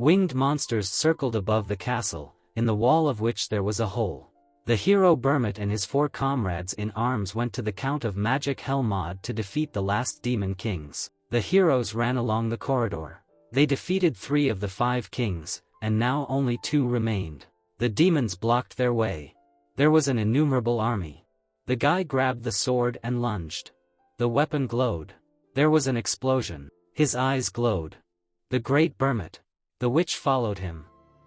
Winged monsters circled above the castle, in the wall of which there was a hole. The hero Burmut and his 4 comrades in arms went to the Count of Magic Helmod to defeat the last demon kings. The heroes ran along the corridor. They defeated 3 of the 5 kings, and now only 2 remained. The demons blocked their way. There was an innumerable army. The guy grabbed the sword and lunged. The weapon glowed. There was an explosion. His eyes glowed. The great Burmut. The witch followed him.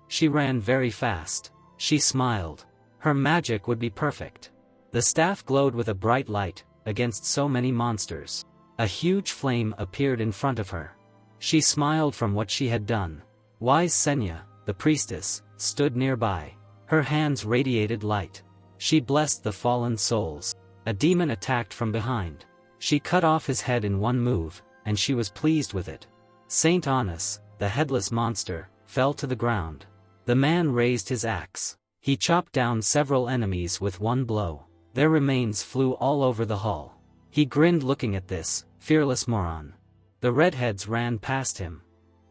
She ran very fast. She smiled. Her magic would be perfect. The staff glowed with a bright light, against so many monsters. A huge flame appeared in front of her. She smiled from what she had done. Wise Senya, the priestess, stood nearby. Her hands radiated light. She blessed the fallen souls. A demon attacked from behind. She cut off his head in one move, and she was pleased with it. Saint Anus, the headless monster, fell to the ground. The man raised his axe. He chopped down several enemies with one blow. Their remains flew all over the hall. He grinned looking at this fearless moron. The redheads ran past him.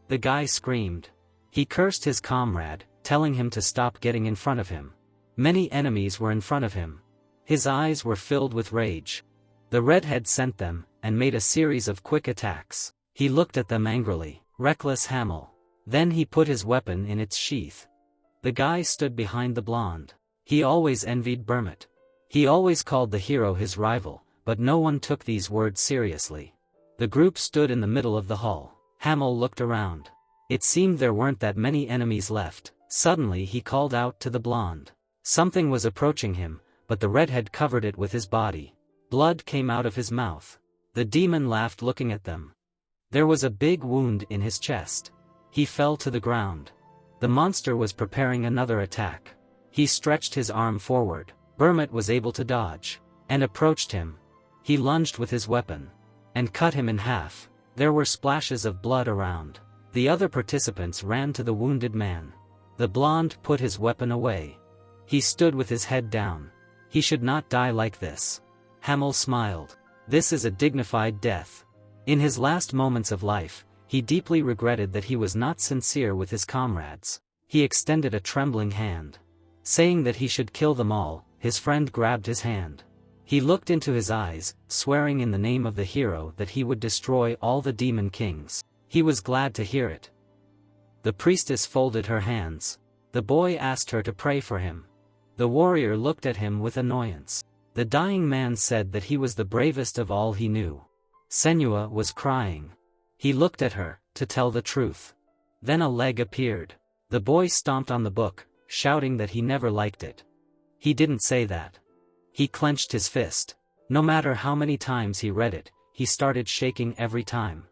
The guy screamed. He cursed his comrade, telling him to stop getting in front of him. Many enemies were in front of him. His eyes were filled with rage. The redhead sent them, and made a series of quick attacks. He looked at them angrily. Reckless Hamel. Then he put his weapon in its sheath. The guy stood behind the blonde. He always envied Burmut. He always called the hero his rival, but no one took these words seriously. The group stood in the middle of the hall. Hamel looked around. It seemed there weren't that many enemies left. Suddenly he called out to the blonde. Something was approaching him, but the redhead covered it with his body. Blood came out of his mouth. The demon laughed looking at them. There was a big wound in his chest. He fell to the ground. The monster was preparing another attack. He stretched his arm forward. Burmut was able to dodge, and approached him. He lunged with his weapon, and cut him in half. There were splashes of blood around. The other participants ran to the wounded man. The blonde put his weapon away. He stood with his head down. He should not die like this. Hamel smiled. This is a dignified death. In his last moments of life, he deeply regretted that he was not sincere with his comrades. He extended a trembling hand. Saying that he should kill them all, his friend grabbed his hand. He looked into his eyes, swearing in the name of the hero that he would destroy all the demon kings. He was glad to hear it. The priestess folded her hands. The boy asked her to pray for him. The warrior looked at him with annoyance. The dying man said that he was the bravest of all he knew. Senua was crying. He looked at her, to tell the truth. Then a leg appeared. The boy stomped on the book, shouting that he never liked it. He didn't say that. He clenched his fist. No matter how many times he read it, he started shaking every time.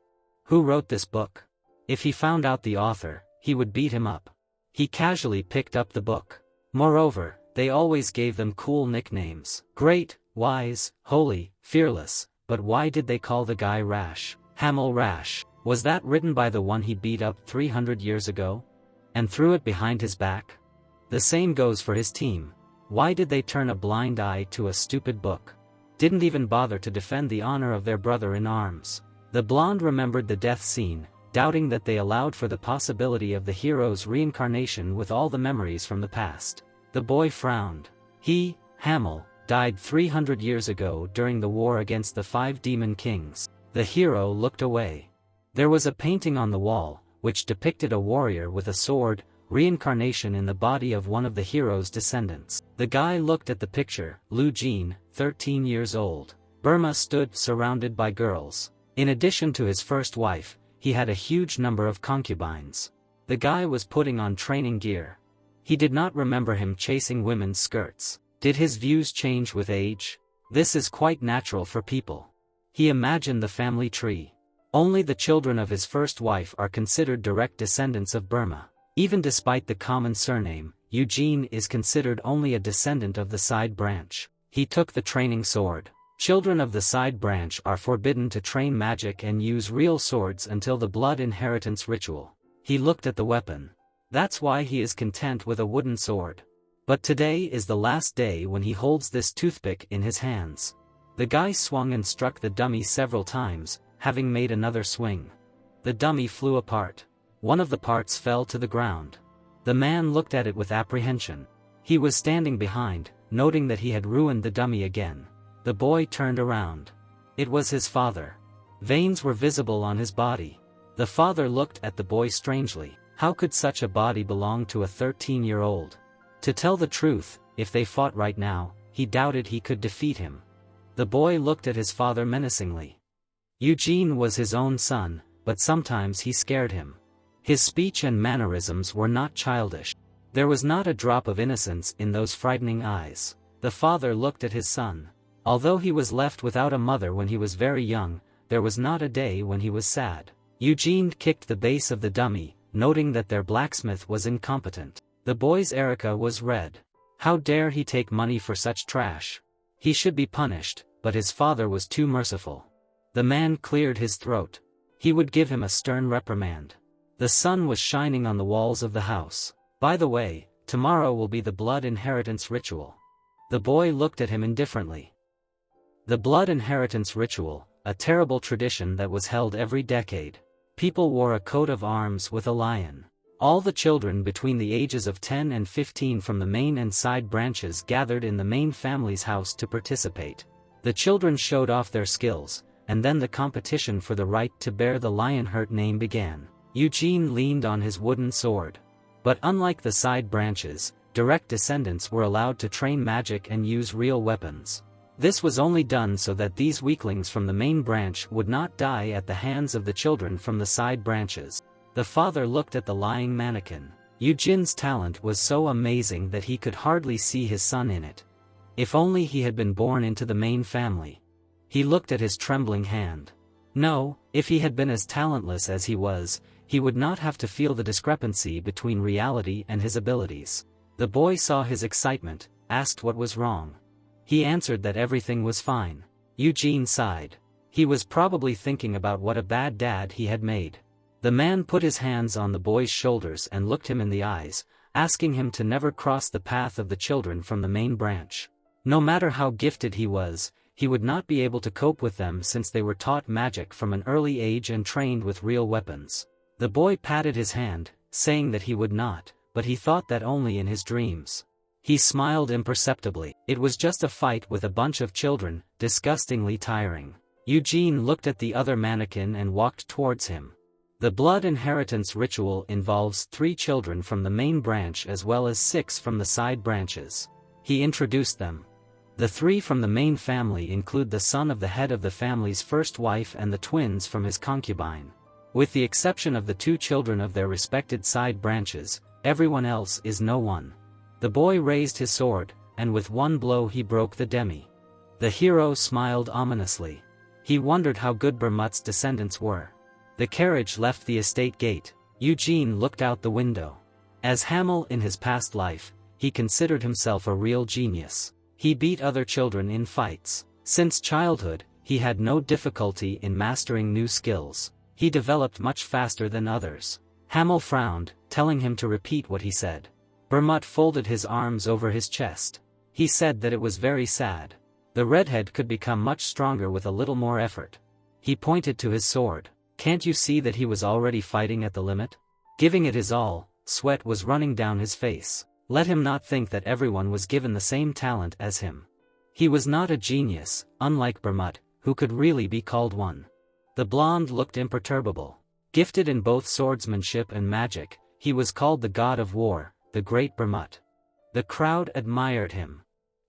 Who wrote this book? If he found out the author, he would beat him up. He casually picked up the book. Moreover, they always gave them cool nicknames. Great, wise, holy, fearless, but why did they call the guy Rash? Hamel Rash. Was that written by the one he beat up 300 years ago? And threw it behind his back? The same goes for his team. Why did they turn a blind eye to a stupid book? Didn't even bother to defend the honor of their brother in arms. The blonde remembered the death scene, doubting that they allowed for the possibility of the hero's reincarnation with all the memories from the past. The boy frowned. He, Hamel, died 300 years ago during the war against the 5 demon kings. The hero looked away. There was a painting on the wall, which depicted a warrior with a sword, reincarnation in the body of one of the hero's descendants. The guy looked at the picture. Lu Jin, 13 years old. Burma stood surrounded by girls. In addition to his first wife, he had a huge number of concubines. The guy was putting on training gear. He did not remember him chasing women's skirts. Did his views change with age? This is quite natural for people. He imagined the family tree. Only the children of his first wife are considered direct descendants of Burma. Even despite the common surname, Eugene is considered only a descendant of the side branch. He took the training sword. Children of the side branch are forbidden to train magic and use real swords until the blood inheritance ritual. He looked at the weapon. That's why he is content with a wooden sword. But today is the last day when he holds this toothpick in his hands. The guy swung and struck the dummy several times, having made another swing. The dummy flew apart. One of the parts fell to the ground. The man looked at it with apprehension. He was standing behind, noting that he had ruined the dummy again. The boy turned around. It was his father. Veins were visible on his body. The father looked at the boy strangely. How could such a body belong to a 13-year-old? To tell the truth, if they fought right now, he doubted he could defeat him. The boy looked at his father menacingly. Eugene was his own son, but sometimes he scared him. His speech and mannerisms were not childish. There was not a drop of innocence in those frightening eyes. The father looked at his son. Although he was left without a mother when he was very young, there was not a day when he was sad. Eugene kicked the base of the dummy, noting that their blacksmith was incompetent. The boy's Erica was red. How dare he take money for such trash? He should be punished, but his father was too merciful. The man cleared his throat. He would give him a stern reprimand. The sun was shining on the walls of the house. By the way, tomorrow will be the blood inheritance ritual. The boy looked at him indifferently. The blood inheritance ritual, a terrible tradition that was held every decade. People wore a coat of arms with a lion. All the children between the ages of 10 and 15 from the main and side branches gathered in the main family's house to participate. The children showed off their skills, and then the competition for the right to bear the Lionheart name began. Eugene leaned on his wooden sword. But unlike the side branches, direct descendants were allowed to train magic and use real weapons. This was only done so that these weaklings from the main branch would not die at the hands of the children from the side branches. The father looked at the lying mannequin. Eugene's talent was so amazing that he could hardly see his son in it. If only he had been born into the main family. He looked at his trembling hand. No, if he had been as talentless as he was, he would not have to feel the discrepancy between reality and his abilities. The boy saw his excitement, asked what was wrong. He answered that everything was fine. Eugene sighed. He was probably thinking about what a bad dad he had made. The man put his hands on the boy's shoulders and looked him in the eyes, asking him to never cross the path of the children from the main branch. No matter how gifted he was, he would not be able to cope with them since they were taught magic from an early age and trained with real weapons. The boy patted his hand, saying that he would not, but he thought that only in his dreams. He smiled imperceptibly. It was just a fight with a bunch of children, disgustingly tiring. Eugene looked at the other mannequin and walked towards him. The blood inheritance ritual involves 3 children from the main branch as well as 6 from the side branches. He introduced them. The 3 from the main family include the son of the head of the family's first wife and the twins from his concubine. With the exception of the 2 children of their respected side branches, everyone else is no one. The boy raised his sword, and with one blow he broke the demi. The hero smiled ominously. He wondered how good Bermut's descendants were. The carriage left the estate gate. Eugene looked out the window. As Hamel in his past life, he considered himself a real genius. He beat other children in fights. Since childhood, he had no difficulty in mastering new skills. He developed much faster than others. Hamel frowned, telling him to repeat what he said. Bermut folded his arms over his chest. He said that it was very sad. The redhead could become much stronger with a little more effort. He pointed to his sword. Can't you see that he was already fighting at the limit? Giving it his all, sweat was running down his face. Let him not think that everyone was given the same talent as him. He was not a genius, unlike Bermut, who could really be called one. The blonde looked imperturbable. Gifted in both swordsmanship and magic, he was called the god of war, the great Bermut. The crowd admired him.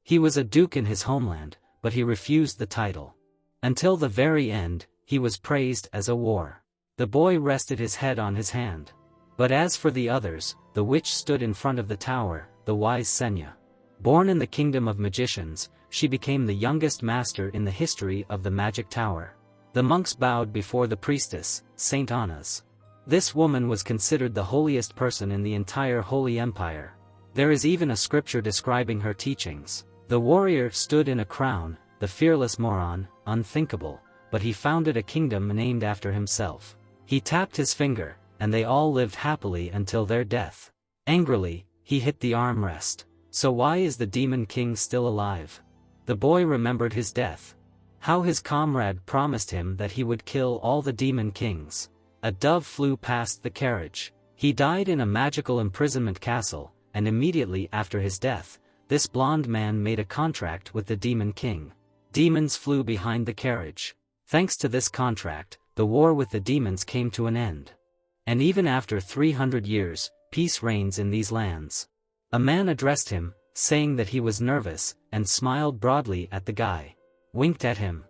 He was a duke in his homeland, but he refused the title. Until the very end, he was praised as a war. The boy rested his head on his hand. But as for the others, the witch stood in front of the tower, the wise Senya. Born in the kingdom of magicians, she became the youngest master in the history of the magic tower. The monks bowed before the priestess, Saint Anna's. This woman was considered the holiest person in the entire Holy Empire. There is even a scripture describing her teachings. The warrior stood in a crown, the fearless moron, unthinkable, but he founded a kingdom named after himself. He tapped his finger, and they all lived happily until their death. Angrily, he hit the armrest. So why is the Demon King still alive? The boy remembered his death. How his comrade promised him that he would kill all the Demon Kings. A dove flew past the carriage. He died in a magical imprisonment castle, and immediately after his death, this blonde man made a contract with the Demon King. Demons flew behind the carriage. Thanks to this contract, the war with the demons came to an end. And even after 300 years, peace reigns in these lands. A man addressed him, saying that he was nervous, and smiled broadly at the guy. Winked at him.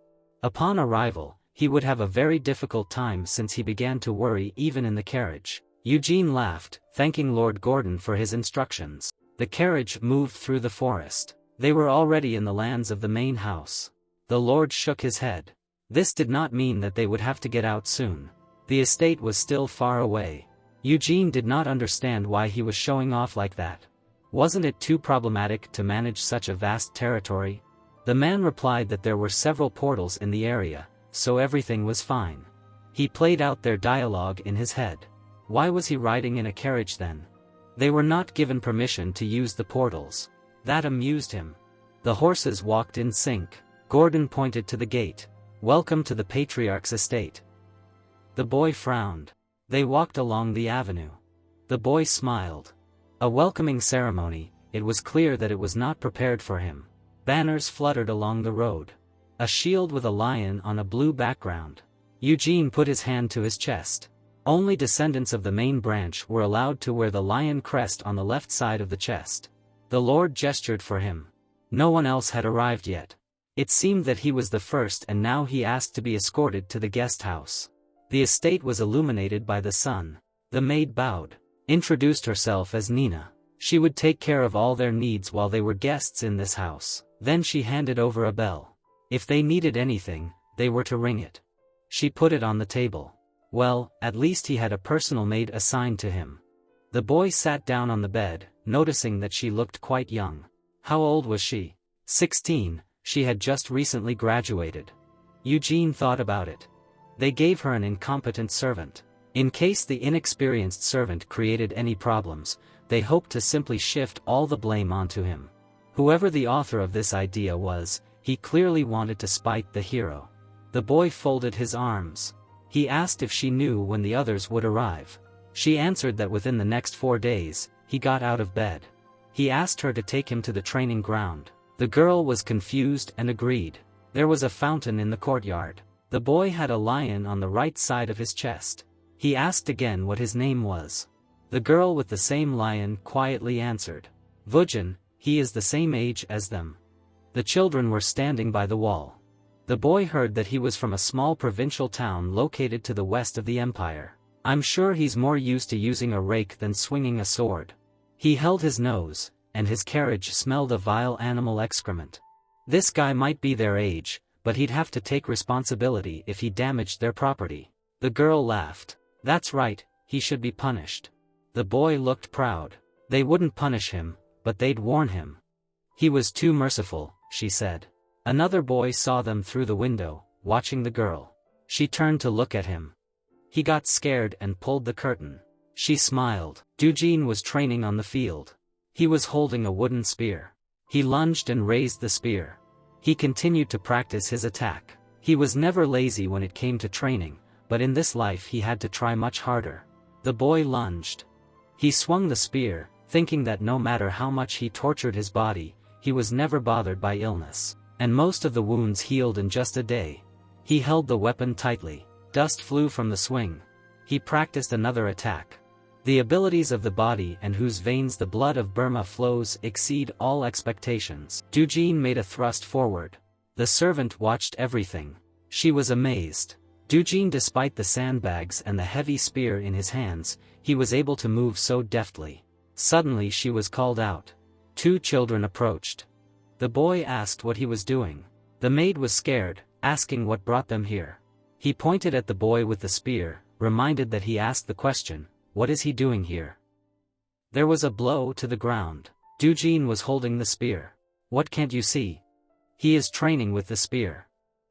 Upon arrival, he would have a very difficult time since he began to worry even in the carriage. Eugene laughed, thanking Lord Gordon for his instructions. The carriage moved through the forest. They were already in the lands of the main house. The Lord shook his head. This did not mean that they would have to get out soon. The estate was still far away. Eugene did not understand why he was showing off like that. Wasn't it too problematic to manage such a vast territory? The man replied that there were several portals in the area, so everything was fine. He played out their dialogue in his head. Why was he riding in a carriage then? They were not given permission to use the portals. That amused him. The horses walked in sync. Gordon pointed to the gate. Welcome to the patriarch's estate. The boy frowned. They walked along the avenue. The boy smiled. A welcoming ceremony, it was clear that it was not prepared for him. Banners fluttered along the road. A shield with a lion on a blue background. Eugene put his hand to his chest. Only descendants of the main branch were allowed to wear the lion crest on the left side of the chest. The Lord gestured for him. No one else had arrived yet. It seemed that he was the first, and now he asked to be escorted to the guest house. The estate was illuminated by the sun. The maid bowed. Introduced herself as Nina. She would take care of all their needs while they were guests in this house. Then she handed over a bell. If they needed anything, they were to ring it. She put it on the table. Well, at least he had a personal maid assigned to him. The boy sat down on the bed, noticing that she looked quite young. How old was she? 16, she had just recently graduated. Eugene thought about it. They gave her an incompetent servant. In case the inexperienced servant created any problems, they hoped to simply shift all the blame onto him. Whoever the author of this idea was, he clearly wanted to spite the hero. The boy folded his arms. He asked if she knew when the others would arrive. She answered that within the next 4 days. He got out of bed. He asked her to take him to the training ground. The girl was confused and agreed. There was a fountain in the courtyard. The boy had a lion on the right side of his chest. He asked again what his name was. The girl with the same lion quietly answered. Vujin, he is the same age as them. The children were standing by the wall. The boy heard that he was from a small provincial town located to the west of the empire. I'm sure he's more used to using a rake than swinging a sword. He held his nose, and his carriage smelled of vile animal excrement. This guy might be their age, but he'd have to take responsibility if he damaged their property. The girl laughed. That's right, he should be punished. The boy looked proud. They wouldn't punish him, but they'd warn him. He was too merciful, she said. Another boy saw them through the window, watching the girl. She turned to look at him. He got scared and pulled the curtain. She smiled. Eugene was training on the field. He was holding a wooden spear. He lunged and raised the spear. He continued to practice his attack. He was never lazy when it came to training, but in this life he had to try much harder. The boy lunged. He swung the spear, thinking that no matter how much he tortured his body, he was never bothered by illness. And most of the wounds healed in just a day. He held the weapon tightly. Dust flew from the swing. He practiced another attack. The abilities of the body and whose veins the blood of Burma flows exceed all expectations. Eugene made a thrust forward. The servant watched everything. She was amazed. Eugene, despite the sandbags and the heavy spear in his hands, he was able to move so deftly. Suddenly she was called out. 2 children approached. The boy asked what he was doing. The maid was scared, asking what brought them here. He pointed at the boy with the spear, reminded that he asked the question, what is he doing here? There was a blow to the ground. Eugene was holding the spear. What can't you see? He is training with the spear.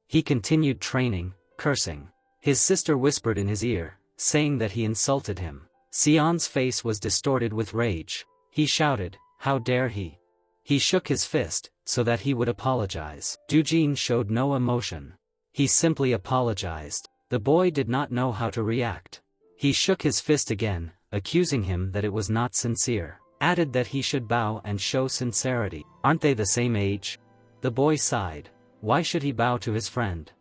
He continued training, cursing. His sister whispered in his ear, saying that he insulted him. Sion's face was distorted with rage. He shouted, how dare he? He shook his fist, so that he would apologize. Eugene showed no emotion. He simply apologized. The boy did not know how to react. He shook his fist again, accusing him that it was not sincere. Added that he should bow and show sincerity. Aren't they the same age? The boy sighed. Why should he bow to his friend?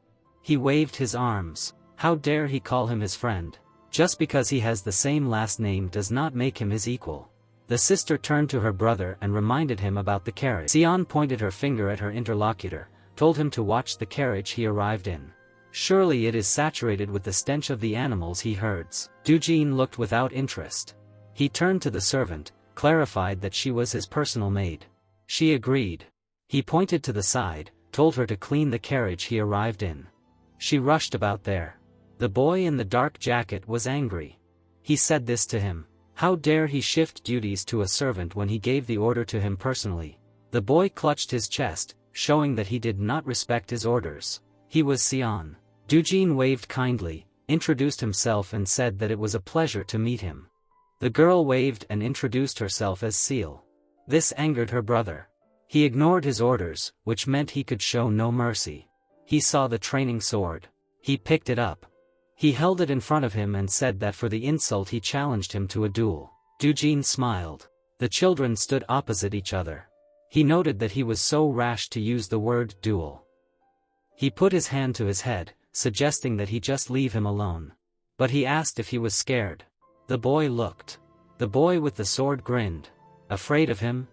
He waved his arms. How dare he call him his friend? Just because he has the same last name does not make him his equal. The sister turned to her brother and reminded him about the carriage. Sion pointed her finger at her interlocutor, told him to watch the carriage he arrived in. Surely it is saturated with the stench of the animals he herds. Dujin looked without interest. He turned to the servant, clarified that she was his personal maid. She agreed. He pointed to the side, told her to clean the carriage he arrived in. She rushed about there. The boy in the dark jacket was angry. He said this to him. How dare he shift duties to a servant when he gave the order to him personally? The boy clutched his chest, showing that he did not respect his orders. He was Sion. Dujin waved kindly, introduced himself and said that it was a pleasure to meet him. The girl waved and introduced herself as Seal. This angered her brother. He ignored his orders, which meant he could show no mercy. He saw the training sword. He picked it up. He held it in front of him and said that for the insult he challenged him to a duel. Dujin smiled. The children stood opposite each other. He noted that he was so rash to use the word duel. He put his hand to his head, suggesting that he just leave him alone. But he asked if he was scared. The boy looked. The boy with the sword grinned. Afraid of him?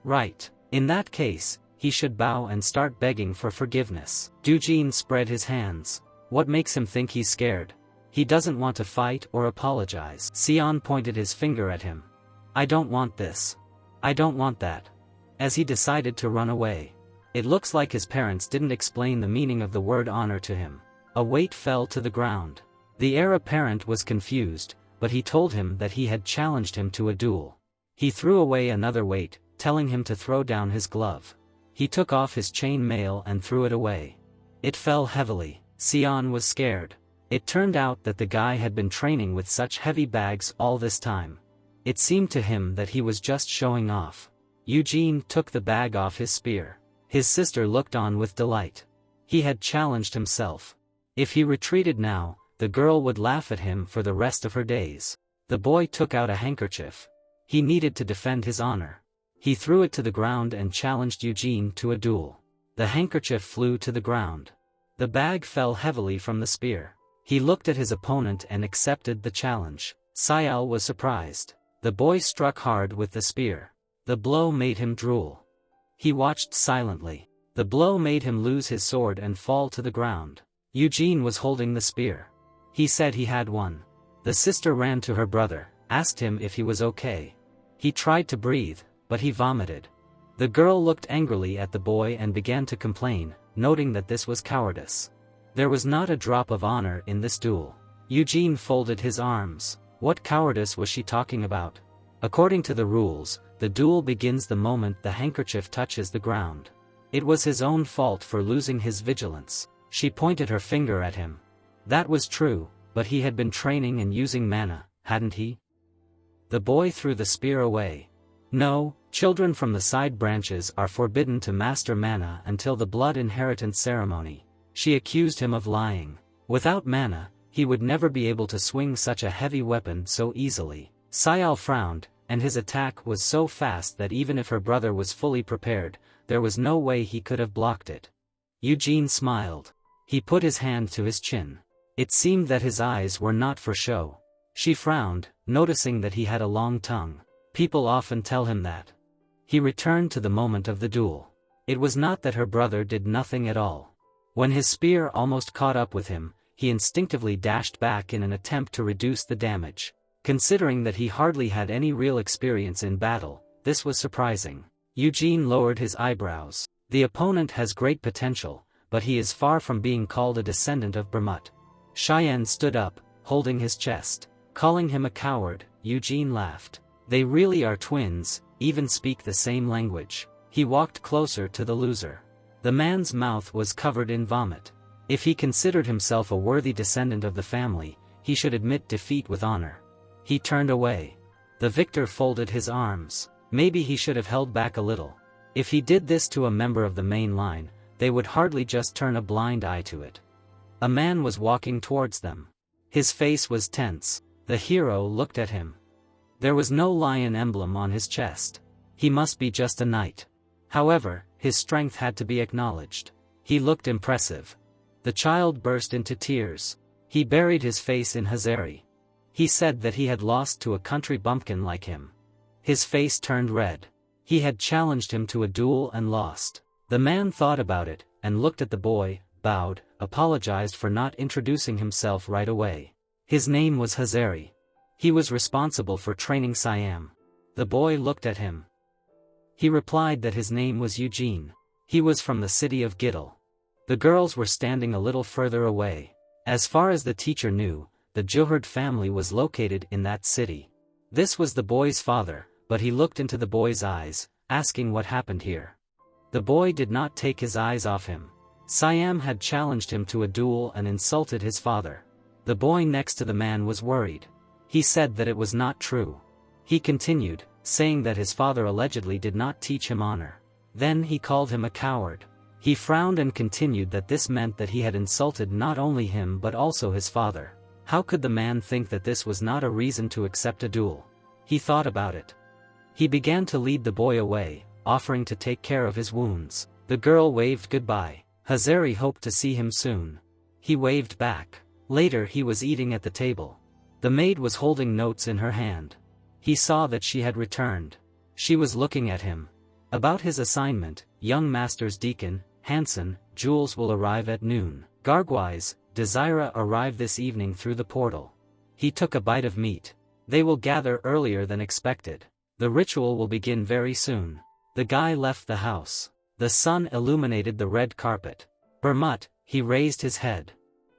Right. In that case, he should bow and start begging for forgiveness. Dujin spread his hands. What makes him think he's scared? He doesn't want to fight or apologize. Sion pointed his finger at him. I don't want this. I don't want that. As he decided to run away. It looks like his parents didn't explain the meaning of the word honor to him. A weight fell to the ground. The heir apparent was confused, but he told him that he had challenged him to a duel. He threw away another weight, telling him to throw down his glove. He took off his chain mail and threw it away. It fell heavily. Sion was scared. It turned out that the guy had been training with such heavy bags all this time. It seemed to him that he was just showing off. Eugene took the bag off his spear. His sister looked on with delight. He had challenged himself. If he retreated now, the girl would laugh at him for the rest of her days. The boy took out a handkerchief. He needed to defend his honor. He threw it to the ground and challenged Eugene to a duel. The handkerchief flew to the ground. The bag fell heavily from the spear. He looked at his opponent and accepted the challenge. Sayal was surprised. The boy struck hard with the spear. The blow made him drool. He watched silently. The blow made him lose his sword and fall to the ground. Eugene was holding the spear. He said he had won. The sister ran to her brother, asked him if he was okay. He tried to breathe, but he vomited. The girl looked angrily at the boy and began to complain, noting that this was cowardice. There was not a drop of honor in this duel. Eugene folded his arms. What cowardice was she talking about? According to the rules, the duel begins the moment the handkerchief touches the ground. It was his own fault for losing his vigilance. She pointed her finger at him. That was true, but he had been training and using mana, hadn't he? The boy threw the spear away. No, children from the side branches are forbidden to master mana until the blood inheritance ceremony. She accused him of lying. Without mana, he would never be able to swing such a heavy weapon so easily. Sayal frowned, and his attack was so fast that even if her brother was fully prepared, there was no way he could have blocked it. Eugene smiled. He put his hand to his chin. It seemed that his eyes were not for show. She frowned, noticing that he had a long tongue. People often tell him that. He returned to the moment of the duel. It was not that her brother did nothing at all. When his spear almost caught up with him, he instinctively dashed back in an attempt to reduce the damage. Considering that he hardly had any real experience in battle, this was surprising. Eugene lowered his eyebrows. The opponent has great potential, but he is far from being called a descendant of Bermut. Cheyenne stood up, holding his chest. Calling him a coward, Eugene laughed. They really are twins, even speak the same language. He walked closer to the loser. The man's mouth was covered in vomit. If he considered himself a worthy descendant of the family, he should admit defeat with honor. He turned away. The victor folded his arms. Maybe he should have held back a little. If he did this to a member of the main line, they would hardly just turn a blind eye to it. A man was walking towards them. His face was tense. The hero looked at him. There was no lion emblem on his chest. He must be just a knight. However, his strength had to be acknowledged. He looked impressive. The child burst into tears. He buried his face in Hazari. He said that he had lost to a country bumpkin like him. His face turned red. He had challenged him to a duel and lost. The man thought about it, and looked at the boy, bowed, apologized for not introducing himself right away. His name was Hazari. He was responsible for training Siam. The boy looked at him. He replied that his name was Eugene. He was from the city of Giddle. The girls were standing a little further away. As far as the teacher knew, the Juherd family was located in that city. This was the boy's father, but he looked into the boy's eyes, asking what happened here. The boy did not take his eyes off him. Siam had challenged him to a duel and insulted his father. The boy next to the man was worried. He said that it was not true. He continued, saying that his father allegedly did not teach him honor. Then he called him a coward. He frowned and continued that this meant that he had insulted not only him but also his father. How could the man think that this was not a reason to accept a duel? He thought about it. He began to lead the boy away, offering to take care of his wounds. The girl waved goodbye. Hazari hoped to see him soon. He waved back. Later he was eating at the table. The maid was holding notes in her hand. He saw that she had returned. She was looking at him. About his assignment, young Masters Deacon, Hansen, Jules will arrive at noon. Gargwise, Desira arrived this evening through the portal. He took a bite of meat. They will gather earlier than expected. The ritual will begin very soon. The guy left the house. The sun illuminated the red carpet. Bermut, he raised his head.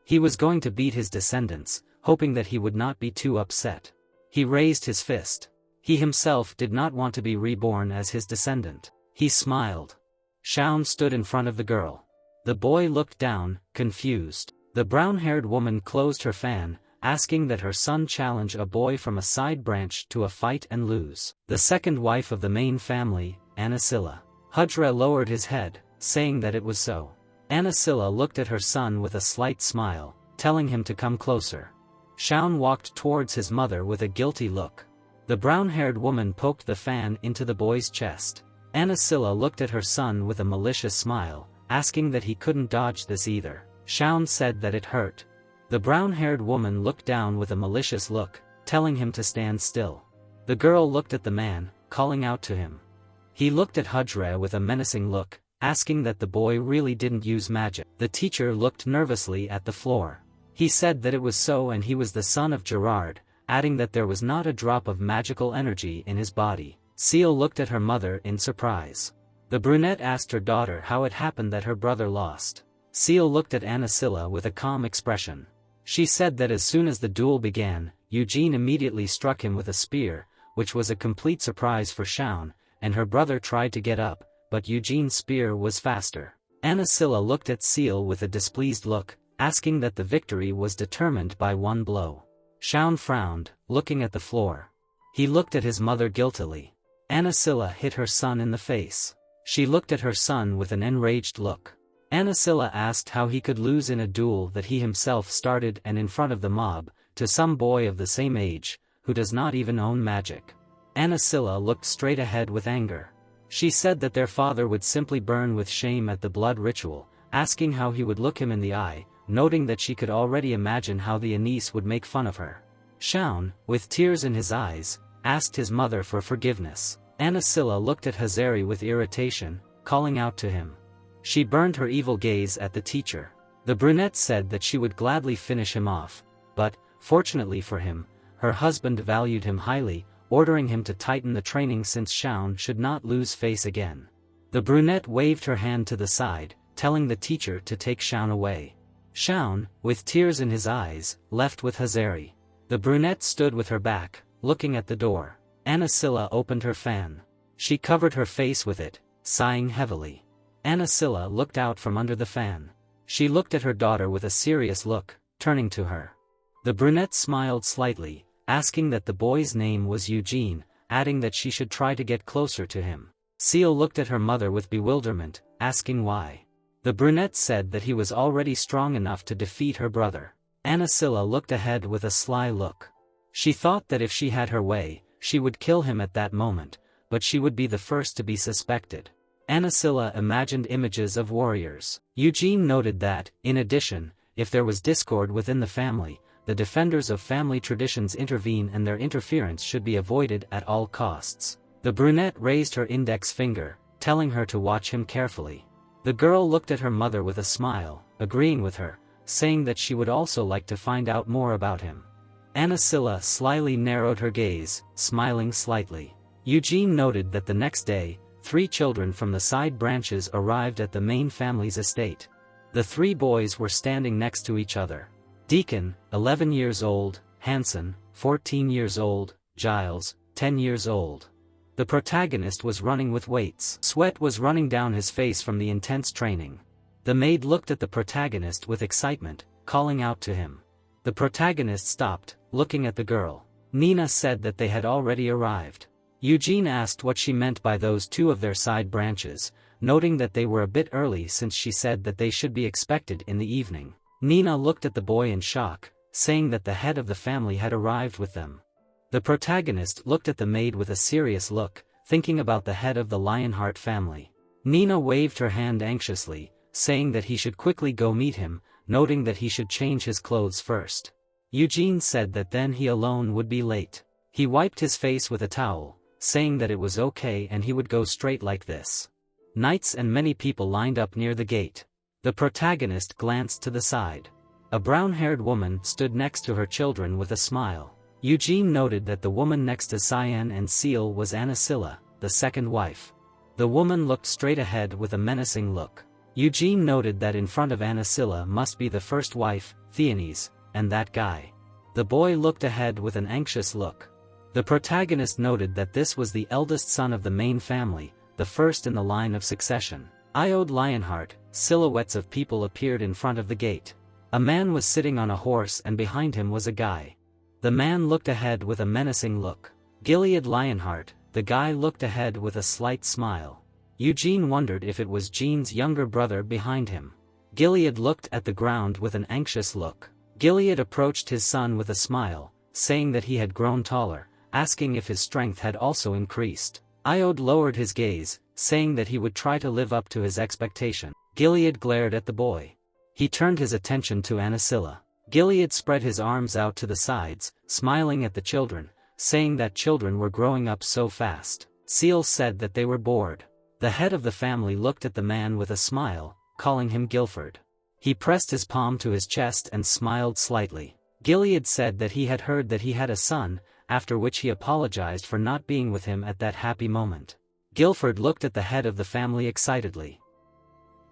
He was going to beat his descendants, hoping that he would not be too upset. He raised his fist. He himself did not want to be reborn as his descendant. He smiled. Shaun stood in front of the girl. The boy looked down, confused. The brown-haired woman closed her fan, asking that her son challenge a boy from a side branch to a fight and lose. The second wife of the main family, Anasilla. Hudra lowered his head, saying that it was so. Anasilla looked at her son with a slight smile, telling him to come closer. Shaun walked towards his mother with a guilty look. The brown-haired woman poked the fan into the boy's chest. Anasilla looked at her son with a malicious smile, asking that he couldn't dodge this either. Shaun said that it hurt. The brown-haired woman looked down with a malicious look, telling him to stand still. The girl looked at the man, calling out to him. He looked at Hudra with a menacing look, asking that the boy really didn't use magic. The teacher looked nervously at the floor. He said that it was so and he was the son of Gerard, adding that there was not a drop of magical energy in his body. Seal looked at her mother in surprise. The brunette asked her daughter how it happened that her brother lost. Seal looked at Anasilla with a calm expression. She said that as soon as the duel began, Eugene immediately struck him with a spear, which was a complete surprise for Shaun, and her brother tried to get up, but Eugene's spear was faster. Anasilla looked at Seal with a displeased look, asking that the victory was determined by one blow. Shaun frowned, looking at the floor. He looked at his mother guiltily. Anasilla hit her son in the face. She looked at her son with an enraged look. Anasilla asked how he could lose in a duel that he himself started and in front of the mob, to some boy of the same age, who does not even own magic. Anasilla looked straight ahead with anger. She said that their father would simply burn with shame at the blood ritual, asking how he would look him in the eye, noting that she could already imagine how the Anis would make fun of her. Shaun, with tears in his eyes, asked his mother for forgiveness. Anasilla looked at Hazari with irritation, calling out to him. She burned her evil gaze at the teacher. The brunette said that she would gladly finish him off, but, fortunately for him, her husband valued him highly, ordering him to tighten the training since Shaun should not lose face again. The brunette waved her hand to the side, telling the teacher to take Shaun away. Shaun, with tears in his eyes, left with Hazari. The brunette stood with her back, looking at the door. Anasilla opened her fan. She covered her face with it, sighing heavily. Anasilla looked out from under the fan. She looked at her daughter with a serious look, turning to her. The brunette smiled slightly, asking that the boy's name was Eugene, adding that she should try to get closer to him. Seal looked at her mother with bewilderment, asking why. The brunette said that he was already strong enough to defeat her brother. Anasilla looked ahead with a sly look. She thought that if she had her way, she would kill him at that moment, but she would be the first to be suspected. Anasilla imagined images of warriors. Eugene noted that, in addition, if there was discord within the family, the defenders of family traditions intervene and their interference should be avoided at all costs. The brunette raised her index finger, telling her to watch him carefully. The girl looked at her mother with a smile, agreeing with her, saying that she would also like to find out more about him. Anasilla slyly narrowed her gaze, smiling slightly. Eugene noted that the next day, 3 children from the side branches arrived at the main family's estate. The 3 boys were standing next to each other. Deacon, 11 years old, Hanson, 14 years old, Giles, 10 years old. The protagonist was running with weights. Sweat was running down his face from the intense training. The maid looked at the protagonist with excitement, calling out to him. The protagonist stopped, looking at the girl. Nina said that they had already arrived. Eugene asked what she meant by those 2 of their side branches, noting that they were a bit early since she said that they should be expected in the evening. Nina looked at the boy in shock, saying that the head of the family had arrived with them. The protagonist looked at the maid with a serious look, thinking about the head of the Lionheart family. Nina waved her hand anxiously, saying that he should quickly go meet him, noting that he should change his clothes first. Eugene said that then he alone would be late. He wiped his face with a towel, saying that it was okay and he would go straight like this. Knights and many people lined up near the gate. The protagonist glanced to the side. A brown-haired woman stood next to her children with a smile. Eugene noted that the woman next to Cyan and Seal was Anasilla, the second wife. The woman looked straight ahead with a menacing look. Eugene noted that in front of Anasilla must be the first wife, Theonis, and that guy. The boy looked ahead with an anxious look. The protagonist noted that this was the eldest son of the main family, the first in the line of succession. Iode Lionheart, silhouettes of people appeared in front of the gate. A man was sitting on a horse and behind him was a guy. The man looked ahead with a menacing look. Gilead Lionheart, the guy looked ahead with a slight smile. Eugene wondered if it was Jean's younger brother behind him. Gilead looked at the ground with an anxious look. Gilead approached his son with a smile, saying that he had grown taller, asking if his strength had also increased. Iode lowered his gaze, saying that he would try to live up to his expectation. Gilead glared at the boy. He turned his attention to Anasilla. Gilead spread his arms out to the sides, smiling at the children, saying that children were growing up so fast. Seal said that they were bored. The head of the family looked at the man with a smile, calling him Guilford. He pressed his palm to his chest and smiled slightly. Gilead said that he had heard that he had a son, after which he apologized for not being with him at that happy moment. Guilford looked at the head of the family excitedly.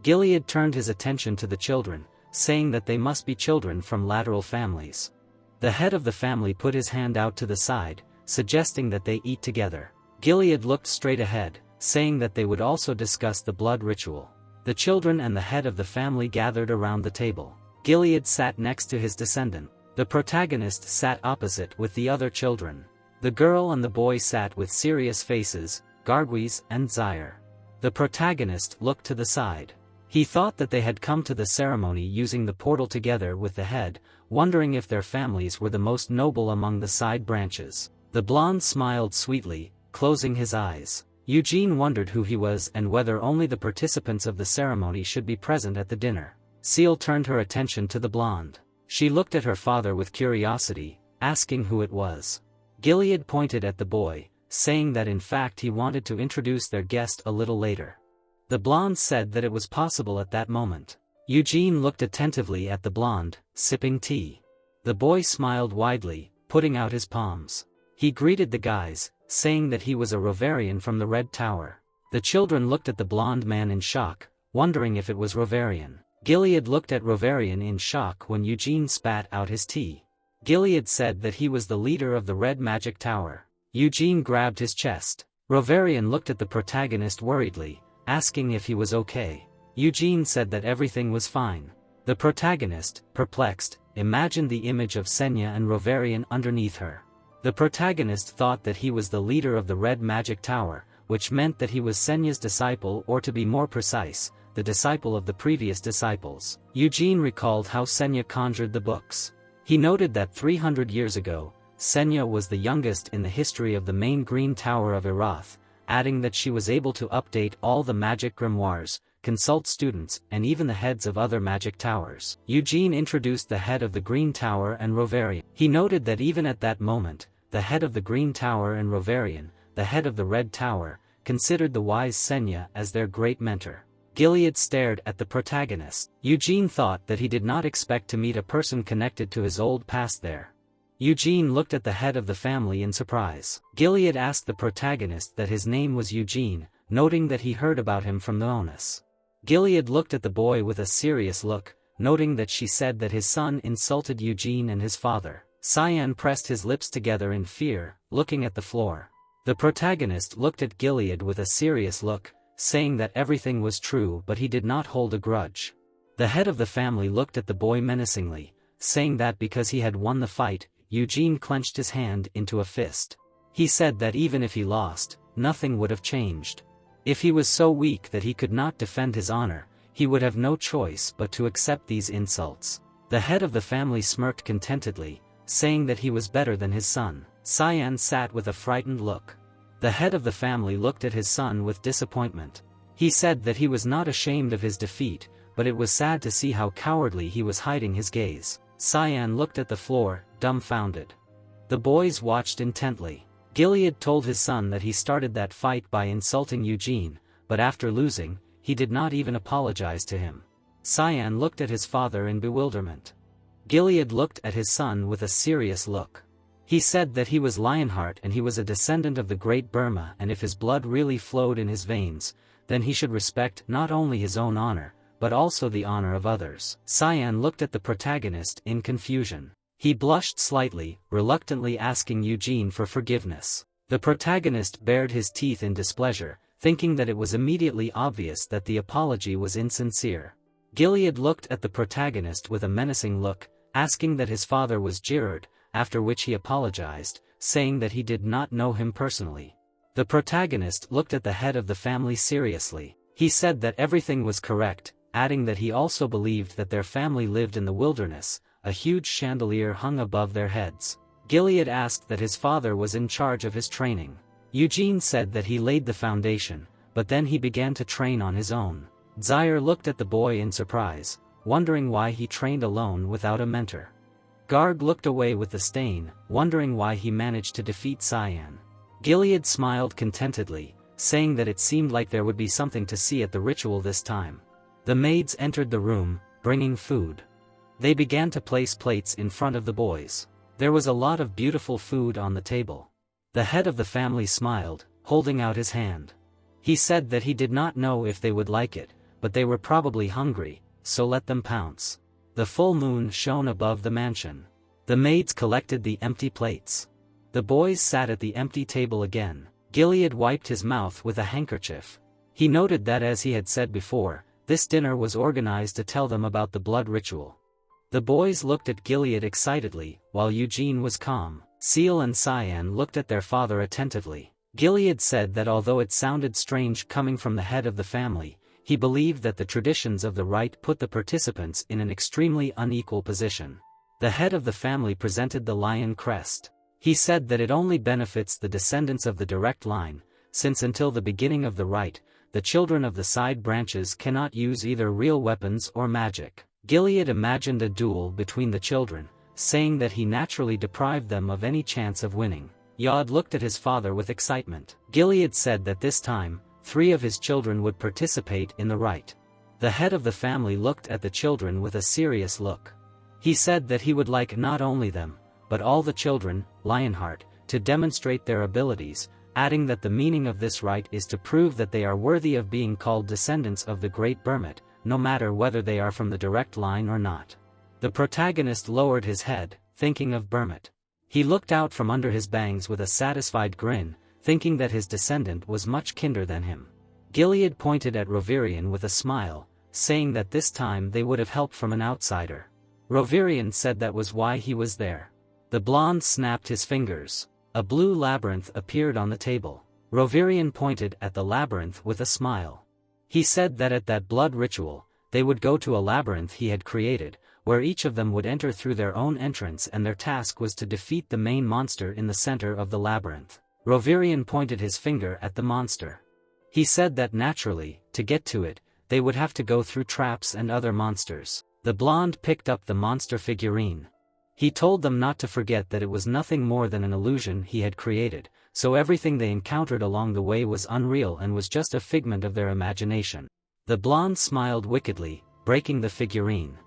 Gilead turned his attention to the children, saying that they must be children from lateral families. The head of the family put his hand out to the side, suggesting that they eat together. Gilead looked straight ahead, saying that they would also discuss the blood ritual. The children and the head of the family gathered around the table. Gilead sat next to his descendant. The protagonist sat opposite with the other children. The girl and the boy sat with serious faces, Garguis and Zaire. The protagonist looked to the side. He thought that they had come to the ceremony using the portal together with the head, wondering if their families were the most noble among the side branches. The blonde smiled sweetly, closing his eyes. Eugene wondered who he was and whether only the participants of the ceremony should be present at the dinner. Seal turned her attention to the blonde. She looked at her father with curiosity, asking who it was. Gilead pointed at the boy, saying that in fact he wanted to introduce their guest a little later. The blonde said that it was possible at that moment. Eugene looked attentively at the blonde, sipping tea. The boy smiled widely, putting out his palms. He greeted the guys, saying that he was a Rovarian from the Red Tower. The children looked at the blonde man in shock, wondering if it was Rovarian. Gilead looked at Rovarian in shock when Eugene spat out his tea. Gilead said that he was the leader of the Red Magic Tower. Eugene grabbed his chest. Rovarian looked at the protagonist worriedly, asking if he was okay. Eugene said that everything was fine. The protagonist, perplexed, imagined the image of Senya and Rovarian underneath her. The protagonist thought that he was the leader of the Red Magic Tower, which meant that he was Senya's disciple, or to be more precise, the disciple of the previous disciples. Eugene recalled how Senya conjured the books. He noted that 300 years ago, Senya was the youngest in the history of the main Green Tower of Irath, adding that she was able to update all the magic grimoires, consult students, and even the heads of other magic towers. Eugene introduced the head of the Green Tower and Rovarian. He noted that even at that moment, the head of the Green Tower and Rovarian, the head of the Red Tower, considered the wise Senya as their great mentor. Gilead stared at the protagonist. Eugene thought that he did not expect to meet a person connected to his old past there. Eugene looked at the head of the family in surprise. Gilead asked the protagonist that his name was Eugene, noting that he heard about him from the onus. Gilead looked at the boy with a serious look, noting that she said that his son insulted Eugene and his father. Cyan pressed his lips together in fear, looking at the floor. The protagonist looked at Gilead with a serious look, saying that everything was true but he did not hold a grudge. The head of the family looked at the boy menacingly, saying that because he had won the fight, Eugene clenched his hand into a fist. He said that even if he lost, nothing would have changed. If he was so weak that he could not defend his honor, he would have no choice but to accept these insults. The head of the family smirked contentedly, saying that he was better than his son. Cyan sat with a frightened look. The head of the family looked at his son with disappointment. He said that he was not ashamed of his defeat, but it was sad to see how cowardly he was hiding his gaze. Cyan looked at the floor, dumbfounded. The boys watched intently. Gilead told his son that he started that fight by insulting Eugene, but after losing, he did not even apologize to him. Cyan looked at his father in bewilderment. Gilead looked at his son with a serious look. He said that he was Lionheart and he was a descendant of the Great Burma, and if his blood really flowed in his veins, then he should respect not only his own honor, but also the honor of others. Cyan looked at the protagonist in confusion. He blushed slightly, reluctantly asking Eugene for forgiveness. The protagonist bared his teeth in displeasure, thinking that it was immediately obvious that the apology was insincere. Gilead looked at the protagonist with a menacing look, asking that his father was Girard, after which he apologized, saying that he did not know him personally. The protagonist looked at the head of the family seriously. He said that everything was correct, adding that he also believed that their family lived in the wilderness. A huge chandelier hung above their heads. Gilead asked that his father was in charge of his training. Eugene said that he laid the foundation, but then he began to train on his own. Zaire looked at the boy in surprise, wondering why he trained alone without a mentor. Garg looked away with the stain, wondering why he managed to defeat Cyan. Gilead smiled contentedly, saying that it seemed like there would be something to see at the ritual this time. The maids entered the room, bringing food. They began to place plates in front of the boys. There was a lot of beautiful food on the table. The head of the family smiled, holding out his hand. He said that he did not know if they would like it, but they were probably hungry, so let them pounce. The full moon shone above the mansion. The maids collected the empty plates. The boys sat at the empty table again. Gilead wiped his mouth with a handkerchief. He noted that, as he had said before, this dinner was organized to tell them about the blood ritual. The boys looked at Gilead excitedly, while Eugene was calm. Seal and Cyan looked at their father attentively. Gilead said that although it sounded strange coming from the head of the family, he believed that the traditions of the rite put the participants in an extremely unequal position. The head of the family presented the lion crest. He said that it only benefits the descendants of the direct line, since until the beginning of the rite, the children of the side branches cannot use either real weapons or magic. Gilead imagined a duel between the children, saying that he naturally deprived them of any chance of winning. Yod looked at his father with excitement. Gilead said that this time, 3 of his children would participate in the rite. The head of the family looked at the children with a serious look. He said that he would like not only them, but all the children, Lionheart, to demonstrate their abilities, adding that the meaning of this rite is to prove that they are worthy of being called descendants of the Great Burma, no matter whether they are from the direct line or not. The protagonist lowered his head, thinking of Burma. He looked out from under his bangs with a satisfied grin, thinking that his descendant was much kinder than him. Gilead pointed at Rovarian with a smile, saying that this time they would have help from an outsider. Rovarian said that was why he was there. The blonde snapped his fingers. A blue labyrinth appeared on the table. Rovarian pointed at the labyrinth with a smile. He said that at that blood ritual, they would go to a labyrinth he had created, where each of them would enter through their own entrance and their task was to defeat the main monster in the center of the labyrinth. Rovirian pointed his finger at the monster. He said that naturally, to get to it, they would have to go through traps and other monsters. The blonde picked up the monster figurine. He told them not to forget that it was nothing more than an illusion he had created, so everything they encountered along the way was unreal and was just a figment of their imagination. The blonde smiled wickedly, breaking the figurine.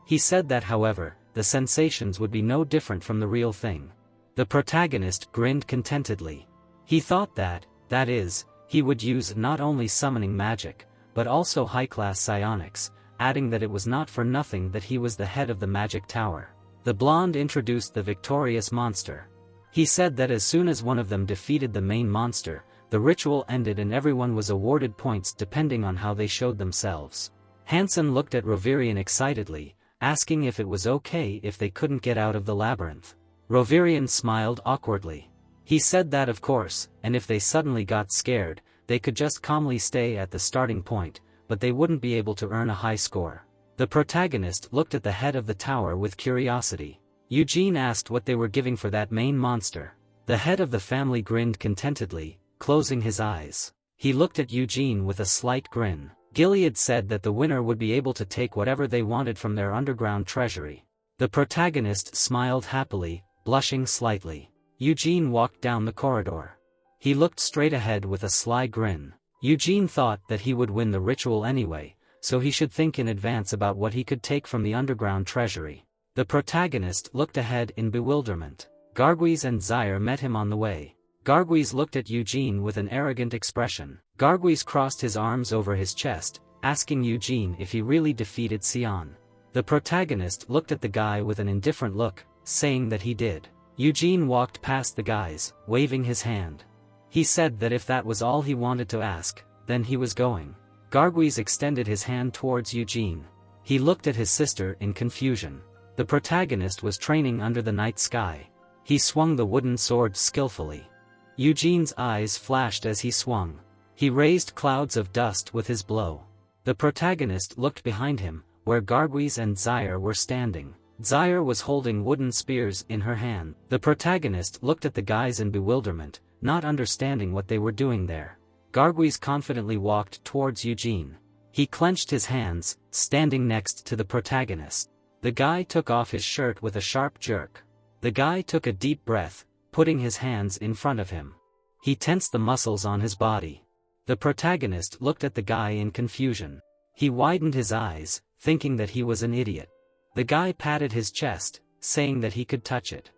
He said that however, the sensations would be no different from the real thing. The protagonist grinned contentedly. He thought that is, he would use not only summoning magic, but also high-class psionics, adding that it was not for nothing that he was the head of the magic tower. The blonde introduced the victorious monster. He said that as soon as one of them defeated the main monster, the ritual ended and everyone was awarded points depending on how they showed themselves. Hansen looked at Rovirian excitedly, asking if it was okay if they couldn't get out of the labyrinth. Rovirian smiled awkwardly. He said that of course, and if they suddenly got scared, they could just calmly stay at the starting point, but they wouldn't be able to earn a high score. The protagonist looked at the head of the tower with curiosity. Eugene asked what they were giving for that main monster. The head of the family grinned contentedly, closing his eyes. He looked at Eugene with a slight grin. Gilead said that the winner would be able to take whatever they wanted from their underground treasury. The protagonist smiled happily, blushing slightly. Eugene walked down the corridor. He looked straight ahead with a sly grin. Eugene thought that he would win the ritual anyway, so he should think in advance about what he could take from the underground treasury. The protagonist looked ahead in bewilderment. Garguise and Zaire met him on the way. Garguise looked at Eugene with an arrogant expression. Garguise crossed his arms over his chest, asking Eugene if he really defeated Sion. The protagonist looked at the guy with an indifferent look, saying that he did. Eugene walked past the guys, waving his hand. He said that if that was all he wanted to ask, then he was going. Garguise extended his hand towards Eugene. He looked at his sister in confusion. The protagonist was training under the night sky. He swung the wooden sword skillfully. Eugene's eyes flashed as he swung. He raised clouds of dust with his blow. The protagonist looked behind him, where Garguise and Zaire were standing. Zaire was holding wooden spears in her hand. The protagonist looked at the guys in bewilderment, not understanding what they were doing there. Garguise confidently walked towards Eugene. He clenched his hands, standing next to the protagonist. The guy took off his shirt with a sharp jerk. The guy took a deep breath, putting his hands in front of him. He tensed the muscles on his body. The protagonist looked at the guy in confusion. He widened his eyes, thinking that he was an idiot. The guy patted his chest, saying that he could touch it.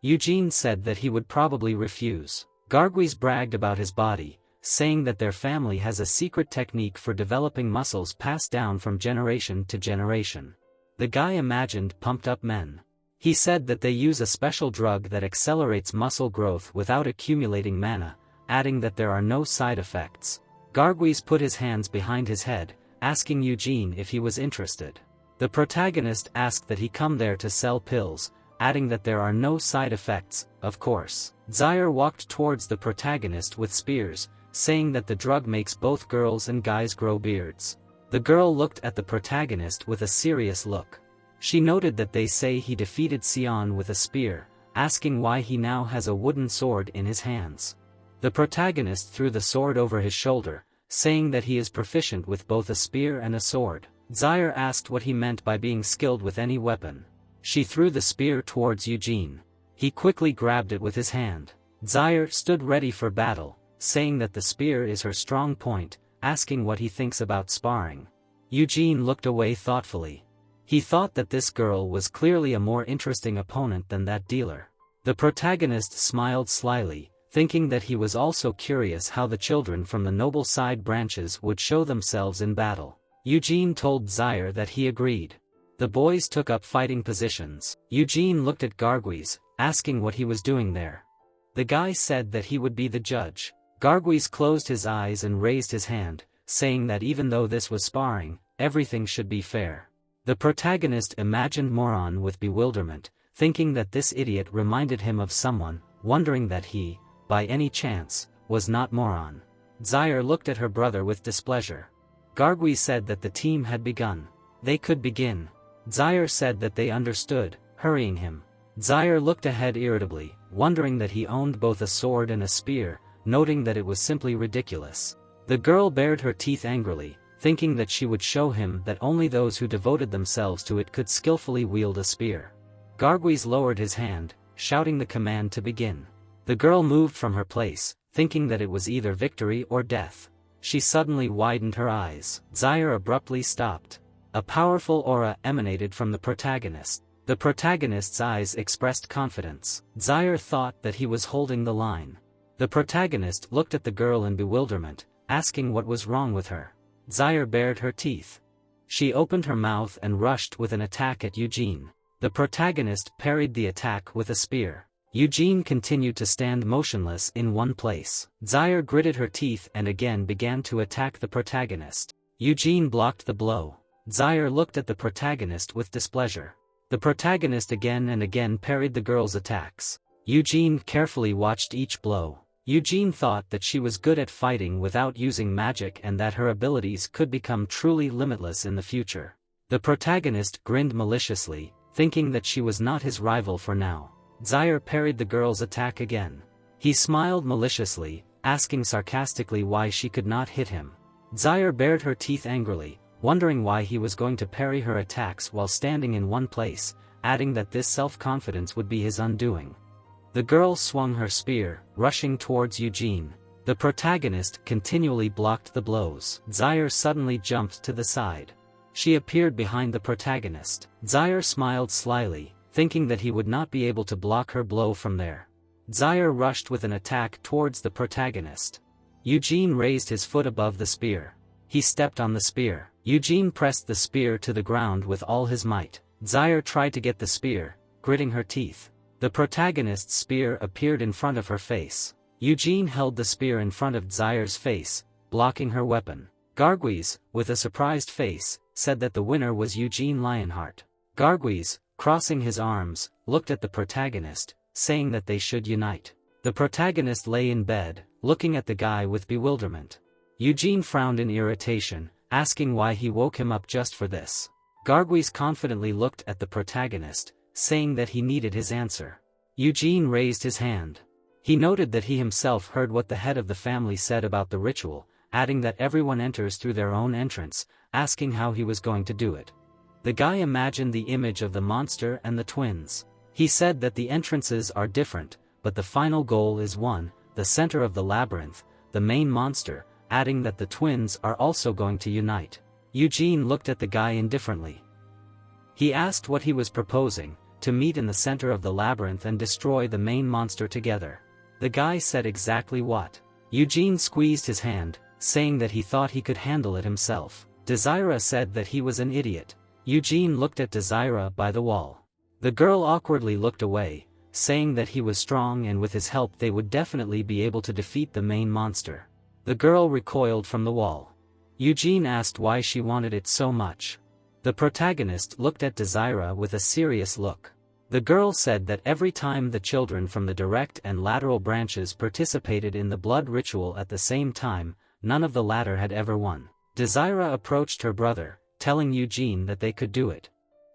Eugene said that he would probably refuse. Garguise bragged about his body, saying that their family has a secret technique for developing muscles passed down from generation to generation. The guy imagined pumped-up men. He said that they use a special drug that accelerates muscle growth without accumulating mana, adding that there are no side effects. Garguise put his hands behind his head, asking Eugene if he was interested. The protagonist asked that he come there to sell pills, adding that there are no side effects, of course. Zaire walked towards the protagonist with spears, saying that the drug makes both girls and guys grow beards. The girl looked at the protagonist with a serious look. She noted that they say he defeated Sion with a spear, asking why he now has a wooden sword in his hands. The protagonist threw the sword over his shoulder, saying that he is proficient with both a spear and a sword. Zaire asked what he meant by being skilled with any weapon. She threw the spear towards Eugene. He quickly grabbed it with his hand. Zaire stood ready for battle, saying that the spear is her strong point, asking what he thinks about sparring. Eugene looked away thoughtfully. He thought that this girl was clearly a more interesting opponent than that dealer. The protagonist smiled slyly, thinking that he was also curious how the children from the noble side branches would show themselves in battle. Eugene told Zaire that he agreed. The boys took up fighting positions. Eugene looked at Garguise, asking what he was doing there. The guy said that he would be the judge. Garguise closed his eyes and raised his hand, saying that even though this was sparring, everything should be fair. The protagonist imagined Moron with bewilderment, thinking that this idiot reminded him of someone, wondering that he, by any chance, was not Moron. Zaire looked at her brother with displeasure. Garguise said that the team had begun. They could begin. Zaire said that they understood, hurrying him. Zaire looked ahead irritably, wondering that he owned both a sword and a spear, noting that it was simply ridiculous. The girl bared her teeth angrily, thinking that she would show him that only those who devoted themselves to it could skillfully wield a spear. Garguise lowered his hand, shouting the command to begin. The girl moved from her place, thinking that it was either victory or death. She suddenly widened her eyes. Zaire abruptly stopped. A powerful aura emanated from the protagonist. The protagonist's eyes expressed confidence. Zaire thought that he was holding the line. The protagonist looked at the girl in bewilderment, asking what was wrong with her. Zaire bared her teeth. She opened her mouth and rushed with an attack at Eugene. The protagonist parried the attack with a spear. Eugene continued to stand motionless in one place. Zaire gritted her teeth and again began to attack the protagonist. Eugene blocked the blow. Zaire looked at the protagonist with displeasure. The protagonist again and again parried the girl's attacks. Eugene carefully watched each blow. Eugene thought that she was good at fighting without using magic and that her abilities could become truly limitless in the future. The protagonist grinned maliciously, thinking that she was not his rival for now. Zaire parried the girl's attack again. He smiled maliciously, asking sarcastically why she could not hit him. Zaire bared her teeth angrily, wondering why he was going to parry her attacks while standing in one place, adding that this self-confidence would be his undoing. The girl swung her spear, rushing towards Eugene. The protagonist continually blocked the blows. Zaire suddenly jumped to the side. She appeared behind the protagonist. Zaire smiled slyly, thinking that he would not be able to block her blow from there. Zaire rushed with an attack towards the protagonist. Eugene raised his foot above the spear. He stepped on the spear. Eugene pressed the spear to the ground with all his might. Zaire tried to get the spear, gritting her teeth. The protagonist's spear appeared in front of her face. Eugene held the spear in front of Zaire's face, blocking her weapon. Garguise, with a surprised face, said that the winner was Eugene Lionheart. Garguise, crossing his arms, looked at the protagonist, saying that they should unite. The protagonist lay in bed, looking at the guy with bewilderment. Eugene frowned in irritation, asking why he woke him up just for this. Garguise confidently looked at the protagonist, saying that he needed his answer. Eugene raised his hand. He noted that he himself heard what the head of the family said about the ritual, adding that everyone enters through their own entrance, asking how he was going to do it. The guy imagined the image of the monster and the twins. He said that the entrances are different, but the final goal is one, the center of the labyrinth, the main monster, adding that the twins are also going to unite. Eugene looked at the guy indifferently. He asked what he was proposing, to meet in the center of the labyrinth and destroy the main monster together. The guy said exactly what. Eugene squeezed his hand, saying that he thought he could handle it himself. Desira said that he was an idiot. Eugene looked at Desira by the wall. The girl awkwardly looked away, saying that he was strong and with his help they would definitely be able to defeat the main monster. The girl recoiled from the wall. Eugene asked why she wanted it so much. The protagonist looked at Desira with a serious look. The girl said that every time the children from the direct and lateral branches participated in the blood ritual at the same time, none of the latter had ever won. Desira approached her brother, telling Eugene that they could do it.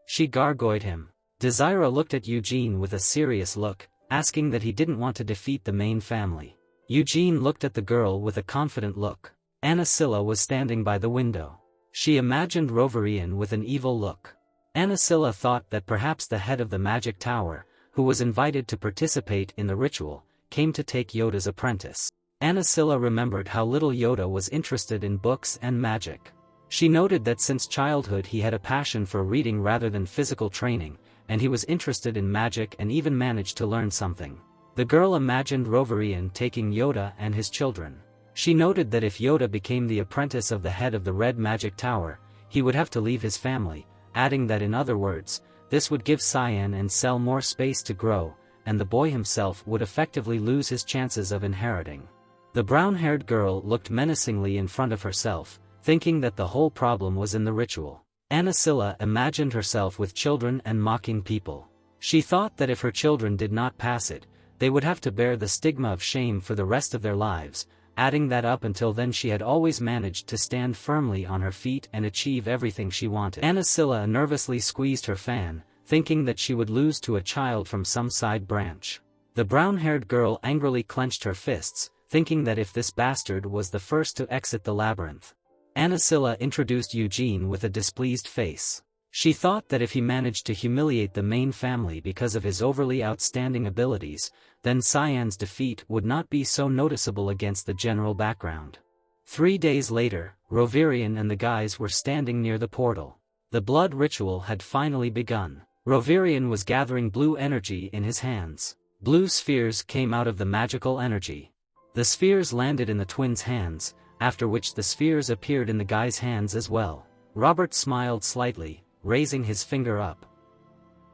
She gargoyled him. Desira looked at Eugene with a serious look, asking that he didn't want to defeat the main family. Eugene looked at the girl with a confident look. Anasilla was standing by the window. She imagined Roverian with an evil look. Anasilla thought that perhaps the head of the magic tower, who was invited to participate in the ritual, came to take Yoda's apprentice. Anasilla remembered how little Yoda was interested in books and magic. She noted that since childhood he had a passion for reading rather than physical training, and he was interested in magic and even managed to learn something. The girl imagined Roverian taking Yoda and his children. She noted that if Yoda became the apprentice of the head of the Red Magic Tower, he would have to leave his family, adding that in other words, this would give Cyan and Cell more space to grow, and the boy himself would effectively lose his chances of inheriting. The brown-haired girl looked menacingly in front of herself, thinking that the whole problem was in the ritual. Anasilla imagined herself with children and mocking people. She thought that if her children did not pass it, they would have to bear the stigma of shame for the rest of their lives, adding that up until then she had always managed to stand firmly on her feet and achieve everything she wanted. Ancilla nervously squeezed her fan, thinking that she would lose to a child from some side branch. The brown-haired girl angrily clenched her fists, thinking that if this bastard was the first to exit the labyrinth. Ancilla introduced Eugene with a displeased face. She thought that if he managed to humiliate the main family because of his overly outstanding abilities, then Cyan's defeat would not be so noticeable against the general background. 3 days later, Rovirian and the guys were standing near the portal. The blood ritual had finally begun. Rovirian was gathering blue energy in his hands. Blue spheres came out of the magical energy. The spheres landed in the twins' hands, after which the spheres appeared in the guy's hands as well. Robert smiled slightly, raising his finger up.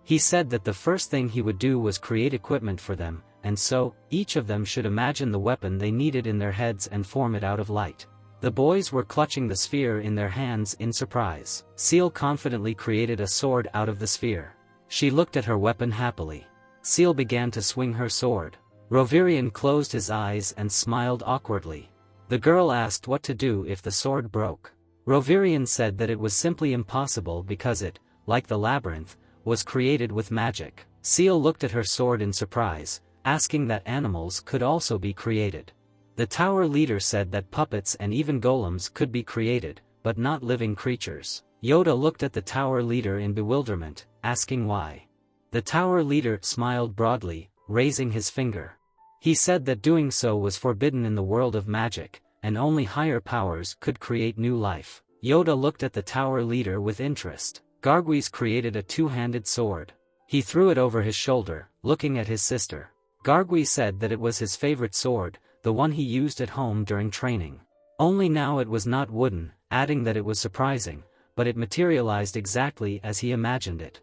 He said that the first thing he would do was create equipment for them, and so, each of them should imagine the weapon they needed in their heads and form it out of light. The boys were clutching the sphere in their hands in surprise. Seal confidently created a sword out of the sphere. She looked at her weapon happily. Seal began to swing her sword. Rovirian closed his eyes and smiled awkwardly. The girl asked what to do if the sword broke. Rovirian said that it was simply impossible because it, like the labyrinth, was created with magic. Seal looked at her sword in surprise, asking that animals could also be created. The tower leader said that puppets and even golems could be created, but not living creatures. Yoda looked at the tower leader in bewilderment, asking why. The tower leader smiled broadly, raising his finger. He said that doing so was forbidden in the world of magic, and only higher powers could create new life. Yoda looked at the tower leader with interest. Garguis created a two-handed sword. He threw it over his shoulder, looking at his sister. Garguis said that it was his favorite sword, the one he used at home during training. Only now it was not wooden, adding that it was surprising, but it materialized exactly as he imagined it.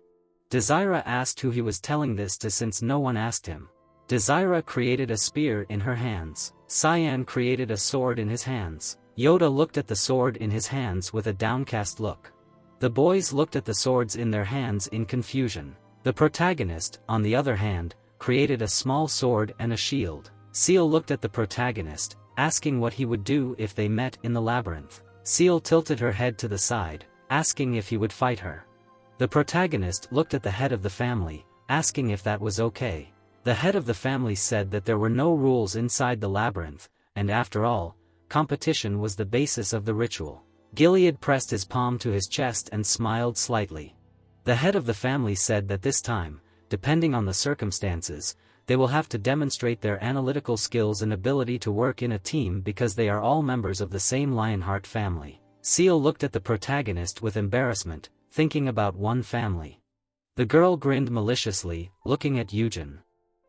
Desira asked who he was telling this to since no one asked him. Desira created a spear in her hands. Cyan created a sword in his hands. Yoda looked at the sword in his hands with a downcast look. The boys looked at the swords in their hands in confusion. The protagonist, on the other hand, created a small sword and a shield. Seal looked at the protagonist, asking what he would do if they met in the labyrinth. Seal tilted her head to the side, asking if he would fight her. The protagonist looked at the head of the family, asking if that was okay. The head of the family said that there were no rules inside the labyrinth, and after all, competition was the basis of the ritual. Gilead pressed his palm to his chest and smiled slightly. The head of the family said that this time, depending on the circumstances, they will have to demonstrate their analytical skills and ability to work in a team because they are all members of the same Lionheart family. Seal looked at the protagonist with embarrassment, thinking about one family. The girl grinned maliciously, looking at Eugen.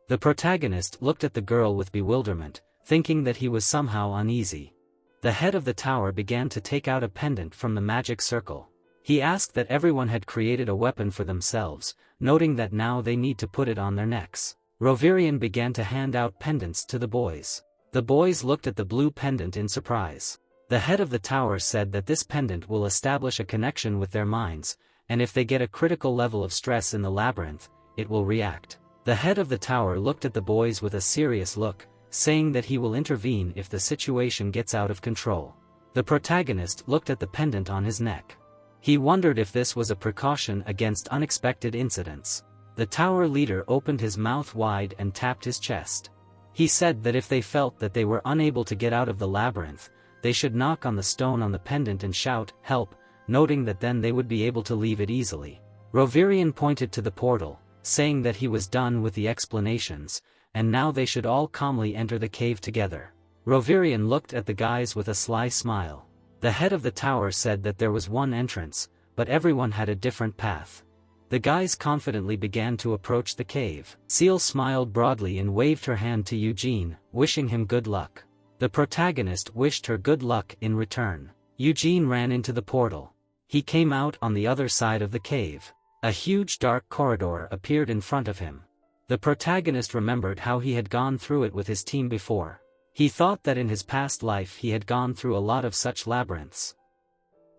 The protagonist looked at the girl with bewilderment, thinking that he was somehow uneasy. The head of the tower began to take out a pendant from the magic circle. He asked that everyone had created a weapon for themselves, noting that now they need to put it on their necks. Rovirian began to hand out pendants to the boys. The boys looked at the blue pendant in surprise. The head of the tower said that this pendant will establish a connection with their minds, and if they get a critical level of stress in the labyrinth, it will react. The head of the tower looked at the boys with a serious look, saying that he will intervene if the situation gets out of control. The protagonist looked at the pendant on his neck. He wondered if this was a precaution against unexpected incidents. The tower leader opened his mouth wide and tapped his chest. He said that if they felt that they were unable to get out of the labyrinth, they should knock on the stone on the pendant and shout, "Help," noting that then they would be able to leave it easily. Rovirian pointed to the portal, saying that he was done with the explanations, and now they should all calmly enter the cave together. Rovirian looked at the guys with a sly smile. The head of the tower said that there was one entrance, but everyone had a different path. The guys confidently began to approach the cave. Seal smiled broadly and waved her hand to Eugene, wishing him good luck. The protagonist wished her good luck in return. Eugene ran into the portal. He came out on the other side of the cave. A huge dark corridor appeared in front of him. The protagonist remembered how he had gone through it with his team before. He thought that in his past life he had gone through a lot of such labyrinths.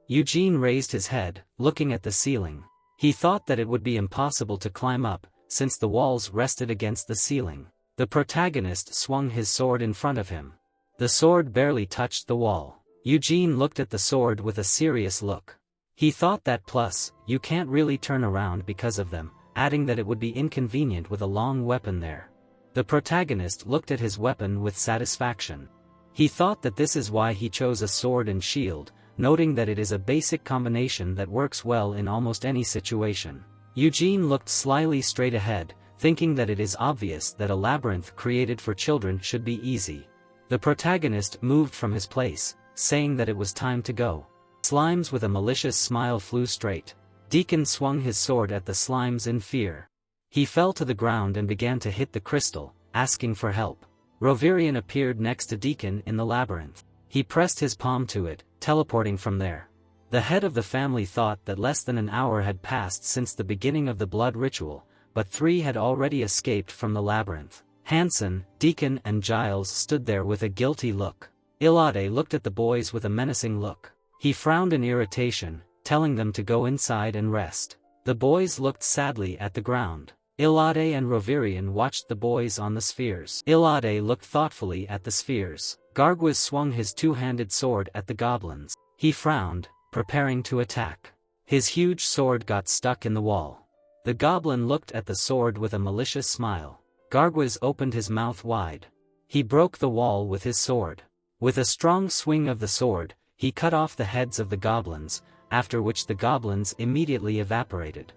Eugene raised his head, looking at the ceiling. He thought that it would be impossible to climb up, since the walls rested against the ceiling. The protagonist swung his sword in front of him. The sword barely touched the wall. Eugene looked at the sword with a serious look. He thought that plus, you can't really turn around because of them, adding that it would be inconvenient with a long weapon there. The protagonist looked at his weapon with satisfaction. He thought that this is why he chose a sword and shield, noting that it is a basic combination that works well in almost any situation. Eugene looked slyly straight ahead, thinking that it is obvious that a labyrinth created for children should be easy. The protagonist moved from his place, saying that it was time to go. Slimes with a malicious smile flew straight. Deacon swung his sword at the slimes in fear. He fell to the ground and began to hit the crystal, asking for help. Rovirian appeared next to Deacon in the labyrinth. He pressed his palm to it, teleporting from there. The head of the family thought that less than an hour had passed since the beginning of the blood ritual, but 3 had already escaped from the labyrinth. Hansen, Deacon and Giles stood there with a guilty look. Ilade looked at the boys with a menacing look. He frowned in irritation, telling them to go inside and rest. The boys looked sadly at the ground. Ilade and Rovirian watched the boys on the spheres. Ilade looked thoughtfully at the spheres. Garguaz swung his two-handed sword at the goblins. He frowned, preparing to attack. His huge sword got stuck in the wall. The goblin looked at the sword with a malicious smile. Garguaz opened his mouth wide. He broke the wall with his sword. With a strong swing of the sword, he cut off the heads of the goblins, after which the goblins immediately evaporated.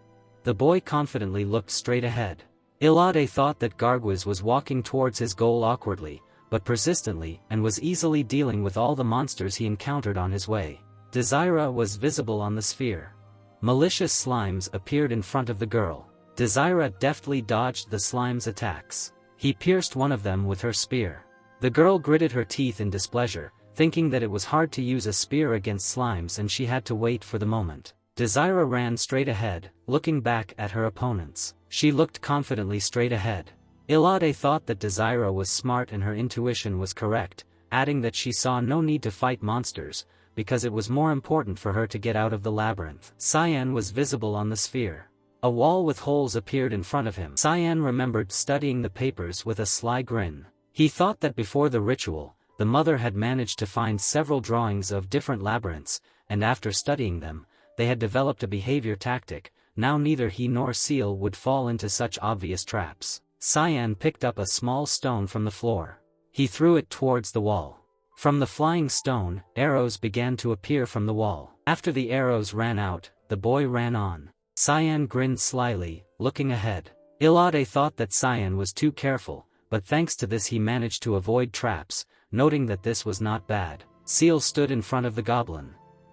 The boy confidently looked straight ahead. Ilade thought that Garguaz was walking towards his goal awkwardly, but persistently, and was easily dealing with all the monsters he encountered on his way. Desira was visible on the sphere. Malicious slimes appeared in front of the girl. Desira deftly dodged the slime's attacks. He pierced one of them with her spear. The girl gritted her teeth in displeasure, thinking that it was hard to use a spear against slimes and she had to wait for the moment. Desira ran straight ahead, looking back at her opponents. She looked confidently straight ahead. Ilade thought that Desira was smart and her intuition was correct, adding that she saw no need to fight monsters, because it was more important for her to get out of the labyrinth. Cyan was visible on the sphere. A wall with holes appeared in front of him. Cyan remembered studying the papers with a sly grin. He thought that before the ritual, the mother had managed to find several drawings of different labyrinths, and after studying them, they had developed a behavior tactic. Now neither he nor Seal would fall into such obvious traps. Cyan picked up a small stone from the floor. He threw it towards the wall. From the flying stone, arrows began to appear from the wall. After the arrows ran out, the boy ran on. Cyan grinned slyly, looking ahead. Ilade thought that Cyan was too careful, but thanks to this he managed to avoid traps, noting that this was not bad. Seal stood in front of the goblin.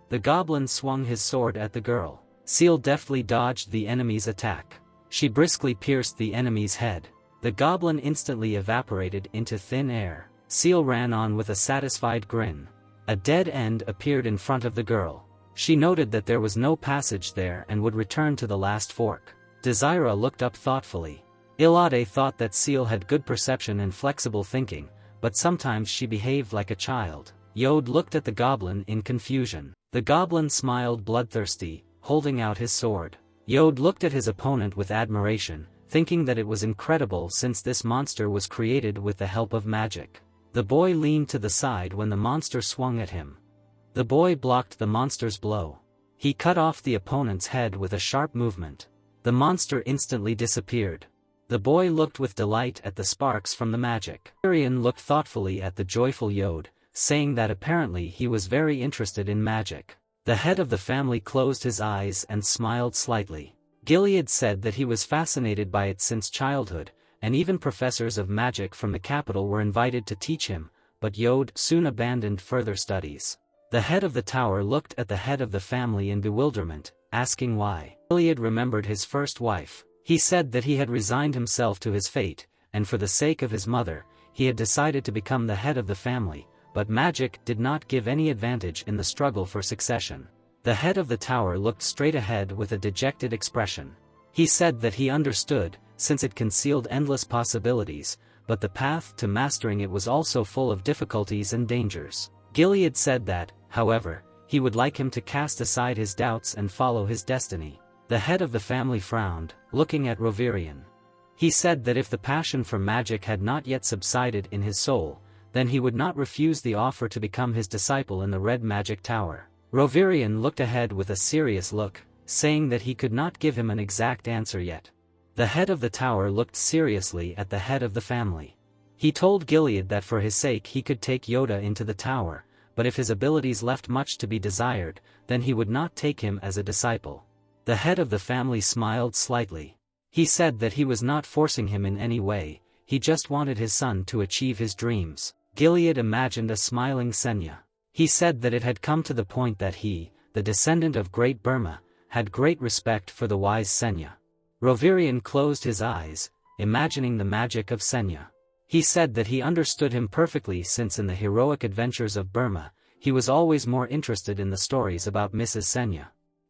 The goblin swung his sword at the girl. Seal deftly dodged the enemy's attack. She briskly pierced the enemy's head. The goblin instantly evaporated into thin air. Seal ran on with a satisfied grin. A dead end appeared in front of the girl. She noted that there was no passage there and would return to the last fork. Desira looked up thoughtfully. Ilade thought that Seal had good perception and flexible thinking, but sometimes she behaved like a child. Yod looked at the goblin in confusion. The goblin smiled bloodthirsty, holding out his sword. Yod looked at his opponent with admiration, thinking that it was incredible since this monster was created with the help of magic. The boy leaned to the side when the monster swung at him. The boy blocked the monster's blow. He cut off the opponent's head with a sharp movement. The monster instantly disappeared. The boy looked with delight at the sparks from the magic. Tyrion looked thoughtfully at the joyful Yod, saying that apparently he was very interested in magic. The head of the family closed his eyes and smiled slightly. Gilead said that he was fascinated by it since childhood, and even professors of magic from the capital were invited to teach him, but Yod soon abandoned further studies. The head of the tower looked at the head of the family in bewilderment, asking why. Gilead remembered his first wife. He said that he had resigned himself to his fate, and for the sake of his mother, he had decided to become the head of the family, but magic did not give any advantage in the struggle for succession. The head of the tower looked straight ahead with a dejected expression. He said that he understood, since it concealed endless possibilities, but the path to mastering it was also full of difficulties and dangers. Gilead said that, however, he would like him to cast aside his doubts and follow his destiny. The head of the family frowned, looking at Rovirian. He said that if the passion for magic had not yet subsided in his soul, then he would not refuse the offer to become his disciple in the Red Magic Tower. Rovirian looked ahead with a serious look, saying that he could not give him an exact answer yet. The head of the tower looked seriously at the head of the family. He told Gilead that for his sake he could take Yoda into the tower, but if his abilities left much to be desired, then he would not take him as a disciple. The head of the family smiled slightly. He said that he was not forcing him in any way, he just wanted his son to achieve his dreams. Gilead imagined a smiling Senya. He said that it had come to the point that he, the descendant of Great Burma, had great respect for the wise Senya. Rovirian closed his eyes, imagining the magic of Senya. He said that he understood him perfectly since in the heroic adventures of Burma, he was always more interested in the stories about Mrs. Senya.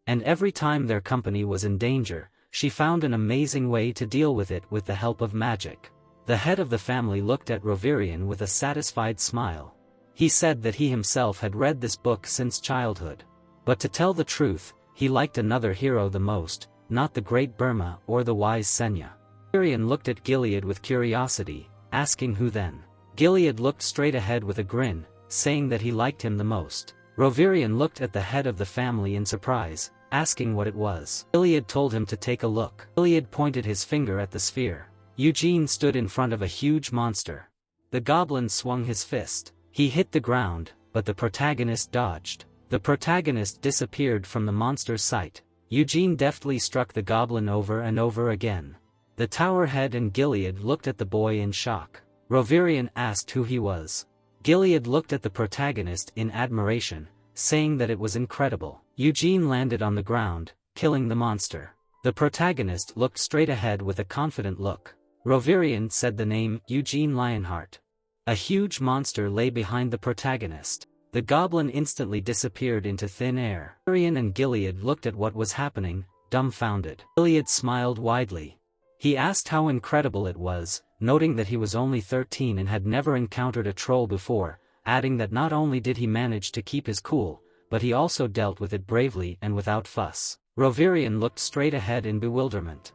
And every time their company was in danger, she found an amazing way to deal with it with the help of magic. The head of the family looked at Rovirian with a satisfied smile. He said that he himself had read this book since childhood. But to tell the truth, he liked another hero the most, not the Great Burma or the wise Senya. Rovirian looked at Gilead with curiosity, asking who then. Gilead looked straight ahead with a grin, saying that he liked him the most. Rovirian looked at the head of the family in surprise, asking what it was. Gilead told him to take a look. Gilead pointed his finger at the sphere. Eugene stood in front of a huge monster. The goblin swung his fist. He hit the ground, but the protagonist dodged. The protagonist disappeared from the monster's sight. Eugene deftly struck the goblin over and over again. The tower head and Gilead looked at the boy in shock. Rovirian asked who he was. Gilead looked at the protagonist in admiration, saying that it was incredible. Eugene landed on the ground, killing the monster. The protagonist looked straight ahead with a confident look. Rovirian said the name Eugene Lionheart. A huge monster lay behind the protagonist. The goblin instantly disappeared into thin air. Rovirian and Gilead looked at what was happening, dumbfounded. Gilead smiled widely. He asked how incredible it was, noting that he was only 13 and had never encountered a troll before, adding that not only did he manage to keep his cool, but he also dealt with it bravely and without fuss. Rovirian looked straight ahead in bewilderment.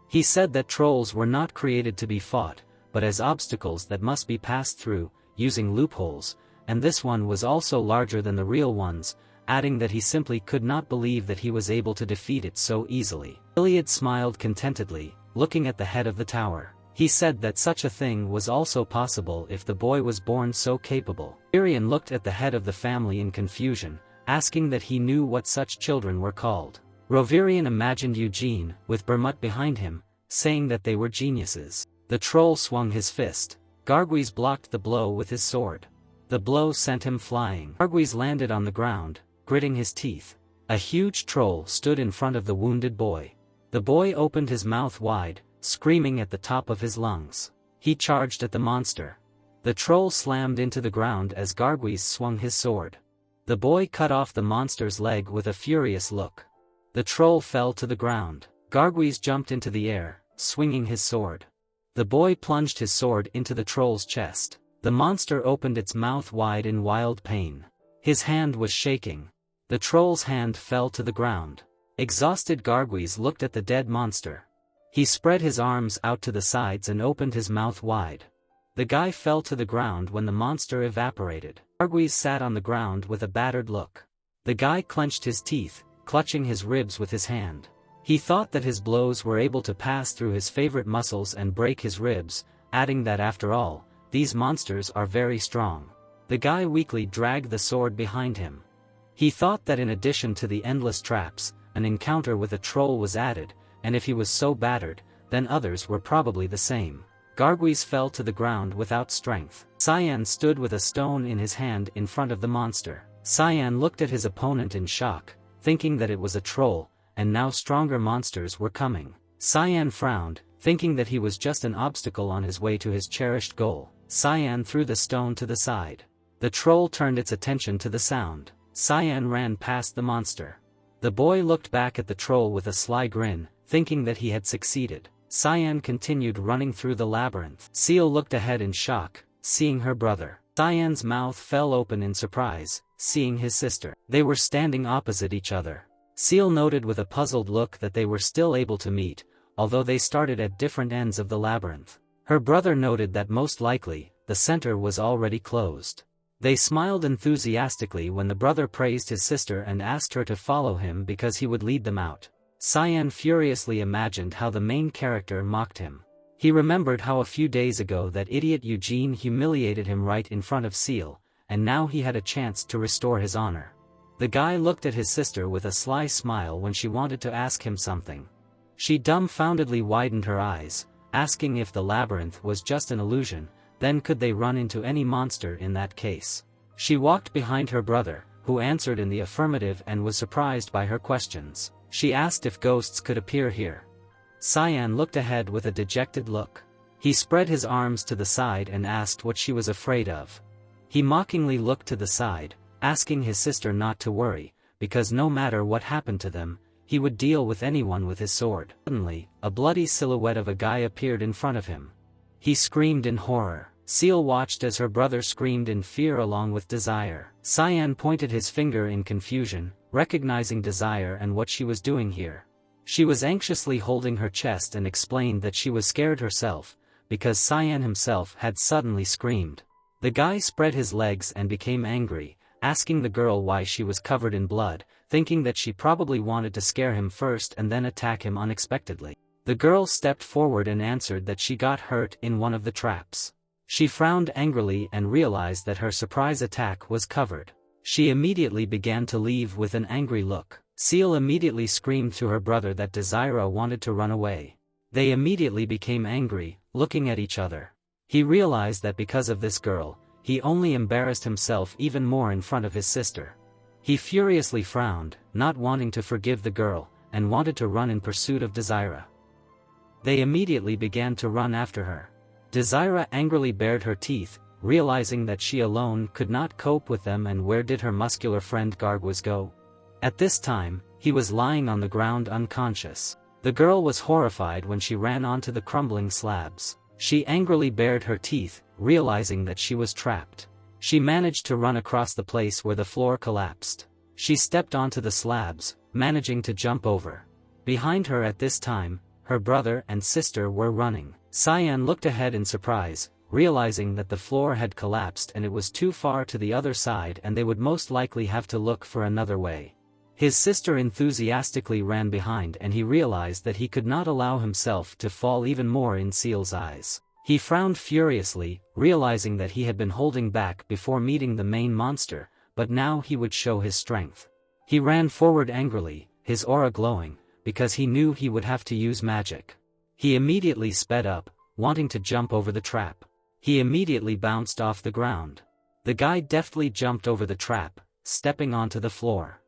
He said that trolls were not created to be fought, but as obstacles that must be passed through, using loopholes, and this one was also larger than the real ones, adding that he simply could not believe that he was able to defeat it so easily. Gilead smiled contentedly, looking at the head of the tower. He said that such a thing was also possible if the boy was born so capable. Rovirian looked at the head of the family in confusion, asking that he knew what such children were called. Rovirian imagined Eugene, with Bermut behind him, saying that they were geniuses. The troll swung his fist. Garguise blocked the blow with his sword. The blow sent him flying. Garguise landed on the ground, gritting his teeth. A huge troll stood in front of the wounded boy. The boy opened his mouth wide, screaming at the top of his lungs. He charged at the monster. The troll slammed into the ground as Garguise swung his sword. The boy cut off the monster's leg with a furious look. The troll fell to the ground. Garguise jumped into the air, swinging his sword. The boy plunged his sword into the troll's chest. The monster opened its mouth wide in wild pain. His hand was shaking. The troll's hand fell to the ground. Exhausted Garguise looked at the dead monster. He spread his arms out to the sides and opened his mouth wide. The guy fell to the ground when the monster evaporated. Garguise sat on the ground with a battered look. The guy clenched his teeth, clutching his ribs with his hand. He thought that his blows were able to pass through his favorite muscles and break his ribs, adding that after all, these monsters are very strong. The guy weakly dragged the sword behind him. He thought that in addition to the endless traps, an encounter with a troll was added, and if he was so battered, then others were probably the same. Garguise fell to the ground without strength. Cyan stood with a stone in his hand in front of the monster. Cyan looked at his opponent in shock, thinking that it was a troll, and now stronger monsters were coming. Cyan frowned, thinking that he was just an obstacle on his way to his cherished goal. Cyan threw the stone to the side. The troll turned its attention to the sound. Cyan ran past the monster. The boy looked back at the troll with a sly grin, thinking that he had succeeded. Cyan continued running through the labyrinth. Seal looked ahead in shock, seeing her brother. Cyan's mouth fell open in surprise, seeing his sister. They were standing opposite each other. Seal noted with a puzzled look that they were still able to meet, although they started at different ends of the labyrinth. Her brother noted that most likely, the center was already closed. They smiled enthusiastically when the brother praised his sister and asked her to follow him because he would lead them out. Cyan furiously imagined how the main character mocked him. He remembered how a few days ago that idiot Eugene humiliated him right in front of Seal, and now he had a chance to restore his honor. The guy looked at his sister with a sly smile when she wanted to ask him something. She dumbfoundedly widened her eyes, asking if the labyrinth was just an illusion, then could they run into any monster in that case. She walked behind her brother, who answered in the affirmative and was surprised by her questions. She asked if ghosts could appear here. Cyan looked ahead with a dejected look. He spread his arms to the side and asked what she was afraid of. He mockingly looked to the side, asking his sister not to worry, because no matter what happened to them, he would deal with anyone with his sword. Suddenly, a bloody silhouette of a guy appeared in front of him. He screamed in horror. Seal watched as her brother screamed in fear along with Desire. Cyan pointed his finger in confusion, recognizing Desire and what she was doing here. She was anxiously holding her chest and explained that she was scared herself, because Cyan himself had suddenly screamed. The guy spread his legs and became angry, asking the girl why she was covered in blood, thinking that she probably wanted to scare him first and then attack him unexpectedly. The girl stepped forward and answered that she got hurt in one of the traps. She frowned angrily and realized that her surprise attack was covered. She immediately began to leave with an angry look. Seal immediately screamed to her brother that Desira wanted to run away. They immediately became angry, looking at each other. He realized that because of this girl, he only embarrassed himself even more in front of his sister. He furiously frowned, not wanting to forgive the girl, and wanted to run in pursuit of Desira. They immediately began to run after her. Desira angrily bared her teeth, realizing that she alone could not cope with them, and where did her muscular friend Garguas go? At this time, he was lying on the ground unconscious. The girl was horrified when she ran onto the crumbling slabs. She angrily bared her teeth, realizing that she was trapped. She managed to run across the place where the floor collapsed. She stepped onto the slabs, managing to jump over. Behind her at this time, her brother and sister were running. Cyan looked ahead in surprise, realizing that the floor had collapsed and it was too far to the other side and they would most likely have to look for another way. His sister enthusiastically ran behind and he realized that he could not allow himself to fall even more in Seal's eyes. He frowned furiously, realizing that he had been holding back before meeting the main monster, but now he would show his strength. He ran forward angrily, his aura glowing, because he knew he would have to use magic. He immediately sped up, wanting to jump over the trap. He immediately bounced off the ground. The guy deftly jumped over the trap, stepping onto the floor.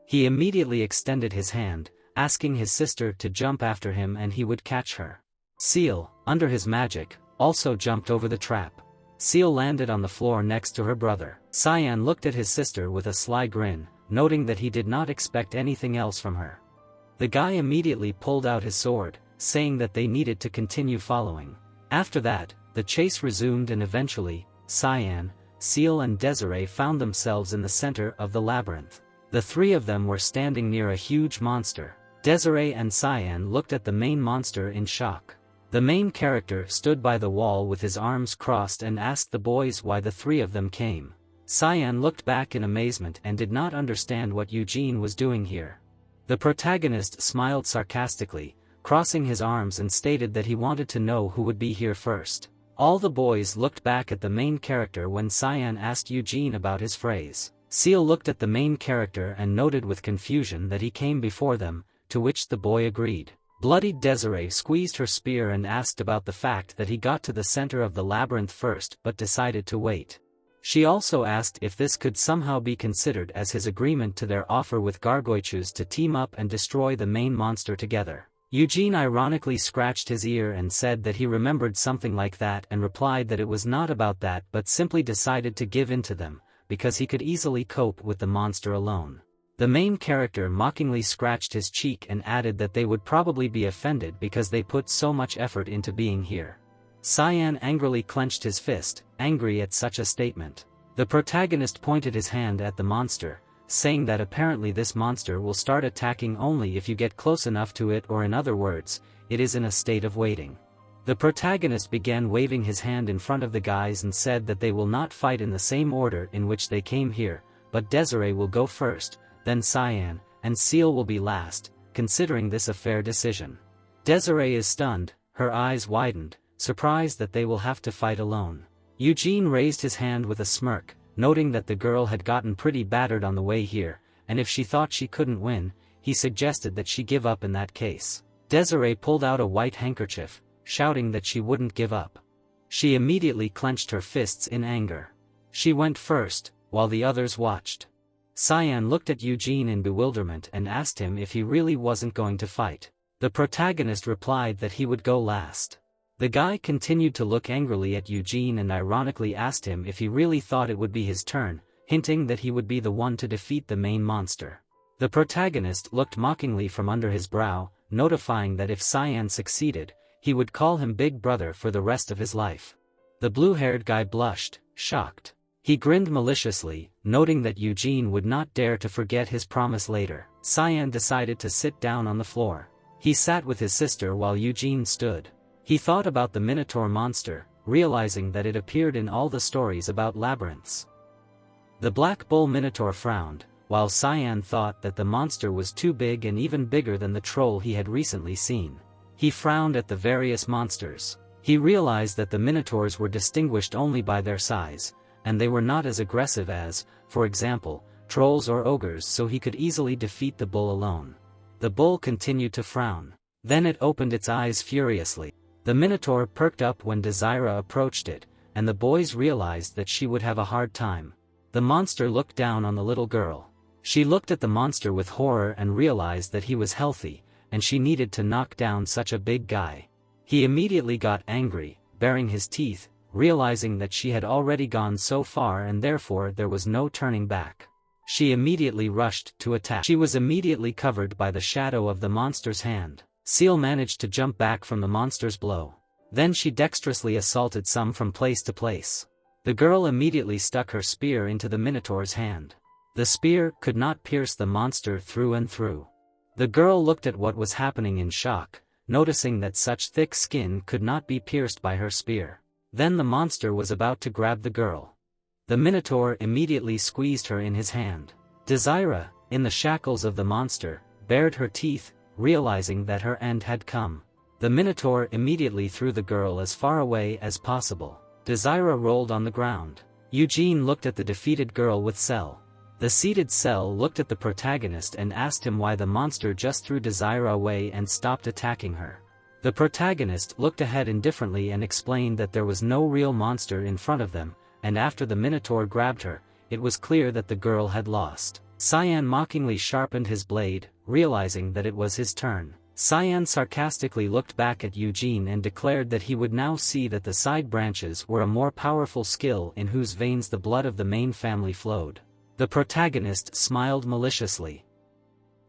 He immediately extended his hand, asking his sister to jump after him and he would catch her. Seal, under his magic, also jumped over the trap. Seal landed on the floor next to her brother. Cyan looked at his sister with a sly grin, noting that he did not expect anything else from her. The guy immediately pulled out his sword, saying that they needed to continue following. After that, the chase resumed and eventually, Cyan, Seal and Desiree found themselves in the center of the labyrinth. The three of them were standing near a huge monster. Desiree and Cyan looked at the main monster in shock. The main character stood by the wall with his arms crossed and asked the boys why the three of them came. Cyan looked back in amazement and did not understand what Eugene was doing here. The protagonist smiled sarcastically, crossing his arms and stated that he wanted to know who would be here first. All the boys looked back at the main character when Cyan asked Eugene about his phrase. Seal looked at the main character and noted with confusion that he came before them, to which the boy agreed. Bloodied Desiree squeezed her spear and asked about the fact that he got to the center of the labyrinth first but decided to wait. She also asked if this could somehow be considered as his agreement to their offer with Gargoyles to team up and destroy the main monster together. Eugene ironically scratched his ear and said that he remembered something like that and replied that it was not about that but simply decided to give in to them, because he could easily cope with the monster alone. The main character mockingly scratched his cheek and added that they would probably be offended because they put so much effort into being here. Cyan angrily clenched his fist, angry at such a statement. The protagonist pointed his hand at the monster, saying that apparently this monster will start attacking only if you get close enough to it, or in other words, it is in a state of waiting. The protagonist began waving his hand in front of the guys and said that they will not fight in the same order in which they came here, but Desiree will go first, then Cyan, and Seal will be last, considering this a fair decision. Desiree is stunned, her eyes widened, surprised that they will have to fight alone. Eugene raised his hand with a smirk, noting that the girl had gotten pretty battered on the way here, and if she thought she couldn't win, he suggested that she give up in that case. Desiree pulled out a white handkerchief, shouting that she wouldn't give up. She immediately clenched her fists in anger. She went first, while the others watched. Cyan looked at Eugene in bewilderment and asked him if he really wasn't going to fight. The protagonist replied that he would go last. The guy continued to look angrily at Eugene and ironically asked him if he really thought it would be his turn, hinting that he would be the one to defeat the main monster. The protagonist looked mockingly from under his brow, notifying that if Cyan succeeded, he would call him Big Brother for the rest of his life. The blue-haired guy blushed, shocked. He grinned maliciously, noting that Eugene would not dare to forget his promise later. Cyan decided to sit down on the floor. He sat with his sister while Eugene stood. He thought about the Minotaur monster, realizing that it appeared in all the stories about labyrinths. The Black Bull Minotaur frowned, while Cyan thought that the monster was too big and even bigger than the troll he had recently seen. He frowned at the various monsters. He realized that the Minotaurs were distinguished only by their size, and they were not as aggressive as, for example, trolls or ogres, so he could easily defeat the bull alone. The bull continued to frown. Then it opened its eyes furiously. The Minotaur perked up when Desira approached it, and the boys realized that she would have a hard time. The monster looked down on the little girl. She looked at the monster with horror and realized that he was healthy, and she needed to knock down such a big guy. He immediately got angry, baring his teeth, realizing that she had already gone so far and therefore there was no turning back. She immediately rushed to attack. She was immediately covered by the shadow of the monster's hand. Seal managed to jump back from the monster's blow. Then she dexterously assaulted some from place to place. The girl immediately stuck her spear into the Minotaur's hand. The spear could not pierce the monster through and through. The girl looked at what was happening in shock, noticing that such thick skin could not be pierced by her spear. Then the monster was about to grab the girl. The Minotaur immediately squeezed her in his hand. Desira, in the shackles of the monster, bared her teeth, realizing that her end had come. The Minotaur immediately threw the girl as far away as possible. Desira rolled on the ground. Eugene looked at the defeated girl with Cell. The seated Cell looked at the protagonist and asked him why the monster just threw Desira away and stopped attacking her. The protagonist looked ahead indifferently and explained that there was no real monster in front of them, and after the Minotaur grabbed her, it was clear that the girl had lost. Cyan mockingly sharpened his blade, realizing that it was his turn. Cyan sarcastically looked back at Eugene and declared that he would now see that the side branches were a more powerful skill in whose veins the blood of the main family flowed. The protagonist smiled maliciously.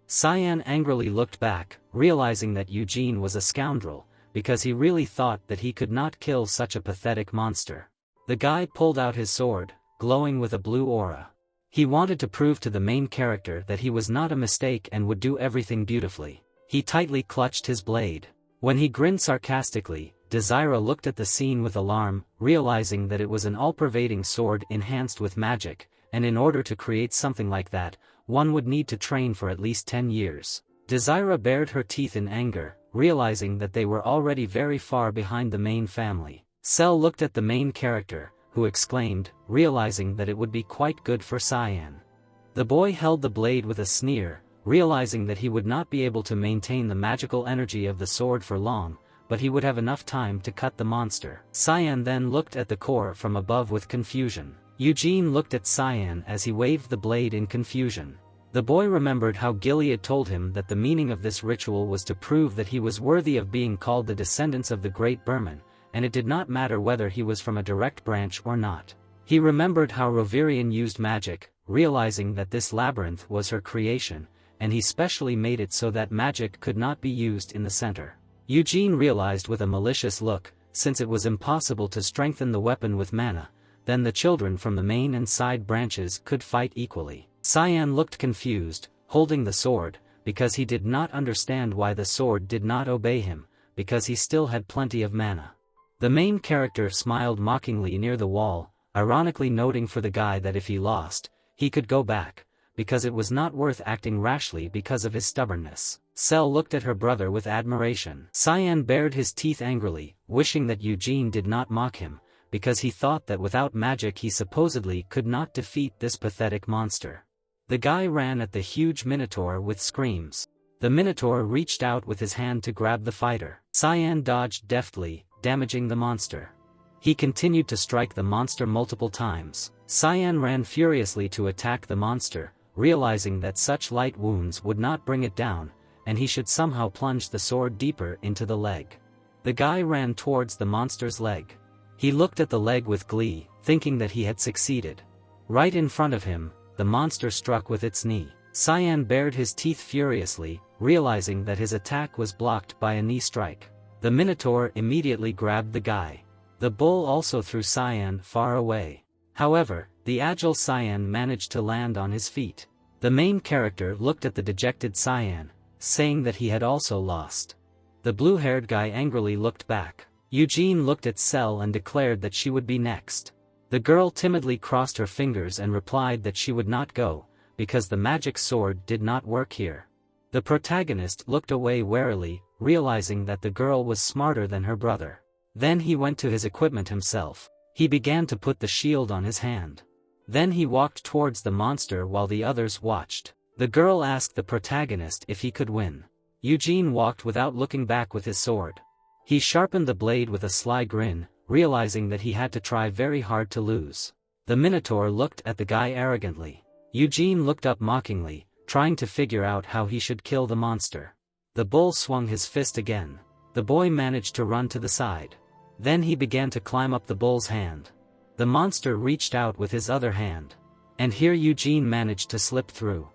Cyan angrily looked back, realizing that Eugene was a scoundrel, because he really thought that he could not kill such a pathetic monster. The guy pulled out his sword, glowing with a blue aura. He wanted to prove to the main character that he was not a mistake and would do everything beautifully. He tightly clutched his blade. When he grinned sarcastically, Desira looked at the scene with alarm, realizing that it was an all-pervading sword enhanced with magic, and in order to create something like that, one would need to train for at least 10 years. Desira bared her teeth in anger, realizing that they were already very far behind the main family. Cell looked at the main character, who exclaimed, realizing that it would be quite good for Cyan. The boy held the blade with a sneer, realizing that he would not be able to maintain the magical energy of the sword for long, but he would have enough time to cut the monster. Cyan then looked at the core from above with confusion. Eugene looked at Cyan as he waved the blade in confusion. The boy remembered how Gilead told him that the meaning of this ritual was to prove that he was worthy of being called the descendants of the Great Burman, and it did not matter whether he was from a direct branch or not. He remembered how Rovirian used magic, realizing that this labyrinth was her creation, and he specially made it so that magic could not be used in the center. Eugene realized with a malicious look, since it was impossible to strengthen the weapon with mana, then the children from the main and side branches could fight equally. Cyan looked confused, holding the sword, because he did not understand why the sword did not obey him, because he still had plenty of mana. The main character smiled mockingly near the wall, ironically noting for the guy that if he lost, he could go back, because it was not worth acting rashly because of his stubbornness. Cell looked at her brother with admiration. Cyan bared his teeth angrily, wishing that Eugene did not mock him, because he thought that without magic he supposedly could not defeat this pathetic monster. The guy ran at the huge minotaur with screams. The minotaur reached out with his hand to grab the fighter. Cyan dodged deftly, damaging the monster. He continued to strike the monster multiple times. Cyan ran furiously to attack the monster, realizing that such light wounds would not bring it down, and he should somehow plunge the sword deeper into the leg. The guy ran towards the monster's leg. He looked at the leg with glee, thinking that he had succeeded. Right in front of him, the monster struck with its knee. Cyan bared his teeth furiously, realizing that his attack was blocked by a knee strike. The minotaur immediately grabbed the guy. The bull also threw Cyan far away. However, the agile Cyan managed to land on his feet. The main character looked at the dejected Cyan, saying that he had also lost. The blue-haired guy angrily looked back. Eugene looked at Cell and declared that she would be next. The girl timidly crossed her fingers and replied that she would not go, because the magic sword did not work here. The protagonist looked away warily, realizing that the girl was smarter than her brother. Then he went to his equipment himself. He began to put the shield on his hand. Then he walked towards the monster while the others watched. The girl asked the protagonist if he could win. Eugene walked without looking back with his sword. He sharpened the blade with a sly grin, realizing that he had to try very hard to lose. The minotaur looked at the guy arrogantly. Eugene looked up mockingly, trying to figure out how he should kill the monster. The bull swung his fist again. The boy managed to run to the side. Then he began to climb up the bull's hand. The monster reached out with his other hand. And here Eugene managed to slip through.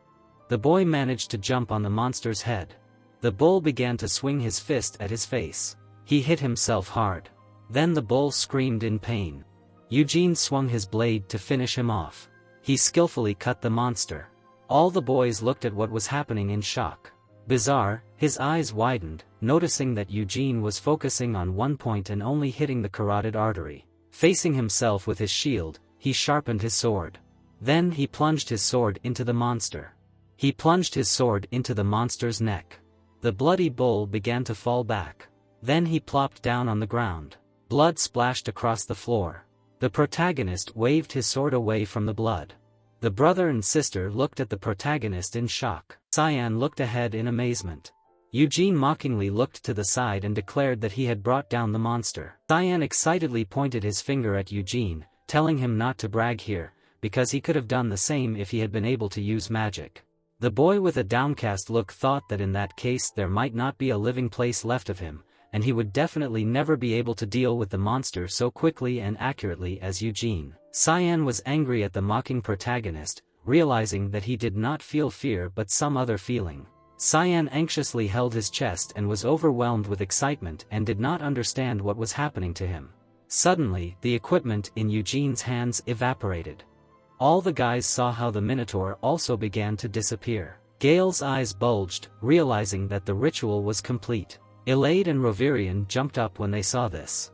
The boy managed to jump on the monster's head. The bull began to swing his fist at his face. He hit himself hard. Then the bull screamed in pain. Eugene swung his blade to finish him off. He skillfully cut the monster. All the boys looked at what was happening in shock. Bizarre, his eyes widened, noticing that Eugene was focusing on one point and only hitting the carotid artery. Facing himself with his shield, he sharpened his sword. Then he plunged his sword into the monster. He plunged his sword into the monster's neck. The bloody bull began to fall back. Then he plopped down on the ground. Blood splashed across the floor. The protagonist waved his sword away from the blood. The brother and sister looked at the protagonist in shock. Cyan looked ahead in amazement. Eugene mockingly looked to the side and declared that he had brought down the monster. Cyan excitedly pointed his finger at Eugene, telling him not to brag here, because he could have done the same if he had been able to use magic. The boy with a downcast look thought that in that case there might not be a living place left of him, and he would definitely never be able to deal with the monster so quickly and accurately as Eugene. Cyan was angry at the mocking protagonist, realizing that he did not feel fear but some other feeling. Cyan anxiously held his chest and was overwhelmed with excitement and did not understand what was happening to him. Suddenly, the equipment in Eugene's hands evaporated. All the guys saw how the minotaur also began to disappear. Gale's eyes bulged, realizing that the ritual was complete. Elaid and Rovirian jumped up when they saw this.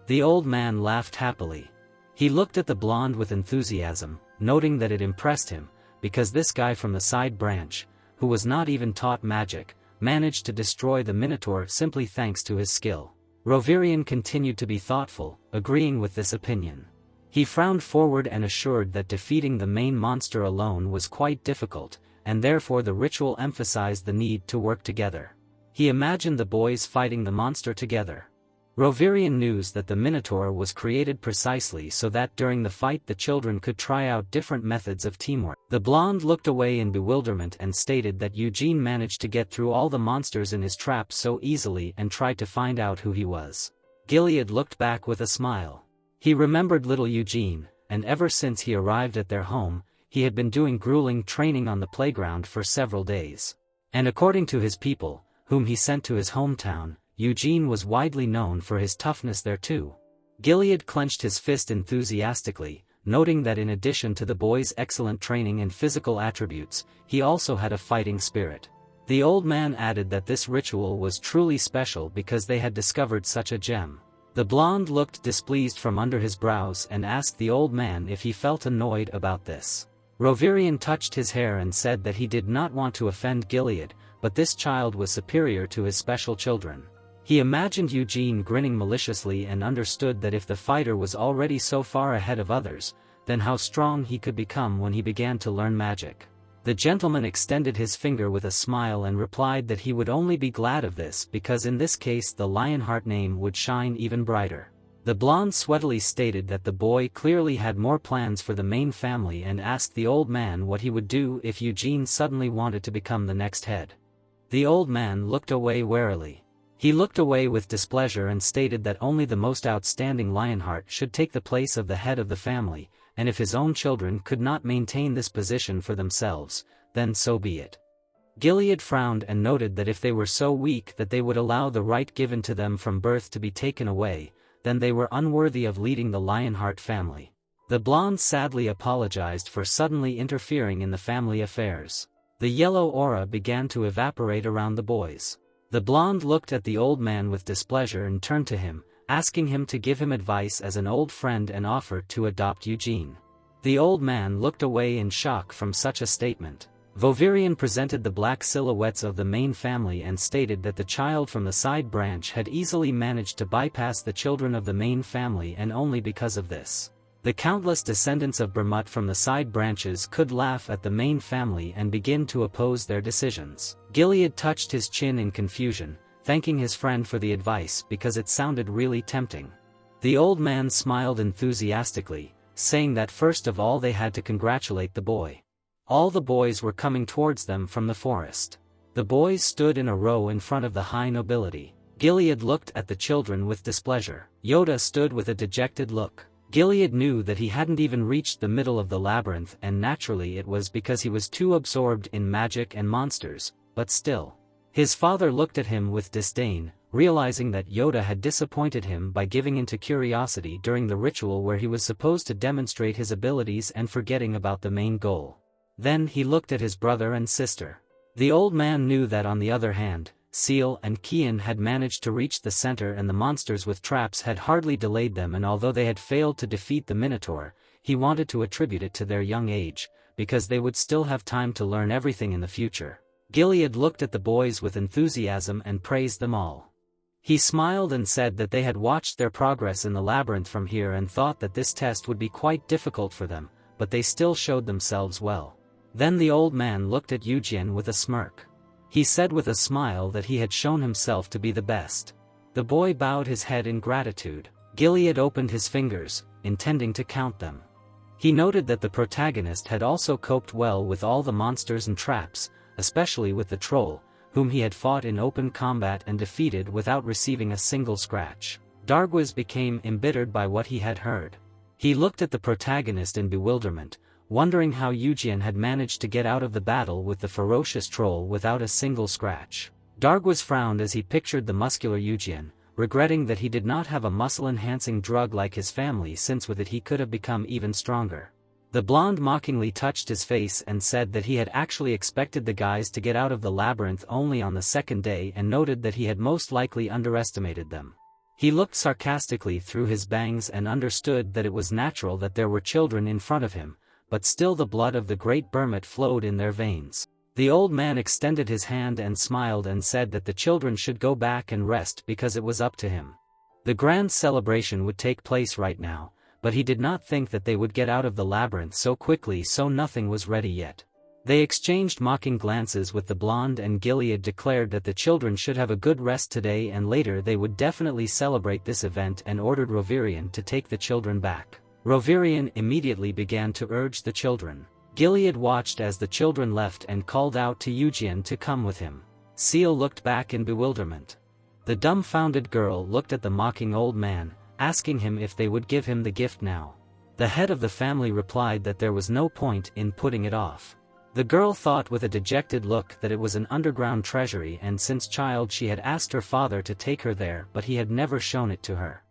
The old man laughed happily. He looked at the blonde with enthusiasm, noting that it impressed him, because this guy from the side branch, who was not even taught magic, managed to destroy the minotaur simply thanks to his skill. Rovirian continued to be thoughtful, agreeing with this opinion. He frowned forward and assured that defeating the main monster alone was quite difficult, and therefore the ritual emphasized the need to work together. He imagined the boys fighting the monster together. Rovirian knew that the minotaur was created precisely so that during the fight the children could try out different methods of teamwork. The blonde looked away in bewilderment and stated that Eugene managed to get through all the monsters in his trap so easily and tried to find out who he was. Gilead looked back with a smile. He remembered little Eugene, and ever since he arrived at their home, he had been doing grueling training on the playground for several days. And according to his people, whom he sent to his hometown, Eugene was widely known for his toughness there too. Gilead clenched his fist enthusiastically, noting that in addition to the boy's excellent training and physical attributes, he also had a fighting spirit. The old man added that this ritual was truly special because they had discovered such a gem. The blonde looked displeased from under his brows and asked the old man if he felt annoyed about this. Rovirian touched his hair and said that he did not want to offend Gilead, but this child was superior to his special children. He imagined Eugene grinning maliciously and understood that if the fighter was already so far ahead of others, then how strong he could become when he began to learn magic. The gentleman extended his finger with a smile and replied that he would only be glad of this because in this case the Lionheart name would shine even brighter. The blonde sweatily stated that the boy clearly had more plans for the main family and asked the old man what he would do if Eugene suddenly wanted to become the next head. The old man looked away warily. He looked away with displeasure and stated that only the most outstanding Lionheart should take the place of the head of the family, and if his own children could not maintain this position for themselves, then so be it. Gilead frowned and noted that if they were so weak that they would allow the right given to them from birth to be taken away, then they were unworthy of leading the Lionheart family. The blonde sadly apologized for suddenly interfering in the family affairs. The yellow aura began to evaporate around the boys. The blonde looked at the old man with displeasure and turned to him, asking him to give him advice as an old friend and offered to adopt Eugene. The old man looked away in shock from such a statement. Rovirian presented the black silhouettes of the main family and stated that the child from the side branch had easily managed to bypass the children of the main family and only because of this. The countless descendants of Bermut from the side branches could laugh at the main family and begin to oppose their decisions. Gilead touched his chin in confusion, thanking his friend for the advice because it sounded really tempting. The old man smiled enthusiastically, saying that first of all they had to congratulate the boy. All the boys were coming towards them from the forest. The boys stood in a row in front of the high nobility. Gilead looked at the children with displeasure. Yoda stood with a dejected look. Gilead knew that he hadn't even reached the middle of the labyrinth, and naturally it was because he was too absorbed in magic and monsters, but still. His father looked at him with disdain, realizing that Yoda had disappointed him by giving in to curiosity during the ritual where he was supposed to demonstrate his abilities and forgetting about the main goal. Then he looked at his brother and sister. The old man knew that on the other hand, Seal and Kian had managed to reach the center and the monsters with traps had hardly delayed them, and although they had failed to defeat the Minotaur, he wanted to attribute it to their young age, because they would still have time to learn everything in the future. Gilead looked at the boys with enthusiasm and praised them all. He smiled and said that they had watched their progress in the labyrinth from here and thought that this test would be quite difficult for them, but they still showed themselves well. Then the old man looked at Eugene with a smirk. He said with a smile that he had shown himself to be the best. The boy bowed his head in gratitude. Gilead opened his fingers, intending to count them. He noted that the protagonist had also coped well with all the monsters and traps, especially with the troll, whom he had fought in open combat and defeated without receiving a single scratch. Dargwiz became embittered by what he had heard. He looked at the protagonist in bewilderment, wondering how Eugene had managed to get out of the battle with the ferocious troll without a single scratch. Dargwiz frowned as he pictured the muscular Eugene, regretting that he did not have a muscle-enhancing drug like his family, since with it he could have become even stronger. The blonde mockingly touched his face and said that he had actually expected the guys to get out of the labyrinth only on the second day and noted that he had most likely underestimated them. He looked sarcastically through his bangs and understood that it was natural that there were children in front of him, but still the blood of the great Bermut flowed in their veins. The old man extended his hand and smiled and said that the children should go back and rest because it was up to him. The grand celebration would take place right now, but he did not think that they would get out of the labyrinth so quickly, so nothing was ready yet. They exchanged mocking glances with the blonde, and Gilead declared that the children should have a good rest today and later they would definitely celebrate this event, and ordered Rovirian to take the children back. Rovirian immediately began to urge the children. Gilead watched as the children left and called out to Eugene to come with him. Seal looked back in bewilderment. The dumbfounded girl looked at the mocking old man, asking him if they would give him the gift now. The head of the family replied that there was no point in putting it off. The girl thought with a dejected look that it was an underground treasury, and since child she had asked her father to take her there, but he had never shown it to her.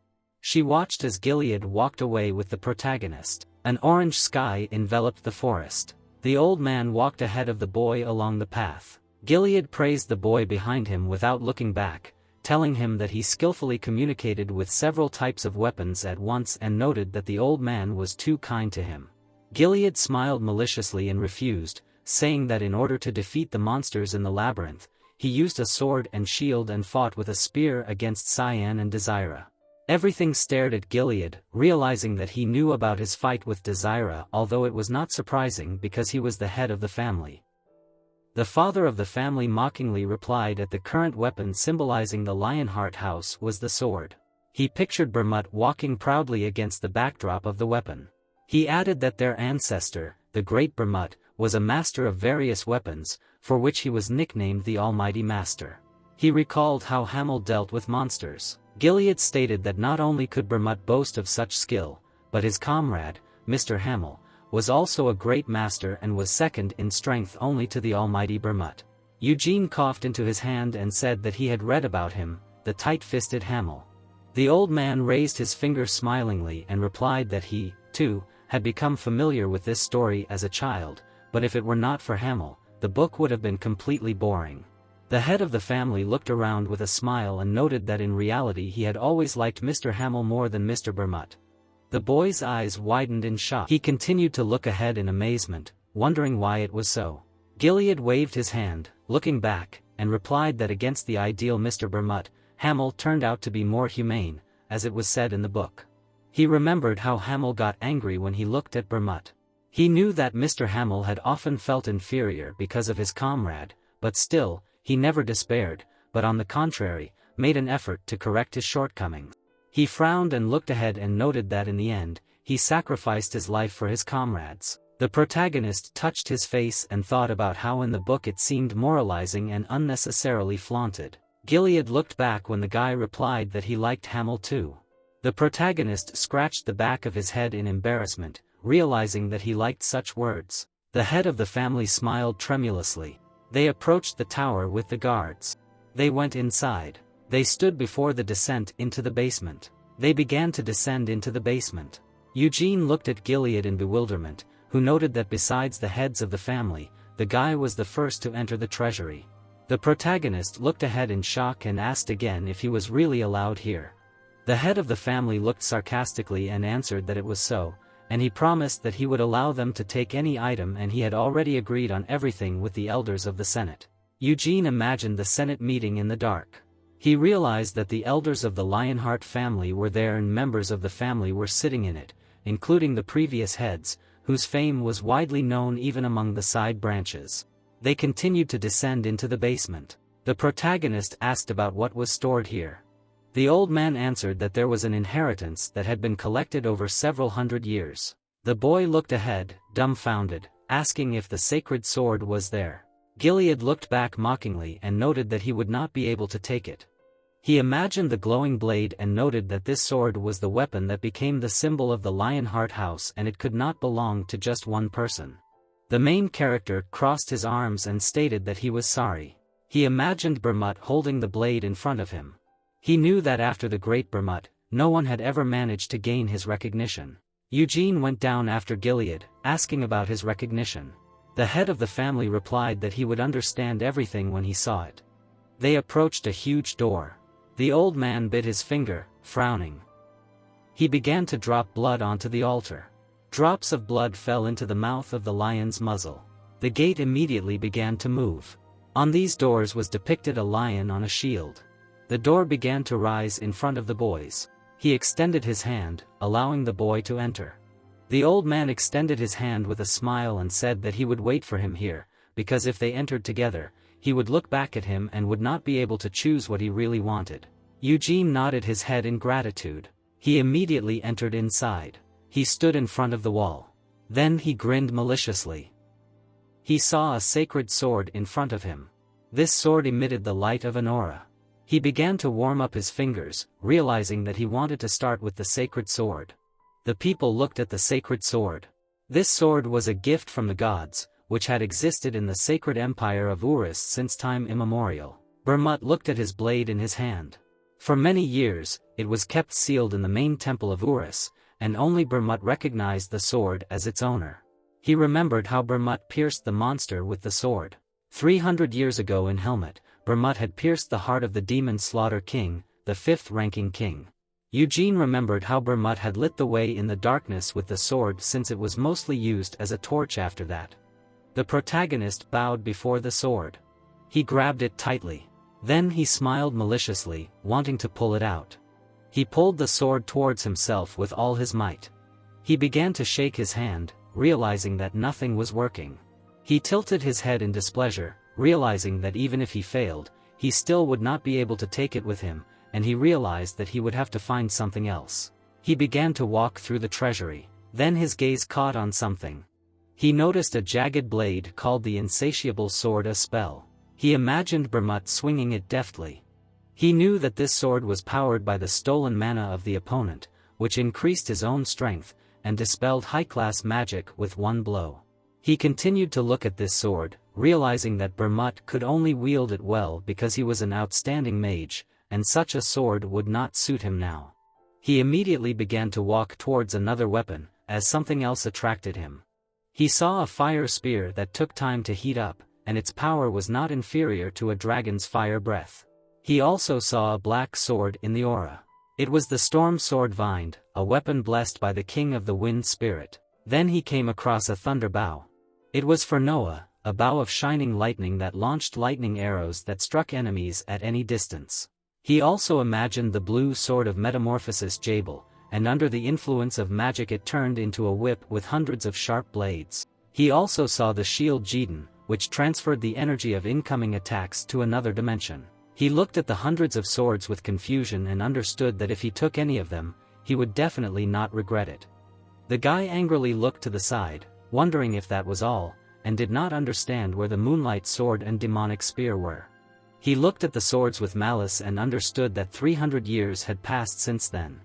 She watched as Gilead walked away with the protagonist. An orange sky enveloped the forest. The old man walked ahead of the boy along the path. Gilead praised the boy behind him without looking back, telling him that he skillfully communicated with several types of weapons at once and noted that the old man was too kind to him. Gilead smiled maliciously and refused, saying that in order to defeat the monsters in the labyrinth, he used a sword and shield and fought with a spear against Cyan and Desira. Everything stared at Gilead, realizing that he knew about his fight with Desira, although it was not surprising because he was the head of the family. The father of the family mockingly replied that the current weapon symbolizing the Lionheart house was the sword. He pictured Bermut walking proudly against the backdrop of the weapon. He added that their ancestor, the Great Bermut, was a master of various weapons, for which he was nicknamed the Almighty Master. He recalled how Hamel dealt with monsters. Gilead stated that not only could Bermut boast of such skill, but his comrade, Mr. Hamel, was also a great master and was second in strength only to the Almighty Bermut. Eugene coughed into his hand and said that he had read about him, the tight-fisted Hamel. The old man raised his finger smilingly and replied that he, too, had become familiar with this story as a child, but if it were not for Hamel, the book would have been completely boring. The head of the family looked around with a smile and noted that in reality he had always liked Mr. Hamel more than Mr. Bermut. The boy's eyes widened in shock. He continued to look ahead in amazement, wondering why it was so. Gilead waved his hand, looking back, and replied that against the ideal Mr. Bermut, Hamel turned out to be more humane, as it was said in the book. He remembered how Hamel got angry when he looked at Bermut. He knew that Mr. Hamel had often felt inferior because of his comrade, but still, he never despaired, but on the contrary, made an effort to correct his shortcomings. He frowned and looked ahead and noted that in the end, he sacrificed his life for his comrades. The protagonist touched his face and thought about how in the book it seemed moralizing and unnecessarily flaunted. Gilead looked back when the guy replied that he liked Hamel too. The protagonist scratched the back of his head in embarrassment, realizing that he liked such words. The head of the family smiled tremulously. They approached the tower with the guards. They went inside. They stood before the descent into the basement. They began to descend into the basement. Eugene looked at Gilead in bewilderment, who noted that besides the heads of the family, the guy was the first to enter the treasury. The protagonist looked ahead in shock and asked again if he was really allowed here. The head of the family looked sarcastically and answered that it was so, and he promised that he would allow them to take any item, and he had already agreed on everything with the elders of the Senate. Eugene imagined the Senate meeting in the dark. He realized that the elders of the Lionheart family were there and members of the family were sitting in it, including the previous heads, whose fame was widely known even among the side branches. They continued to descend into the basement. The protagonist asked about what was stored here. The old man answered that there was an inheritance that had been collected over several hundred years. The boy looked ahead, dumbfounded, asking if the sacred sword was there. Gilead looked back mockingly and noted that he would not be able to take it. He imagined the glowing blade and noted that this sword was the weapon that became the symbol of the Lionheart house, and it could not belong to just one person. The main character crossed his arms and stated that he was sorry. He imagined Bermut holding the blade in front of him. He knew that after the Great Bermut, no one had ever managed to gain his recognition. Eugene went down after Gilead, asking about his recognition. The head of the family replied that he would understand everything when he saw it. They approached a huge door. The old man bit his finger, frowning. He began to drop blood onto the altar. Drops of blood fell into the mouth of the lion's muzzle. The gate immediately began to move. On these doors was depicted a lion on a shield. The door began to rise in front of the boys. He extended his hand, allowing the boy to enter. The old man extended his hand with a smile and said that he would wait for him here, because if they entered together, he would look back at him and would not be able to choose what he really wanted. Eugene nodded his head in gratitude. He immediately entered inside. He stood in front of the wall. Then he grinned maliciously. He saw a sacred sword in front of him. This sword emitted the light of an aura. He began to warm up his fingers, realizing that he wanted to start with the sacred sword. The people looked at the sacred sword. This sword was a gift from the gods, which had existed in the sacred empire of Urus since time immemorial. Bermut looked at his blade in his hand. For many years, it was kept sealed in the main temple of Urus, and only Bermut recognized the sword as its owner. He remembered how Bermut pierced the monster with the sword. 300 years ago in Helmet, Bermut had pierced the heart of the demon Slaughter King, the 5th-ranking king. Eugene remembered how Bermut had lit the way in the darkness with the sword since it was mostly used as a torch after that. The protagonist bowed before the sword. He grabbed it tightly. Then he smiled maliciously, wanting to pull it out. He pulled the sword towards himself with all his might. He began to shake his hand, realizing that nothing was working. He tilted his head in displeasure, realizing that even if he failed, he still would not be able to take it with him, and he realized that he would have to find something else. He began to walk through the treasury. Then his gaze caught on something. He noticed a jagged blade called the Insatiable Sword, a spell. He imagined Bermut swinging it deftly. He knew that this sword was powered by the stolen mana of the opponent, which increased his own strength, and dispelled high-class magic with one blow. He continued to look at this sword, realizing that Bermut could only wield it well because he was an outstanding mage, and such a sword would not suit him now. He immediately began to walk towards another weapon, as something else attracted him. He saw a fire spear that took time to heat up, and its power was not inferior to a dragon's fire breath. He also saw a black sword in the aura. It was the Storm Sword Vind, a weapon blessed by the King of the Wind Spirit. Then he came across a thunder bow. It was for Noah, a bow of shining lightning that launched lightning arrows that struck enemies at any distance. He also imagined the blue sword of Metamorphosis Jabal, and under the influence of magic it turned into a whip with hundreds of sharp blades. He also saw the shield Jeden, which transferred the energy of incoming attacks to another dimension. He looked at the hundreds of swords with confusion and understood that if he took any of them, he would definitely not regret it. The guy angrily looked to the side, wondering if that was all, and did not understand where the Moonlight Sword and Demonic Spear were. He looked at the swords with malice and understood that 300 years had passed since then.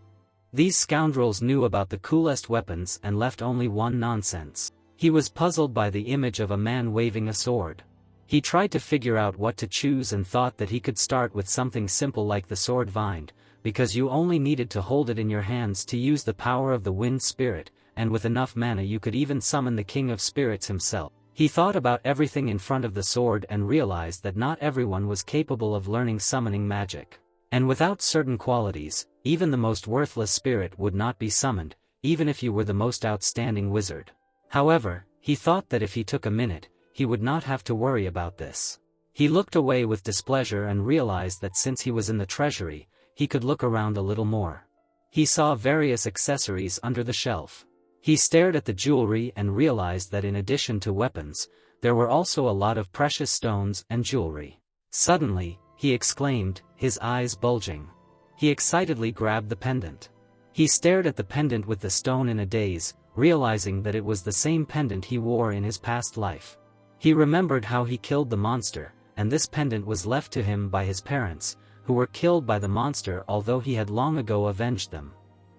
These scoundrels knew about the coolest weapons and left only one nonsense. He was puzzled by the image of a man waving a sword. He tried to figure out what to choose and thought that he could start with something simple like the Sword Vind, because you only needed to hold it in your hands to use the power of the Wind Spirit, and with enough mana you could even summon the King of Spirits himself. He thought about everything in front of the sword and realized that not everyone was capable of learning summoning magic. And without certain qualities, even the most worthless spirit would not be summoned, even if you were the most outstanding wizard. However, he thought that if he took a minute, he would not have to worry about this. He looked away with displeasure and realized that since he was in the treasury, he could look around a little more. He saw various accessories under the shelf. He stared at the jewelry and realized that in addition to weapons, there were also a lot of precious stones and jewelry. Suddenly, he exclaimed, his eyes bulging. He excitedly grabbed the pendant. He stared at the pendant with the stone in a daze, realizing that it was the same pendant he wore in his past life. He remembered how he killed the monster, and this pendant was left to him by his parents, who were killed by the monster although he had long ago avenged them.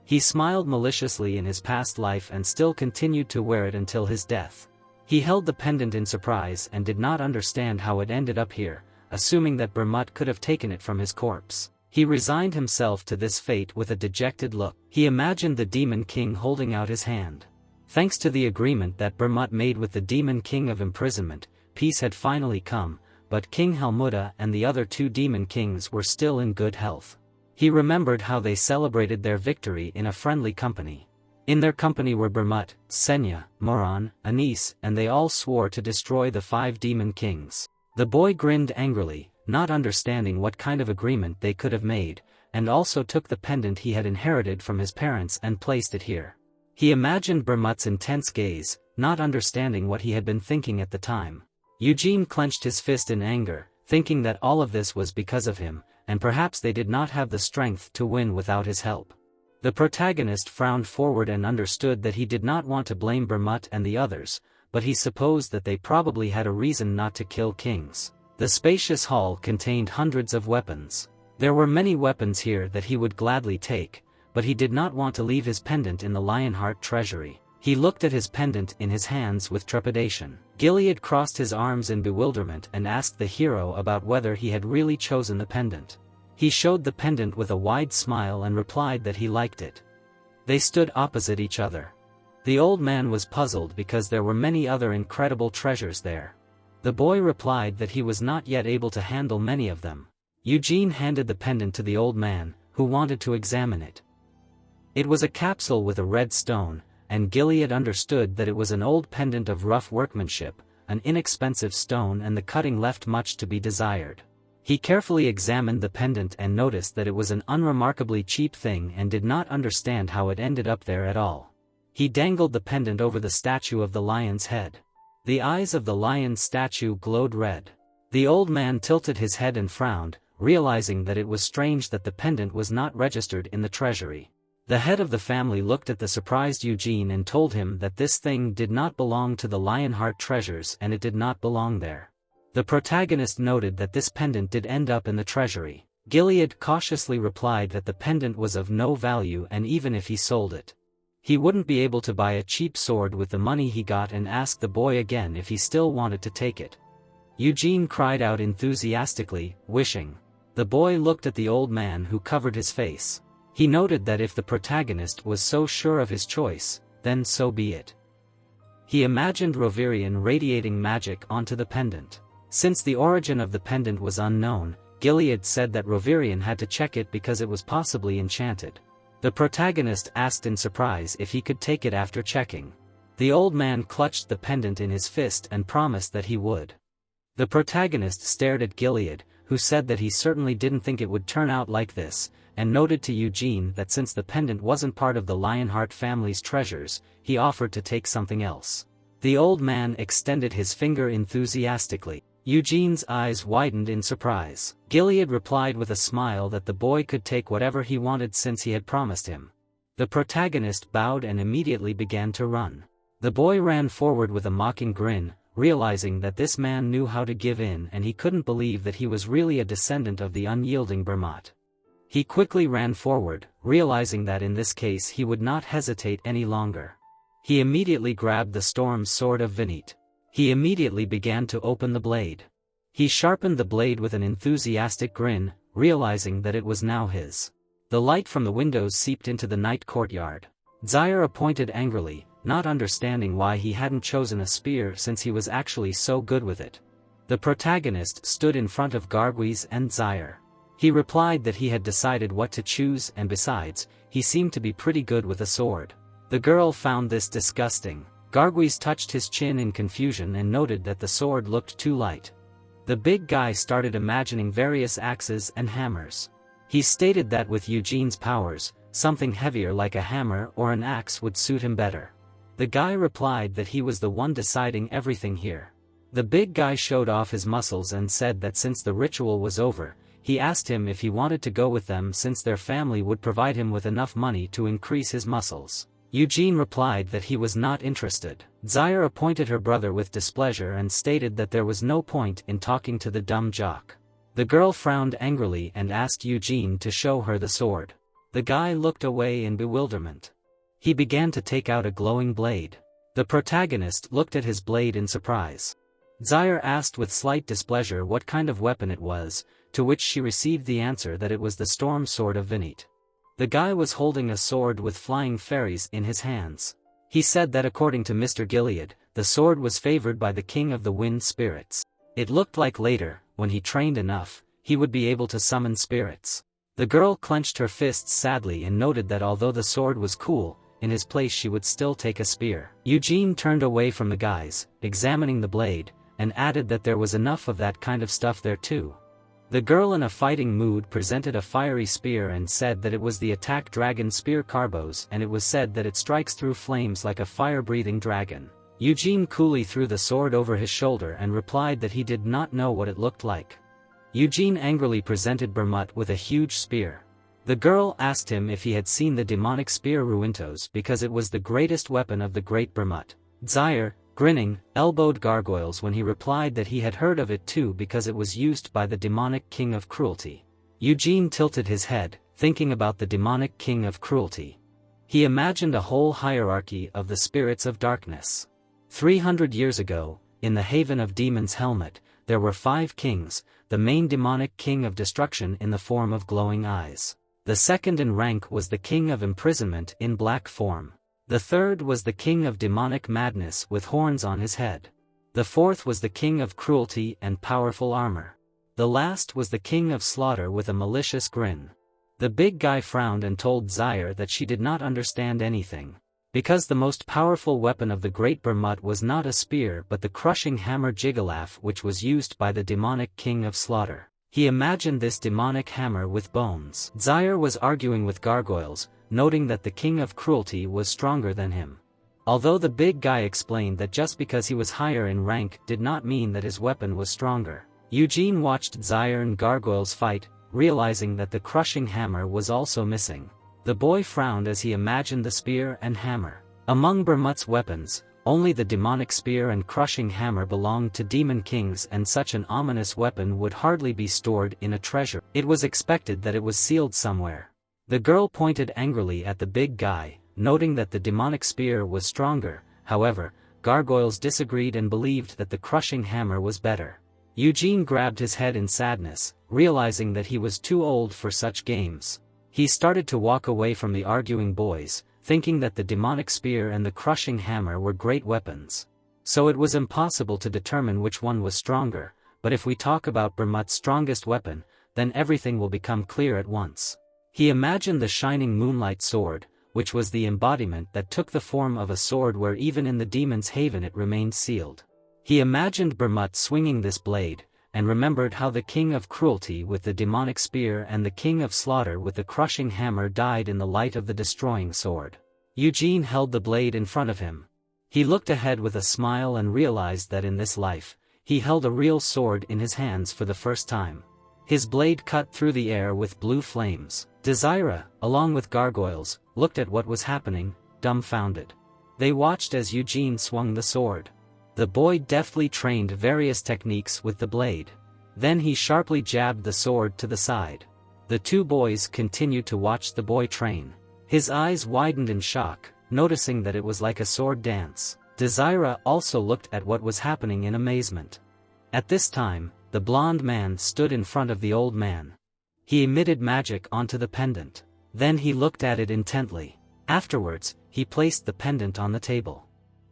He smiled maliciously in his past life and still continued to wear it until his death. He held the pendant in surprise and did not understand how it ended up here, assuming that Bermut could have taken it from his corpse. He resigned himself to this fate with a dejected look. He imagined the Demon King holding out his hand. Thanks to the agreement that Bermut made with the Demon King of Imprisonment, peace had finally come, but King Helmuda and the other two Demon Kings were still in good health. He remembered how they celebrated their victory in a friendly company. In their company were Bermut, Senya, Moran, Anis, and they all swore to destroy the 5 Demon Kings. The boy grinned angrily, not understanding what kind of agreement they could have made, and also took the pendant he had inherited from his parents and placed it here. He imagined Bermut's intense gaze, not understanding what he had been thinking at the time. Eugene clenched his fist in anger, thinking that all of this was because of him, and perhaps they did not have the strength to win without his help. The protagonist frowned forward and understood that he did not want to blame Bermut and the others, but he supposed that they probably had a reason not to kill kings. The spacious hall contained hundreds of weapons. There were many weapons here that he would gladly take, but he did not want to leave his pendant in the Lionheart treasury. He looked at his pendant in his hands with trepidation. Gilead crossed his arms in bewilderment and asked the hero about whether he had really chosen the pendant. He showed the pendant with a wide smile and replied that he liked it. They stood opposite each other. The old man was puzzled because there were many other incredible treasures there. The boy replied that he was not yet able to handle many of them. Eugene handed the pendant to the old man, who wanted to examine it. It was a capsule with a red stone, and Gilead understood that it was an old pendant of rough workmanship, an inexpensive stone, and the cutting left much to be desired. He carefully examined the pendant and noticed that it was an unremarkably cheap thing and did not understand how it ended up there at all. He dangled the pendant over the statue of the lion's head. The eyes of the lion's statue glowed red. The old man tilted his head and frowned, realizing that it was strange that the pendant was not registered in the treasury. The head of the family looked at the surprised Eugene and told him that this thing did not belong to the Lionheart treasures and it did not belong there. The protagonist noted that this pendant did end up in the treasury. Gilead cautiously replied that the pendant was of no value, and even if he sold it, he wouldn't be able to buy a cheap sword with the money he got, and asked the boy again if he still wanted to take it. Eugene cried out enthusiastically, wishing. The boy looked at the old man, who covered his face. He noted that if the protagonist was so sure of his choice, then so be it. He imagined Rovirian radiating magic onto the pendant. Since the origin of the pendant was unknown, Gilead said that Rovirian had to check it because it was possibly enchanted. The protagonist asked in surprise if he could take it after checking. The old man clutched the pendant in his fist and promised that he would. The protagonist stared at Gilead, who said that he certainly didn't think it would turn out like this, and noted to Eugene that since the pendant wasn't part of the Lionheart family's treasures, he offered to take something else. The old man extended his finger enthusiastically. Eugene's eyes widened in surprise. Gilead replied with a smile that the boy could take whatever he wanted since he had promised him. The protagonist bowed and immediately began to run. The boy ran forward with a mocking grin, realizing that this man knew how to give in, and he couldn't believe that he was really a descendant of the unyielding Bermat. He quickly ran forward, realizing that in this case he would not hesitate any longer. He immediately grabbed the Storm's sword of Vinit. He immediately began to open the blade. He sharpened the blade with an enthusiastic grin, realizing that it was now his. The light from the windows seeped into the night courtyard. Zaire pointed angrily, not understanding why he hadn't chosen a spear since he was actually so good with it. The protagonist stood in front of Garguis and Zaire. He replied that he had decided what to choose, and besides, he seemed to be pretty good with a sword. The girl found this disgusting. Garguis touched his chin in confusion and noted that the sword looked too light. The big guy started imagining various axes and hammers. He stated that with Eugene's powers, something heavier like a hammer or an axe would suit him better. The guy replied that he was the one deciding everything here. The big guy showed off his muscles and said that since the ritual was over, he asked him if he wanted to go with them since their family would provide him with enough money to increase his muscles. Eugene replied that he was not interested. Zaire pointed her brother with displeasure and stated that there was no point in talking to the dumb jock. The girl frowned angrily and asked Eugene to show her the sword. The guy looked away in bewilderment. He began to take out a glowing blade. The protagonist looked at his blade in surprise. Zaire asked with slight displeasure what kind of weapon it was, to which she received the answer that it was the storm sword of Vinit. The guy was holding a sword with flying fairies in his hands. He said that according to Mr. Gilead, the sword was favored by the king of the wind spirits. It looked like later, when he trained enough, he would be able to summon spirits. The girl clenched her fists sadly and noted that although the sword was cool, in his place she would still take a spear. Eugene turned away from the guys, examining the blade, and added that there was enough of that kind of stuff there too. The girl in a fighting mood presented a fiery spear and said that it was the attack dragon spear Carbos, and it was said that it strikes through flames like a fire-breathing dragon. Eugene coolly threw the sword over his shoulder and replied that he did not know what it looked like. Eugene angrily presented Bermut with a huge spear. The girl asked him if he had seen the demonic spear Ruintos because it was the greatest weapon of the great Bermut. Zaire, grinning, elbowed gargoyles when he replied that he had heard of it too because it was used by the demonic king of cruelty. Eugene tilted his head, thinking about the demonic king of cruelty. He imagined a whole hierarchy of the spirits of darkness. 300 years ago, in the haven of Demon's Helmet, there were 5 kings, the main demonic king of destruction in the form of glowing eyes. The second in rank was the king of imprisonment in black form. The third was the king of demonic madness with horns on his head. The fourth was the king of cruelty and powerful armor. The last was the king of slaughter with a malicious grin. The big guy frowned and told Zaire that she did not understand anything. Because the most powerful weapon of the Great Bermut was not a spear but the crushing hammer Jigalaf, which was used by the demonic king of slaughter. He imagined this demonic hammer with bones. Zaire was arguing with gargoyles, noting that the king of cruelty was stronger than him. Although the big guy explained that just because he was higher in rank did not mean that his weapon was stronger. Eugene watched Zaire and gargoyles fight, realizing that the crushing hammer was also missing. The boy frowned as he imagined the spear and hammer. Among Bermut's weapons, only the demonic spear and crushing hammer belonged to demon kings, and such an ominous weapon would hardly be stored in a treasure. It was expected that it was sealed somewhere. The girl pointed angrily at the big guy, noting that the demonic spear was stronger. However, gargoyles disagreed and believed that the crushing hammer was better. Eugene grabbed his head in sadness, realizing that he was too old for such games. He started to walk away from the arguing boys, thinking that the demonic spear and the crushing hammer were great weapons. So it was impossible to determine which one was stronger, but if we talk about Bermut's strongest weapon, then everything will become clear at once. He imagined the shining moonlight sword, which was the embodiment that took the form of a sword where even in the demon's haven it remained sealed. He imagined Bermut swinging this blade, and remembered how the king of cruelty with the demonic spear and the king of slaughter with the crushing hammer died in the light of the destroying sword. Eugene held the blade in front of him. He looked ahead with a smile and realized that in this life, he held a real sword in his hands for the first time. His blade cut through the air with blue flames. Desira, along with gargoyles, looked at what was happening, dumbfounded. They watched as Eugene swung the sword. The boy deftly trained various techniques with the blade. Then he sharply jabbed the sword to the side. The two boys continued to watch the boy train. His eyes widened in shock, noticing that it was like a sword dance. Desira also looked at what was happening in amazement. At this time, the blond man stood in front of the old man. He emitted magic onto the pendant. Then he looked at it intently. Afterwards, he placed the pendant on the table.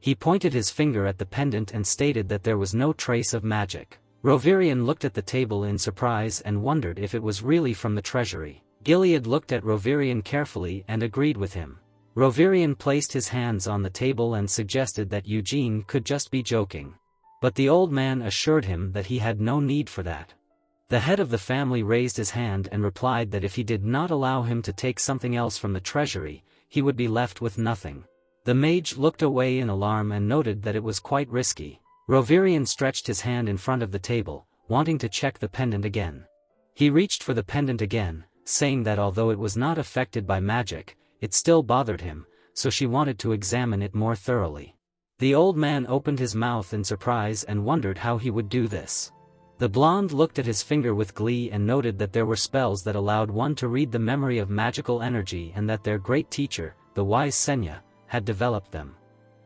He pointed his finger at the pendant and stated that there was no trace of magic. Rovirian looked at the table in surprise and wondered if it was really from the treasury. Gilead looked at Rovirian carefully and agreed with him. Rovirian placed his hands on the table and suggested that Eugene could just be joking. But the old man assured him that he had no need for that. The head of the family raised his hand and replied that if he did not allow him to take something else from the treasury, he would be left with nothing. The mage looked away in alarm and noted that it was quite risky. Rovirian stretched his hand in front of the table, wanting to check the pendant again. He reached for the pendant again, saying that although it was not affected by magic, it still bothered him, so she wanted to examine it more thoroughly. The old man opened his mouth in surprise and wondered how he would do this. The blonde looked at his finger with glee and noted that there were spells that allowed one to read the memory of magical energy and that their great teacher, the wise Senya, had developed them.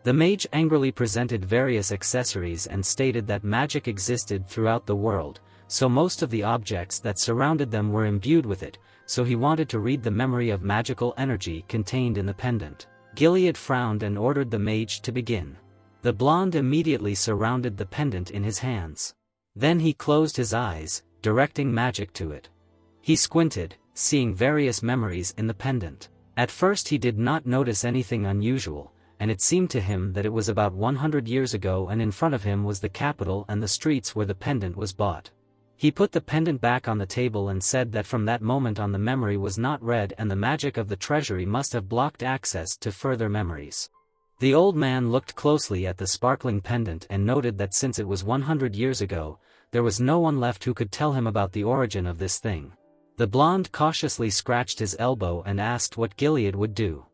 The mage angrily presented various accessories and stated that magic existed throughout the world, so most of the objects that surrounded them were imbued with it, so he wanted to read the memory of magical energy contained in the pendant. Gilead frowned and ordered the mage to begin. The blonde immediately surrounded the pendant in his hands. Then he closed his eyes, directing magic to it. He squinted, seeing various memories in the pendant. At first he did not notice anything unusual, and it seemed to him that it was about 100 years ago and in front of him was the capital and the streets where the pendant was bought. He put the pendant back on the table and said that from that moment on the memory was not read and the magic of the treasury must have blocked access to further memories. The old man looked closely at the sparkling pendant and noted that since it was 100 years ago, there was no one left who could tell him about the origin of this thing. The blonde cautiously scratched his elbow and asked what Gilead would do.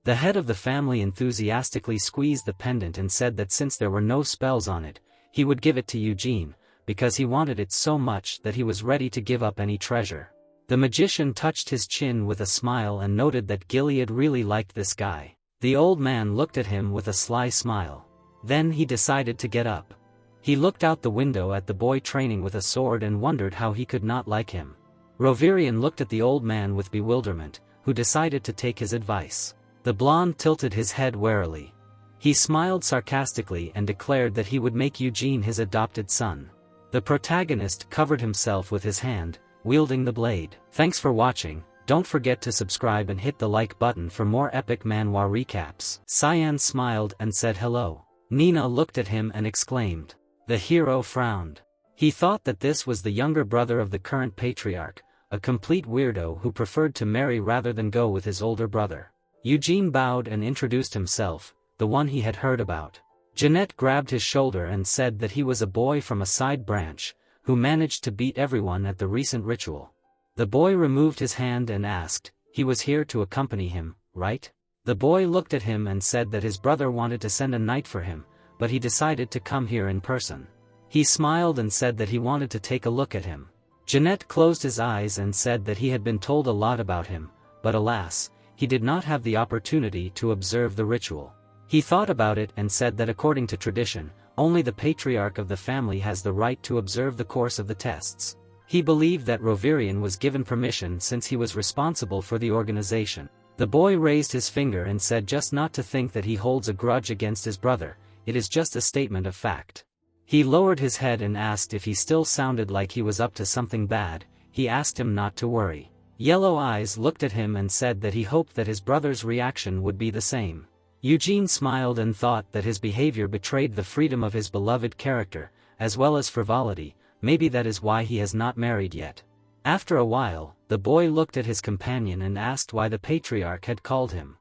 The head of the family enthusiastically squeezed the pendant and said that since there were no spells on it, he would give it to Eugene, because he wanted it so much that he was ready to give up any treasure. The magician touched his chin with a smile and noted that Gilead really liked this guy. The old man looked at him with a sly smile. Then he decided to get up. He looked out the window at the boy training with a sword and wondered how he could not like him. Rovirian looked at the old man with bewilderment, who decided to take his advice. The blonde tilted his head warily. He smiled sarcastically and declared that he would make Eugene his adopted son. The protagonist covered himself with his hand, wielding the blade. Thanks for watching, don't forget to subscribe and hit the like button for more epic manhwa recaps. Cyan smiled and said hello. Nina looked at him and exclaimed. The hero frowned. He thought that this was the younger brother of the current patriarch, a complete weirdo who preferred to marry rather than go with his older brother. Eugene bowed and introduced himself, the one he had heard about. Jeanette grabbed his shoulder and said that he was a boy from a side branch, who managed to beat everyone at the recent ritual. The boy removed his hand and asked, he was here to accompany him, right? The boy looked at him and said that his brother wanted to send a knight for him, but he decided to come here in person. He smiled and said that he wanted to take a look at him. Jeanette closed his eyes and said that he had been told a lot about him, but alas, he did not have the opportunity to observe the ritual. He thought about it and said that according to tradition, only the patriarch of the family has the right to observe the course of the tests. He believed that Rovirian was given permission since he was responsible for the organization. The boy raised his finger and said just not to think that he holds a grudge against his brother, it is just a statement of fact. He lowered his head and asked if he still sounded like he was up to something bad. He asked him not to worry. Yellow Eyes looked at him and said that he hoped that his brother's reaction would be the same. Eugene smiled and thought that his behavior betrayed the freedom of his beloved character, as well as frivolity. Maybe that is why he has not married yet. After a while, the boy looked at his companion and asked why the patriarch had called him.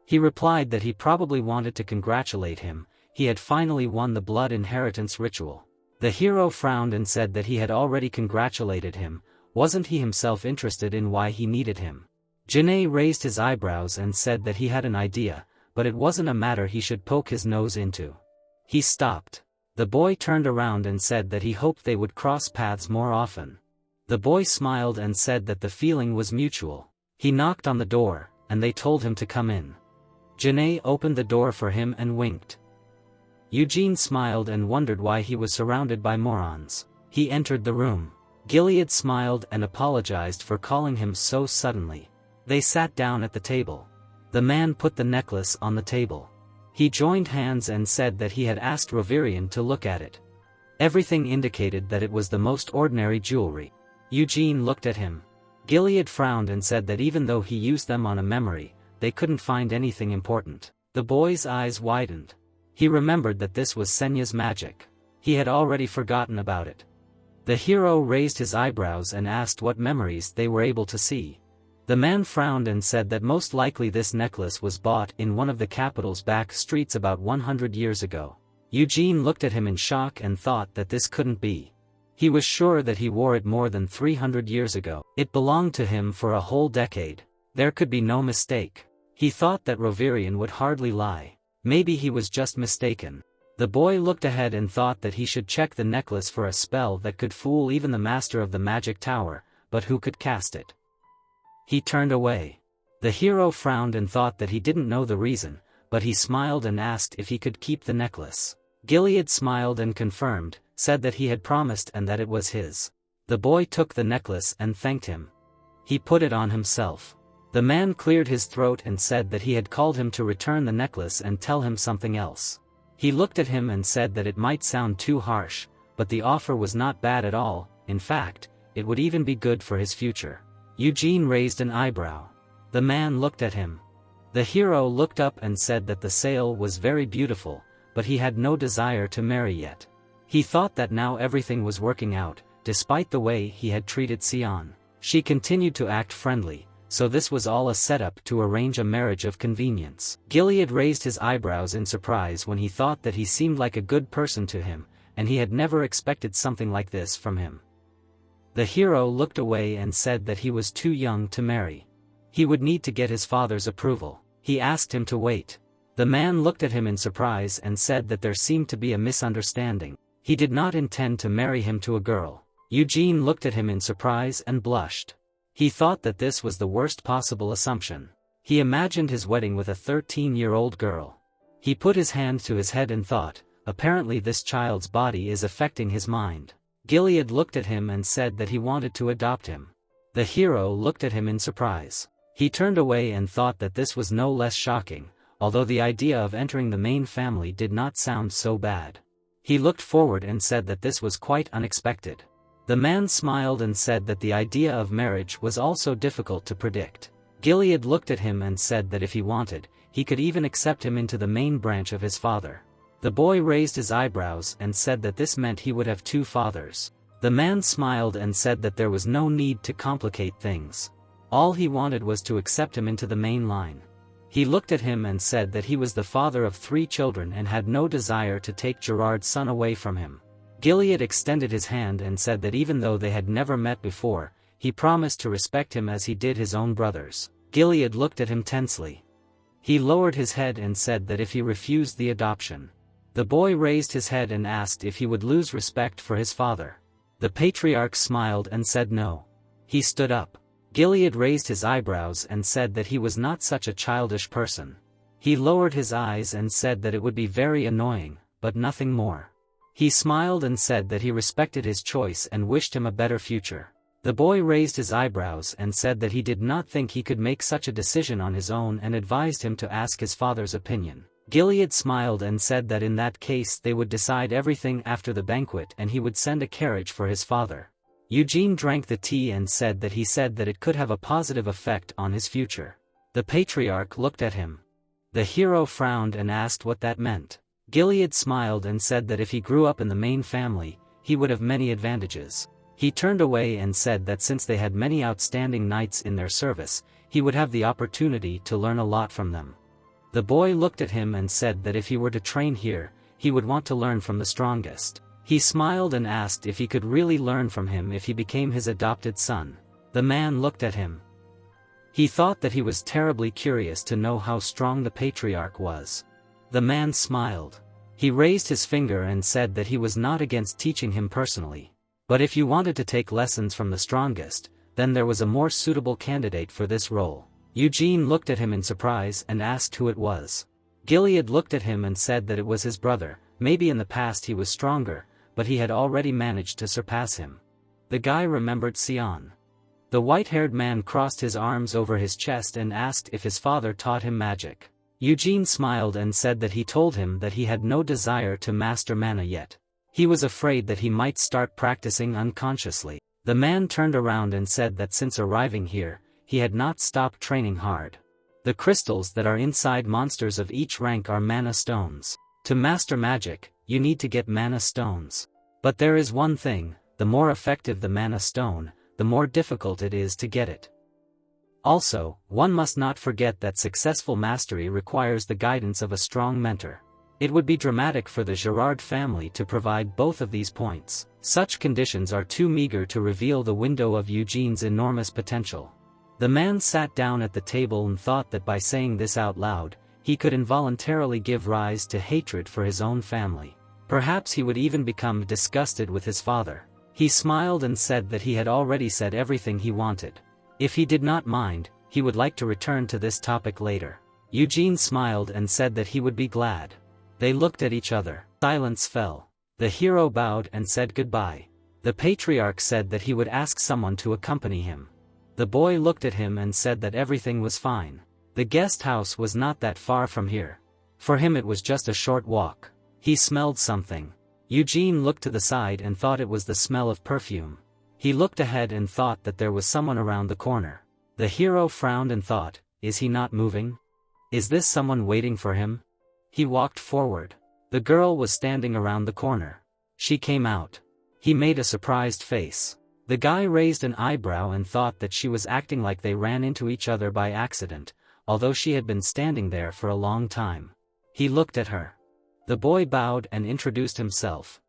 He replied that he probably wanted to congratulate him, he had finally won the blood inheritance ritual. The hero frowned and said that he had already congratulated him, wasn't he himself interested in why he needed him? Janae raised his eyebrows and said that he had an idea, but it wasn't a matter he should poke his nose into. He stopped. The boy turned around and said that he hoped they would cross paths more often. The boy smiled and said that the feeling was mutual. He knocked on the door, and they told him to come in. Janae opened the door for him and winked. Eugene smiled and wondered why he was surrounded by morons. He entered the room. Gilead smiled and apologized for calling him so suddenly. They sat down at the table. The man put the necklace on the table. He joined hands and said that he had asked Rovirian to look at it. Everything indicated that it was the most ordinary jewelry. Eugene looked at him. Gilead frowned and said that even though he used them on a memory, they couldn't find anything important. The boy's eyes widened. He remembered that this was Senya's magic. He had already forgotten about it. The hero raised his eyebrows and asked what memories they were able to see. The man frowned and said that most likely this necklace was bought in one of the capital's back streets about 100 years ago. Eugene looked at him in shock and thought that this couldn't be. He was sure that he wore it more than 300 years ago. It belonged to him for a whole decade. There could be no mistake. He thought that Rovirian would hardly lie. Maybe he was just mistaken. The boy looked ahead and thought that he should check the necklace for a spell that could fool even the master of the magic tower, but who could cast it? He turned away. The hero frowned and thought that he didn't know the reason, but he smiled and asked if he could keep the necklace. Gilead smiled and confirmed, said that he had promised and that it was his. The boy took the necklace and thanked him. He put it on himself. The man cleared his throat and said that he had called him to return the necklace and tell him something else. He looked at him and said that it might sound too harsh, but the offer was not bad at all. In fact, it would even be good for his future. Eugene raised an eyebrow. The man looked at him. The hero looked up and said that the sale was very beautiful, but he had no desire to marry yet. He thought that now everything was working out, despite the way he had treated Sion. She continued to act friendly, so this was all a setup to arrange a marriage of convenience. Gilead raised his eyebrows in surprise when he thought that he seemed like a good person to him, and he had never expected something like this from him. The hero looked away and said that he was too young to marry. He would need to get his father's approval. He asked him to wait. The man looked at him in surprise and said that there seemed to be a misunderstanding. He did not intend to marry him to a girl. Eugene looked at him in surprise and blushed. He thought that this was the worst possible assumption. He imagined his wedding with a 13-year-old girl. He put his hand to his head and thought, apparently this child's body is affecting his mind. Gilead looked at him and said that he wanted to adopt him. The hero looked at him in surprise. He turned away and thought that this was no less shocking. although the idea of entering the main family did not sound so bad. He looked forward and said that this was quite unexpected. The man smiled and said that the idea of marriage was also difficult to predict. Gilead looked at him and said that if he wanted, he could even accept him into the main branch of his father. The boy raised his eyebrows and said that this meant he would have two fathers. The man smiled and said that there was no need to complicate things. All he wanted was to accept him into the main line. He looked at him and said that he was the father of 3 children and had no desire to take Gerard's son away from him. Gilead extended his hand and said that even though they had never met before, he promised to respect him as he did his own brothers. Gilead looked at him tensely. He lowered his head and said that if he refused the adoption. The boy raised his head and asked if he would lose respect for his father. The patriarch smiled and said no. He stood up. Gilead raised his eyebrows and said that he was not such a childish person. He lowered his eyes and said that it would be very annoying, but nothing more. He smiled and said that he respected his choice and wished him a better future. The boy raised his eyebrows and said that he did not think he could make such a decision on his own and advised him to ask his father's opinion. Gilead smiled and said that in that case they would decide everything after the banquet and he would send a carriage for his father. Eugene drank the tea and said that it could have a positive effect on his future. The patriarch looked at him. The hero frowned and asked what that meant. Gilead smiled and said that if he grew up in the main family, he would have many advantages. He turned away and said that since they had many outstanding knights in their service, he would have the opportunity to learn a lot from them. The boy looked at him and said that if he were to train here, he would want to learn from the strongest. He smiled and asked if he could really learn from him if he became his adopted son. The man looked at him. He thought that he was terribly curious to know how strong the patriarch was. The man smiled. He raised his finger and said that he was not against teaching him personally. But if you wanted to take lessons from the strongest, then there was a more suitable candidate for this role. Eugene looked at him in surprise and asked who it was. Gilead looked at him and said that it was his brother. Maybe in the past he was stronger, but he had already managed to surpass him. The guy remembered Sion. The white-haired man crossed his arms over his chest and asked if his father taught him magic. Eugene smiled and said that he told him that he had no desire to master mana yet. He was afraid that he might start practicing unconsciously. The man turned around and said that since arriving here, he had not stopped training hard. The crystals that are inside monsters of each rank are mana stones. To master magic, you need to get mana stones. But there is one thing, the more effective the mana stone, the more difficult it is to get it. Also, one must not forget that successful mastery requires the guidance of a strong mentor. It would be dramatic for the Gerard family to provide both of these points. Such conditions are too meager to reveal the window of Eugene's enormous potential. The man sat down at the table and thought that by saying this out loud, he could involuntarily give rise to hatred for his own family. Perhaps he would even become disgusted with his father. He smiled and said that he had already said everything he wanted. If he did not mind, he would like to return to this topic later. Eugene smiled and said that he would be glad. They looked at each other. Silence fell. The hero bowed and said goodbye. The patriarch said that he would ask someone to accompany him. The boy looked at him and said that everything was fine. The guest house was not that far from here. For him it was just a short walk. He smelled something. Eugene looked to the side and thought it was the smell of perfume. He looked ahead and thought that there was someone around the corner. The hero frowned and thought, is he not moving? Is this someone waiting for him? He walked forward. The girl was standing around the corner. She came out. He made a surprised face. The guy raised an eyebrow and thought that she was acting like they ran into each other by accident, although she had been standing there for a long time. He looked at her. The boy bowed and introduced himself.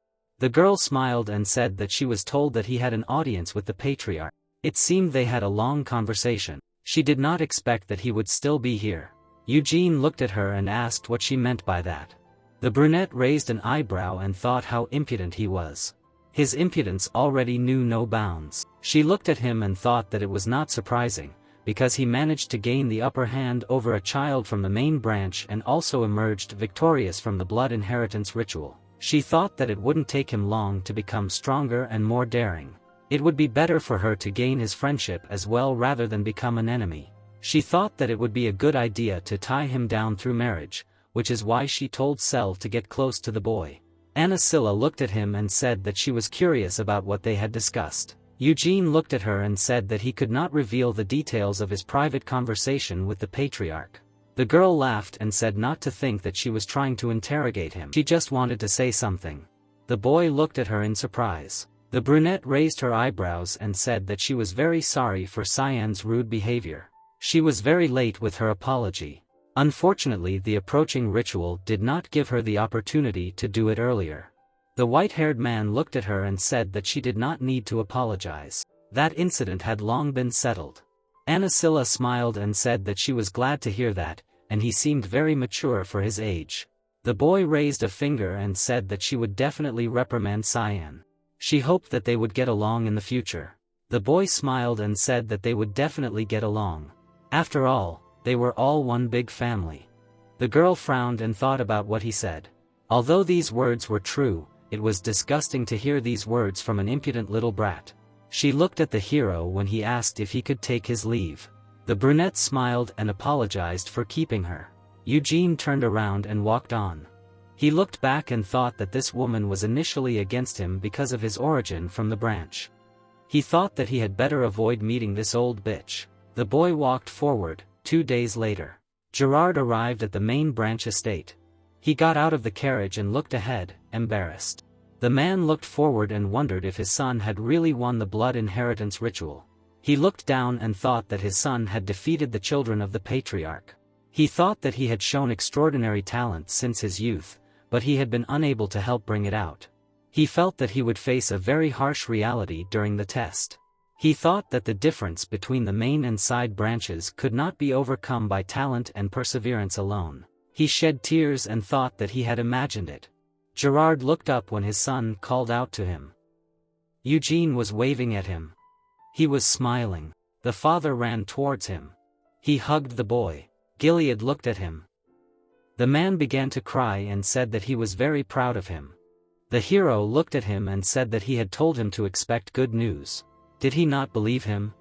The girl smiled and said that she was told that he had an audience with the patriarch. It seemed they had a long conversation. She did not expect that he would still be here. Eugene looked at her and asked what she meant by that. The brunette raised an eyebrow and thought how impudent he was. His impudence already knew no bounds. She looked at him and thought that it was not surprising, because he managed to gain the upper hand over a child from the main branch and also emerged victorious from the blood inheritance ritual. She thought that it wouldn't take him long to become stronger and more daring. It would be better for her to gain his friendship as well rather than become an enemy. She thought that it would be a good idea to tie him down through marriage, which is why she told Sel to get close to the boy. Anasilla looked at him and said that she was curious about what they had discussed. Eugene looked at her and said that he could not reveal the details of his private conversation with the patriarch. The girl laughed and said not to think that she was trying to interrogate him. She just wanted to say something. The boy looked at her in surprise. The brunette raised her eyebrows and said that she was very sorry for Cyan's rude behavior. She was very late with her apology. Unfortunately, the approaching ritual did not give her the opportunity to do it earlier. The white-haired man looked at her and said that she did not need to apologize. That incident had long been settled. Anasilla smiled and said that she was glad to hear that, and he seemed very mature for his age. The boy raised a finger and said that she would definitely reprimand Cyan. She hoped that they would get along in the future. The boy smiled and said that they would definitely get along. After all, they were all one big family. The girl frowned and thought about what he said. Although these words were true, it was disgusting to hear these words from an impudent little brat. She looked at the hero when he asked if he could take his leave. The brunette smiled and apologized for keeping her. Eugene turned around and walked on. He looked back and thought that this woman was initially against him because of his origin from the branch. He thought that he had better avoid meeting this old bitch. The boy walked forward. 2 days later, Gerard arrived at the main branch estate. He got out of the carriage and looked ahead, embarrassed. The man looked forward and wondered if his son had really won the blood inheritance ritual. He looked down and thought that his son had defeated the children of the patriarch. He thought that he had shown extraordinary talent since his youth, but he had been unable to help bring it out. He felt that he would face a very harsh reality during the test. He thought that the difference between the main and side branches could not be overcome by talent and perseverance alone. He shed tears and thought that he had imagined it. Gerard looked up when his son called out to him. Eugene was waving at him. He was smiling. The father ran towards him. He hugged the boy. Gilead looked at him. The man began to cry and said that he was very proud of him. The hero looked at him and said that he had told him to expect good news. Did he not believe him?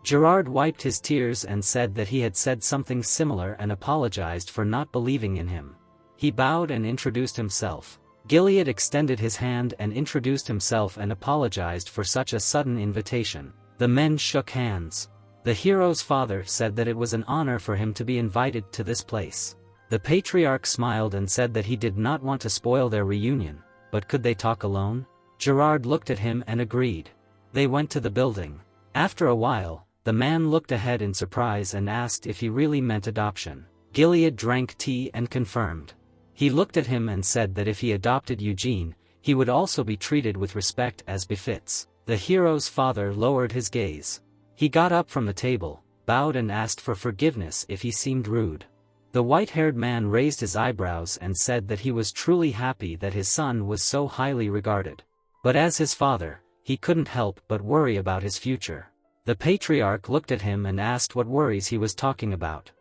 Gerard wiped his tears and said that he had said something similar and apologized for not believing in him. He bowed and introduced himself. Gilead extended his hand and introduced himself and apologized for such a sudden invitation. The men shook hands. The hero's father said that it was an honor for him to be invited to this place. The patriarch smiled and said that he did not want to spoil their reunion, but could they talk alone? Gerard looked at him and agreed. They went to the building. After a while, the man looked ahead in surprise and asked if he really meant adoption. Gilead drank tea and confirmed. He looked at him and said that if he adopted Eugene, he would also be treated with respect as befits. The hero's father lowered his gaze. He got up from the table, bowed and asked for forgiveness if he seemed rude. The white-haired man raised his eyebrows and said that he was truly happy that his son was so highly regarded. But as his father, he couldn't help but worry about his future. The patriarch looked at him and asked what worries he was talking about.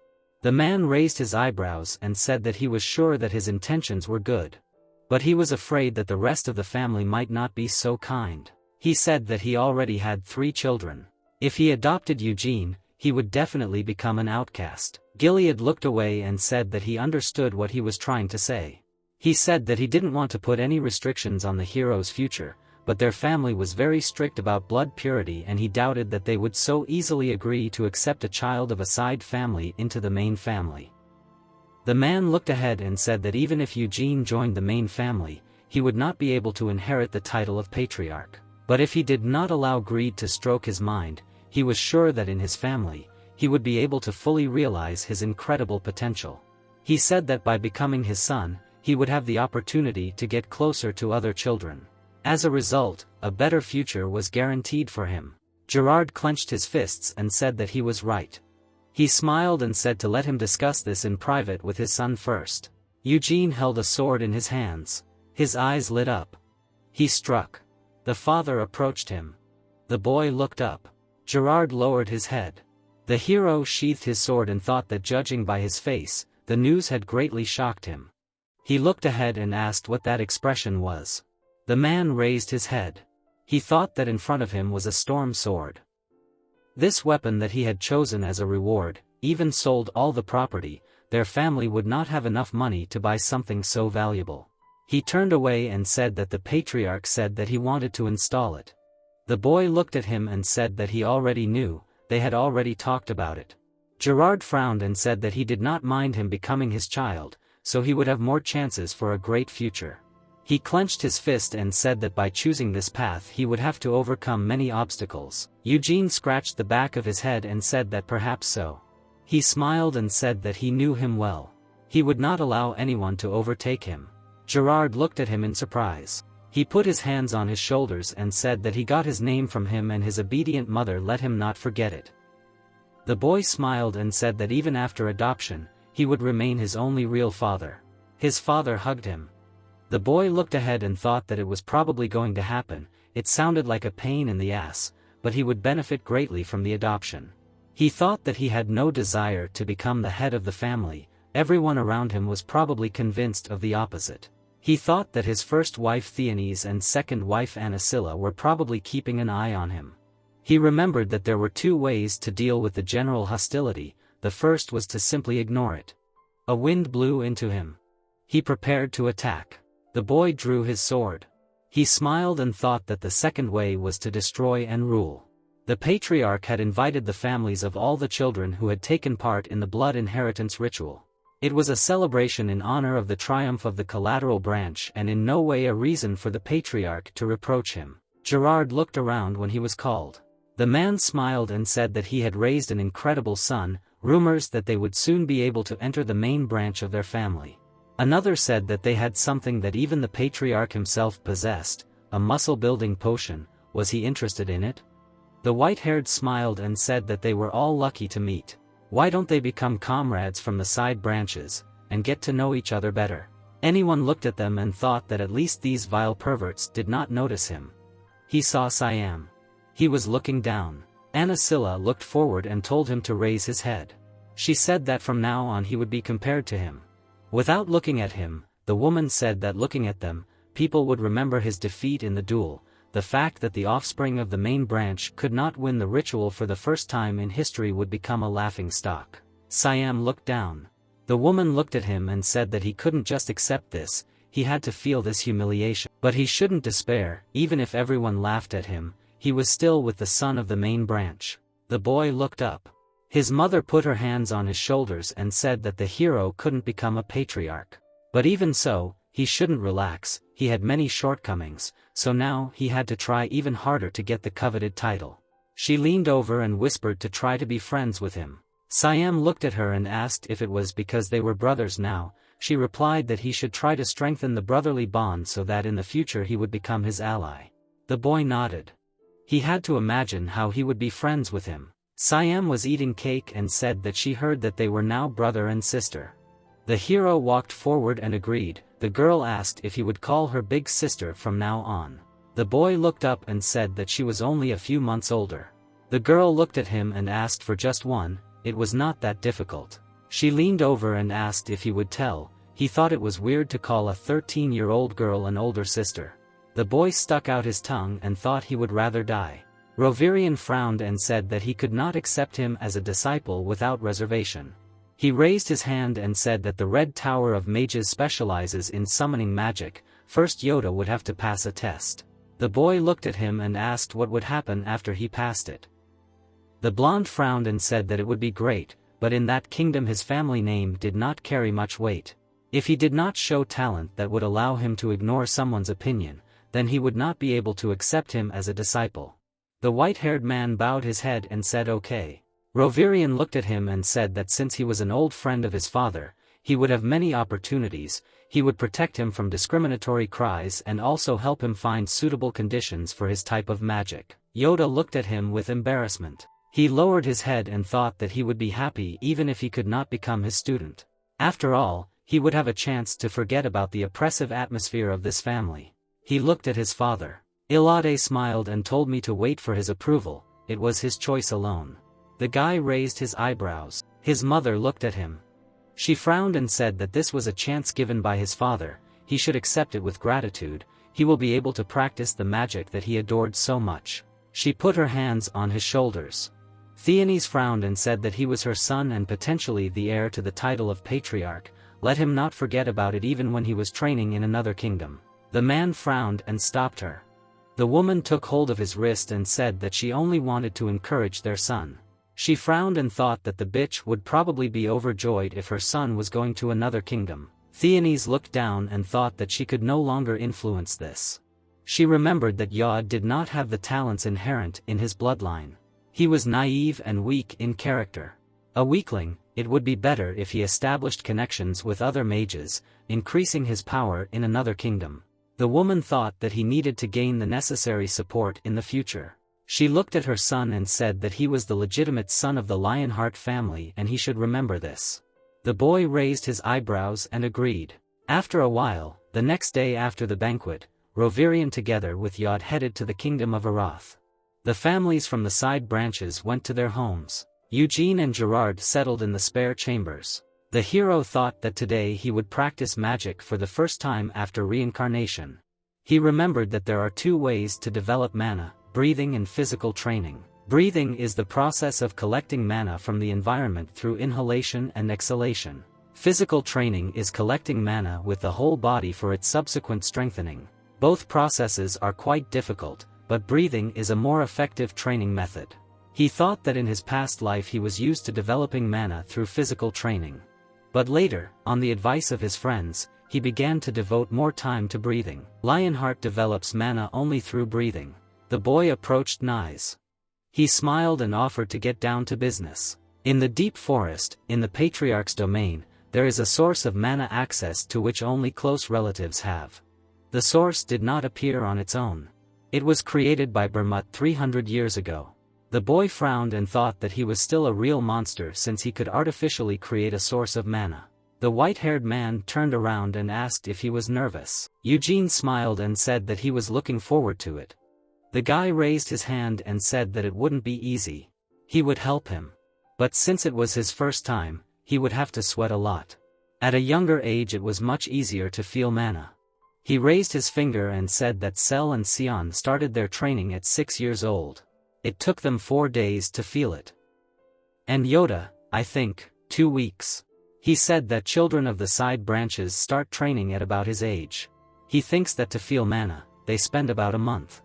The man raised his eyebrows and said that he was sure that his intentions were good. But he was afraid that the rest of the family might not be so kind. He said that he already had 3 children. If he adopted Eugene, he would definitely become an outcast. Gilead looked away and said that he understood what he was trying to say. He said that he didn't want to put any restrictions on the hero's future, but their family was very strict about blood purity and he doubted that they would so easily agree to accept a child of a side family into the main family. The man looked ahead and said that even if Eugene joined the main family, he would not be able to inherit the title of patriarch. But if he did not allow greed to stroke his mind, he was sure that in his family, he would be able to fully realize his incredible potential. He said that by becoming his son, he would have the opportunity to get closer to other children. As a result, a better future was guaranteed for him. Gerard clenched his fists and said that he was right. He smiled and said to let him discuss this in private with his son first. Eugene held a sword in his hands. His eyes lit up. He struck. The father approached him. The boy looked up. Gerard lowered his head. The hero sheathed his sword and thought that judging by his face, the news had greatly shocked him. He looked ahead and asked what that expression was. The man raised his head. He thought that in front of him was a storm sword. This weapon that he had chosen as a reward, even sold all the property, their family would not have enough money to buy something so valuable. He turned away and said that the patriarch said that he wanted to install it. The boy looked at him and said that he already knew, they had already talked about it. Gerard frowned and said that he did not mind him becoming his child, so he would have more chances for a great future. He clenched his fist and said that by choosing this path he would have to overcome many obstacles. Eugene scratched the back of his head and said that perhaps so. He smiled and said that he knew him well. He would not allow anyone to overtake him. Gerard looked at him in surprise. He put his hands on his shoulders and said that he got his name from him and his obedient mother let him not forget it. The boy smiled and said that even after adoption, he would remain his only real father. His father hugged him. The boy looked ahead and thought that it was probably going to happen. It sounded like a pain in the ass, but he would benefit greatly from the adoption. He thought that he had no desire to become the head of the family. Everyone around him was probably convinced of the opposite. He thought that his first wife Theanise and second wife Anasilla were probably keeping an eye on him. He remembered that there were two ways to deal with the general hostility. The first was to simply ignore it. A wind blew into him. He prepared to attack. The boy drew his sword. He smiled and thought that the second way was to destroy and rule. The patriarch had invited the families of all the children who had taken part in the blood inheritance ritual. It was a celebration in honor of the triumph of the collateral branch and in no way a reason for the patriarch to reproach him. Gerard looked around when he was called. The man smiled and said that he had raised an incredible son, rumors that they would soon be able to enter the main branch of their family. Another said that they had something that even the patriarch himself possessed, a muscle-building potion. Was he interested in it? The white-haired smiled and said that they were all lucky to meet. Why don't they become comrades from the side branches, and get to know each other better? Anyone looked at them and thought that at least these vile perverts did not notice him. He saw Siam. He was looking down. Anasilla looked forward and told him to raise his head. She said that from now on he would be compared to him. Without looking at him, the woman said that looking at them, people would remember his defeat in the duel, the fact that the offspring of the main branch could not win the ritual for the first time in history would become a laughingstock. Siam looked down. The woman looked at him and said that he couldn't just accept this, he had to feel this humiliation. But he shouldn't despair, even if everyone laughed at him, he was still with the son of the main branch. The boy looked up. His mother put her hands on his shoulders and said that the hero couldn't become a patriarch. But even so, he shouldn't relax, he had many shortcomings, so now he had to try even harder to get the coveted title. She leaned over and whispered to try to be friends with him. Siam looked at her and asked if it was because they were brothers now. She replied that he should try to strengthen the brotherly bond so that in the future he would become his ally. The boy nodded. He had to imagine how he would be friends with him. Siam was eating cake and said that she heard that they were now brother and sister. The hero walked forward and agreed. The girl asked if he would call her big sister from now on. The boy looked up and said that she was only a few months older. The girl looked at him and asked for just one. It was not that difficult. She leaned over and asked if he would tell. He thought it was weird to call a 13-year-old girl an older sister. The boy stuck out his tongue and thought he would rather die. Rovirian frowned and said that he could not accept him as a disciple without reservation. He raised his hand and said that the Red Tower of Mages specializes in summoning magic. First Yoda would have to pass a test. The boy looked at him and asked what would happen after he passed it. The blonde frowned and said that it would be great, but in that kingdom his family name did not carry much weight. If he did not show talent that would allow him to ignore someone's opinion, then he would not be able to accept him as a disciple. The white-haired man bowed his head and said okay. Rovirian looked at him and said that since he was an old friend of his father, he would have many opportunities. He would protect him from discriminatory cries and also help him find suitable conditions for his type of magic. Yoda looked at him with embarrassment. He lowered his head and thought that he would be happy even if he could not become his student. After all, he would have a chance to forget about the oppressive atmosphere of this family. He looked at his father. Ilade smiled and told me to wait for his approval. It was his choice alone. The guy raised his eyebrows. His mother looked at him. She frowned and said that this was a chance given by his father. He should accept it with gratitude. He will be able to practice the magic that he adored so much. She put her hands on his shoulders. Theonis frowned and said that he was her son and potentially the heir to the title of patriarch. Let him not forget about it even when he was training in another kingdom. The man frowned and stopped her. The woman took hold of his wrist and said that she only wanted to encourage their son. She frowned and thought that the bitch would probably be overjoyed if her son was going to another kingdom. Theonis looked down and thought that she could no longer influence this. She remembered that Yod did not have the talents inherent in his bloodline. He was naive and weak in character. A weakling, it would be better if he established connections with other mages, increasing his power in another kingdom. The woman thought that he needed to gain the necessary support in the future. She looked at her son and said that he was the legitimate son of the Lionheart family and he should remember this. The boy raised his eyebrows and agreed. After a while, the next day after the banquet, Rovirian together with Yod headed to the kingdom of Arath. The families from the side branches went to their homes. Eugene and Gerard settled in the spare chambers. The hero thought that today he would practice magic for the first time after reincarnation. He remembered that there are two ways to develop mana: breathing and physical training. Breathing is the process of collecting mana from the environment through inhalation and exhalation. Physical training is collecting mana with the whole body for its subsequent strengthening. Both processes are quite difficult, but breathing is a more effective training method. He thought that in his past life he was used to developing mana through physical training. But later, on the advice of his friends, he began to devote more time to breathing. Lionheart develops mana only through breathing. The boy approached Nyes. He smiled and offered to get down to business. In the deep forest, in the Patriarch's domain, there is a source of mana access to which only close relatives have. The source did not appear on its own. It was created by Bermut 300 years ago. The boy frowned and thought that he was still a real monster since he could artificially create a source of mana. The white-haired man turned around and asked if he was nervous. Eugene smiled and said that he was looking forward to it. The guy raised his hand and said that it wouldn't be easy. He would help him. But since it was his first time, he would have to sweat a lot. At a younger age it was much easier to feel mana. He raised his finger and said that Cell and Sion started their training at 6 years old. It took them 4 days to feel it. And Yoda, I think, 2 weeks. He said that children of the side branches start training at about his age. He thinks that to feel mana, they spend about a month.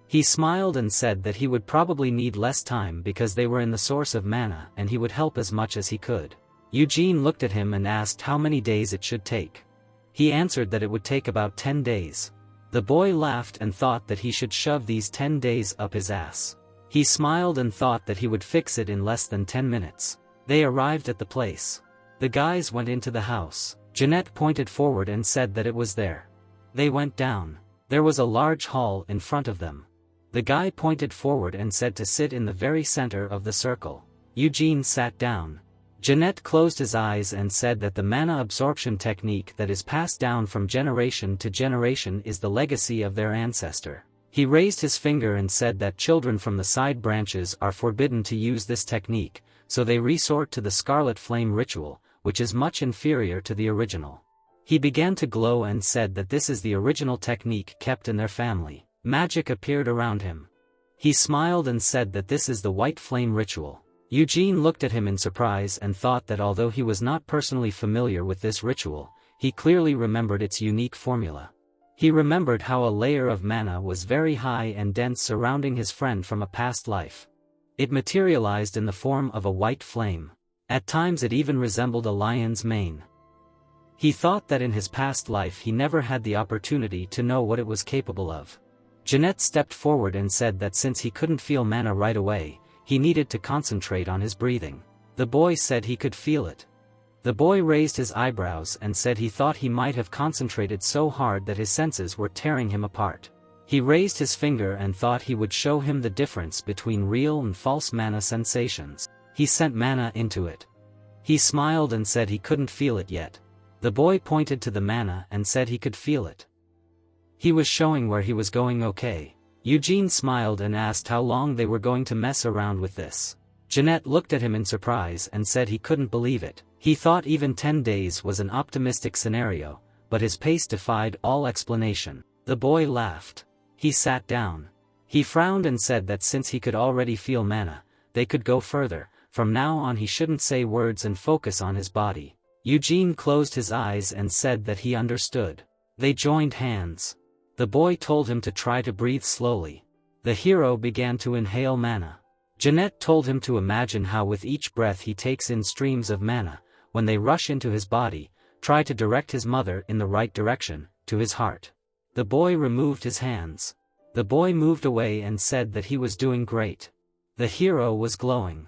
He smiled and said that he would probably need less time because they were in the source of mana and he would help as much as he could. Eugene looked at him and asked how many days it should take. He answered that it would take about 10 days. The boy laughed and thought that he should shove these 10 days up his ass. He smiled and thought that he would fix it in less than 10 minutes. They arrived at the place. The guys went into the house. Jeanette pointed forward and said that it was there. They went down. There was a large hall in front of them. The guy pointed forward and said to sit in the very center of the circle. Eugene sat down. Jeanette closed his eyes and said that the mana absorption technique that is passed down from generation to generation is the legacy of their ancestor. He raised his finger and said that children from the side branches are forbidden to use this technique, so they resort to the Scarlet Flame ritual, which is much inferior to the original. He began to glow and said that this is the original technique kept in their family. Magic appeared around him. He smiled and said that this is the White Flame ritual. Eugene looked at him in surprise and thought that although he was not personally familiar with this ritual, he clearly remembered its unique formula. He remembered how a layer of mana was very high and dense surrounding his friend from a past life. It materialized in the form of a white flame. At times it even resembled a lion's mane. He thought that in his past life he never had the opportunity to know what it was capable of. Jeanette stepped forward and said that since he couldn't feel mana right away, he needed to concentrate on his breathing. The boy said he could feel it. The boy raised his eyebrows and said he thought he might have concentrated so hard that his senses were tearing him apart. He raised his finger and thought he would show him the difference between real and false mana sensations. He sent mana into it. He smiled and said he couldn't feel it yet. The boy pointed to the mana and said he could feel it. He was showing where he was going okay. Eugene smiled and asked how long they were going to mess around with this. Jeanette looked at him in surprise and said he couldn't believe it. He thought even 10 days was an optimistic scenario, but his pace defied all explanation. The boy laughed. He sat down. He frowned and said that since he could already feel mana, they could go further. From now on he shouldn't say words and focus on his body. Eugene closed his eyes and said that he understood. They joined hands. The boy told him to try to breathe slowly. The hero began to inhale mana. Jeanette told him to imagine how with each breath he takes in streams of mana. When they rush into his body, try to direct his mother in the right direction, to his heart. The boy removed his hands. The boy moved away and said that he was doing great. The hero was glowing.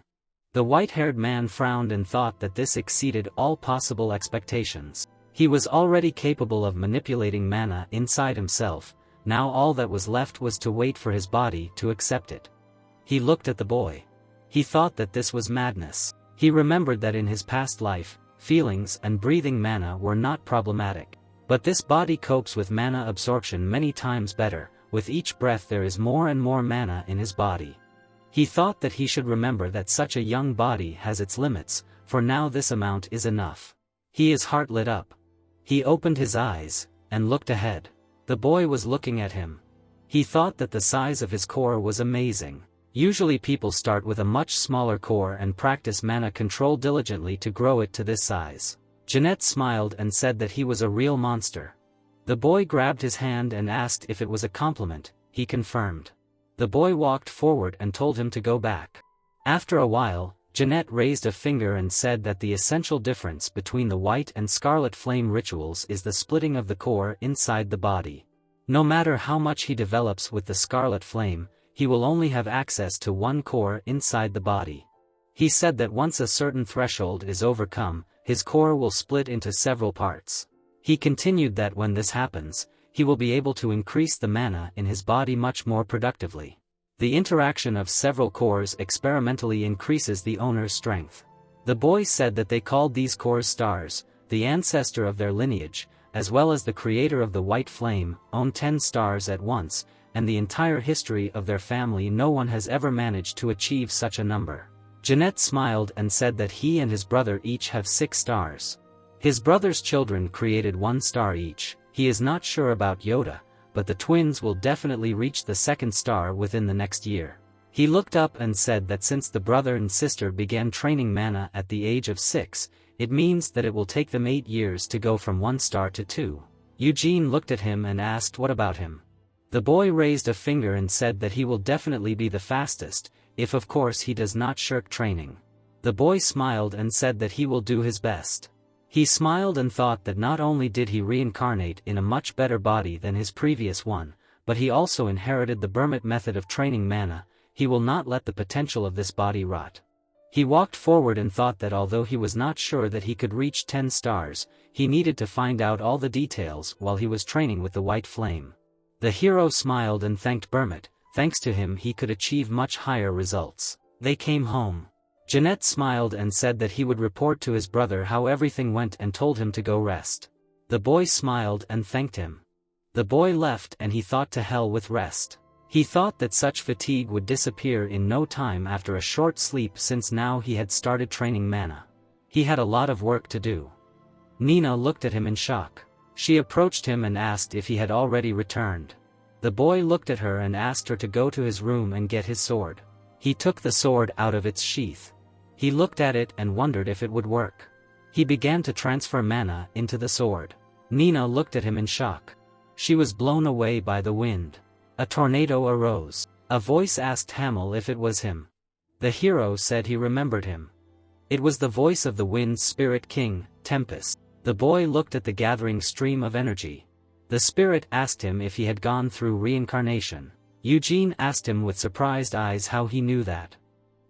The white-haired man frowned and thought that this exceeded all possible expectations. He was already capable of manipulating mana inside himself, now all that was left was to wait for his body to accept it. He looked at the boy. He thought that this was madness. He remembered that in his past life, feelings and breathing mana were not problematic. But this body copes with mana absorption many times better. With each breath there is more and more mana in his body. He thought that he should remember that such a young body has its limits, for now this amount is enough. His heart lit up. He opened his eyes, and looked ahead. The boy was looking at him. He thought that the size of his core was amazing. Usually people start with a much smaller core and practice mana control diligently to grow it to this size. Jeanette smiled and said that he was a real monster. The boy grabbed his hand and asked if it was a compliment. He confirmed. The boy walked forward and told him to go back. After a while, Jeanette raised a finger and said that the essential difference between the white and scarlet flame rituals is the splitting of the core inside the body. No matter how much he develops with the scarlet flame, he will only have access to one core inside the body. He said that once a certain threshold is overcome, his core will split into several parts. He continued that when this happens, he will be able to increase the mana in his body much more productively. The interaction of several cores experimentally increases the owner's strength. The boy said that they called these cores stars, the ancestor of their lineage, as well as the creator of the white flame, owned 10 stars at once, and the entire history of their family no one has ever managed to achieve such a number. Jeanette smiled and said that he and his brother each have 6 stars. His brother's children created 1 star each. He is not sure about Yoda, but the twins will definitely reach the 2nd star within the next year. He looked up and said that since the brother and sister began training mana at the age of 6, it means that it will take them 8 years to go from 1 star to 2. Eugene looked at him and asked what about him. The boy raised a finger and said that he will definitely be the fastest, if of course he does not shirk training. The boy smiled and said that he will do his best. He smiled and thought that not only did he reincarnate in a much better body than his previous one, but he also inherited the Burmit method of training mana. He will not let the potential of this body rot. He walked forward and thought that although he was not sure that he could reach 10 stars, he needed to find out all the details while he was training with the white flame. The hero smiled and thanked Burmit. Thanks to him he could achieve much higher results. They came home. Jeanette smiled and said that he would report to his brother how everything went and told him to go rest. The boy smiled and thanked him. The boy left and he thought to hell with rest. He thought that such fatigue would disappear in no time after a short sleep since now he had started training mana. He had a lot of work to do. Nina looked at him in shock. She approached him and asked if he had already returned. The boy looked at her and asked her to go to his room and get his sword. He took the sword out of its sheath. He looked at it and wondered if it would work. He began to transfer mana into the sword. Nina looked at him in shock. She was blown away by the wind. A tornado arose. A voice asked Hamel if it was him. The hero said he remembered him. It was the voice of the wind's spirit king, Tempest. The boy looked at the gathering stream of energy. The spirit asked him if he had gone through reincarnation. Eugene asked him with surprised eyes how he knew that.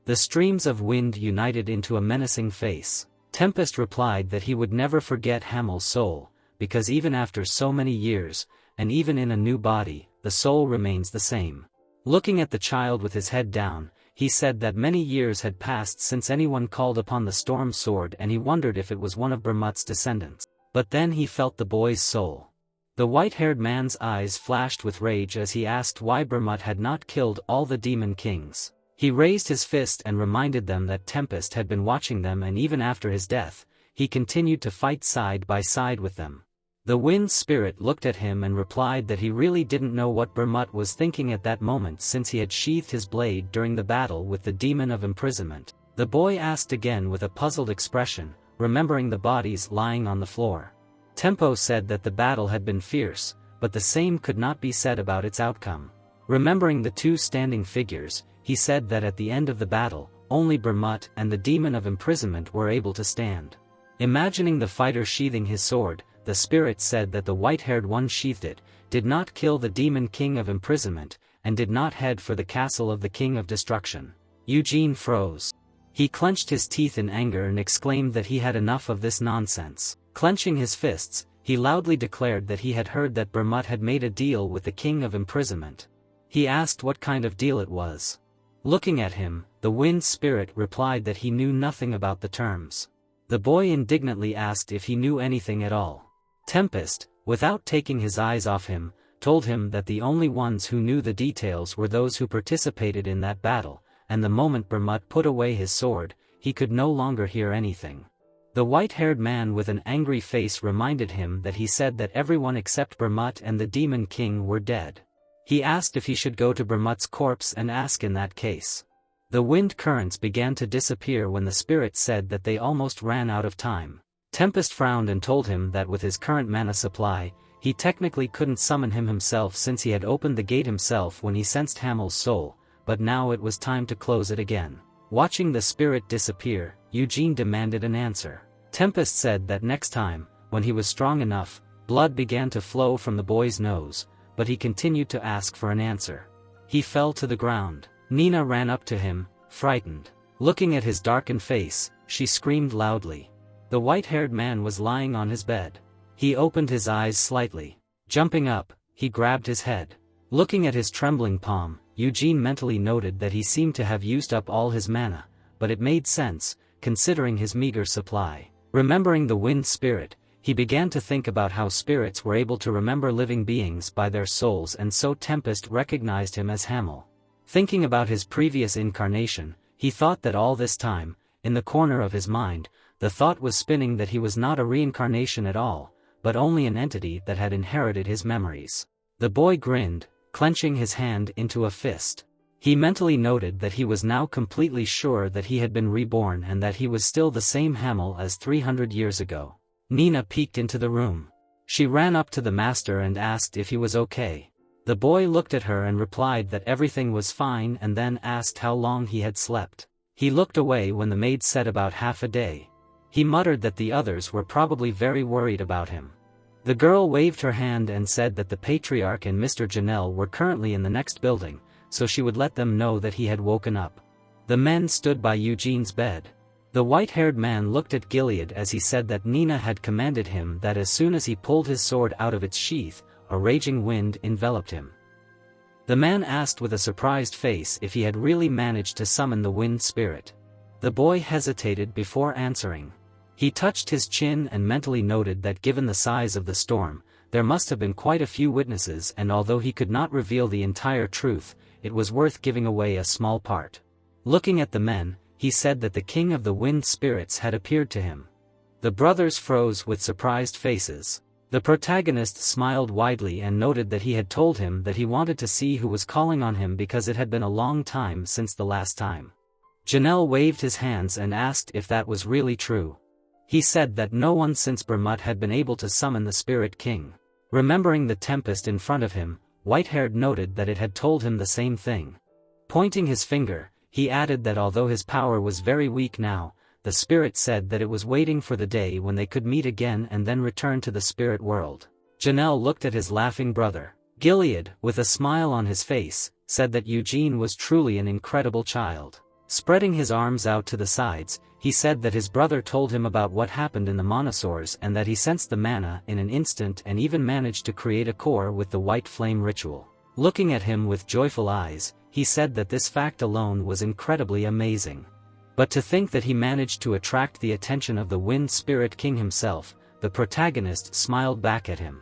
The streams of wind united into a menacing face. Tempest replied that he would never forget Hamel's soul, because even after so many years, and even in a new body, the soul remains the same. Looking at the child with his head down, he said that many years had passed since anyone called upon the storm sword and he wondered if it was one of Bermut's descendants. But then he felt the boy's soul. The white-haired man's eyes flashed with rage as he asked why Bermut had not killed all the demon kings. He raised his fist and reminded them that Tempest had been watching them, and even after his death, he continued to fight side by side with them. The wind spirit looked at him and replied that he really didn't know what Bermut was thinking at that moment since he had sheathed his blade during the battle with the demon of imprisonment. The boy asked again with a puzzled expression, remembering the bodies lying on the floor. Tempo said that the battle had been fierce, but the same could not be said about its outcome. Remembering the two standing figures, he said that at the end of the battle, only Bermut and the demon of imprisonment were able to stand. Imagining the fighter sheathing his sword, the spirit said that the white-haired one sheathed it, did not kill the demon king of imprisonment, and did not head for the castle of the king of destruction. Eugene froze. He clenched his teeth in anger and exclaimed that he had enough of this nonsense. Clenching his fists, he loudly declared that he had heard that Bermut had made a deal with the king of imprisonment. He asked what kind of deal it was. Looking at him, the wind spirit replied that he knew nothing about the terms. The boy indignantly asked if he knew anything at all. Tempest, without taking his eyes off him, told him that the only ones who knew the details were those who participated in that battle, and the moment Bermut put away his sword, he could no longer hear anything. The white-haired man with an angry face reminded him that he said that everyone except Bermut and the Demon King were dead. He asked if he should go to Bermut's corpse and ask in that case. The wind currents began to disappear when the spirit said that they almost ran out of time. Tempest frowned and told him that with his current mana supply, he technically couldn't summon him himself since he had opened the gate himself when he sensed Hamel's soul, but now it was time to close it again. Watching the spirit disappear, Eugene demanded an answer. Tempest said that next time, when he was strong enough, blood began to flow from the boy's nose, but he continued to ask for an answer. He fell to the ground. Nina ran up to him, frightened. Looking at his darkened face, she screamed loudly. The white-haired man was lying on his bed. He opened his eyes slightly. Jumping up, he grabbed his head. Looking at his trembling palm, Eugene mentally noted that he seemed to have used up all his mana, but it made sense, considering his meager supply. Remembering the wind spirit, he began to think about how spirits were able to remember living beings by their souls, and so Tempest recognized him as Hamel. Thinking about his previous incarnation, he thought that all this time, in the corner of his mind, the thought was spinning that he was not a reincarnation at all, but only an entity that had inherited his memories. The boy grinned, clenching his hand into a fist. He mentally noted that he was now completely sure that he had been reborn and that he was still the same Hamel as 300 years ago. Nina peeked into the room. She ran up to the master and asked if he was okay. The boy looked at her and replied that everything was fine and then asked how long he had slept. He looked away when the maid said about half a day. He muttered that the others were probably very worried about him. The girl waved her hand and said that the patriarch and Mr. Janelle were currently in the next building, so she would let them know that he had woken up. The men stood by Eugene's bed. The white-haired man looked at Gilead as he said that Nina had commanded him that as soon as he pulled his sword out of its sheath, a raging wind enveloped him. The man asked with a surprised face if he had really managed to summon the wind spirit. The boy hesitated before answering. He touched his chin and mentally noted that given the size of the storm, there must have been quite a few witnesses, and although he could not reveal the entire truth, it was worth giving away a small part. Looking at the men, he said that the king of the wind spirits had appeared to him. The brothers froze with surprised faces. The protagonist smiled widely and noted that he had told him that he wanted to see who was calling on him because it had been a long time since the last time. Janelle waved his hands and asked if that was really true. He said that no one since Bermut had been able to summon the Spirit King. Remembering the tempest in front of him, White-haired noted that it had told him the same thing. Pointing his finger, he added that although his power was very weak now, the spirit said that it was waiting for the day when they could meet again and then return to the spirit world. Janelle looked at his laughing brother. Gilead, with a smile on his face, said that Eugene was truly an incredible child. Spreading his arms out to the sides, he said that his brother told him about what happened in the Monosaurs and that he sensed the mana in an instant and even managed to create a core with the white flame ritual. Looking at him with joyful eyes, he said that this fact alone was incredibly amazing. But to think that he managed to attract the attention of the Wind Spirit King himself, the protagonist smiled back at him.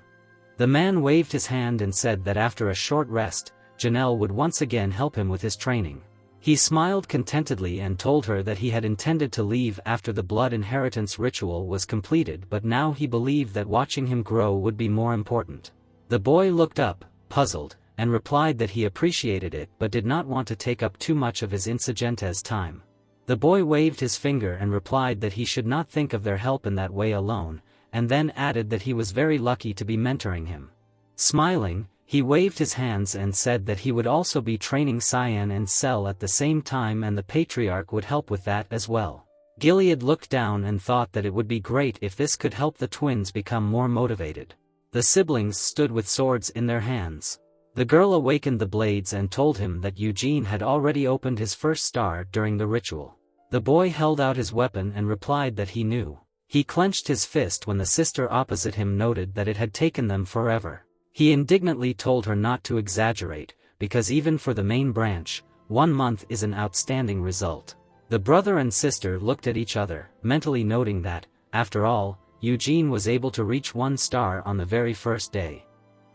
The man waved his hand and said that after a short rest, Janelle would once again help him with his training. He smiled contentedly and told her that he had intended to leave after the blood inheritance ritual was completed, but now he believed that watching him grow would be more important. The boy looked up, puzzled, and replied that he appreciated it but did not want to take up too much of his insurgente's time. The boy waved his finger and replied that he should not think of their help in that way alone, and then added that he was very lucky to be mentoring him. Smiling, he waved his hands and said that he would also be training Cyan and Cell at the same time, and the Patriarch would help with that as well. Gilead looked down and thought that it would be great if this could help the twins become more motivated. The siblings stood with swords in their hands. The girl awakened the blades and told him that Eugene had already opened his first star during the ritual. The boy held out his weapon and replied that he knew. He clenched his fist when the sister opposite him noted that it had taken them forever. He indignantly told her not to exaggerate, because even for the main branch, 1 month is an outstanding result. The brother and sister looked at each other, mentally noting that, after all, Eugene was able to reach 1 star on the very first day.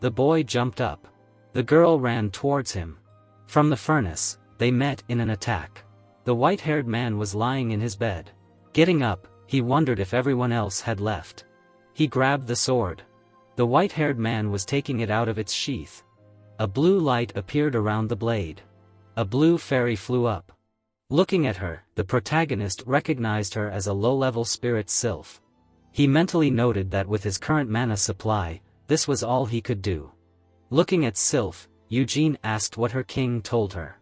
The boy jumped up. The girl ran towards him. From the furnace, they met in an attack. The white-haired man was lying in his bed. Getting up, he wondered if everyone else had left. He grabbed the sword. The white-haired man was taking it out of its sheath. A blue light appeared around the blade. A blue fairy flew up. Looking at her, the protagonist recognized her as a low-level spirit sylph. He mentally noted that with his current mana supply, this was all he could do. Looking at Sylph, Eugene asked what her king told her.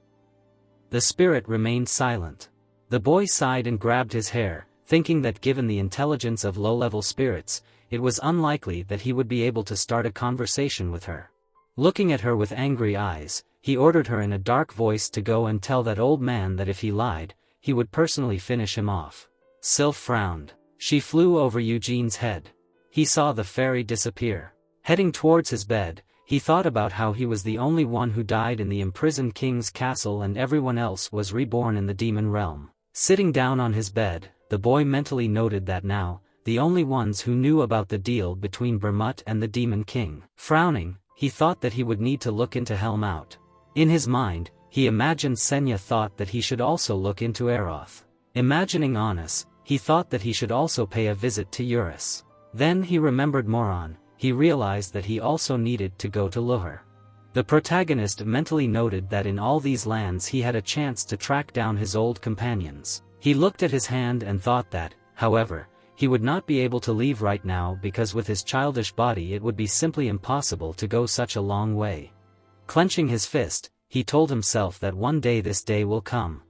The spirit remained silent. The boy sighed and grabbed his hair, thinking that given the intelligence of low-level spirits, it was unlikely that he would be able to start a conversation with her. Looking at her with angry eyes, he ordered her in a dark voice to go and tell that old man that if he lied, he would personally finish him off. Sylph frowned. She flew over Eugene's head. He saw the fairy disappear. Heading towards his bed, he thought about how he was the only one who died in the imprisoned king's castle and everyone else was reborn in the demon realm. Sitting down on his bed, the boy mentally noted that now, the only ones who knew about the deal between Bermut and the Demon King. Frowning, he thought that he would need to look into Helm Out. In his mind, he imagined Senya thought that he should also look into Aeroth. Imagining Honus, he thought that he should also pay a visit to Eurus. Then he remembered Moron. He realized that he also needed to go to Luhur. The protagonist mentally noted that in all these lands he had a chance to track down his old companions. He looked at his hand and thought that, however, he would not be able to leave right now because with his childish body it would be simply impossible to go such a long way. Clenching his fist, he told himself that one day this day will come.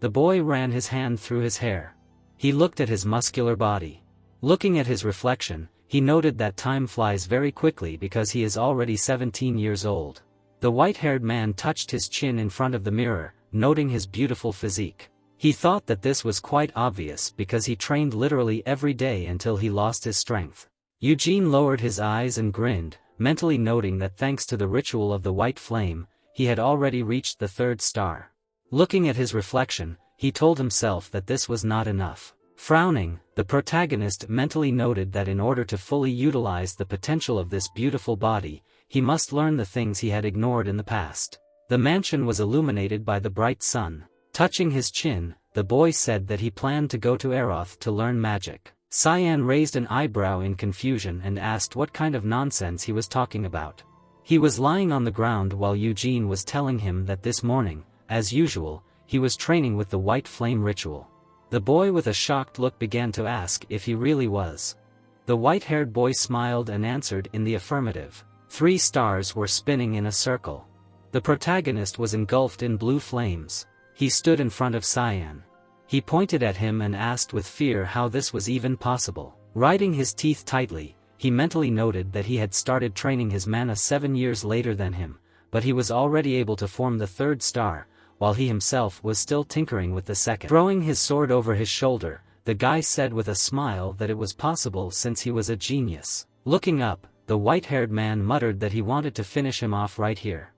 The boy ran his hand through his hair. He looked at his muscular body. Looking at his reflection, he noted that time flies very quickly because he is already 17 years old. The white-haired man touched his chin in front of the mirror, noting his beautiful physique. He thought that this was quite obvious because he trained literally every day until he lost his strength. Eugene lowered his eyes and grinned, mentally noting that thanks to the ritual of the white flame, he had already reached the 3rd star. Looking at his reflection, he told himself that this was not enough. Frowning, the protagonist mentally noted that in order to fully utilize the potential of this beautiful body, he must learn the things he had ignored in the past. The mansion was illuminated by the bright sun. Touching his chin, the boy said that he planned to go to Aeroth to learn magic. Cyan raised an eyebrow in confusion and asked what kind of nonsense he was talking about. He was lying on the ground while Eugene was telling him that this morning, as usual, he was training with the white flame ritual. The boy with a shocked look began to ask if he really was. The white-haired boy smiled and answered in the affirmative. 3 stars were spinning in a circle. The protagonist was engulfed in blue flames. He stood in front of Cyan. He pointed at him and asked with fear how this was even possible. Grinding his teeth tightly, he mentally noted that he had started training his mana 7 years later than him, but he was already able to form the 3rd star, while he himself was still tinkering with the 2nd. Throwing his sword over his shoulder, the guy said with a smile that it was possible since he was a genius. Looking up, the white-haired man muttered that he wanted to finish him off right here.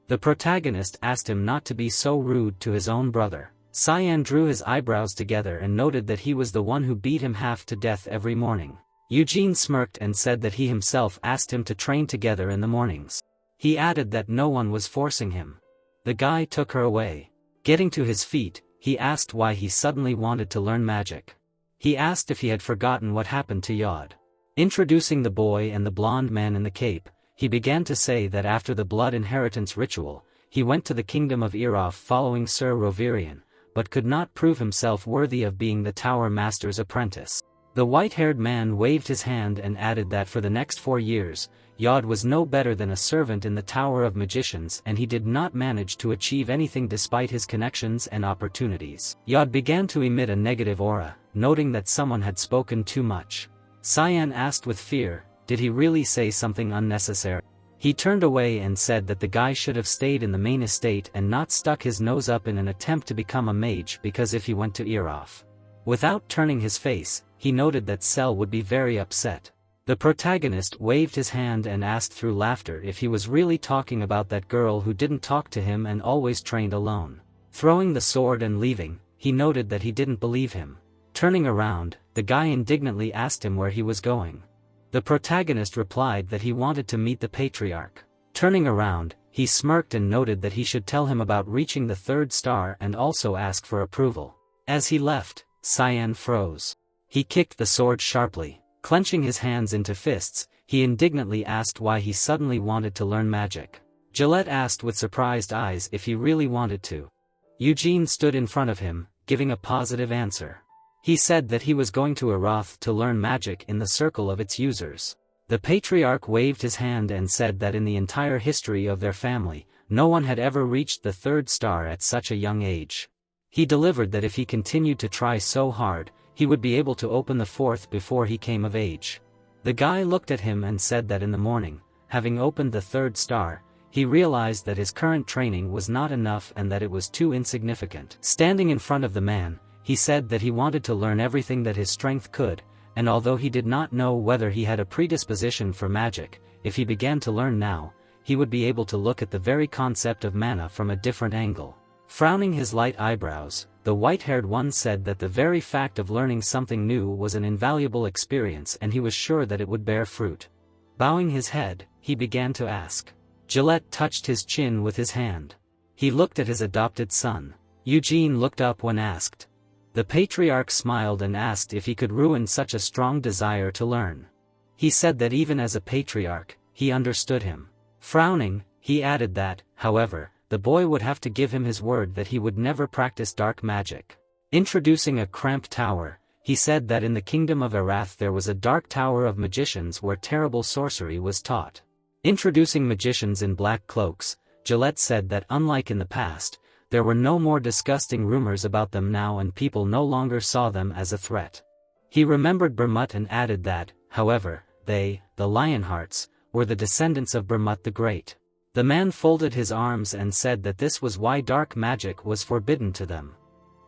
The protagonist asked him not to be so rude to his own brother. Cyan drew his eyebrows together and noted that he was the one who beat him half to death every morning. Eugene smirked and said that he himself asked him to train together in the mornings. He added that no one was forcing him. The guy took her away. Getting to his feet, he asked why he suddenly wanted to learn magic. He asked if he had forgotten what happened to Yod. Introducing the boy and the blonde man in the cape, he began to say that after the blood inheritance ritual, he went to the kingdom of Eroth following Sir Rovirian, but could not prove himself worthy of being the Tower Master's apprentice. The white-haired man waved his hand and added that for the next 4 years, Yod was no better than a servant in the Tower of Magicians and he did not manage to achieve anything despite his connections and opportunities. Yod began to emit a negative aura, noting that someone had spoken too much. Cyan asked with fear, did he really say something unnecessary? He turned away and said that the guy should have stayed in the main estate and not stuck his nose up in an attempt to become a mage because if he went to Eroth without turning his face, he noted that Cell would be very upset. The protagonist waved his hand and asked through laughter if he was really talking about that girl who didn't talk to him and always trained alone. Throwing the sword and leaving, he noted that he didn't believe him. Turning around, the guy indignantly asked him where he was going. The protagonist replied that he wanted to meet the patriarch. Turning around, he smirked and noted that he should tell him about reaching the 3rd star and also ask for approval. As he left, Cyan froze. He kicked the sword sharply. Clenching his hands into fists, he indignantly asked why he suddenly wanted to learn magic. Gillette asked with surprised eyes if he really wanted to. Eugene stood in front of him, giving a positive answer. He said that he was going to Eroth to learn magic in the circle of its users. The patriarch waved his hand and said that in the entire history of their family, no one had ever reached the 3rd star at such a young age. He delivered that if he continued to try so hard, he would be able to open the 4th before he came of age. The guy looked at him and said that in the morning, having opened the 3rd star, he realized that his current training was not enough and that it was too insignificant. Standing in front of the man, he said that he wanted to learn everything that his strength could, and although he did not know whether he had a predisposition for magic, if he began to learn now, he would be able to look at the very concept of mana from a different angle. Frowning his light eyebrows, the white-haired one said that the very fact of learning something new was an invaluable experience and he was sure that it would bear fruit. Bowing his head, he began to ask. Gillette touched his chin with his hand. He looked at his adopted son. Eugene looked up when asked. The patriarch smiled and asked if he could ruin such a strong desire to learn. He said that even as a patriarch, he understood him. Frowning, he added that, however, the boy would have to give him his word that he would never practice dark magic. Introducing a cramped tower, he said that in the kingdom of Erath there was a dark tower of magicians where terrible sorcery was taught. Introducing magicians in black cloaks, Gillette said that unlike in the past, there were no more disgusting rumors about them now and people no longer saw them as a threat. He remembered Bermut and added that, however, they, the Lionhearts, were the descendants of Bermut the Great. The man folded his arms and said that this was why dark magic was forbidden to them.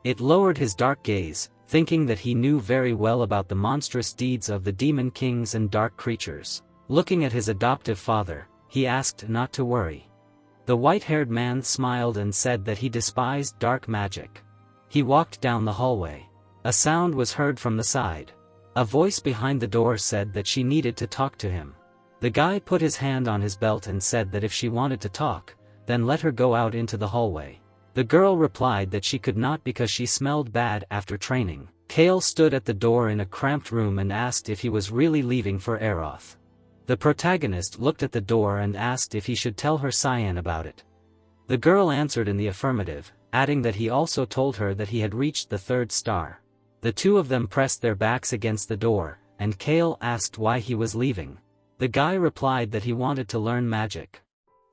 It lowered his dark gaze, thinking that he knew very well about the monstrous deeds of the demon kings and dark creatures. Looking at his adoptive father, he asked not to worry. The white-haired man smiled and said that he despised dark magic. He walked down the hallway. A sound was heard from the side. A voice behind the door said that she needed to talk to him. The guy put his hand on his belt and said that if she wanted to talk, then let her go out into the hallway. The girl replied that she could not because she smelled bad after training. Kale stood at the door in a cramped room and asked if he was really leaving for Eroth. The protagonist looked at the door and asked if he should tell her Cyan about it. The girl answered in the affirmative, adding that he also told her that he had reached the 3rd star. The two of them pressed their backs against the door, and Kale asked why he was leaving. The guy replied that he wanted to learn magic.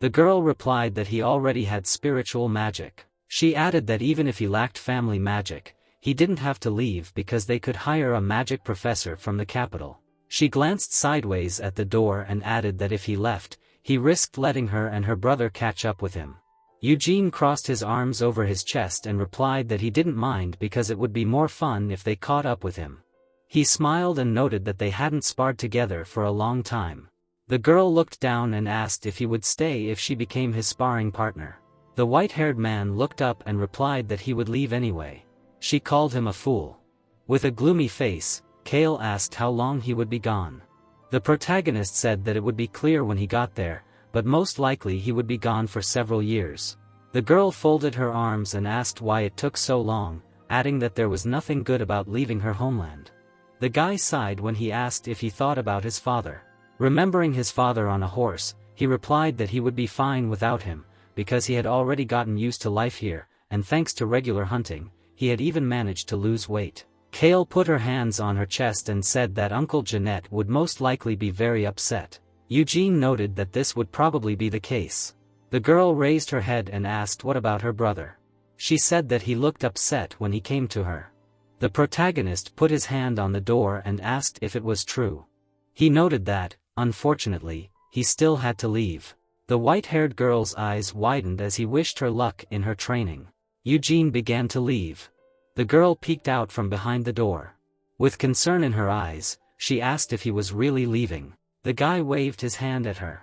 The girl replied that he already had spiritual magic. She added that even if he lacked family magic, he didn't have to leave because they could hire a magic professor from the capital. She glanced sideways at the door and added that if he left, he risked letting her and her brother catch up with him. Eugene crossed his arms over his chest and replied that he didn't mind because it would be more fun if they caught up with him. He smiled and noted that they hadn't sparred together for a long time. The girl looked down and asked if he would stay if she became his sparring partner. The white-haired man looked up and replied that he would leave anyway. She called him a fool. With a gloomy face, Kale asked how long he would be gone. The protagonist said that it would be clear when he got there, but most likely he would be gone for several years. The girl folded her arms and asked why it took so long, adding that there was nothing good about leaving her homeland. The guy sighed when he asked if he thought about his father. Remembering his father on a horse, he replied that he would be fine without him, because he had already gotten used to life here, and thanks to regular hunting, he had even managed to lose weight. Kale put her hands on her chest and said that Uncle Jeanette would most likely be very upset. Eugene noted that this would probably be the case. The girl raised her head and asked what about her brother. She said that he looked upset when he came to her. The protagonist put his hand on the door and asked if it was true. He noted that, unfortunately, he still had to leave. The white-haired girl's eyes widened as he wished her luck in her training. Eugene began to leave. The girl peeked out from behind the door. With concern in her eyes, she asked if he was really leaving. The guy waved his hand at her.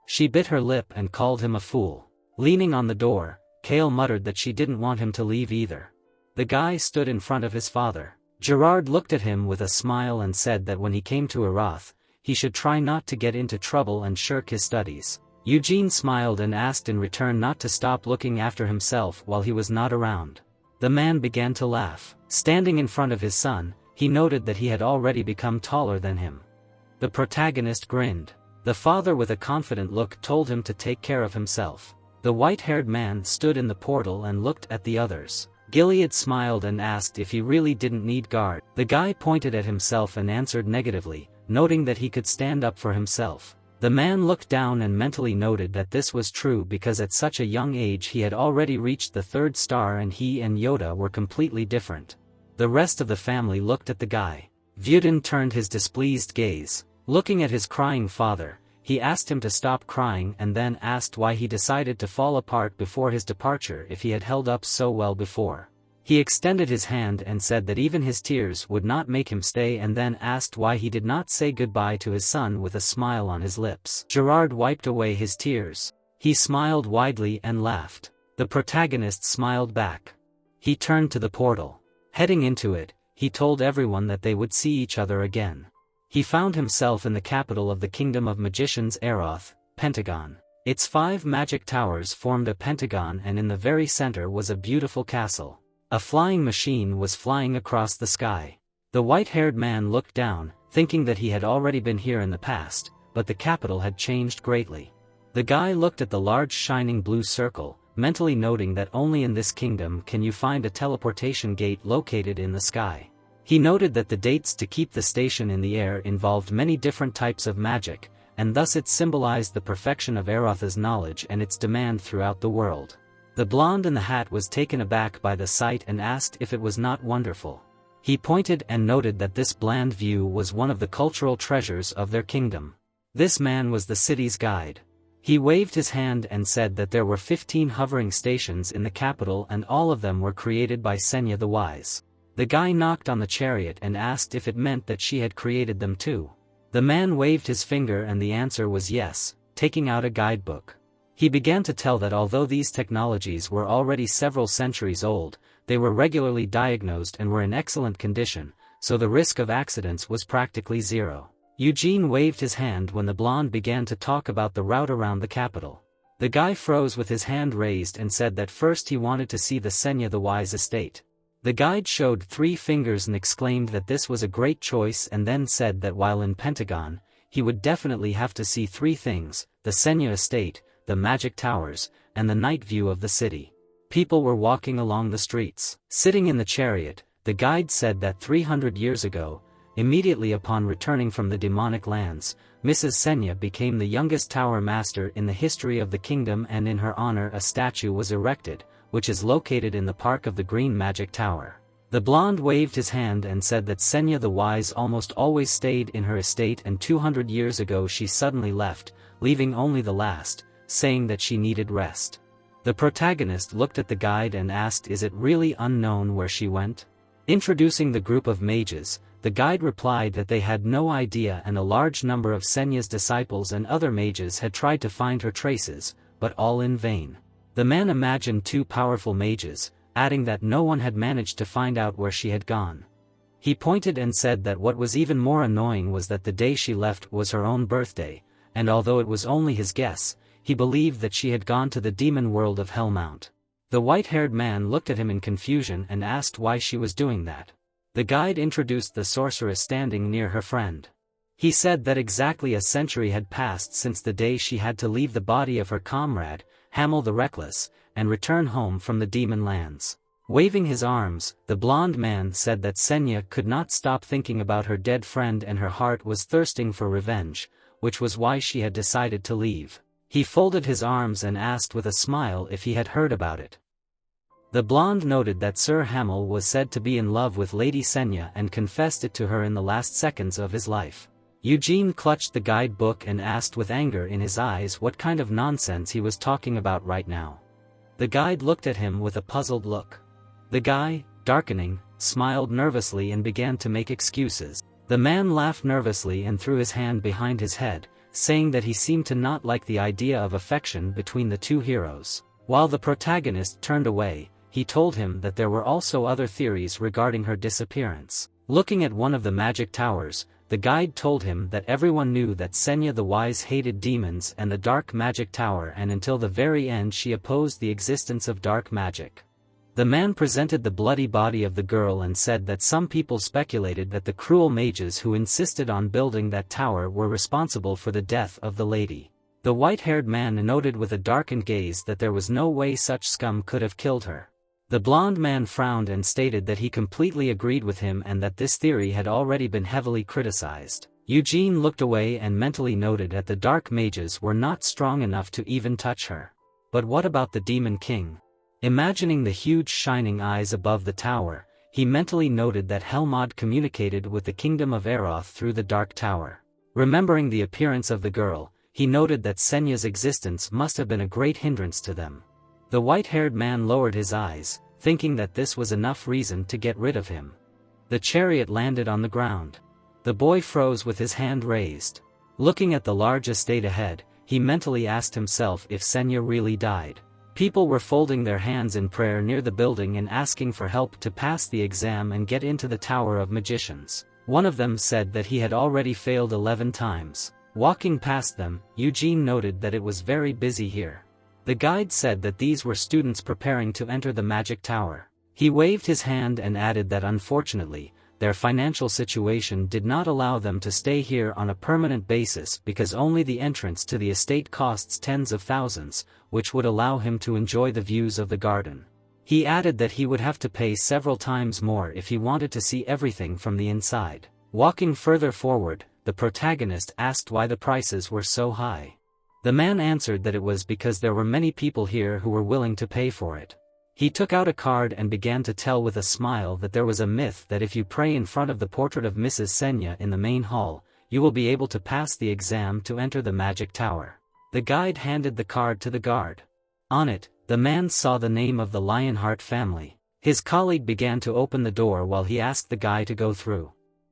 She bit her lip and called him a fool. Leaning on the door, Kale muttered that she didn't want him to leave either. The guy stood in front of his father. Gerard looked at him with a smile and said that when he came to Arath, he should try not to get into trouble and shirk his studies. Eugene smiled and asked in return not to stop looking after himself while he was not around. The man began to laugh. Standing in front of his son, he noted that he had already become taller than him. The protagonist grinned. The father with a confident look told him to take care of himself. The white-haired man stood in the portal and looked at the others. Gilead smiled and asked if he really didn't need guard. The guy pointed at himself and answered negatively, noting that he could stand up for himself. The man looked down and mentally noted that this was true because at such a young age he had already reached the 3rd star and he and Yoda were completely different. The rest of the family looked at the guy. Vyudin turned his displeased gaze. Looking at his crying father, he asked him to stop crying and then asked why he decided to fall apart before his departure if he had held up so well before. He extended his hand and said that even his tears would not make him stay and then asked why he did not say goodbye to his son with a smile on his lips. Gerard wiped away his tears. He smiled widely and laughed. The protagonist smiled back. He turned to the portal. Heading into it, he told everyone that they would see each other again. He found himself in the capital of the Kingdom of Magicians Aroth, Pentagon. Its 5 magic towers formed a pentagon and in the very center was a beautiful castle. A flying machine was flying across the sky. The white-haired man looked down, thinking that he had already been here in the past, but the capital had changed greatly. The guy looked at the large shining blue circle, mentally noting that only in this kingdom can you find a teleportation gate located in the sky. He noted that the dates to keep the station in the air involved many different types of magic, and thus it symbolized the perfection of Aroth's knowledge and its demand throughout the world. The blonde in the hat was taken aback by the sight and asked if it was not wonderful. He pointed and noted that this bland view was one of the cultural treasures of their kingdom. This man was the city's guide. He waved his hand and said that there were 15 hovering stations in the capital and all of them were created by Senya the Wise. The guy knocked on the chariot and asked if it meant that she had created them too. The man waved his finger and the answer was yes, taking out a guidebook. He began to tell that although these technologies were already several centuries old, they were regularly diagnosed and were in excellent condition, so the risk of accidents was practically zero. Eugene waved his hand when the blonde began to talk about the route around the capital. The guy froze with his hand raised and said that first he wanted to see the Senya the Wise estate. The guide showed 3 fingers and exclaimed that this was a great choice and then said that while in Pentagon, he would definitely have to see 3 things, the Senya estate, the magic towers, and the night view of the city. People were walking along the streets. Sitting in the chariot, the guide said that 300 years ago, immediately upon returning from the demonic lands, Mrs. Senya became the youngest tower master in the history of the kingdom and in her honor a statue was erected, which is located in the park of the Green Magic Tower. The blonde waved his hand and said that Senya the Wise almost always stayed in her estate and 200 years ago she suddenly left, leaving only the last, saying that she needed rest. The protagonist looked at the guide and asked is it really unknown where she went? Introducing the group of mages, the guide replied that they had no idea and a large number of Senya's disciples and other mages had tried to find her traces, but all in vain. The man imagined 2 powerful mages, adding that no one had managed to find out where she had gone. He pointed and said that what was even more annoying was that the day she left was her own birthday, and although it was only his guess, he believed that she had gone to the demon world of Hellmount. The white-haired man looked at him in confusion and asked why she was doing that. The guide introduced the sorceress standing near her friend. He said that exactly a century had passed since the day she had to leave the body of her comrade, Hamel the Reckless, and return home from the demon lands. Waving his arms, the blond man said that Senya could not stop thinking about her dead friend and her heart was thirsting for revenge, which was why she had decided to leave. He folded his arms and asked with a smile if he had heard about it. The blonde noted that Sir Hamel was said to be in love with Lady Senya and confessed it to her in the last seconds of his life. Eugene clutched the guidebook and asked with anger in his eyes what kind of nonsense he was talking about right now. The guide looked at him with a puzzled look. The guy, darkening, smiled nervously and began to make excuses. The man laughed nervously and threw his hand behind his head, saying that he seemed to not like the idea of affection between the two heroes. While the protagonist turned away, he told him that there were also other theories regarding her disappearance. Looking at one of the magic towers, the guide told him that everyone knew that Senya the Wise hated demons and the dark magic tower, and until the very end she opposed the existence of dark magic. The man presented the bloody body of the girl and said that some people speculated that the cruel mages who insisted on building that tower were responsible for the death of the lady. The white-haired man noted with a darkened gaze that there was no way such scum could have killed her. The blond man frowned and stated that he completely agreed with him and that this theory had already been heavily criticized. Eugene looked away and mentally noted that the dark mages were not strong enough to even touch her. But what about the Demon King? Imagining the huge shining eyes above the tower, he mentally noted that Helmod communicated with the kingdom of Eroth through the dark tower. Remembering the appearance of the girl, he noted that Senya's existence must have been a great hindrance to them. The white-haired man lowered his eyes, thinking that this was enough reason to get rid of him. The chariot landed on the ground. The boy froze with his hand raised. Looking at the large estate ahead, he mentally asked himself if Senya really died. People were folding their hands in prayer near the building and asking for help to pass the exam and get into the Tower of Magicians. One of them said that he had already failed 11 times. Walking past them, Eugene noted that it was very busy here. The guide said that these were students preparing to enter the magic tower. He waved his hand and added that unfortunately, their financial situation did not allow them to stay here on a permanent basis because only the entrance to the estate costs tens of thousands, which would allow him to enjoy the views of the garden. He added that he would have to pay several times more if he wanted to see everything from the inside. Walking further forward, the protagonist asked why the prices were so high. The man answered that it was because there were many people here who were willing to pay for it. He took out a card and began to tell with a smile that there was a myth that if you pray in front of the portrait of Mrs. Senya in the main hall, you will be able to pass the exam to enter the magic tower. The guide handed the card to the guard. On it, the man saw the name of the Lionheart family. His colleague began to open the door while he asked the guy to go through.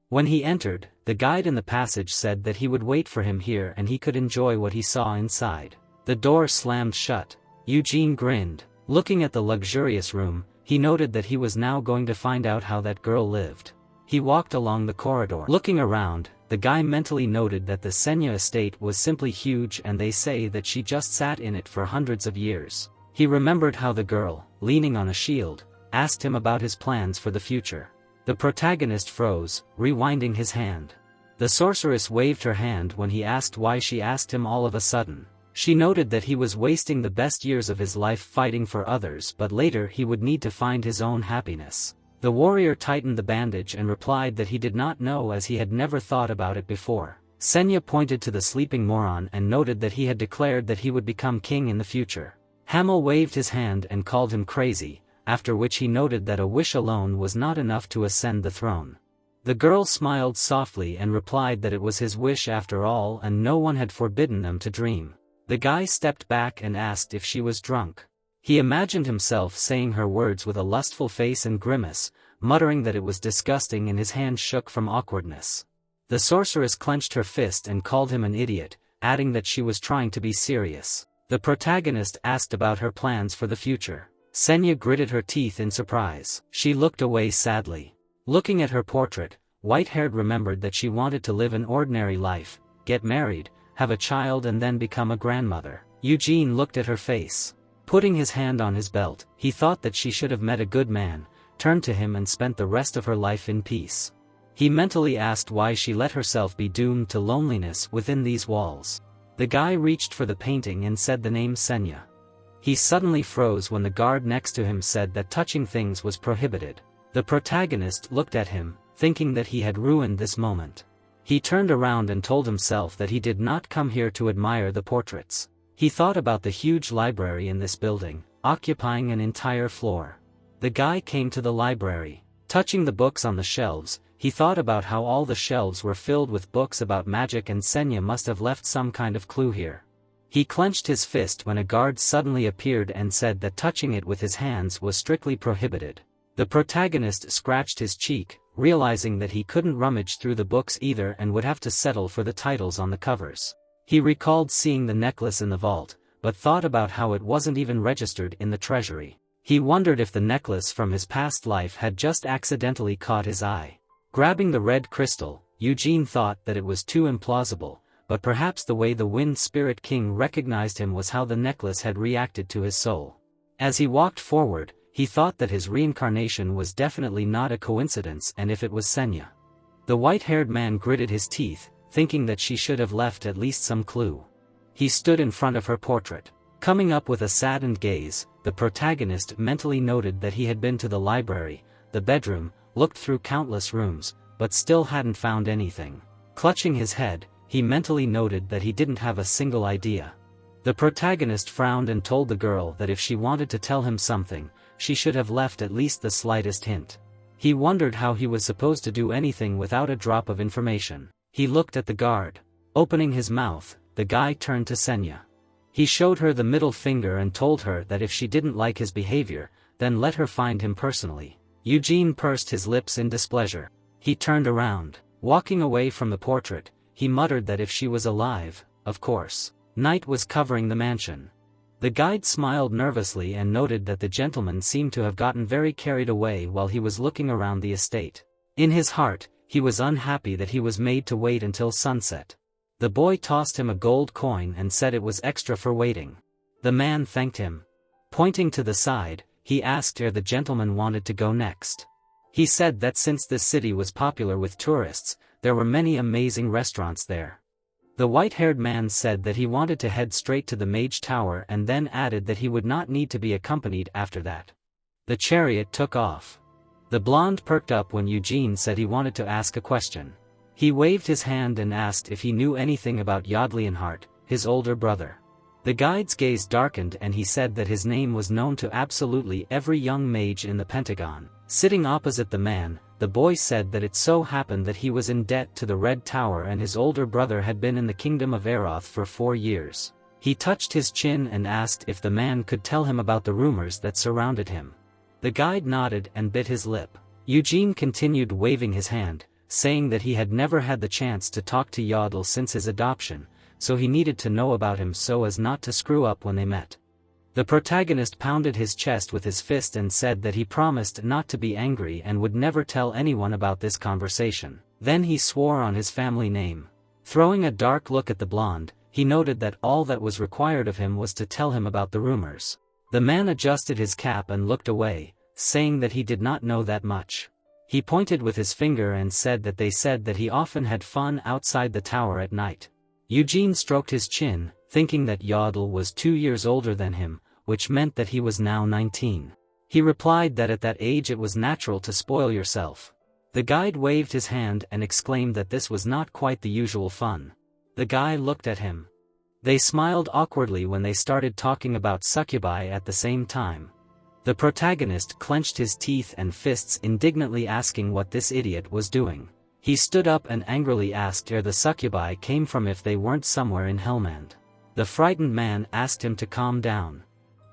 When he entered, the guide in the passage said that he would wait for him here and he could enjoy what he saw inside. The door slammed shut. Eugene grinned. Looking at the luxurious room, he noted that he was now going to find out how that girl lived. He walked along the corridor. Looking around, the guy mentally noted that the Senya estate was simply huge and they say that she just sat in it for hundreds of years. He remembered how the girl, leaning on a shield, asked him about his plans for the future. The protagonist froze, rewinding his hand. The sorceress waved her hand when he asked why she asked him all of a sudden. She noted that he was wasting the best years of his life fighting for others, but later he would need to find his own happiness. The warrior tightened the bandage and replied that he did not know as he had never thought about it before. Senya pointed to the sleeping moron and noted that he had declared that he would become king in the future. Hamel waved his hand and called him crazy, after which he noted that a wish alone was not enough to ascend the throne. The girl smiled softly and replied that it was his wish after all and no one had forbidden them to dream. The guy stepped back and asked if she was drunk. He imagined himself saying her words with a lustful face and grimace, muttering that it was disgusting and his hand shook from awkwardness. The sorceress clenched her fist and called him an idiot, adding that she was trying to be serious. The protagonist asked about her plans for the future. Senya gritted her teeth in surprise. She looked away sadly. Looking at her portrait, White-haired remembered that she wanted to live an ordinary life, get married, have a child and then become a grandmother. Eugene looked at her face. Putting his hand on his belt, he thought that she should have met a good man, turned to him and spent the rest of her life in peace. He mentally asked why she let herself be doomed to loneliness within these walls. The guy reached for the painting and said the name Senya. He suddenly froze when the guard next to him said that touching things was prohibited. The protagonist looked at him, thinking that he had ruined this moment. He turned around and told himself that he did not come here to admire the portraits. He thought about the huge library in this building, occupying an entire floor. The guy came to the library. Touching the books on the shelves, he thought about how all the shelves were filled with books about magic and Senya must have left some kind of clue here. He clenched his fist when a guard suddenly appeared and said that touching it with his hands was strictly prohibited. The protagonist scratched his cheek, realizing that he couldn't rummage through the books either and would have to settle for the titles on the covers. He recalled seeing the necklace in the vault, but thought about how it wasn't even registered in the treasury. He wondered if the necklace from his past life had just accidentally caught his eye. Grabbing the red crystal, Eugene thought that it was too implausible, but perhaps the way the Wind Spirit King recognized him was how the necklace had reacted to his soul. As he walked forward, he thought that his reincarnation was definitely not a coincidence, and if it was Senya. The white-haired man gritted his teeth, thinking that she should have left at least some clue. He stood in front of her portrait. Coming up with a saddened gaze, the protagonist mentally noted that he had been to the library, the bedroom, looked through countless rooms, but still hadn't found anything. Clutching his head, he mentally noted that he didn't have a single idea. The protagonist frowned and told the girl that if she wanted to tell him something, she should have left at least the slightest hint. He wondered how he was supposed to do anything without a drop of information. He looked at the guard. Opening his mouth, the guy turned to Senya. He showed her the middle finger and told her that if she didn't like his behavior, then let her find him personally. Eugene pursed his lips in displeasure. He turned around. Walking away from the portrait, he muttered that if she was alive, of course. Night was covering the mansion. The guide smiled nervously and noted that the gentleman seemed to have gotten very carried away while he was looking around the estate. In his heart, he was unhappy that he was made to wait until sunset. The boy tossed him a gold coin and said it was extra for waiting. The man thanked him. Pointing to the side, he asked where the gentleman wanted to go next. He said that since this city was popular with tourists, there were many amazing restaurants there. The white-haired man said that he wanted to head straight to the Mage Tower and then added that he would not need to be accompanied after that. The chariot took off. The blonde perked up when Eugene said he wanted to ask a question. He waved his hand and asked if he knew anything about Yodleonheart, his older brother. The guide's gaze darkened and he said that his name was known to absolutely every young mage in the Pentagon. Sitting opposite the man, the boy said that it so happened that he was in debt to the Red Tower and his older brother had been in the Kingdom of Aeroth for 4 years. He touched his chin and asked if the man could tell him about the rumors that surrounded him. The guide nodded and bit his lip. Eugene continued waving his hand, saying that he had never had the chance to talk to Yodel since his adoption, so he needed to know about him so as not to screw up when they met. The protagonist pounded his chest with his fist and said that he promised not to be angry and would never tell anyone about this conversation. Then he swore on his family name. Throwing a dark look at the blonde, he noted that all that was required of him was to tell him about the rumors. The man adjusted his cap and looked away, saying that he did not know that much. He pointed with his finger and said that they said that he often had fun outside the tower at night. Eugene stroked his chin, thinking that Yodel was 2 years older than him, which meant that he was now 19. He replied that at that age it was natural to spoil yourself. The guide waved his hand and exclaimed that this was not quite the usual fun. The guy looked at him. They smiled awkwardly when they started talking about succubi at the same time. The protagonist clenched his teeth and fists, indignantly asking what this idiot was doing. He stood up and angrily asked where the succubi came from if they weren't somewhere in Hellmand. The frightened man asked him to calm down.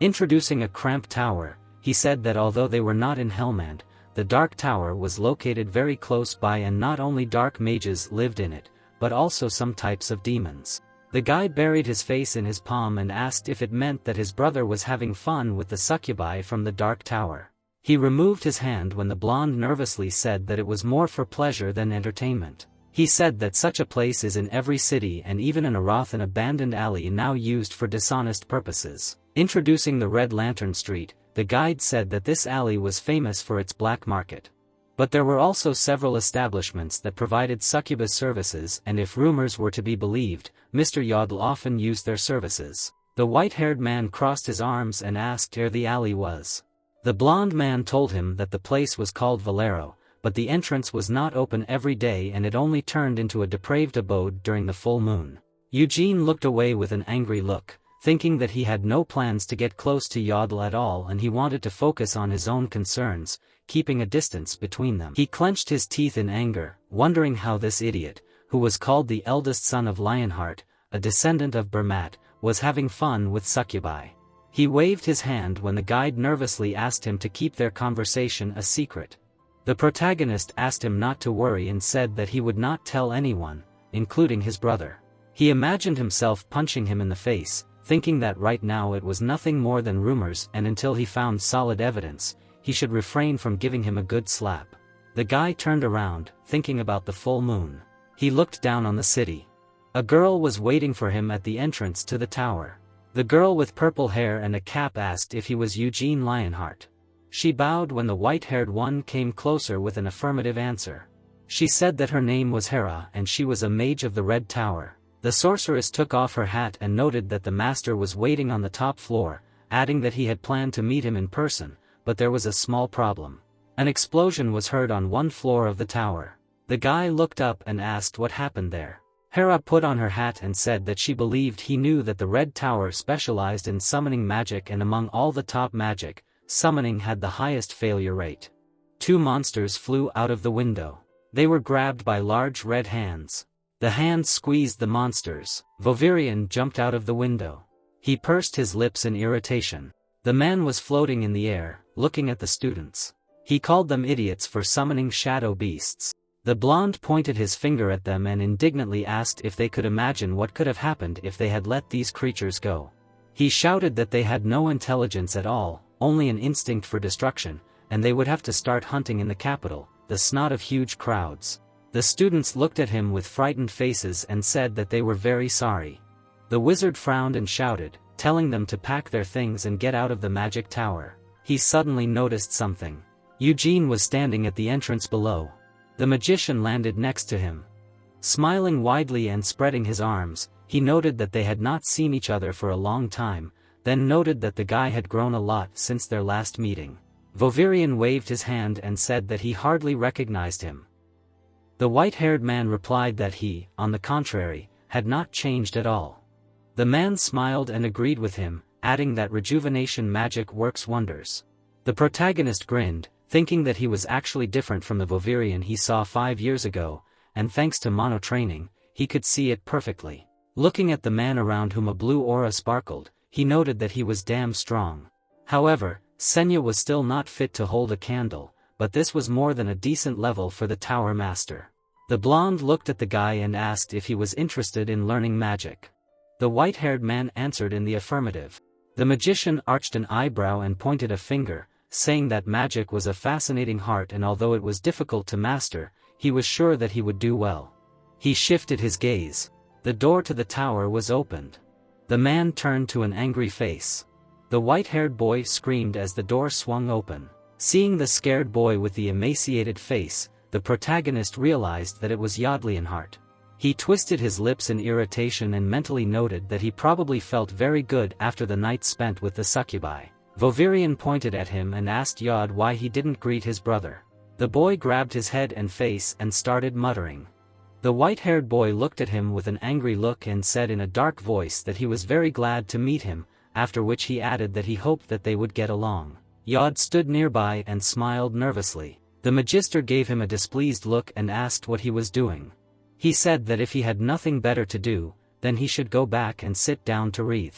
Introducing a cramped tower, he said that although they were not in Hellmand, the Dark Tower was located very close by and not only dark mages lived in it, but also some types of demons. The guy buried his face in his palm and asked if it meant that his brother was having fun with the succubi from the Dark Tower. He removed his hand when the blonde nervously said that it was more for pleasure than entertainment. He said that such a place is in every city and even in an abandoned alley now used for dishonest purposes. Introducing the Red Lantern Street, the guide said that this alley was famous for its black market. But there were also several establishments that provided succubus services, and if rumors were to be believed, Mr. Yodel often used their services. The white-haired man crossed his arms and asked where the alley was. The blonde man told him that the place was called Valero, but the entrance was not open every day and it only turned into a depraved abode during the full moon. Eugene looked away with an angry look, thinking that he had no plans to get close to Yodel at all and he wanted to focus on his own concerns, keeping a distance between them. He clenched his teeth in anger, wondering how this idiot, who was called the eldest son of Lionheart, a descendant of Bermat, was having fun with succubi. He waved his hand when the guide nervously asked him to keep their conversation a secret. The protagonist asked him not to worry and said that he would not tell anyone, including his brother. He imagined himself punching him in the face, thinking that right now it was nothing more than rumors and until he found solid evidence, he should refrain from giving him a good slap. The guy turned around, thinking about the full moon. He looked down on the city. A girl was waiting for him at the entrance to the tower. The girl with purple hair and a cap asked if he was Eugene Lionheart. She bowed when the white-haired one came closer with an affirmative answer. She said that her name was Hera and she was a mage of the Red Tower. The sorceress took off her hat and noted that the master was waiting on the top floor, adding that he had planned to meet him in person, but there was a small problem. An explosion was heard on one floor of the tower. The guy looked up and asked what happened there. Hera put on her hat and said that she believed he knew that the Red Tower specialized in summoning magic and among all the top magic, summoning had the highest failure rate. 2 monsters flew out of the window. They were grabbed by large red hands. The hands squeezed the monsters. Vovirian jumped out of the window. He pursed his lips in irritation. The man was floating in the air, looking at the students. He called them idiots for summoning shadow beasts. The blonde pointed his finger at them and indignantly asked if they could imagine what could have happened if they had let these creatures go. He shouted that they had no intelligence at all, only an instinct for destruction, and they would have to start hunting in the capital, the snot of huge crowds. The students looked at him with frightened faces and said that they were very sorry. The wizard frowned and shouted, telling them to pack their things and get out of the magic tower. He suddenly noticed something. Eugene was standing at the entrance below. The magician landed next to him. Smiling widely and spreading his arms, he noted that they had not seen each other for a long time, then noted that the guy had grown a lot since their last meeting. Vovirian waved his hand and said that he hardly recognized him. The white-haired man replied that he, on the contrary, had not changed at all. The man smiled and agreed with him, adding that rejuvenation magic works wonders. The protagonist grinned, thinking that he was actually different from the Vovirian he saw 5 years ago, and thanks to mono training, he could see it perfectly. Looking at the man around whom a blue aura sparkled, he noted that he was damn strong. However, Senya was still not fit to hold a candle, but this was more than a decent level for the tower master. The blonde looked at the guy and asked if he was interested in learning magic. The white-haired man answered in the affirmative. The magician arched an eyebrow and pointed a finger, saying that magic was a fascinating art and although it was difficult to master, he was sure that he would do well. He shifted his gaze. The door to the tower was opened. The man turned to an angry face. The white-haired boy screamed as the door swung open. Seeing the scared boy with the emaciated face, the protagonist realized that it was Yodleonheart. He twisted his lips in irritation and mentally noted that he probably felt very good after the night spent with the succubi. Vovirian pointed at him and asked Yod why he didn't greet his brother. The boy grabbed his head and face and started muttering. The white-haired boy looked at him with an angry look and said in a dark voice that he was very glad to meet him, after which he added that he hoped that they would get along. Yod stood nearby and smiled nervously. The magister gave him a displeased look and asked what he was doing. He said that if he had nothing better to do, then he should go back and sit down to read.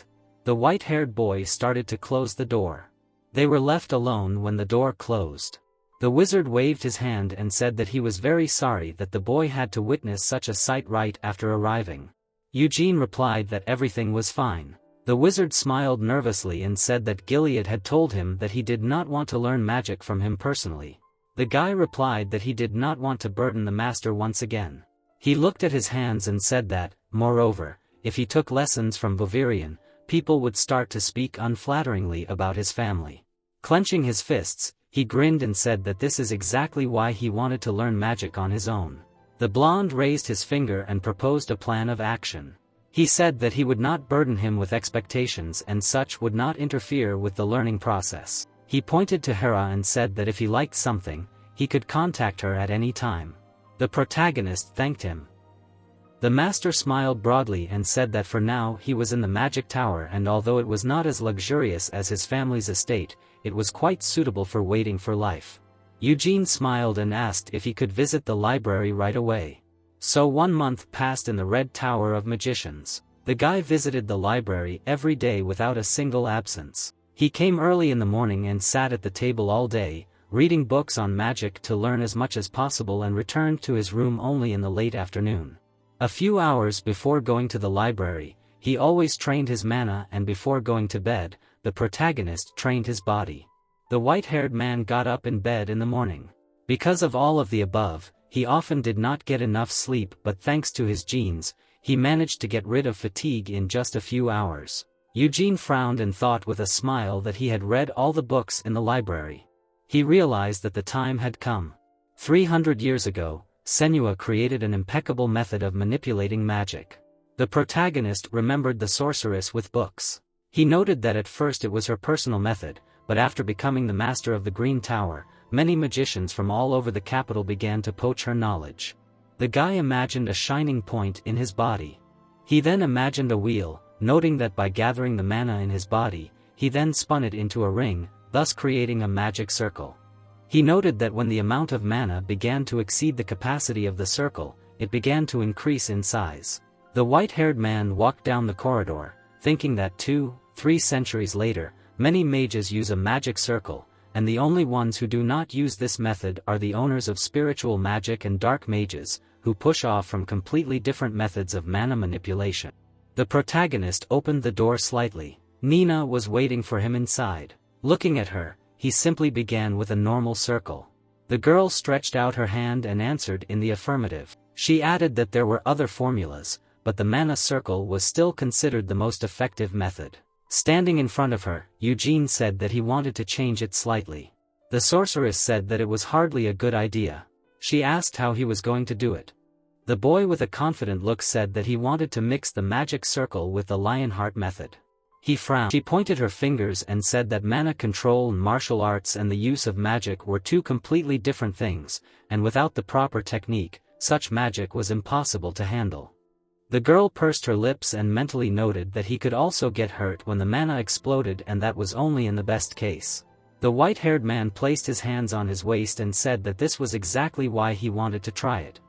The white-haired boy started to close the door. They were left alone when the door closed. The wizard waved his hand and said that he was very sorry that the boy had to witness such a sight right after arriving. Eugene replied that everything was fine. The wizard smiled nervously and said that Gilead had told him that he did not want to learn magic from him personally. The guy replied that he did not want to burden the master once again. He looked at his hands and said that, moreover, if he took lessons from Bavarian, people would start to speak unflatteringly about his family. Clenching his fists, he grinned and said that this is exactly why he wanted to learn magic on his own. The blonde raised his finger and proposed a plan of action. He said that he would not burden him with expectations and such would not interfere with the learning process. He pointed to Hera and said that if he liked something, he could contact her at any time. The protagonist thanked him. The master smiled broadly and said that for now he was in the magic tower, and although it was not as luxurious as his family's estate, it was quite suitable for waiting for life. Eugene smiled and asked if he could visit the library right away. So 1 month passed in the Red Tower of Magicians. The guy visited the library every day without a single absence. He came early in the morning and sat at the table all day, reading books on magic to learn as much as possible, and returned to his room only in the late afternoon. A few hours before going to the library, he always trained his mana, and before going to bed, the protagonist trained his body. The white-haired man got up in bed in the morning. Because of all of the above, he often did not get enough sleep, but thanks to his genes, he managed to get rid of fatigue in just a few hours. Eugene frowned and thought with a smile that he had read all the books in the library. He realized that the time had come. 300 years ago, Senua created an impeccable method of manipulating magic. The protagonist remembered the sorceress with books. He noted that at first it was her personal method, but after becoming the master of the Green Tower, many magicians from all over the capital began to poach her knowledge. The guy imagined a shining point in his body. He then imagined a wheel, noting that by gathering the mana in his body, he then spun it into a ring, thus creating a magic circle. He noted that when the amount of mana began to exceed the capacity of the circle, it began to increase in size. The white-haired man walked down the corridor, thinking that 2-3 centuries later, many mages use a magic circle, and the only ones who do not use this method are the owners of spiritual magic and dark mages, who push off from completely different methods of mana manipulation. The protagonist opened the door slightly. Nina was waiting for him inside. Looking at her, he simply began with a normal circle. The girl stretched out her hand and answered in the affirmative. She added that there were other formulas, but the mana circle was still considered the most effective method. Standing in front of her, Eugene said that he wanted to change it slightly. The sorceress said that it was hardly a good idea. She asked how he was going to do it. The boy with a confident look said that he wanted to mix the magic circle with the Lionheart method. He frowned. She pointed her fingers and said that mana control and martial arts and the use of magic were two completely different things, and without the proper technique, such magic was impossible to handle. The girl pursed her lips and mentally noted that he could also get hurt when the mana exploded, and that was only in the best case. The white-haired man placed his hands on his waist and said that this was exactly why he wanted to try it.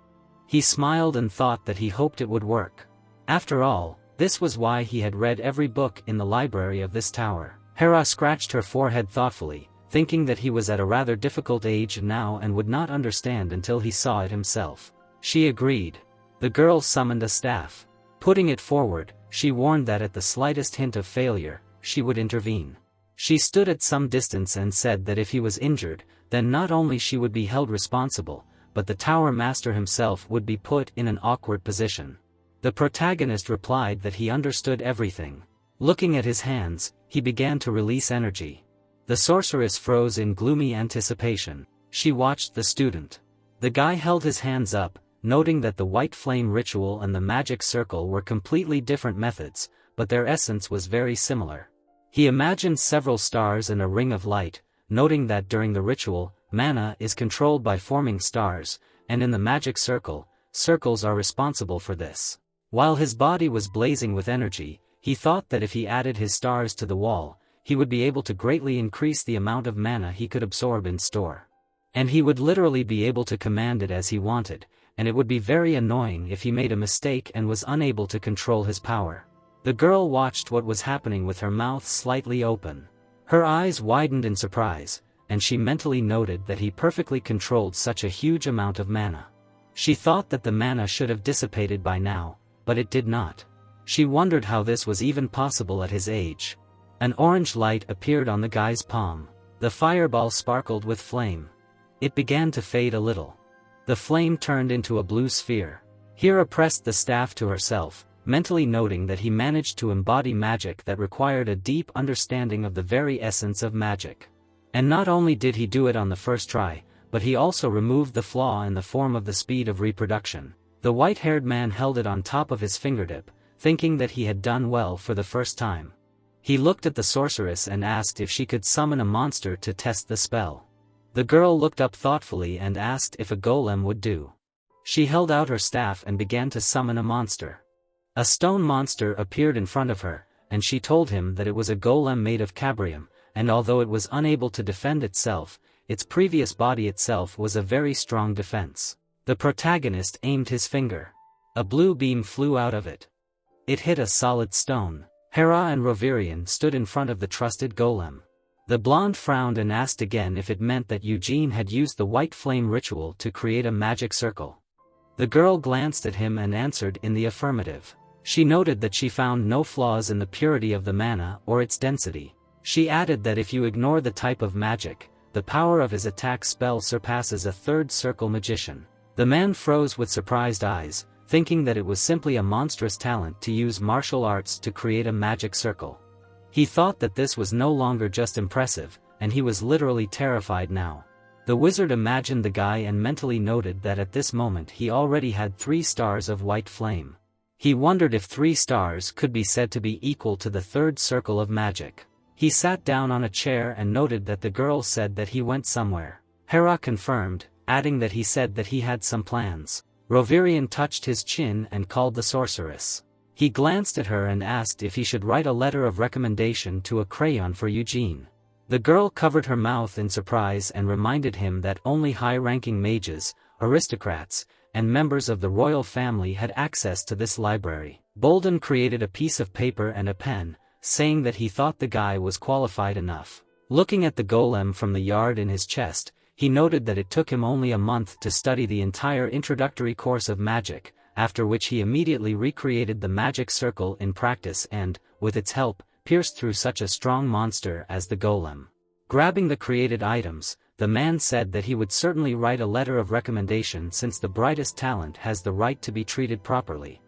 He smiled and thought that he hoped it would work. After all, this was why he had read every book in the library of this tower. Hera scratched her forehead thoughtfully, thinking that he was at a rather difficult age now and would not understand until he saw it himself. She agreed. The girl summoned a staff. Putting it forward, she warned that at the slightest hint of failure, she would intervene. She stood at some distance and said that if he was injured, then not only she would be held responsible, but the tower master himself would be put in an awkward position. The protagonist replied that he understood everything. Looking at his hands, he began to release energy. The sorceress froze in gloomy anticipation. She watched the student. The guy held his hands up, noting that the white flame ritual and the magic circle were completely different methods, but their essence was very similar. He imagined several stars and a ring of light, noting that during the ritual, mana is controlled by forming stars, and in the magic circle, circles are responsible for this. While his body was blazing with energy, he thought that if he added his stars to the wall, he would be able to greatly increase the amount of mana he could absorb and store. And he would literally be able to command it as he wanted, and it would be very annoying if he made a mistake and was unable to control his power. The girl watched what was happening with her mouth slightly open. Her eyes widened in surprise, and she mentally noted that he perfectly controlled such a huge amount of mana. She thought that the mana should have dissipated by now, but it did not. She wondered how this was even possible at his age. An orange light appeared on the guy's palm. The fireball sparkled with flame. It began to fade a little. The flame turned into a blue sphere. Hera pressed the staff to herself, mentally noting that he managed to embody magic that required a deep understanding of the very essence of magic. And not only did he do it on the first try, but he also removed the flaw in the form of the speed of reproduction. The white-haired man held it on top of his fingertip, thinking that he had done well for the first time. He looked at the sorceress and asked if she could summon a monster to test the spell. The girl looked up thoughtfully and asked if a golem would do. She held out her staff and began to summon a monster. A stone monster appeared in front of her, and she told him that it was a golem made of cabrium, and although it was unable to defend itself, its previous body itself was a very strong defense. The protagonist aimed his finger. A blue beam flew out of it. It hit a solid stone. Hera and Rovirian stood in front of the trusted golem. The blonde frowned and asked again if it meant that Eugene had used the white flame ritual to create a magic circle. The girl glanced at him and answered in the affirmative. She noted that she found no flaws in the purity of the mana or its density. She added that if you ignore the type of magic, the power of his attack spell surpasses a third circle magician. The man froze with surprised eyes, thinking that it was simply a monstrous talent to use martial arts to create a magic circle. He thought that this was no longer just impressive, and he was literally terrified now. The wizard imagined the guy and mentally noted that at this moment he already had 3 stars of white flame. He wondered if 3 stars could be said to be equal to the third circle of magic. He sat down on a chair and noted that the girl said that he went somewhere. Hera confirmed, adding that he said that he had some plans. Rovirian touched his chin and called the sorceress. He glanced at her and asked if he should write a letter of recommendation to a crayon for Eugene. The girl covered her mouth in surprise and reminded him that only high-ranking mages, aristocrats, and members of the royal family had access to this library. Bolden created a piece of paper and a pen, saying that he thought the guy was qualified enough. Looking at the golem from the yard in his chest, he noted that it took him only a month to study the entire introductory course of magic, after which he immediately recreated the magic circle in practice and, with its help, pierced through such a strong monster as the golem. Grabbing the created items, the man said that he would certainly write a letter of recommendation since the brightest talent has the right to be treated properly.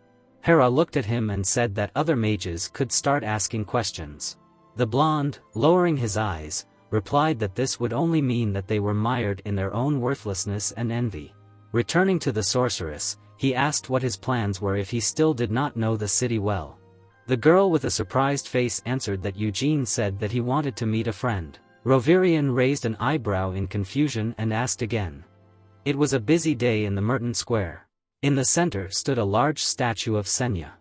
Hera looked at him and said that other mages could start asking questions. The blonde, lowering his eyes, replied that this would only mean that they were mired in their own worthlessness and envy. Returning to the sorceress, he asked what his plans were if he still did not know the city well. The girl with a surprised face answered that Eugene said that he wanted to meet a friend. Rovirian raised an eyebrow in confusion and asked again. It was a busy day in the Merton Square. In the center stood a large statue of Senya.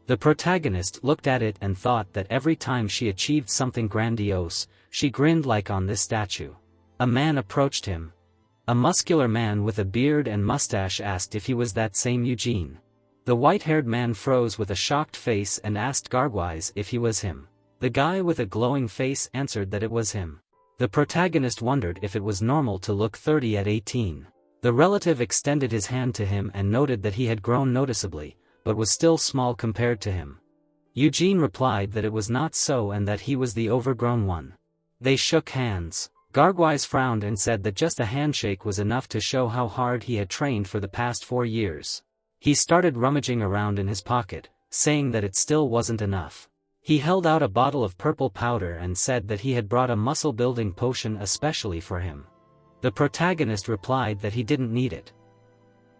The protagonist looked at it and thought that every time she achieved something grandiose, she grinned like on this statue. A man approached him. A muscular man with a beard and mustache asked if he was that same Eugene. The white-haired man froze with a shocked face and asked Gargwise if he was him. The guy with a glowing face answered that it was him. The protagonist wondered if it was normal to look 30 at 18. The relative extended his hand to him and noted that he had grown noticeably, but was still small compared to him. Eugene replied that it was not so and that he was the overgrown one. They shook hands. Gargwise frowned and said that just a handshake was enough to show how hard he had trained for the past 4 years. He started rummaging around in his pocket, saying that it still wasn't enough. He held out a bottle of purple powder and said that he had brought a muscle-building potion especially for him. The protagonist replied that he didn't need it.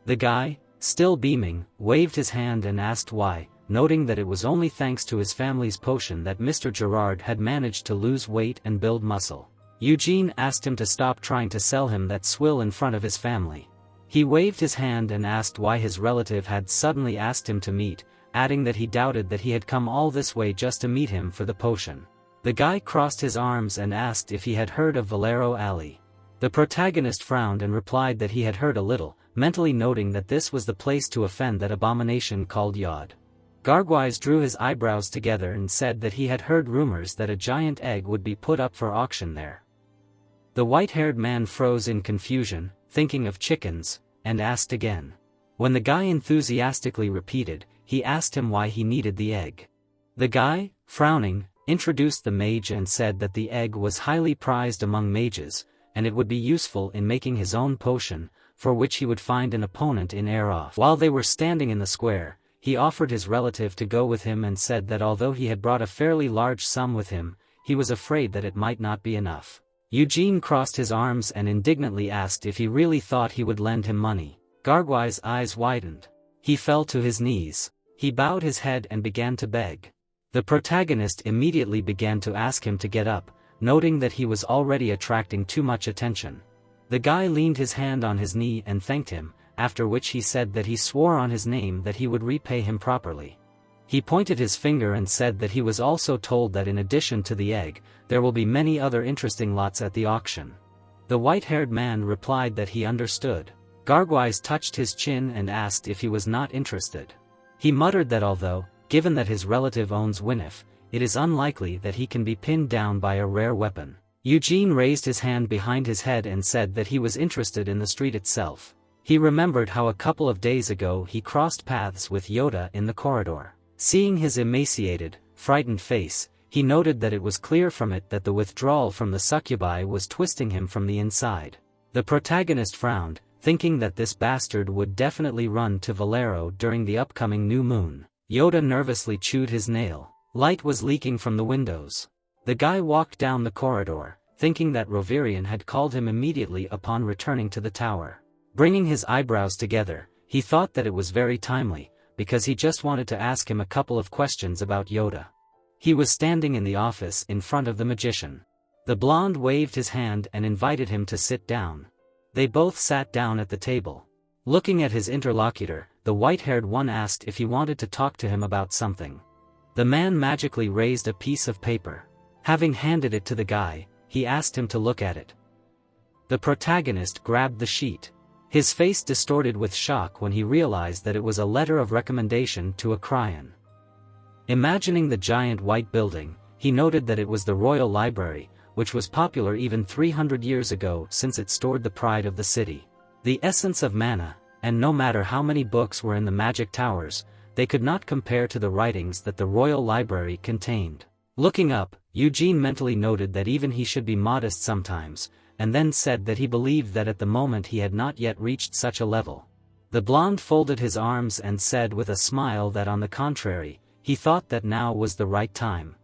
The guy, still beaming, waved his hand and asked why, noting that it was only thanks to his family's potion that Mr. Gerard had managed to lose weight and build muscle. Eugene asked him to stop trying to sell him that swill in front of his family. He waved his hand and asked why his relative had suddenly asked him to meet, adding that he doubted that he had come all this way just to meet him for the potion. The guy crossed his arms and asked if he had heard of Valero Alley. The protagonist frowned and replied that he had heard a little, mentally noting that this was the place to offend that abomination called Yod. Gargwise drew his eyebrows together and said that he had heard rumors that a giant egg would be put up for auction there. The white-haired man froze in confusion, thinking of chickens, and asked again. When the guy enthusiastically repeated, he asked him why he needed the egg. The guy, frowning, introduced the mage and said that the egg was highly prized among mages, and it would be useful in making his own potion, for which he would find an opponent in Aerof. While they were standing in the square, he offered his relative to go with him and said that although he had brought a fairly large sum with him, he was afraid that it might not be enough. Eugene crossed his arms and indignantly asked if he really thought he would lend him money. Garguai's eyes widened. He fell to his knees. He bowed his head and began to beg. The protagonist immediately began to ask him to get up, noting that he was already attracting too much attention. The guy leaned his hand on his knee and thanked him, after which he said that he swore on his name that he would repay him properly. He pointed his finger and said that he was also told that in addition to the egg, there will be many other interesting lots at the auction. The white-haired man replied that he understood. Garguais touched his chin and asked if he was not interested. He muttered that although, given that his relative owns Winif, it is unlikely that he can be pinned down by a rare weapon. Eugene raised his hand behind his head and said that he was interested in the street itself. He remembered how a couple of days ago he crossed paths with Yoda in the corridor. Seeing his emaciated, frightened face, he noted that it was clear from it that the withdrawal from the succubi was twisting him from the inside. The protagonist frowned, thinking that this bastard would definitely run to Valero during the upcoming new moon. Yoda nervously chewed his nail. Light was leaking from the windows. The guy walked down the corridor, thinking that Rovirian had called him immediately upon returning to the tower. Bringing his eyebrows together, he thought that it was very timely, because he just wanted to ask him a couple of questions about Yoda. He was standing in the office in front of the magician. The blonde waved his hand and invited him to sit down. They both sat down at the table. Looking at his interlocutor, the white-haired one asked if he wanted to talk to him about something. The man magically raised a piece of paper. Having handed it to the guy, he asked him to look at it. The protagonist grabbed the sheet. His face distorted with shock when he realized that it was a letter of recommendation to a Cryan. Imagining the giant white building, he noted that it was the Royal Library, which was popular even 300 years ago since it stored the pride of the city. The essence of mana, and no matter how many books were in the magic towers, they could not compare to the writings that the Royal Library contained. Looking up, Eugene mentally noted that even he should be modest sometimes, and then said that he believed that at the moment he had not yet reached such a level. The blonde folded his arms and said with a smile that on the contrary, he thought that now was the right time.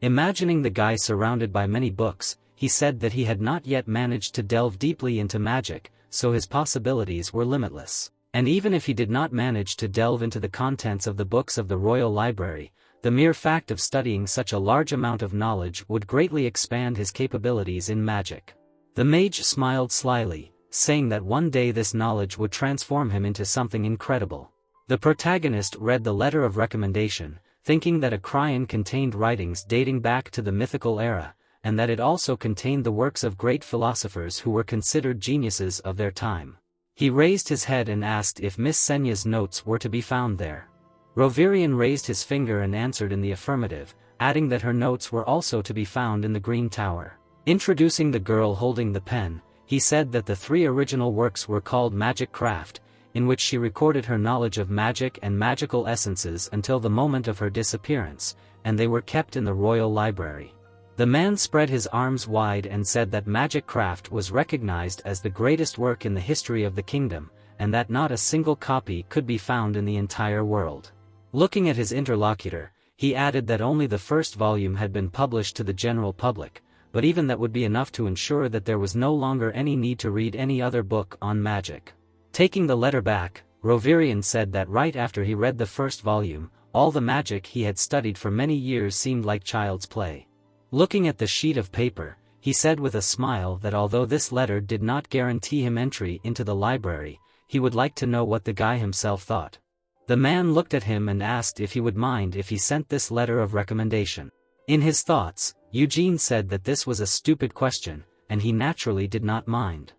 Imagining the guy surrounded by many books, he said that he had not yet managed to delve deeply into magic, so his possibilities were limitless. And even if he did not manage to delve into the contents of the books of the Royal Library, the mere fact of studying such a large amount of knowledge would greatly expand his capabilities in magic. The mage smiled slyly, saying that one day this knowledge would transform him into something incredible. The protagonist read the letter of recommendation, thinking that a Cryan contained writings dating back to the mythical era, and that it also contained the works of great philosophers who were considered geniuses of their time. He raised his head and asked if Miss Senya's notes were to be found there. Rovirian raised his finger and answered in the affirmative, adding that her notes were also to be found in the Green Tower. Introducing the girl holding the pen, he said that the 3 original works were called Magic Craft, in which she recorded her knowledge of magic and magical essences until the moment of her disappearance, and they were kept in the Royal Library. The man spread his arms wide and said that Magic Craft was recognized as the greatest work in the history of the kingdom, and that not a single copy could be found in the entire world. Looking at his interlocutor, he added that only the first volume had been published to the general public, but even that would be enough to ensure that there was no longer any need to read any other book on magic. Taking the letter back, Rovirian said that right after he read the first volume, all the magic he had studied for many years seemed like child's play. Looking at the sheet of paper, he said with a smile that although this letter did not guarantee him entry into the library, he would like to know what the guy himself thought. The man looked at him and asked if he would mind if he sent this letter of recommendation. In his thoughts, Eugene said that this was a stupid question, and he naturally did not mind.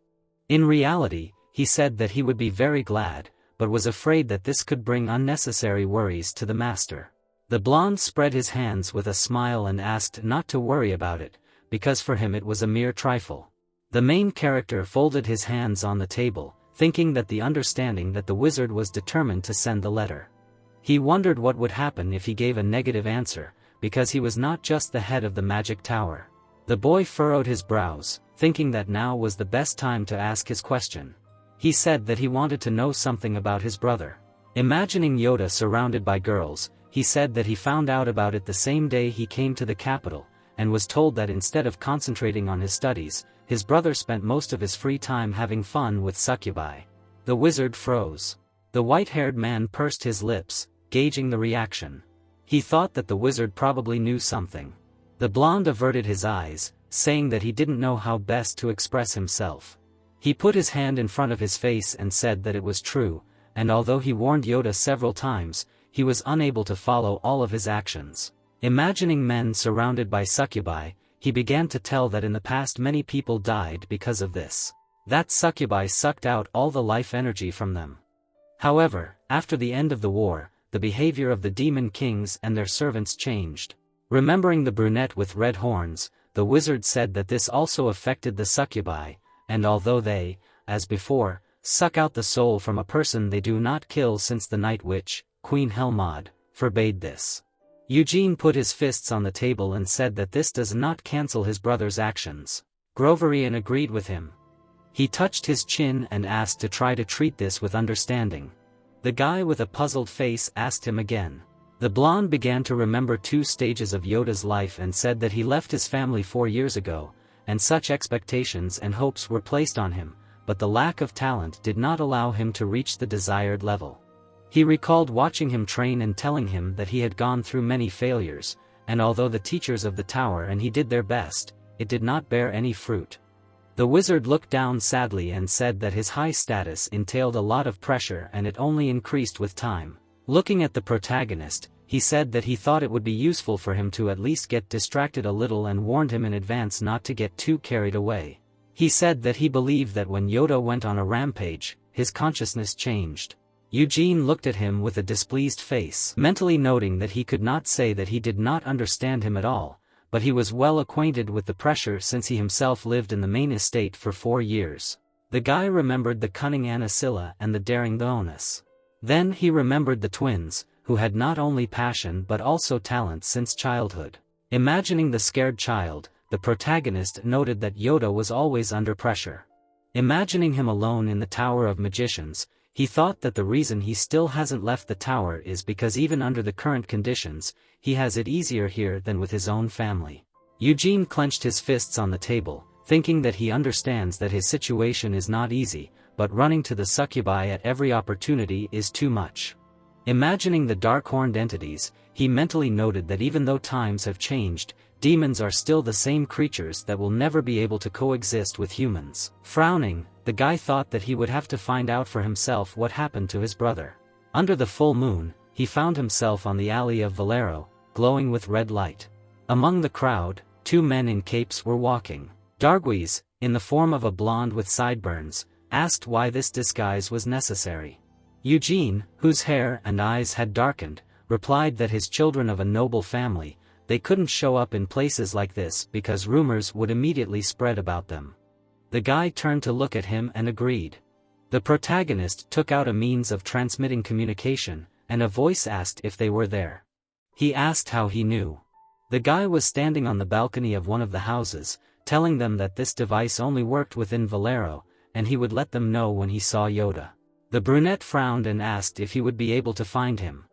In reality, he said that he would be very glad, but was afraid that this could bring unnecessary worries to the master. The blonde spread his hands with a smile and asked not to worry about it, because for him it was a mere trifle. The main character folded his hands on the table, thinking that the understanding that the wizard was determined to send the letter. He wondered what would happen if he gave a negative answer, because he was not just the head of the magic tower. The boy furrowed his brows, thinking that now was the best time to ask his question. He said that he wanted to know something about his brother. Imagining Yoda surrounded by girls, he said that he found out about it the same day he came to the capital, and was told that instead of concentrating on his studies, his brother spent most of his free time having fun with succubi. The wizard froze. The white-haired man pursed his lips, gauging the reaction. He thought that the wizard probably knew something. The blonde averted his eyes, saying that he didn't know how best to express himself. He put his hand in front of his face and said that it was true, and although he warned Yoda several times, he was unable to follow all of his actions. Imagining men surrounded by succubi, he began to tell that in the past many people died because of this. That succubi sucked out all the life energy from them. However, after the end of the war, the behavior of the demon kings and their servants changed. Remembering the brunette with red horns, the wizard said that this also affected the succubi, and although they, as before, suck out the soul from a person, they do not kill, since the Night Witch, Queen Helmod, forbade this. Eugene put his fists on the table and said that this does not cancel his brother's actions. Groverian agreed with him. He touched his chin and asked to try to treat this with understanding. The guy with a puzzled face asked him again. The blonde began to remember 2 stages of Yoda's life and said that he left his family 4 years ago, and such expectations and hopes were placed on him, but the lack of talent did not allow him to reach the desired level. He recalled watching him train and telling him that he had gone through many failures, and although the teachers of the tower and he did their best, it did not bear any fruit. The wizard looked down sadly and said that his high status entailed a lot of pressure and it only increased with time. Looking at the protagonist, he said that he thought it would be useful for him to at least get distracted a little and warned him in advance not to get too carried away. He said that he believed that when Yoda went on a rampage, his consciousness changed. Eugene looked at him with a displeased face, mentally noting that he could not say that he did not understand him at all, but he was well acquainted with the pressure since he himself lived in the main estate for 4 years. The guy remembered the cunning Anasilla and the daring Leonis. Then he remembered the twins, who had not only passion but also talent since childhood. Imagining the scared child, the protagonist noted that Yoda was always under pressure. Imagining him alone in the Tower of Magicians, he thought that the reason he still hasn't left the tower is because even under the current conditions, he has it easier here than with his own family. Eugene clenched his fists on the table, thinking that he understands that his situation is not easy, but running to the succubi at every opportunity is too much. Imagining the dark-horned entities, he mentally noted that even though times have changed, demons are still the same creatures that will never be able to coexist with humans. Frowning, the guy thought that he would have to find out for himself what happened to his brother. Under the full moon, he found himself on the alley of Valero, glowing with red light. Among the crowd, 2 men in capes were walking. Darguise, in the form of a blonde with sideburns, asked why this disguise was necessary. Eugene, whose hair and eyes had darkened, replied that his children of a noble family, they couldn't show up in places like this because rumors would immediately spread about them. The guy turned to look at him and agreed. The protagonist took out a means of transmitting communication, and a voice asked if they were there. He asked how he knew. The guy was standing on the balcony of one of the houses, telling them that this device only worked within Valero, and he would let them know when he saw Yoda. The brunette frowned and asked if he would be able to find him.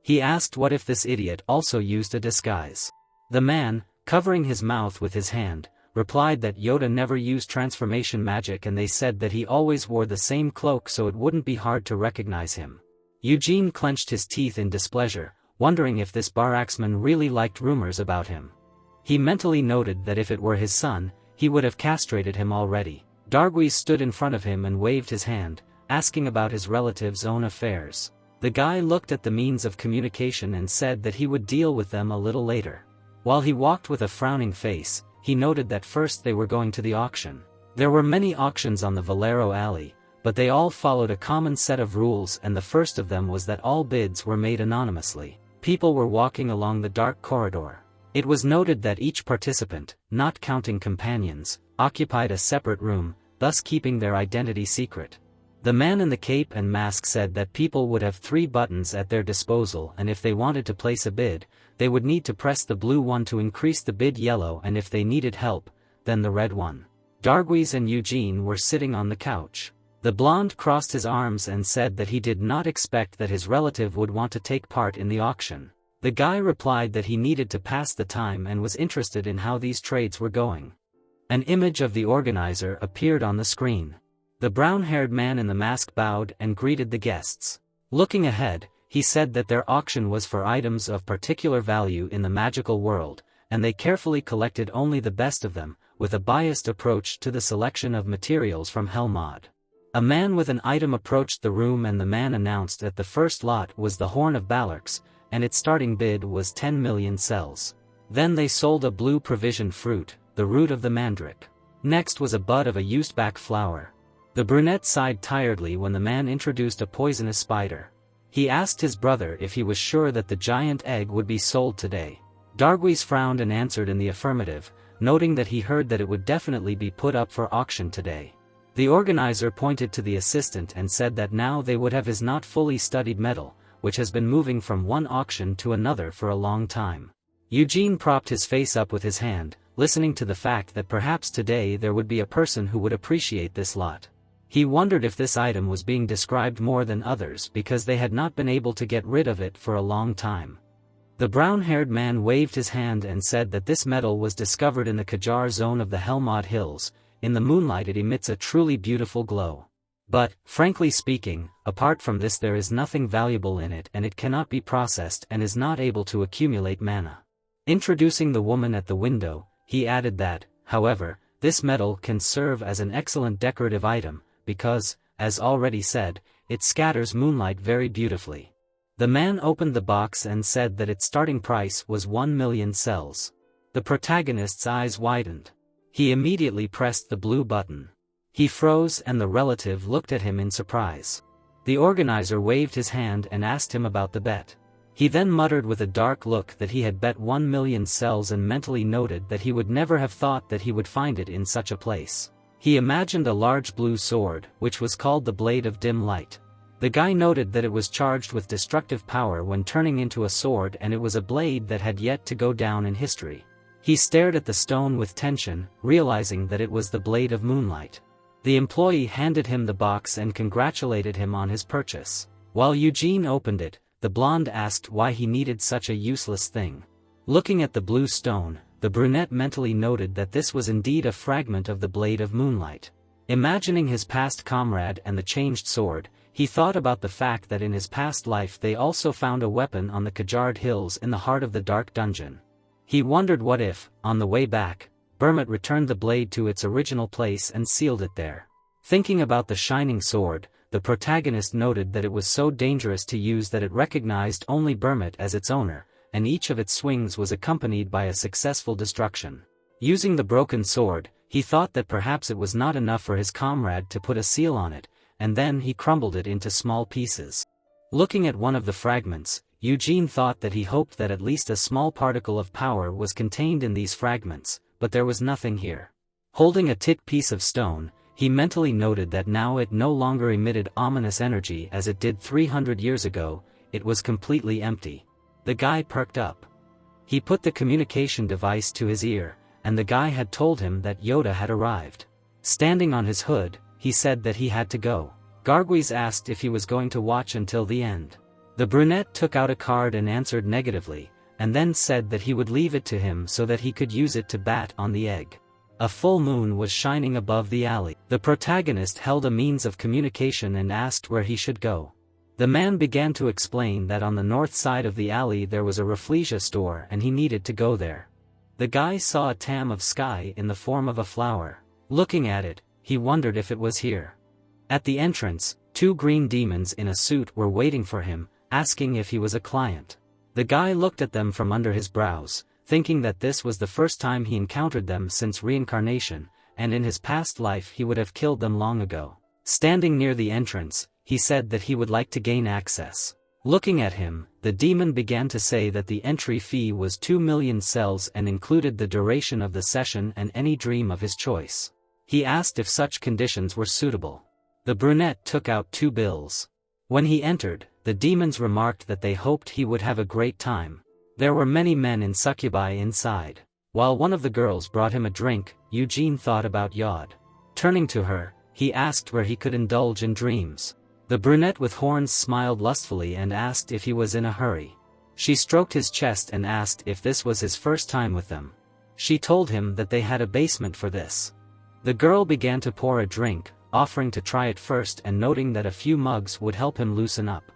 He asked what if this idiot also used a disguise. The man, covering his mouth with his hand, replied that Yoda never used transformation magic and they said that he always wore the same cloak so it wouldn't be hard to recognize him. Eugene clenched his teeth in displeasure, wondering if this Baraxman really liked rumors about him. He mentally noted that if it were his son, he would have castrated him already. Darguise stood in front of him and waved his hand, asking about his relatives' own affairs. The guy looked at the means of communication and said that he would deal with them a little later. While he walked with a frowning face, he noted that first they were going to the auction. There were many auctions on the Valero alley, but they all followed a common set of rules, and the first of them was that all bids were made anonymously. People were walking along the dark corridor. It was noted that each participant, not counting companions, occupied a separate room, thus keeping their identity secret. The man in the cape and mask said that people would have 3 buttons at their disposal, and if they wanted to place a bid, they would need to press the blue one to increase the bid yellow, and if they needed help, then the red one. Darguise and Eugene were sitting on the couch. The blonde crossed his arms and said that he did not expect that his relative would want to take part in the auction. The guy replied that he needed to pass the time and was interested in how these trades were going. An image of the organizer appeared on the screen. The brown-haired man in the mask bowed and greeted the guests. Looking ahead, he said that their auction was for items of particular value in the magical world, and they carefully collected only the best of them, with a biased approach to the selection of materials from Helmod. A man with an item approached the room and the man announced that the first lot was the Horn of Balarx, and its starting bid was 10 million cells. Then they sold a blue provision fruit, the root of the mandrake. Next was a bud of a used-back flower. The brunette sighed tiredly when the man introduced a poisonous spider. He asked his brother if he was sure that the giant egg would be sold today. Darguis frowned and answered in the affirmative, noting that he heard that it would definitely be put up for auction today. The organizer pointed to the assistant and said that now they would have his not fully studied metal, which has been moving from one auction to another for a long time. Eugene propped his face up with his hand, listening to the fact that perhaps today there would be a person who would appreciate this lot. He wondered if this item was being described more than others because they had not been able to get rid of it for a long time. The brown-haired man waved his hand and said that this metal was discovered in the Kajar zone of the Helmod Hills. In the moonlight it emits a truly beautiful glow. But, frankly speaking, apart from this there is nothing valuable in it and it cannot be processed and is not able to accumulate mana. Introducing the woman at the window, he added that, however, this metal can serve as an excellent decorative item, because, as already said, it scatters moonlight very beautifully. The man opened the box and said that its starting price was 1 million cells. The protagonist's eyes widened. He immediately pressed the blue button. He froze and the relative looked at him in surprise. The organizer waved his hand and asked him about the bet. He then muttered with a dark look that he had bet 1 million cells and mentally noted that he would never have thought that he would find it in such a place. He imagined a large blue sword, which was called the Blade of Dim Light. The guy noted that it was charged with destructive power when turning into a sword and it was a blade that had yet to go down in history. He stared at the stone with tension, realizing that it was the Blade of Moonlight. The employee handed him the box and congratulated him on his purchase. While Eugene opened it, the blonde asked why he needed such a useless thing. Looking at the blue stone, the brunette mentally noted that this was indeed a fragment of the Blade of Moonlight. Imagining his past comrade and the changed sword, he thought about the fact that in his past life they also found a weapon on the Kajard Hills in the heart of the dark dungeon. He wondered what if, on the way back, Bermot returned the blade to its original place and sealed it there. Thinking about the shining sword, the protagonist noted that it was so dangerous to use that it recognized only Bermot as its owner, and each of its swings was accompanied by a successful destruction. Using the broken sword, he thought that perhaps it was not enough for his comrade to put a seal on it, and then he crumbled it into small pieces. Looking at one of the fragments, Eugene thought that he hoped that at least a small particle of power was contained in these fragments, but there was nothing here. Holding a thick piece of stone, he mentally noted that now it no longer emitted ominous energy as it did 300 years ago, it was completely empty. The guy perked up. He put the communication device to his ear, and the guy had told him that Yoda had arrived. Standing on his hood, he said that he had to go. Garguis asked if he was going to watch until the end. The brunette took out a card and answered negatively, and then said that he would leave it to him so that he could use it to bat on the egg. A full moon was shining above the alley. The protagonist held a means of communication and asked where he should go. The man began to explain that on the north side of the alley there was a Rafflesia store and he needed to go there. The guy saw a tam of sky in the form of a flower. Looking at it, he wondered if it was here. At the entrance, 2 green demons in a suit were waiting for him, asking if he was a client. The guy looked at them from under his brows, thinking that this was the first time he encountered them since Reincarnation, and in his past life he would have killed them long ago. Standing near the entrance, he said that he would like to gain access. Looking at him, the demon began to say that the entry fee was 2 million cells and included the duration of the session and any dream of his choice. He asked if such conditions were suitable. The brunette took out 2 bills. When he entered, the demons remarked that they hoped he would have a great time. There were many men in succubi inside. While one of the girls brought him a drink, Eugene thought about Yod. Turning to her, he asked where he could indulge in dreams. The brunette with horns smiled lustfully and asked if he was in a hurry. She stroked his chest and asked if this was his first time with them. She told him that they had a basement for this. The girl began to pour a drink, offering to try it first and noting that a few mugs would help him loosen up.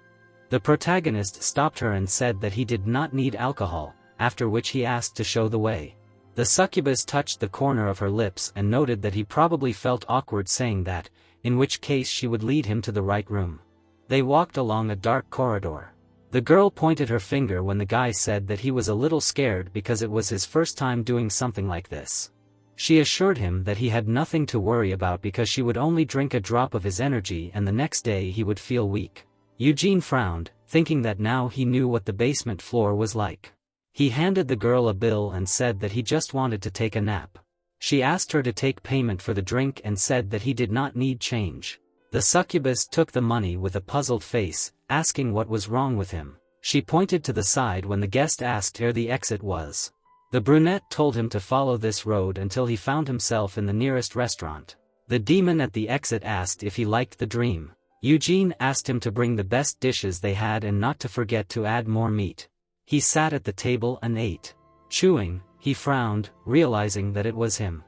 The protagonist stopped her and said that he did not need alcohol, after which he asked to show the way. The succubus touched the corner of her lips and noted that he probably felt awkward saying that, in which case she would lead him to the right room. They walked along a dark corridor. The girl pointed her finger when the guy said that he was a little scared because it was his first time doing something like this. She assured him that he had nothing to worry about because she would only drink a drop of his energy and the next day he would feel weak. Eugene frowned, thinking that now he knew what the basement floor was like. He handed the girl a bill and said that he just wanted to take a nap. She asked her to take payment for the drink and said that he did not need change. The succubus took the money with a puzzled face, asking what was wrong with him. She pointed to the side when the guest asked where the exit was. The brunette told him to follow this road until he found himself in the nearest restaurant. The demon at the exit asked if he liked the dream. Eugene asked him to bring the best dishes they had and not to forget to add more meat. He sat at the table and ate. Chewing, he frowned, realizing that it was him.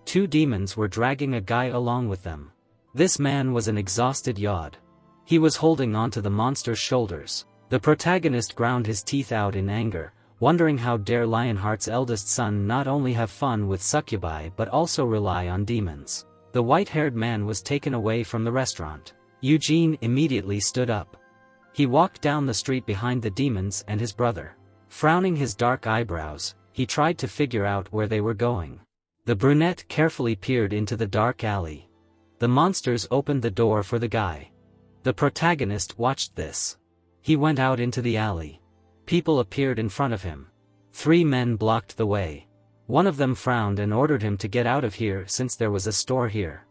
Two demons were dragging a guy along with them. This man was an exhausted yod. He was holding onto the monster's shoulders. The protagonist ground his teeth out in anger, wondering how dare Lionheart's eldest son not only have fun with succubi but also rely on demons. The white-haired man was taken away from the restaurant. Eugene immediately stood up. He walked down the street behind the demons and his brother. Frowning his dark eyebrows, he tried to figure out where they were going. The brunette carefully peered into the dark alley. The monsters opened the door for the guy. The protagonist watched this. He went out into the alley. People appeared in front of him. 3 men blocked the way. One of them frowned and ordered him to get out of here since there was a store here.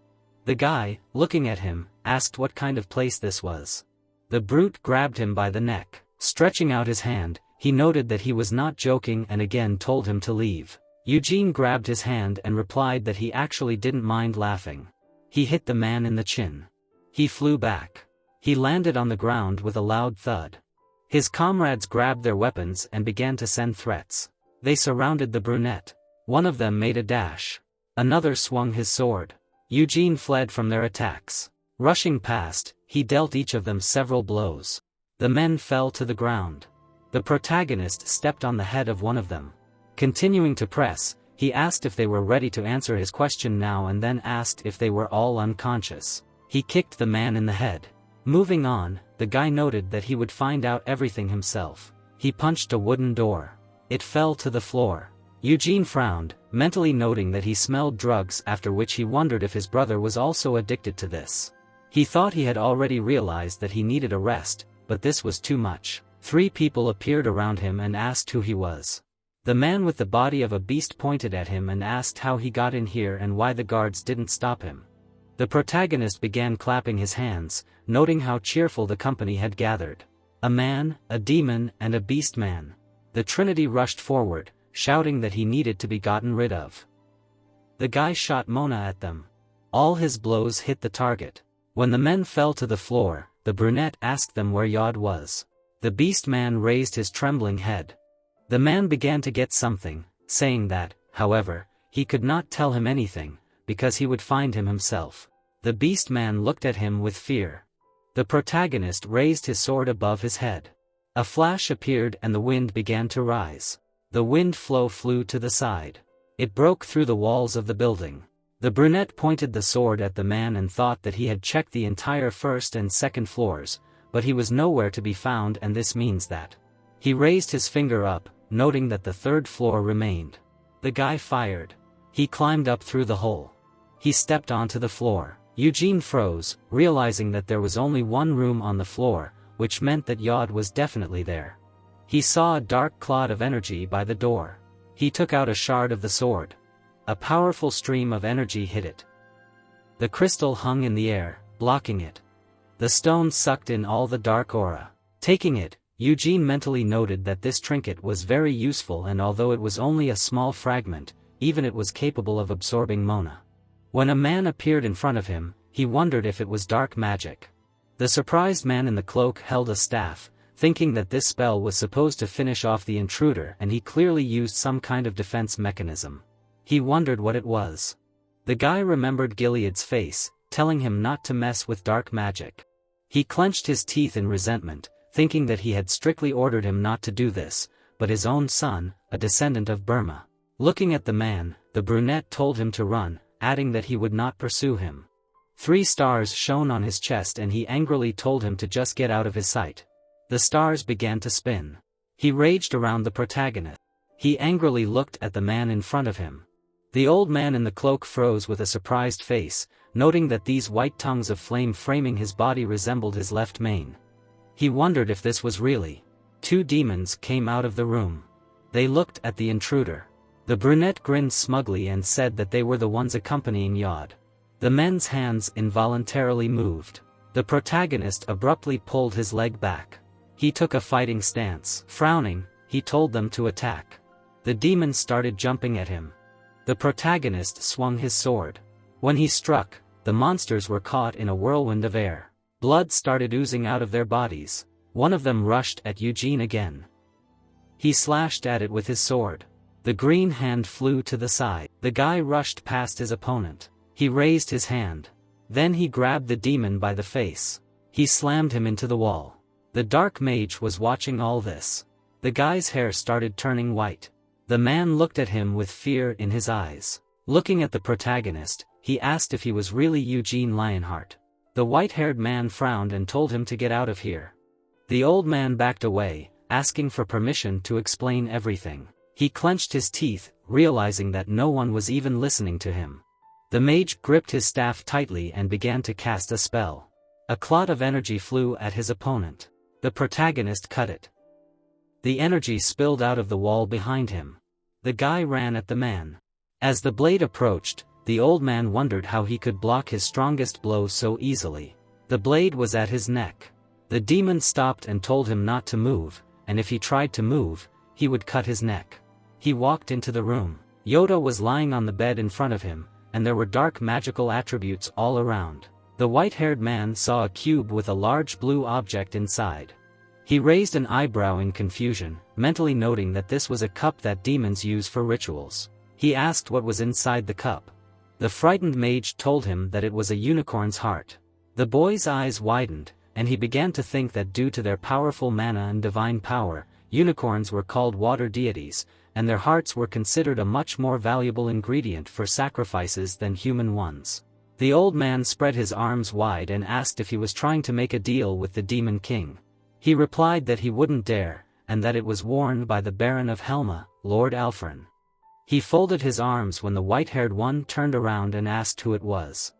The guy, looking at him, asked what kind of place this was. The brute grabbed him by the neck. Stretching out his hand, he noted that he was not joking and again told him to leave. Eugene grabbed his hand and replied that he actually didn't mind laughing. He hit the man in the chin. He flew back. He landed on the ground with a loud thud. His comrades grabbed their weapons and began to send threats. They surrounded the brunette. One of them made a dash. Another swung his sword. Eugene fled from their attacks. Rushing past, he dealt each of them several blows. The men fell to the ground. The protagonist stepped on the head of one of them. Continuing to press, he asked if they were ready to answer his question now and then asked if they were all unconscious. He kicked the man in the head. Moving on, the guy noted that he would find out everything himself. He punched a wooden door. It fell to the floor. Eugene frowned, mentally noting that he smelled drugs, after which he wondered if his brother was also addicted to this. He thought he had already realized that he needed a rest, but this was too much. 3 people appeared around him and asked who he was. The man with the body of a beast pointed at him and asked how he got in here and why the guards didn't stop him. The protagonist began clapping his hands, noting how cheerful the company had gathered. A man, a demon, and a beast man. The trinity rushed forward, shouting that he needed to be gotten rid of. The guy shot Mona at them. All his blows hit the target. When the men fell to the floor, the brunette asked them where Yod was. The beast man raised his trembling head. The man began to get something, saying that, however, he could not tell him anything, because he would find him himself. The beast man looked at him with fear. The protagonist raised his sword above his head. A flash appeared and the wind began to rise. The wind flow flew to the side. It broke through the walls of the building. The brunette pointed the sword at the man and thought that he had checked the entire first and second floors, but he was nowhere to be found, and this means that. He raised his finger up, noting that the 3rd floor remained. The guy fired. He climbed up through the hole. He stepped onto the floor. Eugene froze, realizing that there was only one room on the floor, which meant that Yod was definitely there. He saw a dark cloud of energy by the door. He took out a shard of the sword. A powerful stream of energy hit it. The crystal hung in the air, blocking it. The stone sucked in all the dark aura. Taking it, Eugene mentally noted that this trinket was very useful, and although it was only a small fragment, even it was capable of absorbing Mona. When a man appeared in front of him, he wondered if it was dark magic. The surprised man in the cloak held a staff, thinking that this spell was supposed to finish off the intruder, and he clearly used some kind of defense mechanism. He wondered what it was. The guy remembered Gilead's face, telling him not to mess with dark magic. He clenched his teeth in resentment, thinking that he had strictly ordered him not to do this, but his own son, a descendant of Burma. Looking at the man, the brunette told him to run, adding that he would not pursue him. 3 stars shone on his chest and he angrily told him to just get out of his sight. The stars began to spin. He raged around the protagonist. He angrily looked at the man in front of him. The old man in the cloak froze with a surprised face, noting that these white tongues of flame framing his body resembled his left mane. He wondered if this was really. 2 demons came out of the room. They looked at the intruder. The brunette grinned smugly and said that they were the ones accompanying Yod. The men's hands involuntarily moved. The protagonist abruptly pulled his leg back. He took a fighting stance. Frowning, he told them to attack. The demons started jumping at him. The protagonist swung his sword. When he struck, the monsters were caught in a whirlwind of air. Blood started oozing out of their bodies. One of them rushed at Eugene again. He slashed at it with his sword. The green hand flew to the side. The guy rushed past his opponent. He raised his hand. Then he grabbed the demon by the face. He slammed him into the wall. The dark mage was watching all this. The guy's hair started turning white. The man looked at him with fear in his eyes. Looking at the protagonist, he asked if he was really Eugene Lionheart. The white-haired man frowned and told him to get out of here. The old man backed away, asking for permission to explain everything. He clenched his teeth, realizing that no one was even listening to him. The mage gripped his staff tightly and began to cast a spell. A clot of energy flew at his opponent. The protagonist cut it. The energy spilled out of the wall behind him. The guy ran at the man. As the blade approached, the old man wondered how he could block his strongest blow so easily. The blade was at his neck. The demon stopped and told him not to move, and if he tried to move, he would cut his neck. He walked into the room. Yoda was lying on the bed in front of him, and there were dark magical attributes all around. The white-haired man saw a cube with a large blue object inside. He raised an eyebrow in confusion, mentally noting that this was a cup that demons use for rituals. He asked what was inside the cup. The frightened mage told him that it was a unicorn's heart. The boy's eyes widened, and he began to think that due to their powerful mana and divine power, unicorns were called water deities, and their hearts were considered a much more valuable ingredient for sacrifices than human ones. The old man spread his arms wide and asked if he was trying to make a deal with the Demon King. He replied that he wouldn't dare, and that it was worn by the Baron of Helma, Lord Alfrin. He folded his arms when the white-haired one turned around and asked who it was.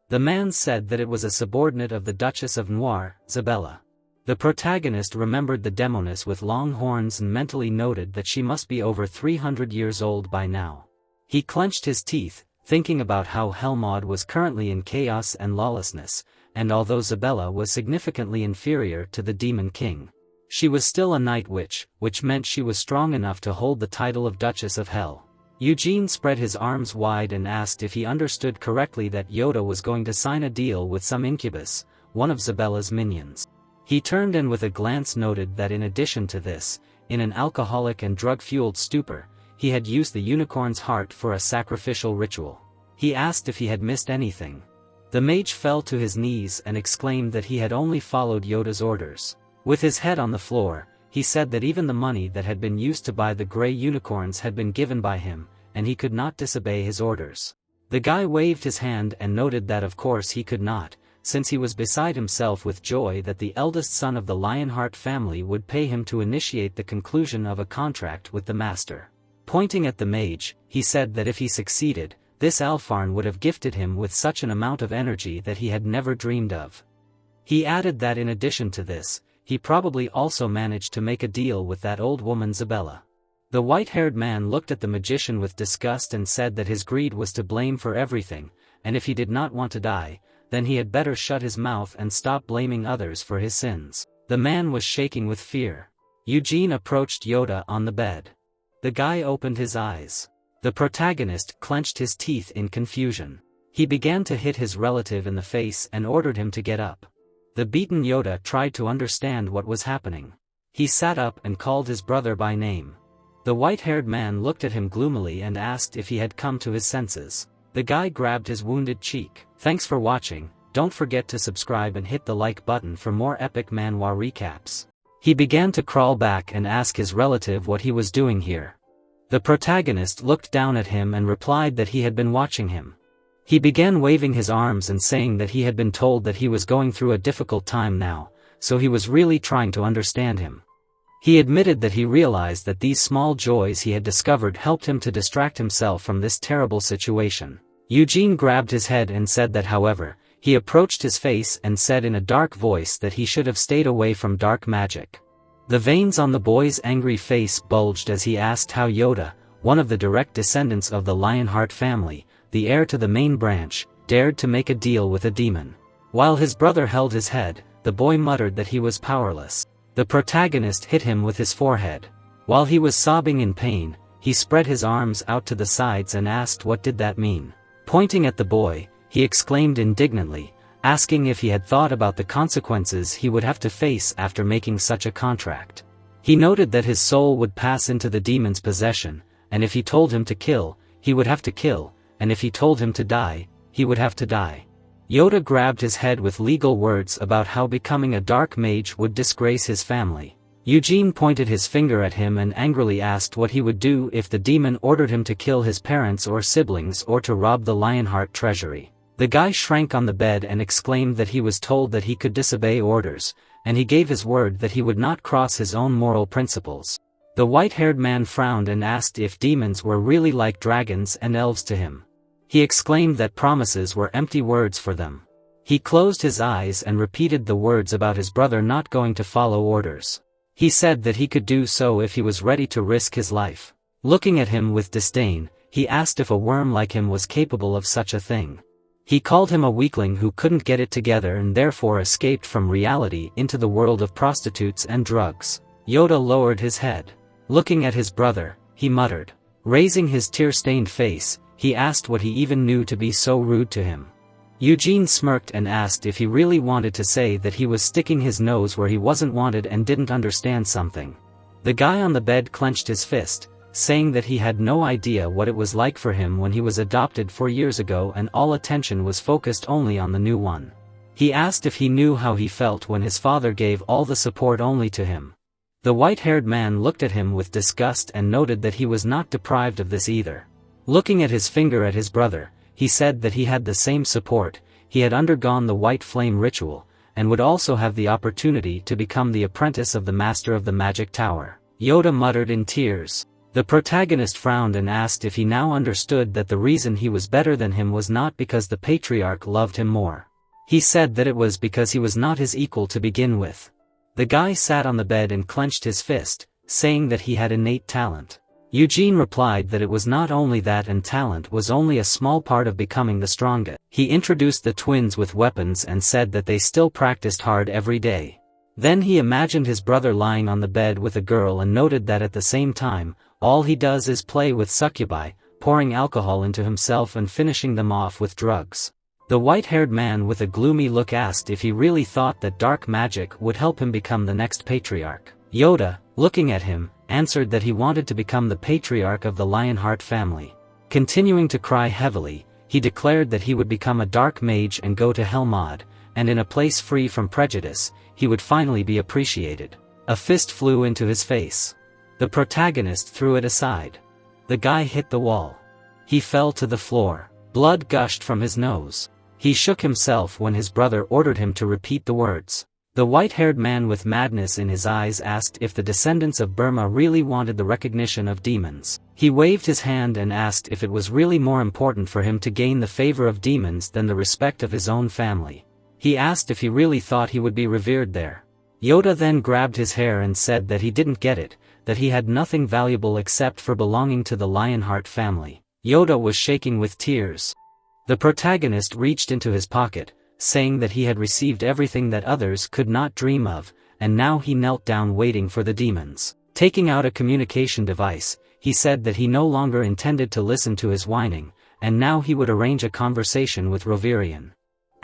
The man said that it was a subordinate of the Duchess of Noir, Zabella. The protagonist remembered the demoness with long horns and mentally noted that she must be over 300 years old by now. He clenched his teeth, thinking about how Helmaud was currently in chaos and lawlessness, and although Zabella was significantly inferior to the Demon King, she was still a night witch, which meant she was strong enough to hold the title of Duchess of Hell. Eugene spread his arms wide and asked if he understood correctly that Yoda was going to sign a deal with some incubus, one of Zabella's minions. He turned and with a glance noted that in addition to this, in an alcoholic and drug-fueled stupor, he had used the unicorn's heart for a sacrificial ritual. He asked if he had missed anything. The mage fell to his knees and exclaimed that he had only followed Yoda's orders. With his head on the floor, he said that even the money that had been used to buy the gray unicorns had been given by him, and he could not disobey his orders. The guy waved his hand and noted that of course he could not, since he was beside himself with joy that the eldest son of the Lionheart family would pay him to initiate the conclusion of a contract with the master. Pointing at the mage, he said that if he succeeded, this Alfarn would have gifted him with such an amount of energy that he had never dreamed of. He added that in addition to this, he probably also managed to make a deal with that old woman Zabella. The white-haired man looked at the magician with disgust and said that his greed was to blame for everything, and if he did not want to die, then he had better shut his mouth and stop blaming others for his sins. The man was shaking with fear. Eugene approached Yoda on the bed. The guy opened his eyes. The protagonist clenched his teeth in confusion. He began to hit his relative in the face and ordered him to get up. The beaten Yoda tried to understand what was happening. He sat up and called his brother by name. The white-haired man looked at him gloomily and asked if he had come to his senses. The guy grabbed his wounded cheek. Thanks for watching, don't forget to subscribe and hit the like button for more epic manhwa recaps. He began to crawl back and ask his relative what he was doing here. The protagonist looked down at him and replied that he had been watching him. He began waving his arms and saying that he had been told that he was going through a difficult time now, so he was really trying to understand him. He admitted that he realized that these small joys he had discovered helped him to distract himself from this terrible situation. Eugene grabbed his head and said that however, he approached his face and said in a dark voice that he should have stayed away from dark magic. The veins on the boy's angry face bulged as he asked how Yoda, one of the direct descendants of the Lionheart family, the heir to the main branch, dared to make a deal with a demon. While his brother held his head, the boy muttered that he was powerless. The protagonist hit him with his forehead. While he was sobbing in pain, he spread his arms out to the sides and asked what did that mean. Pointing at the boy, he exclaimed indignantly, asking if he had thought about the consequences he would have to face after making such a contract. He noted that his soul would pass into the demon's possession, and if he told him to kill, he would have to kill, and if he told him to die, he would have to die. Yoda grabbed his head with legal words about how becoming a dark mage would disgrace his family. Eugene pointed his finger at him and angrily asked what he would do if the demon ordered him to kill his parents or siblings or to rob the Lionheart treasury. The guy shrank on the bed and exclaimed that he was told that he could disobey orders, and he gave his word that he would not cross his own moral principles. The white-haired man frowned and asked if demons were really like dragons and elves to him. He exclaimed that promises were empty words for them. He closed his eyes and repeated the words about his brother not going to follow orders. He said that he could do so if he was ready to risk his life. Looking at him with disdain, he asked if a worm like him was capable of such a thing. He called him a weakling who couldn't get it together and therefore escaped from reality into the world of prostitutes and drugs. Yoda lowered his head. Looking at his brother, he muttered. Raising his tear-stained face, he asked what he even knew to be so rude to him. Eugene smirked and asked if he really wanted to say that he was sticking his nose where he wasn't wanted and didn't understand something. The guy on the bed clenched his fist, saying that he had no idea what it was like for him when he was adopted 4 years ago and all attention was focused only on the new one. He asked if he knew how he felt when his father gave all the support only to him. The white-haired man looked at him with disgust and noted that he was not deprived of this either. Looking at his finger at his brother, he said that he had the same support, he had undergone the white flame ritual, and would also have the opportunity to become the apprentice of the master of the magic tower. Yoda muttered in tears. The protagonist frowned and asked if he now understood that the reason he was better than him was not because the patriarch loved him more. He said that it was because he was not his equal to begin with. The guy sat on the bed and clenched his fist, saying that he had innate talent. Eugene replied that it was not only that and talent was only a small part of becoming the strongest. He introduced the twins with weapons and said that they still practiced hard every day. Then he imagined his brother lying on the bed with a girl and noted that at the same time, all he does is play with succubi, pouring alcohol into himself and finishing them off with drugs. The white-haired man with a gloomy look asked if he really thought that dark magic would help him become the next patriarch. Yoda, looking at him, answered that he wanted to become the patriarch of the Lionheart family. Continuing to cry heavily, he declared that he would become a dark mage and go to Helmod, and in a place free from prejudice, he would finally be appreciated. A fist flew into his face. The protagonist threw it aside. The guy hit the wall. He fell to the floor. Blood gushed from his nose. He shook himself when his brother ordered him to repeat the words. The white-haired man with madness in his eyes asked if the descendants of Burma really wanted the recognition of demons. He waved his hand and asked if it was really more important for him to gain the favor of demons than the respect of his own family. He asked if he really thought he would be revered there. Yoda then grabbed his hair and said that he didn't get it, that he had nothing valuable except for belonging to the Lionheart family. Yoda was shaking with tears. The protagonist reached into his pocket, saying that he had received everything that others could not dream of, and now he knelt down waiting for the demons. Taking out a communication device, he said that he no longer intended to listen to his whining, and now he would arrange a conversation with Rovirian.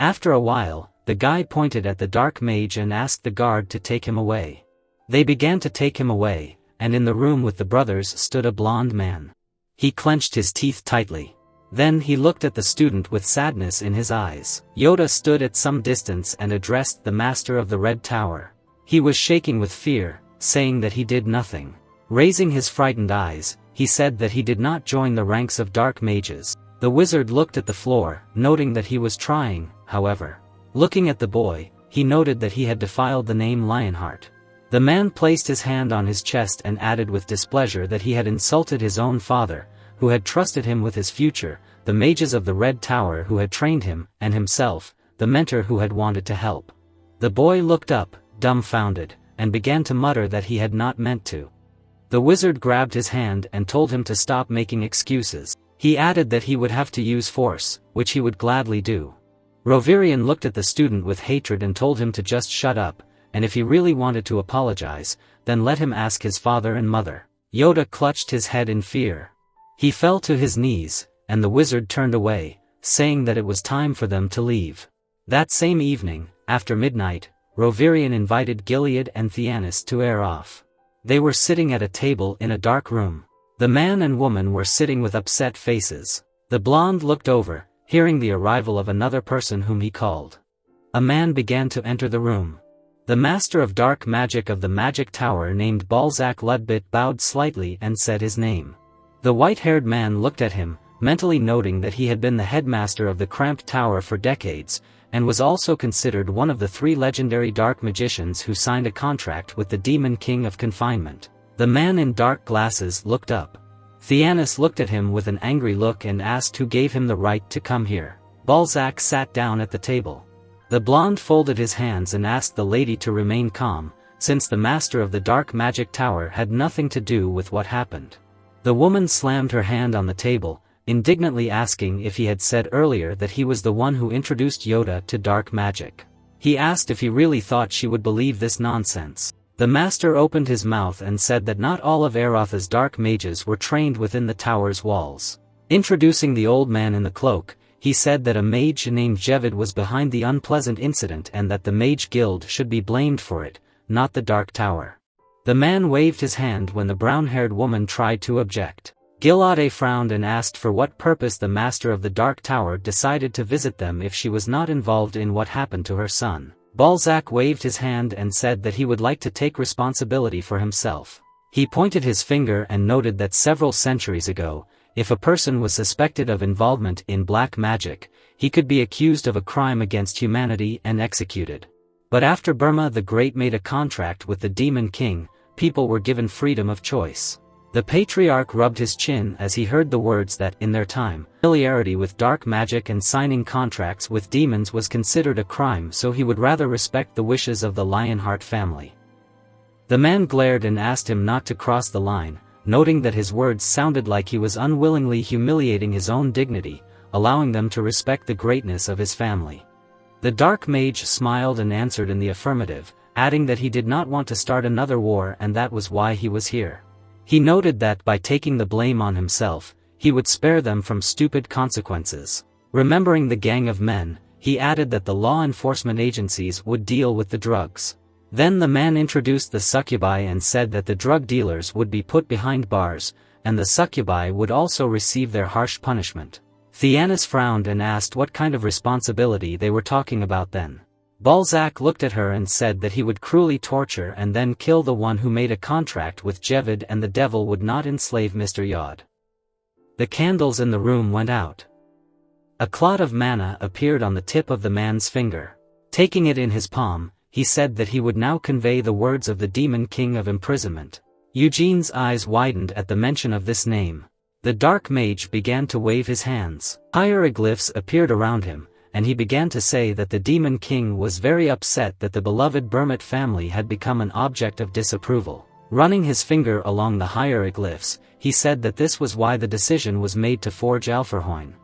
After a while, the guy pointed at the dark mage and asked the guard to take him away. They began to take him away, and in the room with the brothers stood a blond man. He clenched his teeth tightly. Then he looked at the student with sadness in his eyes. Yoda stood at some distance and addressed the master of the Red Tower. He was shaking with fear, saying that he did nothing. Raising his frightened eyes, he said that he did not join the ranks of dark mages. The wizard looked at the floor, noting that he was trying, however. Looking at the boy, he noted that he had defiled the name Lionheart. The man placed his hand on his chest and added with displeasure that he had insulted his own father, who had trusted him with his future, the mages of the Red Tower who had trained him, and himself, the mentor who had wanted to help. The boy looked up, dumbfounded, and began to mutter that he had not meant to. The wizard grabbed his hand and told him to stop making excuses. He added that he would have to use force, which he would gladly do. Rovirian looked at the student with hatred and told him to just shut up, and if he really wanted to apologize, then let him ask his father and mother. Yoda clutched his head in fear. He fell to his knees, and the wizard turned away, saying that it was time for them to leave. That same evening, after midnight, Rovirian invited Gilead and Theanis to air off. They were sitting at a table in a dark room. The man and woman were sitting with upset faces. The blonde looked over, hearing the arrival of another person whom he called. A man began to enter the room. The master of dark magic of the magic tower named Balzac Ludbit bowed slightly and said his name. The white-haired man looked at him, mentally noting that he had been the headmaster of the cramped tower for decades, and was also considered one of the 3 legendary dark magicians who signed a contract with the Demon King of Confinement. The man in dark glasses looked up. Theanis looked at him with an angry look and asked who gave him the right to come here. Balzac sat down at the table. The blonde folded his hands and asked the lady to remain calm, since the master of the dark magic tower had nothing to do with what happened. The woman slammed her hand on the table, indignantly asking if he had said earlier that he was the one who introduced Yoda to dark magic. He asked if he really thought she would believe this nonsense. The master opened his mouth and said that not all of Aerotha's dark mages were trained within the tower's walls. Introducing the old man in the cloak, he said that a mage named Jevid was behind the unpleasant incident and that the Mage Guild should be blamed for it, not the Dark Tower. The man waved his hand when the brown-haired woman tried to object. Gilead frowned and asked for what purpose the master of the Dark Tower decided to visit them if she was not involved in what happened to her son. Balzac waved his hand and said that he would like to take responsibility for himself. He pointed his finger and noted that several centuries ago, if a person was suspected of involvement in black magic, he could be accused of a crime against humanity and executed. But after Burma the Great made a contract with the Demon King, people were given freedom of choice. The patriarch rubbed his chin as he heard the words that, in their time, familiarity with dark magic and signing contracts with demons was considered a crime, so he would rather respect the wishes of the Lionheart family. The man glared and asked him not to cross the line, noting that his words sounded like he was unwillingly humiliating his own dignity, allowing them to respect the greatness of his family. The dark mage smiled and answered in the affirmative, adding that he did not want to start another war and that was why he was here. He noted that by taking the blame on himself, he would spare them from stupid consequences. Remembering the gang of men, he added that the law enforcement agencies would deal with the drugs. Then the man introduced the succubi and said that the drug dealers would be put behind bars, and the succubi would also receive their harsh punishment. Theanis frowned and asked what kind of responsibility they were talking about then. Balzac looked at her and said that he would cruelly torture and then kill the one who made a contract with Jevid and the devil would not enslave Mr. Yod. The candles in the room went out. A clot of mana appeared on the tip of the man's finger. Taking it in his palm, he said that he would now convey the words of the Demon King of Imprisonment. Eugene's eyes widened at the mention of this name. The dark mage began to wave his hands. Hieroglyphs appeared around him, and he began to say that the Demon King was very upset that the beloved Burmit family had become an object of disapproval. Running his finger along the hieroglyphs, he said that this was why the decision was made to forge Alfurhoin.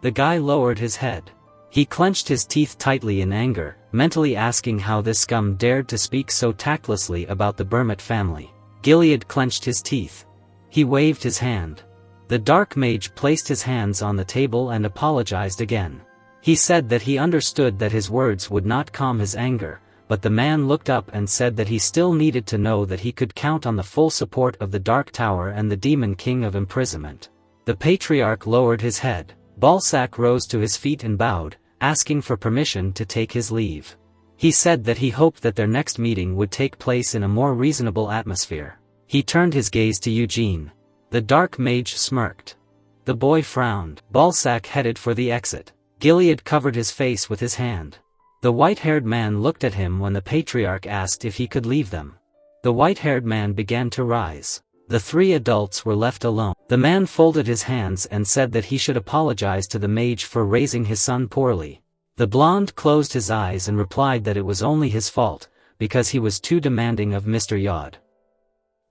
The guy lowered his head. He clenched his teeth tightly in anger, mentally asking how this scum dared to speak so tactlessly about the Burmit family. Gilead clenched his teeth. He waved his hand. The dark mage placed his hands on the table and apologized again. He said that he understood that his words would not calm his anger, but the man looked up and said that he still needed to know that he could count on the full support of the Dark Tower and the Demon King of Imprisonment. The patriarch lowered his head. Balzac rose to his feet and bowed, asking for permission to take his leave. He said that he hoped that their next meeting would take place in a more reasonable atmosphere. He turned his gaze to Eugene. The dark mage smirked. The boy frowned. Balzac headed for the exit. Gilead covered his face with his hand. The white-haired man looked at him when the patriarch asked if he could leave them. The white-haired man began to rise. The three adults were left alone. The man folded his hands and said that he should apologize to the mage for raising his son poorly. The blonde closed his eyes and replied that it was only his fault, because he was too demanding of Mr. Yod.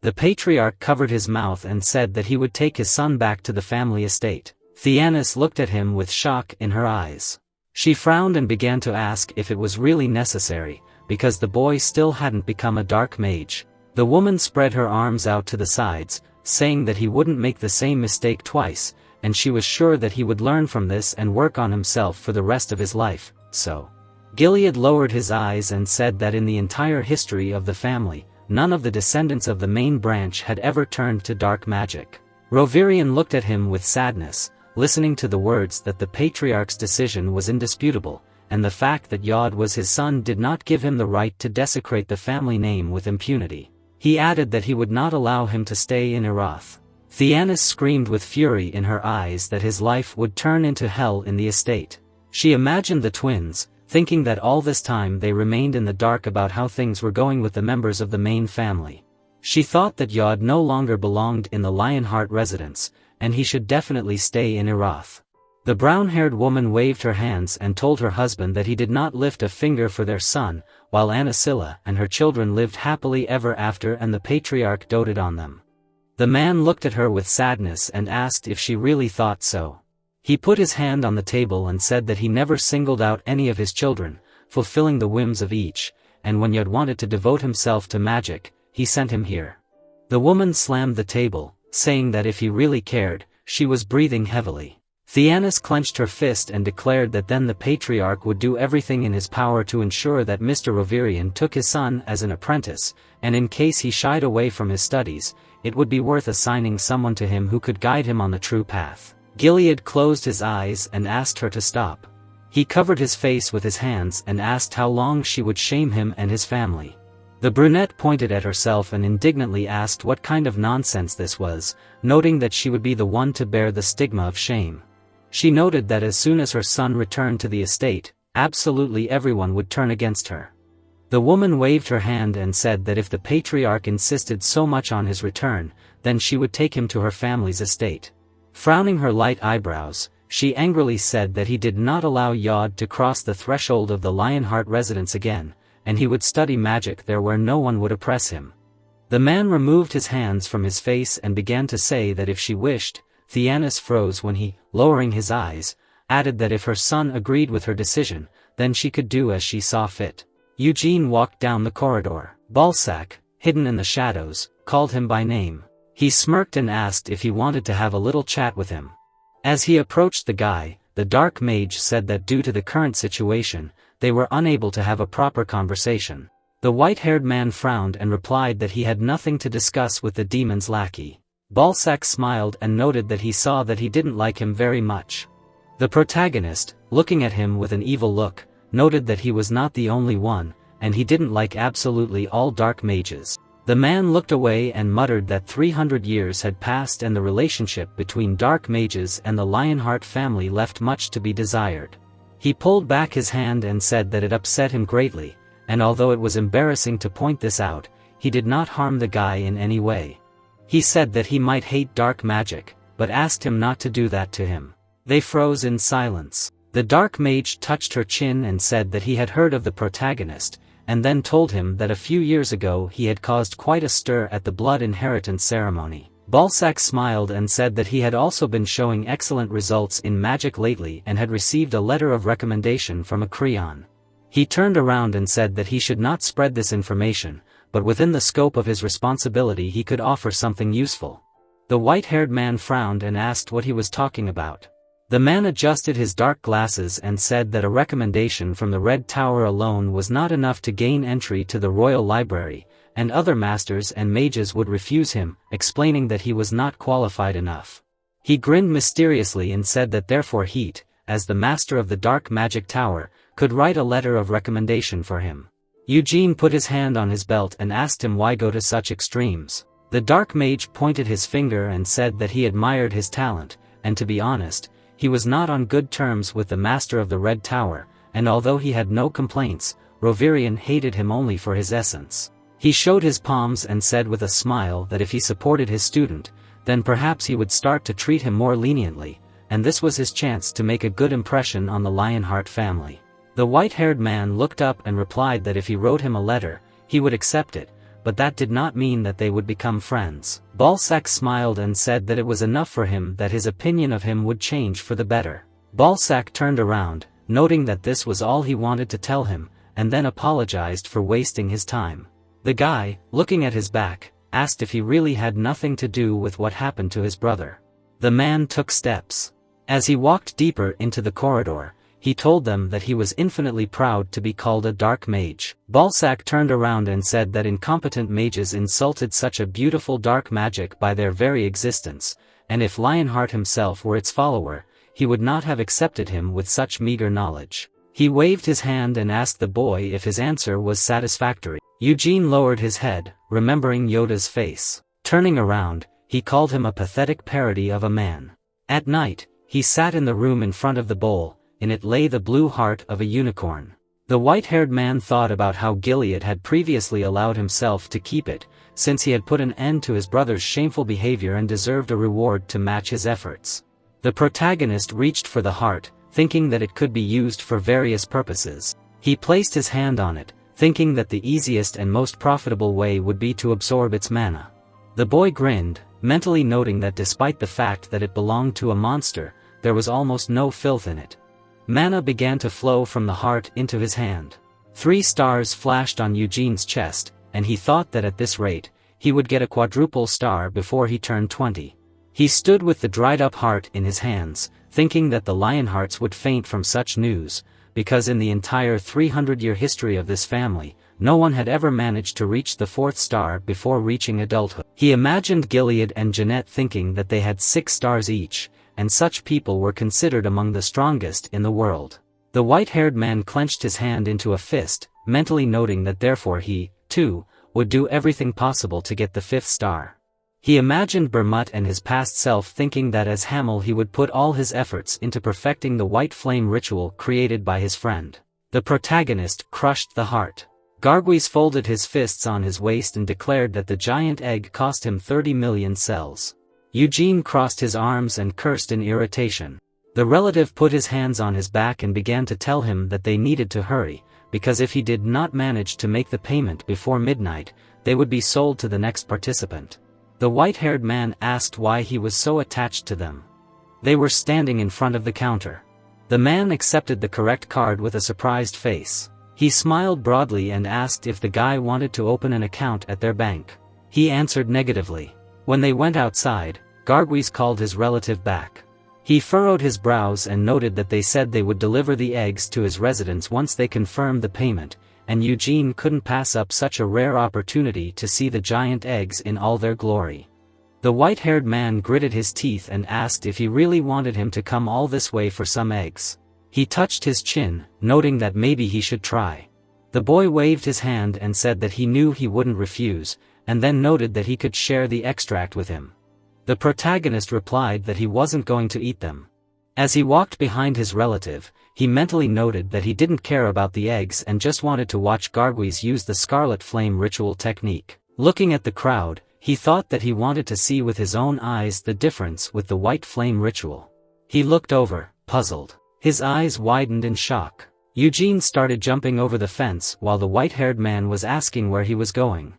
The patriarch covered his mouth and said that he would take his son back to the family estate. Theanis looked at him with shock in her eyes. She frowned and began to ask if it was really necessary, because the boy still hadn't become a dark mage. The woman spread her arms out to the sides, saying that he wouldn't make the same mistake twice, and she was sure that he would learn from this and work on himself for the rest of his life, so. Gilead lowered his eyes and said that in the entire history of the family, none of the descendants of the main branch had ever turned to dark magic. Rovirian looked at him with sadness, listening to the words that the patriarch's decision was indisputable, and the fact that Yod was his son did not give him the right to desecrate the family name with impunity. He added that he would not allow him to stay in Erath. Theanis screamed with fury in her eyes that his life would turn into hell in the estate. She imagined the twins, thinking that all this time they remained in the dark about how things were going with the members of the main family. She thought that Yod no longer belonged in the Lionheart residence, and he should definitely stay in Erath. The brown-haired woman waved her hands and told her husband that he did not lift a finger for their son, while Anasilla and her children lived happily ever after and the patriarch doted on them. The man looked at her with sadness and asked if she really thought so. He put his hand on the table and said that he never singled out any of his children, fulfilling the whims of each, and when Yod wanted to devote himself to magic, he sent him here. The woman slammed the table, saying that if he really cared, she was breathing heavily. Theanis clenched her fist and declared that then the patriarch would do everything in his power to ensure that Mr. Rovirian took his son as an apprentice, and in case he shied away from his studies, it would be worth assigning someone to him who could guide him on the true path. Gilead closed his eyes and asked her to stop. He covered his face with his hands and asked how long she would shame him and his family. The brunette pointed at herself and indignantly asked what kind of nonsense this was, noting that she would be the one to bear the stigma of shame. She noted that as soon as her son returned to the estate, absolutely everyone would turn against her. The woman waved her hand and said that if the patriarch insisted so much on his return, then she would take him to her family's estate. Frowning her light eyebrows, she angrily said that he did not allow Yod to cross the threshold of the Lionheart residence again, and he would study magic there where no one would oppress him. The man removed his hands from his face and began to say that if she wished. Theanis froze when he, lowering his eyes, added that if her son agreed with her decision, then she could do as she saw fit. Eugene walked down the corridor. Balzac, hidden in the shadows, called him by name. He smirked and asked if he wanted to have a little chat with him. As he approached the guy, the dark mage said that due to the current situation, they were unable to have a proper conversation. The white-haired man frowned and replied that he had nothing to discuss with the demon's lackey. Balzac smiled and noted that he saw that he didn't like him very much. The protagonist, looking at him with an evil look, noted that he was not the only one, and he didn't like absolutely all dark mages. The man looked away and muttered that 300 years had passed and the relationship between dark mages and the Lionheart family left much to be desired. He pulled back his hand and said that it upset him greatly, and although it was embarrassing to point this out, he did not harm the guy in any way. He said that he might hate dark magic, but asked him not to do that to him. They froze in silence. The dark mage touched her chin and said that he had heard of the protagonist, and then told him that a few years ago he had caused quite a stir at the blood inheritance ceremony. Balzac smiled and said that he had also been showing excellent results in magic lately and had received a letter of recommendation from a Creon. He turned around and said that he should not spread this information, but within the scope of his responsibility he could offer something useful. The The white-haired man frowned and asked what he was talking about. The man adjusted his dark glasses and said that a recommendation from the Red Tower alone was not enough to gain entry to the Royal Library, and other masters and mages would refuse him, explaining that he was not qualified enough. He grinned mysteriously and said that therefore Heat, as the master of the Dark Magic Tower, could write a letter of recommendation for him. Eugene put his hand on his belt and asked him why go to such extremes. The Dark Mage pointed his finger and said that he admired his talent, and to be honest, he was not on good terms with the master of the Red Tower, and although he had no complaints, Rovirian hated him only for his essence. He showed his palms and said with a smile that if he supported his student, then perhaps he would start to treat him more leniently, and this was his chance to make a good impression on the Lionheart family. The white-haired man looked up and replied that if he wrote him a letter, he would accept it, but that did not mean that they would become friends. Balzac smiled and said that it was enough for him that his opinion of him would change for the better. Balzac turned around, noting that this was all he wanted to tell him, and then apologized for wasting his time. The guy, looking at his back, asked if he really had nothing to do with what happened to his brother. The man took steps. As he walked deeper into the corridor, he told them that he was infinitely proud to be called a dark mage. Balzac turned around and said that incompetent mages insulted such a beautiful dark magic by their very existence, and if Lionheart himself were its follower, he would not have accepted him with such meager knowledge. He waved his hand and asked the boy if his answer was satisfactory. Eugene lowered his head, remembering Yoda's face. Turning around, he called him a pathetic parody of a man. At night, he sat in the room in front of the bowl. In it lay the blue heart of a unicorn. The white-haired man thought about how Gilead had previously allowed himself to keep it, since he had put an end to his brother's shameful behavior and deserved a reward to match his efforts. The protagonist reached for the heart, thinking that it could be used for various purposes. He placed his hand on it, thinking that the easiest and most profitable way would be to absorb its mana. The boy grinned, mentally noting that despite the fact that it belonged to a monster, there was almost no filth in it. Mana began to flow from the heart into his hand. 3 stars flashed on Eugene's chest, and he thought that at this rate, he would get a quadruple star before he turned 20. He stood with the dried-up heart in his hands, thinking that the Lionhearts would faint from such news, because in the entire 300-year history of this family, no one had ever managed to reach the 4th star before reaching adulthood. He imagined Gilead and Jeanette thinking that they had 6 stars each, and such people were considered among the strongest in the world. The white-haired man clenched his hand into a fist, mentally noting that therefore he, too, would do everything possible to get the 5th star. He imagined Bermut and his past self thinking that as Hamel he would put all his efforts into perfecting the white flame ritual created by his friend. The protagonist crushed the heart. Garguis folded his fists on his waist and declared that the giant egg cost him 30 million cells. Eugene crossed his arms and cursed in irritation. The relative put his hands on his back and began to tell him that they needed to hurry, because if he did not manage to make the payment before midnight, they would be sold to the next participant. The white-haired man asked why he was so attached to them. They were standing in front of the counter. The man accepted the correct card with a surprised face. He smiled broadly and asked if the guy wanted to open an account at their bank. He answered negatively. When they went outside, Garguis called his relative back. He furrowed his brows and noted that they said they would deliver the eggs to his residence once they confirmed the payment, and Eugene couldn't pass up such a rare opportunity to see the giant eggs in all their glory. The white-haired man gritted his teeth and asked if he really wanted him to come all this way for some eggs. He touched his chin, noting that maybe he should try. The boy waved his hand and said that he knew he wouldn't refuse, and then noted that he could share the extract with him. The protagonist replied that he wasn't going to eat them. As he walked behind his relative, he mentally noted that he didn't care about the eggs and just wanted to watch Garguis use the Scarlet Flame ritual technique. Looking at the crowd, he thought that he wanted to see with his own eyes the difference with the White Flame ritual. He looked over, puzzled. His eyes widened in shock. Eugene started jumping over the fence while the white-haired man was asking where he was going.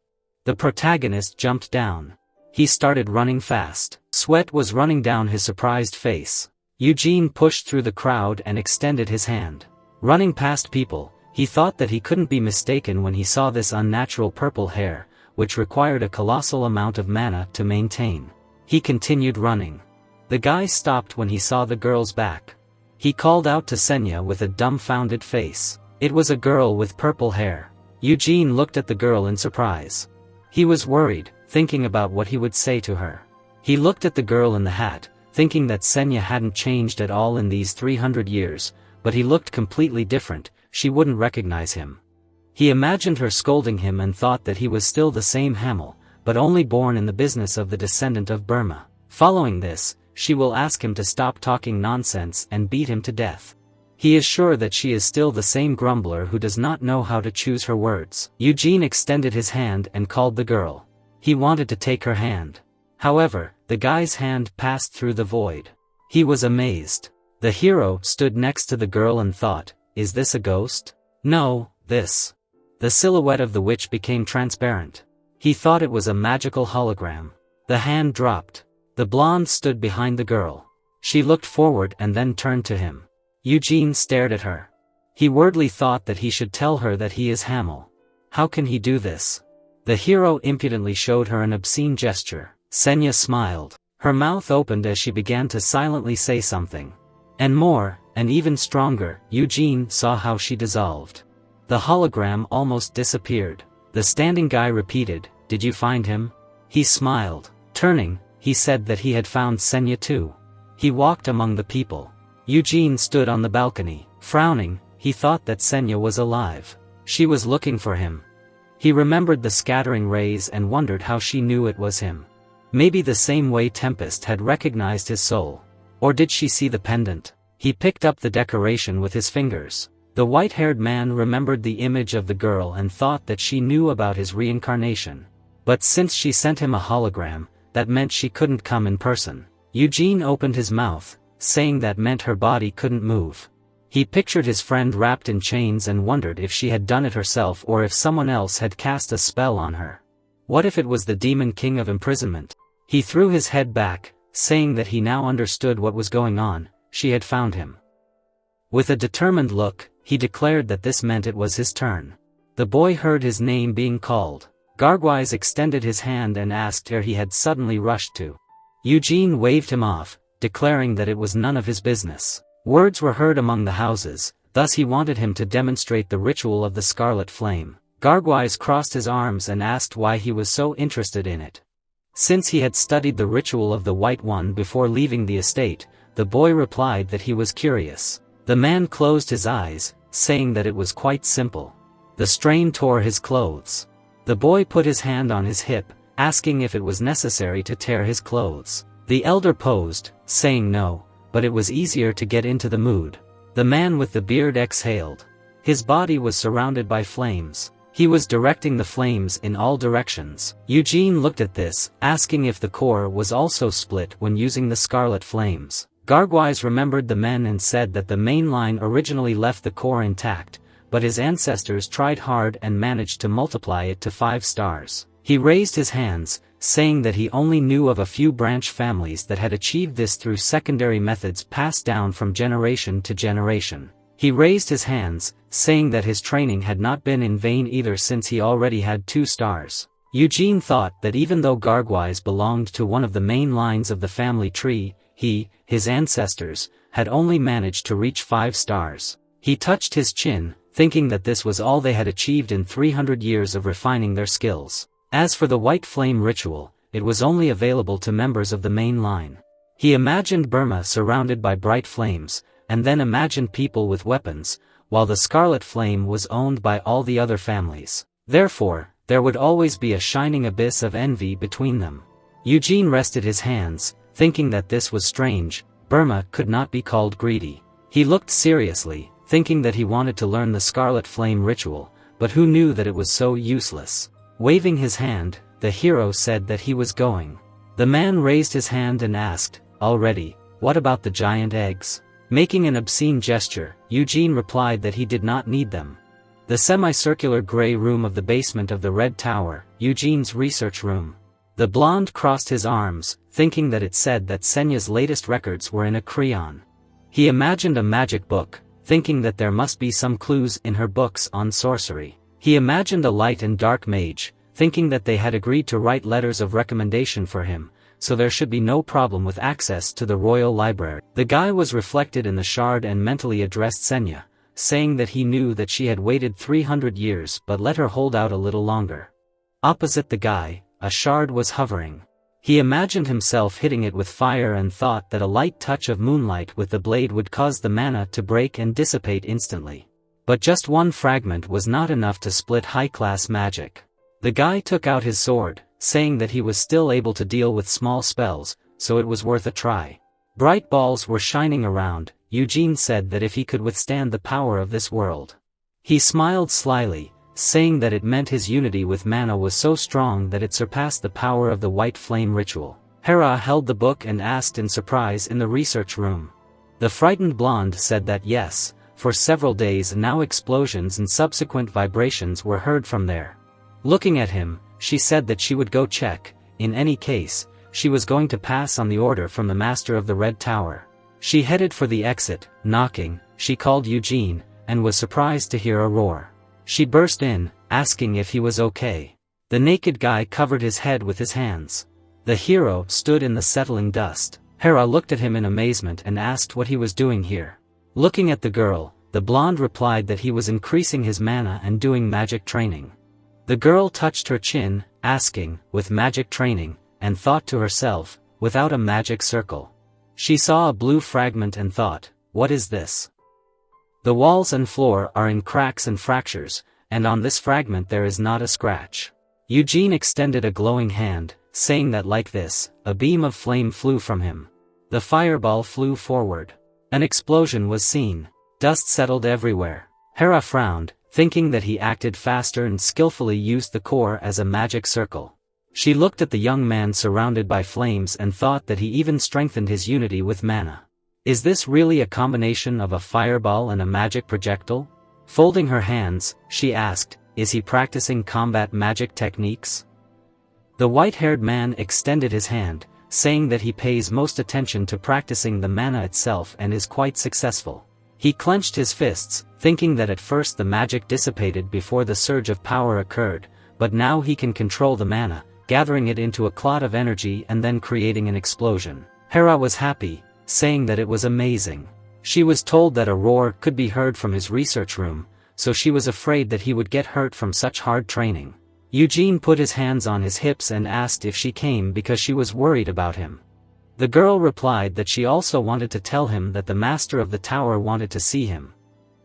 The protagonist jumped down. He started running fast. Sweat was running down his surprised face. Eugene pushed through the crowd and extended his hand. Running past people, he thought that he couldn't be mistaken when he saw this unnatural purple hair, which required a colossal amount of mana to maintain. He continued running. The guy stopped when he saw the girl's back. He called out to Senya with a dumbfounded face. It was a girl with purple hair. Eugene looked at the girl in surprise. He was worried, thinking about what he would say to her. He looked at the girl in the hat, thinking that Senya hadn't changed at all in these 300 years, but he looked completely different, she wouldn't recognize him. He imagined her scolding him and thought that he was still the same Hamel, but only born in the business of the descendant of Burma. Following this, she will ask him to stop talking nonsense and beat him to death. He is sure that she is still the same grumbler who does not know how to choose her words. Eugene extended his hand and called the girl. He wanted to take her hand. However, the guy's hand passed through the void. He was amazed. The hero stood next to the girl and thought, is this a ghost? No, this. The silhouette of the witch became transparent. He thought it was a magical hologram. The hand dropped. The blonde stood behind the girl. She looked forward and then turned to him. Eugene stared at her. He weirdly thought that he should tell her that he is Hamel. How can he do this? The hero impudently showed her an obscene gesture. Senya smiled. Her mouth opened as she began to silently say something. And more, and even stronger, Eugene saw how she dissolved. The hologram almost disappeared. The standing guy repeated, "Did you find him?" He smiled. Turning, he said that he had found Senya too. He walked among the people. Eugene stood on the balcony. Frowning, he thought that Senya was alive. She was looking for him. He remembered the scattering rays and wondered how she knew it was him. Maybe the same way Tempest had recognized his soul. Or did she see the pendant? He picked up the decoration with his fingers. The white-haired man remembered the image of the girl and thought that she knew about his reincarnation. But since she sent him a hologram, that meant she couldn't come in person. Eugene opened his mouth, saying that meant her body couldn't move. He pictured his friend wrapped in chains and wondered if she had done it herself or if someone else had cast a spell on her. What if it was the demon king of imprisonment? He threw his head back, saying that he now understood what was going on. She had found him. With a determined look, he declared that this meant it was his turn. The boy heard his name being called. Gargwise extended his hand and asked where he had suddenly rushed to. Eugene waved him off, declaring that it was none of his business. Words were heard among the houses, thus he wanted him to demonstrate the ritual of the scarlet flame. Gargwise crossed his arms and asked why he was so interested in it. Since he had studied the ritual of the White One before leaving the estate, the boy replied that he was curious. The man closed his eyes, saying that it was quite simple. The strain tore his clothes. The boy put his hand on his hip, asking if it was necessary to tear his clothes. The elder posed, saying no, but it was easier to get into the mood. The man with the beard exhaled. His body was surrounded by flames. He was directing the flames in all directions. Eugene looked at this, asking if the core was also split when using the scarlet flames. Gargwise remembered the men and said that the main line originally left the core intact, but his ancestors tried hard and managed to multiply it to 5 stars. He raised his hands, saying that he only knew of a few branch families that had achieved this through secondary methods passed down from generation to generation. He raised his hands, saying that his training had not been in vain either since he already had 2 stars. Eugene thought that even though Gargwise belonged to one of the main lines of the family tree, his ancestors, had only managed to reach 5 stars. He touched his chin, thinking that this was all they had achieved in 300 years of refining their skills. As for the white flame ritual, it was only available to members of the main line. He imagined Burma surrounded by bright flames, and then imagined people with weapons, while the scarlet flame was owned by all the other families. Therefore, there would always be a shining abyss of envy between them. Eugene rested his hands, thinking that this was strange. Burma could not be called greedy. He looked seriously, thinking that he wanted to learn the scarlet flame ritual, but who knew that it was so useless. Waving his hand, the hero said that he was going. The man raised his hand and asked, "Already, what about the giant eggs?" Making an obscene gesture, Eugene replied that he did not need them. The semicircular gray room of the basement of the Red Tower, Eugene's research room. The blonde crossed his arms, thinking that it said that Senya's latest records were in a crayon. He imagined a magic book, thinking that there must be some clues in her books on sorcery. He imagined a light and dark mage, thinking that they had agreed to write letters of recommendation for him, so there should be no problem with access to the royal library. The guy was reflected in the shard and mentally addressed Senya, saying that he knew that she had waited 300 years but let her hold out a little longer. Opposite the guy, a shard was hovering. He imagined himself hitting it with fire and thought that a light touch of moonlight with the blade would cause the mana to break and dissipate instantly. But just one fragment was not enough to split high-class magic. The guy took out his sword, saying that he was still able to deal with small spells, so it was worth a try. Bright balls were shining around. Eugene said that if he could withstand the power of this world. He smiled slyly, saying that it meant his unity with mana was so strong that it surpassed the power of the white flame ritual. Hera held the book and asked in surprise in the research room. The frightened blonde said that yes, for several days now explosions and subsequent vibrations were heard from there. Looking at him, she said that she would go check. In any case, she was going to pass on the order from the master of the Red Tower. She headed for the exit, knocking. She called Eugene, and was surprised to hear a roar. She burst in, asking if he was okay. The naked guy covered his head with his hands. The hero stood in the settling dust. Hera looked at him in amazement and asked what he was doing here. Looking at the girl, the blonde replied that he was increasing his mana and doing magic training. The girl touched her chin, asking, with magic training, and thought to herself, without a magic circle. She saw a blue fragment and thought, what is this? The walls and floor are in cracks and fractures, and on this fragment there is not a scratch. Eugene extended a glowing hand, saying that like this, a beam of flame flew from him. The fireball flew forward. An explosion was seen. Dust settled everywhere. Hera frowned, thinking that he acted faster and skillfully used the core as a magic circle. She looked at the young man surrounded by flames and thought that he even strengthened his unity with mana. Is this really a combination of a fireball and a magic projectile? Folding her hands, she asked, is he practicing combat magic techniques? The white-haired man extended his hand, saying that he pays most attention to practicing the mana itself and is quite successful. He clenched his fists, thinking that at first the magic dissipated before the surge of power occurred, but now he can control the mana, gathering it into a clot of energy and then creating an explosion. Hera was happy, saying that it was amazing. She was told that a roar could be heard from his research room, so she was afraid that he would get hurt from such hard training. Eugene put his hands on his hips and asked if she came because she was worried about him. The girl replied that she also wanted to tell him that the master of the tower wanted to see him.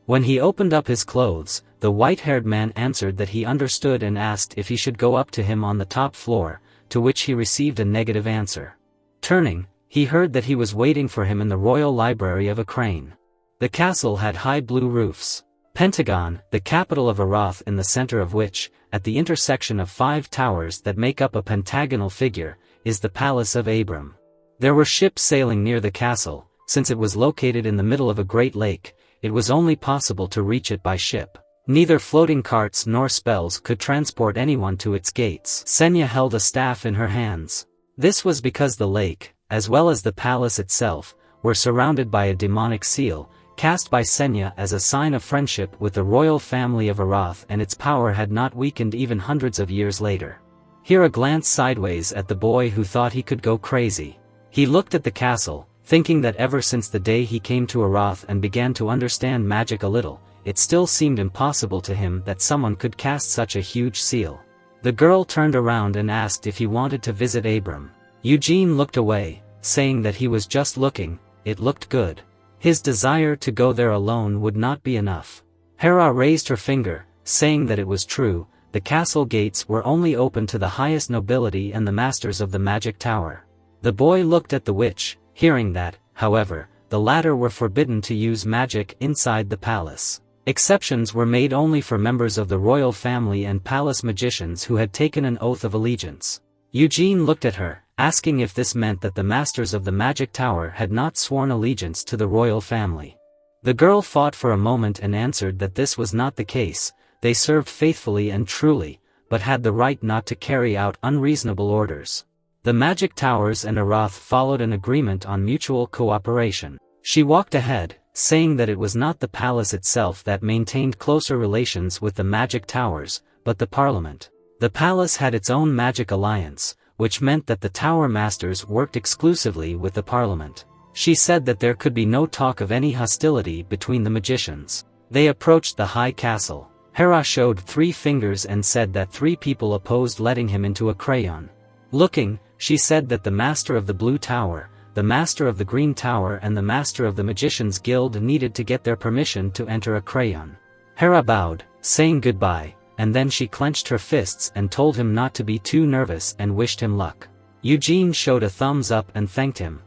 When he opened up his clothes, the white-haired man answered that he understood and asked if he should go up to him on the top floor, to which he received a negative answer. Turning, he heard that he was waiting for him in the royal library of a crane. The castle had high blue roofs. Pentagon, the capital of Arath, in the center of which, at the intersection of 5 towers that make up a pentagonal figure, is the palace of Abram. There were ships sailing near the castle. Since it was located in the middle of a great lake, it was only possible to reach it by ship. Neither floating carts nor spells could transport anyone to its gates. Senya held a staff in her hands. This was because the lake, as well as the palace itself, were surrounded by a demonic seal, cast by Senya as a sign of friendship with the royal family of Arath, and its power had not weakened even hundreds of years later. Hera glanced sideways at the boy who thought he could go crazy. He looked at the castle, thinking that ever since the day he came to Arath and began to understand magic a little, it still seemed impossible to him that someone could cast such a huge seal. The girl turned around and asked if he wanted to visit Abram. Eugene looked away, saying that he was just looking. It looked good. His desire to go there alone would not be enough. Hera raised her finger, saying that it was true. The castle gates were only open to the highest nobility and the masters of the magic tower. The boy looked at the witch, hearing that, however, the latter were forbidden to use magic inside the palace. Exceptions were made only for members of the royal family and palace magicians who had taken an oath of allegiance. Eugene looked at her, asking if this meant that the masters of the magic tower had not sworn allegiance to the royal family. The girl fought for a moment and answered that this was not the case. They served faithfully and truly, but had the right not to carry out unreasonable orders. The magic towers and Arath followed an agreement on mutual cooperation. She walked ahead, saying that it was not the palace itself that maintained closer relations with the magic towers, but the parliament. The palace had its own magic alliance, which meant that the tower masters worked exclusively with the parliament. She said that there could be no talk of any hostility between the magicians. They approached the high castle. Hera showed 3 fingers and said that 3 people opposed letting him into a crayon. Looking, she said that the master of the Blue Tower, the master of the Green Tower and the master of the Magicians Guild needed to get their permission to enter a crayon. Hera bowed, saying goodbye, and then she clenched her fists and told him not to be too nervous and wished him luck. Eugene showed a thumbs up and thanked him.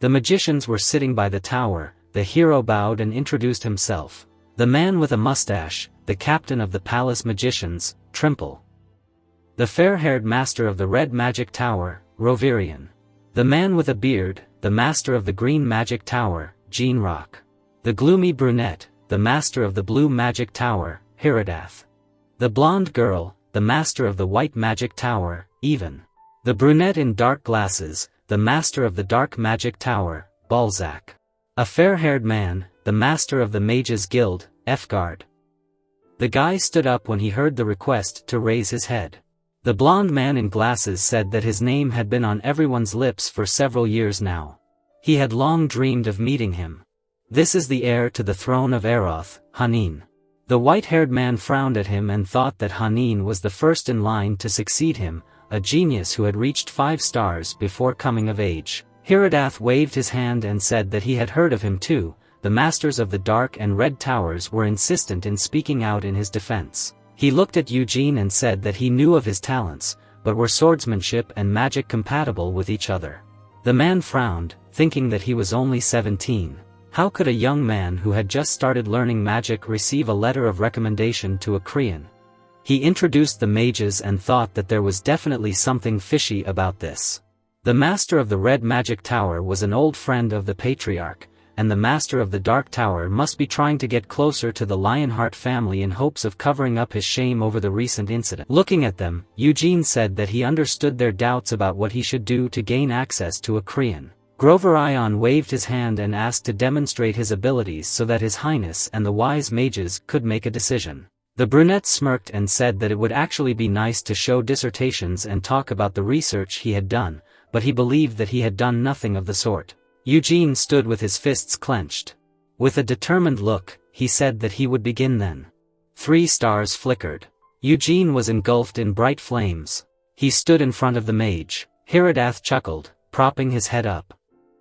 The magicians were sitting by the tower. The hero bowed and introduced himself. The man with a mustache, the captain of the palace magicians, Trimple. The fair-haired master of the Red Magic Tower, Rovirian. The man with a beard, the master of the Green Magic Tower, Jean Rock. The gloomy brunette, the master of the Blue Magic Tower, Hiridath. The blonde girl, the master of the White Magic Tower, Even. The brunette in dark glasses, the master of the Dark Magic Tower, Balzac. A fair-haired man, the master of the Mages Guild, Efgard. The guy stood up when he heard the request to raise his head. The blonde man in glasses said that his name had been on everyone's lips for several years now. He had long dreamed of meeting him. This is the heir to the throne of Eroth, Hanin. The white-haired man frowned at him and thought that Hanin was the first in line to succeed him, a genius who had reached 5 stars before coming of age. Hiridath waved his hand and said that he had heard of him too. The masters of the Dark and Red Towers were insistent in speaking out in his defense. He looked at Eugene and said that he knew of his talents, but were swordsmanship and magic compatible with each other. The man frowned, thinking that he was only 17. How could a young man who had just started learning magic receive a letter of recommendation to a Korean? He introduced the mages and thought that there was definitely something fishy about this. The master of the Red Magic Tower was an old friend of the Patriarch, and the master of the Dark Tower must be trying to get closer to the Lionheart family in hopes of covering up his shame over the recent incident. Looking at them, Eugene said that he understood their doubts about what he should do to gain access to a Korean. Grover Ion waved his hand and asked to demonstrate his abilities so that His Highness and the wise mages could make a decision. The brunette smirked and said that it would actually be nice to show dissertations and talk about the research he had done, but he believed that he had done nothing of the sort. Eugene stood with his fists clenched. With a determined look, he said that he would begin then. 3 stars flickered. Eugene was engulfed in bright flames. He stood in front of the mage. Hiridath chuckled, propping his head up.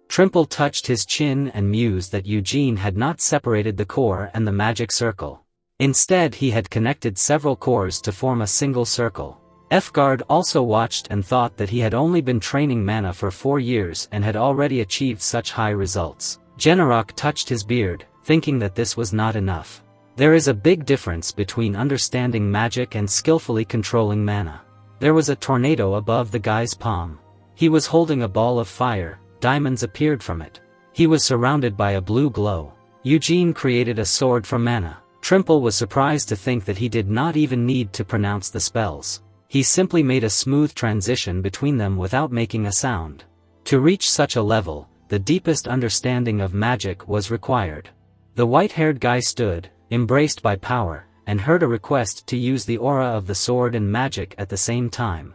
Trimple touched his chin and mused that Eugene had not separated the core and the magic circle. Instead he had connected several cores to form a single circle. Efgard also watched and thought that he had only been training mana for 4 years and had already achieved such high results. Genarok touched his beard, thinking that this was not enough. There is a big difference between understanding magic and skillfully controlling mana. There was a tornado above the guy's palm. He was holding a ball of fire, diamonds appeared from it. He was surrounded by a blue glow. Eugene created a sword from mana. Trimple was surprised to think that he did not even need to pronounce the spells. He simply made a smooth transition between them without making a sound. To reach such a level, the deepest understanding of magic was required. The white-haired guy stood, embraced by power, and heard a request to use the aura of the sword and magic at the same time.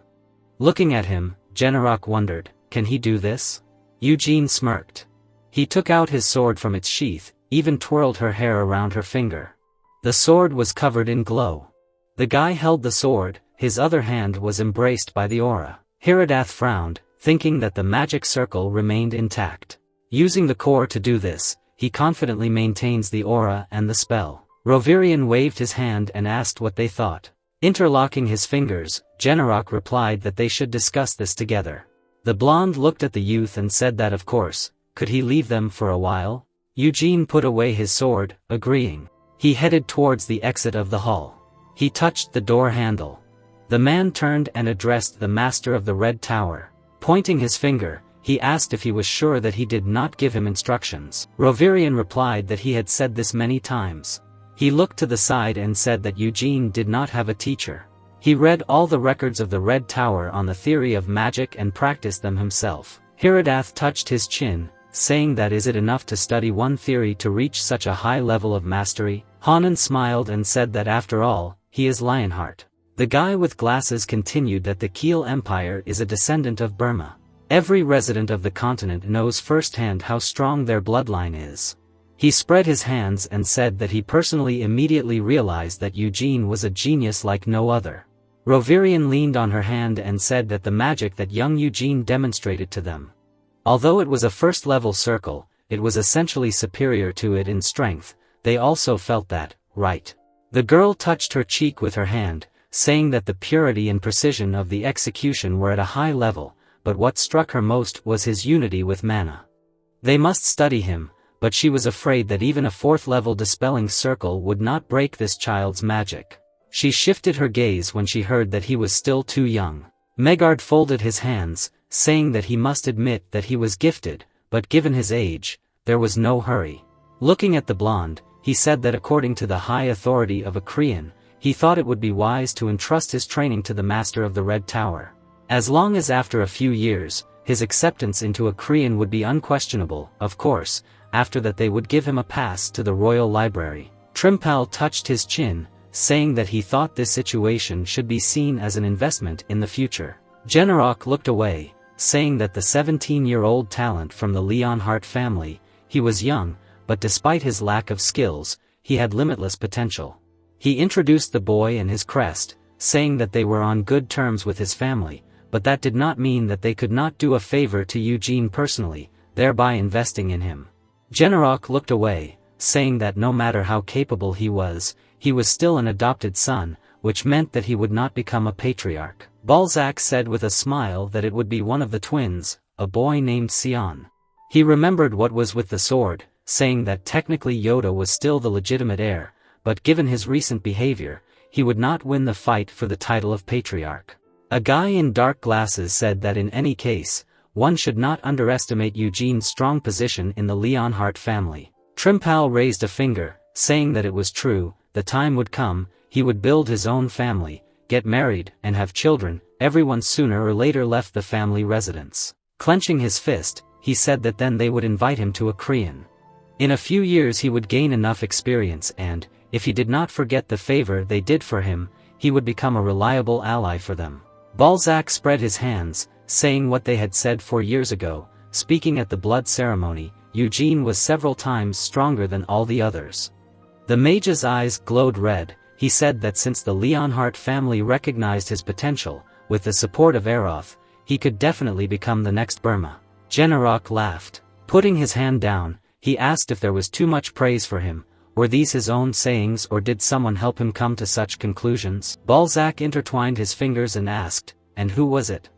Looking at him, Genarok wondered, can he do this? Eugene smirked. He took out his sword from its sheath, even twirled her hair around her finger. The sword was covered in glow. The guy held the sword. His other hand was embraced by the aura. Hiridath frowned, thinking that the magic circle remained intact. Using the core to do this, he confidently maintains the aura and the spell. Rovirian waved his hand and asked what they thought. Interlocking his fingers, Genarok replied that they should discuss this together. The blonde looked at the youth and said that of course, could he leave them for a while? Eugene put away his sword, agreeing. He headed towards the exit of the hall. He touched the door handle. The man turned and addressed the master of the Red Tower. Pointing his finger, he asked if he was sure that he did not give him instructions. Rovirian replied that he had said this many times. He looked to the side and said that Eugene did not have a teacher. He read all the records of the Red Tower on the theory of magic and practiced them himself. Hiridath touched his chin, saying that is it enough to study one theory to reach such a high level of mastery? Hanan smiled and said that after all, he is Lionheart. The guy with glasses continued that the Keel Empire is a descendant of Burma. Every resident of the continent knows firsthand how strong their bloodline is. He spread his hands and said that he personally immediately realized that Eugene was a genius like no other. Rovirian leaned on her hand and said that the magic that young Eugene demonstrated to them, although it was a first-level circle, it was essentially superior to it in strength. They also felt that, right? The girl touched her cheek with her hand, saying that the purity and precision of the execution were at a high level, but what struck her most was his unity with mana. They must study him, but she was afraid that even a fourth-level dispelling circle would not break this child's magic. She shifted her gaze when she heard that he was still too young. Megard folded his hands, saying that he must admit that he was gifted, but given his age, there was no hurry. Looking at the blonde, he said that according to the high authority of a Korean, he thought it would be wise to entrust his training to the master of the Red Tower. As long as after a few years, his acceptance into a Korean would be unquestionable, of course, after that they would give him a pass to the Royal Library. Trimpal touched his chin, saying that he thought this situation should be seen as an investment in the future. Generok looked away, saying that the 17-year-old talent from the Leonhardt family, he was young, but despite his lack of skills, he had limitless potential. He introduced the boy and his crest, saying that they were on good terms with his family, but that did not mean that they could not do a favor to Eugene personally, thereby investing in him. Generok looked away, saying that no matter how capable he was still an adopted son, which meant that he would not become a patriarch. Balzac said with a smile that it would be one of the twins, a boy named Sion. He remembered what was with the sword, saying that technically Yoda was still the legitimate heir, but given his recent behavior, he would not win the fight for the title of patriarch. A guy in dark glasses said that in any case, one should not underestimate Eugene's strong position in the Leonhardt family. Trimpal raised a finger, saying that it was true, the time would come, he would build his own family, get married, and have children. Everyone sooner or later left the family residence. Clenching his fist, he said that then they would invite him to a Korean. In a few years he would gain enough experience and, if he did not forget the favor they did for him, he would become a reliable ally for them. Balzac spread his hands, saying what they had said 4 years ago. Speaking at the blood ceremony, Eugene was several times stronger than all the others. The mage's eyes glowed red. He said that since the Leonhardt family recognized his potential, with the support of Eroth, he could definitely become the next Burma. Generok laughed. Putting his hand down, he asked if there was too much praise for him. Were these his own sayings or did someone help him come to such conclusions? Balzac intertwined his fingers and asked, and who was it?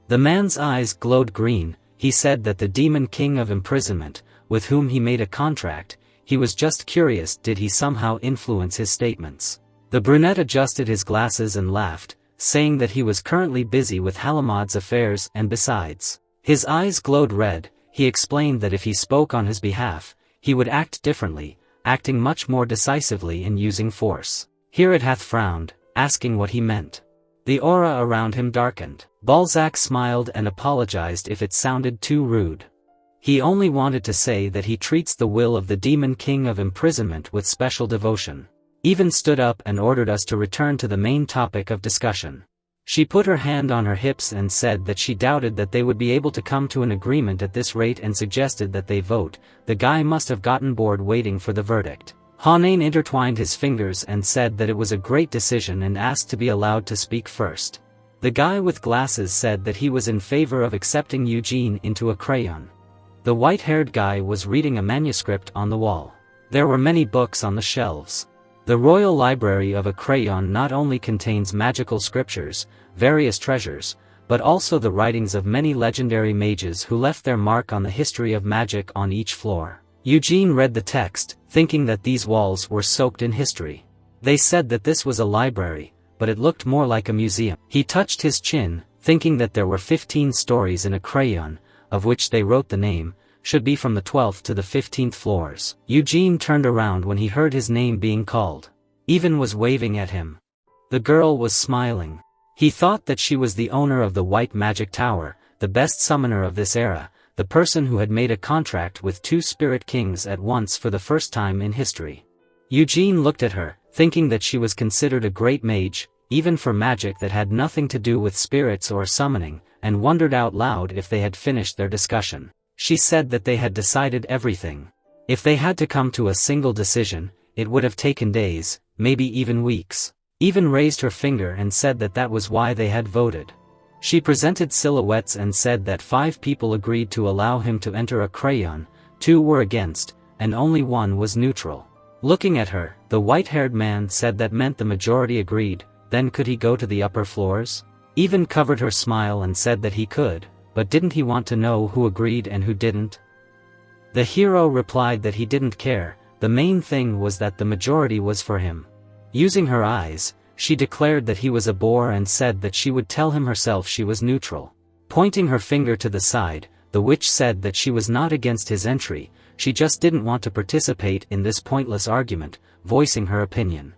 The man's eyes glowed green. He said that the demon king of imprisonment, with whom he made a contract, he was just curious did he somehow influence his statements. The brunette adjusted his glasses and laughed, saying that he was currently busy with Halamad's affairs and besides. His eyes glowed red. He explained that if he spoke on his behalf, he would act differently, acting much more decisively and using force. Hiradhath frowned, asking what he meant. The aura around him darkened. Balzac smiled and apologized if it sounded too rude. He only wanted to say that he treats the will of the demon king of imprisonment with special devotion. Even stood up and ordered us to return to the main topic of discussion. She put her hand on her hips and said that she doubted that they would be able to come to an agreement at this rate and suggested that they vote. The guy must have gotten bored waiting for the verdict. Hanan intertwined his fingers and said that it was a great decision and asked to be allowed to speak first. The guy with glasses said that he was in favor of accepting Eugene into a crayon. The white-haired guy was reading a manuscript on the wall. There were many books on the shelves. The Royal Library of a Crayon not only contains magical scriptures, various treasures, but also the writings of many legendary mages who left their mark on the history of magic on each floor. Eugene read the text, thinking that these walls were soaked in history. They said that this was a library, but it looked more like a museum. He touched his chin, thinking that there were 15 stories in a crayon, of which they wrote the name, should be from the 12th to the 15th floors. Eugene turned around when he heard his name being called. Even was waving at him. The girl was smiling. He thought that she was the owner of the White Magic Tower, the best summoner of this era, the person who had made a contract with 2 spirit kings at once for the first time in history. Eugene looked at her, thinking that she was considered a great mage, even for magic that had nothing to do with spirits or summoning, and wondered out loud if they had finished their discussion. She said that they had decided everything. If they had to come to a single decision, it would have taken days, maybe even weeks. Even raised her finger and said that that was why they had voted. She presented silhouettes and said that 5 people agreed to allow him to enter a crayon, 2 were against, and only 1 was neutral. Looking at her, the white-haired man said that meant the majority agreed. Then could he go to the upper floors? Even covered her smile and said that he could, but didn't he want to know who agreed and who didn't? The hero replied that he didn't care, the main thing was that the majority was for him. Using her eyes, she declared that he was a bore and said that she would tell him herself she was neutral. Pointing her finger to the side, the witch said that she was not against his entry, she just didn't want to participate in this pointless argument, voicing her opinion.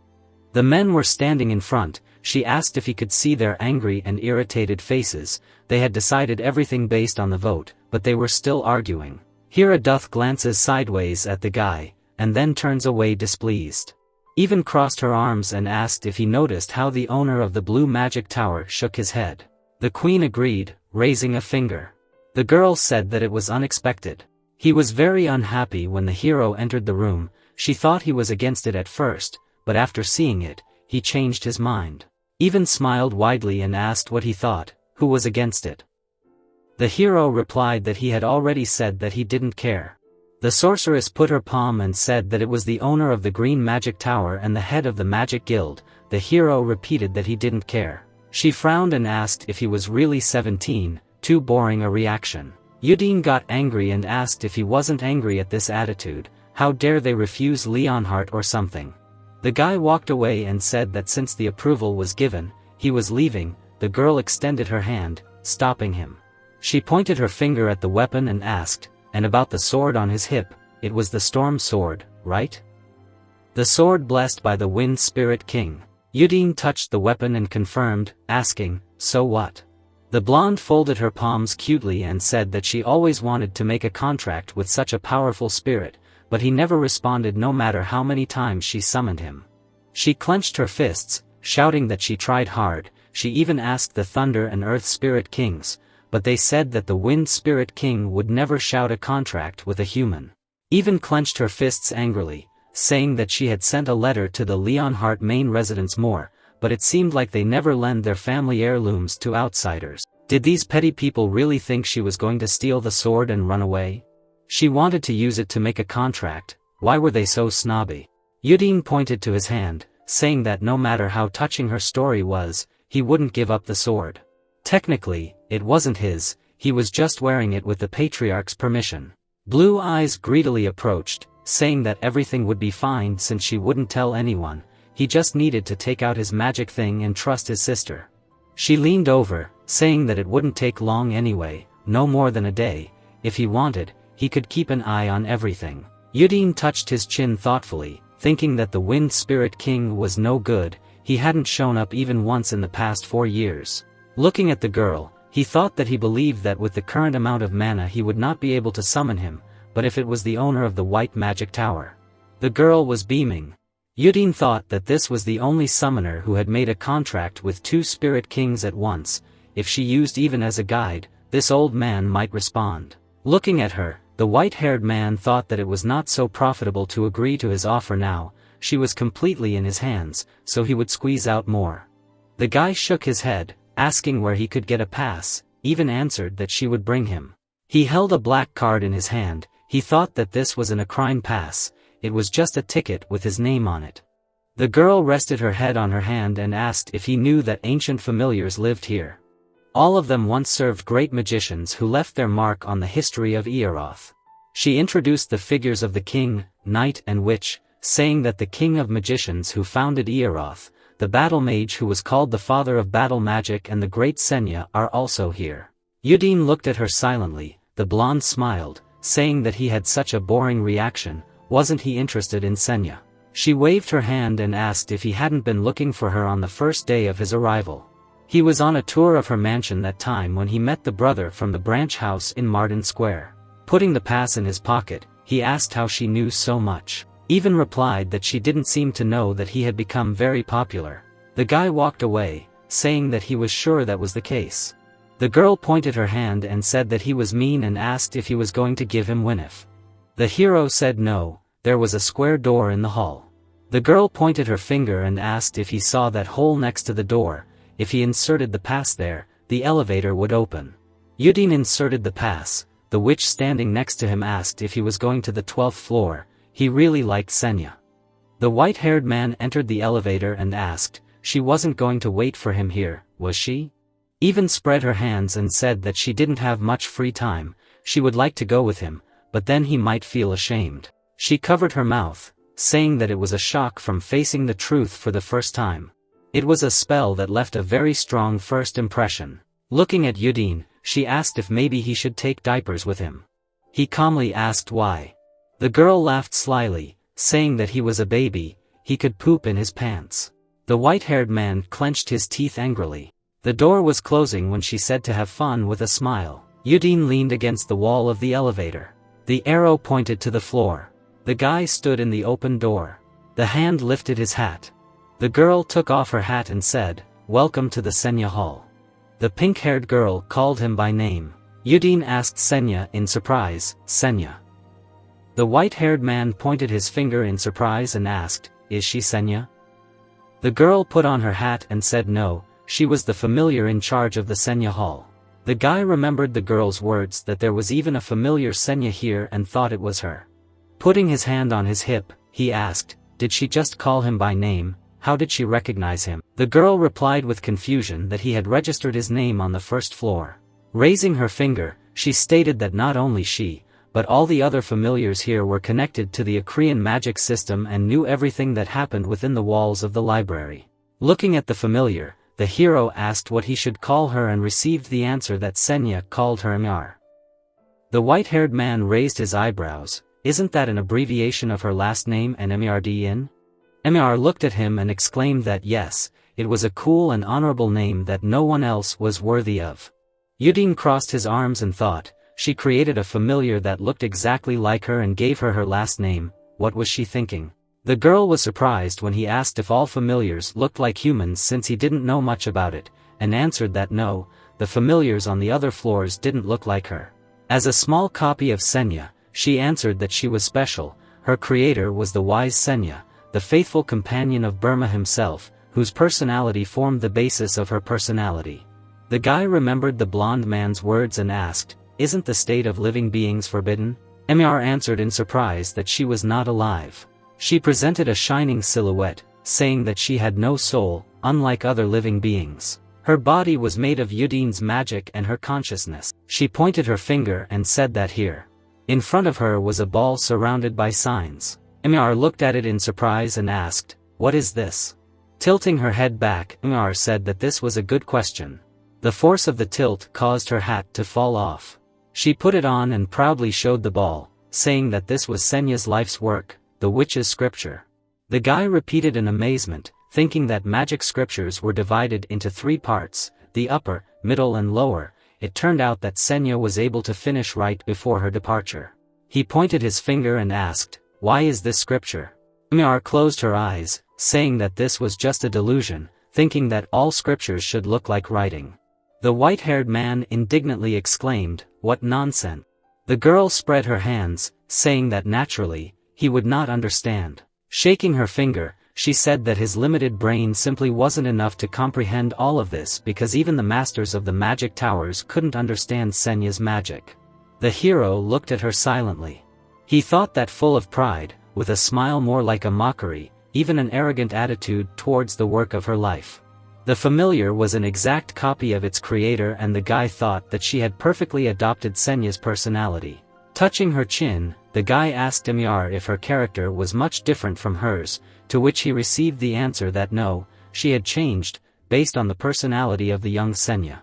The men were standing in front. She asked if he could see their angry and irritated faces. They had decided everything based on the vote, but they were still arguing. Hera doth glances sideways at the guy, and then turns away displeased. Even crossed her arms and asked if he noticed how the owner of the blue magic tower shook his head. The queen agreed, raising a finger. The girl said that it was unexpected. He was very unhappy when the hero entered the room. She thought he was against it at first, but after seeing it, he changed his mind. Even smiled widely and asked what he thought, who was against it. The hero replied that he had already said that he didn't care. The sorceress put her palm and said that it was the owner of the green magic tower and the head of the magic guild. The hero repeated that he didn't care. She frowned and asked if he was really 17, too boring a reaction. Udine got angry and asked if he wasn't angry at this attitude, how dare they refuse Leonhardt or something. The guy walked away and said that since the approval was given, he was leaving. The girl extended her hand, stopping him. She pointed her finger at the weapon and asked, and about the sword on his hip, it was the storm sword, right? The sword blessed by the wind spirit king. Udine touched the weapon and confirmed, asking, so what? The blonde folded her palms cutely and said that she always wanted to make a contract with such a powerful spirit, but he never responded no matter how many times she summoned him. She clenched her fists, shouting that she tried hard. She even asked the Thunder and Earth Spirit Kings, but they said that the Wind Spirit King would never shout a contract with a human. Even clenched her fists angrily, saying that she had sent a letter to the Leonhardt main residence more, but it seemed like they never lend their family heirlooms to outsiders. Did these petty people really think she was going to steal the sword and run away? She wanted to use it to make a contract. Why were they so snobby? Udine pointed to his hand, saying that no matter how touching her story was, he wouldn't give up the sword. Technically, it wasn't his, he was just wearing it with the patriarch's permission. Blue Eyes greedily approached, saying that everything would be fine since she wouldn't tell anyone. He just needed to take out his magic thing and trust his sister. She leaned over, saying that it wouldn't take long anyway, no more than a day. If he wanted, he could keep an eye on everything. Udine touched his chin thoughtfully, thinking that the Wind Spirit King was no good. He hadn't shown up even once in the past 4 years. Looking at the girl, he thought that he believed that with the current amount of mana he would not be able to summon him, but if it was the owner of the White Magic Tower. The girl was beaming. Udine thought that this was the only summoner who had made a contract with 2 Spirit Kings at once. If she used even as a guide, this old man might respond. Looking at her, the white-haired man thought that it was not so profitable to agree to his offer now. She was completely in his hands, so he would squeeze out more. The guy shook his head, asking where he could get a pass, even answered that she would bring him. He held a black card in his hand. He thought that this was an Acrine pass. It was just a ticket with his name on it. The girl rested her head on her hand and asked if he knew that ancient familiars lived here. All of them once served great magicians who left their mark on the history of Earoth. She introduced the figures of the king, knight and witch, saying that the king of magicians who founded Earoth, the battle mage who was called the father of battle magic and the great Senya are also here. Udine looked at her silently. The blonde smiled, saying that he had such a boring reaction. Wasn't he interested in Senya? She waved her hand and asked if he hadn't been looking for her on the first day of his arrival. He was on a tour of her mansion that time when he met the brother from the branch house in Martin Square. Putting the pass in his pocket, he asked how she knew so much. Even replied that she didn't seem to know that he had become very popular. The guy walked away, saying that he was sure that was the case. The girl pointed her hand and said that he was mean and asked if he was going to give him Winif. The hero said no, there was a square door in the hall. The girl pointed her finger and asked if he saw that hole next to the door. If he inserted the pass there, the elevator would open. Yudin inserted the pass. The witch standing next to him asked if he was going to the 12th floor. He really liked Senya. The white-haired man entered the elevator and asked, she wasn't going to wait for him here, was she? Even spread her hands and said that she didn't have much free time, she would like to go with him, but then he might feel ashamed. She covered her mouth, saying that it was a shock from facing the truth for the first time. It was a spell that left a very strong first impression. Looking at Yudin, she asked if maybe he should take diapers with him. He calmly asked why. The girl laughed slyly, saying that he was a baby, he could poop in his pants. The white-haired man clenched his teeth angrily. The door was closing when she said to have fun with a smile. Yudin leaned against the wall of the elevator. The arrow pointed to the floor. The guy stood in the open door. The hand lifted his hat. The girl took off her hat and said, "Welcome to the Senya Hall." The pink-haired girl called him by name. Yudin asked Senya in surprise, "Senya?" The white-haired man pointed his finger in surprise and asked, "Is she Senya?" The girl put on her hat and said no, she was the familiar in charge of the Senya Hall. The guy remembered the girl's words that there was even a familiar Senya here and thought it was her. Putting his hand on his hip, he asked, did she just call him by name? How did she recognize him? The girl replied with confusion that he had registered his name on the first floor. Raising her finger, she stated that not only she, but all the other familiars here were connected to the Akrian magic system and knew everything that happened within the walls of the library. Looking at the familiar, the hero asked what he should call her and received the answer that Senya called her Mr. The white-haired man raised his eyebrows. Isn't that an abbreviation of her last name and Mrdin? Mr. looked at him and exclaimed that yes, it was a cool and honorable name that no one else was worthy of. Yudin crossed his arms and thought, she created a familiar that looked exactly like her and gave her her last name. What was she thinking? The girl was surprised when he asked if all familiars looked like humans since he didn't know much about it, and answered that no, the familiars on the other floors didn't look like her. As a small copy of Senya, she answered that she was special. Her creator was the wise Senya, the faithful companion of Burma himself, whose personality formed the basis of her personality. The guy remembered the blonde man's words and asked, isn't the state of living beings forbidden? Mr. answered in surprise that she was not alive. She presented a shining silhouette, saying that she had no soul, unlike other living beings. Her body was made of Yudin's magic and her consciousness. She pointed her finger and said that here. In front of her was a ball surrounded by signs. Mr. looked at it in surprise and asked, what is this? Tilting her head back, Mr. said that this was a good question. The force of the tilt caused her hat to fall off. She put it on and proudly showed the ball, saying that this was Senya's life's work, the witch's scripture. The guy repeated in amazement, thinking that magic scriptures were divided into 3 parts, the upper, middle and lower. It turned out that Senya was able to finish right before her departure. He pointed his finger and asked, why is this scripture? Mr. closed her eyes, saying that this was just a delusion, thinking that all scriptures should look like writing. The white-haired man indignantly exclaimed, what nonsense. The girl spread her hands, saying that naturally, he would not understand. Shaking her finger, she said that his limited brain simply wasn't enough to comprehend all of this because even the masters of the magic towers couldn't understand Senya's magic. The hero looked at her silently. He thought that full of pride, with a smile more like a mockery, even an arrogant attitude towards the work of her life. The familiar was an exact copy of its creator and the guy thought that she had perfectly adopted Senya's personality. Touching her chin, the guy asked Mr. if her character was much different from hers, to which he received the answer that no, she had changed, based on the personality of the young Senya.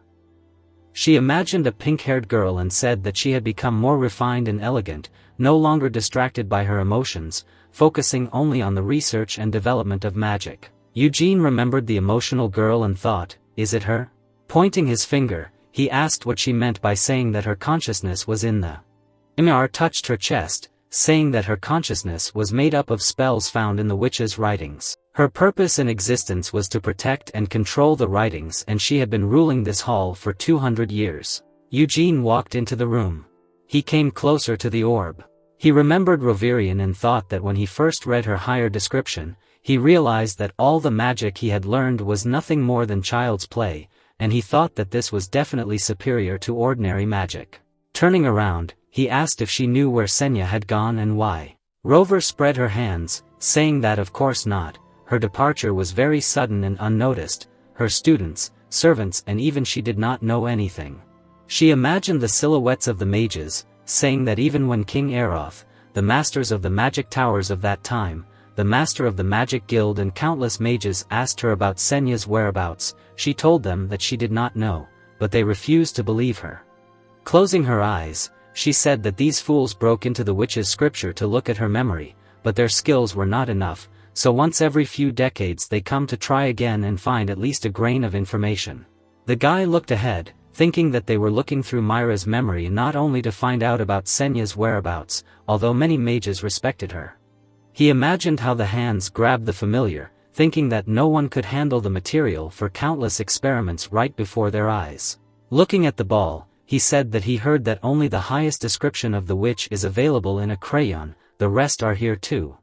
She imagined a pink-haired girl and said that she had become more refined and elegant, no longer distracted by her emotions, focusing only on the research and development of magic. Eugene remembered the emotional girl and thought, is it her? Pointing his finger, he asked what she meant by saying that her consciousness was in the. Mr. touched her chest, saying that her consciousness was made up of spells found in the witch's writings. Her purpose in existence was to protect and control the writings, and she had been ruling this hall for 200 years. Eugene walked into the room. He came closer to the orb. He remembered Rovirian and thought that when he first read her higher description, he realized that all the magic he had learned was nothing more than child's play, and he thought that this was definitely superior to ordinary magic. Turning around, he asked if she knew where Senya had gone and why. Rover spread her hands, saying that of course not. Her departure was very sudden and unnoticed. Her students, servants, and even she did not know anything. She imagined the silhouettes of the mages, saying that even when King Aeroth, the masters of the magic towers of that time, the master of the magic guild and countless mages asked her about Senya's whereabouts, she told them that she did not know, but they refused to believe her. Closing her eyes, she said that these fools broke into the witch's scripture to look at her memory, but their skills were not enough, so once every few decades they come to try again and find at least a grain of information. The guy looked ahead, thinking that they were looking through Myra's memory not only to find out about Senya's whereabouts, although many mages respected her. He imagined how the hands grabbed the familiar, thinking that no one could handle the material for countless experiments right before their eyes. Looking at the ball, he said that he heard that only the highest description of the witch is available in a crayon, the rest are here too.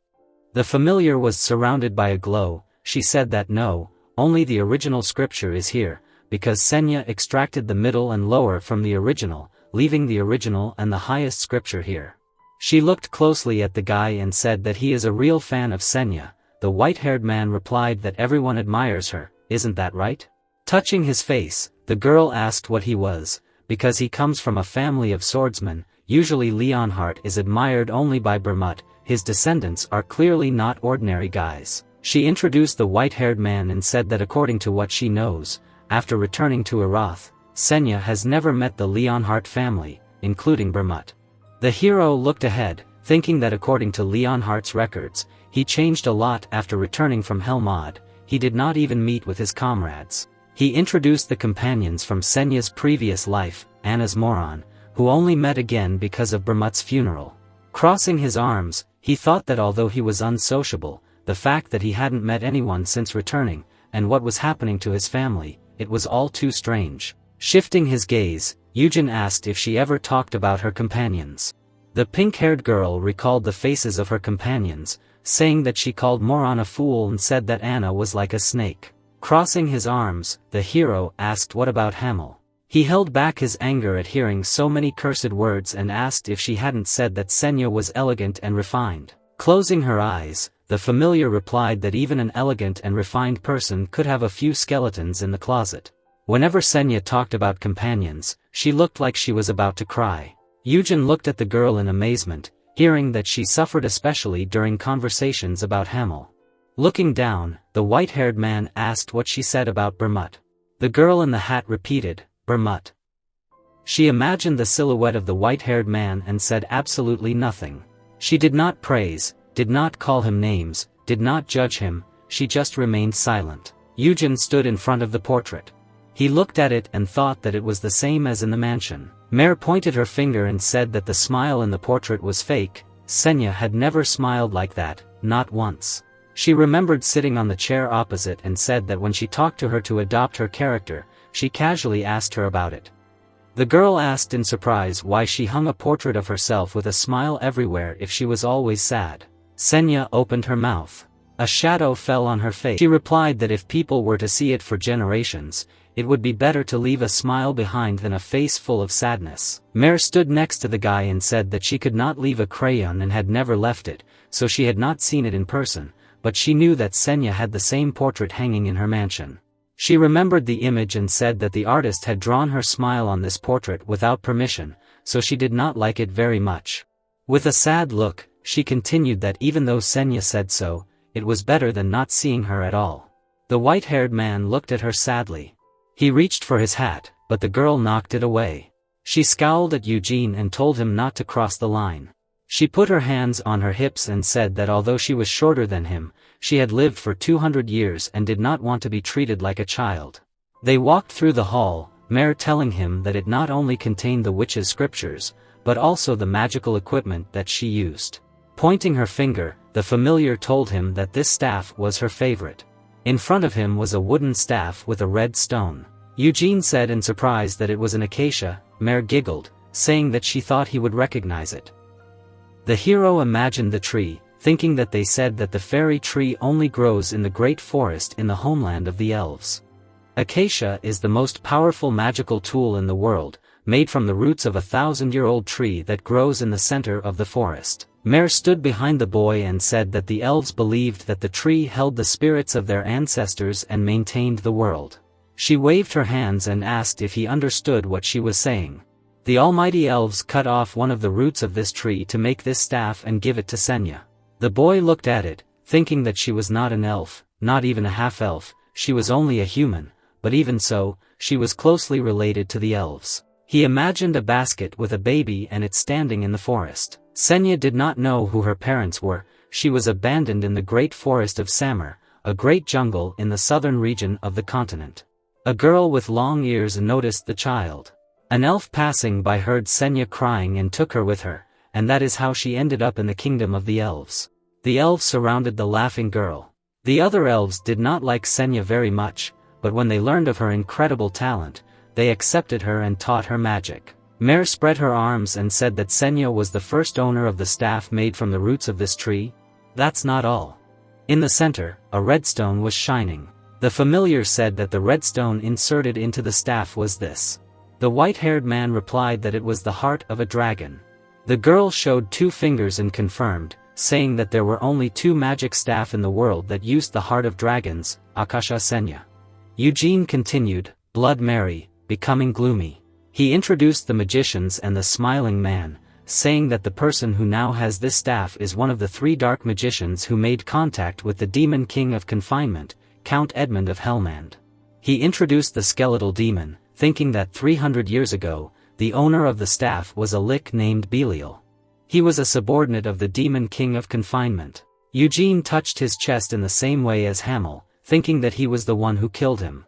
The familiar was surrounded by a glow. She said that no, only the original scripture is here, because Senya extracted the middle and lower from the original, leaving the original and the highest scripture here. She looked closely at the guy and said that he is a real fan of Senya. The white-haired man replied that everyone admires her, isn't that right? Touching his face, the girl asked what he was, because he comes from a family of swordsmen. Usually Leonhardt is admired only by Bermut. His descendants are clearly not ordinary guys. She introduced the white-haired man and said that according to what she knows, after returning to Aroth, Senya has never met the Leonhardt family, including Bermut. The hero looked ahead, thinking that according to Leonhardt's records, he changed a lot after returning from Helmod. He did not even meet with his comrades. He introduced the companions from Senya's previous life, Anna's Moron, who only met again because of Bermut's funeral. Crossing his arms, he thought that although he was unsociable, the fact that he hadn't met anyone since returning, and what was happening to his family, it was all too strange. Shifting his gaze, Eugen asked if she ever talked about her companions. The pink-haired girl recalled the faces of her companions, saying that she called Moron a fool and said that Anna was like a snake. Crossing his arms, the hero asked what about Hamel. He held back his anger at hearing so many cursed words and asked if she hadn't said that Senya was elegant and refined. Closing her eyes, the familiar replied that even an elegant and refined person could have a few skeletons in the closet. Whenever Senya talked about companions, she looked like she was about to cry. Eugen looked at the girl in amazement, hearing that she suffered especially during conversations about Hamel. Looking down, the white-haired man asked what she said about Bermut. The girl in the hat repeated, Bermut. She imagined the silhouette of the white-haired man and said absolutely nothing. She did not praise, did not call him names, did not judge him, she just remained silent. Eugen stood in front of the portrait. He looked at it and thought that it was the same as in the mansion. Mare pointed her finger and said that the smile in the portrait was fake. Senya had never smiled like that, not once. She remembered sitting on the chair opposite and said that when she talked to her to adopt her character, she casually asked her about it. The girl asked in surprise why she hung a portrait of herself with a smile everywhere if she was always sad. Senya opened her mouth. A shadow fell on her face. She replied that if people were to see it for generations, it would be better to leave a smile behind than a face full of sadness. Mare stood next to the guy and said that she could not leave a crayon and had never left it, so she had not seen it in person, but she knew that Senya had the same portrait hanging in her mansion. She remembered the image and said that the artist had drawn her smile on this portrait without permission, so she did not like it very much. With a sad look, she continued that even though Senya said so, it was better than not seeing her at all. The white-haired man looked at her sadly. He reached for his hat, but the girl knocked it away. She scowled at Eugene and told him not to cross the line. She put her hands on her hips and said that although she was shorter than him, she had lived for 200 years and did not want to be treated like a child. They walked through the hall, Mare telling him that it not only contained the witch's scriptures, but also the magical equipment that she used. Pointing her finger, the familiar told him that this staff was her favorite. In front of him was a wooden staff with a red stone. Eugene said in surprise that it was an acacia. Mare giggled, saying that she thought he would recognize it. The hero imagined the tree, thinking that they said that the fairy tree only grows in the great forest in the homeland of the elves. Acacia is the most powerful magical tool in the world, made from the roots of a 1,000-year-old tree that grows in the center of the forest. Mare stood behind the boy and said that the elves believed that the tree held the spirits of their ancestors and maintained the world. She waved her hands and asked if he understood what she was saying. The almighty elves cut off one of the roots of this tree to make this staff and give it to Senya. The boy looked at it, thinking that she was not an elf, not even a half-elf, she was only a human, but even so, she was closely related to the elves. He imagined a basket with a baby and it standing in the forest. Senya did not know who her parents were. She was abandoned in the great forest of Samar, a great jungle in the southern region of the continent. A girl with long ears noticed the child. An elf passing by heard Senya crying and took her with her, and that is how she ended up in the kingdom of the elves. The elves surrounded the laughing girl. The other elves did not like Senya very much, but when they learned of her incredible talent, they accepted her and taught her magic. Mare spread her arms and said that Senya was the first owner of the staff made from the roots of this tree. That's not all. In the center, a redstone was shining. The familiar said that the redstone inserted into the staff was this. The white-haired man replied that it was the heart of a dragon. The girl showed 2 fingers and confirmed, saying that there were only 2 magic staff in the world that used the heart of dragons, Akasha Senya. Eugene continued, Blood Mary, becoming gloomy. He introduced the magicians and the smiling man, saying that the person who now has this staff is one of the 3 dark magicians who made contact with the demon king of confinement, Count Edmund of Helmand. He introduced the skeletal demon, thinking that 300 years ago, the owner of the staff was a lich named Belial. He was a subordinate of the demon king of confinement. Eugene touched his chest in the same way as Hamel, thinking that he was the one who killed him.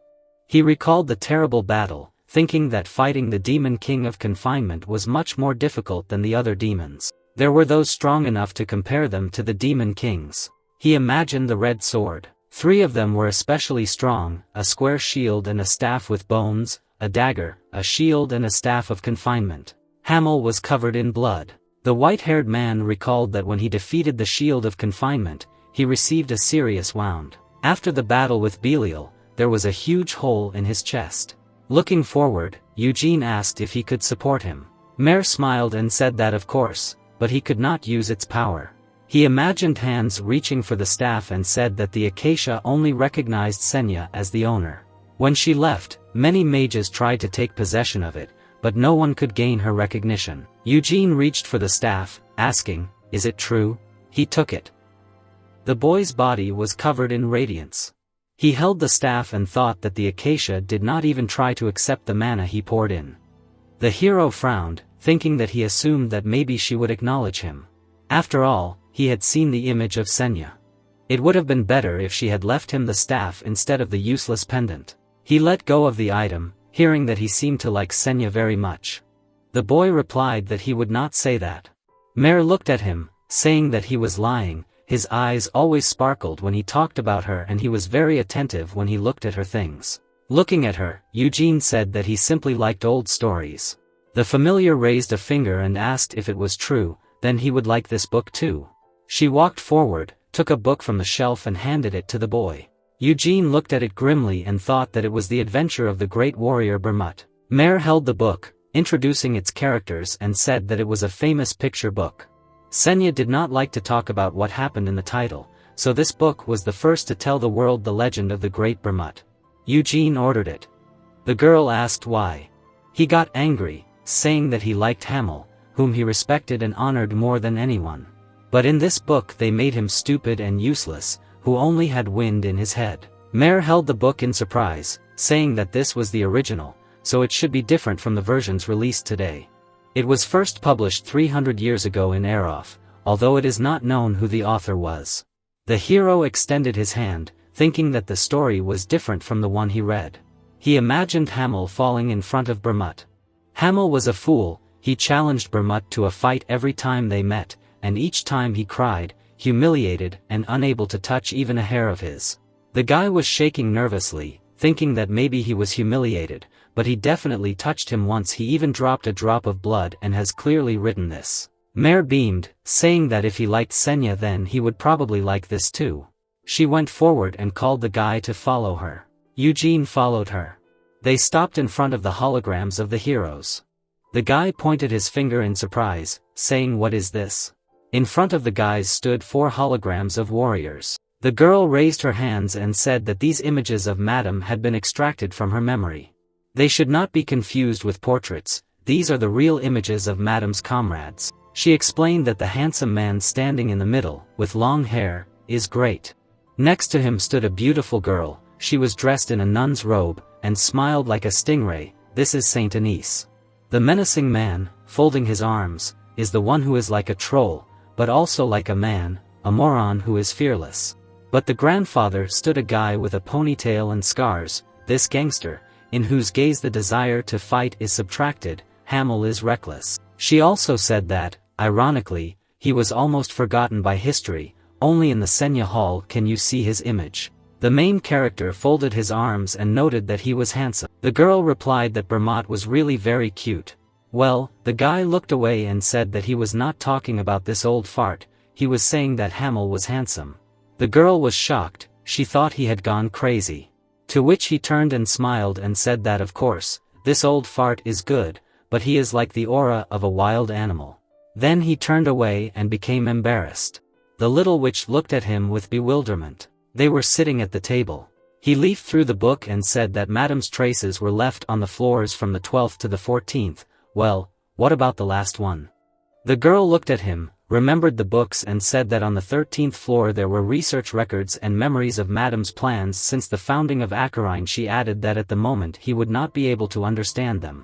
He recalled the terrible battle, thinking that fighting the demon king of confinement was much more difficult than the other demons. There were those strong enough to compare them to the demon kings. He imagined the red sword. 3 of them were especially strong, a square shield and a staff with bones, a dagger, a shield and a staff of confinement. Hamel was covered in blood. The white-haired man recalled that when he defeated the shield of confinement, he received a serious wound. After the battle with Belial, there was a huge hole in his chest. Looking forward, Eugene asked if he could support him. Mare smiled and said that of course, but he could not use its power. He imagined hands reaching for the staff and said that the acacia only recognized Senya as the owner. When she left, many mages tried to take possession of it, but no one could gain her recognition. Eugene reached for the staff, asking, "Is it true?" He took it. The boy's body was covered in radiance. He held the staff and thought that the acacia did not even try to accept the mana he poured in. The hero frowned, thinking that he assumed that maybe she would acknowledge him. After all, he had seen the image of Senya. It would have been better if she had left him the staff instead of the useless pendant. He let go of the item, hearing that he seemed to like Senya very much. The boy replied that he would not say that. Mare looked at him, saying that he was lying. His eyes always sparkled when he talked about her and he was very attentive when he looked at her things. Looking at her, Eugene said that he simply liked old stories. The familiar raised a finger and asked if it was true, then he would like this book too. She walked forward, took a book from the shelf and handed it to the boy. Eugene looked at it grimly and thought that it was the adventure of the great warrior Bermut. Mare held the book, introducing its characters and said that it was a famous picture book. Senya did not like to talk about what happened in the title, so this book was the first to tell the world the legend of the great Bermut. Eugene ordered it. The girl asked why. He got angry, saying that he liked Hamel, whom he respected and honored more than anyone. But in this book they made him stupid and useless, who only had wind in his head. Mare held the book in surprise, saying that this was the original, so it should be different from the versions released today. It was first published 300 years ago in Eroth, although it is not known who the author was. The hero extended his hand, thinking that the story was different from the one he read. He imagined Hamel falling in front of Bermut. Hamel was a fool, he challenged Bermut to a fight every time they met, and each time he cried, humiliated and unable to touch even a hair of his. The guy was shaking nervously, thinking that maybe he was humiliated, but he definitely touched him once. He even dropped a drop of blood and has clearly written this. Mare beamed, saying that if he liked Senya then he would probably like this too. She went forward and called the guy to follow her. Eugene followed her. They stopped in front of the holograms of the heroes. The guy pointed his finger in surprise, saying, "What is this?" In front of the guys stood 4 holograms of warriors. The girl raised her hands and said that these images of Madame had been extracted from her memory. They should not be confused with portraits, these are the real images of Madame's comrades. She explained that the handsome man standing in the middle, with long hair, is great. Next to him stood a beautiful girl, she was dressed in a nun's robe, and smiled like a stingray. This is Saint Anise. The menacing man, folding his arms, is the one who is like a troll, but also like a man, a moron who is fearless. But the grandfather stood a guy with a ponytail and scars, this gangster, in whose gaze the desire to fight is subtracted. Hamel is reckless. She also said that, ironically, he was almost forgotten by history, only in the Senya Hall can you see his image. The main character folded his arms and noted that he was handsome. The girl replied that Bermot was really very cute. Well, the guy looked away and said that he was not talking about this old fart, he was saying that Hamel was handsome. The girl was shocked, she thought he had gone crazy. To which he turned and smiled and said that of course, this old fart is good, but he is like the aura of a wild animal. Then he turned away and became embarrassed. The little witch looked at him with bewilderment. They were sitting at the table. He leafed through the book and said that Madame's traces were left on the floors from the 12th to the 14th, well, what about the last one? The girl looked at him, remembered the books and said that on the 13th floor there were research records and memories of Madame's plans since the founding of Acarine. She added that at the moment he would not be able to understand them.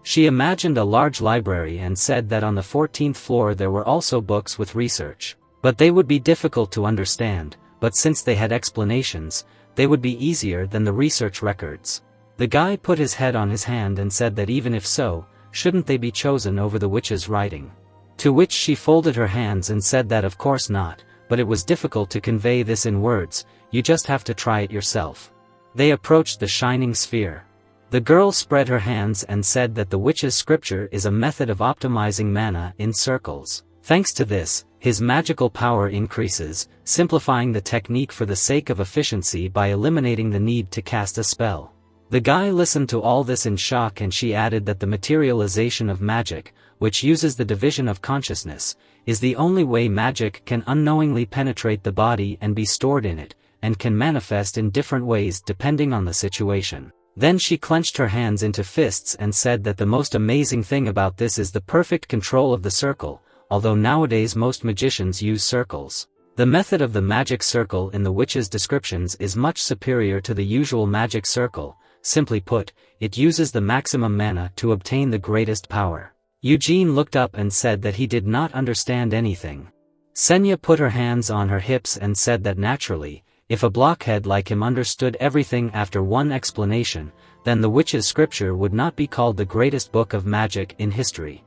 She imagined a large library and said that on the 14th floor there were also books with research, but they would be difficult to understand, but since they had explanations, they would be easier than the research records. The guy put his head on his hand and said that even if so, shouldn't they be chosen over the witch's writing? To which she folded her hands and said that of course not, but it was difficult to convey this in words, you just have to try it yourself. They approached the shining sphere. The girl spread her hands and said that the witch's scripture is a method of optimizing mana in circles. Thanks to this, his magical power increases, simplifying the technique for the sake of efficiency by eliminating the need to cast a spell. The guy listened to all this in shock and she added that the materialization of magic, which uses the division of consciousness, is the only way magic can unknowingly penetrate the body and be stored in it, and can manifest in different ways depending on the situation. Then she clenched her hands into fists and said that the most amazing thing about this is the perfect control of the circle, although nowadays most magicians use circles. The method of the magic circle in the witch's descriptions is much superior to the usual magic circle. Simply put, it uses the maximum mana to obtain the greatest power. Eugene looked up and said that he did not understand anything. Senya put her hands on her hips and said that naturally, if a blockhead like him understood everything after one explanation, then the witch's scripture would not be called the greatest book of magic in history.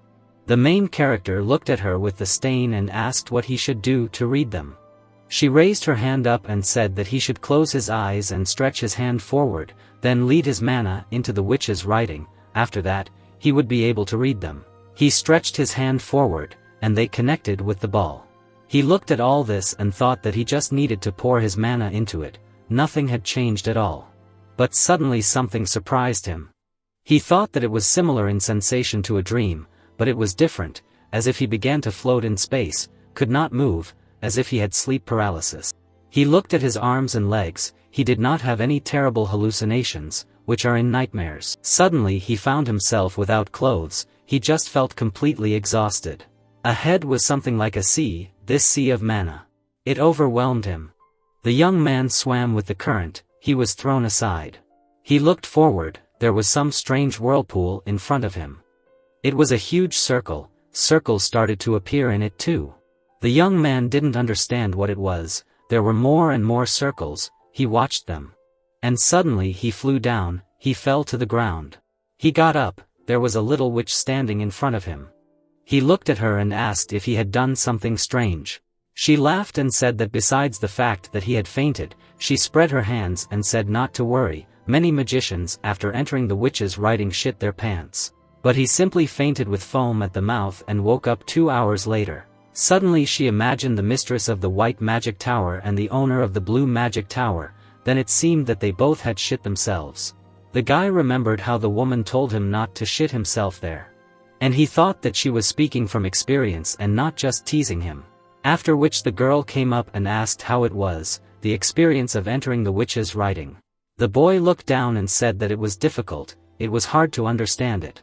The main character looked at her with the stain and asked what he should do to read them. She raised her hand up and said that he should close his eyes and stretch his hand forward, then lead his mana into the witch's writing. After that, he would be able to read them. He stretched his hand forward, and they connected with the ball. He looked at all this and thought that he just needed to pour his mana into it, nothing had changed at all. But suddenly something surprised him. He thought that it was similar in sensation to a dream, but it was different, as if he began to float in space, could not move, as if he had sleep paralysis. He looked at his arms and legs, he did not have any terrible hallucinations, which are in nightmares. Suddenly he found himself without clothes, he just felt completely exhausted. Ahead was something like a sea, this sea of mana. It overwhelmed him. The young man swam with the current, he was thrown aside. He looked forward, there was some strange whirlpool in front of him. It was a huge circle, circles started to appear in it too. The young man didn't understand what it was, there were more and more circles, he watched them. And suddenly he flew down, he fell to the ground. He got up, there was a little witch standing in front of him. He looked at her and asked if he had done something strange. She laughed and said that besides the fact that he had fainted, she spread her hands and said not to worry. Many magicians after entering the witch's writing shit their pants. But he simply fainted with foam at the mouth and woke up 2 hours later. Suddenly she imagined the mistress of the white magic tower and the owner of the blue magic tower, then it seemed that they both had shit themselves. The guy remembered how the woman told him not to shit himself there. And he thought that she was speaking from experience and not just teasing him. After which the girl came up and asked how it was, the experience of entering the witch's writing. The boy looked down and said that it was difficult, it was hard to understand it.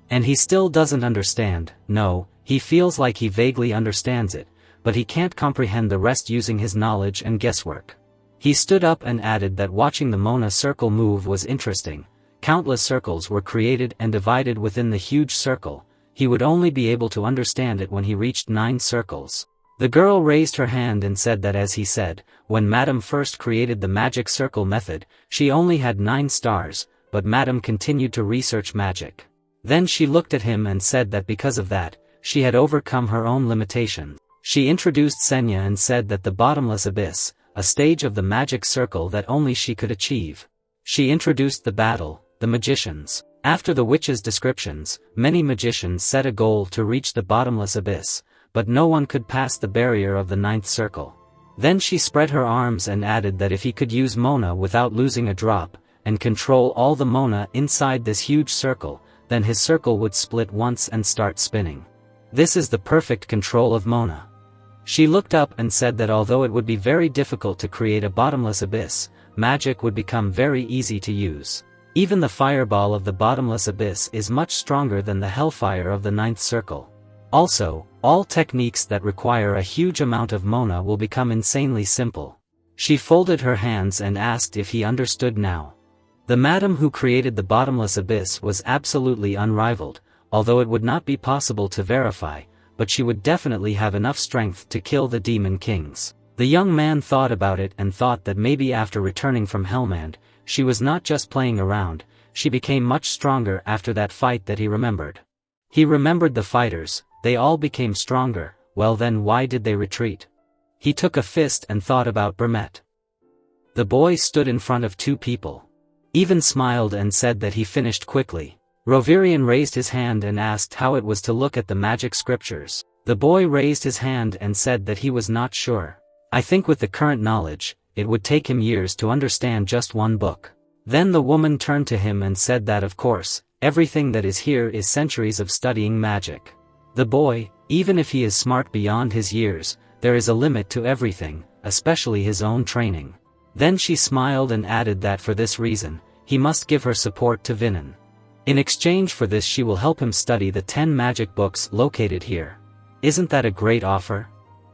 And he still doesn't understand, no, he feels like he vaguely understands it, but he can't comprehend the rest using his knowledge and guesswork. He stood up and added that watching the Mona circle move was interesting. Countless circles were created and divided within the huge circle. He would only be able to understand it when he reached 9 circles. The girl raised her hand and said that as he said, when Madame first created the magic circle method, she only had 9 stars, but Madame continued to research magic. Then she looked at him and said that because of that, she had overcome her own limitations. She introduced Senya and said that the bottomless abyss, a stage of the magic circle that only she could achieve. She introduced the battle, the magicians. After the witch's descriptions, many magicians set a goal to reach the bottomless abyss, but no one could pass the barrier of the 9th circle. Then she spread her arms and added that if he could use Mona without losing a drop, and control all the Mona inside this huge circle, then his circle would split once and start spinning. This is the perfect control of Mona. She looked up and said that although it would be very difficult to create a bottomless abyss, magic would become very easy to use. Even the fireball of the bottomless abyss is much stronger than the hellfire of the 9th circle. Also, all techniques that require a huge amount of Mona will become insanely simple. She folded her hands and asked if he understood now. The madam who created the bottomless abyss was absolutely unrivaled, although it would not be possible to verify, but she would definitely have enough strength to kill the demon kings. The young man thought about it and thought that maybe after returning from Hellmand, she was not just playing around, she became much stronger after that fight that he remembered. He remembered the fighters, they all became stronger, well then why did they retreat? He took a fist and thought about Burmet. The boy stood in front of 2 people. Even smiled and said that he finished quickly. Rovirian raised his hand and asked how it was to look at the magic scriptures. The boy raised his hand and said that he was not sure. I think with the current knowledge, it would take him years to understand just 1 book. Then the woman turned to him and said that of course, everything that is here is centuries of studying magic. The boy, even if he is smart beyond his years, there is a limit to everything, especially his own training. Then she smiled and added that for this reason, he must give her support to Vinan. In exchange for this she will help him study the 10 magic books located here. Isn't that a great offer?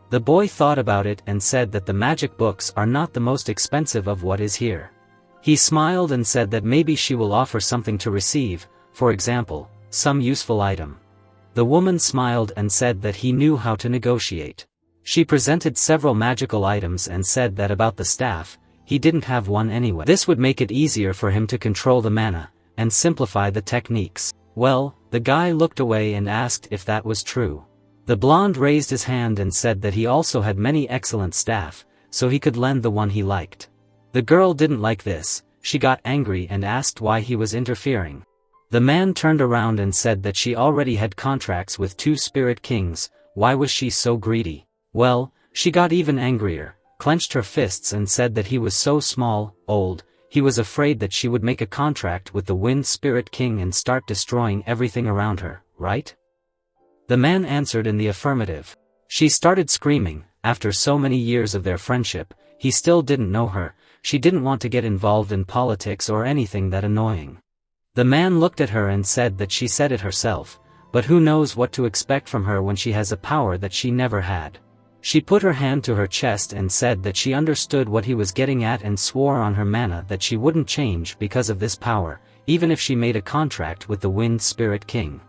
The boy thought about it and said that the magic books are not the most expensive of what is here. He smiled and said that maybe she will offer something to receive, for example, some useful item. The woman smiled and said that he knew how to negotiate. She presented several magical items and said that about the staff, he didn't have one anyway. This would make it easier for him to control the mana, and simplify the techniques. Well, the guy looked away and asked if that was true. The blonde raised his hand and said that he also had many excellent staff, so he could lend the one he liked. The girl didn't like this, she got angry and asked why he was interfering. The man turned around and said that she already had contracts with 2 spirit kings, why was she so greedy? Well, she got even angrier, clenched her fists and said that he was so small, old, he was afraid that she would make a contract with the Wind Spirit King and start destroying everything around her, right? The man answered in the affirmative. She started screaming, after so many years of their friendship, he still didn't know her, she didn't want to get involved in politics or anything that annoying. The man looked at her and said that she said it herself, but who knows what to expect from her when she has a power that she never had. She put her hand to her chest and said that she understood what he was getting at and swore on her mana that she wouldn't change because of this power, even if she made a contract with the Wind Spirit King.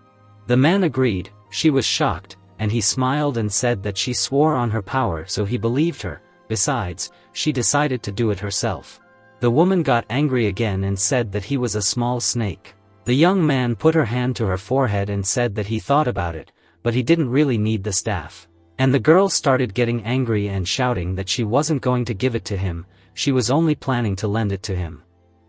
The man agreed, she was shocked, and he smiled and said that she swore on her power so he believed her, besides, she decided to do it herself. The woman got angry again and said that he was a small snake. The young man put her hand to her forehead and said that he thought about it, but he didn't really need the staff. And the girl started getting angry and shouting that she wasn't going to give it to him, she was only planning to lend it to him.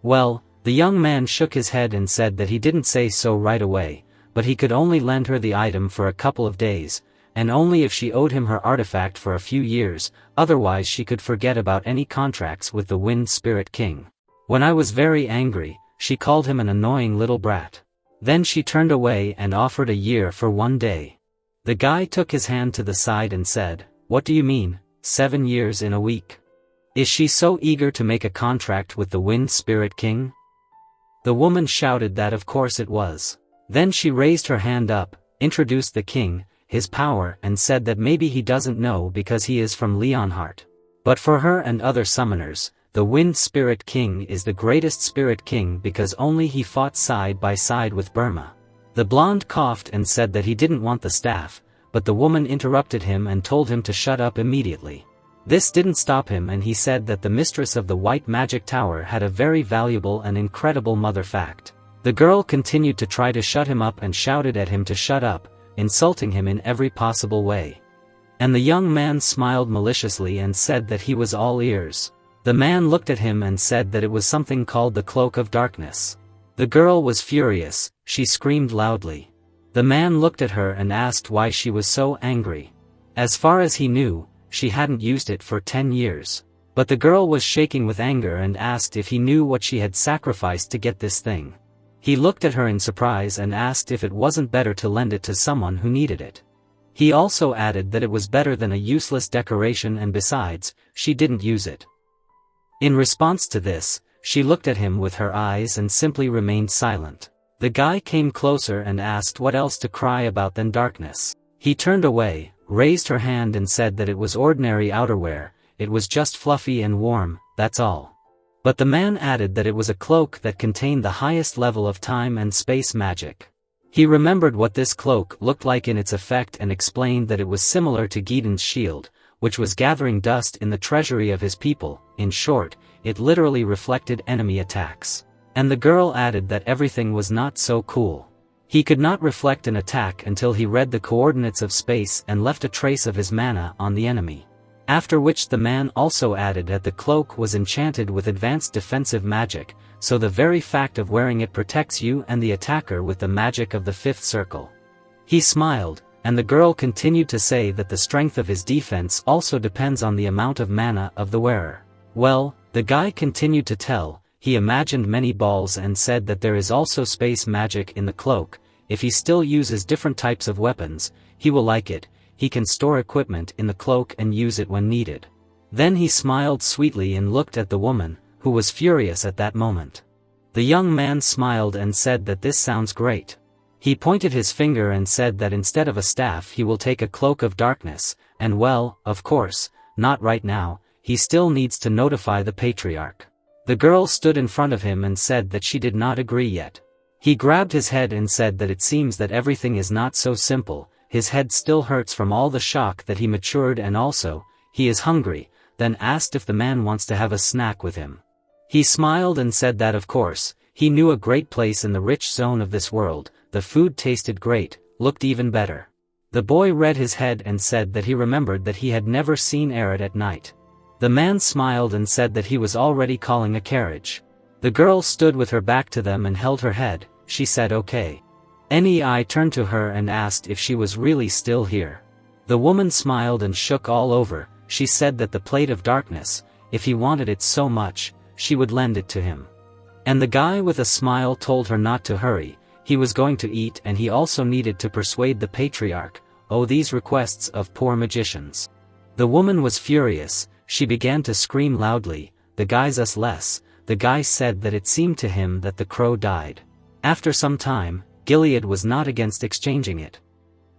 Well, the young man shook his head and said that he didn't say so right away, but he could only lend her the item for a couple of days, and only if she owed him her artifact for a few years, otherwise she could forget about any contracts with the Wind Spirit King. When I was very angry, she called him an annoying little brat. Then she turned away and offered a year for 1 day. The guy took his hand to the side and said, "What do you mean, 7 years in a week? Is she so eager to make a contract with the Wind Spirit King?" The woman shouted that of course it was. Then she raised her hand up, introduced the king, his power, and said that maybe he doesn't know because he is from Leonhardt. But for her and other summoners, the Wind Spirit King is the greatest Spirit King because only he fought side by side with Burma. The blonde coughed and said that he didn't want the staff, but the woman interrupted him and told him to shut up immediately. This didn't stop him, and he said that the mistress of the White Magic Tower had a very valuable and incredible mother fact. The girl continued to try to shut him up and shouted at him to shut up, insulting him in every possible way. And the young man smiled maliciously and said that he was all ears. The man looked at him and said that it was something called the Cloak of Darkness. The girl was furious, she screamed loudly. The man looked at her and asked why she was so angry. As far as he knew, she hadn't used it for 10 years. But the girl was shaking with anger and asked if he knew what she had sacrificed to get this thing. He looked at her in surprise and asked if it wasn't better to lend it to someone who needed it. He also added that it was better than a useless decoration, and besides, she didn't use it. In response to this, she looked at him with her eyes and simply remained silent. The guy came closer and asked what else to cry about than darkness. He turned away, raised her hand and said that it was ordinary outerwear, it was just fluffy and warm, that's all. But the man added that it was a cloak that contained the highest level of time and space magic. He remembered what this cloak looked like in its effect and explained that it was similar to Gideon's shield, which was gathering dust in the treasury of his people. In short, it literally reflected enemy attacks. And the girl added that everything was not so cool. He could not reflect an attack until he read the coordinates of space and left a trace of his mana on the enemy. After which the man also added that the cloak was enchanted with advanced defensive magic, so the very fact of wearing it protects you and the attacker with the magic of the fifth circle. He smiled, and the girl continued to say that the strength of his defense also depends on the amount of mana of the wearer. Well, the guy continued to tell, he imagined many balls and said that there is also space magic in the cloak. If he still uses different types of weapons, he will like it. He can store equipment in the cloak and use it when needed. Then he smiled sweetly and looked at the woman, who was furious at that moment. The young man smiled and said that this sounds great. He pointed his finger and said that instead of a staff he will take a cloak of darkness, and well, of course, not right now, he still needs to notify the patriarch. The girl stood in front of him and said that she did not agree yet. He grabbed his head and said that it seems that everything is not so simple. His head still hurts from all the shock that he matured, and also, he is hungry, then asked if the man wants to have a snack with him. He smiled and said that of course, he knew a great place in the rich zone of this world, the food tasted great, looked even better. The boy read his head and said that he remembered that he had never seen Arid at night. The man smiled and said that he was already calling a carriage. The girl stood with her back to them and held her head. She said okay. NEI turned to her and asked if she was really still here. The woman smiled and shook all over. She said that the plate of darkness, if he wanted it so much, she would lend it to him. And the guy with a smile told her not to hurry, he was going to eat and he also needed to persuade the patriarch. Oh, these requests of poor magicians. The woman was furious, she began to scream loudly, the guy's us less. The guy said that it seemed to him that the crow died. After some time, Gilead was not against exchanging it.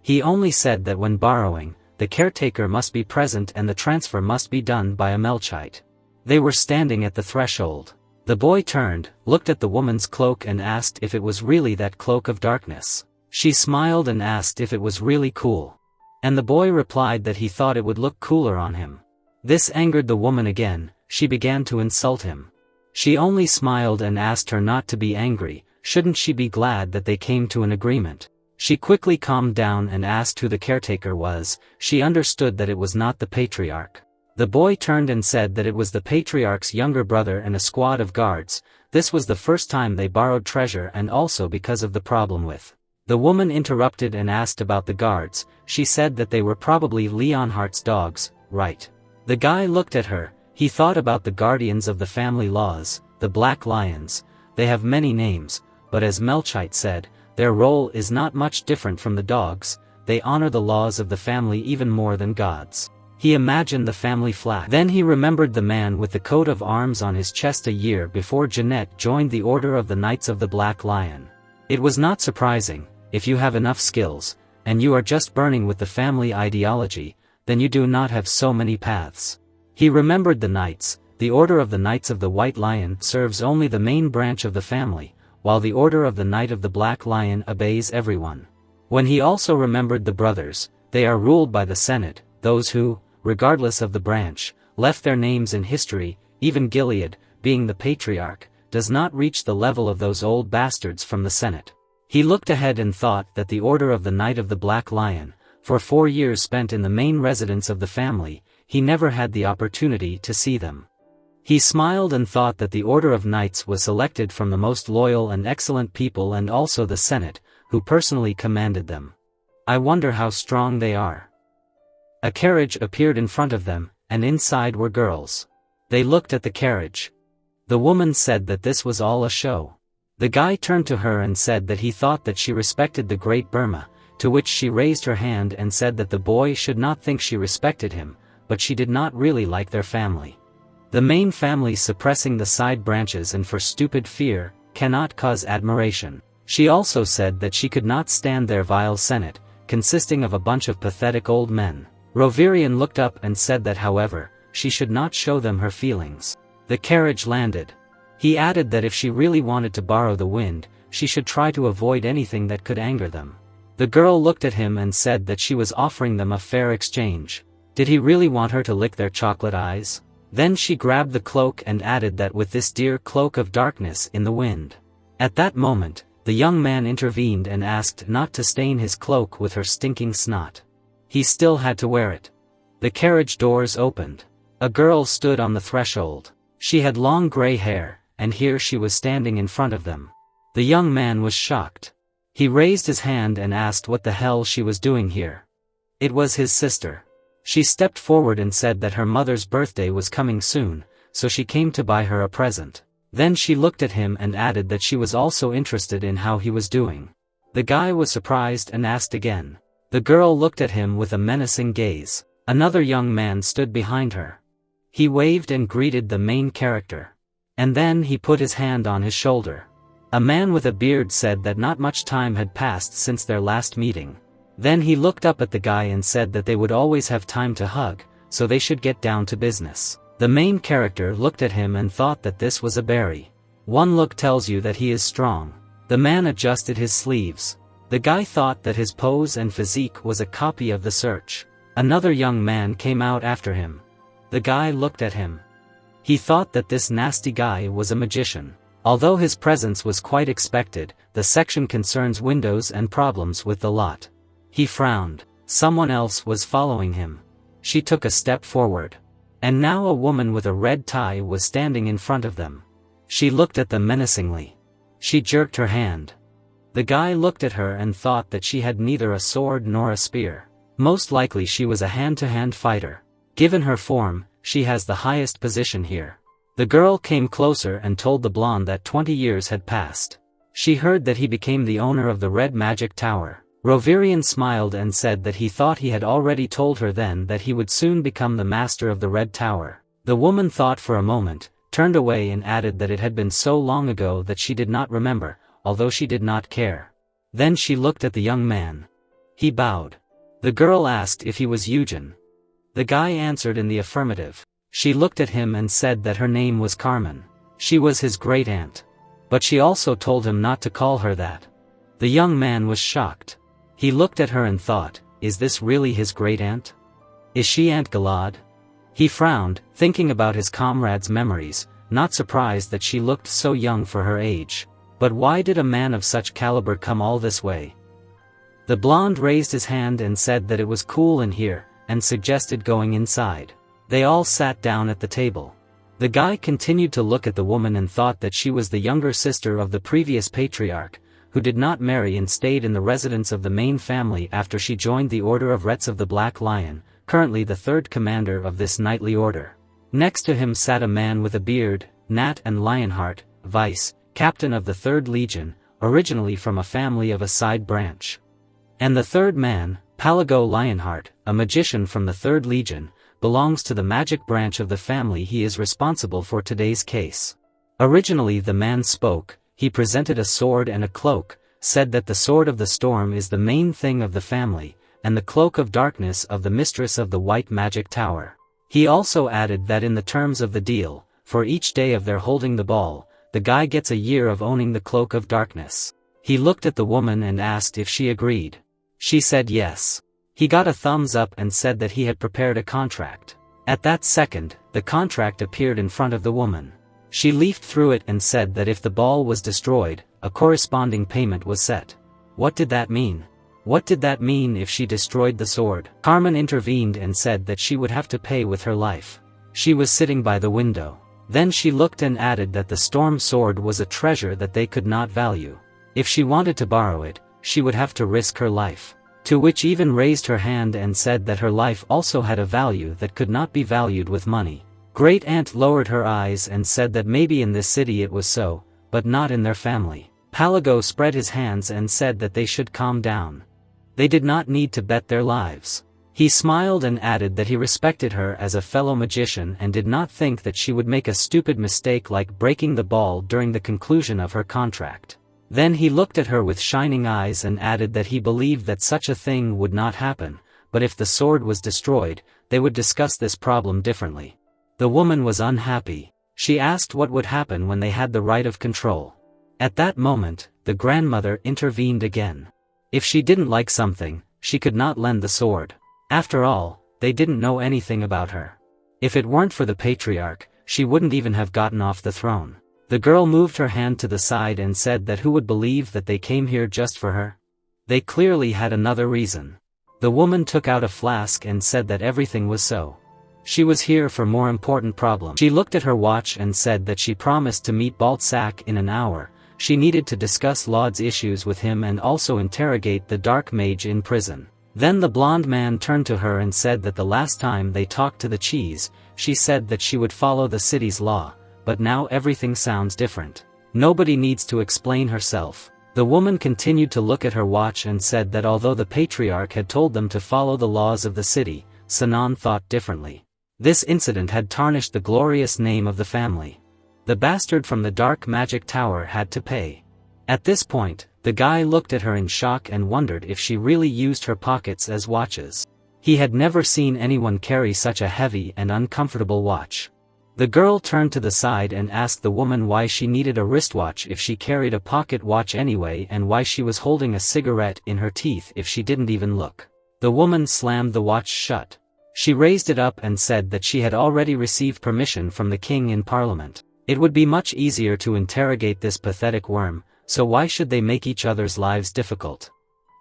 He only said that when borrowing, the caretaker must be present and the transfer must be done by a Melchite. They were standing at the threshold. The boy turned, looked at the woman's cloak and asked if it was really that cloak of darkness. She smiled and asked if it was really cool. And the boy replied that he thought it would look cooler on him. This angered the woman again, she began to insult him. She only smiled and asked her not to be angry. Shouldn't she be glad that they came to an agreement? She quickly calmed down and asked who the caretaker was. She understood that it was not the patriarch. The boy turned and said that it was the patriarch's younger brother and a squad of guards. This was the first time they borrowed treasure and also because of the problem with. The woman interrupted and asked about the guards. She said that they were probably Leonhardt's dogs, right? The guy looked at her. He thought about the guardians of the family laws, the Black Lions. They have many names, but as Melchite said, their role is not much different from the dogs. They honor the laws of the family even more than gods. He imagined the family flag. Then he remembered the man with the coat of arms on his chest a year before Jeanette joined the Order of the Knights of the Black Lion. It was not surprising, if you have enough skills, and you are just burning with the family ideology, then you do not have so many paths. He remembered the Knights. The Order of the Knights of the White Lion serves only the main branch of the family, while the Order of the Knight of the Black Lion obeys everyone. When he also remembered the brothers, they are ruled by the Senate, those who, regardless of the branch, left their names in history. Even Gilead, being the patriarch, does not reach the level of those old bastards from the Senate. He looked ahead and thought that the Order of the Knight of the Black Lion, for 4 years spent in the main residence of the family, he never had the opportunity to see them. He smiled and thought that the Order of Knights was selected from the most loyal and excellent people and also the Senate, who personally commanded them. I wonder how strong they are. A carriage appeared in front of them, and inside were girls. They looked at the carriage. The woman said that this was all a show. The guy turned to her and said that he thought that she respected the Great Burma, to which she raised her hand and said that the boy should not think she respected him, but she did not really like their family. The main family suppressing the side branches and for stupid fear, cannot cause admiration. She also said that she could not stand their vile Senate, consisting of a bunch of pathetic old men. Rovirian looked up and said that however, she should not show them her feelings. The carriage landed. He added that if she really wanted to borrow the wind, she should try to avoid anything that could anger them. The girl looked at him and said that she was offering them a fair exchange. Did he really want her to lick their chocolate eyes? Then she grabbed the cloak and added that with this dear cloak of darkness in the wind. At that moment, the young man intervened and asked not to stain his cloak with her stinking snot. He still had to wear it. The carriage doors opened. A girl stood on the threshold. She had long gray hair, and here she was standing in front of them. The young man was shocked. He raised his hand and asked what the hell she was doing here. It was his sister. She stepped forward and said that her mother's birthday was coming soon, so she came to buy her a present. Then she looked at him and added that she was also interested in how he was doing. The guy was surprised and asked again. The girl looked at him with a menacing gaze. Another young man stood behind her. He waved and greeted the main character. And then he put his hand on his shoulder. A man with a beard said that not much time had passed since their last meeting. Then he looked up at the guy and said that they would always have time to hug, so they should get down to business. The main character looked at him and thought that this was a berry. One look tells you that he is strong. The man adjusted his sleeves. The guy thought that his pose and physique was a copy of the Search. Another young man came out after him. The guy looked at him. He thought that this nasty guy was a magician. Although his presence was quite expected, the section concerns windows and problems with the lot. He frowned. Someone else was following him. She took a step forward. And now a woman with a red tie was standing in front of them. She looked at them menacingly. She jerked her hand. The guy looked at her and thought that she had neither a sword nor a spear. Most likely she was a hand-to-hand fighter. Given her form, she has the highest position here. The girl came closer and told the blonde that 20 years had passed. She heard that he became the owner of the Red Magic Tower. Rovirian smiled and said that he thought he had already told her then that he would soon become the master of the Red Tower. The woman thought for a moment, turned away and added that it had been so long ago that she did not remember, although she did not care. Then she looked at the young man. He bowed. The girl asked if he was Eugen. The guy answered in the affirmative. She looked at him and said that her name was Carmen. She was his great-aunt. But she also told him not to call her that. The young man was shocked. He looked at her and thought, is this really his great-aunt? Is she Aunt Galad? He frowned, thinking about his comrade's memories, not surprised that she looked so young for her age. But why did a man of such caliber come all this way? The blonde raised his hand and said that it was cool in here, and suggested going inside. They all sat down at the table. The guy continued to look at the woman and thought that she was the younger sister of the previous patriarch, who did not marry and stayed in the residence of the main family after she joined the Order of Rets of the Black Lion, currently the third commander of this knightly order. Next to him sat a man with a beard, Nat and Lionheart, vice captain of the 3rd Legion, originally from a family of a side branch. And the third man, Palago Lionheart, a magician from the 3rd Legion, belongs to the magic branch of the family. He is responsible for today's case. Originally the man spoke, he presented a sword and a cloak, said that the Sword of the Storm is the main thing of the family, and the Cloak of Darkness of the Mistress of the White Magic Tower. He also added that in the terms of the deal, for each day of their holding the ball, the guy gets a year of owning the Cloak of Darkness. He looked at the woman and asked if she agreed. She said yes. He got a thumbs up and said that he had prepared a contract. At that second, the contract appeared in front of the woman. She leafed through it and said that if the ball was destroyed, a corresponding payment was set. What did that mean? What did that mean if she destroyed the sword? Carmen intervened and said that she would have to pay with her life. She was sitting by the window. Then she looked and added that the storm sword was a treasure that they could not value. If she wanted to borrow it, she would have to risk her life. To which Even raised her hand and said that her life also had a value that could not be valued with money. Great Aunt lowered her eyes and said that maybe in this city it was so, but not in their family. Palago spread his hands and said that they should calm down. They did not need to bet their lives. He smiled and added that he respected her as a fellow magician and did not think that she would make a stupid mistake like breaking the ball during the conclusion of her contract. Then he looked at her with shining eyes and added that he believed that such a thing would not happen, but if the sword was destroyed, they would discuss this problem differently. The woman was unhappy. She asked what would happen when they had the right of control. At that moment, the grandmother intervened again. If she didn't like something, she could not lend the sword. After all, they didn't know anything about her. If it weren't for the patriarch, she wouldn't even have gotten off the throne. The girl moved her hand to the side and said that who would believe that they came here just for her? They clearly had another reason. The woman took out a flask and said that everything was so. She was here for more important problems. She looked at her watch and said that she promised to meet Baltsac in an hour. She needed to discuss Laud's issues with him and also interrogate the dark mage in prison. Then the blonde man turned to her and said that the last time they talked to the cheese, she said that she would follow the city's law. But now everything sounds different. Nobody needs to explain herself. The woman continued to look at her watch and said that although the patriarch had told them to follow the laws of the city, Sinan thought differently. This incident had tarnished the glorious name of the family. The bastard from the dark magic tower had to pay. At this point, the guy looked at her in shock and wondered if she really used her pockets as watches. He had never seen anyone carry such a heavy and uncomfortable watch. The girl turned to the side and asked the woman why she needed a wristwatch if she carried a pocket watch anyway and why she was holding a cigarette in her teeth if she didn't even look. The woman slammed the watch shut. She raised it up and said that she had already received permission from the king in parliament. It would be much easier to interrogate this pathetic worm, so why should they make each other's lives difficult?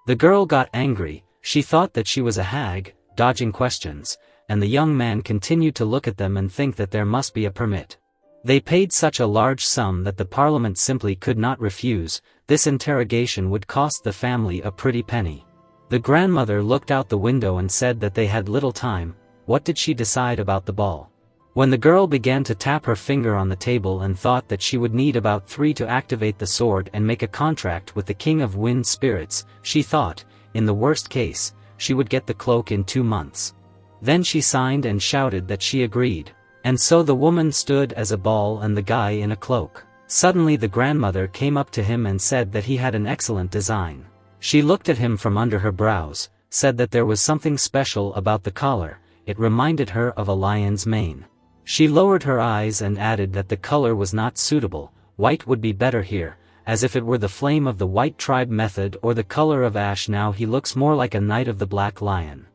The girl got angry. She thought that she was a hag, dodging questions, and the young man continued to look at them and think that there must be a permit. They paid such a large sum that the parliament simply could not refuse. This interrogation would cost the family a pretty penny. The grandmother looked out the window and said that they had little time. What did she decide about the ball? When the girl began to tap her finger on the table and thought that she would need about 3 to activate the sword and make a contract with the King of Wind Spirits, she thought, in the worst case, she would get the cloak in 2 months. Then she signed and shouted that she agreed. And so the woman stood as a ball and the guy in a cloak. Suddenly the grandmother came up to him and said that he had an excellent design. She looked at him from under her brows, said that there was something special about the collar, it reminded her of a lion's mane. She lowered her eyes and added that the color was not suitable, white would be better here, as if it were the flame of the white tribe method or the color of ash. Now he looks more like a knight of the Black Lion.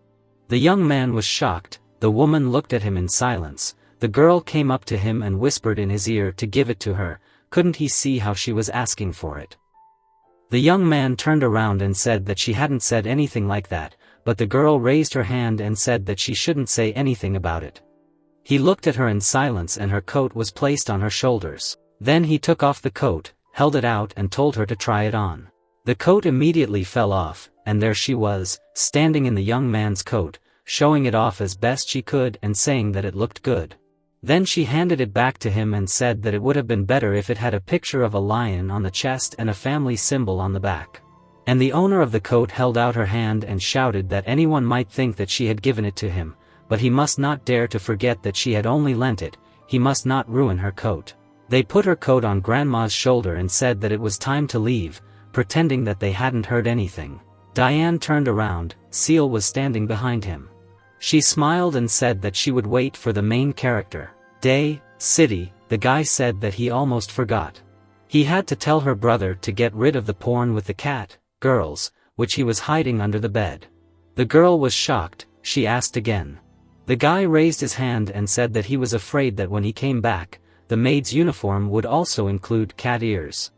The young man was shocked. The woman looked at him in silence. The girl came up to him and whispered in his ear to give it to her. Couldn't he see how she was asking for it? The young man turned around and said that she hadn't said anything like that, but the girl raised her hand and said that she shouldn't say anything about it. He looked at her in silence and her coat was placed on her shoulders. Then he took off the coat, held it out and told her to try it on. The coat immediately fell off, and there she was, standing in the young man's coat, showing it off as best she could and saying that it looked good. Then she handed it back to him and said that it would have been better if it had a picture of a lion on the chest and a family symbol on the back. And the owner of the coat held out her hand and shouted that anyone might think that she had given it to him, but he must not dare to forget that she had only lent it, he must not ruin her coat. They put her coat on Grandma's shoulder and said that it was time to leave, pretending that they hadn't heard anything. Diane turned around, Seal was standing behind him. She smiled and said that she would wait for the main character. Day, city, the guy said that he almost forgot. He had to tell her brother to get rid of the porn with the cat, girls, which he was hiding under the bed. The girl was shocked, she asked again. The guy raised his hand and said that he was afraid that when he came back, the maid's uniform would also include cat ears.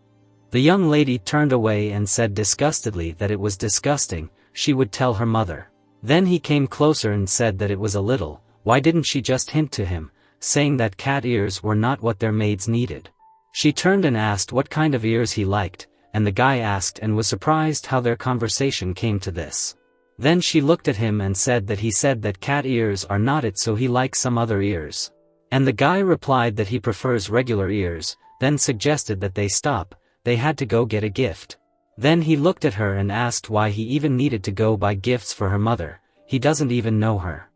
The young lady turned away and said disgustedly that it was disgusting, she would tell her mother. Then he came closer and said that it was a little, why didn't she just hint to him, saying that cat ears were not what their maids needed. She turned and asked what kind of ears he liked, and the guy asked and was surprised how their conversation came to this. Then she looked at him and said that he said that cat ears are not it, so he likes some other ears. And the guy replied that he prefers regular ears, then suggested that they stop, they had to go get a gift. Then he looked at her and asked why he even needed to go buy gifts for her mother, he doesn't even know her.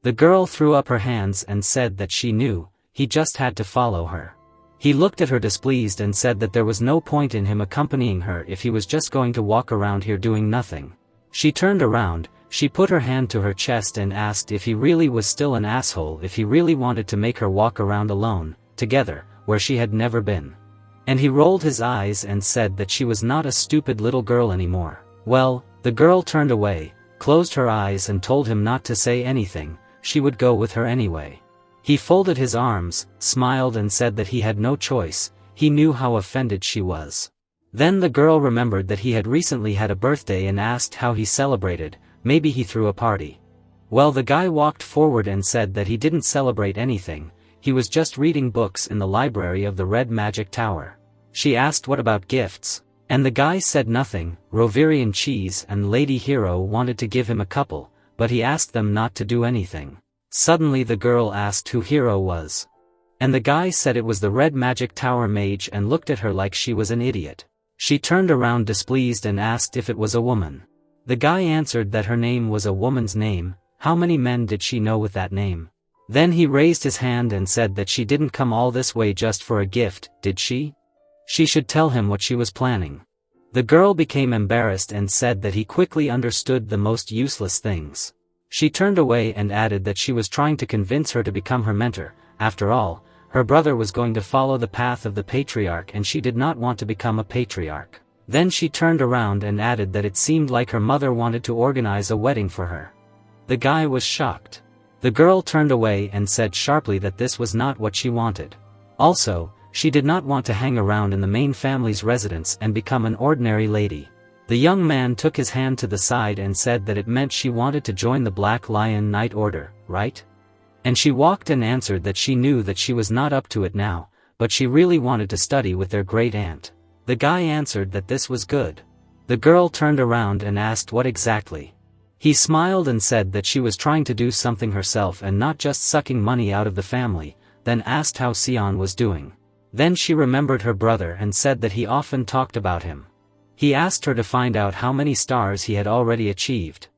The girl threw up her hands and said that she knew, he just had to follow her. He looked at her displeased and said that there was no point in him accompanying her if he was just going to walk around here doing nothing. She turned around, she put her hand to her chest and asked if he really was still an asshole, if he really wanted to make her walk around alone, together, where she had never been. And he rolled his eyes and said that she was not a stupid little girl anymore. Well, the girl turned away, closed her eyes and told him not to say anything, she would go with her anyway. He folded his arms, smiled and said that he had no choice, he knew how offended she was. Then the girl remembered that he had recently had a birthday and asked how he celebrated, maybe he threw a party. Well, the guy walked forward and said that he didn't celebrate anything, he was just reading books in the library of the Red Magic Tower. She asked what about gifts, and the guy said nothing. Roverian Cheese and Lady Hero wanted to give him a couple, but he asked them not to do anything. Suddenly the girl asked who Hero was. And the guy said it was the Red Magic Tower mage and looked at her like she was an idiot. She turned around displeased and asked if it was a woman. The guy answered that her name was a woman's name, how many men did she know with that name? Then he raised his hand and said that she didn't come all this way just for a gift, did she? She should tell him what she was planning. The girl became embarrassed and said that he quickly understood the most useless things. She turned away and added that she was trying to convince her to become her mentor. After all, her brother was going to follow the path of the patriarch and she did not want to become a patriarch. Then she turned around and added that it seemed like her mother wanted to organize a wedding for her. The guy was shocked. The girl turned away and said sharply that this was not what she wanted. Also, she did not want to hang around in the main family's residence and become an ordinary lady. The young man took his hand to the side and said that it meant she wanted to join the Black Lion Knight Order, right? And she walked and answered that she knew that she was not up to it now, but she really wanted to study with their great aunt. The guy answered that this was good. The girl turned around and asked what exactly. He smiled and said that she was trying to do something herself and not just sucking money out of the family, then asked how Sion was doing. Then she remembered her brother and said that he often talked about him. He asked her to find out how many stars he had already achieved.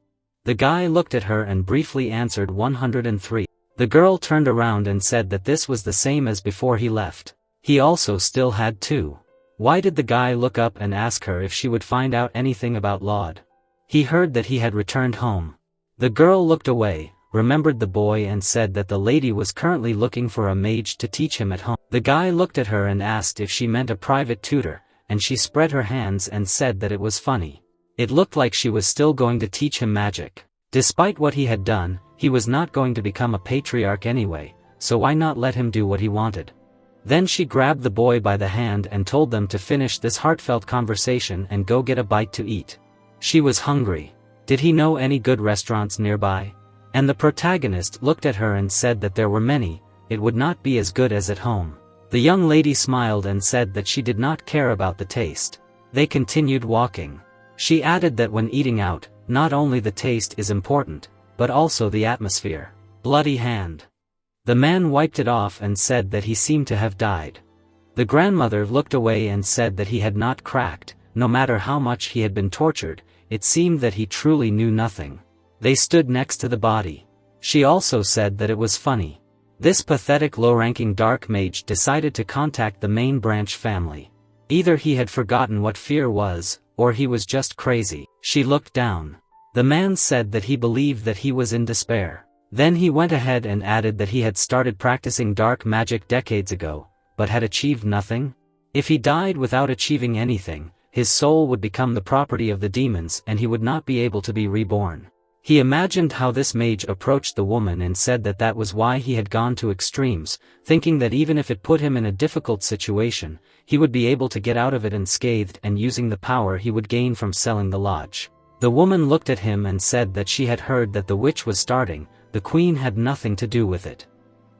The guy looked at her and briefly answered 103. The girl turned around and said that this was the same as before he left. He also still had 2. Why did the guy look up and ask her if she would find out anything about Laud? He heard that he had returned home. The girl looked away, remembered the boy and said that the lady was currently looking for a mage to teach him at home. The guy looked at her and asked if she meant a private tutor, and she spread her hands and said that it was funny. It looked like she was still going to teach him magic. Despite what he had done, he was not going to become a patriarch anyway, so why not let him do what he wanted? Then she grabbed the boy by the hand and told them to finish this heartfelt conversation and go get a bite to eat. She was hungry. Did he know any good restaurants nearby? And the protagonist looked at her and said that there were many, it would not be as good as at home. The young lady smiled and said that she did not care about the taste. They continued walking. She added that when eating out, not only the taste is important, but also the atmosphere. Bloody hand. The man wiped it off and said that he seemed to have died. The grandmother looked away and said that he had not cracked, no matter how much he had been tortured, it seemed that he truly knew nothing. They stood next to the body. She also said that it was funny. This pathetic low-ranking dark mage decided to contact the main branch family. Either he had forgotten what fear was, or he was just crazy. She looked down. The man said that he believed that he was in despair. Then he went ahead and added that he had started practicing dark magic decades ago, but had achieved nothing. If he died without achieving anything, his soul would become the property of the demons and he would not be able to be reborn. He imagined how this mage approached the woman and said that that was why he had gone to extremes, thinking that even if it put him in a difficult situation, he would be able to get out of it unscathed and using the power he would gain from selling the lodge. The woman looked at him and said that she had heard that the witch was starting, the queen had nothing to do with it.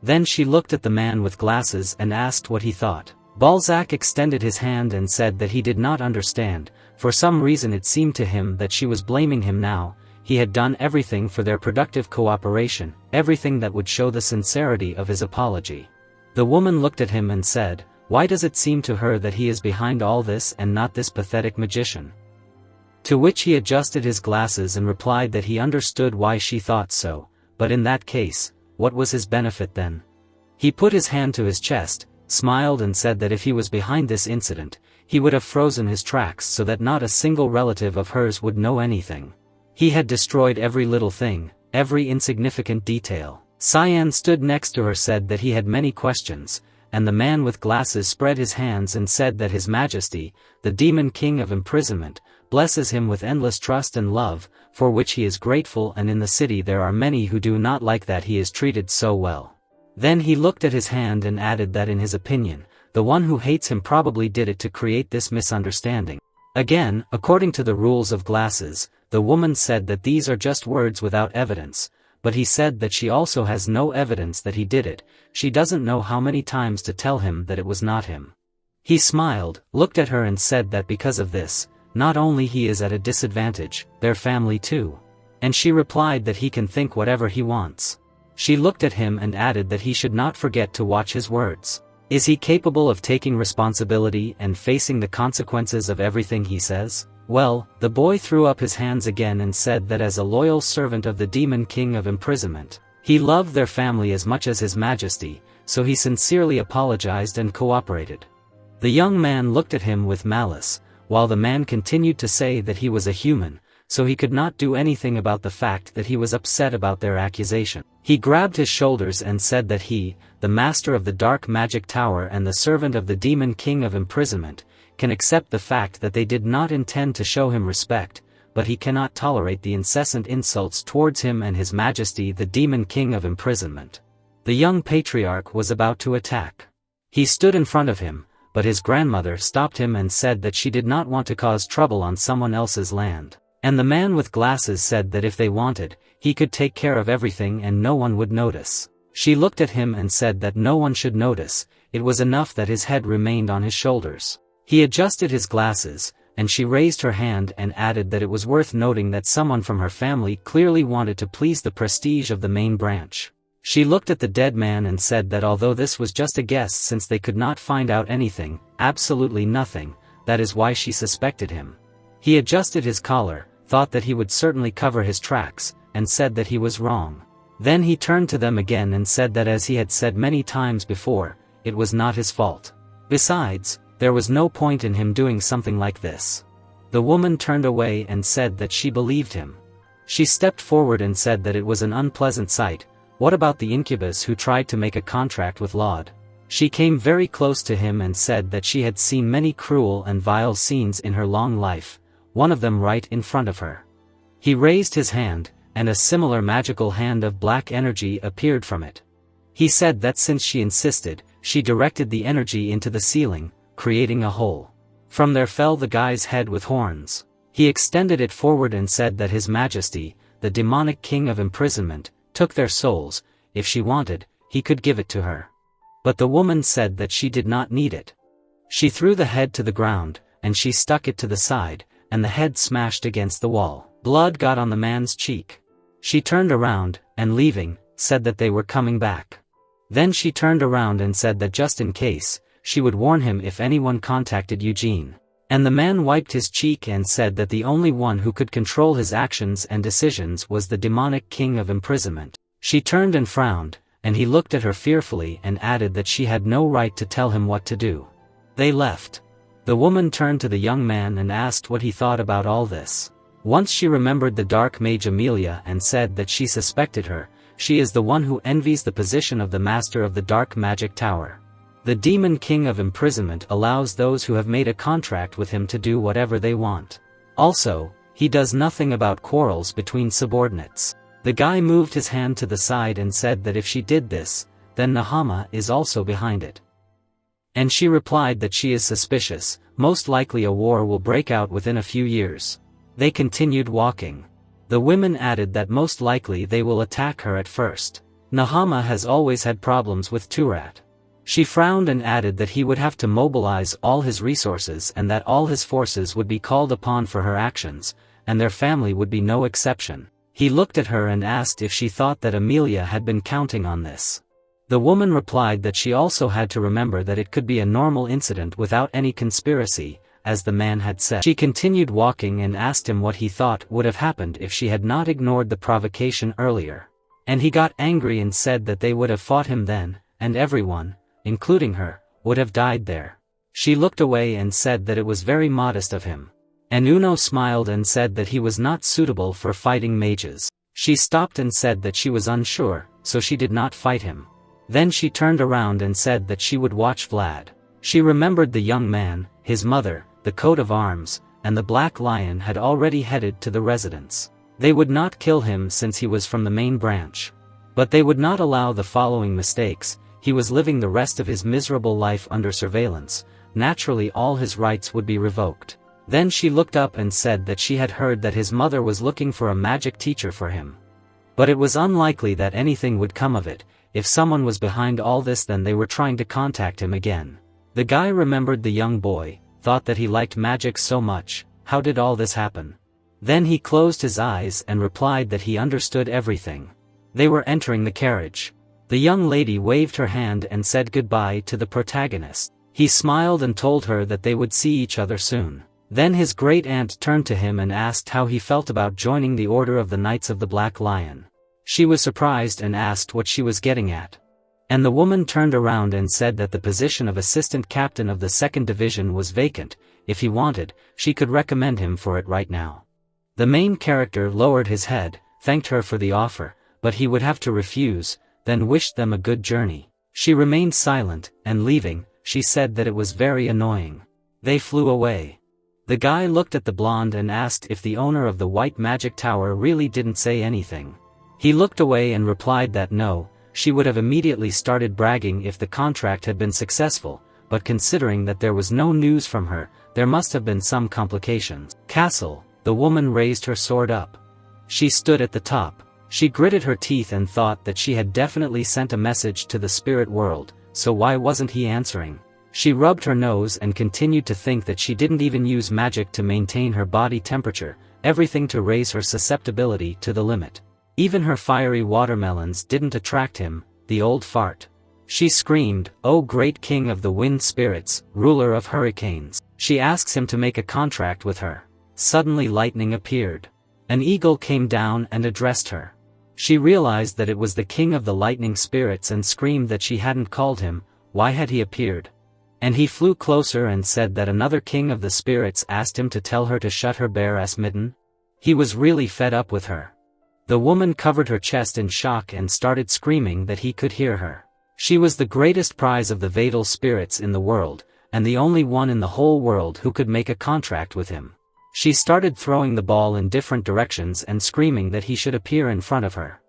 Then she looked at the man with glasses and asked what he thought. Balzac extended his hand and said that he did not understand, for some reason it seemed to him that she was blaming him now. He had done everything for their productive cooperation, everything that would show the sincerity of his apology. The woman looked at him and said, "Why does it seem to her that he is behind all this and not this pathetic magician?" To which he adjusted his glasses and replied that he understood why she thought so, but in that case, what was his benefit then? He put his hand to his chest, smiled and said that if he was behind this incident, he would have frozen his tracks so that not a single relative of hers would know anything. He had destroyed every little thing, every insignificant detail. Cyan stood next to her said that he had many questions, and the man with glasses spread his hands and said that His Majesty, the Demon King of Imprisonment, blesses him with endless trust and love, for which he is grateful, and in the city there are many who do not like that he is treated so well. Then he looked at his hand and added that in his opinion, the one who hates him probably did it to create this misunderstanding. Again, according to the rules of glasses, the woman said that these are just words without evidence, but he said that she also has no evidence that he did it, she doesn't know how many times to tell him that it was not him. He smiled, looked at her and said that because of this, not only he is at a disadvantage, their family too. And she replied that he can think whatever he wants. She looked at him and added that he should not forget to watch his words. Is he capable of taking responsibility and facing the consequences of everything he says? Well, the boy threw up his hands again and said that as a loyal servant of the Demon King of Imprisonment, he loved their family as much as His Majesty, so he sincerely apologized and cooperated. The young man looked at him with malice, while the man continued to say that he was a human, so he could not do anything about the fact that he was upset about their accusation. He grabbed his shoulders and said that he, the master of the Dark Magic Tower and the servant of the Demon King of Imprisonment, can accept the fact that they did not intend to show him respect, but he cannot tolerate the incessant insults towards him and His Majesty the Demon King of Imprisonment. The young patriarch was about to attack. He stood in front of him, but his grandmother stopped him and said that she did not want to cause trouble on someone else's land. And the man with glasses said that if they wanted, he could take care of everything and no one would notice. She looked at him and said that no one should notice, it was enough that his head remained on his shoulders. He adjusted his glasses, and she raised her hand and added that it was worth noting that someone from her family clearly wanted to please the prestige of the main branch. She looked at the dead man and said that although this was just a guess since they could not find out anything, absolutely nothing, that is why she suspected him. He adjusted his collar, thought that he would certainly cover his tracks, and said that he was wrong. Then he turned to them again and said that as he had said many times before, it was not his fault. Besides, there was no point in him doing something like this. The woman turned away and said that she believed him. She stepped forward and said that it was an unpleasant sight. What about the incubus who tried to make a contract with Laud? She came very close to him and said that she had seen many cruel and vile scenes in her long life, one of them right in front of her. He raised his hand, and a similar magical hand of black energy appeared from it. He said that since she insisted, she directed the energy into the ceiling, creating a hole. From there fell the guy's head with horns. He extended it forward and said that His Majesty, the demonic king of imprisonment, took their souls. If she wanted, he could give it to her. But the woman said that she did not need it. She threw the head to the ground, and she stuck it to the side, and the head smashed against the wall. Blood got on the man's cheek. She turned around, and leaving, said that they were coming back. Then she turned around and said that just in case, she would warn him if anyone contacted Eugene. And the man wiped his cheek and said that the only one who could control his actions and decisions was the demonic king of imprisonment. She turned and frowned, and he looked at her fearfully and added that she had no right to tell him what to do. They left. The woman turned to the young man and asked what he thought about all this. Once she remembered the dark mage Amelia and said that she suspected her. She is the one who envies the position of the master of the dark magic tower. The demon king of imprisonment allows those who have made a contract with him to do whatever they want. Also, he does nothing about quarrels between subordinates. The guy moved his hand to the side and said that if she did this, then Nahama is also behind it. And she replied that she is suspicious, most likely a war will break out within a few years. They continued walking. The women added that most likely they will attack her at first. Nahama has always had problems with Turat. She frowned and added that he would have to mobilize all his resources and that all his forces would be called upon for her actions, and their family would be no exception. He looked at her and asked if she thought that Amelia had been counting on this. The woman replied that she also had to remember that it could be a normal incident without any conspiracy, as the man had said. She continued walking and asked him what he thought would have happened if she had not ignored the provocation earlier. And he got angry and said that they would have fought him then, and everyone, including her, would have died there. She looked away and said that it was very modest of him. And Uno smiled and said that he was not suitable for fighting mages. She stopped and said that she was unsure, so she did not fight him. Then she turned around and said that she would watch Vlad. She remembered the young man, his mother, the coat of arms, and the black lion had already headed to the residence. They would not kill him since he was from the main branch. But they would not allow the following mistakes. He was living the rest of his miserable life under surveillance. Naturally all his rights would be revoked. Then she looked up and said that she had heard that his mother was looking for a magic teacher for him. But it was unlikely that anything would come of it. If someone was behind all this, then they were trying to contact him again. The guy remembered the young boy, thought that he liked magic so much. How did all this happen? Then he closed his eyes and replied that he understood everything. They were entering the carriage. The young lady waved her hand and said goodbye to the protagonist. He smiled and told her that they would see each other soon. Then his great-aunt turned to him and asked how he felt about joining the Order of the Knights of the Black Lion. She was surprised and asked what she was getting at. And the woman turned around and said that the position of assistant captain of the 2nd Division was vacant. If he wanted, she could recommend him for it right now. The main character lowered his head, thanked her for the offer, but he would have to refuse, then wished them a good journey. She remained silent, and leaving, she said that it was very annoying. They flew away. The guy looked at the blonde and asked if the owner of the White Magic Tower really didn't say anything. He looked away and replied that no, she would have immediately started bragging if the contract had been successful, but considering that there was no news from her, there must have been some complications. Castle, the woman raised her sword up. She stood at the top. She gritted her teeth and thought that she had definitely sent a message to the spirit world, so why wasn't he answering? She rubbed her nose and continued to think that she didn't even use magic to maintain her body temperature, everything to raise her susceptibility to the limit. Even her fiery watermelons didn't attract him, the old fart. She screamed, "O great king of the wind spirits, ruler of hurricanes." She asks him to make a contract with her. Suddenly lightning appeared. An eagle came down and addressed her. She realized that it was the king of the lightning spirits and screamed that she hadn't called him. Why had he appeared? And he flew closer and said that another king of the spirits asked him to tell her to shut her bare-ass midden. He was really fed up with her. The woman covered her chest in shock and started screaming that he could hear her. She was the greatest prize of the Vadal spirits in the world, and the only one in the whole world who could make a contract with him. She started throwing the ball in different directions and screaming that he should appear in front of her.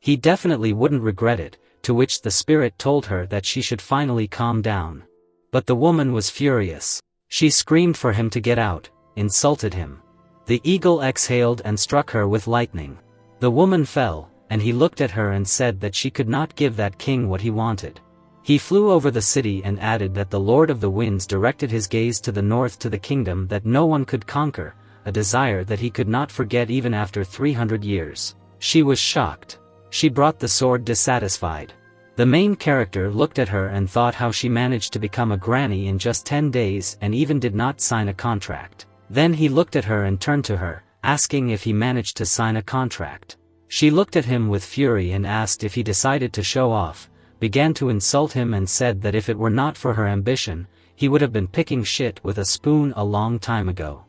He definitely wouldn't regret it, to which the spirit told her that she should finally calm down. But the woman was furious. She screamed for him to get out, insulted him. The eagle exhaled and struck her with lightning. The woman fell, and he looked at her and said that she could not give that king what he wanted. He flew over the city and added that the Lord of the Winds directed his gaze to the north to the kingdom that no one could conquer, a desire that he could not forget even after 300 years. She was shocked. She brought the sword dissatisfied. The main character looked at her and thought how she managed to become a granny in just 10 days and even did not sign a contract. Then he looked at her and turned to her, asking if he managed to sign a contract. She looked at him with fury and asked if he decided to show off, began to insult him and said that if it were not for her ambition, he would have been picking shit with a spoon a long time ago.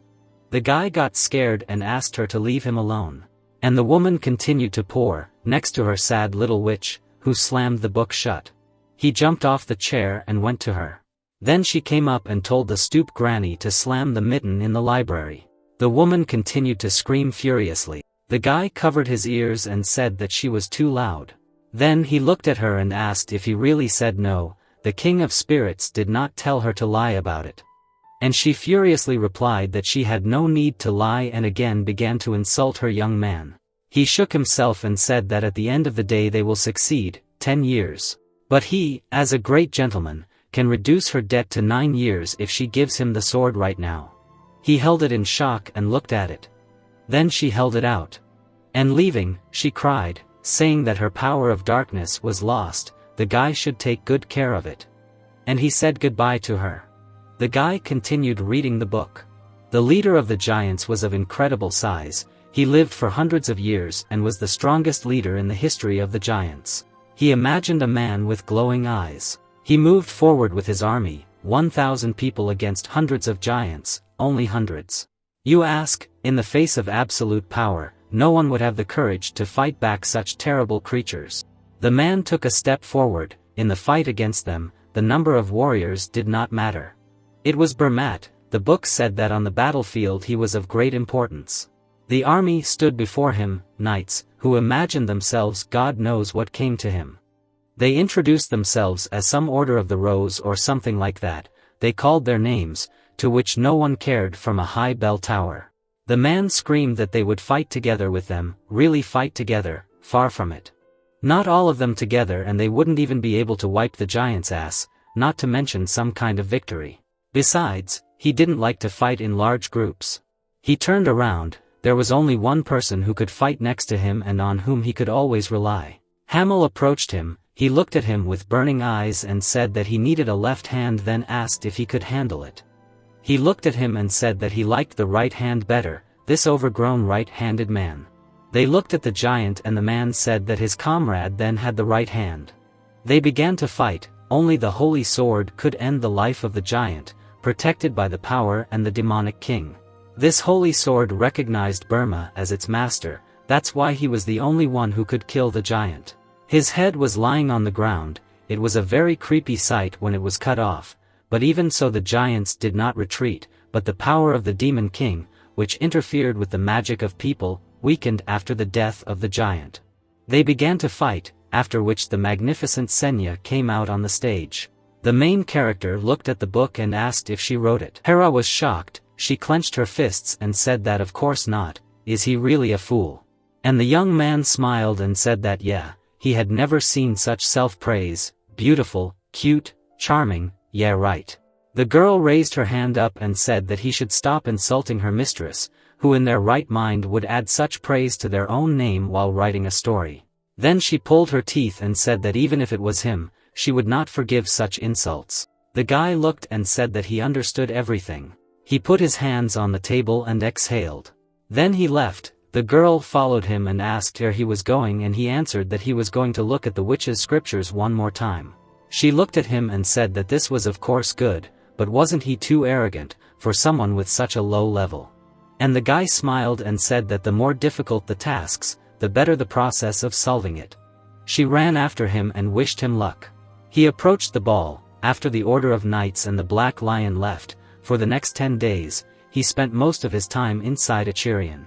The guy got scared and asked her to leave him alone. And the woman continued to pour, next to her sad little witch, who slammed the book shut. He jumped off the chair and went to her. Then she came up and told the stoop granny to slam the mitten in the library. The woman continued to scream furiously. The guy covered his ears and said that she was too loud. Then he looked at her and asked if he really said no. The king of spirits did not tell her to lie about it. And she furiously replied that she had no need to lie and again began to insult her young man. He shook himself and said that at the end of the day they will succeed, 10 years. But he, as a great gentleman, can reduce her debt to 9 years if she gives him the sword right now. He held it in shock and looked at it. Then she held it out. And leaving, she cried, saying that her power of darkness was lost, the guy should take good care of it. And he said goodbye to her. The guy continued reading the book. The leader of the giants was of incredible size. He lived for hundreds of years and was the strongest leader in the history of the giants. He imagined a man with glowing eyes. He moved forward with his army, 1,000 people against hundreds of giants, only hundreds. You ask, in the face of absolute power, no one would have the courage to fight back such terrible creatures. The man took a step forward. In the fight against them, the number of warriors did not matter. It was Bermat. The book said that on the battlefield he was of great importance. The army stood before him, knights, who imagined themselves God knows what came to him. They introduced themselves as some order of the rose or something like that. They called their names, to which no one cared from a high bell tower. The man screamed that they would fight together with them, really fight together, far from it. Not all of them together, and they wouldn't even be able to wipe the giant's ass, not to mention some kind of victory. Besides, he didn't like to fight in large groups. He turned around. There was only one person who could fight next to him and on whom he could always rely. Hamel approached him. He looked at him with burning eyes and said that he needed a left hand, then asked if he could handle it. He looked at him and said that he liked the right hand better, this overgrown right-handed man. They looked at the giant and the man said that his comrade then had the right hand. They began to fight. Only the holy sword could end the life of the giant, protected by the power and the demonic king. This holy sword recognized Burma as its master. That's why he was the only one who could kill the giant. His head was lying on the ground. It was a very creepy sight when it was cut off, but even so the giants did not retreat, but the power of the demon king, which interfered with the magic of people, weakened after the death of the giant. They began to fight, after which the magnificent Senya came out on the stage. The main character looked at the book and asked if she wrote it. Hera was shocked. She clenched her fists and said that of course not. Is he really a fool? And the young man smiled and said that yeah, he had never seen such self-praise. Beautiful, cute, charming, yeah right. The girl raised her hand up and said that he should stop insulting her mistress, who in their right mind would add such praise to their own name while writing a story. Then she pulled her teeth and said that even if it was him, she would not forgive such insults. The guy looked and said that he understood everything. He put his hands on the table and exhaled. Then he left. The girl followed him and asked where he was going, and he answered that he was going to look at the witch's scriptures one more time. She looked at him and said that this was of course good, but wasn't he too arrogant, for someone with such a low level? And the guy smiled and said that the more difficult the tasks, the better the process of solving it. She ran after him and wished him luck. He approached the ball. After the order of knights and the black lion left, for the next 10 days, he spent most of his time inside a chirion.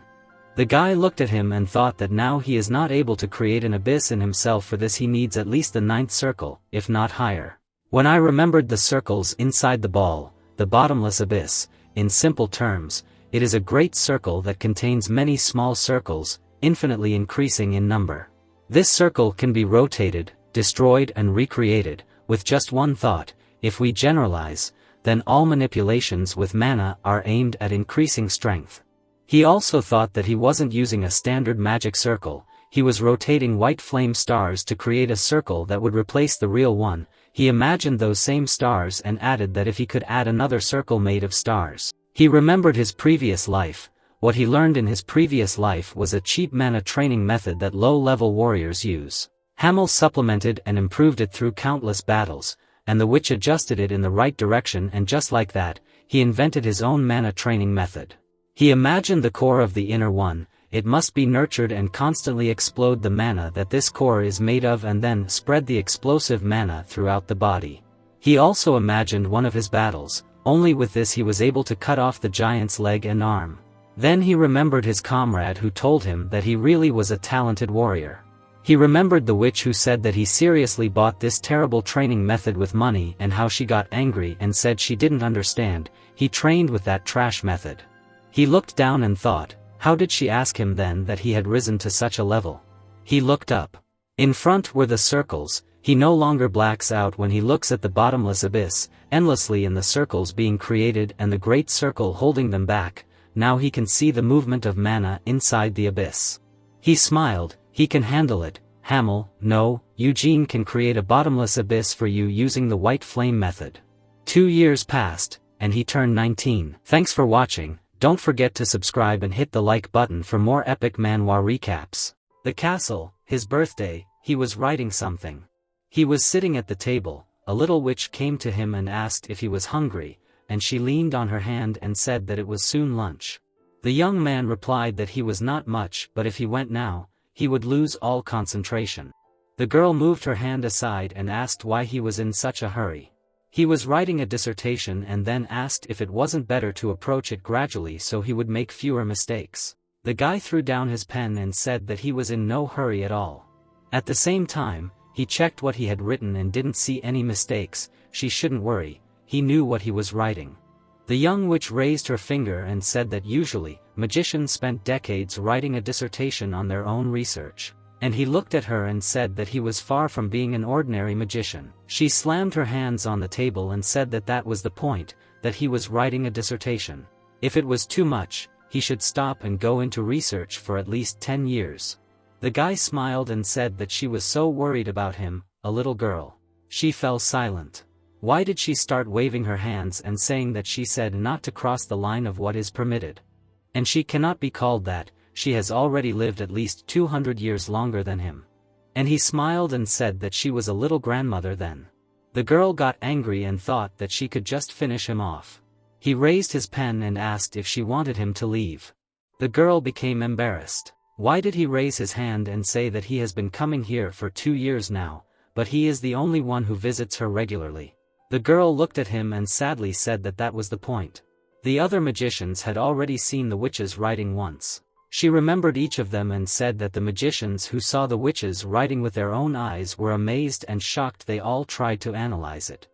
The guy looked at him and thought that now he is not able to create an abyss in himself, for this he needs at least the 9th circle, if not higher. When I remembered the circles inside the ball, the bottomless abyss, in simple terms, it is a great circle that contains many small circles, infinitely increasing in number. This circle can be rotated, destroyed and recreated, with just one thought. If we generalize, then all manipulations with mana are aimed at increasing strength. He also thought that he wasn't using a standard magic circle, he was rotating white flame stars to create a circle that would replace the real one. He imagined those same stars and added that if he could add another circle made of stars. He remembered his previous life. What he learned in his previous life was a cheap mana training method that low-level warriors use. Hamel supplemented and improved it through countless battles, and the witch adjusted it in the right direction, and just like that, he invented his own mana training method. He imagined the core of the inner one. It must be nurtured and constantly explode the mana that this core is made of, and then spread the explosive mana throughout the body. He also imagined one of his battles. Only with this he was able to cut off the giant's leg and arm. Then he remembered his comrade who told him that he really was a talented warrior. He remembered the witch who said that he seriously bought this terrible training method with money, and how she got angry and said she didn't understand. He trained with that trash method. He looked down and thought, how did she ask him then that he had risen to such a level? He looked up. In front were the circles. He no longer blacks out when he looks at the bottomless abyss, endlessly in the circles being created and the great circle holding them back. Now he can see the movement of mana inside the abyss. He smiled. He can handle it. Hamel, no, Eugene can create a bottomless abyss for you using the white flame method. 2 years passed, and he turned 19. Thanks for watching. Don't forget to subscribe and hit the like button for more epic manhwa recaps. The castle, his birthday, he was writing something. He was sitting at the table. A little witch came to him and asked if he was hungry, and she leaned on her hand and said that it was soon lunch. The young man replied that he was not much, but if he went now, he would lose all concentration. The girl moved her hand aside and asked why he was in such a hurry. He was writing a dissertation, and then asked if it wasn't better to approach it gradually so he would make fewer mistakes. The guy threw down his pen and said that he was in no hurry at all. At the same time, he checked what he had written and didn't see any mistakes. She shouldn't worry, he knew what he was writing. The young witch raised her finger and said that usually, magicians spent decades writing a dissertation on their own research. And he looked at her and said that he was far from being an ordinary magician. She slammed her hands on the table and said that that was the point, that he was writing a dissertation. If it was too much, he should stop and go into research for at least 10 years. The guy smiled and said that she was so worried about him, a little girl. She fell silent. Why did she start waving her hands and saying that she said not to cross the line of what is permitted? And she cannot be called that. She has already lived at least 200 years longer than him. And he smiled and said that she was a little grandmother then. The girl got angry and thought that she could just finish him off. He raised his pen and asked if she wanted him to leave. The girl became embarrassed. Why did he raise his hand and say that he has been coming here for 2 years now, but he is the only one who visits her regularly? The girl looked at him and sadly said that that was the point. The other magicians had already seen the witches writing once. She remembered each of them and said that the magicians who saw the witches writing with their own eyes were amazed and shocked. They all tried to analyze it.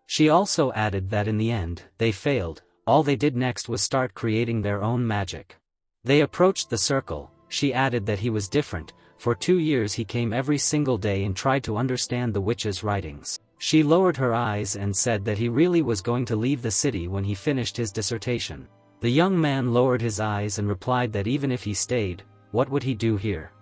She also added that in the end, they failed. All they did next was start creating their own magic. They approached the circle. She added that he was different. For 2 years he came every single day and tried to understand the witches' writings. She lowered her eyes and said that he really was going to leave the city when he finished his dissertation. The young man lowered his eyes and replied that even if he stayed, what would he do here?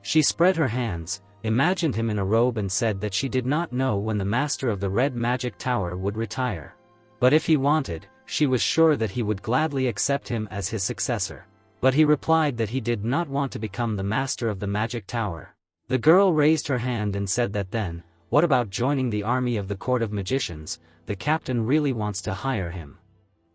She spread her hands, imagined him in a robe and said that she did not know when the master of the Red Magic Tower would retire. But if he wanted, she was sure that he would gladly accept him as his successor. But he replied that he did not want to become the master of the Magic Tower. The girl raised her hand and said that then, what about joining the army of the Court of Magicians? The captain really wants to hire him.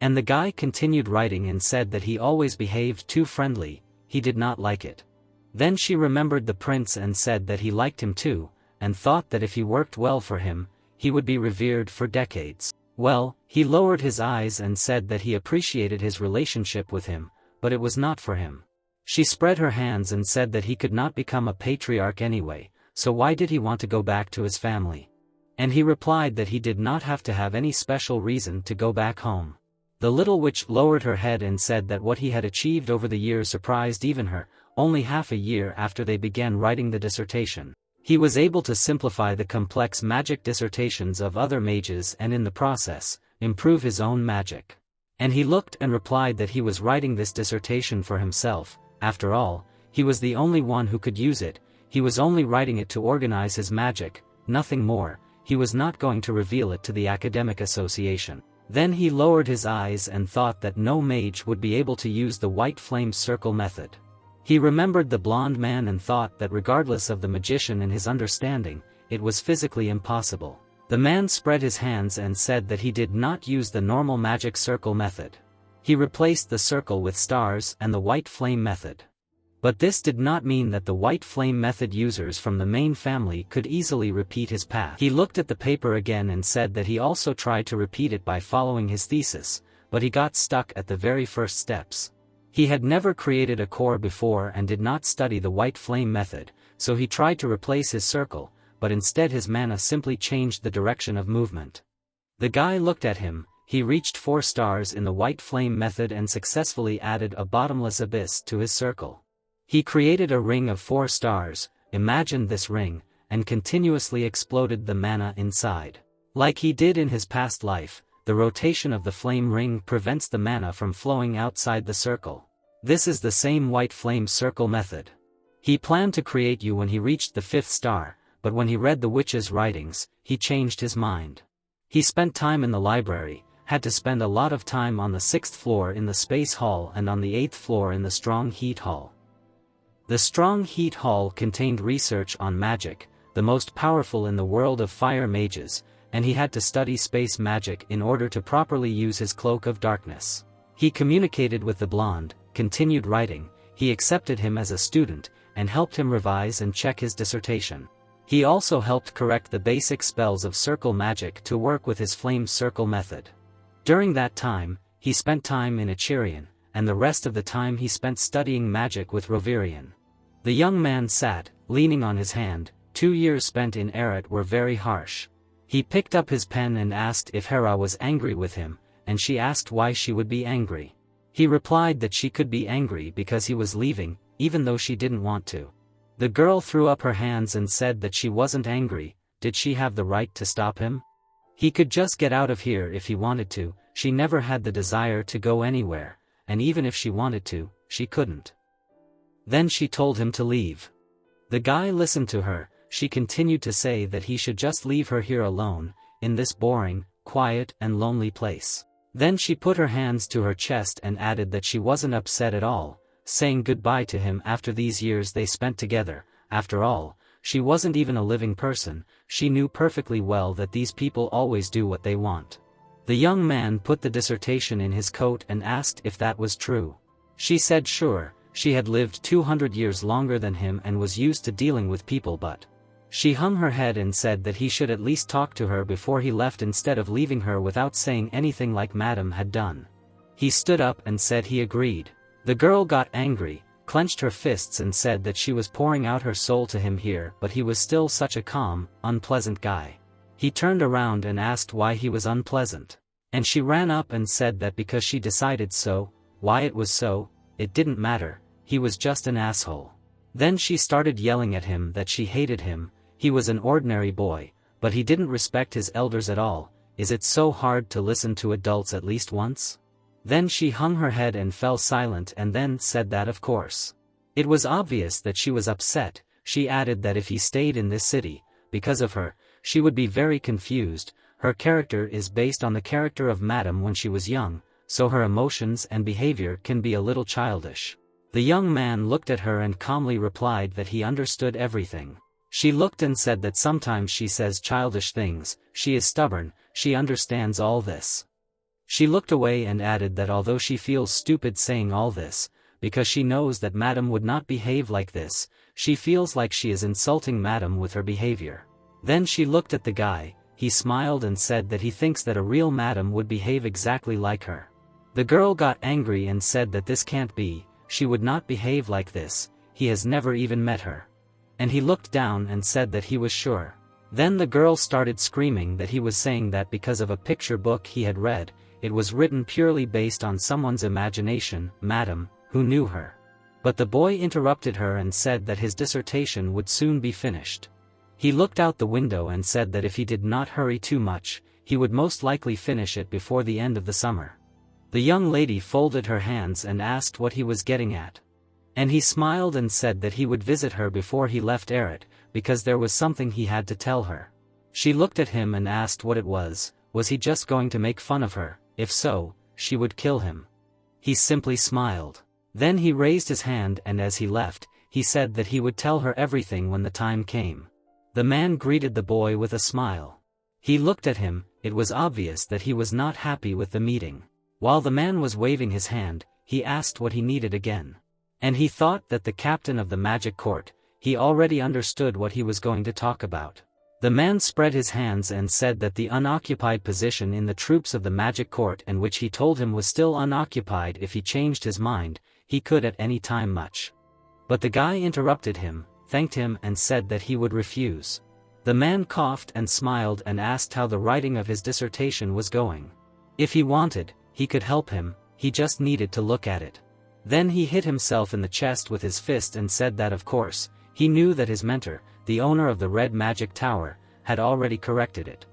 And the guy continued writing and said that he always behaved too friendly. He did not like it. Then she remembered the prince and said that he liked him too, and thought that if he worked well for him, he would be revered for decades. Well, he lowered his eyes and said that he appreciated his relationship with him, but it was not for him. She spread her hands and said that he could not become a patriarch anyway, so why did he want to go back to his family? And he replied that he did not have to have any special reason to go back home. The little witch lowered her head and said that what he had achieved over the years surprised even her. Only half a year after they began writing the dissertation, he was able to simplify the complex magic dissertations of other mages and in the process, improve his own magic. And he looked and replied that he was writing this dissertation for himself. After all, he was the only one who could use it. He was only writing it to organize his magic, nothing more. He was not going to reveal it to the academic association. Then he lowered his eyes and thought that no mage would be able to use the white flame circle method. He remembered the blonde man and thought that regardless of the magician and his understanding, it was physically impossible. The man spread his hands and said that he did not use the normal magic circle method. He replaced the circle with stars and the white flame method. But this did not mean that the white flame method users from the main family could easily repeat his path. He looked at the paper again and said that he also tried to repeat it by following his thesis, but he got stuck at the very first steps. He had never created a core before and did not study the white flame method, so he tried to replace his circle, but instead his mana simply changed the direction of movement. The guy looked at him. He reached 4 stars in the white flame method and successfully added a bottomless abyss to his circle. He created a ring of 4 stars, imagined this ring, and continuously exploded the mana inside. Like he did in his past life, the rotation of the flame ring prevents the mana from flowing outside the circle. This is the same white flame circle method. He planned to create you when he reached the 5th star, but when he read the witch's writings, he changed his mind. He spent time in the library, had to spend a lot of time on the 6th floor in the space hall and on the 8th floor in the strong heat hall. The strong heat hall contained research on magic, the most powerful in the world of fire mages, and he had to study space magic in order to properly use his cloak of darkness. He communicated with the blonde, continued writing, he accepted him as a student, and helped him revise and check his dissertation. He also helped correct the basic spells of circle magic to work with his flame circle method. During that time, he spent time in Echirian, and the rest of the time he spent studying magic with Rovirian. The young man sat, leaning on his hand. 2 years spent in Eret were very harsh. He picked up his pen and asked if Hera was angry with him, and she asked why she would be angry. He replied that she could be angry because he was leaving, even though she didn't want to. The girl threw up her hands and said that she wasn't angry. Did she have the right to stop him? He could just get out of here if he wanted to. She never had the desire to go anywhere, and even if she wanted to, she couldn't. Then she told him to leave. The guy listened to her. She continued to say that he should just leave her here alone, in this boring, quiet and lonely place. Then she put her hands to her chest and added that she wasn't upset at all, saying goodbye to him after these years they spent together. After all, she wasn't even a living person. She knew perfectly well that these people always do what they want. The young man put the dissertation in his coat and asked if that was true. She said sure, she had lived 200 years longer than him and was used to dealing with people, but she hung her head and said that he should at least talk to her before he left instead of leaving her without saying anything like Madame had done. He stood up and said he agreed. The girl got angry, clenched her fists and said that she was pouring out her soul to him here, but he was still such a calm, unpleasant guy. He turned around and asked why he was unpleasant. And she ran up and said that because she decided so. Why it was so, it didn't matter, he was just an asshole. Then she started yelling at him that she hated him. He was an ordinary boy, but he didn't respect his elders at all. Is it so hard to listen to adults at least once? Then she hung her head and fell silent and then said that of course. It was obvious that she was upset. She added that if he stayed in this city, because of her, she would be very confused. Her character is based on the character of Madame when she was young, so her emotions and behavior can be a little childish. The young man looked at her and calmly replied that he understood everything. She looked and said that sometimes she says childish things. She is stubborn, she understands all this. She looked away and added that although she feels stupid saying all this, because she knows that Madame would not behave like this, she feels like she is insulting Madame with her behavior. Then she looked at the guy. He smiled and said that he thinks that a real Madame would behave exactly like her. The girl got angry and said that this can't be. she would not behave like this, he has never even met her. And he looked down and said that he was sure. Then the girl started screaming that he was saying that because of a picture book he had read, it was written purely based on someone's imagination, madam, who knew her. But the boy interrupted her and said that his dissertation would soon be finished. He looked out the window and said that if he did not hurry too much, he would most likely finish it before the end of the summer. The young lady folded her hands and asked what he was getting at. And he smiled and said that he would visit her before he left Eret, because there was something he had to tell her. She looked at him and asked what it was he just going to make fun of her? If so, she would kill him. He simply smiled. Then he raised his hand and as he left, he said that he would tell her everything when the time came. The man greeted the boy with a smile. He looked at him, it was obvious that he was not happy with the meeting. While the man was waving his hand, he asked what he needed again. And he thought that the captain of the magic court, he already understood what he was going to talk about. The man spread his hands and said that the unoccupied position in the troops of the magic court and which he told him was still unoccupied if he changed his mind, he could at any time much. But the guy interrupted him, thanked him and said that he would refuse. The man coughed and smiled and asked how the writing of his dissertation was going. If he wanted, he could help him, he just needed to look at it. Then he hit himself in the chest with his fist and said that of course, he knew that his mentor, the owner of the Red Magic Tower, had already corrected it.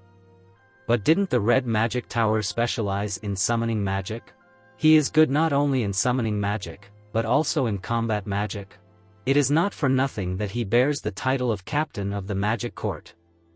But didn't the Red Magic Tower specialize in summoning magic? He is good not only in summoning magic, but also in combat magic. It is not for nothing that he bears the title of captain of the magic court.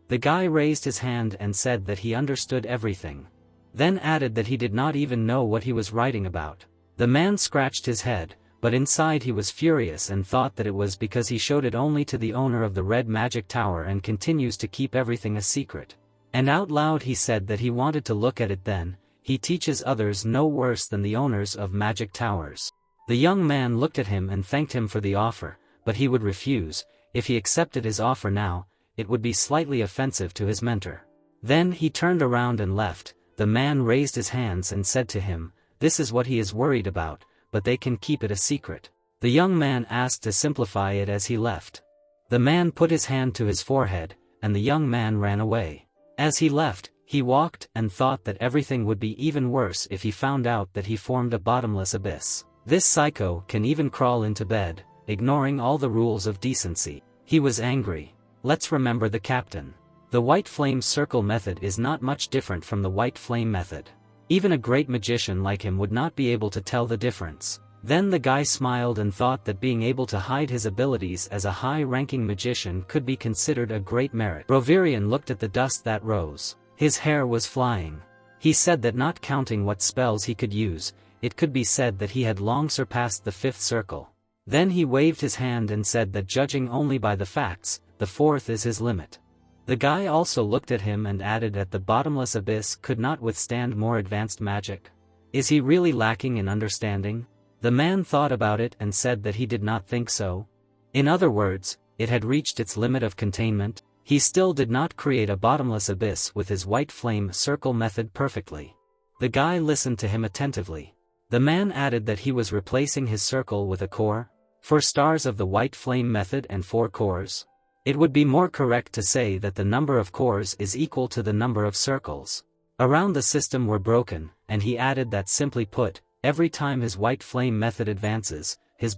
The guy raised his hand and said that he understood everything. Then added that he did not even know what he was writing about. The man scratched his head, but inside he was furious and thought that it was because he showed it only to the owner of the Red Magic Tower and continues to keep everything a secret. And out loud he said that he wanted to look at it then, he teaches others no worse than the owners of magic towers. The young man looked at him and thanked him for the offer, but he would refuse. If he accepted his offer now, it would be slightly offensive to his mentor. Then he turned around and left. The man raised his hands and said to him, "This is what he is worried about, but they can keep it a secret." The young man asked to simplify it as he left. The man put his hand to his forehead, and the young man ran away. As he left, he walked and thought that everything would be even worse if he found out that he formed a bottomless abyss. This psycho can even crawl into bed, ignoring all the rules of decency. He was angry. Let's remember the captain. The white flame circle method is not much different from the white flame method. Even a great magician like him would not be able to tell the difference. Then the guy smiled and thought that being able to hide his abilities as a high-ranking magician could be considered a great merit. Brovarian looked at the dust that rose. His hair was flying. He said that not counting what spells he could use, it could be said that he had long surpassed the fifth circle. Then he waved his hand and said that judging only by the facts, the fourth is his limit. The guy also looked at him and added that the bottomless abyss could not withstand more advanced magic. Is he really lacking in understanding? The man thought about it and said that he did not think so. In other words, it had reached its limit of containment. He still did not create a bottomless abyss with his white flame circle method perfectly. The guy listened to him attentively. The man added that he was replacing his circle with a core. 4 stars of the white flame method and 4 cores. It would be more correct to say that the number of cores is equal to the number of circles around the system were broken, and he added that simply put, every time his white flame method advances, his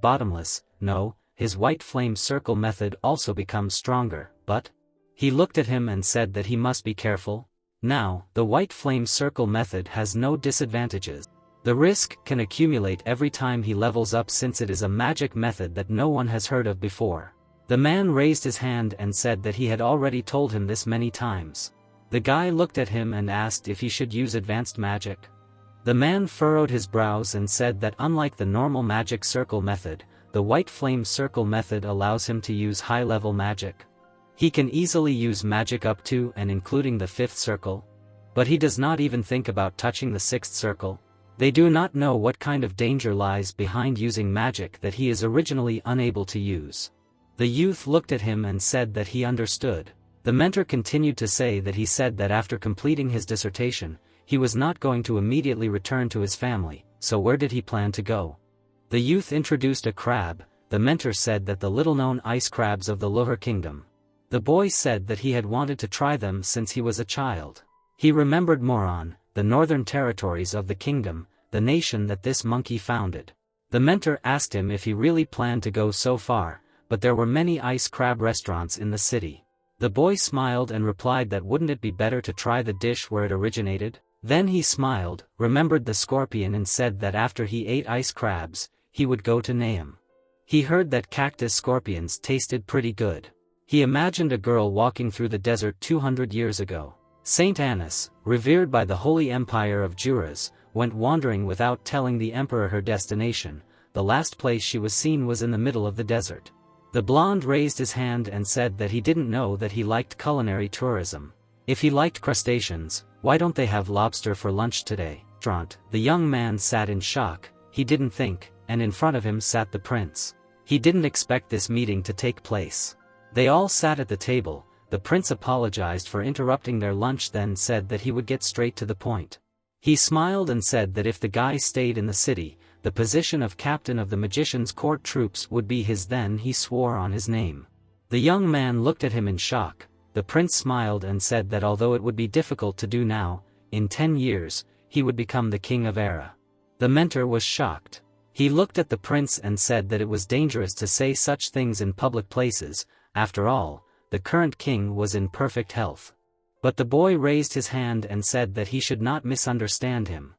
white flame circle method also becomes stronger, but he looked at him and said that he must be careful. Now, the white flame circle method has no disadvantages. The risk can accumulate every time he levels up since it is a magic method that no one has heard of before. The man raised his hand and said that he had already told him this many times. The guy looked at him and asked if he should use advanced magic. The man furrowed his brows and said that unlike the normal magic circle method, the white flame circle method allows him to use high-level magic. He can easily use magic up to and including the 5th circle. But he does not even think about touching the 6th circle. They do not know what kind of danger lies behind using magic that he is originally unable to use. The youth looked at him and said that he understood. The mentor continued to say that he said that after completing his dissertation, he was not going to immediately return to his family, so where did he plan to go? The youth introduced a crab. The mentor said that the little-known ice crabs of the Loher kingdom. The boy said that he had wanted to try them since he was a child. He remembered Moron, the northern territories of the kingdom, the nation that this monkey founded. The mentor asked him if he really planned to go so far, but there were many ice crab restaurants in the city. The boy smiled and replied that wouldn't it be better to try the dish where it originated? Then he smiled, remembered the scorpion and said that after he ate ice crabs, he would go to Naim. He heard that cactus scorpions tasted pretty good. He imagined a girl walking through the desert 200 years ago. Saint Annas, revered by the Holy Empire of Juras, went wandering without telling the emperor her destination. The last place she was seen was in the middle of the desert. The blonde raised his hand and said that he didn't know that he liked culinary tourism. If he liked crustaceans, why don't they have lobster for lunch today? The young man sat in shock. He didn't think, and in front of him sat the prince. He didn't expect this meeting to take place. They all sat at the table. The prince apologized for interrupting their lunch, then said that he would get straight to the point. He smiled and said that if the guy stayed in the city, the position of captain of the magician's court troops would be his. Then he swore on his name. The young man looked at him in shock. The prince smiled and said that although it would be difficult to do now, in 10 years, he would become the king of Era. The mentor was shocked. He looked at the prince and said that it was dangerous to say such things in public places. After all, the current king was in perfect health. But the boy raised his hand and said that he should not misunderstand him.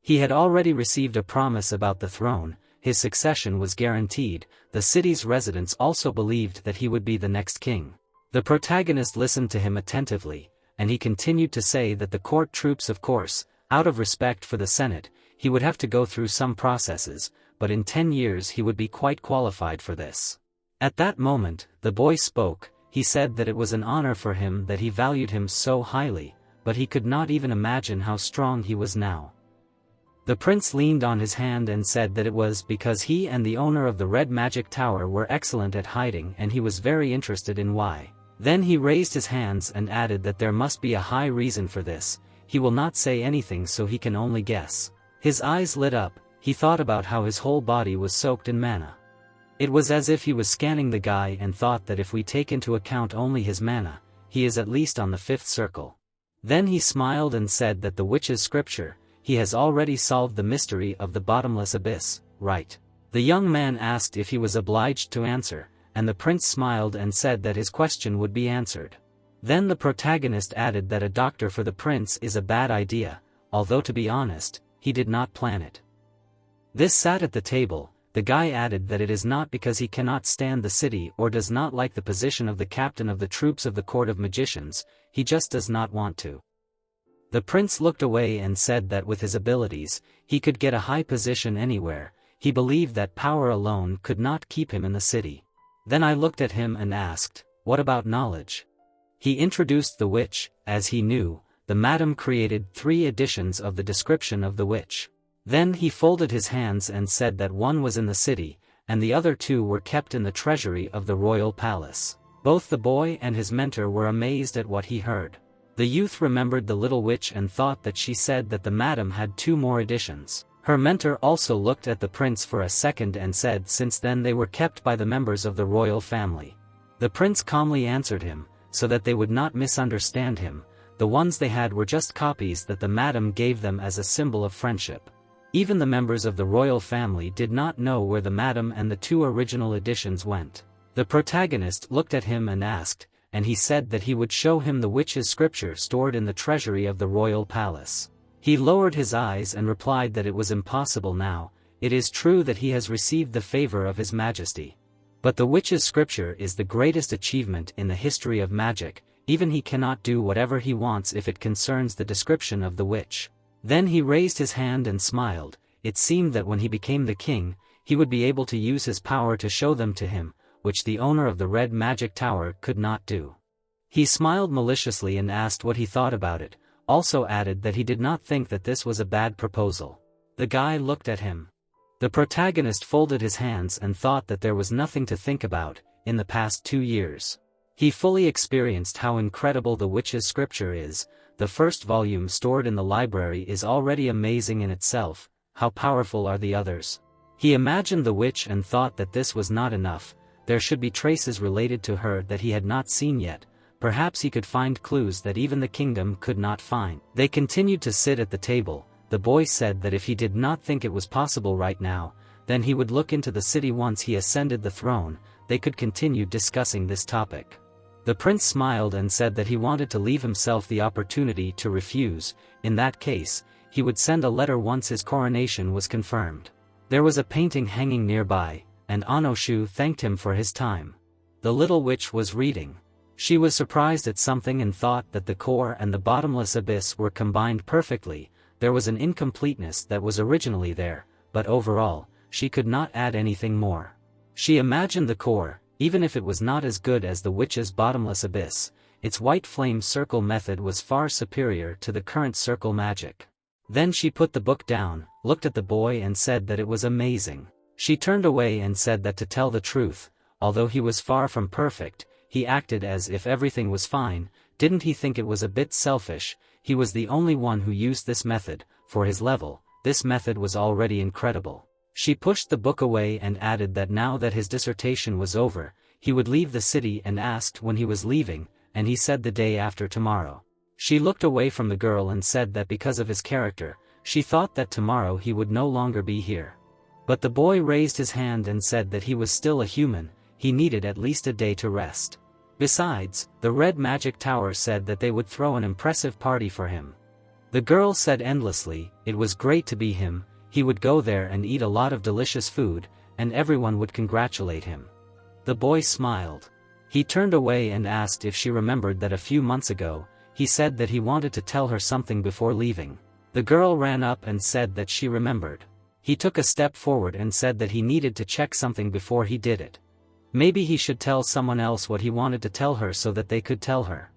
He had already received a promise about the throne. His succession was guaranteed. The city's residents also believed that he would be the next king. The protagonist listened to him attentively, and he continued to say that the court troops, of course, out of respect for the Senate, he would have to go through some processes, but in 10 years he would be quite qualified for this. At that moment, the boy spoke. He said that it was an honor for him, that he valued him so highly, but he could not even imagine how strong he was now. The prince leaned on his hand and said that it was because he and the owner of the Red Magic Tower were excellent at hiding, and he was very interested in why. Then he raised his hands and added that there must be a high reason for this. He will not say anything, so he can only guess. His eyes lit up. He thought about how his whole body was soaked in mana. It was as if he was scanning the guy and thought that if we take into account only his mana, he is at least on the 5th circle. Then he smiled and said that the witch's scripture, he has already solved the mystery of the bottomless abyss, right? The young man asked if he was obliged to answer, and the prince smiled and said that his question would be answered. Then the protagonist added that a doctor for the prince is a bad idea, although to be honest, he did not plan it. This sat at the table. The guy added that it is not because he cannot stand the city or does not like the position of the captain of the troops of the court of magicians, he just does not want to. The prince looked away and said that with his abilities, he could get a high position anywhere. He believed that power alone could not keep him in the city. Then I looked at him and asked, what about knowledge? He introduced the witch. As he knew, the madam created 3 editions of the description of the witch. Then he folded his hands and said that one was in the city, and the other 2 were kept in the treasury of the royal palace. Both the boy and his mentor were amazed at what he heard. The youth remembered the little witch and thought that she said that the madam had 2 more editions. Her mentor also looked at the prince for a second and said since then they were kept by the members of the royal family. The prince calmly answered him, so that they would not misunderstand him. The ones they had were just copies that the madam gave them as a symbol of friendship. Even the members of the royal family did not know where the madam and the 2 original editions went. The protagonist looked at him and asked, and he said that he would show him the witch's scripture stored in the treasury of the royal palace. He lowered his eyes and replied that it was impossible now. It is true that he has received the favor of his majesty. But the witch's scripture is the greatest achievement in the history of magic. Even he cannot do whatever he wants if it concerns the description of the witch. Then he raised his hand and smiled. It seemed that when he became the king, he would be able to use his power to show them to him, which the owner of the Red Magic Tower could not do. He smiled maliciously and asked what he thought about it, also added that he did not think that this was a bad proposal. The guy looked at him. The protagonist folded his hands and thought that there was nothing to think about. In the past 2 years, he fully experienced how incredible the witch's scripture is. The first volume stored in the library is already amazing in itself. How powerful are the others? He imagined the witch and thought that this was not enough, there should be traces related to her that he had not seen yet, perhaps he could find clues that even the kingdom could not find. They continued to sit at the table. The boy said that if he did not think it was possible right now, then he would look into the city once he ascended the throne. They could continue discussing this topic. The prince smiled and said that he wanted to leave himself the opportunity to refuse. In that case, he would send a letter once his coronation was confirmed. There was a painting hanging nearby, and Anoshu thanked him for his time. The little witch was reading. She was surprised at something and thought that the core and the bottomless abyss were combined perfectly. There was an incompleteness that was originally there, but overall, she could not add anything more. She imagined the core, even if it was not as good as the witch's bottomless abyss, its white flame circle method was far superior to the current circle magic. Then she put the book down, looked at the boy and said that it was amazing. She turned away and said that to tell the truth, although he was far from perfect, he acted as if everything was fine. Didn't he think it was a bit selfish? He was the only one who used this method. For his level, this method was already incredible. She pushed the book away and added that now that his dissertation was over, he would leave the city and asked when he was leaving, and he said the day after tomorrow. She looked away from the girl and said that because of his character, she thought that tomorrow he would no longer be here. But the boy raised his hand and said that he was still a human, he needed at least a day to rest. Besides, the Red Magic Tower said that they would throw an impressive party for him. The girl said endlessly, it was great to be him, he would go there and eat a lot of delicious food, and everyone would congratulate him. The boy smiled. He turned away and asked if she remembered that a few months ago, he said that he wanted to tell her something before leaving. The girl ran up and said that she remembered. He took a step forward and said that he needed to check something before he did it. Maybe he should tell someone else what he wanted to tell her so that they could tell her.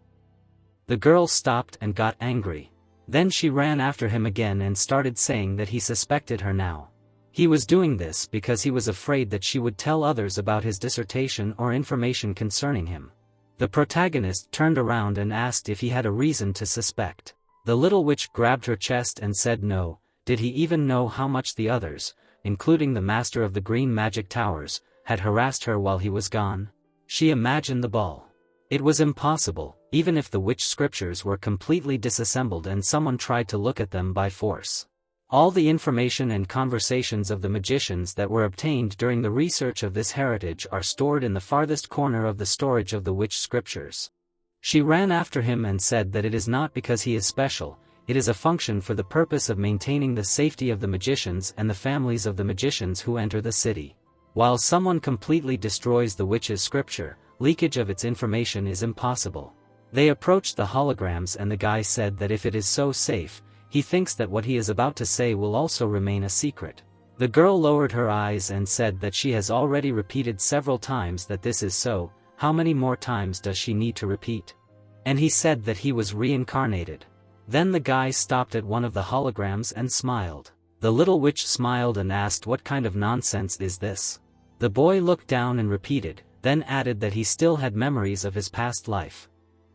The girl stopped and got angry. Then she ran after him again and started saying that he suspected her now. He was doing this because he was afraid that she would tell others about his dissertation or information concerning him. The protagonist turned around and asked if he had a reason to suspect. The little witch grabbed her chest and said no. Did he even know how much the others, including the master of the Green Magic Towers, had harassed her while he was gone? She imagined the ball. It was impossible, even if the witch scriptures were completely disassembled and someone tried to look at them by force. All the information and conversations of the magicians that were obtained during the research of this heritage are stored in the farthest corner of the storage of the witch scriptures. She ran after him and said that it is not because he is special, it is a function for the purpose of maintaining the safety of the magicians and the families of the magicians who enter the city. While someone completely destroys the witch's scripture, leakage of its information is impossible. They approached the holograms and the guy said that if it is so safe, he thinks that what he is about to say will also remain a secret. The girl lowered her eyes and said that she has already repeated several times that this is so. How many more times does she need to repeat? And he said that he was reincarnated. Then the guy stopped at one of the holograms and smiled. The little witch smiled and asked what kind of nonsense is this? The boy looked down and repeated, then added that he still had memories of his past life.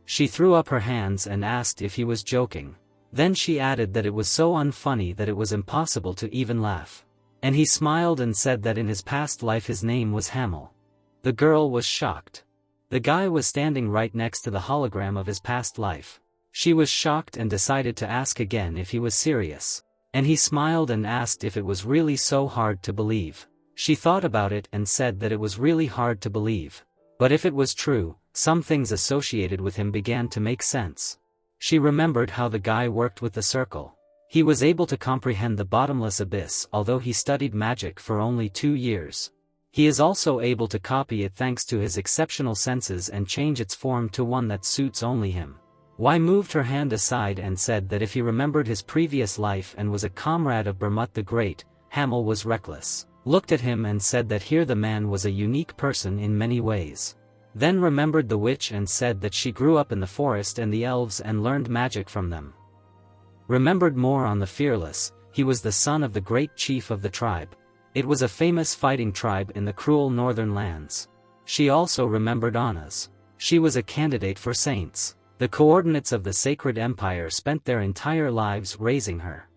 She threw up her hands and asked if he was joking. Then she added that it was so unfunny that it was impossible to even laugh. And he smiled and said that in his past life his name was Hamel. The girl was shocked. The guy was standing right next to the hologram of his past life. She was shocked and decided to ask again if he was serious. And he smiled and asked if it was really so hard to believe. She thought about it and said that it was really hard to believe. But if it was true, some things associated with him began to make sense. She remembered how the guy worked with the circle. He was able to comprehend the bottomless abyss although he studied magic for only 2 years. He is also able to copy it thanks to his exceptional senses and change its form to one that suits only him. Y moved her hand aside and said that if he remembered his previous life and was a comrade of Bermut the Great, Hamel was reckless. Looked at him and said that here the man was a unique person in many ways. Then remembered the witch and said that she grew up in the forest and the elves and learned magic from them. Remembered more on the Fearless, he was the son of the great chief of the tribe. It was a famous fighting tribe in the cruel northern lands. She also remembered Anna's. She was a candidate for saints. The coordinates of the Sacred Empire spent their entire lives raising her.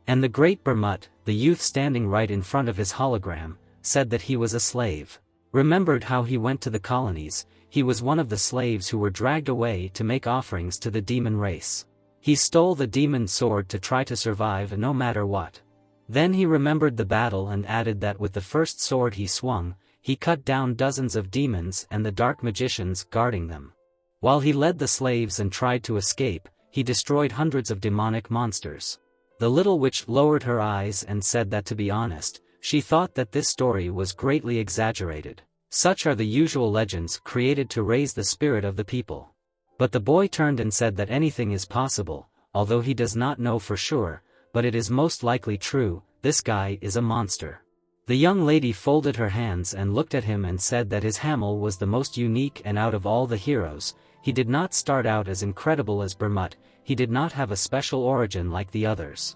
And the great Bermut, the youth standing right in front of his hologram, said that he was a slave. Remembered how he went to the colonies, he was one of the slaves who were dragged away to make offerings to the demon race. He stole the demon sword to try to survive no matter what. Then he remembered the battle and added that with the first sword he swung, he cut down dozens of demons and the dark magicians guarding them. While he led the slaves and tried to escape, he destroyed hundreds of demonic monsters. The little witch lowered her eyes and said that to be honest, she thought that this story was greatly exaggerated. Such are the usual legends created to raise the spirit of the people. But the boy turned and said that anything is possible, although he does not know for sure, but it is most likely true, this guy is a monster. The young lady folded her hands and looked at him and said that his Hamel was the most unique and out of all the heroes. He did not start out as incredible as Bermut, he did not have a special origin like the others.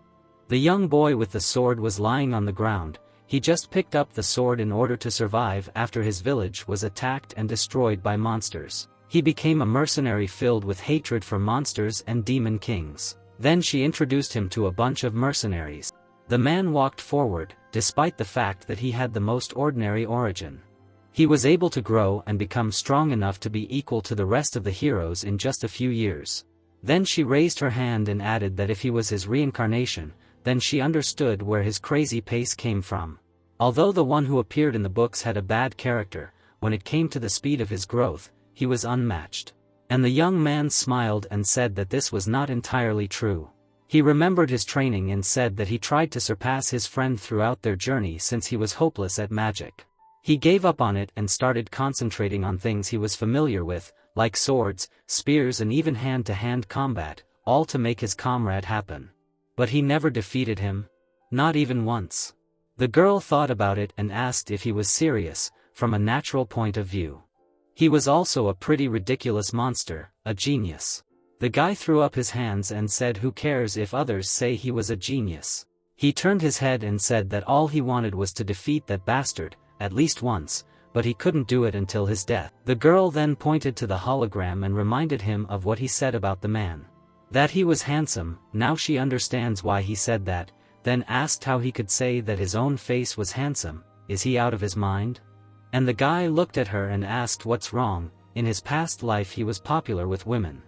The young boy with the sword was lying on the ground, he just picked up the sword in order to survive after his village was attacked and destroyed by monsters. He became a mercenary filled with hatred for monsters and demon kings. Then she introduced him to a bunch of mercenaries. The man walked forward, despite the fact that he had the most ordinary origin. He was able to grow and become strong enough to be equal to the rest of the heroes in just a few years. Then she raised her hand and added that if he was his reincarnation, then she understood where his crazy pace came from. Although the one who appeared in the books had a bad character, when it came to the speed of his growth, he was unmatched. And the young man smiled and said that this was not entirely true. He remembered his training and said that he tried to surpass his friend throughout their journey since he was hopeless at magic. He gave up on it and started concentrating on things he was familiar with, like swords, spears and even hand-to-hand combat, all to make his comrade happen. But he never defeated him. Not even once. The girl thought about it and asked if he was serious, from a natural point of view. He was also a pretty ridiculous monster, a genius. The guy threw up his hands and said who cares if others say he was a genius. He turned his head and said that all he wanted was to defeat that bastard, at least once, but he couldn't do it until his death. The girl then pointed to the hologram and reminded him of what he said about the man. That he was handsome, now she understands why he said that, then asked how he could say that his own face was handsome, is he out of his mind? And the guy looked at her and asked what's wrong, in his past life he was popular with women.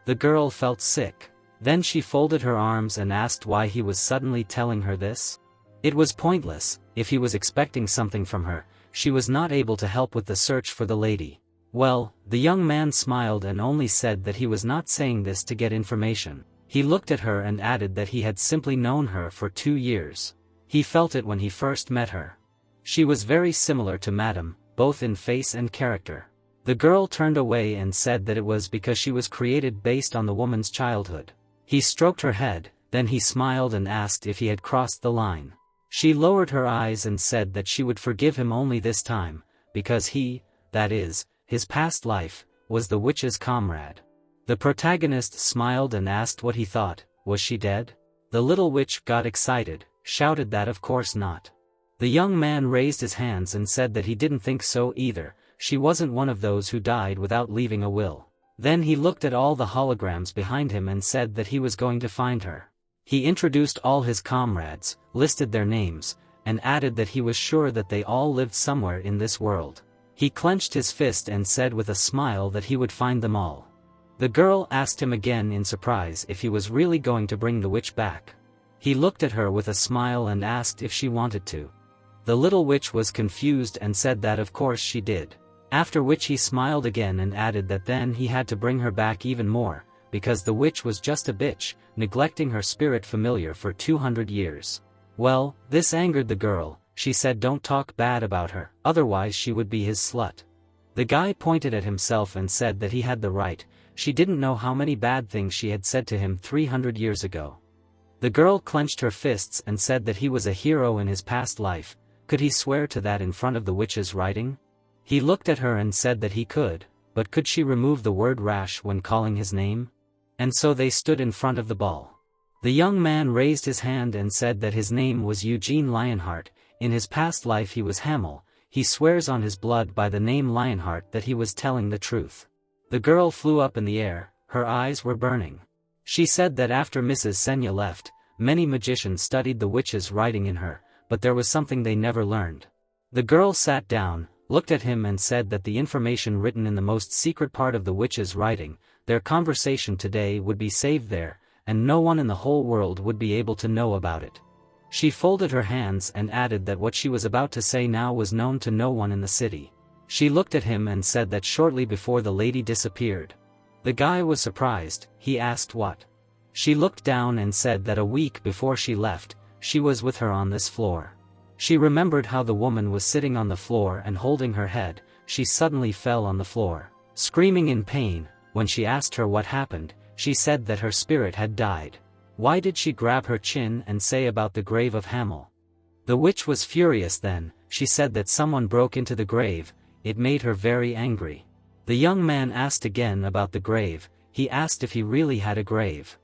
The girl felt sick. Then she folded her arms and asked why he was suddenly telling her this. It was pointless, if he was expecting something from her, she was not able to help with the search for the lady. Well, the young man smiled and only said that he was not saying this to get information. He looked at her and added that he had simply known her for 2 years. He felt it when he first met her. She was very similar to Madame, both in face and character. The girl turned away and said that it was because she was created based on the woman's childhood. He stroked her head, then he smiled and asked if he had crossed the line. She lowered her eyes and said that she would forgive him only this time, because he, that is, his past life, was the witch's comrade. The protagonist smiled and asked what he thought. Was she dead? The little witch got excited, shouted that of course not. The young man raised his hands and said that he didn't think so either, she wasn't one of those who died without leaving a will. Then he looked at all the holograms behind him and said that he was going to find her. He introduced all his comrades, listed their names, and added that he was sure that they all lived somewhere in this world. He clenched his fist and said with a smile that he would find them all. The girl asked him again in surprise if he was really going to bring the witch back. He looked at her with a smile and asked if she wanted to. The little witch was confused and said that of course she did. After which he smiled again and added that then he had to bring her back even more, because the witch was just a bitch, neglecting her spirit familiar for 200 years. Well, this angered the girl. She said don't talk bad about her, otherwise she would be his slut. The guy pointed at himself and said that he had the right. She didn't know how many bad things she had said to him 300 years ago. The girl clenched her fists and said that he was a hero in his past life. Could he swear to that in front of the witch's writing? He looked at her and said that he could, but could she remove the word rash when calling his name? And so they stood in front of the ball. The young man raised his hand and said that his name was Eugene Lionheart, in his past life he was Hamel, he swears on his blood by the name Lionheart that he was telling the truth. The girl flew up in the air, her eyes were burning. She said that after Mrs. Senya left, many magicians studied the witch's writing in her, but there was something they never learned. The girl sat down, looked at him and said that the information written in the most secret part of the witch's writing, their conversation today would be saved there, and no one in the whole world would be able to know about it. She folded her hands and added that what she was about to say now was known to no one in the city. She looked at him and said that shortly before the lady disappeared. The guy was surprised. He asked what. She looked down and said that a week before she left, she was with her on this floor. She remembered how the woman was sitting on the floor and holding her head. She suddenly fell on the floor, screaming in pain. When she asked her what happened, she said that her spirit had died. Why did she grab her chin and say about the grave of Hamel? The witch was furious then. She said that someone broke into the grave. It made her very angry. The young man asked again about the grave. He asked if he really had a grave.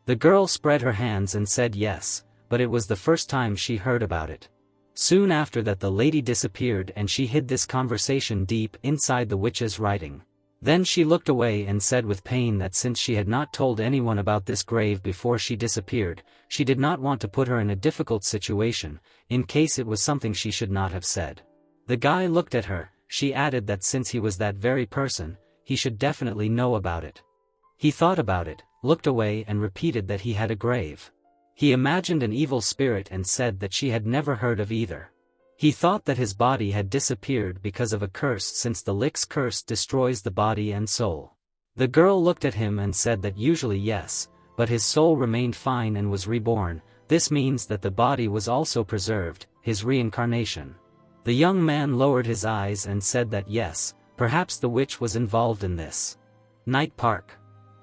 The girl spread her hands and said yes, but it was the first time she heard about it. Soon after that the lady disappeared and she hid this conversation deep inside the witch's writing. Then she looked away and said with pain that since she had not told anyone about this grave before she disappeared, she did not want to put her in a difficult situation, in case it was something she should not have said. The guy looked at her. She added that since he was that very person, he should definitely know about it. He thought about it, looked away and repeated that he had a grave. He imagined an evil spirit and said that she had never heard of either. He thought that his body had disappeared because of a curse since the Lick's curse destroys the body and soul. The girl looked at him and said that usually yes, but his soul remained fine and was reborn. This means that the body was also preserved, his reincarnation. The young man lowered his eyes and said that yes, perhaps the witch was involved in this. Night Park.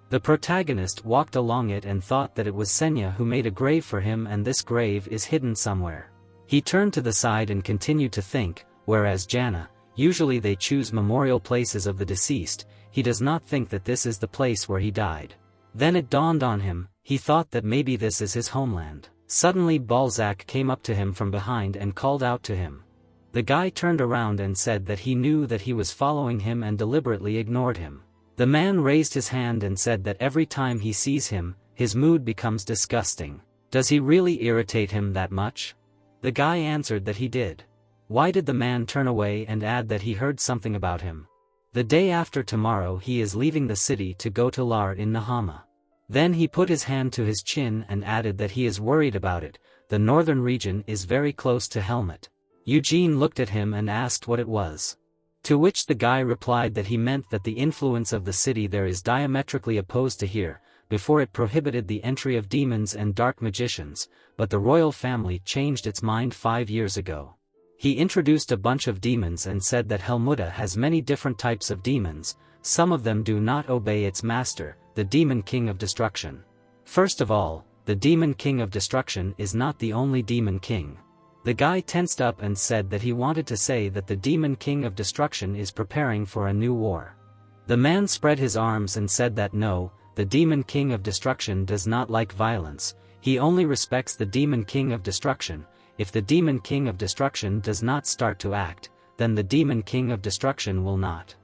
The protagonist walked along it and thought that it was Senya who made a grave for him and this grave is hidden somewhere. He turned to the side and continued to think, whereas Jana, usually they choose memorial places of the deceased, he does not think that this is the place where he died. Then it dawned on him, he thought that maybe this is his homeland. Suddenly Balzac came up to him from behind and called out to him. The guy turned around and said that he knew that he was following him and deliberately ignored him. The man raised his hand and said that every time he sees him, his mood becomes disgusting. Does he really irritate him that much? The guy answered that he did. Why did the man turn away and add that he heard something about him? The day after tomorrow he is leaving the city to go to Lar in Nahama. Then he put his hand to his chin and added that he is worried about it. The northern region is very close to Helmet. Eugene looked at him and asked what it was. To which the guy replied that he meant that the influence of the city there is diametrically opposed to here. Before it prohibited the entry of demons and dark magicians, but the royal family changed its mind 5 years ago. He introduced a bunch of demons and said that Helmuta has many different types of demons. Some of them do not obey its master, the Demon King of Destruction. First of all, the Demon King of Destruction is not the only Demon King. The guy tensed up and said that he wanted to say that the Demon King of Destruction is preparing for a new war. The man spread his arms and said that no, the Demon King of Destruction does not like violence, he only respects the Demon King of Destruction. If the Demon King of Destruction does not start to act, then the Demon King of Destruction will not.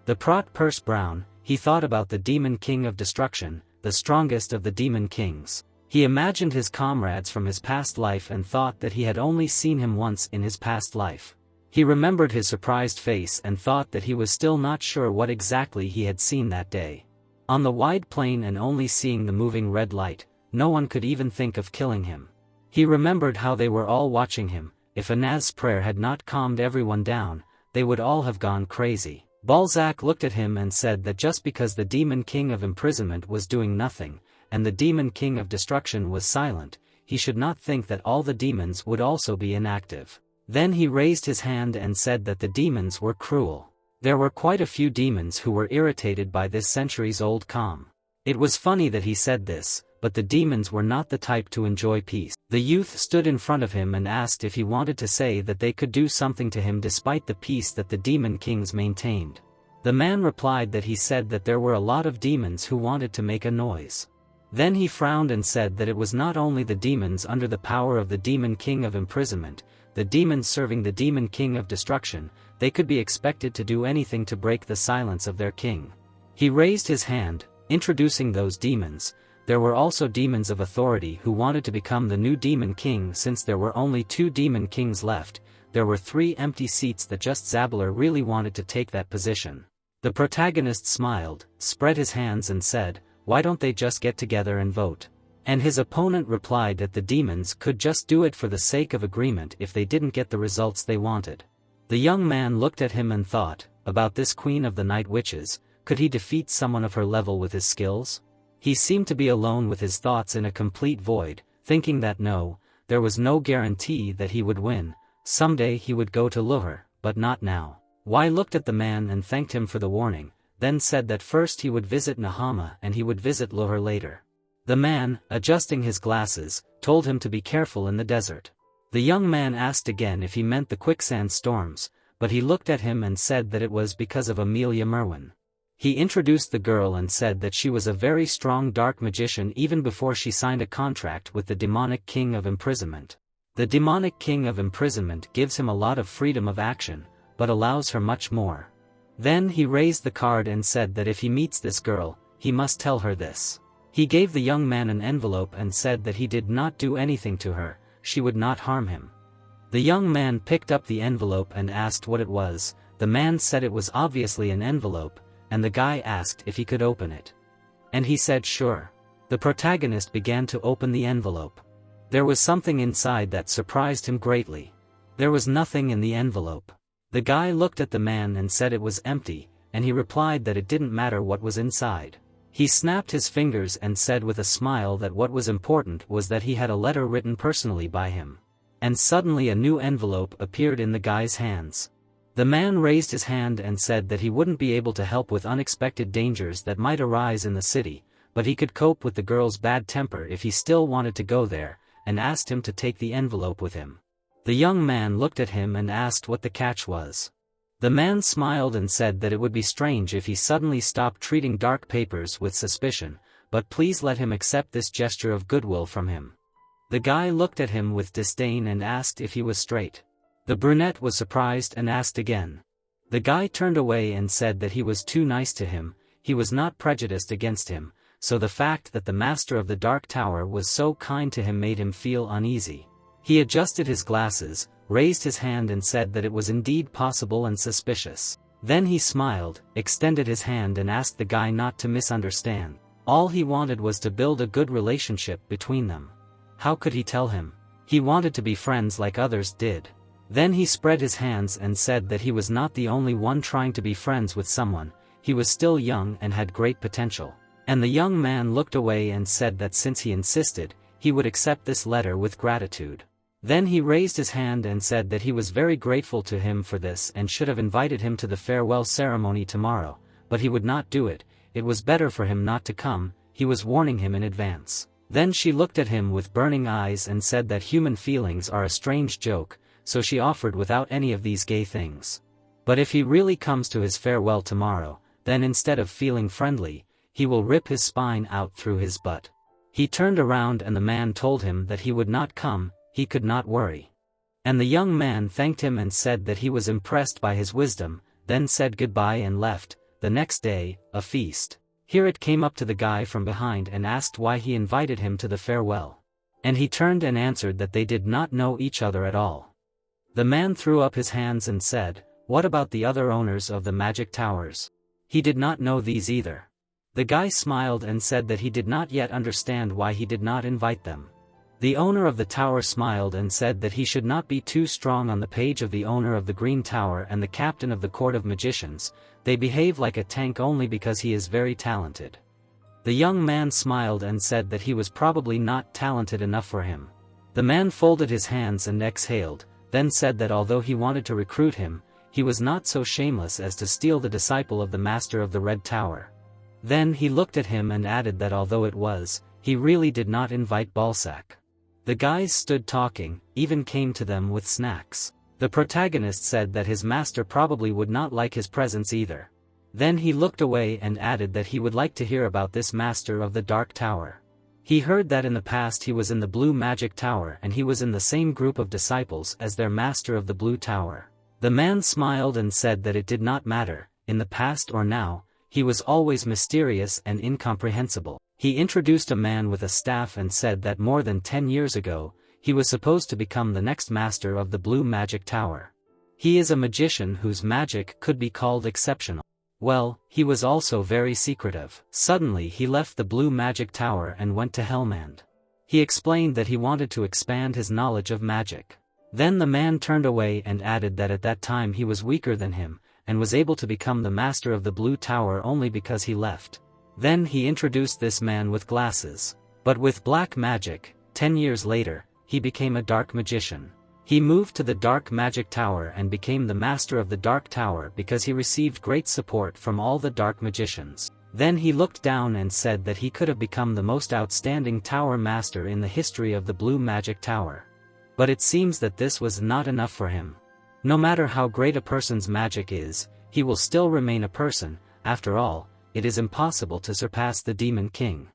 The Prot pursed brown. He thought about the Demon King of Destruction, the strongest of the Demon Kings. He imagined his comrades from his past life and thought that he had only seen him once in his past life. He remembered his surprised face and thought that he was still not sure what exactly he had seen that day. On the wide plain and only seeing the moving red light, no one could even think of killing him. He remembered how they were all watching him. If Anaz's prayer had not calmed everyone down, they would all have gone crazy. Balzac looked at him and said that just because the Demon King of Imprisonment was doing nothing, and the Demon King of Destruction was silent, he should not think that all the demons would also be inactive. Then he raised his hand and said that the demons were cruel. There were quite a few demons who were irritated by this centuries-old calm. It was funny that he said this, but the demons were not the type to enjoy peace. The youth stood in front of him and asked if he wanted to say that they could do something to him despite the peace that the Demon Kings maintained. The man replied that he said that there were a lot of demons who wanted to make a noise. Then he frowned and said that it was not only the demons under the power of the Demon King of Imprisonment, the demons serving the Demon King of Destruction, they could be expected to do anything to break the silence of their king. He raised his hand, introducing those demons. there were also demons of authority who wanted to become the new demon king. Since there were only 2 demon kings left, there were 3 empty seats that just Zabular really wanted to take that position. The protagonist smiled, spread his hands and said, "Why don't they just get together and vote?" And his opponent replied that the demons could just do it for the sake of agreement if they didn't get the results they wanted. The young man looked at him and thought, about this queen of the night witches, could he defeat someone of her level with his skills? He seemed to be alone with his thoughts in a complete void, thinking that no, there was no guarantee that he would win. Someday he would go to Luhur, but not now. Wai looked at the man and thanked him for the warning, then said that first he would visit Nahama and he would visit Luhur later. The man, adjusting his glasses, told him to be careful in the desert. The young man asked again if he meant the quicksand storms, but he looked at him and said that it was because of Amelia Merwin. He introduced the girl and said that she was a very strong dark magician even before she signed a contract with the demonic king of imprisonment. The demonic king of imprisonment gives him a lot of freedom of action, but allows her much more. Then he raised the card and said that if he meets this girl, he must tell her this. He gave the young man an envelope and said that he did not do anything to her, she would not harm him. The young man picked up the envelope and asked what it was. The man said it was obviously an envelope, and the guy asked if he could open it. And he said sure. The protagonist began to open the envelope. There was something inside that surprised him greatly. There was nothing in the envelope. The guy looked at the man and said it was empty, and he replied that it didn't matter what was inside. He snapped his fingers and said with a smile that what was important was that he had a letter written personally by him. And suddenly a new envelope appeared in the guy's hands. The man raised his hand and said that he wouldn't be able to help with unexpected dangers that might arise in the city, but he could cope with the girl's bad temper if he still wanted to go there, and asked him to take the envelope with him. The young man looked at him and asked what the catch was. The man smiled and said that it would be strange if he suddenly stopped treating dark papers with suspicion, but please let him accept this gesture of goodwill from him. The guy looked at him with disdain and asked if he was straight. The brunette was surprised and asked again. The guy turned away and said that he was too nice to him, he was not prejudiced against him, so the fact that the master of the Dark Tower was so kind to him made him feel uneasy. He adjusted his glasses, raised his hand and said that it was indeed possible and suspicious. Then he smiled, extended his hand and asked the guy not to misunderstand. All he wanted was to build a good relationship between them. How could he tell him? He wanted to be friends like others did. Then he spread his hands and said that he was not the only one trying to be friends with someone, he was still young and had great potential. And the young man looked away and said that since he insisted, he would accept this letter with gratitude. Then he raised his hand and said that he was very grateful to him for this and should have invited him to the farewell ceremony tomorrow, but he would not do it, it was better for him not to come, he was warning him in advance. Then she looked at him with burning eyes and said that human feelings are a strange joke, so she offered without any of these gay things. But if he really comes to his farewell tomorrow, then instead of feeling friendly, he will rip his spine out through his butt. He turned around and the man told him that he would not come, he could not worry. And the young man thanked him and said that he was impressed by his wisdom, then said goodbye and left. The next day, a feast. Here it came up to the guy from behind and asked why he invited him to the farewell. And he turned and answered that they did not know each other at all. The man threw up his hands and said, "What about the other owners of the magic towers?" He did not know these either. The guy smiled and said that he did not yet understand why he did not invite them. The owner of the tower smiled and said that he should not be too strong on the page of the owner of the Green Tower and the captain of the Court of Magicians, they behave like a tank only because he is very talented. The young man smiled and said that he was probably not talented enough for him. The man folded his hands and exhaled, then said that although he wanted to recruit him, he was not so shameless as to steal the disciple of the master of the Red Tower. Then he looked at him and added that although it was, he really did not invite Balsac. The guys stood talking, even came to them with snacks. The protagonist said that his master probably would not like his presence either. Then he looked away and added that he would like to hear about this master of the Dark Tower. He heard that in the past he was in the Blue Magic Tower and he was in the same group of disciples as their master of the Blue Tower. The man smiled and said that it did not matter, in the past or now, he was always mysterious and incomprehensible. He introduced a man with a staff and said that more than 10 years ago, he was supposed to become the next master of the Blue Magic Tower. He is a magician whose magic could be called exceptional. Well, he was also very secretive. Suddenly he left the Blue Magic Tower and went to Helmand. He explained that he wanted to expand his knowledge of magic. Then the man turned away and added that at that time he was weaker than him, and was able to become the master of the Blue Tower only because he left. Then he introduced this man with glasses. But with black magic, 10 years later, he became a dark magician. He moved to the Dark Magic Tower and became the master of the Dark Tower because he received great support from all the dark magicians. Then he looked down and said that he could have become the most outstanding tower master in the history of the Blue Magic Tower. But it seems that this was not enough for him. No matter how great a person's magic is, he will still remain a person. After all, it is impossible to surpass the Demon King.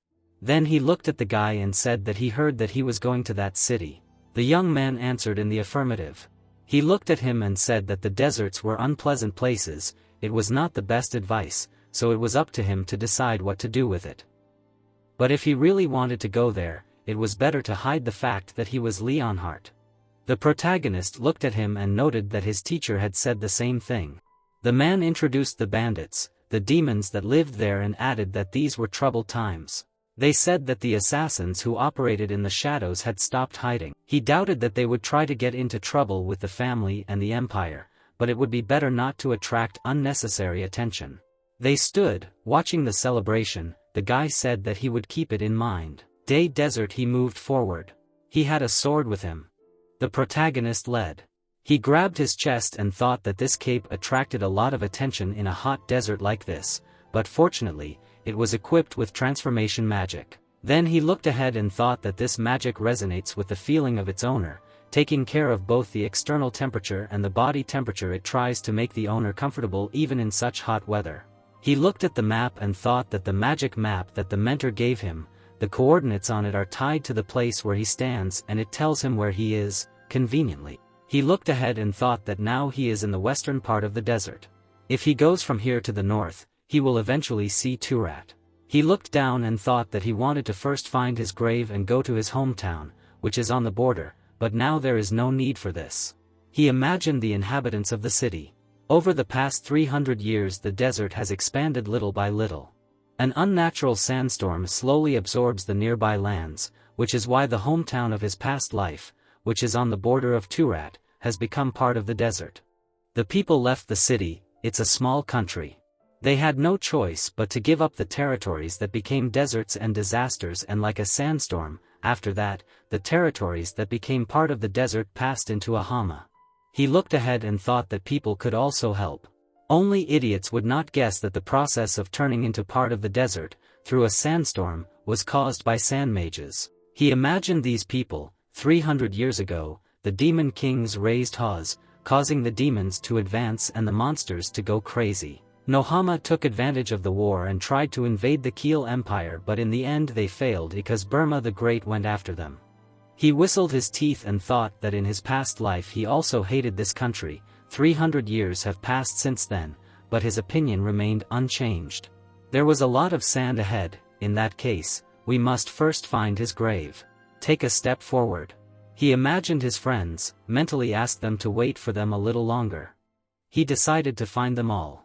Then he looked at the guy and said that he heard that he was going to that city. The young man answered in the affirmative. He looked at him and said that the deserts were unpleasant places. It was not the best advice, so it was up to him to decide what to do with it. But if he really wanted to go there, it was better to hide the fact that he was Leonhardt. The protagonist looked at him and noted that his teacher had said the same thing. The man introduced the bandits, the demons that lived there, and added that these were troubled times. They said that the assassins who operated in the shadows had stopped hiding. He doubted that they would try to get into trouble with the family and the empire, but it would be better not to attract unnecessary attention. They stood, watching the celebration. The guy said that he would keep it in mind. Desert he moved forward. He had a sword with him. The protagonist led. He grabbed his chest and thought that this cape attracted a lot of attention in a hot desert like this, but fortunately, it was equipped with transformation magic. Then he looked ahead and thought that this magic resonates with the feeling of its owner, taking care of both the external temperature and the body temperature. It tries to make the owner comfortable even in such hot weather. He looked at the map and thought that the magic map that the mentor gave him, the coordinates on it are tied to the place where he stands and it tells him where he is, conveniently. He looked ahead and thought that now he is in the western part of the desert. If he goes from here to the north, he will eventually see Turat. He looked down and thought that he wanted to first find his grave and go to his hometown, which is on the border, but now there is no need for this. He imagined the inhabitants of the city. Over the past 300 years the desert has expanded little by little. An unnatural sandstorm slowly absorbs the nearby lands, which is why the hometown of his past life, which is on the border of Turat, has become part of the desert. The people left the city. It's a small country. They had no choice but to give up the territories that became deserts and disasters, and like a sandstorm, after that, the territories that became part of the desert passed into a Hama. He looked ahead and thought that people could also help. Only idiots would not guess that the process of turning into part of the desert, through a sandstorm, was caused by sand mages. He imagined these people. 300 years ago, the demon kings raised Haz, causing the demons to advance and the monsters to go crazy. Nohama took advantage of the war and tried to invade the Keel Empire, but in the end they failed because Burma the Great went after them. He whistled his teeth and thought that in his past life he also hated this country. 300 years have passed since then, but his opinion remained unchanged. There was a lot of sand ahead. In that case, we must first find his grave. Take a step forward. He imagined his friends, mentally asked them to wait for them a little longer. He decided to find them all.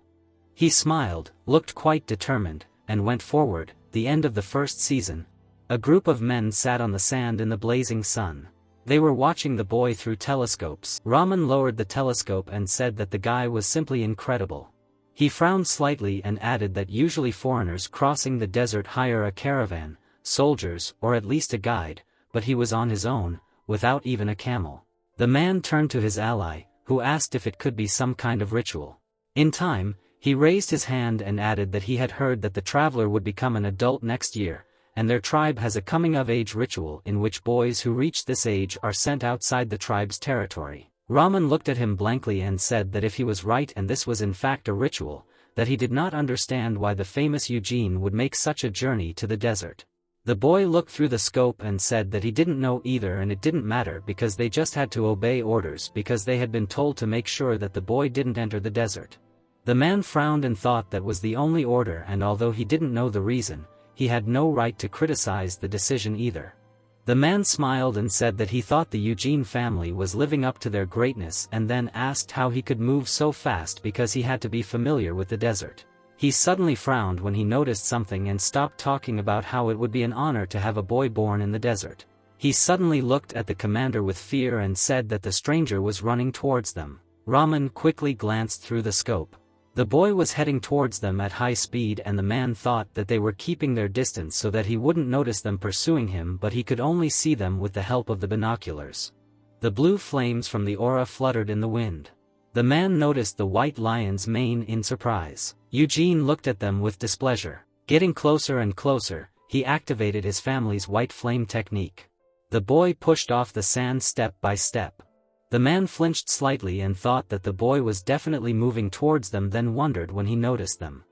He smiled, looked quite determined, and went forward. The end of the first season. A group of men sat on the sand in the blazing sun. They were watching the boy through telescopes. Raman lowered the telescope and said that the guy was simply incredible. He frowned slightly and added that usually foreigners crossing the desert hire a caravan, soldiers, or at least a guide, but he was on his own, without even a camel. The man turned to his ally, who asked if it could be some kind of ritual. In time, he raised his hand and added that he had heard that the traveler would become an adult next year, and their tribe has a coming-of-age ritual in which boys who reach this age are sent outside the tribe's territory. Raman looked at him blankly and said that if he was right and this was in fact a ritual, that he did not understand why the famous Eugene would make such a journey to the desert. The boy looked through the scope and said that he didn't know either, and it didn't matter because they just had to obey orders because they had been told to make sure that the boy didn't enter the desert. The man frowned and thought that was the only order, and although he didn't know the reason, he had no right to criticize the decision either. The man smiled and said that he thought the Eugene family was living up to their greatness, and then asked how he could move so fast because he had to be familiar with the desert. He suddenly frowned when he noticed something and stopped talking about how it would be an honor to have a boy born in the desert. He suddenly looked at the commander with fear and said that the stranger was running towards them. Ramen quickly glanced through the scope. The boy was heading towards them at high speed, and the man thought that they were keeping their distance so that he wouldn't notice them pursuing him, but he could only see them with the help of the binoculars. The blue flames from the aura fluttered in the wind. The man noticed the white lion's mane in surprise. Eugene looked at them with displeasure. Getting closer and closer, he activated his family's white flame technique. The boy pushed off the sand step by step. The man flinched slightly and thought that the boy was definitely moving towards them, then wondered when he noticed them.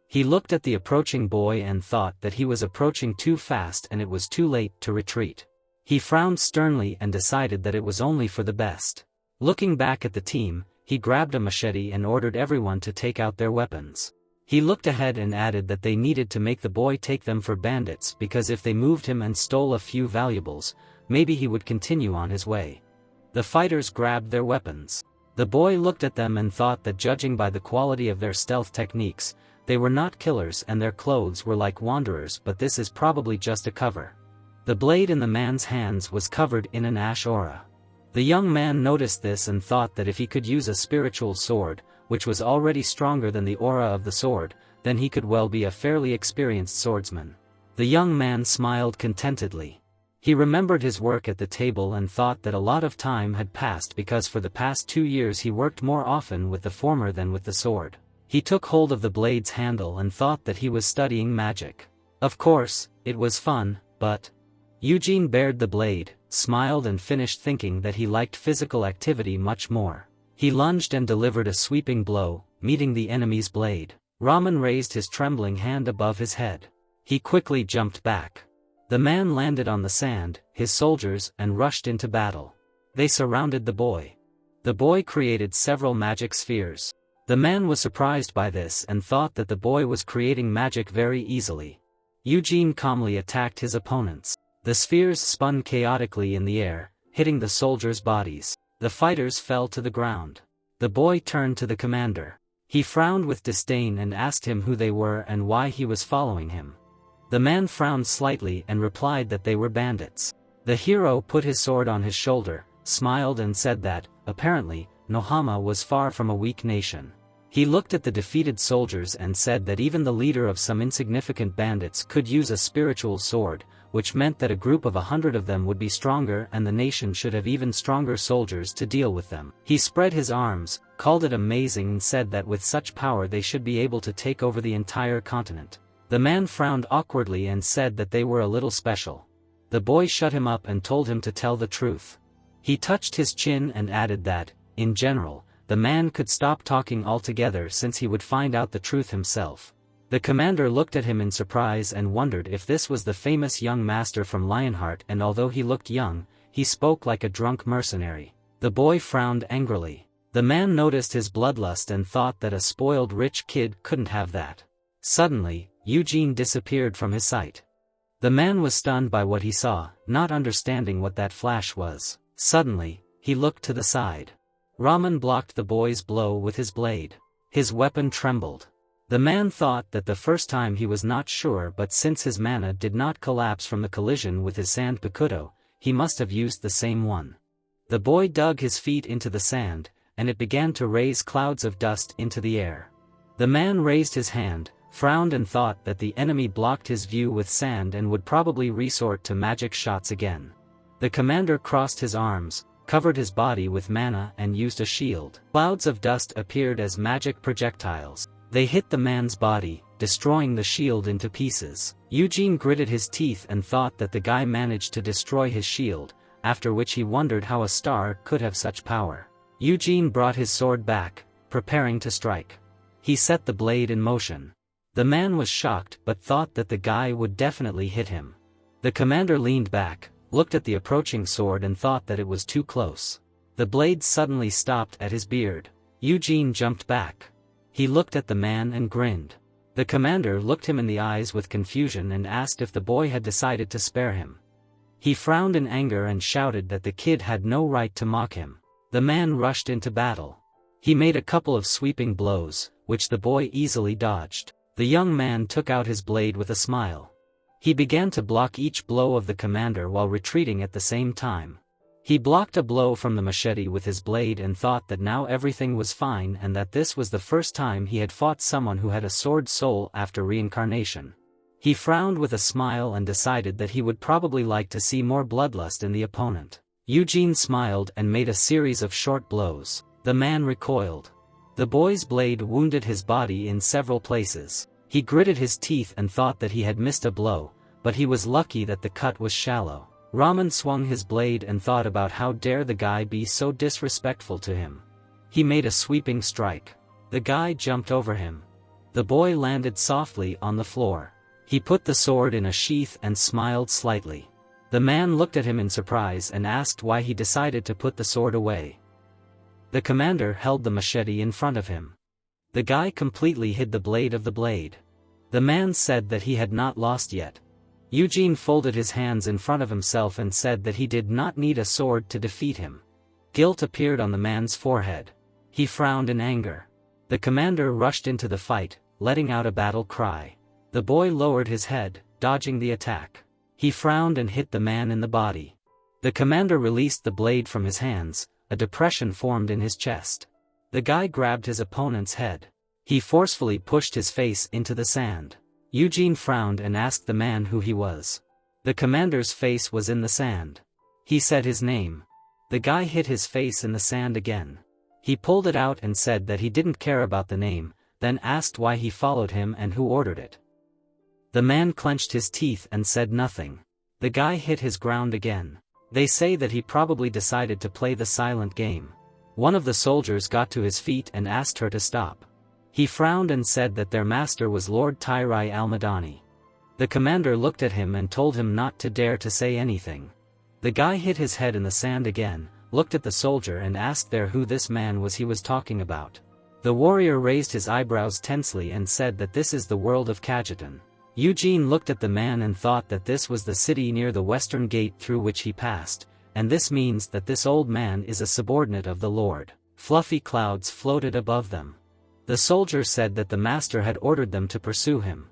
He looked at the approaching boy and thought that he was approaching too fast and it was too late to retreat. He frowned sternly and decided that it was only for the best. Looking back at the team, he grabbed a machete and ordered everyone to take out their weapons. He looked ahead and added that they needed to make the boy take them for bandits, because if they moved him and stole a few valuables, maybe he would continue on his way. The fighters grabbed their weapons. The boy looked at them and thought that judging by the quality of their stealth techniques, they were not killers and their clothes were like wanderers, but this is probably just a cover. The blade in the man's hands was covered in an ash aura. The young man noticed this and thought that if he could use a spiritual sword, which was already stronger than the aura of the sword, then he could well be a fairly experienced swordsman. The young man smiled contentedly. He remembered his work at the table and thought that a lot of time had passed, because for the past 2 years he worked more often with the former than with the sword. He took hold of the blade's handle and thought that he was studying magic. Of course, it was fun, but... Eugene bared the blade, smiled and finished thinking that he liked physical activity much more. He lunged and delivered a sweeping blow, meeting the enemy's blade. Ramen raised his trembling hand above his head. He quickly jumped back. The man landed on the sand, his soldiers, and rushed into battle. They surrounded the boy. The boy created several magic spheres. The man was surprised by this and thought that the boy was creating magic very easily. Eugene calmly attacked his opponents. The spheres spun chaotically in the air, hitting the soldiers' bodies. The fighters fell to the ground. The boy turned to the commander. He frowned with disdain and asked him who they were and why he was following him. The man frowned slightly and replied that they were bandits. The hero put his sword on his shoulder, smiled and said that, apparently, Nohama was far from a weak nation. He looked at the defeated soldiers and said that even the leader of some insignificant bandits could use a spiritual sword, which meant that a group of 100 of them would be stronger and the nation should have even stronger soldiers to deal with them. He spread his arms, called it amazing and said that with such power they should be able to take over the entire continent. The man frowned awkwardly and said that they were a little special. The boy shut him up and told him to tell the truth. He touched his chin and added that, in general, the man could stop talking altogether since he would find out the truth himself. The commander looked at him in surprise and wondered if this was the famous young master from Lionheart, and although he looked young, he spoke like a drunk mercenary. The boy frowned angrily. The man noticed his bloodlust and thought that a spoiled rich kid couldn't have that. Suddenly, Eugene disappeared from his sight. The man was stunned by what he saw, not understanding what that flash was. Suddenly, he looked to the side. Ramen blocked the boy's blow with his blade. His weapon trembled. The man thought that the first time he was not sure, but since his mana did not collapse from the collision with his sand Bakuto, he must have used the same one. The boy dug his feet into the sand, and it began to raise clouds of dust into the air. The man raised his hand, frowned and thought that the enemy blocked his view with sand and would probably resort to magic shots again. The commander crossed his arms, covered his body with mana and used a shield. Clouds of dust appeared as magic projectiles. They hit the man's body, destroying the shield into pieces. Eugene gritted his teeth and thought that the guy managed to destroy his shield, after which he wondered how a star could have such power. Eugene brought his sword back, preparing to strike. He set the blade in motion. The man was shocked but thought that the guy would definitely hit him. The commander leaned back, looked at the approaching sword and thought that it was too close. The blade suddenly stopped at his beard. Eugene jumped back. He looked at the man and grinned. The commander looked him in the eyes with confusion and asked if the boy had decided to spare him. He frowned in anger and shouted that the kid had no right to mock him. The man rushed into battle. He made a couple of sweeping blows, which the boy easily dodged. The young man took out his blade with a smile. He began to block each blow of the commander while retreating at the same time. He blocked a blow from the machete with his blade and thought that now everything was fine and that this was the first time he had fought someone who had a sword soul after reincarnation. He frowned with a smile and decided that he would probably like to see more bloodlust in the opponent. Eugene smiled and made a series of short blows. The man recoiled. The boy's blade wounded his body in several places. He gritted his teeth and thought that he had missed a blow, but he was lucky that the cut was shallow. Raman swung his blade and thought about how dare the guy be so disrespectful to him. He made a sweeping strike. The guy jumped over him. The boy landed softly on the floor. He put the sword in a sheath and smiled slightly. The man looked at him in surprise and asked why he decided to put the sword away. The commander held the machete in front of him. The guy completely hid the blade of the blade. The man said that he had not lost yet. Eugene folded his hands in front of himself and said that he did not need a sword to defeat him. Guilt appeared on the man's forehead. He frowned in anger. The commander rushed into the fight, letting out a battle cry. The boy lowered his head, dodging the attack. He frowned and hit the man in the body. The commander released the blade from his hands. A depression formed in his chest. The guy grabbed his opponent's head. He forcefully pushed his face into the sand. Eugene frowned and asked the man who he was. The commander's face was in the sand. He said his name. The guy hit his face in the sand again. He pulled it out and said that he didn't care about the name, then asked why he followed him and who ordered it. The man clenched his teeth and said nothing. The guy hit his ground again. They say that he probably decided to play the silent game. One of the soldiers got to his feet and asked her to stop. He frowned and said that their master was Lord Tyrai Almadani. The commander looked at him and told him not to dare to say anything. The guy hit his head in the sand again, looked at the soldier and asked there who this man was he was talking about. The warrior raised his eyebrows tensely and said that this is the world of Kajetan. Eugene looked at the man and thought that this was the city near the western gate through which he passed, and this means that this old man is a subordinate of the Lord. Fluffy clouds floated above them. The soldier said that the master had ordered them to pursue him.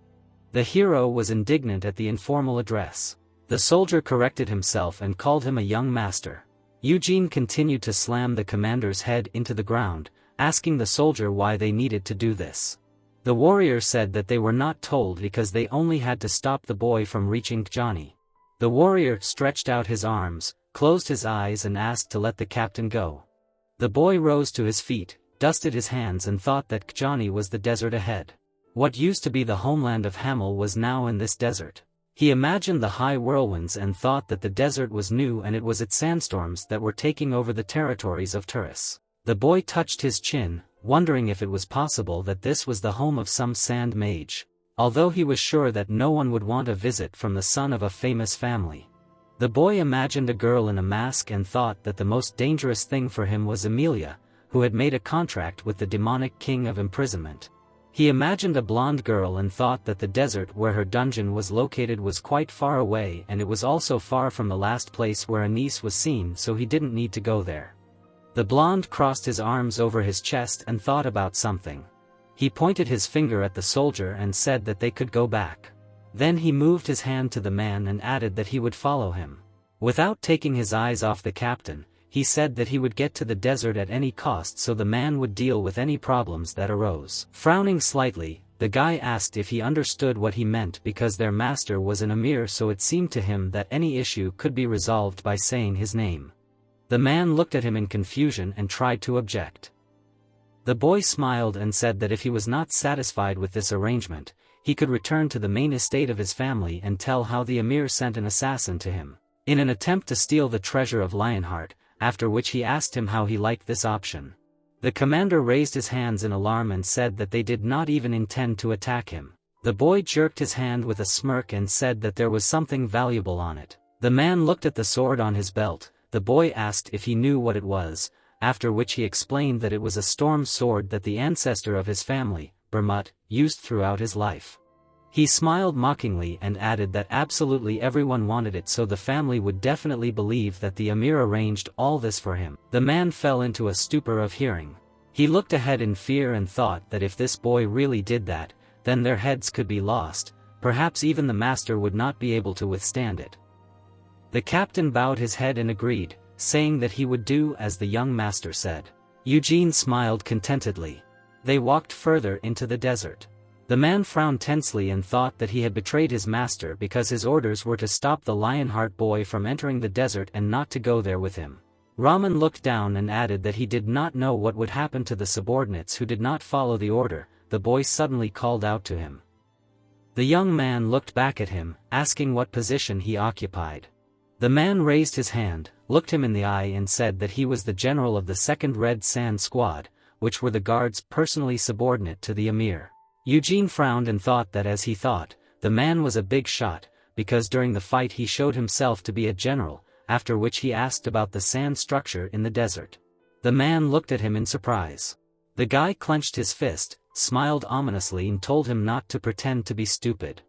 The hero was indignant at the informal address. The soldier corrected himself and called him a young master. Eugene continued to slam the commander's head into the ground, asking the soldier why they needed to do this. The warrior said that they were not told because they only had to stop the boy from reaching Johnny. The warrior stretched out his arms, closed his eyes and asked to let the captain go. The boy rose to his feet, dusted his hands and thought that Kjani was the desert ahead. What used to be the homeland of Hamel was now in this desert. He imagined the high whirlwinds and thought that the desert was new and it was its sandstorms that were taking over the territories of Turris. The boy touched his chin, wondering if it was possible that this was the home of some sand mage, although he was sure that no one would want a visit from the son of a famous family. The boy imagined a girl in a mask and thought that the most dangerous thing for him was Amelia, who had made a contract with the demonic king of imprisonment. He imagined a blonde girl and thought that the desert where her dungeon was located was quite far away and it was also far from the last place where Anise was seen, so he didn't need to go there. The blonde crossed his arms over his chest and thought about something. He pointed his finger at the soldier and said that they could go back. Then he moved his hand to the man and added that he would follow him. Without taking his eyes off the captain, he said that he would get to the desert at any cost so the man would deal with any problems that arose. Frowning slightly, the guy asked if he understood what he meant because their master was an emir, so it seemed to him that any issue could be resolved by saying his name. The man looked at him in confusion and tried to object. The boy smiled and said that if he was not satisfied with this arrangement, he could return to the main estate of his family and tell how the emir sent an assassin to him, in an attempt to steal the treasure of Lionheart, after which he asked him how he liked this option. The commander raised his hands in alarm and said that they did not even intend to attack him. The boy jerked his hand with a smirk and said that there was something valuable on it. The man looked at the sword on his belt. The boy asked if he knew what it was, after which he explained that it was a storm sword that the ancestor of his family, Bermut, used throughout his life. He smiled mockingly and added that absolutely everyone wanted it, so the family would definitely believe that the Emir arranged all this for him. The man fell into a stupor of hearing. He looked ahead in fear and thought that if this boy really did that, then their heads could be lost, perhaps even the master would not be able to withstand it. The captain bowed his head and agreed, saying that he would do as the young master said. Eugene smiled contentedly. They walked further into the desert. The man frowned tensely and thought that he had betrayed his master because his orders were to stop the Lionheart boy from entering the desert and not to go there with him. Raman looked down and added that he did not know what would happen to the subordinates who did not follow the order. The boy suddenly called out to him. The young man looked back at him, asking what position he occupied. The man raised his hand, looked him in the eye and said that he was the general of the 2nd Red Sand Squad, which were the guards personally subordinate to the Emir. Eugene frowned and thought that as he thought, the man was a big shot, because during the fight he showed himself to be a general, after which he asked about the sand structure in the desert. The man looked at him in surprise. The guy clenched his fist, smiled ominously and told him not to pretend to be stupid.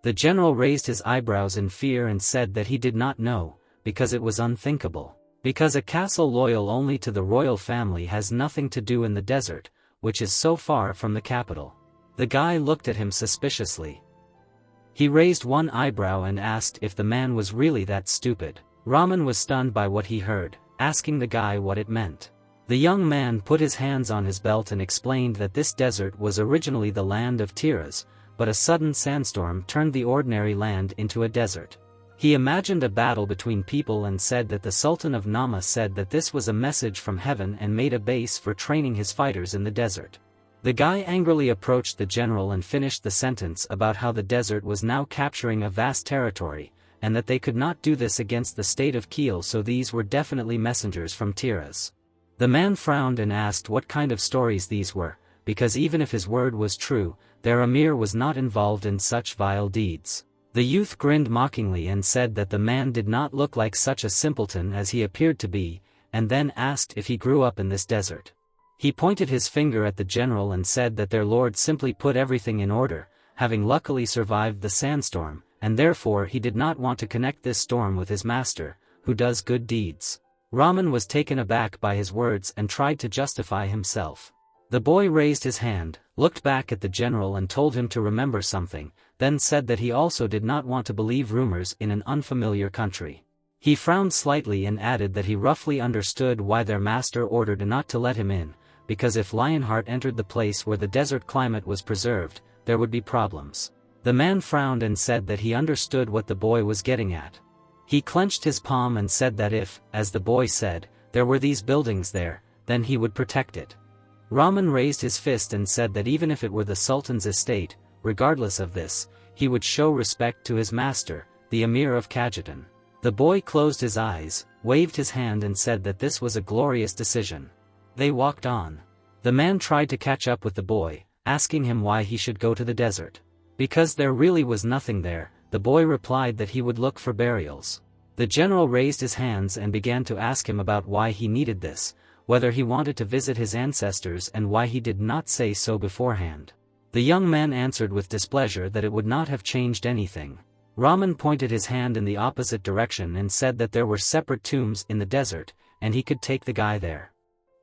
The general raised his eyebrows in fear and said that he did not know, because it was unthinkable. Because a castle loyal only to the royal family has nothing to do in the desert, which is so far from the capital. The guy looked at him suspiciously. He raised one eyebrow and asked if the man was really that stupid. Raman was stunned by what he heard, asking the guy what it meant. The young man put his hands on his belt and explained that this desert was originally the land of Tiras, but a sudden sandstorm turned the ordinary land into a desert. He imagined a battle between people and said that the Sultan of Nama said that this was a message from heaven and made a base for training his fighters in the desert. The guy angrily approached the general and finished the sentence about how the desert was now capturing a vast territory, and that they could not do this against the state of Kiel, so these were definitely messengers from Tiras. The man frowned and asked what kind of stories these were, because even if his word was true, their Emir was not involved in such vile deeds. The youth grinned mockingly and said that the man did not look like such a simpleton as he appeared to be, and then asked if he grew up in this desert. He pointed his finger at the general and said that their lord simply put everything in order, having luckily survived the sandstorm, and therefore he did not want to connect this storm with his master, who does good deeds. Raman was taken aback by his words and tried to justify himself. The boy raised his hand, looked back at the general and told him to remember something, then said that he also did not want to believe rumors in an unfamiliar country. He frowned slightly and added that he roughly understood why their master ordered not to let him in, because if Lionheart entered the place where the desert climate was preserved, there would be problems. The man frowned and said that he understood what the boy was getting at. He clenched his palm and said that if, as the boy said, there were these buildings there, then he would protect it. Raman raised his fist and said that even if it were the Sultan's estate, regardless of this, he would show respect to his master, the Emir of Kajetan. The boy closed his eyes, waved his hand and said that this was a glorious decision. They walked on. The man tried to catch up with the boy, asking him why he should go to the desert. Because there really was nothing there, the boy replied that he would look for burials. The general raised his hands and began to ask him about why he needed this, whether he wanted to visit his ancestors and why he did not say so beforehand. The young man answered with displeasure that it would not have changed anything. Raman pointed his hand in the opposite direction and said that there were separate tombs in the desert, and he could take the guy there.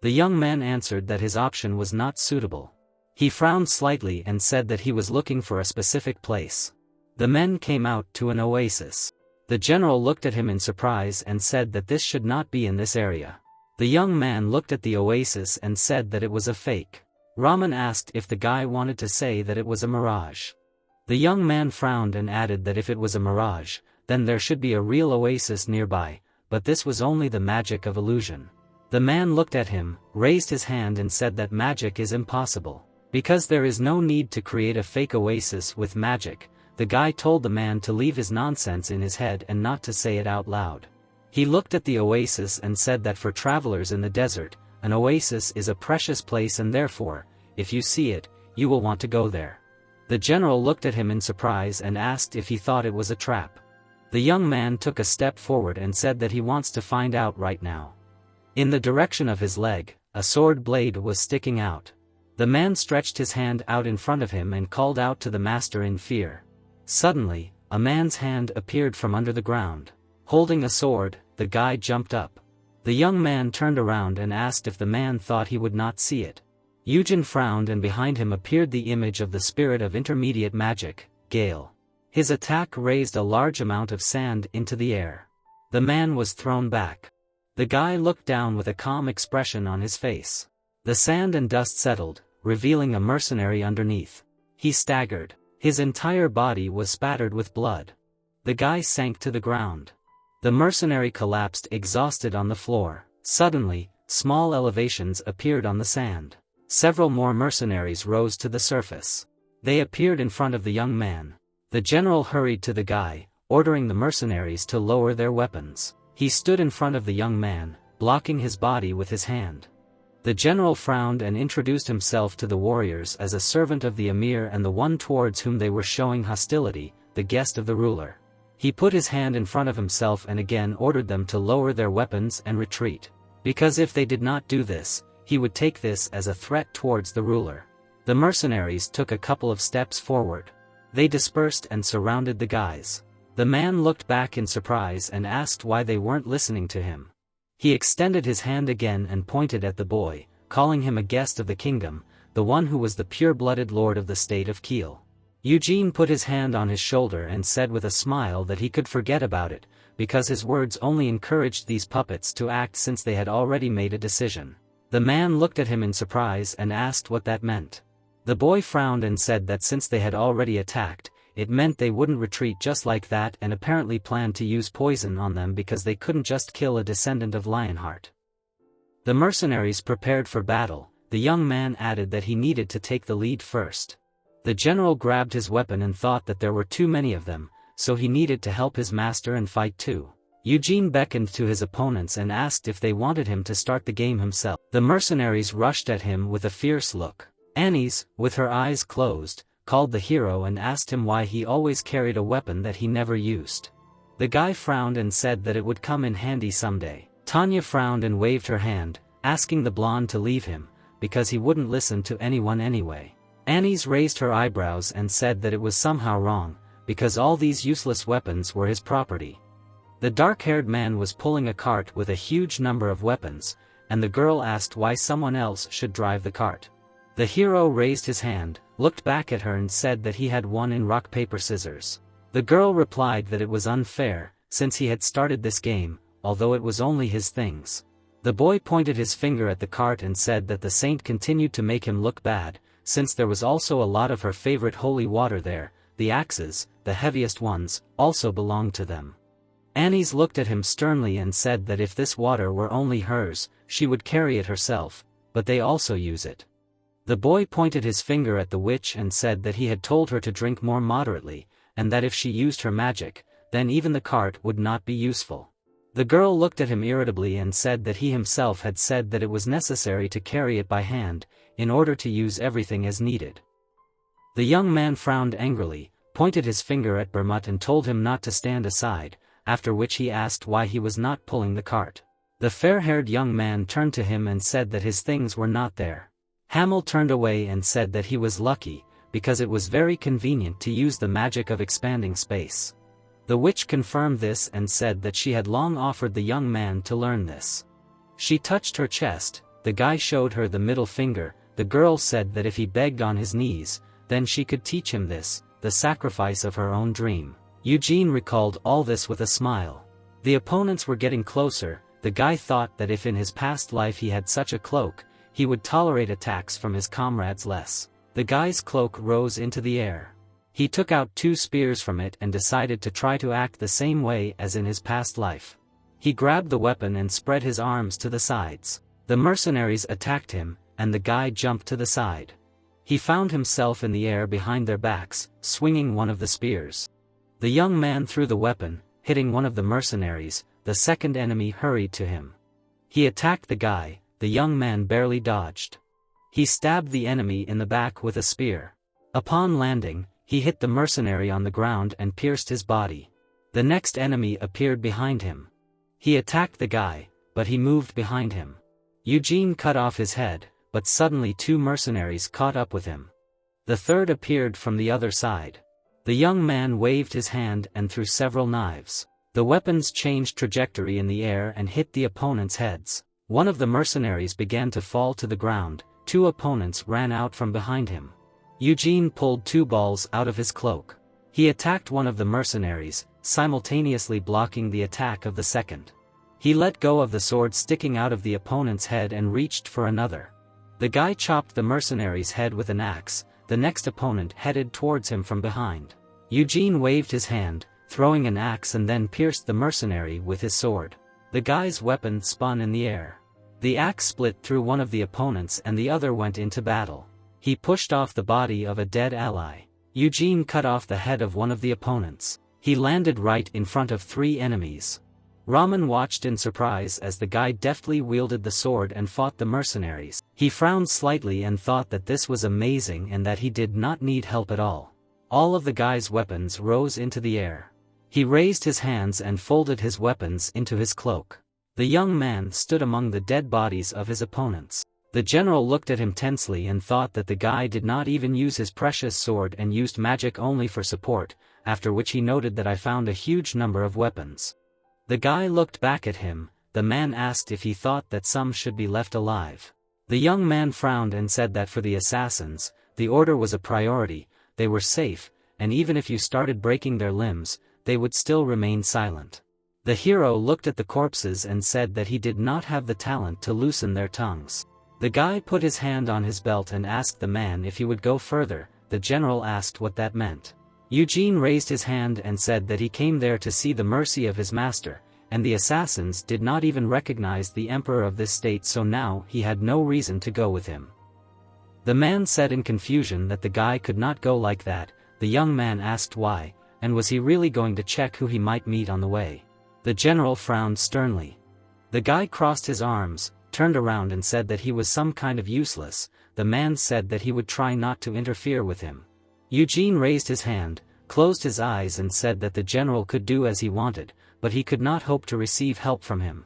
The young man answered that his option was not suitable. He frowned slightly and said that he was looking for a specific place. The men came out to an oasis. The general looked at him in surprise and said that this should not be in this area. The young man looked at the oasis and said that it was a fake. Raman asked if the guy wanted to say that it was a mirage. The young man frowned and added that if it was a mirage, then there should be a real oasis nearby, but this was only the magic of illusion. The man looked at him, raised his hand and said that magic is impossible. Because there is no need to create a fake oasis with magic, the guy told the man to leave his nonsense in his head and not to say it out loud. He looked at the oasis and said that for travelers in the desert, an oasis is a precious place and therefore, if you see it, you will want to go there. The general looked at him in surprise and asked if he thought it was a trap. The young man took a step forward and said that he wants to find out right now. In the direction of his leg, a sword blade was sticking out. The man stretched his hand out in front of him and called out to the master in fear. Suddenly, a man's hand appeared from under the ground. Holding a sword, the guy jumped up. The young man turned around and asked if the man thought he would not see it. Eugen frowned, and behind him appeared the image of the spirit of intermediate magic, Gale. His attack raised a large amount of sand into the air. The man was thrown back. The guy looked down with a calm expression on his face. The sand and dust settled, revealing a mercenary underneath. He staggered. His entire body was spattered with blood. The guy sank to the ground. The mercenary collapsed exhausted on the floor. Suddenly, small elevations appeared on the sand. Several more mercenaries rose to the surface. They appeared in front of the young man. The general hurried to the guy, ordering the mercenaries to lower their weapons. He stood in front of the young man, blocking his body with his hand. The general frowned and introduced himself to the warriors as a servant of the emir and the one towards whom they were showing hostility, the guest of the ruler. He put his hand in front of himself and again ordered them to lower their weapons and retreat. Because if they did not do this, he would take this as a threat towards the ruler. The mercenaries took a couple of steps forward. They dispersed and surrounded the guys. The man looked back in surprise and asked why they weren't listening to him. He extended his hand again and pointed at the boy, calling him a guest of the kingdom, the one who was the pure-blooded lord of the state of Kiel. Eugene put his hand on his shoulder and said with a smile that he could forget about it, because his words only encouraged these puppets to act since they had already made a decision. The man looked at him in surprise and asked what that meant. The boy frowned and said that since they had already attacked, it meant they wouldn't retreat just like that, and apparently planned to use poison on them because they couldn't just kill a descendant of Lionheart. The mercenaries prepared for battle. The young man added that he needed to take the lead first. The general grabbed his weapon and thought that there were too many of them, so he needed to help his master and fight too. Eugene beckoned to his opponents and asked if they wanted him to start the game himself. The mercenaries rushed at him with a fierce look. Annie's, with her eyes closed, called the hero and asked him why he always carried a weapon that he never used. The guy frowned and said that it would come in handy someday. Tanya frowned and waved her hand, asking the blonde to leave him, because he wouldn't listen to anyone anyway. Annie's raised her eyebrows and said that it was somehow wrong, because all these useless weapons were his property. The dark-haired man was pulling a cart with a huge number of weapons, and the girl asked why someone else should drive the cart. The hero raised his hand, looked back at her and said that he had won in rock paper scissors. The girl replied that it was unfair, since he had started this game, although it was only his things. The boy pointed his finger at the cart and said that the saint continued to make him look bad, since there was also a lot of her favorite holy water there. The axes, the heaviest ones, also belonged to them. Annie's looked at him sternly and said that if this water were only hers, she would carry it herself, but they also use it. The boy pointed his finger at the witch and said that he had told her to drink more moderately, and that if she used her magic, then even the cart would not be useful. The girl looked at him irritably and said that he himself had said that it was necessary to carry it by hand, in order to use everything as needed. The young man frowned angrily, pointed his finger at Bermut and told him not to stand aside, after which he asked why he was not pulling the cart. The fair-haired young man turned to him and said that his things were not there. Hamel turned away and said that he was lucky, because it was very convenient to use the magic of expanding space. The witch confirmed this and said that she had long offered the young man to learn this. She touched her chest. The guy showed her the middle finger. The girl said that if he begged on his knees, then she could teach him this, the sacrifice of her own dream. Eugene recalled all this with a smile. The opponents were getting closer. The guy thought that if in his past life he had such a cloak, he would tolerate attacks from his comrades less. The guy's cloak rose into the air. He took out 2 spears from it and decided to try to act the same way as in his past life. He grabbed the weapon and spread his arms to the sides. The mercenaries attacked him, and the guy jumped to the side. He found himself in the air behind their backs, swinging one of the spears. The young man threw the weapon, hitting one of the mercenaries. The second enemy hurried to him. He attacked the guy. The young man barely dodged. He stabbed the enemy in the back with a spear. Upon landing, he hit the mercenary on the ground and pierced his body. The next enemy appeared behind him. He attacked the guy, but he moved behind him. Eugene cut off his head, but suddenly two mercenaries caught up with him. The third appeared from the other side. The young man waved his hand and threw several knives. The weapons changed trajectory in the air and hit the opponents' heads. One of the mercenaries began to fall to the ground. Two opponents ran out from behind him. Eugene pulled two balls out of his cloak. He attacked one of the mercenaries, simultaneously blocking the attack of the second. He let go of the sword sticking out of the opponent's head and reached for another. The guy chopped the mercenary's head with an axe. The next opponent headed towards him from behind. Eugene waved his hand, throwing an axe, and then pierced the mercenary with his sword. The guy's weapon spun in the air. The axe split through one of the opponents and the other went into battle. He pushed off the body of a dead ally. Eugene cut off the head of one of the opponents. He landed right in front of three enemies. Ramen watched in surprise as the guy deftly wielded the sword and fought the mercenaries. He frowned slightly and thought that this was amazing and that he did not need help at all. All of the guy's weapons rose into the air. He raised his hands and folded his weapons into his cloak. The young man stood among the dead bodies of his opponents. The general looked at him tensely and thought that the guy did not even use his precious sword and used magic only for support, after which he noted that I found a huge number of weapons. The guy looked back at him. The man asked if he thought that some should be left alive. The young man frowned and said that for the assassins, the order was a priority, they were safe, and even if you started breaking their limbs, they would still remain silent. The hero looked at the corpses and said that he did not have the talent to loosen their tongues. The guy put his hand on his belt and asked the man if he would go further. The general asked what that meant. Eugene raised his hand and said that he came there to see the mercy of his master, and the assassins did not even recognize the emperor of this state, so now he had no reason to go with him. The man said in confusion that the guy could not go like that. The young man asked why, and was he really going to check who he might meet on the way. The general frowned sternly. The guy crossed his arms, turned around and said that he was some kind of useless. The man said that he would try not to interfere with him. Eugene raised his hand, closed his eyes and said that the general could do as he wanted, but he could not hope to receive help from him.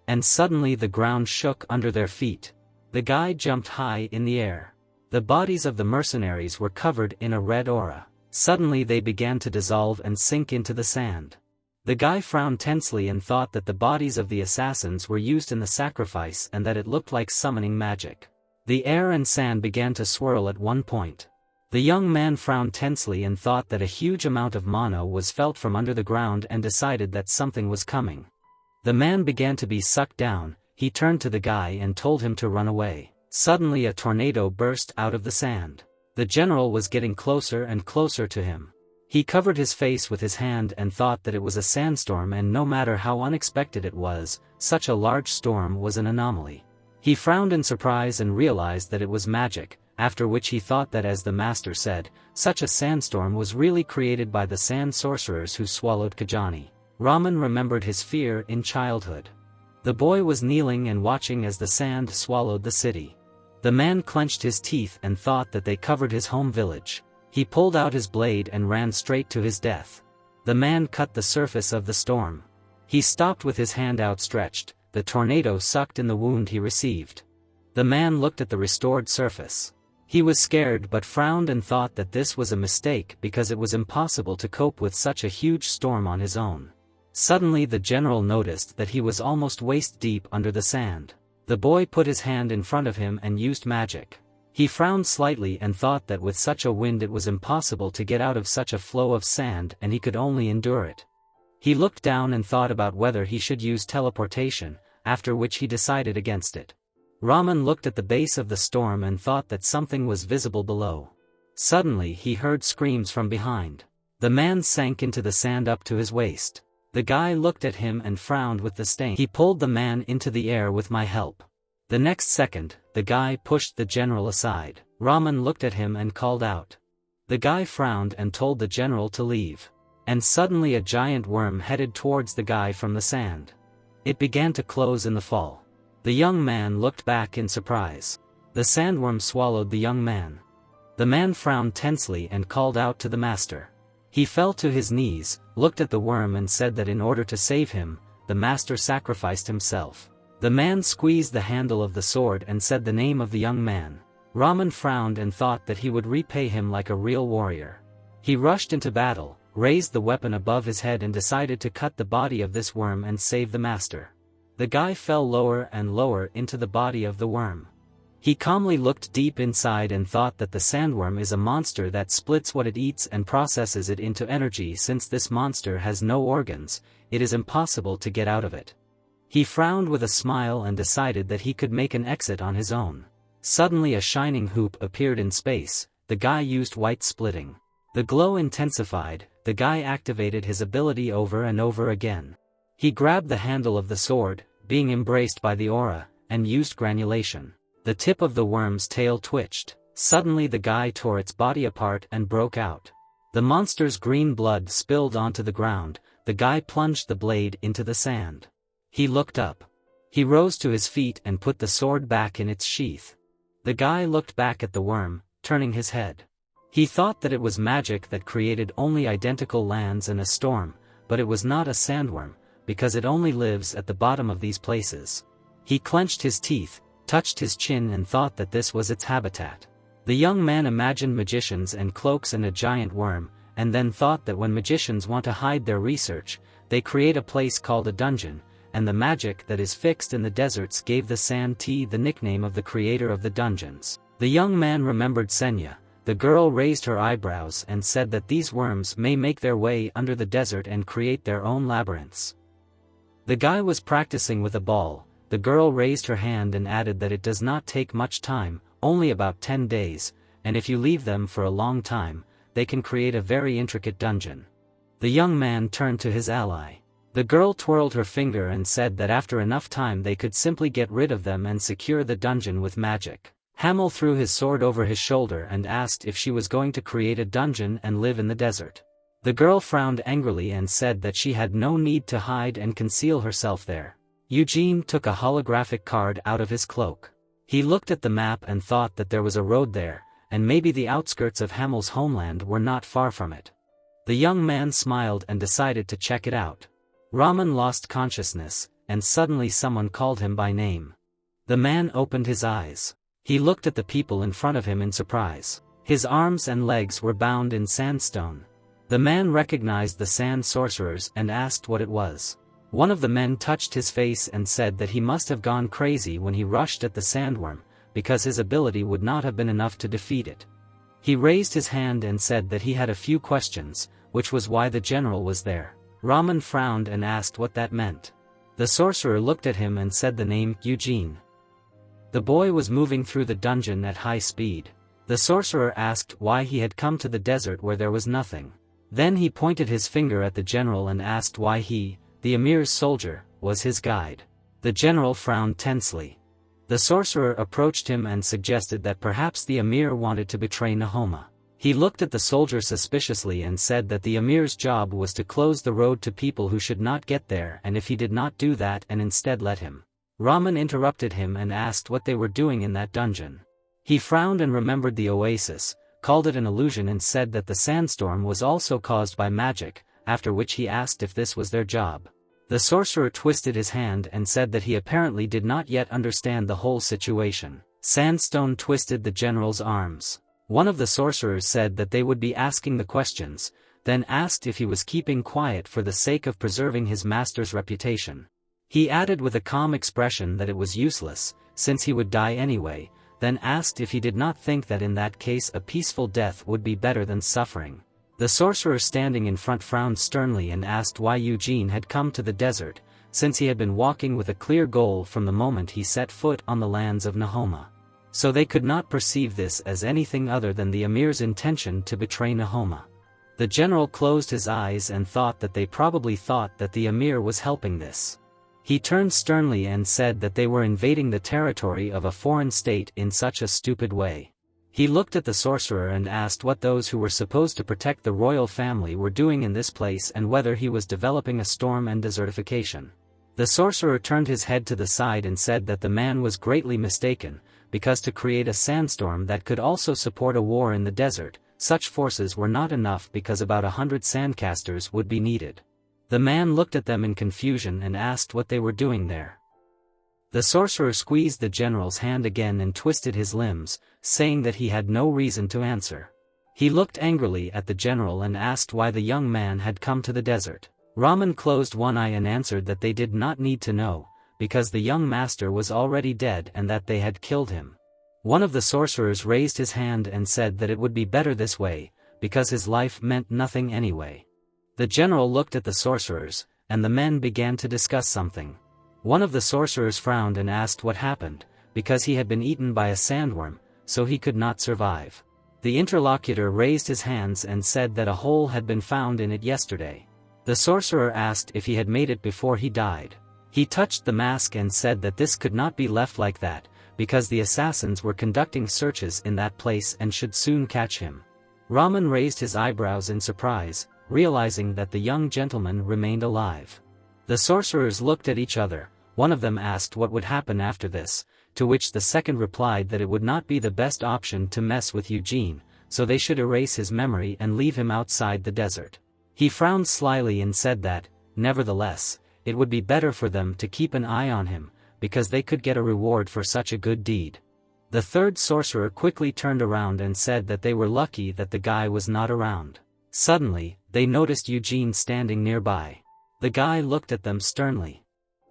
And suddenly the ground shook under their feet. The guy jumped high in the air. The bodies of the mercenaries were covered in a red aura. Suddenly they began to dissolve and sink into the sand. The guy frowned tensely and thought that the bodies of the assassins were used in the sacrifice and that it looked like summoning magic. The air and sand began to swirl at one point. The young man frowned tensely and thought that a huge amount of mana was felt from under the ground and decided that something was coming. The man began to be sucked down. He turned to the guy and told him to run away. Suddenly a tornado burst out of the sand. The general was getting closer and closer to him. He covered his face with his hand and thought that it was a sandstorm, and no matter how unexpected it was, such a large storm was an anomaly. He frowned in surprise and realized that it was magic, after which he thought that, as the master said, such a sandstorm was really created by the sand sorcerers who swallowed Kajani. Ramen remembered his fear in childhood. The boy was kneeling and watching as the sand swallowed the city. The man clenched his teeth and thought that they covered his home village. He pulled out his blade and ran straight to his death. The man cut the surface of the storm. He stopped with his hand outstretched. The tornado sucked in the wound he received. The man looked at the restored surface. He was scared but frowned and thought that this was a mistake because it was impossible to cope with such a huge storm on his own. Suddenly the general noticed that he was almost waist deep under the sand. The boy put his hand in front of him and used magic. He frowned slightly and thought that with such a wind it was impossible to get out of such a flow of sand and he could only endure it. He looked down and thought about whether he should use teleportation, after which he decided against it. Ramen looked at the base of the storm and thought that something was visible below. Suddenly he heard screams from behind. The man sank into the sand up to his waist. The guy looked at him and frowned with disdain. He pulled the man into the air with my help. The next second, the guy pushed the general aside. Ramen looked at him and called out. The guy frowned and told the general to leave. And suddenly a giant worm headed towards the guy from the sand. It began to close in the fall. The young man looked back in surprise. The sandworm swallowed the young man. The man frowned tensely and called out to the master. He fell to his knees, looked at the worm and said that in order to save him, the master sacrificed himself. The man squeezed the handle of the sword and said the name of the young man. Raman frowned and thought that he would repay him like a real warrior. He rushed into battle, raised the weapon above his head and decided to cut the body of this worm and save the master. The guy fell lower and lower into the body of the worm. He calmly looked deep inside and thought that the sandworm is a monster that splits what it eats and processes it into energy. Since this monster has no organs, it is impossible to get out of it. He frowned with a smile and decided that he could make an exit on his own. Suddenly a shining hoop appeared in space. The guy used white splitting. The glow intensified. The guy activated his ability over and over again. He grabbed the handle of the sword, being embraced by the aura, and used granulation. The tip of the worm's tail twitched. Suddenly the guy tore its body apart and broke out. The monster's green blood spilled onto the ground. The guy plunged the blade into the sand. He looked up. He rose to his feet and put the sword back in its sheath. The guy looked back at the worm, turning his head. He thought that it was magic that created only identical lands and a storm, but it was not a sandworm, because it only lives at the bottom of these places. He clenched his teeth, touched his chin and thought that this was its habitat. The young man imagined magicians and cloaks and a giant worm, and then thought that when magicians want to hide their research, they create a place called a dungeon, and the magic that is fixed in the deserts gave the sand tea the nickname of the creator of the dungeons. The young man remembered Senya. The girl raised her eyebrows and said that these worms may make their way under the desert and create their own labyrinths. The guy was practicing with a ball. The girl raised her hand and added that it does not take much time, only about 10 days, and if you leave them for a long time, they can create a very intricate dungeon. The young man turned to his ally. The girl twirled her finger and said that after enough time they could simply get rid of them and secure the dungeon with magic. Hamel threw his sword over his shoulder and asked if she was going to create a dungeon and live in the desert. The girl frowned angrily and said that she had no need to hide and conceal herself there. Eugene took a holographic card out of his cloak. He looked at the map and thought that there was a road there, and maybe the outskirts of Hamel's homeland were not far from it. The young man smiled and decided to check it out. Raman lost consciousness, and suddenly someone called him by name. The man opened his eyes. He looked at the people in front of him in surprise. His arms and legs were bound in sandstone. The man recognized the sand sorcerers and asked what it was. One of the men touched his face and said that he must have gone crazy when he rushed at the sandworm, because his ability would not have been enough to defeat it. He raised his hand and said that he had a few questions, which was why the general was there. Raman frowned and asked what that meant. The sorcerer looked at him and said the name Eugene. The boy was moving through the dungeon at high speed. The sorcerer asked why he had come to the desert where there was nothing. Then he pointed his finger at the general and asked why he, the emir's soldier, was his guide. The general frowned tensely. The sorcerer approached him and suggested that perhaps the emir wanted to betray Nahoma. He looked at the soldier suspiciously and said that the emir's job was to close the road to people who should not get there, and if he did not do that and instead let him. Raman interrupted him and asked what they were doing in that dungeon. He frowned and remembered the oasis, called it an illusion and said that the sandstorm was also caused by magic, after which he asked if this was their job. The sorcerer twisted his hand and said that he apparently did not yet understand the whole situation. Sandstone twisted the general's arms. One of the sorcerers said that they would be asking the questions, then asked if he was keeping quiet for the sake of preserving his master's reputation. He added with a calm expression that it was useless, since he would die anyway, then asked if he did not think that in that case a peaceful death would be better than suffering. The sorcerer standing in front frowned sternly and asked why Eugene had come to the desert, since he had been walking with a clear goal from the moment he set foot on the lands of Nahoma. So they could not perceive this as anything other than the emir's intention to betray Nahoma. The general closed his eyes and thought that they probably thought that the emir was helping this. He turned sternly and said that they were invading the territory of a foreign state in such a stupid way. He looked at the sorcerer and asked what those who were supposed to protect the royal family were doing in this place and whether he was developing a storm and desertification. The sorcerer turned his head to the side and said that the man was greatly mistaken, because to create a sandstorm that could also support a war in the desert, such forces were not enough because about 100 sandcasters would be needed. The man looked at them in confusion and asked what they were doing there. The sorcerer squeezed the general's hand again and twisted his limbs, saying that he had no reason to answer. He looked angrily at the general and asked why the young man had come to the desert. Ramen closed one eye and answered that they did not need to know, because the young master was already dead and that they had killed him. One of the sorcerers raised his hand and said that it would be better this way, because his life meant nothing anyway. The general looked at the sorcerers, and the men began to discuss something. One of the sorcerers frowned and asked what happened, because he had been eaten by a sandworm, so he could not survive. The interlocutor raised his hands and said that a hole had been found in it yesterday. The sorcerer asked if he had made it before he died. He touched the mask and said that this could not be left like that, because the assassins were conducting searches in that place and should soon catch him. Ramen raised his eyebrows in surprise, realizing that the young gentleman remained alive. The sorcerers looked at each other. One of them asked what would happen after this, to which the second replied that it would not be the best option to mess with Eugene, so they should erase his memory and leave him outside the desert. He frowned slyly and said that, nevertheless, it would be better for them to keep an eye on him, because they could get a reward for such a good deed. The third sorcerer quickly turned around and said that they were lucky that the guy was not around. Suddenly, they noticed Eugene standing nearby. The guy looked at them sternly.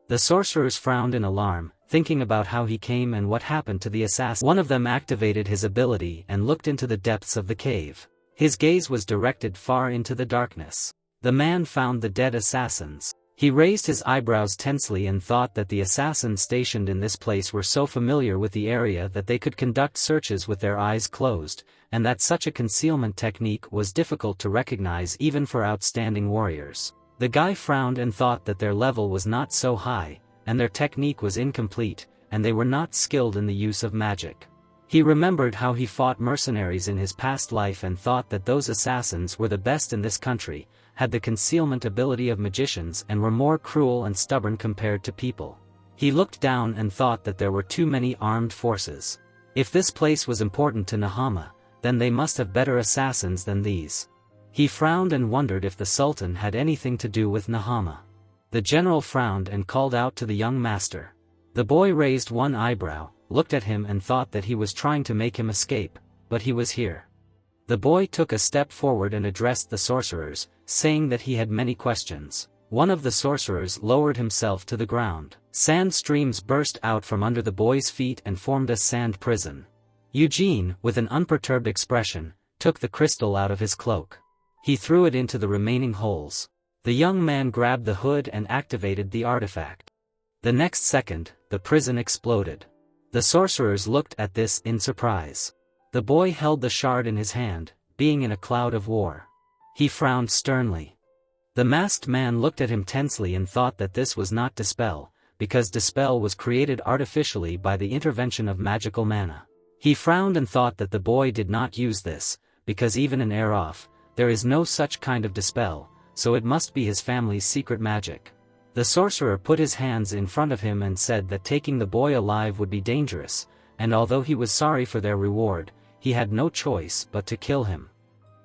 The sorcerers frowned in alarm, thinking about how he came and what happened to the assassin. One of them activated his ability and looked into the depths of the cave. His gaze was directed far into the darkness. The man found the dead assassins. He raised his eyebrows tensely and thought that the assassins stationed in this place were so familiar with the area that they could conduct searches with their eyes closed, and that such a concealment technique was difficult to recognize even for outstanding warriors. The guy frowned and thought that their level was not so high, and their technique was incomplete, and they were not skilled in the use of magic. He remembered how he fought mercenaries in his past life and thought that those assassins were the best in this country, had the concealment ability of magicians and were more cruel and stubborn compared to people. He looked down and thought that there were too many armed forces. If this place was important to Nahama, then they must have better assassins than these. He frowned and wondered if the Sultan had anything to do with Nahama. The general frowned and called out to the young master. The boy raised one eyebrow, looked at him and thought that he was trying to make him escape, but he was here. The boy took a step forward and addressed the sorcerers, saying that he had many questions. One of the sorcerers lowered himself to the ground. Sand streams burst out from under the boy's feet and formed a sand prison. Eugene, with an unperturbed expression, took the crystal out of his cloak. He threw it into the remaining holes. The young man grabbed the hood and activated the artifact. The next second, the prison exploded. The sorcerers looked at this in surprise. The boy held the shard in his hand, being in a cloud of war. He frowned sternly. The masked man looked at him tensely and thought that this was not Dispel, because Dispel was created artificially by the intervention of magical mana. He frowned and thought that the boy did not use this, because even in Air-Off, there is no such kind of Dispel, so it must be his family's secret magic. The sorcerer put his hands in front of him and said that taking the boy alive would be dangerous, and although he was sorry for their reward, he had no choice but to kill him.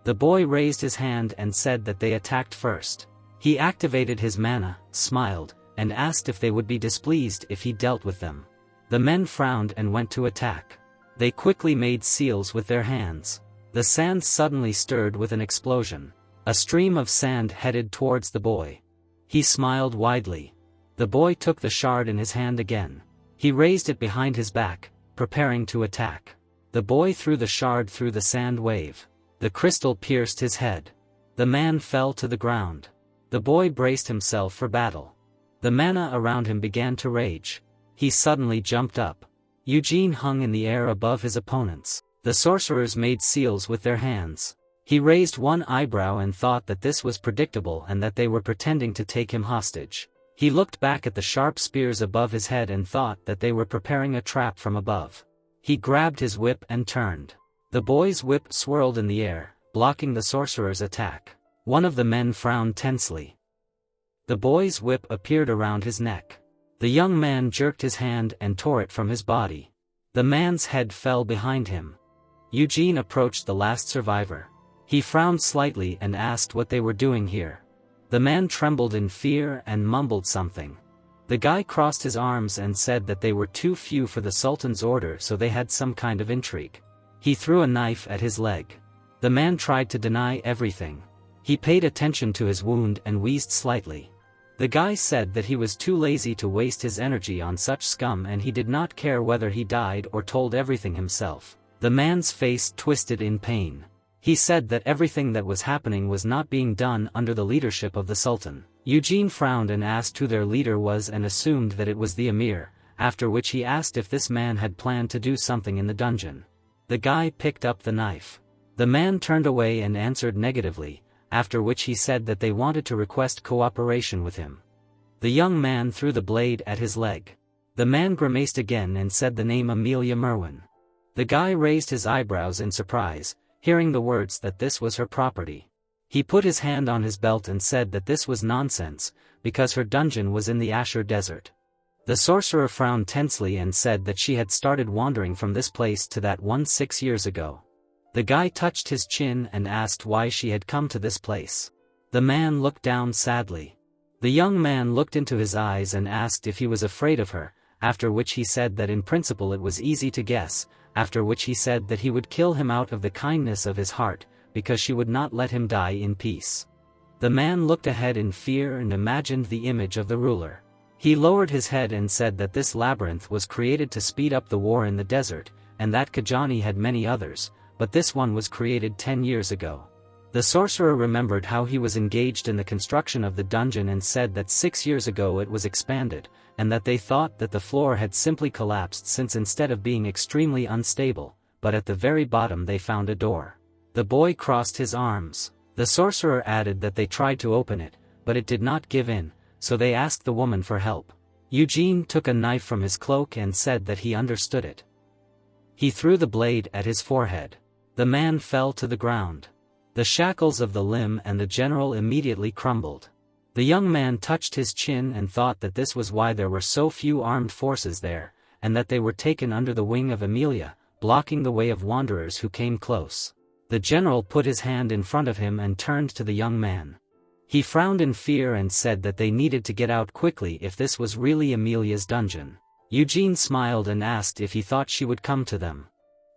The boy raised his hand and said that they attacked first. He activated his mana, smiled, and asked if they would be displeased if he dealt with them. The men frowned and went to attack. They quickly made seals with their hands. The sand suddenly stirred with an explosion. A stream of sand headed towards the boy. He smiled widely. The boy took the shard in his hand again. He raised it behind his back, preparing to attack. The boy threw the shard through the sand wave. The crystal pierced his head. The man fell to the ground. The boy braced himself for battle. The mana around him began to rage. He suddenly jumped up. Eugene hung in the air above his opponents. The sorcerers made seals with their hands. He raised one eyebrow and thought that this was predictable and that they were pretending to take him hostage. He looked back at the sharp spears above his head and thought that they were preparing a trap from above. He grabbed his whip and turned. The boy's whip swirled in the air, blocking the sorcerer's attack. One of the men frowned tensely. The boy's whip appeared around his neck. The young man jerked his hand and tore it from his body. The man's head fell behind him. Eugene approached the last survivor. He frowned slightly and asked what they were doing here. The man trembled in fear and mumbled something. The guy crossed his arms and said that they were too few for the Sultan's order, so they had some kind of intrigue. He threw a knife at his leg. The man tried to deny everything. He paid attention to his wound and wheezed slightly. The guy said that he was too lazy to waste his energy on such scum, and he did not care whether he died or told everything himself. The man's face twisted in pain. He said that everything that was happening was not being done under the leadership of the Sultan. Eugene frowned and asked who their leader was and assumed that it was the Emir, after which he asked if this man had planned to do something in the dungeon. The guy picked up the knife. The man turned away and answered negatively, after which he said that they wanted to request cooperation with him. The young man threw the blade at his leg. The man grimaced again and said the name Amelia Merwin. The guy raised his eyebrows in surprise, hearing the words that this was her property. He put his hand on his belt and said that this was nonsense, because her dungeon was in the Ashur Desert. The sorcerer frowned tensely and said that she had started wandering from this place to that one 6 years ago. The guy touched his chin and asked why she had come to this place. The man looked down sadly. The young man looked into his eyes and asked if he was afraid of her, after which he said that in principle it was easy to guess, after which he said that he would kill him out of the kindness of his heart, because she would not let him die in peace. The man looked ahead in fear and imagined the image of the ruler. He lowered his head and said that this labyrinth was created to speed up the war in the desert, and that Kajani had many others, but this one was created 10 years ago. The sorcerer remembered how he was engaged in the construction of the dungeon and said that 6 years ago it was expanded, and that they thought that the floor had simply collapsed since instead of being extremely unstable, but at the very bottom they found a door. The boy crossed his arms. The sorcerer added that they tried to open it, but it did not give in, so they asked the woman for help. Eugene took a knife from his cloak and said that he understood it. He threw the blade at his forehead. The man fell to the ground. The shackles of the limb and the general immediately crumbled. The young man touched his chin and thought that this was why there were so few armed forces there, and that they were taken under the wing of Amelia, blocking the way of wanderers who came close. The general put his hand in front of him and turned to the young man. He frowned in fear and said that they needed to get out quickly if this was really Amelia's dungeon. Eugene smiled and asked if he thought she would come to them.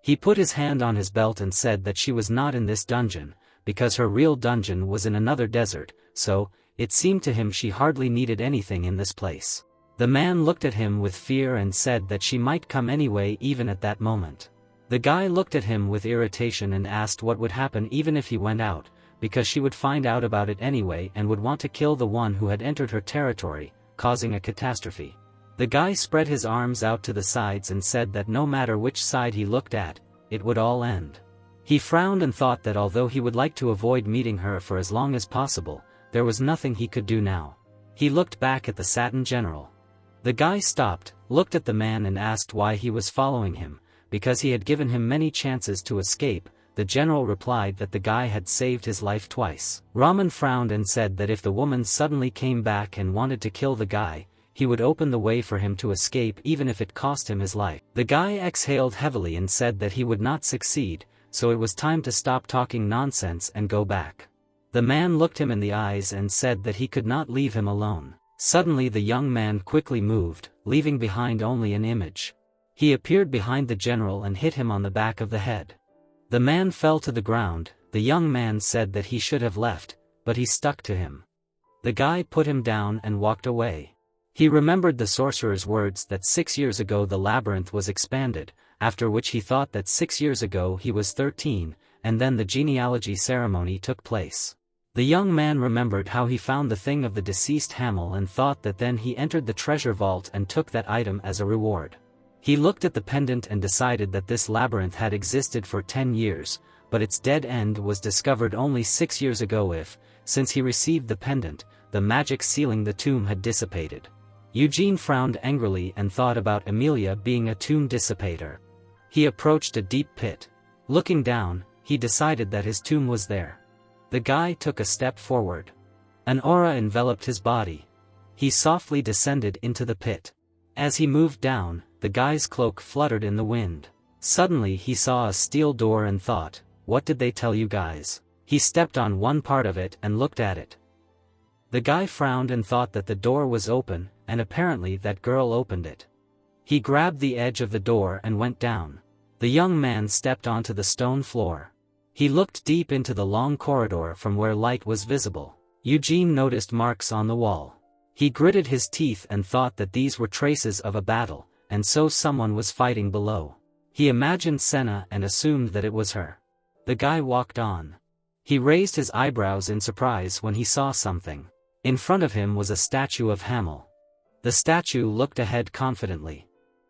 He put his hand on his belt and said that she was not in this dungeon, because her real dungeon was in another desert, so, it seemed to him she hardly needed anything in this place. The man looked at him with fear and said that she might come anyway even at that moment. The guy looked at him with irritation and asked what would happen even if he went out, because she would find out about it anyway and would want to kill the one who had entered her territory, causing a catastrophe. The guy spread his arms out to the sides and said that no matter which side he looked at, it would all end. He frowned and thought that although he would like to avoid meeting her for as long as possible, there was nothing he could do now. He looked back at the Satin General. The guy stopped, looked at the man and asked why he was following him, because he had given him many chances to escape. The general replied that the guy had saved his life twice. Raman frowned and said that if the woman suddenly came back and wanted to kill the guy, he would open the way for him to escape even if it cost him his life. The guy exhaled heavily and said that he would not succeed, so it was time to stop talking nonsense and go back. The man looked him in the eyes and said that he could not leave him alone. Suddenly the young man quickly moved, leaving behind only an image. He appeared behind the general and hit him on the back of the head. The man fell to the ground. The young man said that he should have left, but he stuck to him. The guy put him down and walked away. He remembered the sorcerer's words that 6 years ago the labyrinth was expanded, after which he thought that 6 years ago he was 13, and then the genealogy ceremony took place. The young man remembered how he found the thing of the deceased Hamel and thought that then he entered the treasure vault and took that item as a reward. He looked at the pendant and decided that this labyrinth had existed for 10 years, but its dead end was discovered only 6 years ago since he received the pendant, the magic sealing the tomb had dissipated. Eugene frowned angrily and thought about Amelia being a tomb dissipator. He approached a deep pit. Looking down, he decided that his tomb was there. The guy took a step forward. An aura enveloped his body. He softly descended into the pit. As he moved down, the guy's cloak fluttered in the wind. Suddenly he saw a steel door and thought, "What did they tell you guys?" He stepped on one part of it and looked at it. The guy frowned and thought that the door was open, and apparently that girl opened it. He grabbed the edge of the door and went down. The young man stepped onto the stone floor. He looked deep into the long corridor from where light was visible. Eugene noticed marks on the wall. He gritted his teeth and thought that these were traces of a battle, and so someone was fighting below. He imagined Senna and assumed that it was her. The guy walked on. He raised his eyebrows in surprise when he saw something. In front of him was a statue of Hamel. The statue looked ahead confidently.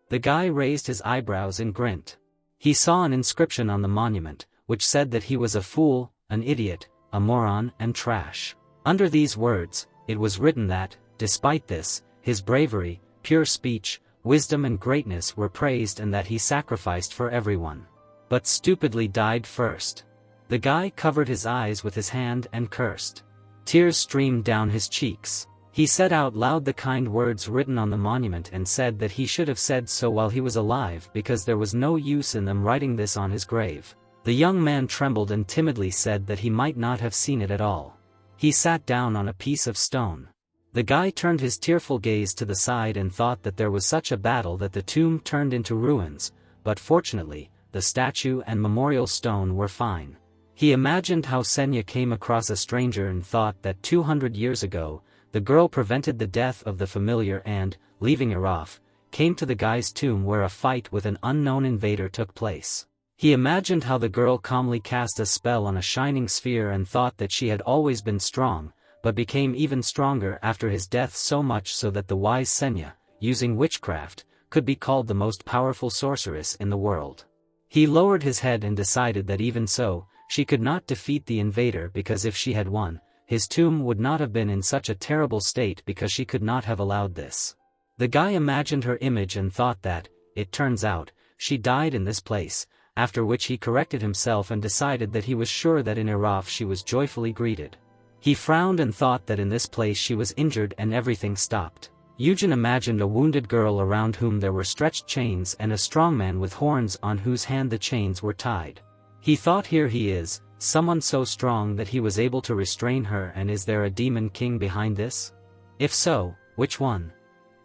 The guy raised his eyebrows in glint. He saw an inscription on the monument, which said that he was a fool, an idiot, a moron and trash. Under these words, it was written that, despite this, his bravery, pure speech, wisdom and greatness were praised and that he sacrificed for everyone. But stupidly died first. The guy covered his eyes with his hand and cursed. Tears streamed down his cheeks. He said out loud the kind words written on the monument and said that he should have said so while he was alive because there was no use in them writing this on his grave. The young man trembled and timidly said that he might not have seen it at all. He sat down on a piece of stone. The guy turned his tearful gaze to the side and thought that there was such a battle that the tomb turned into ruins, but fortunately, the statue and memorial stone were fine. He imagined how Senya came across a stranger and thought that 200 years ago, the girl prevented the death of the familiar and, leaving her off, came to the guy's tomb where a fight with an unknown invader took place. He imagined how the girl calmly cast a spell on a shining sphere and thought that she had always been strong, but became even stronger after his death, so much so that the wise Senya, using witchcraft, could be called the most powerful sorceress in the world. He lowered his head and decided that even so, she could not defeat the invader because if she had won, his tomb would not have been in such a terrible state because she could not have allowed this. The guy imagined her image and thought that, it turns out, she died in this place, after which he corrected himself and decided that he was sure that in Iraf she was joyfully greeted. He frowned and thought that in this place she was injured and everything stopped. Eugen imagined a wounded girl around whom there were stretched chains and a strong man with horns on whose hand the chains were tied. He thought, here he is, someone so strong that he was able to restrain her, and is there a demon king behind this? If so, which one?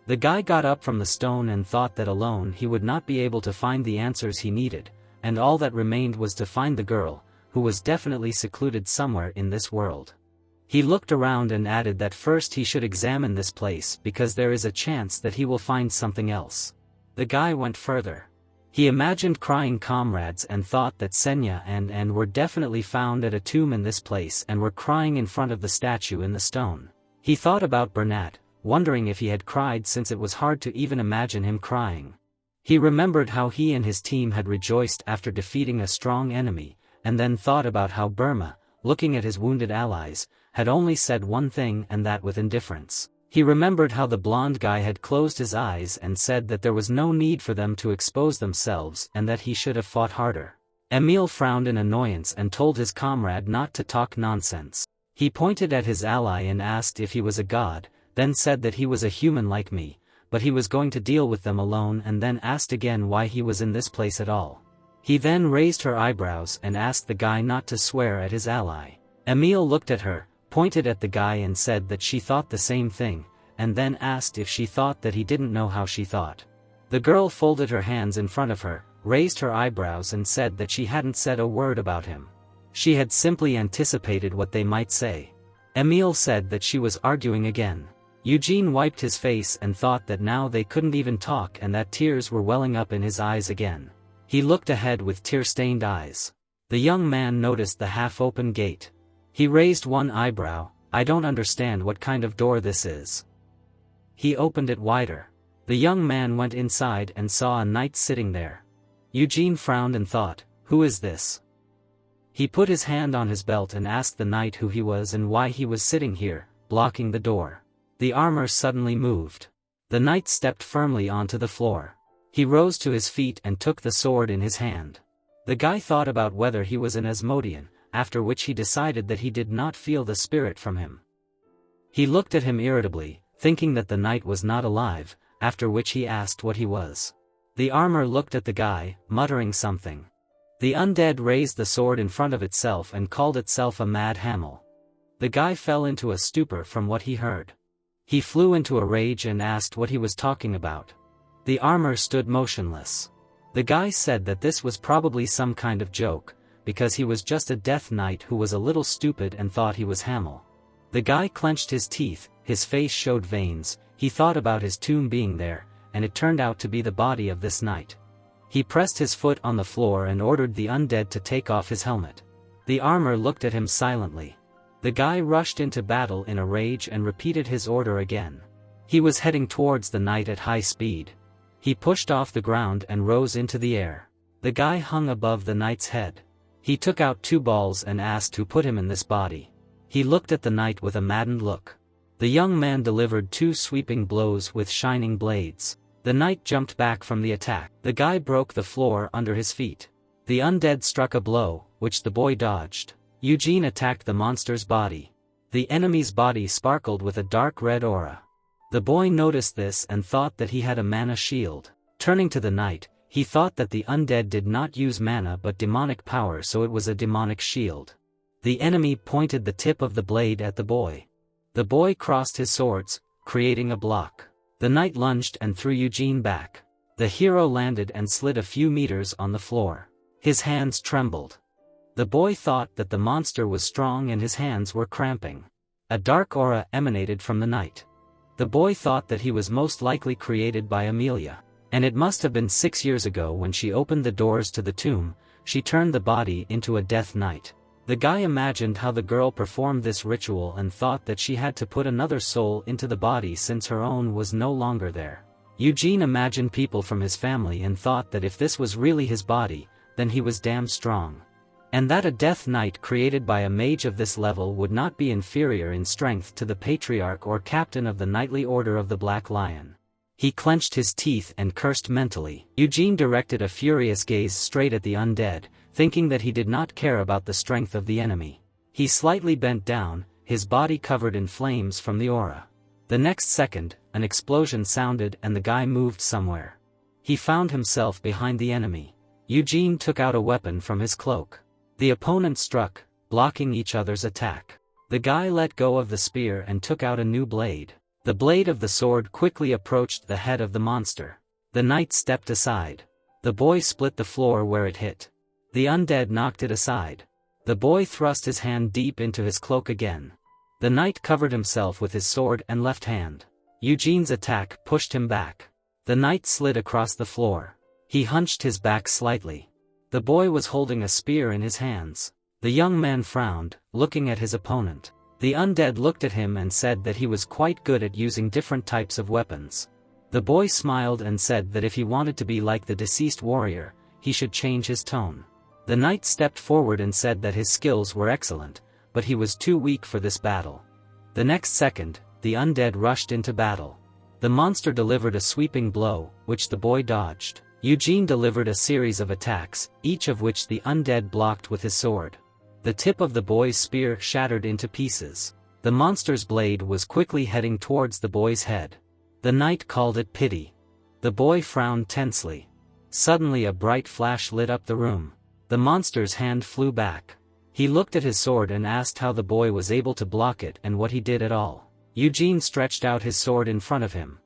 The guy got up from the stone and thought that alone he would not be able to find the answers he needed, and all that remained was to find the girl, who was definitely secluded somewhere in this world. He looked around and added that first he should examine this place because there is a chance that he will find something else. The guy went further. He imagined crying comrades and thought that Senya and were definitely found at a tomb in this place and were crying in front of the statue in the stone. He thought about Bernat, wondering if he had cried since it was hard to even imagine him crying. He remembered how he and his team had rejoiced after defeating a strong enemy, and then thought about how Burma, looking at his wounded allies, had only said one thing, and that with indifference. He remembered how the blonde guy had closed his eyes and said that there was no need for them to expose themselves and that he should have fought harder. Emile frowned in annoyance and told his comrade not to talk nonsense. He pointed at his ally and asked if he was a god, then said that he was a human like me, but he was going to deal with them alone, and then asked again why he was in this place at all. He then raised her eyebrows and asked the guy not to swear at his ally. Emile looked at her, pointed at the guy and said that she thought the same thing, and then asked if she thought that he didn't know how she thought. The girl folded her hands in front of her, raised her eyebrows and said that she hadn't said a word about him. She had simply anticipated what they might say. Emile said that she was arguing again. Eugene wiped his face and thought that now they couldn't even talk and that tears were welling up in his eyes again. He looked ahead with tear-stained eyes. The young man noticed the half-open gate. He raised one eyebrow. I don't understand what kind of door this is. He opened it wider. The young man went inside and saw a knight sitting there. Eugene frowned and thought, who is this? He put his hand on his belt and asked the knight who he was and why he was sitting here, blocking the door. The armor suddenly moved. The knight stepped firmly onto the floor. He rose to his feet and took the sword in his hand. The guy thought about whether he was an Asmodean, after which he decided that he did not feel the spirit from him. He looked at him irritably, thinking that the knight was not alive, after which he asked what he was. The armor looked at the guy, muttering something. The undead raised the sword in front of itself and called itself a mad Hamel. The guy fell into a stupor from what he heard. He flew into a rage and asked what he was talking about. The armor stood motionless. The guy said that this was probably some kind of joke, because he was just a death knight who was a little stupid and thought he was Hamel. The guy clenched his teeth, his face showed veins, he thought about his tomb being there, and it turned out to be the body of this knight. He pressed his foot on the floor and ordered the undead to take off his helmet. The armor looked at him silently. The guy rushed into battle in a rage and repeated his order again. He was heading towards the knight at high speed. He pushed off the ground and rose into the air. The guy hung above the knight's head. He took out 2 balls and asked who put him in this body. He looked at the knight with a maddened look. The young man delivered 2 sweeping blows with shining blades. The knight jumped back from the attack. The guy broke the floor under his feet. The undead struck a blow, which the boy dodged. Eugene attacked the monster's body. The enemy's body sparkled with a dark red aura. The boy noticed this and thought that he had a mana shield. Turning to the knight, he thought that the undead did not use mana but demonic power, so it was a demonic shield. The enemy pointed the tip of the blade at the boy. The boy crossed his swords, creating a block. The knight lunged and threw Eugene back. The hero landed and slid a few meters on the floor. His hands trembled. The boy thought that the monster was strong and his hands were cramping. A dark aura emanated from the knight. The boy thought that he was most likely created by Amelia, and it must have been 6 years ago when she opened the doors to the tomb. She turned the body into a death knight. The guy imagined how the girl performed this ritual and thought that she had to put another soul into the body since her own was no longer there. Eugene imagined people from his family and thought that if this was really his body, then he was damn strong. And that a death knight created by a mage of this level would not be inferior in strength to the patriarch or captain of the knightly order of the Black Lion. He clenched his teeth and cursed mentally. Eugene directed a furious gaze straight at the undead, thinking that he did not care about the strength of the enemy. He slightly bent down, his body covered in flames from the aura. The next second, an explosion sounded and the guy moved somewhere. He found himself behind the enemy. Eugene took out a weapon from his cloak. The opponent struck, blocking each other's attack. The guy let go of the spear and took out a new blade. The blade of the sword quickly approached the head of the monster. The knight stepped aside. The boy split the floor where it hit. The undead knocked it aside. The boy thrust his hand deep into his cloak again. The knight covered himself with his sword and left hand. Eugene's attack pushed him back. The knight slid across the floor. He hunched his back slightly. The boy was holding a spear in his hands. The young man frowned, looking at his opponent. The undead looked at him and said that he was quite good at using different types of weapons. The boy smiled and said that if he wanted to be like the deceased warrior, he should change his tone. The knight stepped forward and said that his skills were excellent, but he was too weak for this battle. The next second, the undead rushed into battle. The monster delivered a sweeping blow, which the boy dodged. Eugene delivered a series of attacks, each of which the undead blocked with his sword. The tip of the boy's spear shattered into pieces. The monster's blade was quickly heading towards the boy's head. The knight called it pity. The boy frowned tensely. Suddenly a bright flash lit up the room. The monster's hand flew back. He looked at his sword and asked how the boy was able to block it and what he did at all. Eugene stretched out his sword in front of him.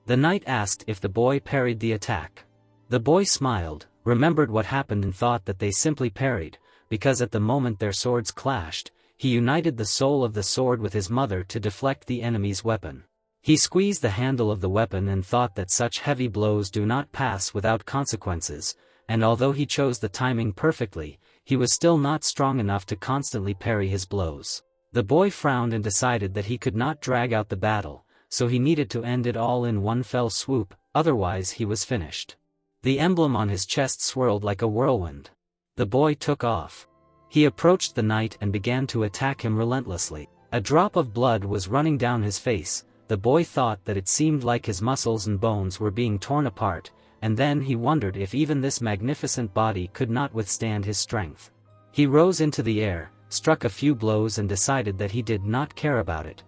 The knight asked if the boy parried the attack. The boy smiled, remembered what happened and thought that they simply parried, because at the moment their swords clashed, he united the soul of the sword with his mother to deflect the enemy's weapon. He squeezed the handle of the weapon and thought that such heavy blows do not pass without consequences, and although he chose the timing perfectly, he was still not strong enough to constantly parry his blows. The boy frowned and decided that he could not drag out the battle, so he needed to end it all in one fell swoop, otherwise he was finished. The emblem on his chest swirled like a whirlwind. The boy took off. He approached the knight and began to attack him relentlessly. A drop of blood was running down his face. The boy thought that it seemed like his muscles and bones were being torn apart, and then he wondered if even this magnificent body could not withstand his strength. He rose into the air, struck a few blows and decided that he did not care about it.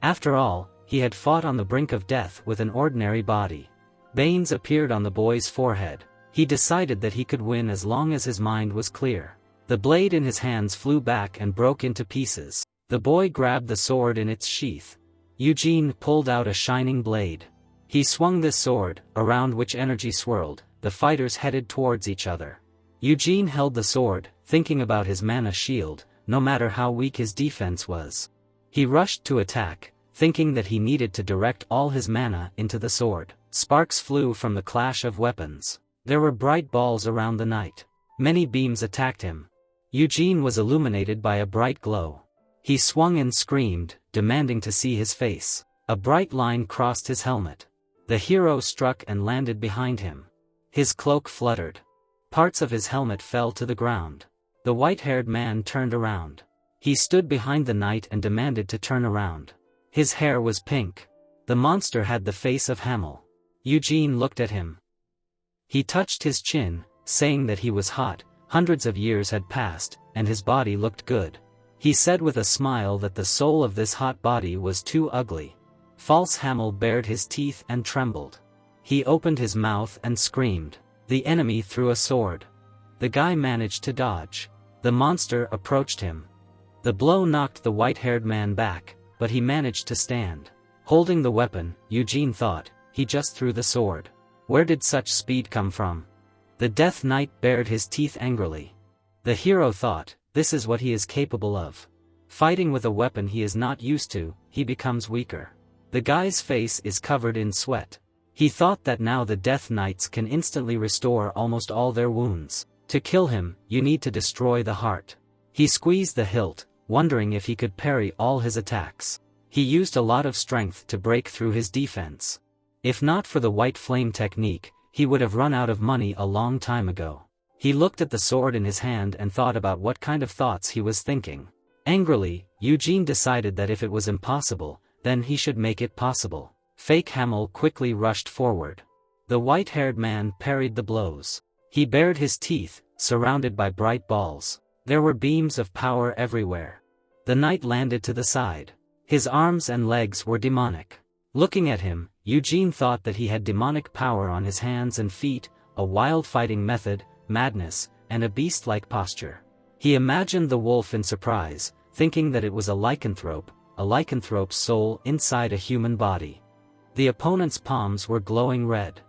After all, he had fought on the brink of death with an ordinary body. Veins appeared on the boy's forehead. He decided that he could win as long as his mind was clear. The blade in his hands flew back and broke into pieces. The boy grabbed the sword in its sheath. Eugene pulled out a shining blade. He swung this sword, around which energy swirled. The fighters headed towards each other. Eugene held the sword, thinking about his mana shield, no matter how weak his defense was. He rushed to attack, thinking that he needed to direct all his mana into the sword. Sparks flew from the clash of weapons. There were bright balls around the knight. Many beams attacked him. Eugene was illuminated by a bright glow. He swung and screamed, demanding to see his face. A bright line crossed his helmet. The hero struck and landed behind him. His cloak fluttered. Parts of his helmet fell to the ground. The white-haired man turned around. He stood behind the knight and demanded to turn around. His hair was pink. The monster had the face of Hamel. Eugene looked at him. He touched his chin, saying that he was hot. Hundreds of years had passed, and his body looked good. He said with a smile that the soul of this hot body was too ugly. False Hamel bared his teeth and trembled. He opened his mouth and screamed. The enemy threw a sword. The guy managed to dodge. The monster approached him. The blow knocked the white-haired man back, but he managed to stand. Holding the weapon, Eugene thought, he just threw the sword. Where did such speed come from? The Death Knight bared his teeth angrily. The hero thought, this is what he is capable of. Fighting with a weapon he is not used to, he becomes weaker. The guy's face is covered in sweat. He thought that now the Death Knights can instantly restore almost all their wounds. To kill him, you need to destroy the heart. He squeezed the hilt, wondering if he could parry all his attacks. He used a lot of strength to break through his defense. If not for the white flame technique, he would have run out of money a long time ago. He looked at the sword in his hand and thought about what kind of thoughts he was thinking. Angrily, Eugene decided that if it was impossible, then he should make it possible. Fake Hamel quickly rushed forward. The white-haired man parried the blows. He bared his teeth, surrounded by bright balls. There were beams of power everywhere. The knight landed to the side. His arms and legs were demonic. Looking at him, Eugene thought that he had demonic power on his hands and feet, a wild fighting method, madness, and a beast-like posture. He imagined the wolf in surprise, thinking that it was a lycanthrope's soul inside a human body. The opponent's palms were glowing red.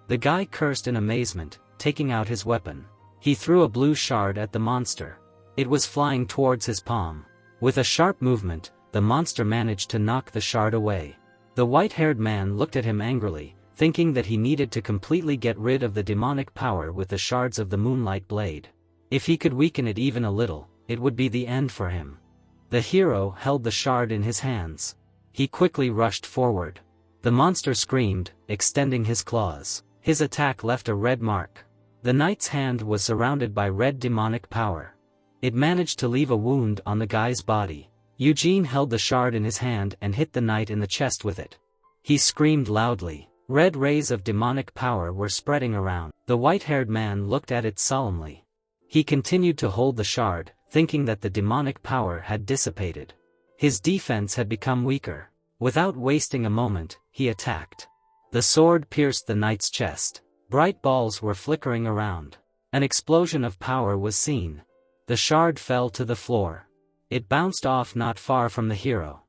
The guy cursed in amazement, taking out his weapon. He threw a blue shard at the monster. It was flying towards his palm. With a sharp movement, the monster managed to knock the shard away. The white-haired man looked at him angrily, thinking that he needed to completely get rid of the demonic power with the shards of the Moonlight Blade. If he could weaken it even a little, it would be the end for him. The hero held the shard in his hands. He quickly rushed forward. The monster screamed, extending his claws. His attack left a red mark. The knight's hand was surrounded by red demonic power. It managed to leave a wound on the guy's body. Eugene held the shard in his hand and hit the knight in the chest with it. He screamed loudly. Red rays of demonic power were spreading around. The white-haired man looked at it solemnly. He continued to hold the shard, thinking that the demonic power had dissipated. His defense had become weaker. Without wasting a moment, he attacked. The sword pierced the knight's chest. Bright balls were flickering around. An explosion of power was seen. The shard fell to the floor. It bounced off not far from the hero.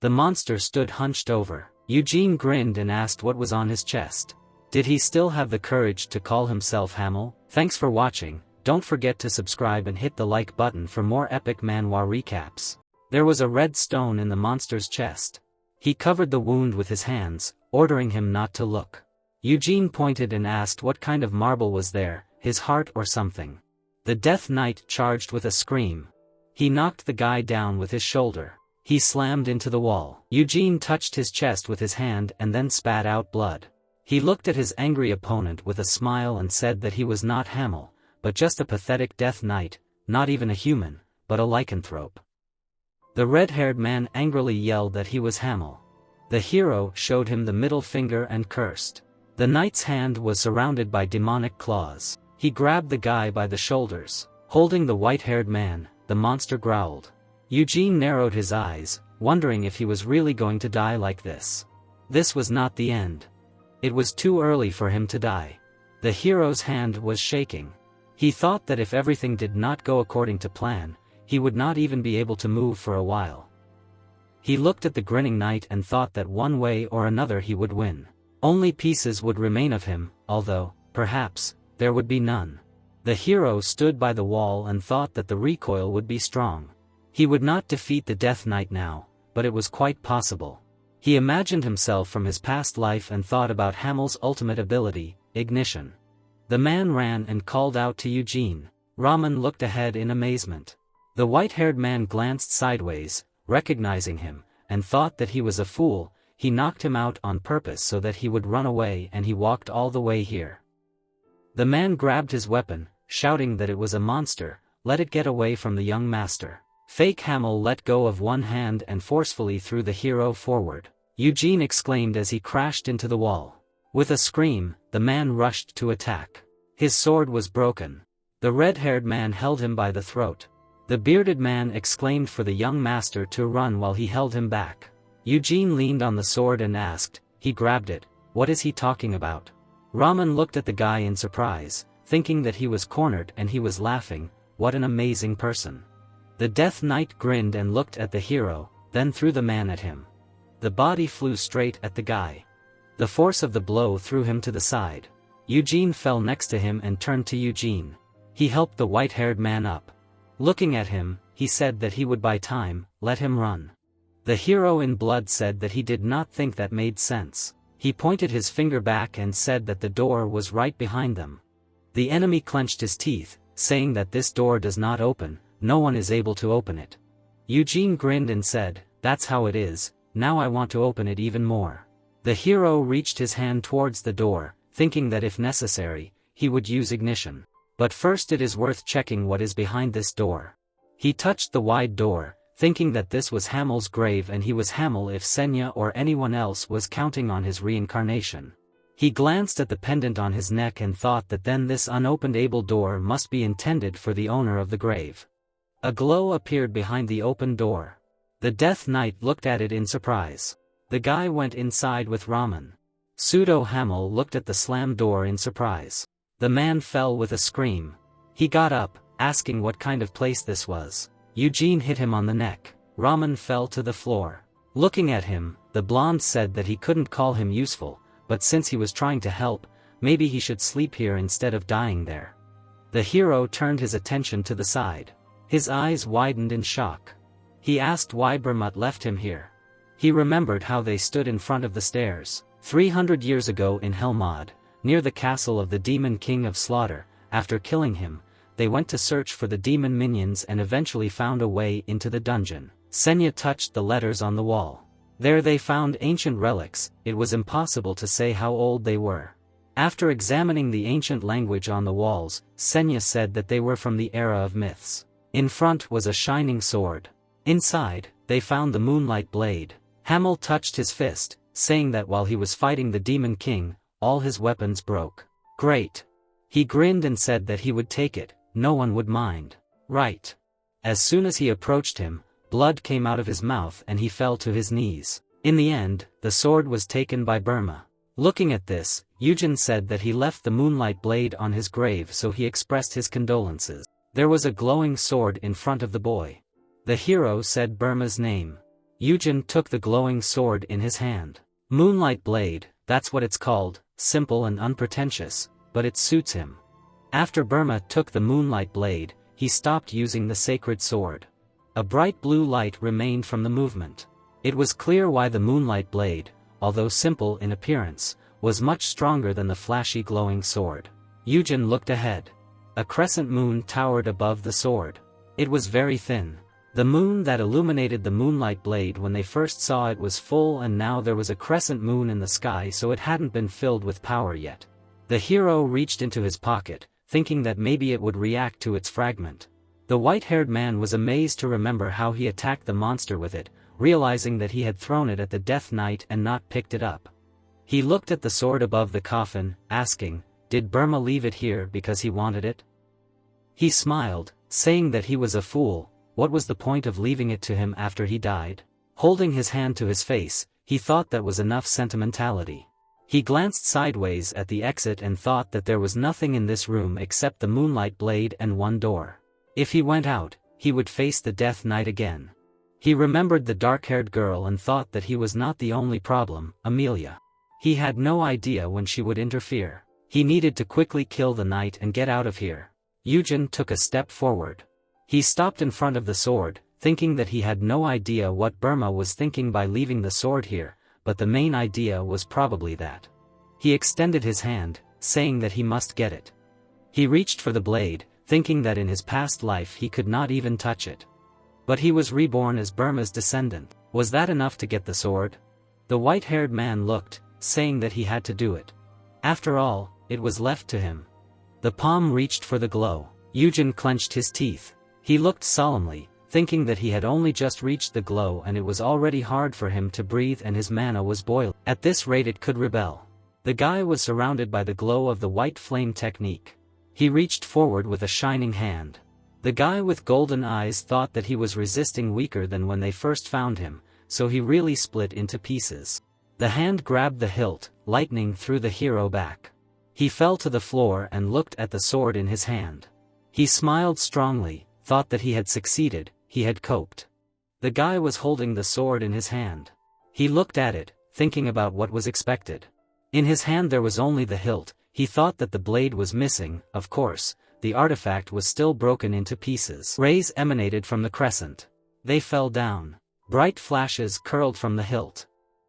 The monster stood hunched over. Eugene grinned and asked what was on his chest. Did he still have the courage to call himself Hamel? Thanks for watching. Don't forget to subscribe and hit the like button for more epic manhwa recaps. There was a red stone in the monster's chest. He covered the wound with his hands, ordering him not to look. Eugene pointed and asked what kind of marble was there, his heart or something. The Death Knight charged with a scream. He knocked the guy down with his shoulder. He slammed into the wall. Eugene touched his chest with his hand and then spat out blood. He looked at his angry opponent with a smile and said that he was not Hamel, but just a pathetic Death Knight, not even a human, but a lycanthrope. The red-haired man angrily yelled that he was Hamel. The hero showed him the middle finger and cursed. The knight's hand was surrounded by demonic claws. He grabbed the guy by the shoulders. Holding the white-haired man, the monster growled. Eugene narrowed his eyes, wondering if he was really going to die like this. This was not the end. It was too early for him to die. The hero's hand was shaking. He thought that if everything did not go according to plan, he would not even be able to move for a while. He looked at the grinning knight and thought that one way or another he would win. Only pieces would remain of him, although, perhaps, there would be none. The hero stood by the wall and thought that the recoil would be strong. He would not defeat the Death Knight now, but it was quite possible. He imagined himself from his past life and thought about Hamel's ultimate ability, ignition. The man ran and called out to Eugene. Raman looked ahead in amazement. The white-haired man glanced sideways, recognizing him, and thought that he was a fool. He knocked him out on purpose so that he would run away, and he walked all the way here. The man grabbed his weapon, shouting that it was a monster. Let it get away from the young master. Fake Hamel let go of one hand and forcefully threw the hero forward. Eugene exclaimed as he crashed into the wall. With a scream, the man rushed to attack. His sword was broken. The red-haired man held him by the throat. The bearded man exclaimed for the young master to run while he held him back. Eugene leaned on the sword and asked. He grabbed it. What is he talking about? Raman looked at the guy in surprise, thinking that he was cornered, and he was laughing. What an amazing person. The Death Knight grinned and looked at the hero, then threw the man at him. The body flew straight at the guy. The force of the blow threw him to the side. Eugene fell next to him and turned to Eugene. He helped the white-haired man up. Looking at him, he said that he would buy time. Let him run. The hero in blood said that he did not think that made sense. He pointed his finger back and said that the door was right behind them. The enemy clenched his teeth, saying that this door does not open, no one is able to open it. Eugene grinned and said, that's how it is, now I want to open it even more. The hero reached his hand towards the door, thinking that if necessary, he would use ignition. But first it is worth checking what is behind this door. He touched the wide door, thinking that this was Hamel's grave, and he was Hamel if Senya or anyone else was counting on his reincarnation. He glanced at the pendant on his neck and thought that then this unopened able door must be intended for the owner of the grave. A glow appeared behind the open door. The Death Knight looked at it in surprise. The guy went inside with Raman. Pseudo-Hamel looked at the slammed door in surprise. The man fell with a scream. He got up, asking what kind of place this was. Eugene hit him on the neck. Raman fell to the floor. Looking at him, the blonde said that he couldn't call him useful, but since he was trying to help, maybe he should sleep here instead of dying there. The hero turned his attention to the side. His eyes widened in shock. He asked why Bermut left him here. He remembered how they stood in front of the stairs, 300 years ago in Helmod, near the castle of the Demon King of Slaughter. After killing him, they went to search for the demon minions and eventually found a way into the dungeon. Senya touched the letters on the wall. There they found ancient relics. It was impossible to say how old they were. After examining the ancient language on the walls, Senya said that they were from the era of myths. In front was a shining sword. Inside, they found the moonlight blade. Hamel touched his fist, saying that while he was fighting the Demon King, all his weapons broke. Great. He grinned and said that he would take it, no one would mind. Right. As soon as he approached him, blood came out of his mouth and he fell to his knees. In the end, the sword was taken by Burma. Looking at this, Eugene said that he left the moonlight blade on his grave, so he expressed his condolences. There was a glowing sword in front of the boy. The hero said Burma's name. Eugene took the glowing sword in his hand. Moonlight blade, that's what it's called, simple and unpretentious, but it suits him. After Burma took the moonlight blade, he stopped using the sacred sword. A bright blue light remained from the movement. It was clear why the moonlight blade, although simple in appearance, was much stronger than the flashy glowing sword. Eugene looked ahead. A crescent moon towered above the sword. It was very thin. The moon that illuminated the moonlight blade when they first saw it was full, and now there was a crescent moon in the sky, so it hadn't been filled with power yet. The hero reached into his pocket, thinking that maybe it would react to its fragment. The white-haired man was amazed to remember how he attacked the monster with it, realizing that he had thrown it at the Death Knight and not picked it up. He looked at the sword above the coffin, asking, did Burma leave it here because he wanted it? He smiled, saying that he was a fool. What was the point of leaving it to him after he died? Holding his hand to his face, he thought that was enough sentimentality. He glanced sideways at the exit and thought that there was nothing in this room except the moonlight blade and one door. If he went out, he would face the Death Knight again. He remembered the dark-haired girl and thought that he was not the only problem, Amelia. He had no idea when she would interfere. He needed to quickly kill the knight and get out of here. Eugen took a step forward. He stopped in front of the sword, thinking that he had no idea what Burma was thinking by leaving the sword here, but the main idea was probably that. He extended his hand, saying that he must get it. He reached for the blade, thinking that in his past life he could not even touch it. But he was reborn as Burma's descendant. Was that enough to get the sword? The white-haired man looked, saying that he had to do it. After all, it was left to him. The palm reached for the glow. Eugen clenched his teeth. He looked solemnly, thinking that he had only just reached the glow and it was already hard for him to breathe and his mana was boiling. At this rate it could rebel. The guy was surrounded by the glow of the white flame technique. He reached forward with a shining hand. The guy with golden eyes thought that he was resisting weaker than when they first found him, so he really split into pieces. The hand grabbed the hilt, lightning threw the hero back. He fell to the floor and looked at the sword in his hand. He smiled strongly, thought that he had succeeded, he had coped. The guy was holding the sword in his hand. He looked at it, thinking about what was expected. In his hand there was only the hilt. He thought that the blade was missing. Of course, the artifact was still broken into pieces. Rays emanated from the crescent. They fell down. Bright flashes curled from the hilt.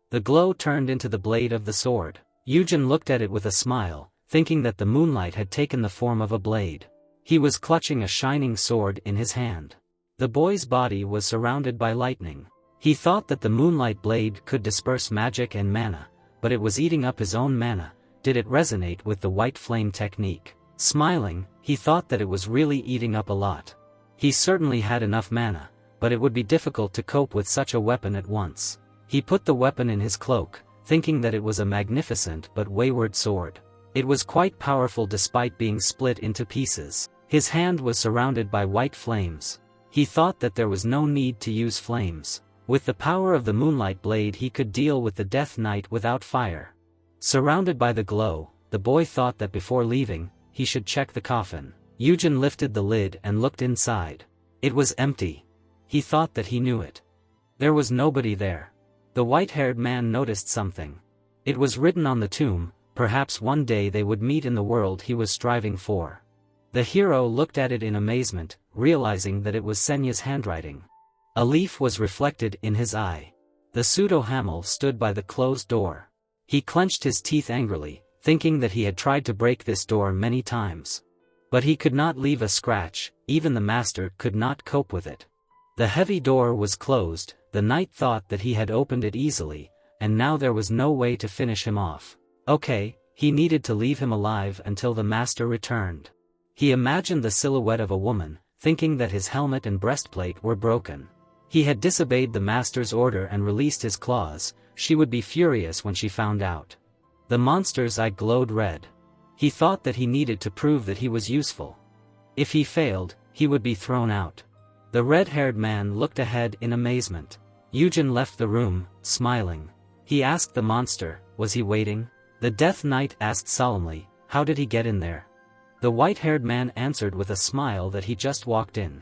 The glow turned into the blade of the sword. Eugen looked at it with a smile, thinking that the moonlight had taken the form of a blade. He was clutching a shining sword in his hand. The boy's body was surrounded by lightning. He thought that the moonlight blade could disperse magic and mana, but it was eating up his own mana. Did it resonate with the white flame technique? Smiling, he thought that it was really eating up a lot. He certainly had enough mana, but it would be difficult to cope with such a weapon at once. He put the weapon in his cloak, thinking that it was a magnificent but wayward sword. It was quite powerful despite being split into pieces. His hand was surrounded by white flames. He thought that there was no need to use flames. With the power of the moonlight blade he could deal with the Death Knight without fire. Surrounded by the glow, the boy thought that before leaving, he should check the coffin. Eugen lifted the lid and looked inside. It was empty. He thought that he knew it. There was nobody there. The white-haired man noticed something. It was written on the tomb, perhaps one day they would meet in the world he was striving for. The hero looked at it in amazement, realizing that it was Senya's handwriting. A leaf was reflected in his eye. The pseudo-Hamel stood by the closed door. He clenched his teeth angrily, thinking that he had tried to break this door many times. But he could not leave a scratch, even the master could not cope with it. The heavy door was closed. The knight thought that he had opened it easily, and now there was no way to finish him off. Okay, he needed to leave him alive until the master returned. He imagined the silhouette of a woman, thinking that his helmet and breastplate were broken. He had disobeyed the master's order and released his claws. She would be furious when she found out. The monster's eye glowed red. He thought that he needed to prove that he was useful. If he failed, he would be thrown out. The red-haired man looked ahead in amazement. Eugen left the room, smiling. He asked the monster, was he waiting? The Death Knight asked solemnly, how did he get in there? The white-haired man answered with a smile that he just walked in.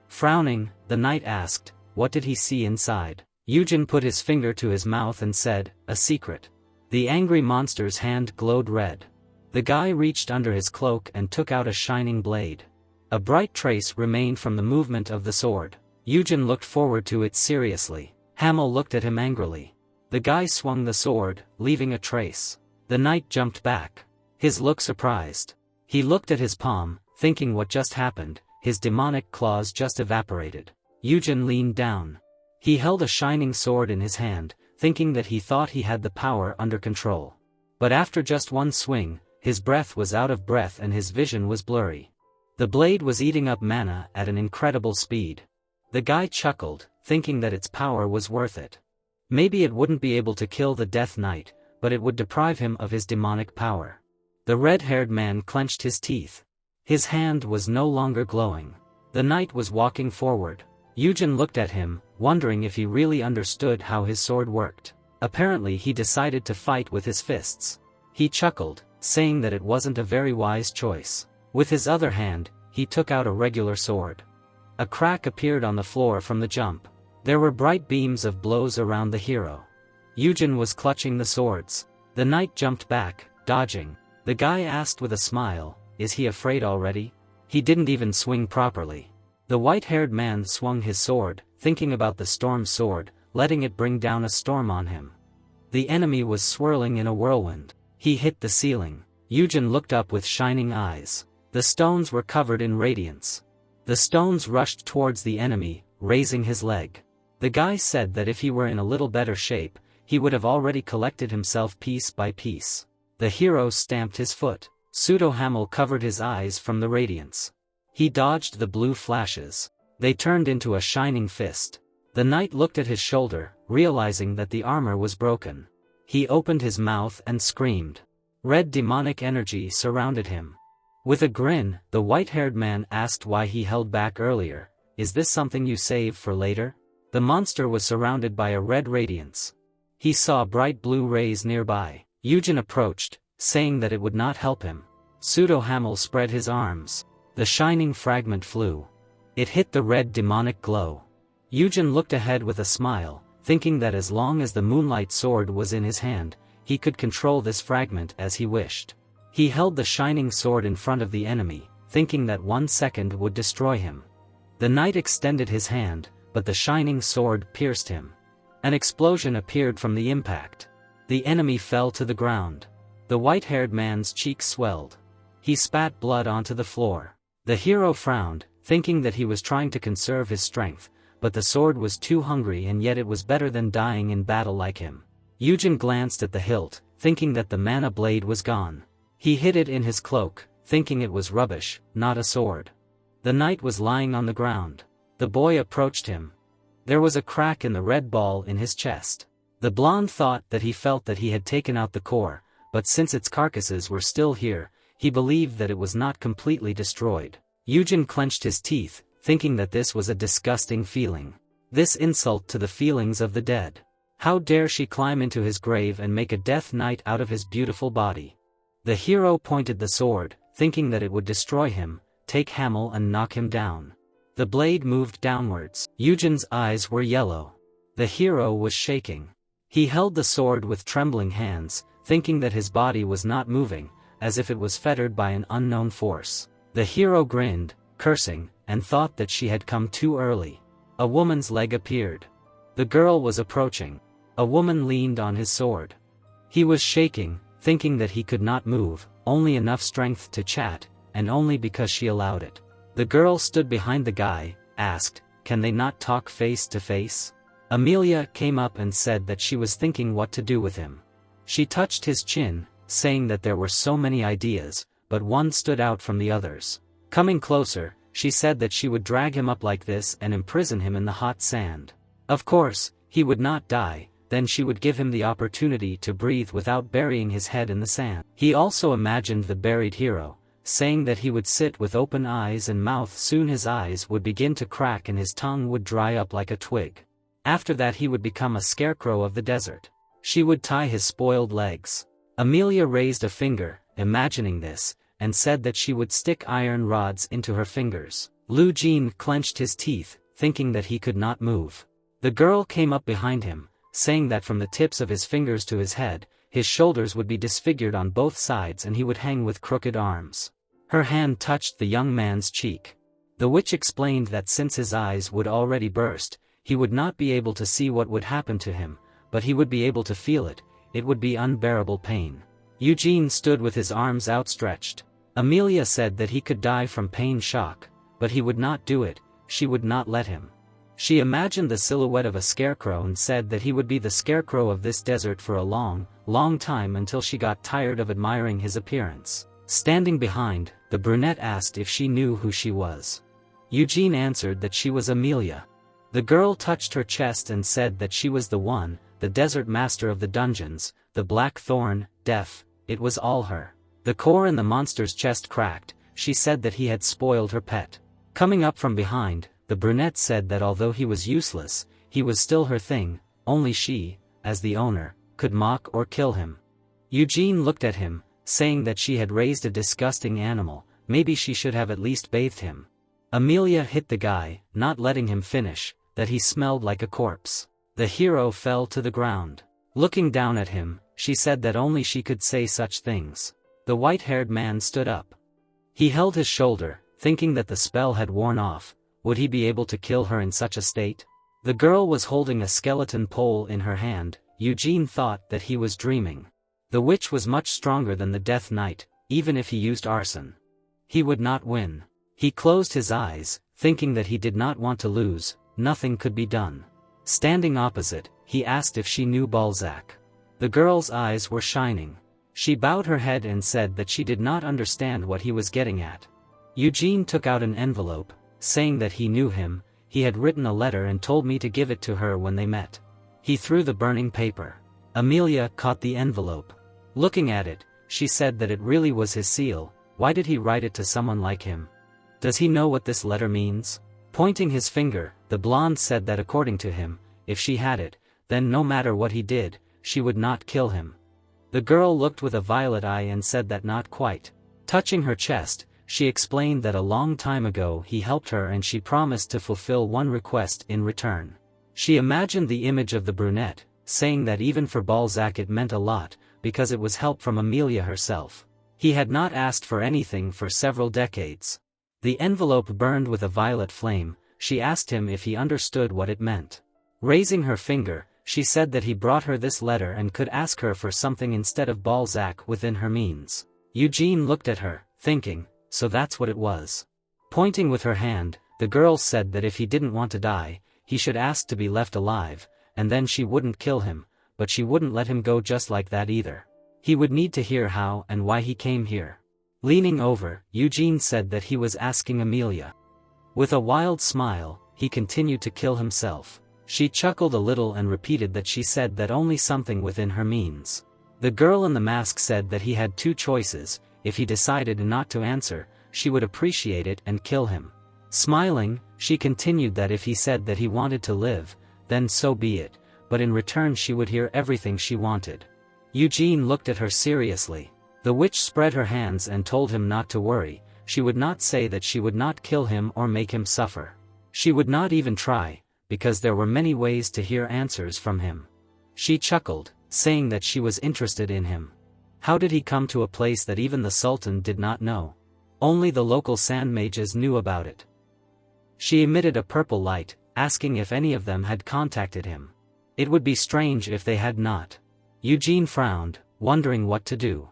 Frowning, the knight asked, what did he see inside? Eugen put his finger to his mouth and said, a secret. The angry monster's hand glowed red. The guy reached under his cloak and took out a shining blade. A bright trace remained from the movement of the sword. Eugen looked forward to it seriously. Hamel looked at him angrily. The guy swung the sword, leaving a trace. The knight jumped back. His look surprised. He looked at his palm, thinking what just happened. His demonic claws just evaporated. Eugen leaned down. He held a shining sword in his hand, thinking that he thought he had the power under control. But after just one swing, his breath was out of breath and his vision was blurry. The blade was eating up mana at an incredible speed. The guy chuckled, thinking that its power was worth it. Maybe it wouldn't be able to kill the Death Knight, but it would deprive him of his demonic power. The red-haired man clenched his teeth. His hand was no longer glowing. The knight was walking forward. Eugen looked at him, wondering if he really understood how his sword worked. Apparently he decided to fight with his fists. He chuckled, saying that it wasn't a very wise choice. With his other hand, he took out a regular sword. A crack appeared on the floor from the jump. There were bright beams of blows around the hero. Eugen was clutching the swords. The knight jumped back, dodging. The guy asked with a smile, "Is he afraid already?" He didn't even swing properly. The white-haired man swung his sword, thinking about the storm sword, letting it bring down a storm on him. The enemy was swirling in a whirlwind. He hit the ceiling. Eugen looked up with shining eyes. The stones were covered in radiance. The stones rushed towards the enemy, raising his leg. The guy said that if he were in a little better shape, he would have already collected himself piece by piece. The hero stamped his foot. Pseudo-Hamel covered his eyes from the radiance. He dodged the blue flashes. They turned into a shining fist. The knight looked at his shoulder, realizing that the armor was broken. He opened his mouth and screamed. Red demonic energy surrounded him. With a grin, the white-haired man asked why he held back earlier. "Is this something you save for later?" The monster was surrounded by a red radiance. He saw bright blue rays nearby. Eugen approached, saying that it would not help him. Pseudo-Hamel spread his arms. The shining fragment flew. It hit the red demonic glow. Eugen looked ahead with a smile, thinking that as long as the moonlight sword was in his hand, he could control this fragment as he wished. He held the shining sword in front of the enemy, thinking that 1 second would destroy him. The knight extended his hand, but the shining sword pierced him. An explosion appeared from the impact. The enemy fell to the ground. The white-haired man's cheeks swelled. He spat blood onto the floor. The hero frowned, thinking that he was trying to conserve his strength, but the sword was too hungry, and yet it was better than dying in battle like him. Eugen glanced at the hilt, thinking that the mana blade was gone. He hid it in his cloak, thinking it was rubbish, not a sword. The knight was lying on the ground. The boy approached him. There was a crack in the red ball in his chest. The blonde thought that he felt that he had taken out the core, but since its carcasses were still here, he believed that it was not completely destroyed. Eugen clenched his teeth, thinking that this was a disgusting feeling. This insult to the feelings of the dead. How dare she climb into his grave and make a death knight out of his beautiful body? The hero pointed the sword, thinking that it would destroy him, take Hamel and knock him down. The blade moved downwards. Eugen's eyes were yellow. The hero was shaking. He held the sword with trembling hands, thinking that his body was not moving, as if it was fettered by an unknown force. The hero grinned, cursing, and thought that she had come too early. A woman's leg appeared. The girl was approaching. A woman leaned on his sword. He was shaking, thinking that he could not move, only enough strength to chat, and only because she allowed it. The girl stood behind the guy, asked, "Can they not talk face to face?" Amelia came up and said that she was thinking what to do with him. She touched his chin, saying that there were so many ideas, but one stood out from the others. Coming closer, she said that she would drag him up like this and imprison him in the hot sand. Of course, he would not die, then she would give him the opportunity to breathe without burying his head in the sand. He also imagined the buried hero, saying that he would sit with open eyes and mouth. Soon his eyes would begin to crack and his tongue would dry up like a twig. After that he would become a scarecrow of the desert. She would tie his spoiled legs. Amelia raised a finger, imagining this, and said that she would stick iron rods into her fingers. Lu Jin clenched his teeth, thinking that he could not move. The girl came up behind him, saying that from the tips of his fingers to his head, his shoulders would be disfigured on both sides and he would hang with crooked arms. Her hand touched the young man's cheek. The witch explained that since his eyes would already burst, he would not be able to see what would happen to him, but he would be able to feel it. It would be unbearable pain. Eugene stood with his arms outstretched. Amelia said that he could die from pain shock, but he would not do it. She would not let him. She imagined the silhouette of a scarecrow and said that he would be the scarecrow of this desert for a long, long time until she got tired of admiring his appearance. Standing behind, the brunette asked if she knew who she was. Eugene answered that she was Amelia. The girl touched her chest and said that she was the one, the desert master of the dungeons, the black thorn, deaf. It was all her. The core in the monster's chest cracked. She said that he had spoiled her pet. Coming up from behind, the brunette said that although he was useless, he was still her thing. Only she, as the owner, could mock or kill him. Eugene looked at him, saying that she had raised a disgusting animal. Maybe she should have at least bathed him. Amelia hit the guy, not letting him finish, that he smelled like a corpse. The hero fell to the ground. Looking down at him, she said that only she could say such things. The white-haired man stood up. He held his shoulder, thinking that the spell had worn off. Would he be able to kill her in such a state? The girl was holding a skeleton pole in her hand. Eugene thought that he was dreaming. The witch was much stronger than the Death Knight, even if he used arson. He would not win. He closed his eyes, thinking that he did not want to lose. Nothing could be done. Standing opposite, he asked if she knew Balzac. The girl's eyes were shining. She bowed her head and said that she did not understand what he was getting at. Eugene took out an envelope, saying that he knew him. He had written a letter and told me to give it to her when they met. He threw the burning paper. Amelia caught the envelope. Looking at it, she said that it really was his seal. Why did he write it to someone like him? Does he know what this letter means? Pointing his finger, the blonde said that according to him, if she had it, then no matter what he did, she would not kill him. The girl looked with a violet eye and said that not quite. Touching her chest, she explained that a long time ago he helped her and she promised to fulfill one request in return. She imagined the image of the brunette, saying that even for Balzac it meant a lot, because it was help from Amelia herself. He had not asked for anything for several decades. The envelope burned with a violet flame. She asked him if he understood what it meant. Raising her finger, she said that he brought her this letter and could ask her for something instead of Balzac within her means. Eugene looked at her, thinking, so that's what it was. Pointing with her hand, the girl said that if he didn't want to die, he should ask to be left alive, and then she wouldn't kill him, but she wouldn't let him go just like that either. He would need to hear how and why he came here. Leaning over, Eugene said that he was asking Amelia. With a wild smile, he continued to kill himself. She chuckled a little and repeated that she said that only something within her means. The girl in the mask said that he had two choices. If he decided not to answer, she would appreciate it and kill him. Smiling, she continued that if he said that he wanted to live, then so be it, but in return she would hear everything she wanted. Eugene looked at her seriously. The witch spread her hands and told him not to worry. She would not say that she would not kill him or make him suffer. She would not even try, because there were many ways to hear answers from him. She chuckled, saying that she was interested in him. How did he come to a place that even the Sultan did not know? Only the local sand mages knew about it. She emitted a purple light, asking if any of them had contacted him. It would be strange if they had not. Eugene frowned, wondering what to do.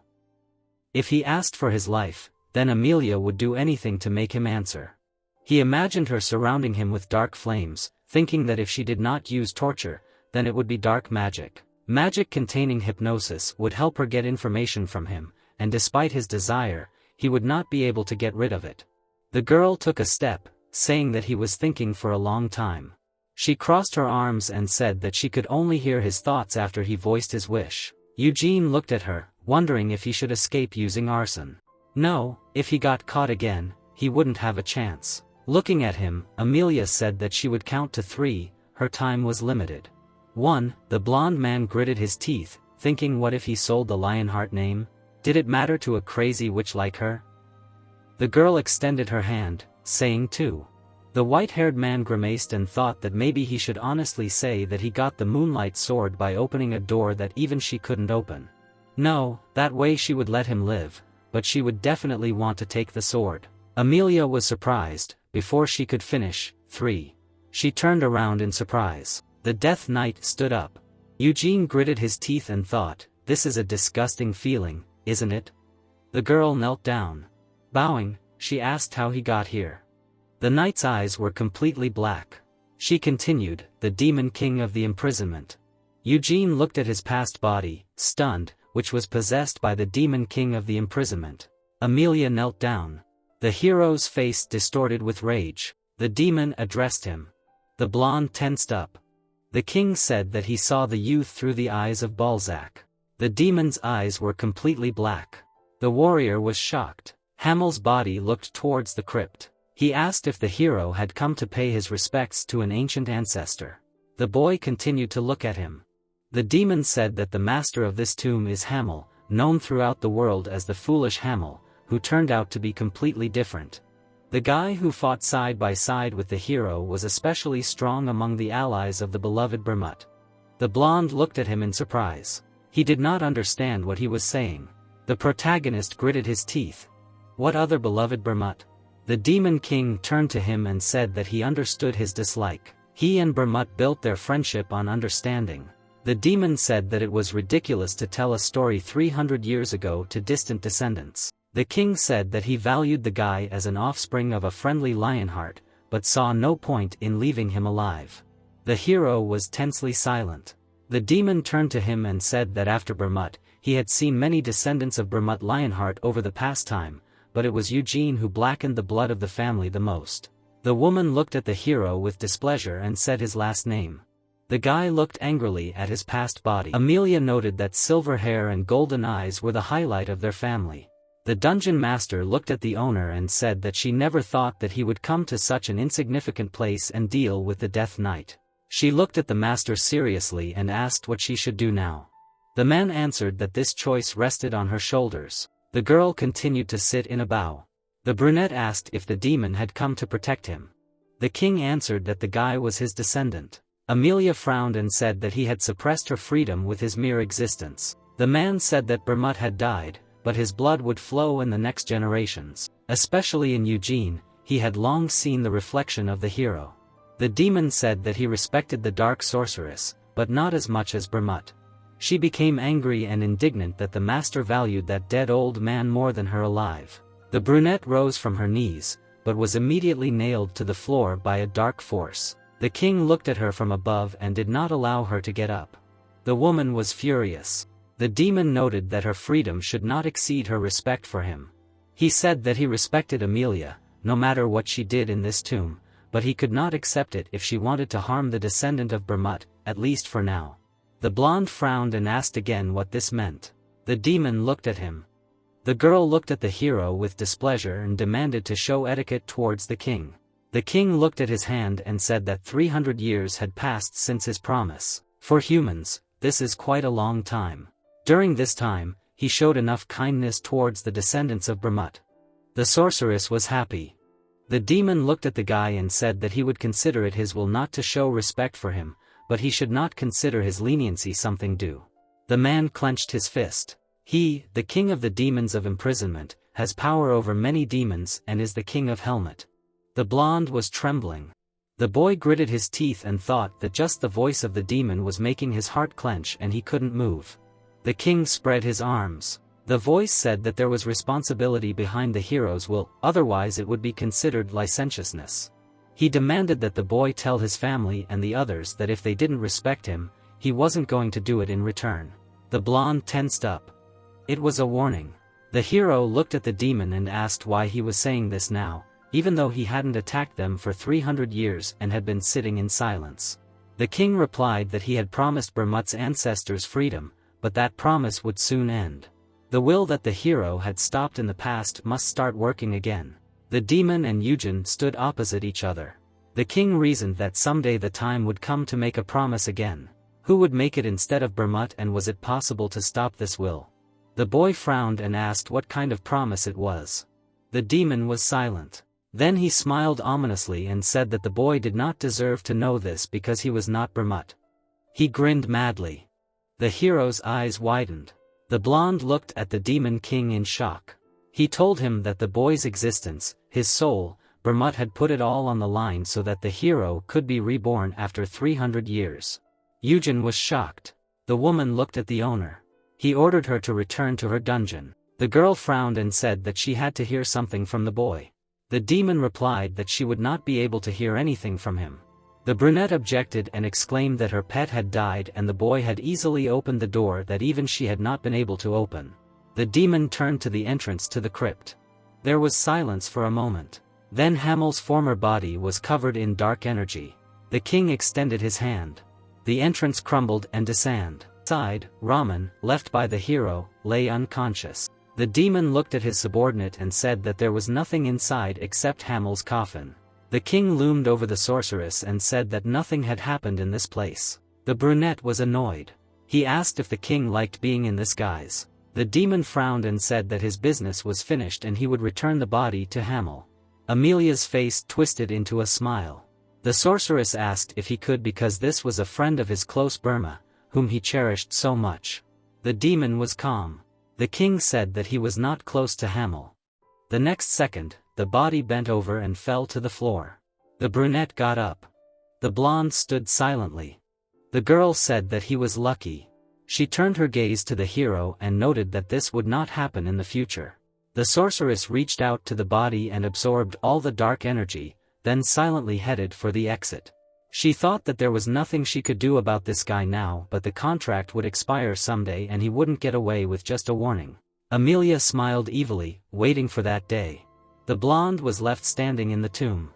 If he asked for his life, then Amelia would do anything to make him answer. He imagined her surrounding him with dark flames, thinking that if she did not use torture, then it would be dark magic. Magic containing hypnosis would help her get information from him, and despite his desire, he would not be able to get rid of it. The girl took a step, saying that he was thinking for a long time. She crossed her arms and said that she could only hear his thoughts after he voiced his wish. Eugene looked at her, wondering if he should escape using arson. No, if he got caught again, he wouldn't have a chance. Looking at him, Amelia said that she would count to 3, her time was limited. 1, the blonde man gritted his teeth, thinking what if he sold the Lionheart name? Did it matter to a crazy witch like her? The girl extended her hand, saying 2. The white-haired man grimaced and thought that maybe he should honestly say that he got the moonlight sword by opening a door that even she couldn't open. No, that way she would let him live, but she would definitely want to take the sword. Amelia was surprised. Before she could finish, 3. She turned around in surprise. The Death Knight stood up. Eugene gritted his teeth and thought, this is a disgusting feeling, isn't it? The girl knelt down. Bowing, she asked how he got here. The knight's eyes were completely black. She continued, the demon king of the imprisonment. Eugene looked at his past body, stunned, which was possessed by the demon king of the imprisonment. Amelia knelt down. The hero's face distorted with rage. The demon addressed him. The blonde tensed up. The king said that he saw the youth through the eyes of Balzac. The demon's eyes were completely black. The warrior was shocked. Hamel's body looked towards the crypt. He asked if the hero had come to pay his respects to an ancient ancestor. The boy continued to look at him. The demon said that the master of this tomb is Hamel, known throughout the world as the foolish Hamel, who turned out to be completely different. The guy who fought side by side with the hero was especially strong among the allies of the beloved Bermut. The blonde looked at him in surprise. He did not understand what he was saying. The protagonist gritted his teeth. What other beloved Bermut? The Demon King turned to him and said that he understood his dislike. He and Bermut built their friendship on understanding. The demon said that it was ridiculous to tell a story 300 years ago to distant descendants. The king said that he valued the guy as an offspring of a friendly Lionheart, but saw no point in leaving him alive. The hero was tensely silent. The demon turned to him and said that after Bermut, he had seen many descendants of Bermut Lionheart over the past time, but it was Eugene who blackened the blood of the family the most. The woman looked at the hero with displeasure and said his last name. The guy looked angrily at his past body. Amelia noted that silver hair and golden eyes were the highlight of their family. The dungeon master looked at the owner and said that she never thought that he would come to such an insignificant place and deal with the Death Knight. She looked at the master seriously and asked what she should do now. The man answered that this choice rested on her shoulders. The girl continued to sit in a bow. The brunette asked if the demon had come to protect him. The king answered that the guy was his descendant. Amelia frowned and said that he had suppressed her freedom with his mere existence. The man said that Bermut had died, but his blood would flow in the next generations. Especially in Eugene, he had long seen the reflection of the hero. The demon said that he respected the dark sorceress, but not as much as Bermut. She became angry and indignant that the master valued that dead old man more than her alive. The brunette rose from her knees, but was immediately nailed to the floor by a dark force. The king looked at her from above and did not allow her to get up. The woman was furious. The demon noted that her freedom should not exceed her respect for him. He said that he respected Amelia, no matter what she did in this tomb, but he could not accept it if she wanted to harm the descendant of Bermut, at least for now. The blonde frowned and asked again what this meant. The demon looked at him. The girl looked at the hero with displeasure and demanded to show etiquette towards the king. The king looked at his hand and said that 300 years had passed since his promise. For humans, this is quite a long time. During this time, he showed enough kindness towards the descendants of Bermut. The sorceress was happy. The demon looked at the guy and said that he would consider it his will not to show respect for him, but he should not consider his leniency something due. The man clenched his fist. He, the king of the demons of imprisonment, has power over many demons and is the king of Helmet. The blonde was trembling. The boy gritted his teeth and thought that just the voice of the demon was making his heart clench and he couldn't move. The king spread his arms. The voice said that there was responsibility behind the hero's will, otherwise it would be considered licentiousness. He demanded that the boy tell his family and the others that if they didn't respect him, he wasn't going to do it in return. The blonde tensed up. It was a warning. The hero looked at the demon and asked why he was saying this now, even though he hadn't attacked them for 300 years and had been sitting in silence. The king replied that he had promised Bermut's ancestors freedom, but that promise would soon end. The will that the hero had stopped in the past must start working again. The demon and Eugene stood opposite each other. The king reasoned that someday the time would come to make a promise again. Who would make it instead of Bermut, and was it possible to stop this will? The boy frowned and asked what kind of promise it was. The demon was silent. Then he smiled ominously and said that the boy did not deserve to know this because he was not Bermut. He grinned madly. The hero's eyes widened. The blonde looked at the demon king in shock. He told him that the boy's existence, his soul, Bermut had put it all on the line so that the hero could be reborn after 300 years. Eugene was shocked. The woman looked at the owner. He ordered her to return to her dungeon. The girl frowned and said that she had to hear something from the boy. The demon replied that she would not be able to hear anything from him. The brunette objected and exclaimed that her pet had died and the boy had easily opened the door that even she had not been able to open. The demon turned to the entrance to the crypt. There was silence for a moment. Then Hamel's former body was covered in dark energy. The king extended his hand. The entrance crumbled and descended. Inside, Raman, left by the hero, lay unconscious. The demon looked at his subordinate and said that there was nothing inside except Hamel's coffin. The king loomed over the sorceress and said that nothing had happened in this place. The brunette was annoyed. He asked if the king liked being in this guise. The demon frowned and said that his business was finished and he would return the body to Hamel. Amelia's face twisted into a smile. The sorceress asked if he could because this was a friend of his close Burma, whom he cherished so much. The demon was calm. The king said that he was not close to Hamel. The next second, the body bent over and fell to the floor. The brunette got up. The blonde stood silently. The girl said that he was lucky. She turned her gaze to the hero and noted that this would not happen in the future. The sorceress reached out to the body and absorbed all the dark energy, then silently headed for the exit. She thought that there was nothing she could do about this guy now, but the contract would expire someday and he wouldn't get away with just a warning. Amelia smiled evilly, waiting for that day. The blonde was left standing in the tomb.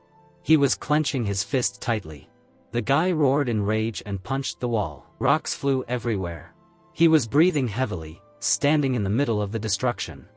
He was clenching his fist tightly. The guy roared in rage and punched the wall. Rocks flew everywhere. He was breathing heavily, standing in the middle of the destruction.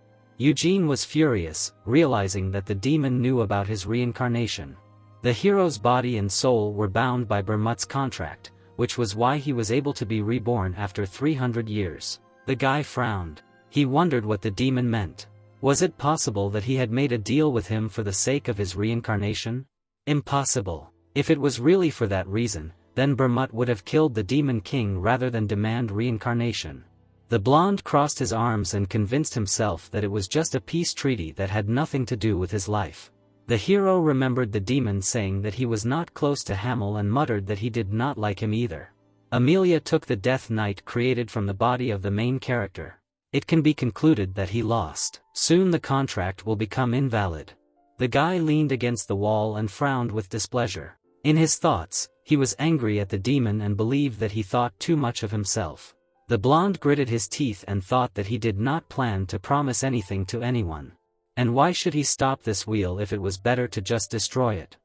Eugene was furious, realizing that the demon knew about his reincarnation. The hero's body and soul were bound by Bermut's contract, which was why he was able to be reborn after 300 years. The guy frowned. He wondered what the demon meant. Was it possible that he had made a deal with him for the sake of his reincarnation? Impossible. If it was really for that reason, then Bermut would have killed the Demon King rather than demand reincarnation. The blonde crossed his arms and convinced himself that it was just a peace treaty that had nothing to do with his life. The hero remembered the demon saying that he was not close to Hamel and muttered that he did not like him either. Amelia took the Death Knight created from the body of the main character. It can be concluded that he lost. Soon the contract will become invalid. The guy leaned against the wall and frowned with displeasure. In his thoughts, he was angry at the demon and believed that he thought too much of himself. The blonde gritted his teeth and thought that he did not plan to promise anything to anyone. And why should he stop this wheel if it was better to just destroy it?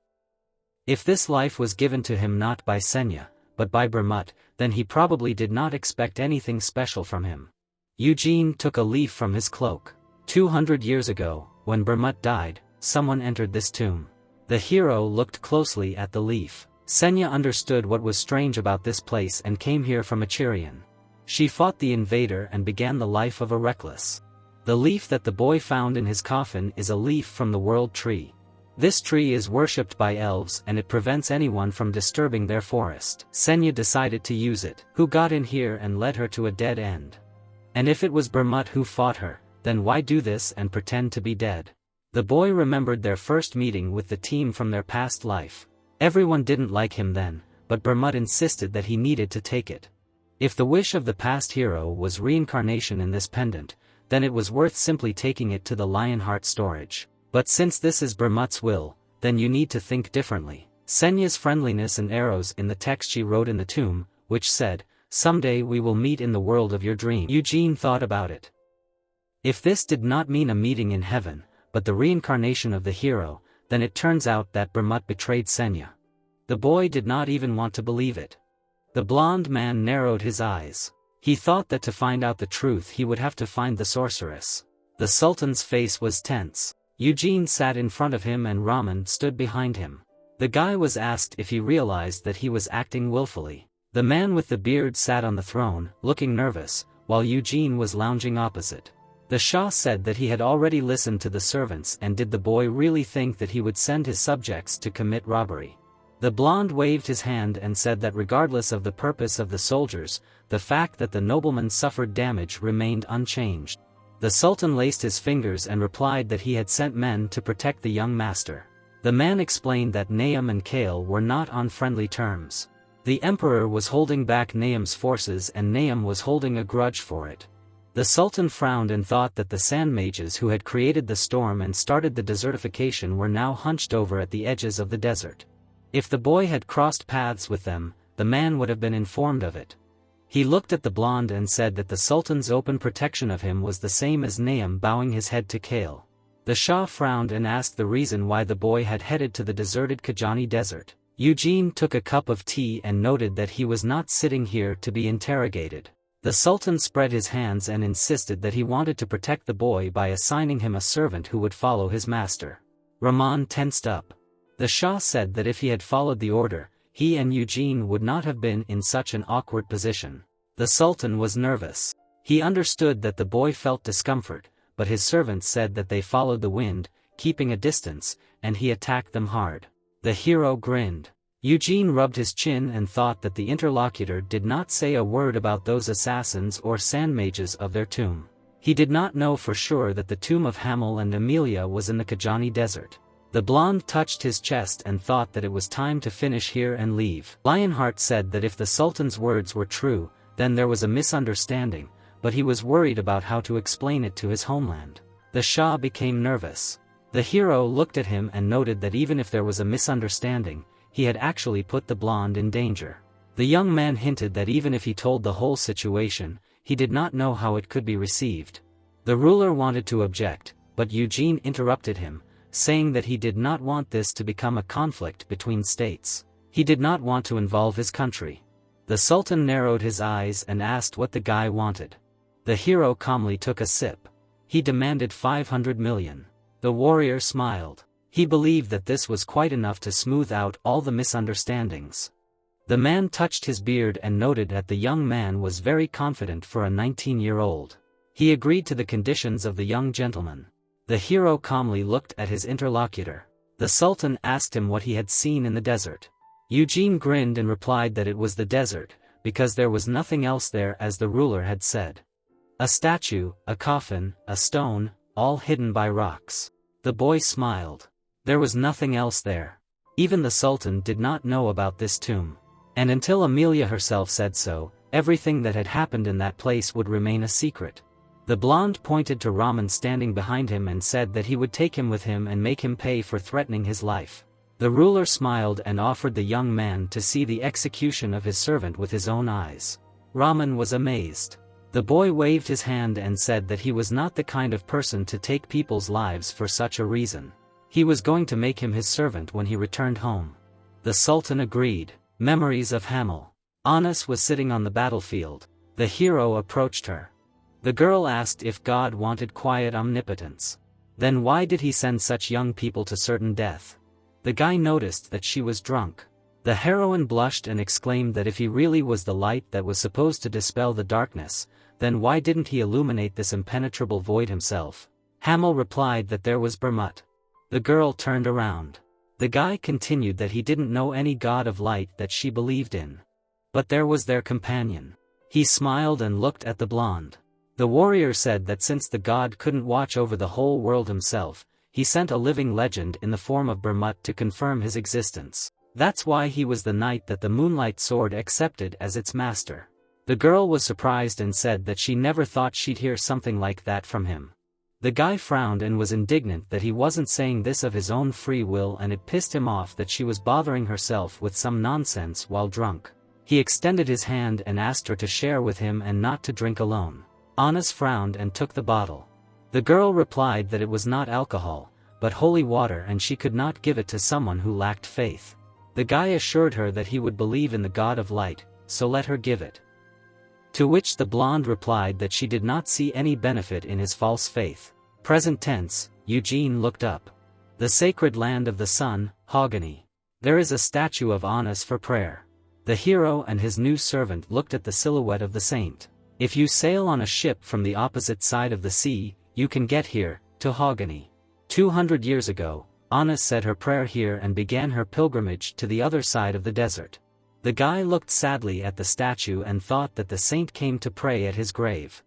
If this life was given to him not by Senya, but by Bermut, then he probably did not expect anything special from him. Eugene took a leaf from his cloak. 200 years ago, when Bermut died, someone entered this tomb. The hero looked closely at the leaf. Senya understood what was strange about this place and came here from Achirian. She fought the invader and began the life of a recluse. The leaf that the boy found in his coffin is a leaf from the world tree. This tree is worshipped by elves and it prevents anyone from disturbing their forest. Senya decided to use it. Who got in here and led her to a dead end? And if it was Bermut who fought her, then why do this and pretend to be dead? The boy remembered their first meeting with the team from their past life. Everyone didn't like him then, but Bermut insisted that he needed to take it. If the wish of the past hero was reincarnation in this pendant, then it was worth simply taking it to the Lionheart storage. But since this is Bermut's will, then you need to think differently. Senya's friendliness and arrows in the text she wrote in the tomb, which said, "Someday we will meet in the world of your dream." Eugene thought about it. If this did not mean a meeting in heaven, but the reincarnation of the hero, then it turns out that Bermut betrayed Senya. The boy did not even want to believe it. The blonde man narrowed his eyes. He thought that to find out the truth he would have to find the sorceress. The Sultan's face was tense. Eugene sat in front of him and Raman stood behind him. The guy was asked if he realized that he was acting willfully. The man with the beard sat on the throne, looking nervous, while Eugene was lounging opposite. The Shah said that he had already listened to the servants, and did the boy really think that he would send his subjects to commit robbery? The blonde waved his hand and said that regardless of the purpose of the soldiers, the fact that the nobleman suffered damage remained unchanged. The Sultan laced his fingers and replied that he had sent men to protect the young master. The man explained that Nahum and Kale were not on friendly terms. The emperor was holding back Nahum's forces and Nahum was holding a grudge for it. The Sultan frowned and thought that the sand mages who had created the storm and started the desertification were now hunched over at the edges of the desert. If the boy had crossed paths with them, the man would have been informed of it. He looked at the blonde and said that the Sultan's open protection of him was the same as Nahum bowing his head to Kale. The Shah frowned and asked the reason why the boy had headed to the deserted Kajani desert. Eugene took a cup of tea and noted that he was not sitting here to be interrogated. The Sultan spread his hands and insisted that he wanted to protect the boy by assigning him a servant who would follow his master. Rahman tensed up. The Shah said that if he had followed the order, he and Eugene would not have been in such an awkward position. The Sultan was nervous. He understood that the boy felt discomfort, but his servants said that they followed the wind, keeping a distance, and he attacked them hard. The hero grinned. Eugene rubbed his chin and thought that the interlocutor did not say a word about those assassins or sand mages of their tomb. He did not know for sure that the tomb of Hamel and Amelia was in the Kajani Desert. The blonde touched his chest and thought that it was time to finish here and leave. Lionheart said that if the Sultan's words were true, then there was a misunderstanding, but he was worried about how to explain it to his homeland. The Shah became nervous. The hero looked at him and noted that even if there was a misunderstanding, he had actually put the blonde in danger. The young man hinted that even if he told the whole situation, he did not know how it could be received. The ruler wanted to object, but Eugene interrupted him, saying that he did not want this to become a conflict between states. He did not want to involve his country. The Sultan narrowed his eyes and asked what the guy wanted. The hero calmly took a sip. He demanded 500 million. The warrior smiled. He believed that this was quite enough to smooth out all the misunderstandings. The man touched his beard and noted that the young man was very confident for a 19-year-old. He agreed to the conditions of the young gentleman. The hero calmly looked at his interlocutor. The Sultan asked him what he had seen in the desert. Eugene grinned and replied that it was the desert, because there was nothing else there, as the ruler had said. A statue, a coffin, a stone, all hidden by rocks. The boy smiled. There was nothing else there. Even the Sultan did not know about this tomb. And until Amelia herself said so, everything that had happened in that place would remain a secret. The blonde pointed to Raman standing behind him and said that he would take him with him and make him pay for threatening his life. The ruler smiled and offered the young man to see the execution of his servant with his own eyes. Raman was amazed. The boy waved his hand and said that he was not the kind of person to take people's lives for such a reason. He was going to make him his servant when he returned home. The Sultan agreed. Memories of Hamel. Anas was sitting on the battlefield. The hero approached her. The girl asked if God wanted quiet omnipotence. Then why did he send such young people to certain death? The guy noticed that she was drunk. The heroine blushed and exclaimed that if he really was the light that was supposed to dispel the darkness, then why didn't he illuminate this impenetrable void himself? Hamel replied that there was Bermut. The girl turned around. The guy continued that he didn't know any god of light that she believed in. But there was their companion. He smiled and looked at the blonde. The warrior said that since the god couldn't watch over the whole world himself, he sent a living legend in the form of Bermut to confirm his existence. That's why he was the knight that the Moonlight Sword accepted as its master. The girl was surprised and said that she never thought she'd hear something like that from him. The guy frowned and was indignant that he wasn't saying this of his own free will, and it pissed him off that she was bothering herself with some nonsense while drunk. He extended his hand and asked her to share with him and not to drink alone. Anas frowned and took the bottle. The girl replied that it was not alcohol, but holy water, and she could not give it to someone who lacked faith. The guy assured her that he would believe in the god of light, so let her give it. To which the blonde replied that she did not see any benefit in his false faith. Present tense, Eugene looked up. The sacred land of the sun, Hogany. There is a statue of Anas for prayer. The hero and his new servant looked at the silhouette of the saint. If you sail on a ship from the opposite side of the sea, you can get here, to Hogany. 200 years ago, Anas said her prayer here and began her pilgrimage to the other side of the desert. The guy looked sadly at the statue and thought that the saint came to pray at his grave.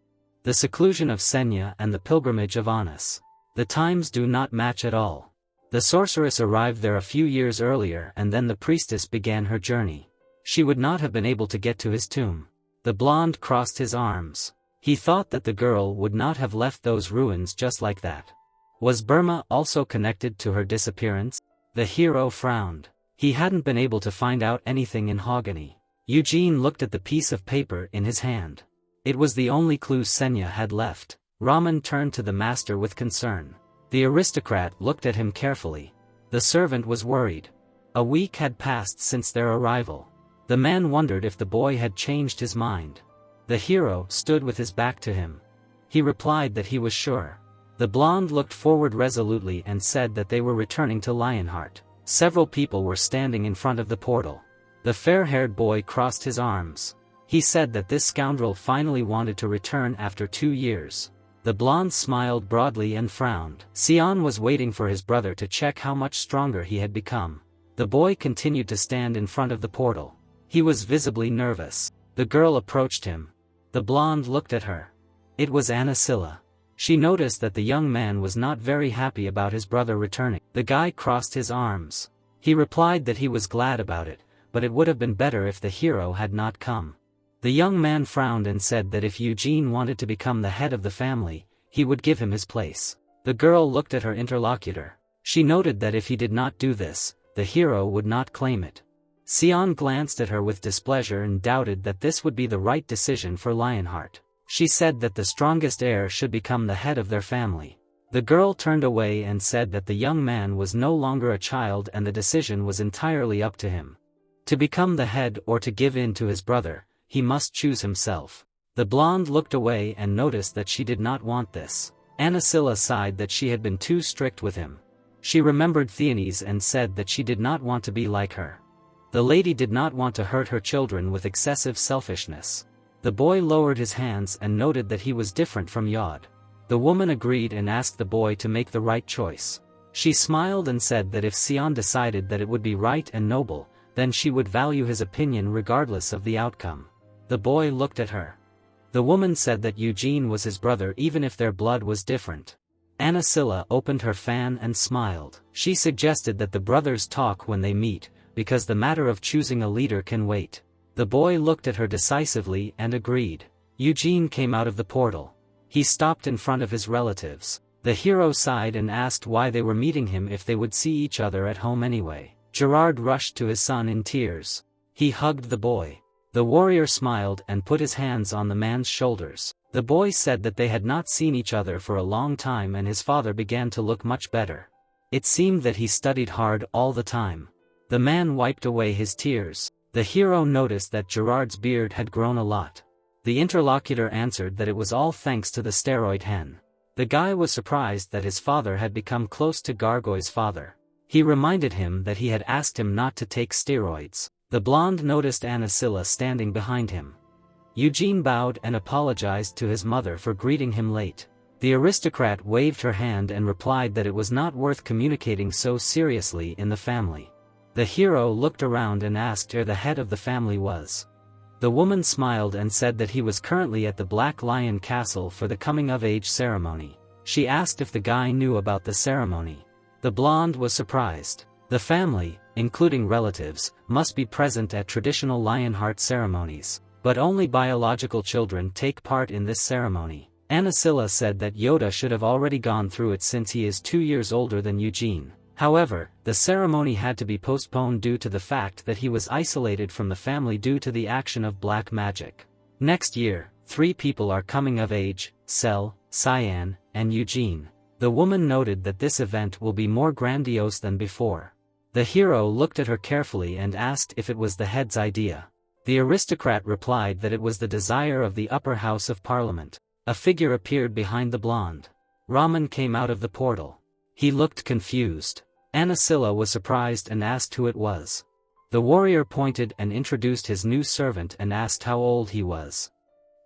The seclusion of Senya and the pilgrimage of Anas. The times do not match at all. The sorceress arrived there a few years earlier, and then the priestess began her journey. She would not have been able to get to his tomb. The blonde crossed his arms. He thought that the girl would not have left those ruins just like that. Was Burma also connected to her disappearance? The hero frowned. He hadn't been able to find out anything in Hogany. Eugene looked at the piece of paper in his hand. It was the only clue Senya had left. Raman turned to the master with concern. The aristocrat looked at him carefully. The servant was worried. A week had passed since their arrival. The man wondered if the boy had changed his mind. The hero stood with his back to him. He replied that he was sure. The blonde looked forward resolutely and said that they were returning to Lionheart. Several people were standing in front of the portal. The fair-haired boy crossed his arms. He said that this scoundrel finally wanted to return after 2 years. The blonde smiled broadly and frowned. Sion was waiting for his brother to check how much stronger he had become. The boy continued to stand in front of the portal. He was visibly nervous. The girl approached him. The blonde looked at her. It was Anasilla. She noticed that the young man was not very happy about his brother returning. The guy crossed his arms. He replied that he was glad about it, but it would have been better if the hero had not come. The young man frowned and said that if Eugene wanted to become the head of the family, he would give him his place. The girl looked at her interlocutor. She noted that if he did not do this, the hero would not claim it. Sion glanced at her with displeasure and doubted that this would be the right decision for Lionheart. She said that the strongest heir should become the head of their family. The girl turned away and said that the young man was no longer a child and the decision was entirely up to him. To become the head or to give in to his brother, he must choose himself. The blonde looked away and noticed that she did not want this. Anasilla sighed that she had been too strict with him. She remembered Theonis and said that she did not want to be like her. The lady did not want to hurt her children with excessive selfishness. The boy lowered his hands and noted that he was different from Yod. The woman agreed and asked the boy to make the right choice. She smiled and said that if Sion decided that it would be right and noble, then she would value his opinion regardless of the outcome. The boy looked at her. The woman said that Eugene was his brother even if their blood was different. Anasilla opened her fan and smiled. She suggested that the brothers talk when they meet, because the matter of choosing a leader can wait. The boy looked at her decisively and agreed. Eugene came out of the portal. He stopped in front of his relatives. The hero sighed and asked why they were meeting him if they would see each other at home anyway. Gerard rushed to his son in tears. He hugged the boy. The warrior smiled and put his hands on the man's shoulders. The boy said that they had not seen each other for a long time and his father began to look much better. It seemed that he studied hard all the time. The man wiped away his tears. The hero noticed that Gerard's beard had grown a lot. The interlocutor answered that it was all thanks to the steroid hen. The guy was surprised that his father had become close to Gargoy's father. He reminded him that he had asked him not to take steroids. The blonde noticed Anasilla standing behind him. Eugene bowed and apologized to his mother for greeting him late. The aristocrat waved her hand and replied that it was not worth communicating so seriously in the family. The hero looked around and asked where the head of the family was. The woman smiled and said that he was currently at the Black Lion Castle for the coming-of-age ceremony. She asked if the guy knew about the ceremony. The blonde was surprised. The family, including relatives, must be present at traditional Lionheart ceremonies, but only biological children take part in this ceremony. Anasilla said that Yoda should have already gone through it since he is 2 years older than Eugene. However, the ceremony had to be postponed due to the fact that he was isolated from the family due to the action of black magic. Next year, 3 people are coming of age: Cell, Cyan, and Eugene. The woman noted that this event will be more grandiose than before. The hero looked at her carefully and asked if it was the head's idea. The aristocrat replied that it was the desire of the upper house of parliament. A figure appeared behind the blonde. Raman came out of the portal. He looked confused. Anasilla was surprised and asked who it was. The warrior pointed and introduced his new servant and asked how old he was.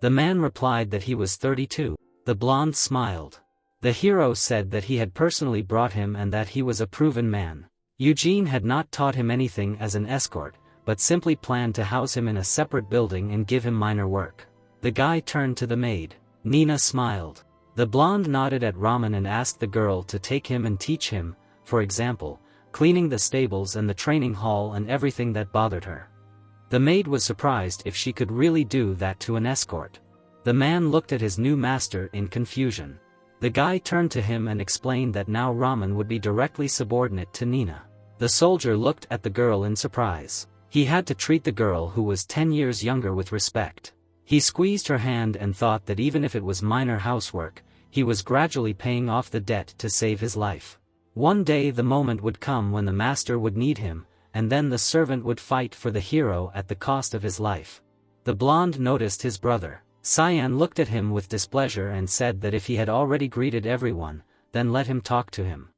The man replied that he was 32. The blonde smiled. The hero said that he had personally brought him and that he was a proven man. Eugene had not taught him anything as an escort, but simply planned to house him in a separate building and give him minor work. The guy turned to the maid. Nina smiled. The blonde nodded at Raman and asked the girl to take him and teach him, for example, cleaning the stables and the training hall and everything that bothered her. The maid was surprised if she could really do that to an escort. The man looked at his new master in confusion. The guy turned to him and explained that now Raman would be directly subordinate to Nina. The soldier looked at the girl in surprise. He had to treat the girl who was 10 years younger with respect. He squeezed her hand and thought that even if it was minor housework, he was gradually paying off the debt to save his life. One day the moment would come when the master would need him, and then the servant would fight for the hero at the cost of his life. The blonde noticed his brother. Cyan looked at him with displeasure and said that if he had already greeted everyone, then let him talk to him.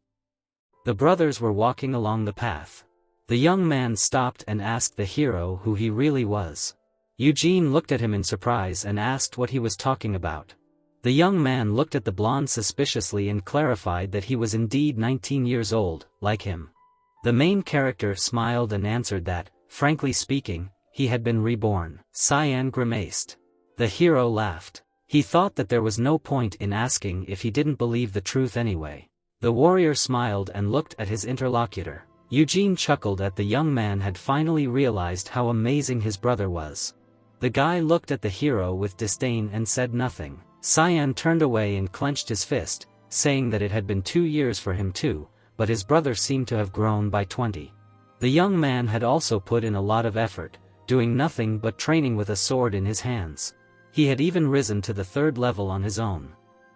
The brothers were walking along the path. The young man stopped and asked the hero who he really was. Eugene looked at him in surprise and asked what he was talking about. The young man looked at the blonde suspiciously and clarified that he was indeed 19 years old, like him. The main character smiled and answered that, frankly speaking, he had been reborn. Cyan grimaced. The hero laughed. He thought that there was no point in asking if he didn't believe the truth anyway. The warrior smiled and looked at his interlocutor. Eugene chuckled at the young man had finally realized how amazing his brother was. The guy looked at the hero with disdain and said nothing. Cyan turned away and clenched his fist, saying that it had been 2 years for him too, but his brother seemed to have grown by 20. The young man had also put in a lot of effort, doing nothing but training with a sword in his hands. He had even risen to the 3rd level on his own.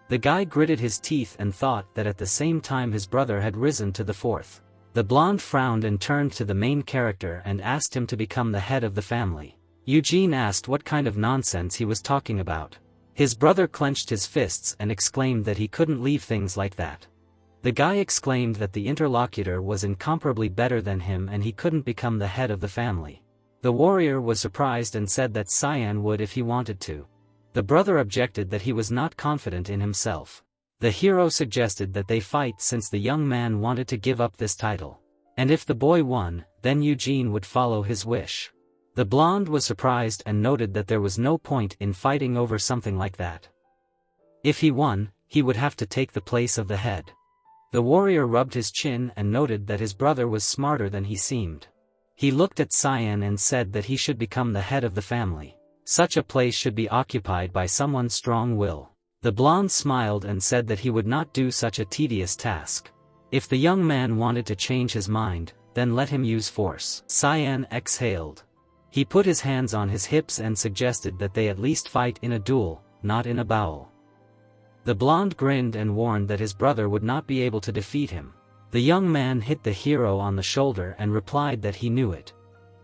The guy gritted his teeth and thought that at the same time his brother had risen to the 4th. The blonde frowned and turned to the main character and asked him to become the head of the family. Eugene asked what kind of nonsense he was talking about. His brother clenched his fists and exclaimed that he couldn't leave things like that. The guy exclaimed that the interlocutor was incomparably better than him and he couldn't become the head of the family. The warrior was surprised and said that Cyan would if he wanted to. The brother objected that he was not confident in himself. The hero suggested that they fight since the young man wanted to give up this title. And if the boy won, then Eugene would follow his wish. The blonde was surprised and noted that there was no point in fighting over something like that. If he won, he would have to take the place of the head. The warrior rubbed his chin and noted that his brother was smarter than he seemed. He looked at Cyan and said that he should become the head of the family. Such a place should be occupied by someone strong-willed. The blonde smiled and said that he would not do such a tedious task. If the young man wanted to change his mind, then let him use force. Cyan exhaled. He put his hands on his hips and suggested that they at least fight in a duel, not in a bowl. The blonde grinned and warned that his brother would not be able to defeat him. The young man hit the hero on the shoulder and replied that he knew it.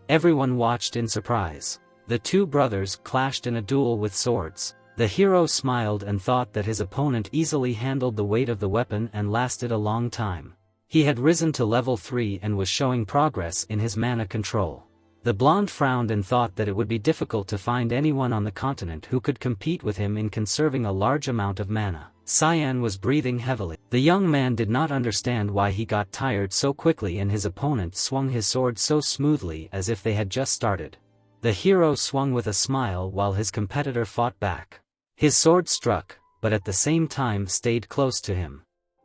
Everyone watched in surprise. The two brothers clashed in a duel with swords. The hero smiled and thought that his opponent easily handled the weight of the weapon and lasted a long time. He had risen to level 3 and was showing progress in his mana control. The blonde frowned and thought that it would be difficult to find anyone on the continent who could compete with him in conserving a large amount of mana. Cyan was breathing heavily. The young man did not understand why he got tired so quickly and his opponent swung his sword so smoothly as if they had just started. The hero swung with a smile while his competitor fought back. His sword struck, but at the same time stayed close to him.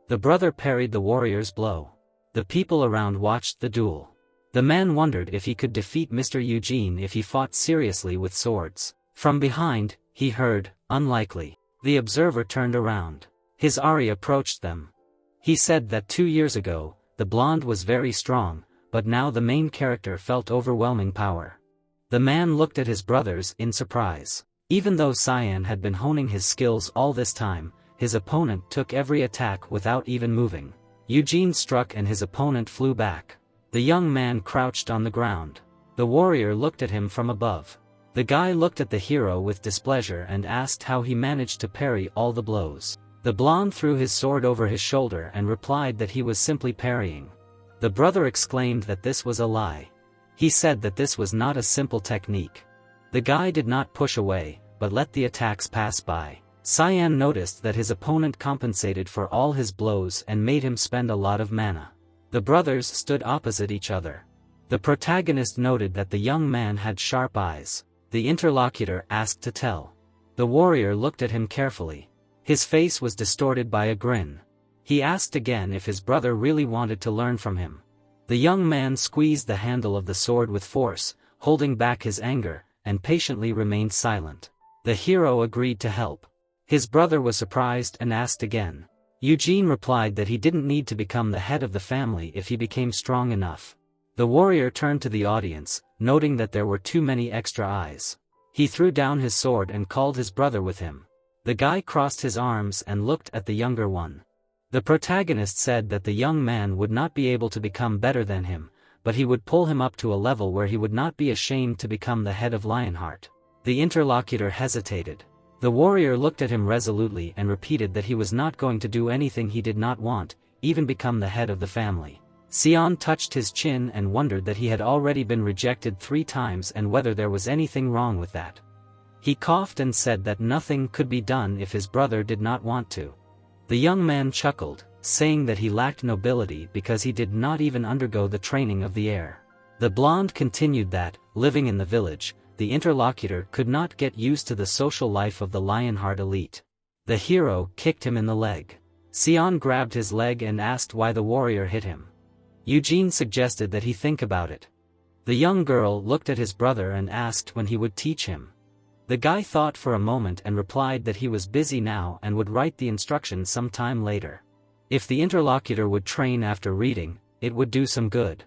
The brother parried the warrior's blow. The people around watched the duel. The man wondered if he could defeat Mr. Eugene if he fought seriously with swords. From behind, he heard, "Unlikely." The observer turned around. His Ari approached them. He said that 2 years ago, the blonde was very strong, but now the main character felt overwhelming power. The man looked at his brothers in surprise. Even though Cyan had been honing his skills all this time, his opponent took every attack without even moving. Eugene struck and his opponent flew back. The young man crouched on the ground. The warrior looked at him from above. The guy looked at the hero with displeasure and asked how he managed to parry all the blows. The blonde threw his sword over his shoulder and replied that he was simply parrying. The brother exclaimed that this was a lie. He said that this was not a simple technique. The guy did not push away, but let the attacks pass by. Cyan noticed that his opponent compensated for all his blows and made him spend a lot of mana. The brothers stood opposite each other. The protagonist noted that the young man had sharp eyes. The interlocutor asked to tell. The warrior looked at him carefully. His face was distorted by a grin. He asked again if his brother really wanted to learn from him. The young man squeezed the handle of the sword with force, holding back his anger, and patiently remained silent. The hero agreed to help. His brother was surprised and asked again. Eugene replied that he didn't need to become the head of the family if he became strong enough. The warrior turned to the audience, noting that there were too many extra eyes. He threw down his sword and called his brother with him. The guy crossed his arms and looked at the younger one. The protagonist said that the young man would not be able to become better than him, but he would pull him up to a level where he would not be ashamed to become the head of Lionheart. The interlocutor hesitated. The warrior looked at him resolutely and repeated that he was not going to do anything he did not want, even become the head of the family. Sion touched his chin and wondered that he had already been rejected 3 times and whether there was anything wrong with that. He coughed and said that nothing could be done if his brother did not want to. The young man chuckled, saying that he lacked nobility because he did not even undergo the training of the heir. The blonde continued that, living in the village, the interlocutor could not get used to the social life of the Lionheart elite. The hero kicked him in the leg. Sion grabbed his leg and asked why the warrior hit him. Eugene suggested that he think about it. The young girl looked at his brother and asked when he would teach him. The guy thought for a moment and replied that he was busy now and would write the instructions some time later. If the interlocutor would train after reading, it would do some good.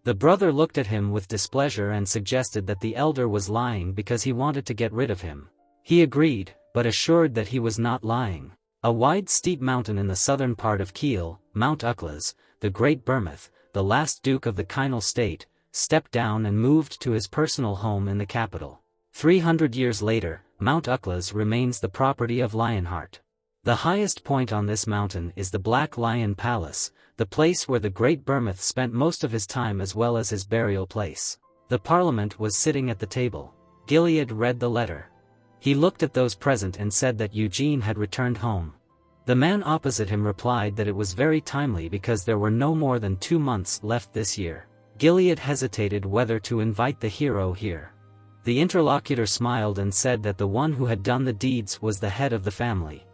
The brother looked at him with displeasure and suggested that the elder was lying because he wanted to get rid of him. He agreed, but assured that he was not lying. A wide steep mountain in the southern part of Kiel, Mount Uklas, the Great Bermuth, the last duke of the Kinal state, stepped down and moved to his personal home in the capital. 300 years later, Mount Uklas remains the property of Lionheart. The highest point on this mountain is the Black Lion Palace, the place where the Great Bermuth spent most of his time as well as his burial place. The parliament was sitting at the table. Gilead read the letter. He looked at those present and said that Eugene had returned home. The man opposite him replied that it was very timely because there were no more than 2 months left this year. Gilead hesitated whether to invite the hero here. The interlocutor smiled and said that the one who had done the deeds was the head of the family.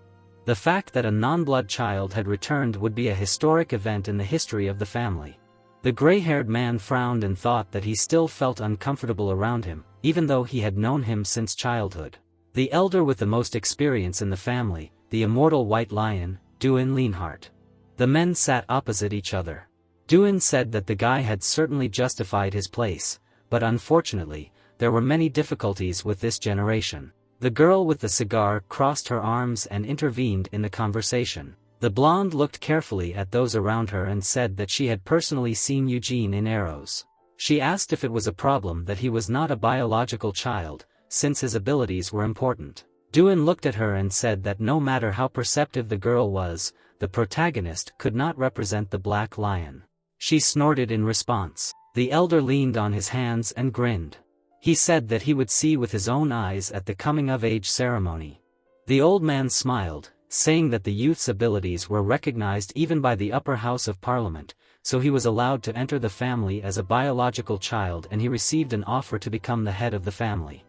The fact that a non-blood child had returned would be a historic event in the history of the family. The gray-haired man frowned and thought that he still felt uncomfortable around him, even though he had known him since childhood. The elder with the most experience in the family, the immortal White Lion, Duin Leanheart. The men sat opposite each other. Duin said that the guy had certainly justified his place, but unfortunately, there were many difficulties with this generation. The girl with the cigar crossed her arms and intervened in the conversation. The blonde looked carefully at those around her and said that she had personally seen Eugene in Arrows. She asked if it was a problem that he was not a biological child, since his abilities were important. Duin looked at her and said that no matter how perceptive the girl was, the protagonist could not represent the Black Lion. She snorted in response. The elder leaned on his hands and grinned. He said that he would see with his own eyes at the coming-of-age ceremony. The old man smiled, saying that the youth's abilities were recognized even by the upper house of parliament, so he was allowed to enter the family as a biological child and he received an offer to become the head of the family.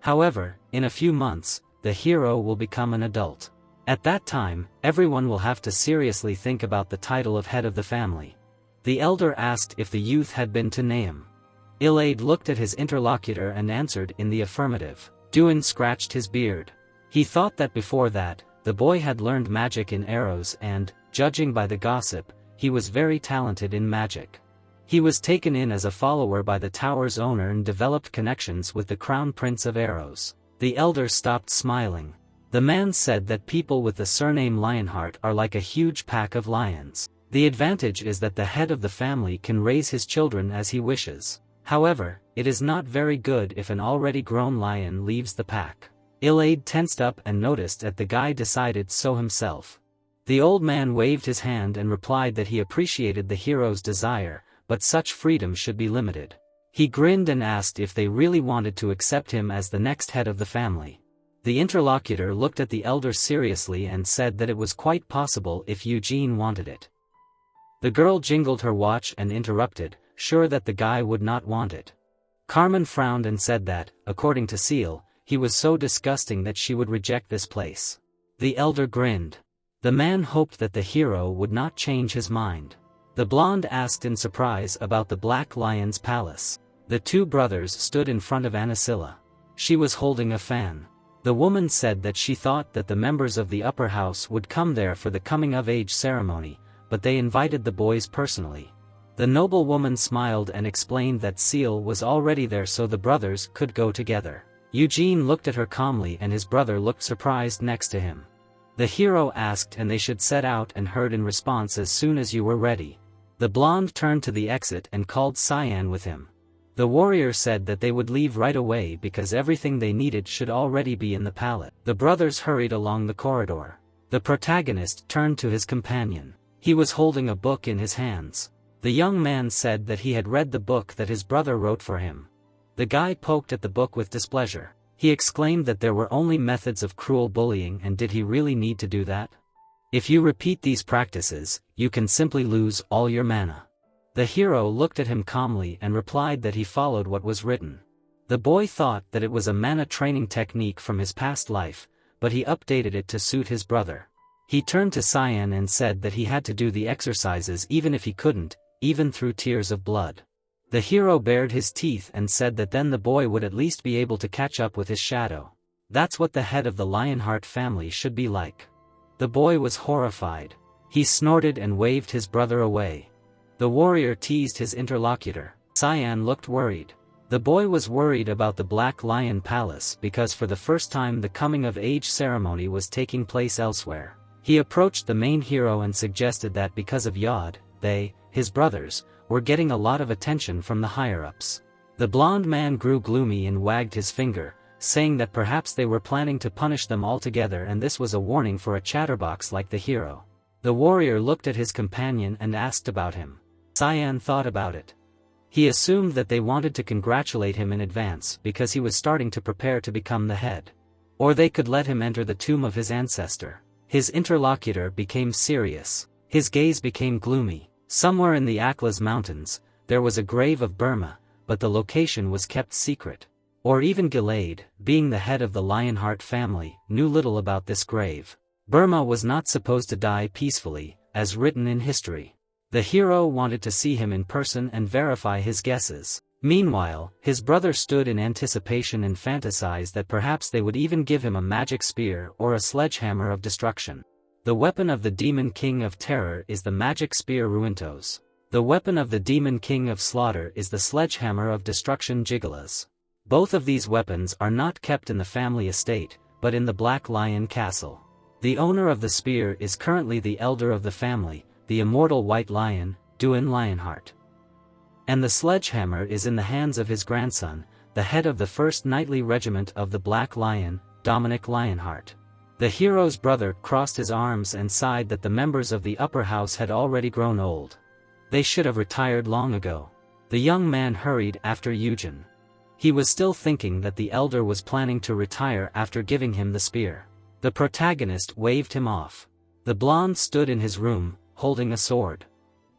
However, in a few months, the hero will become an adult. At that time, everyone will have to seriously think about the title of head of the family. The elder asked if the youth had been to Nahum. Elaid looked at his interlocutor and answered in the affirmative. Duin scratched his beard. He thought that before that, the boy had learned magic in Arrows and, judging by the gossip, he was very talented in magic. He was taken in as a follower by the tower's owner and developed connections with the Crown Prince of Arrows. The elder stopped smiling. The man said that people with the surname Lionheart are like a huge pack of lions. The advantage is that the head of the family can raise his children as he wishes. However, it is not very good if an already grown lion leaves the pack. Elaid tensed up and noticed that the guy decided so himself. The old man waved his hand and replied that he appreciated the hero's desire, but such freedom should be limited. He grinned and asked if they really wanted to accept him as the next head of the family. The interlocutor looked at the elder seriously and said that it was quite possible if Eugene wanted it. The girl jingled her watch and interrupted, sure that the guy would not want it. Carmen frowned and said that, according to Seal, he was so disgusting that she would reject this place. The elder grinned. The man hoped that the hero would not change his mind. The blonde asked in surprise about the Black Lion's palace. The two brothers stood in front of Anasilla. She was holding a fan. The woman said that she thought that the members of the upper house would come there for the coming-of-age ceremony, but they invited the boys personally. The noble woman smiled and explained that Seal was already there so the brothers could go together. Eugene looked at her calmly and his brother looked surprised next to him. The hero asked and they should set out and heard in response as soon as you were ready. The blonde turned to the exit and called Cyan with him. The warrior said that they would leave right away because everything they needed should already be in the palace. The brothers hurried along the corridor. The protagonist turned to his companion. He was holding a book in his hands. The young man said that he had read the book that his brother wrote for him. The guy poked at the book with displeasure. He exclaimed that there were only methods of cruel bullying, and did he really need to do that? If you repeat these practices, you can simply lose all your mana. The hero looked at him calmly and replied that he followed what was written. The boy thought that it was a mana training technique from his past life, but he updated it to suit his brother. He turned to Cyan and said that he had to do the exercises even if he couldn't, even through tears of blood. The hero bared his teeth and said that then the boy would at least be able to catch up with his shadow. That's what the head of the Lionheart family should be like. The boy was horrified. He snorted and waved his brother away. The warrior teased his interlocutor. Cyan looked worried. The boy was worried about the Black Lion Palace because for the first time the coming-of-age ceremony was taking place elsewhere. He approached the main hero and suggested that because of Yod, they, his brothers, were getting a lot of attention from the higher-ups. The blond man grew gloomy and wagged his finger, saying that perhaps they were planning to punish them altogether, and this was a warning for a chatterbox like the hero. The warrior looked at his companion and asked about him. Cyan thought about it. He assumed that they wanted to congratulate him in advance because he was starting to prepare to become the head. Or they could let him enter the tomb of his ancestor. His interlocutor became serious. His gaze became gloomy. Somewhere in the Aklas Mountains, there was a grave of Burma, but the location was kept secret. Or even Gilade, being the head of the Lionheart family, knew little about this grave. Burma was not supposed to die peacefully, as written in history. The hero wanted to see him in person and verify his guesses. Meanwhile, his brother stood in anticipation and fantasized that perhaps they would even give him a magic spear or a sledgehammer of destruction. The weapon of the Demon King of Terror is the magic spear Ruintos. The weapon of the Demon King of Slaughter is the sledgehammer of destruction Gigalas. Both of these weapons are not kept in the family estate, but in the Black Lion Castle. The owner of the spear is currently the elder of the family, the immortal White Lion, Duin Lionheart. And the sledgehammer is in the hands of his grandson, the head of the 1st Knightly Regiment of the Black Lion, Dominic Lionheart. The hero's brother crossed his arms and sighed that the members of the upper house had already grown old. They should have retired long ago. The young man hurried after Eugen. He was still thinking that the elder was planning to retire after giving him the spear. The protagonist waved him off. The blonde stood in his room, holding a sword.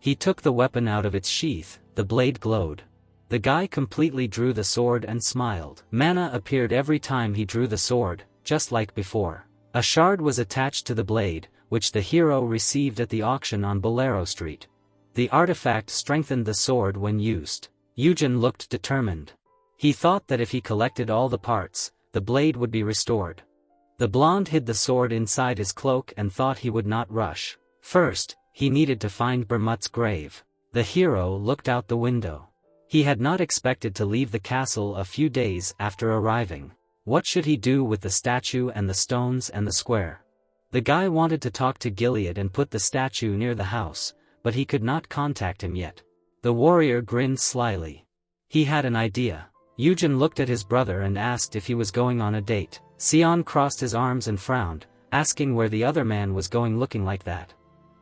He took the weapon out of its sheath, the blade glowed. The guy completely drew the sword and smiled. Mana appeared every time he drew the sword, just like before. A shard was attached to the blade, which the hero received at the auction on Bolero Street. The artifact strengthened the sword when used. Eugen looked determined. He thought that if he collected all the parts, the blade would be restored. The blonde hid the sword inside his cloak and thought he would not rush. First, he needed to find Bermut's grave. The hero looked out the window. He had not expected to leave the castle a few days after arriving. What should he do with the statue and the stones and the square? The guy wanted to talk to Gilead and put the statue near the house, but he could not contact him yet. The warrior grinned slyly. He had an idea. Eugen looked at his brother and asked if he was going on a date. Sion crossed his arms and frowned, asking where the other man was going looking like that.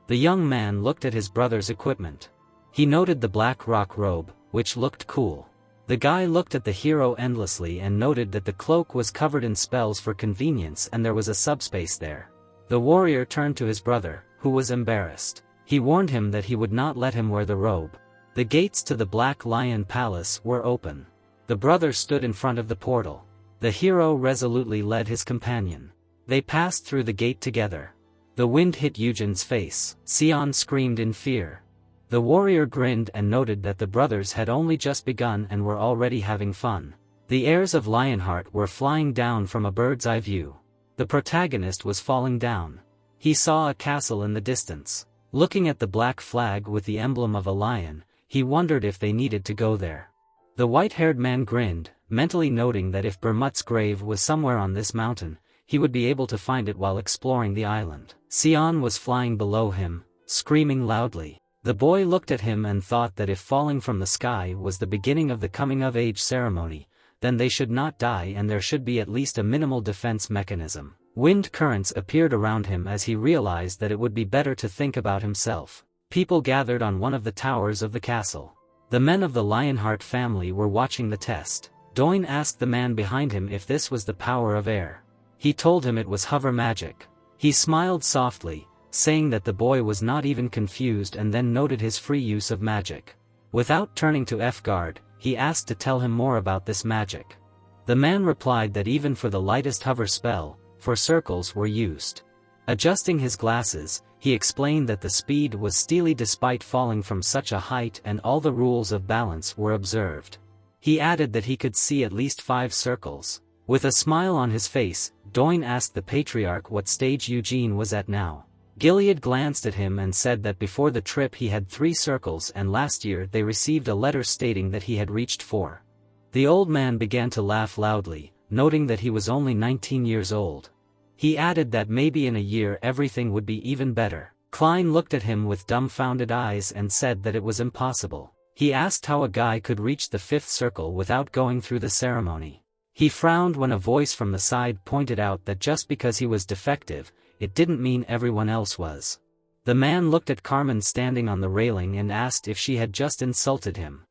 The young man looked at his brother's equipment. He noted the black rock robe, which looked cool. The guy looked at the hero endlessly and noted that the cloak was covered in spells for convenience and there was a subspace there. The warrior turned to his brother, who was embarrassed. He warned him that he would not let him wear the robe. The gates to the Black Lion Palace were open. The brother stood in front of the portal. The hero resolutely led his companion. They passed through the gate together. The wind hit Eugen's face. Sion screamed in fear. The warrior grinned and noted that the brothers had only just begun and were already having fun. The heirs of Lionheart were flying down from a bird's eye view. The protagonist was falling down. He saw a castle in the distance. Looking at the black flag with the emblem of a lion, he wondered if they needed to go there. The white-haired man grinned, mentally noting that if Bermut's grave was somewhere on this mountain, he would be able to find it while exploring the island. Sion was flying below him, screaming loudly. The boy looked at him and thought that if falling from the sky was the beginning of the coming-of-age ceremony, then they should not die and there should be at least a minimal defense mechanism. Wind currents appeared around him as he realized that it would be better to think about himself. People gathered on one of the towers of the castle. The men of the Lionheart family were watching the test. Doin asked the man behind him if this was the power of air. He told him it was hover magic. He smiled softly, saying that the boy was not even confused, and then noted his free use of magic. Without turning to F-guard, he asked to tell him more about this magic. The man replied that even for the lightest hover spell, 4 circles were used. Adjusting his glasses, he explained that the speed was steely despite falling from such a height, and all the rules of balance were observed. He added that he could see at least 5 circles. With a smile on his face, Doin asked the patriarch what stage Eugene was at now. Gilead glanced at him and said that before the trip he had 3 circles, and last year they received a letter stating that he had reached 4. The old man began to laugh loudly, noting that he was only 19 years old. He added that maybe in a year everything would be even better. Klein looked at him with dumbfounded eyes and said that it was impossible. He asked how a guy could reach the 5th circle without going through the ceremony. He frowned when a voice from the side pointed out that just because he was defective, it didn't mean everyone else was. The man looked at Carmen standing on the railing and asked if she had just insulted him.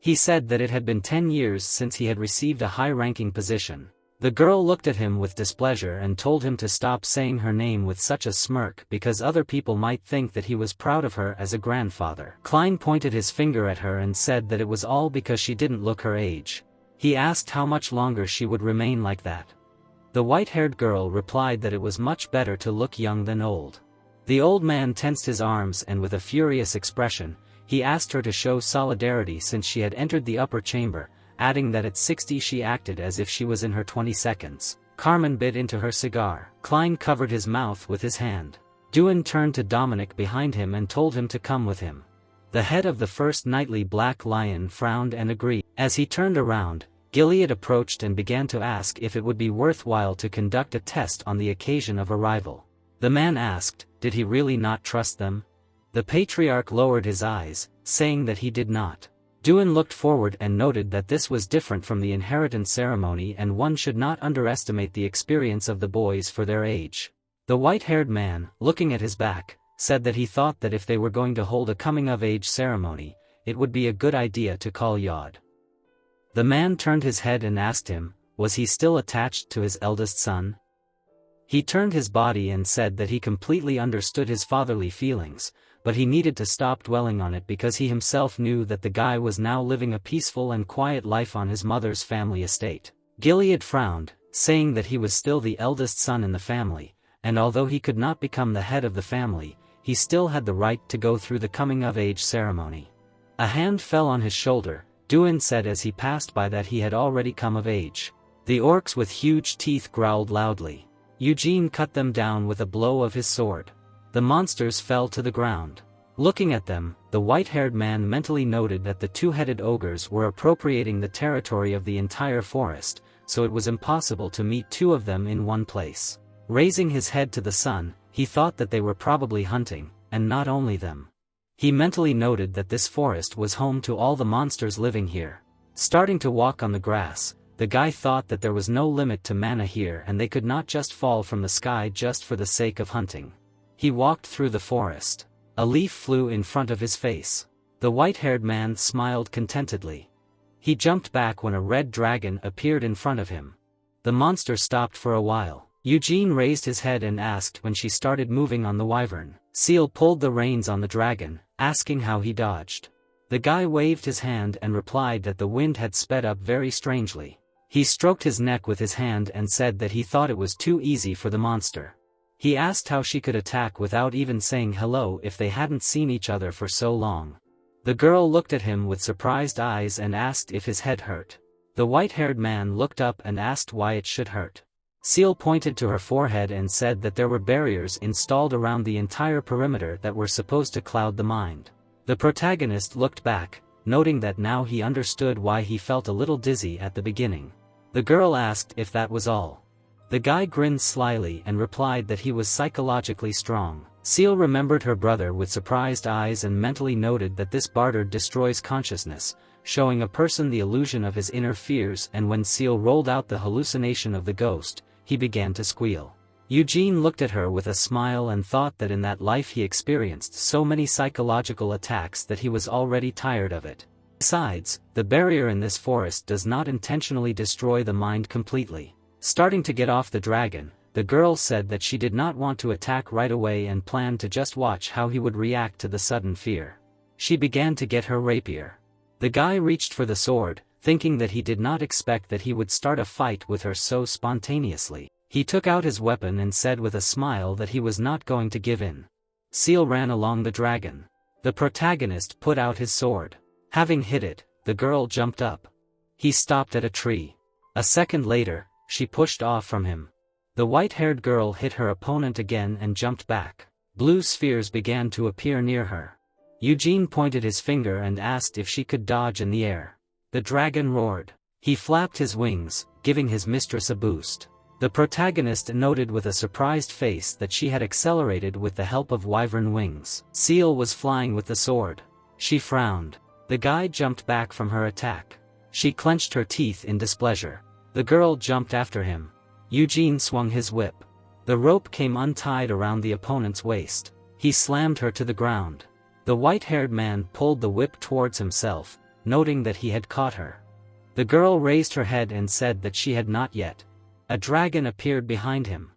He said that it had been 10 years since he had received a high-ranking position. The girl looked at him with displeasure and told him to stop saying her name with such a smirk because other people might think that he was proud of her as a grandfather. Klein pointed his finger at her and said that it was all because she didn't look her age. He asked how much longer she would remain like that. The white-haired girl replied that it was much better to look young than old. The old man tensed his arms and with a furious expression, he asked her to show solidarity since she had entered the upper chamber, adding that at 60 she acted as if she was in her 22nd. Carmen bit into her cigar. Klein covered his mouth with his hand. Duin turned to Dominic behind him and told him to come with him. The head of the first knightly Black Lion frowned and agreed. As he turned around, Gilead approached and began to ask if it would be worthwhile to conduct a test on the occasion of arrival. The man asked, did he really not trust them? The patriarch lowered his eyes, saying that he did not. Duin looked forward and noted that this was different from the inheritance ceremony, and one should not underestimate the experience of the boys for their age. The white-haired man, looking at his back, said that he thought that if they were going to hold a coming-of-age ceremony, it would be a good idea to call Yod. The man turned his head and asked him, was he still attached to his eldest son? He turned his body and said that he completely understood his fatherly feelings, but he needed to stop dwelling on it because he himself knew that the guy was now living a peaceful and quiet life on his mother's family estate. Gilead frowned, saying that he was still the eldest son in the family, and although he could not become the head of the family, he still had the right to go through the coming-of-age ceremony. A hand fell on his shoulder. Duin said as he passed by that he had already come of age. The orcs with huge teeth growled loudly. Eugene cut them down with a blow of his sword. The monsters fell to the ground. Looking at them, the white-haired man mentally noted that the 2-headed ogres were appropriating the territory of the entire forest, so it was impossible to meet 2 of them in one place. Raising his head to the sun, he thought that they were probably hunting, and not only them. He mentally noted that this forest was home to all the monsters living here. Starting to walk on the grass, the guy thought that there was no limit to mana here and they could not just fall from the sky just for the sake of hunting. He walked through the forest. A leaf flew in front of his face. The white-haired man smiled contentedly. He jumped back when a red dragon appeared in front of him. The monster stopped for a while. Eugene raised his head and asked when she started moving on the wyvern. Seal pulled the reins on the dragon, asking how he dodged. The guy waved his hand and replied that the wind had sped up very strangely. He stroked his neck with his hand and said that he thought it was too easy for the monster. He asked how she could attack without even saying hello if they hadn't seen each other for so long. The girl looked at him with surprised eyes and asked if his head hurt. The white-haired man looked up and asked why it should hurt. Seal pointed to her forehead and said that there were barriers installed around the entire perimeter that were supposed to cloud the mind. The protagonist looked back, noting that now he understood why he felt a little dizzy at the beginning. The girl asked if that was all. The guy grinned slyly and replied that he was psychologically strong. Seal remembered her brother with surprised eyes and mentally noted that this barter destroys consciousness, showing a person the illusion of his inner fears, and when Seal rolled out the hallucination of the ghost, he began to squeal. Eugene looked at her with a smile and thought that in that life he experienced so many psychological attacks that he was already tired of it. Besides, the barrier in this forest does not intentionally destroy the mind completely. Starting to get off the dragon, the girl said that she did not want to attack right away and planned to just watch how he would react to the sudden fear. She began to get her rapier. The guy reached for the sword, thinking that he did not expect that he would start a fight with her so spontaneously. He took out his weapon and said with a smile that he was not going to give in. Seal ran along the dragon. The protagonist put out his sword. Having hit it, the girl jumped up. He stopped at a tree. A second later, she pushed off from him. The white-haired girl hit her opponent again and jumped back. Blue spheres began to appear near her. Eugene pointed his finger and asked if she could dodge in the air. The dragon roared. He flapped his wings, giving his mistress a boost. The protagonist noted with a surprised face that she had accelerated with the help of wyvern wings. Seal was flying with the sword. She frowned. The guy jumped back from her attack. She clenched her teeth in displeasure. The girl jumped after him. Eugene swung his whip. The rope came untied around the opponent's waist. He slammed her to the ground. The white-haired man pulled the whip towards himself, noting that he had caught her. The girl raised her head and said that she had not yet. A dragon appeared behind him.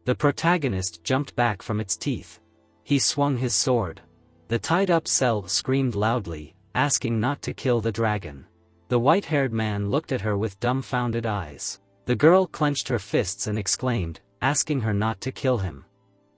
The protagonist jumped back from its teeth. He swung his sword. The tied-up cell screamed loudly, asking not to kill the dragon. The white-haired man looked at her with dumbfounded eyes. The girl clenched her fists and exclaimed, asking her not to kill him.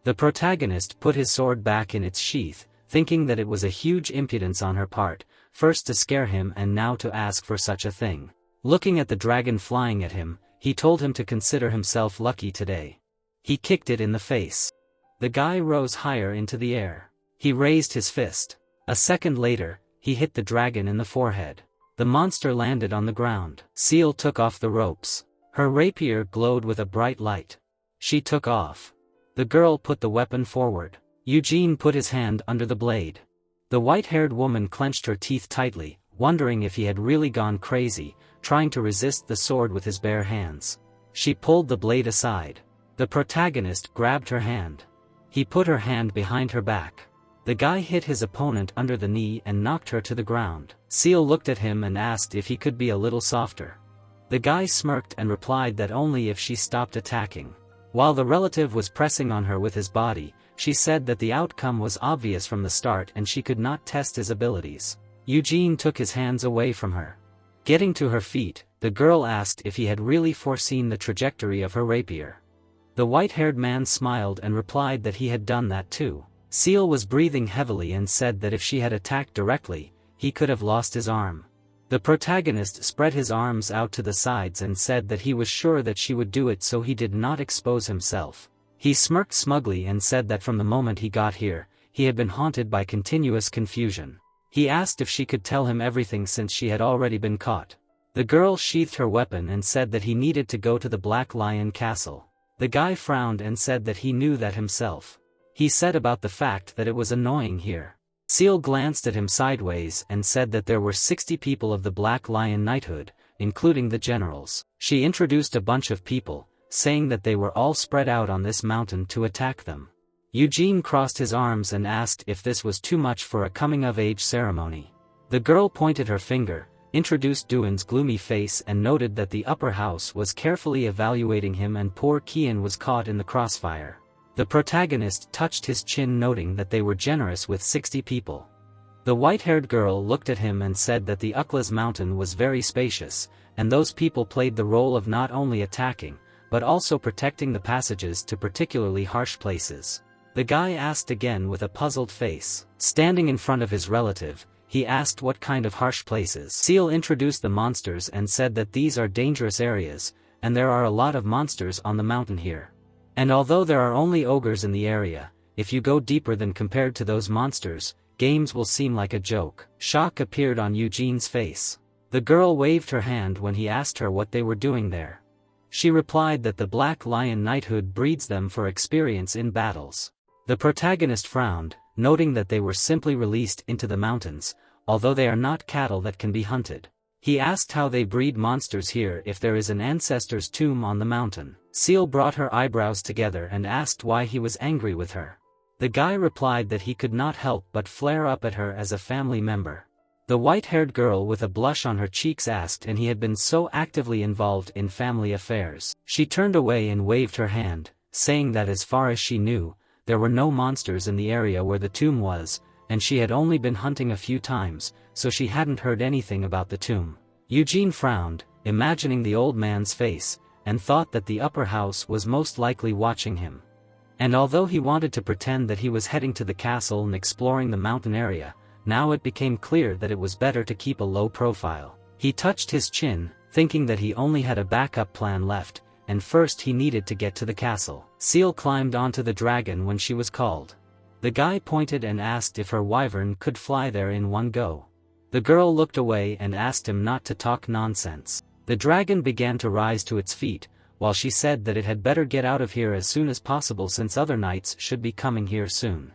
The protagonist put his sword back in its sheath, thinking that it was a huge impudence on her part, first to scare him and now to ask for such a thing. Looking at the dragon flying at him, he told him to consider himself lucky today. He kicked it in the face. The guy rose higher into the air. He raised his fist. A second later, he hit the dragon in the forehead. The monster landed on the ground. Seal took off the ropes. Her rapier glowed with a bright light. She took off. The girl put the weapon forward. Eugene put his hand under the blade. The white-haired woman clenched her teeth tightly, wondering if he had really gone crazy, trying to resist the sword with his bare hands. She pulled the blade aside. The protagonist grabbed her hand. He put her hand behind her back. The guy hit his opponent under the knee and knocked her to the ground. Seal looked at him and asked if he could be a little softer. The guy smirked and replied that only if she stopped attacking. While the relative was pressing on her with his body, she said that the outcome was obvious from the start and she could not test his abilities. Eugene took his hands away from her. Getting to her feet, the girl asked if he had really foreseen the trajectory of her rapier. The white-haired man smiled and replied that he had done that too. Seal was breathing heavily and said that if she had attacked directly, he could have lost his arm. The protagonist spread his arms out to the sides and said that he was sure that she would do it so he did not expose himself. He smirked smugly and said that from the moment he got here, he had been haunted by continuous confusion. He asked if she could tell him everything since she had already been caught. The girl sheathed her weapon and said that he needed to go to the Black Lion Castle. The guy frowned and said that he knew that himself. He said about the fact that it was annoying here. Seal glanced at him sideways and said that there were 60 people of the Black Lion Knighthood, including the generals. She introduced a bunch of people, saying that they were all spread out on this mountain to attack them. Eugene crossed his arms and asked if this was too much for a coming-of-age ceremony. The girl pointed her finger, introduced Duan's gloomy face and noted that the upper house was carefully evaluating him and poor Kian was caught in the crossfire. The protagonist touched his chin noting that they were generous with 60 people. The white-haired girl looked at him and said that the Ukla's mountain was very spacious, and those people played the role of not only attacking, but also protecting the passages to particularly harsh places. The guy asked again with a puzzled face. Standing in front of his relative, he asked what kind of harsh places. Seal introduced the monsters and said that these are dangerous areas, and there are a lot of monsters on the mountain here. And although there are only ogres in the area, if you go deeper than compared to those monsters, games will seem like a joke. Shock appeared on Eugene's face. The girl waved her hand when he asked her what they were doing there. She replied that the Black Lion Knighthood breeds them for experience in battles. The protagonist frowned, noting that they were simply released into the mountains, although they are not cattle that can be hunted. He asked how they breed monsters here if there is an ancestor's tomb on the mountain. Seal brought her eyebrows together and asked why he was angry with her. The guy replied that he could not help but flare up at her as a family member. The white-haired girl with a blush on her cheeks asked, and he had been so actively involved in family affairs. She turned away and waved her hand, saying that as far as she knew, there were no monsters in the area where the tomb was, and she had only been hunting a few times, so she hadn't heard anything about the tomb. Eugene frowned, imagining the old man's face, and thought that the upper house was most likely watching him. And although he wanted to pretend that he was heading to the castle and exploring the mountain area, now it became clear that it was better to keep a low profile. He touched his chin, thinking that he only had a backup plan left, and first he needed to get to the castle. Seal climbed onto the dragon when she was called. The guy pointed and asked if her wyvern could fly there in one go. The girl looked away and asked him not to talk nonsense. The dragon began to rise to its feet, while she said that it had better get out of here as soon as possible since other knights should be coming here soon.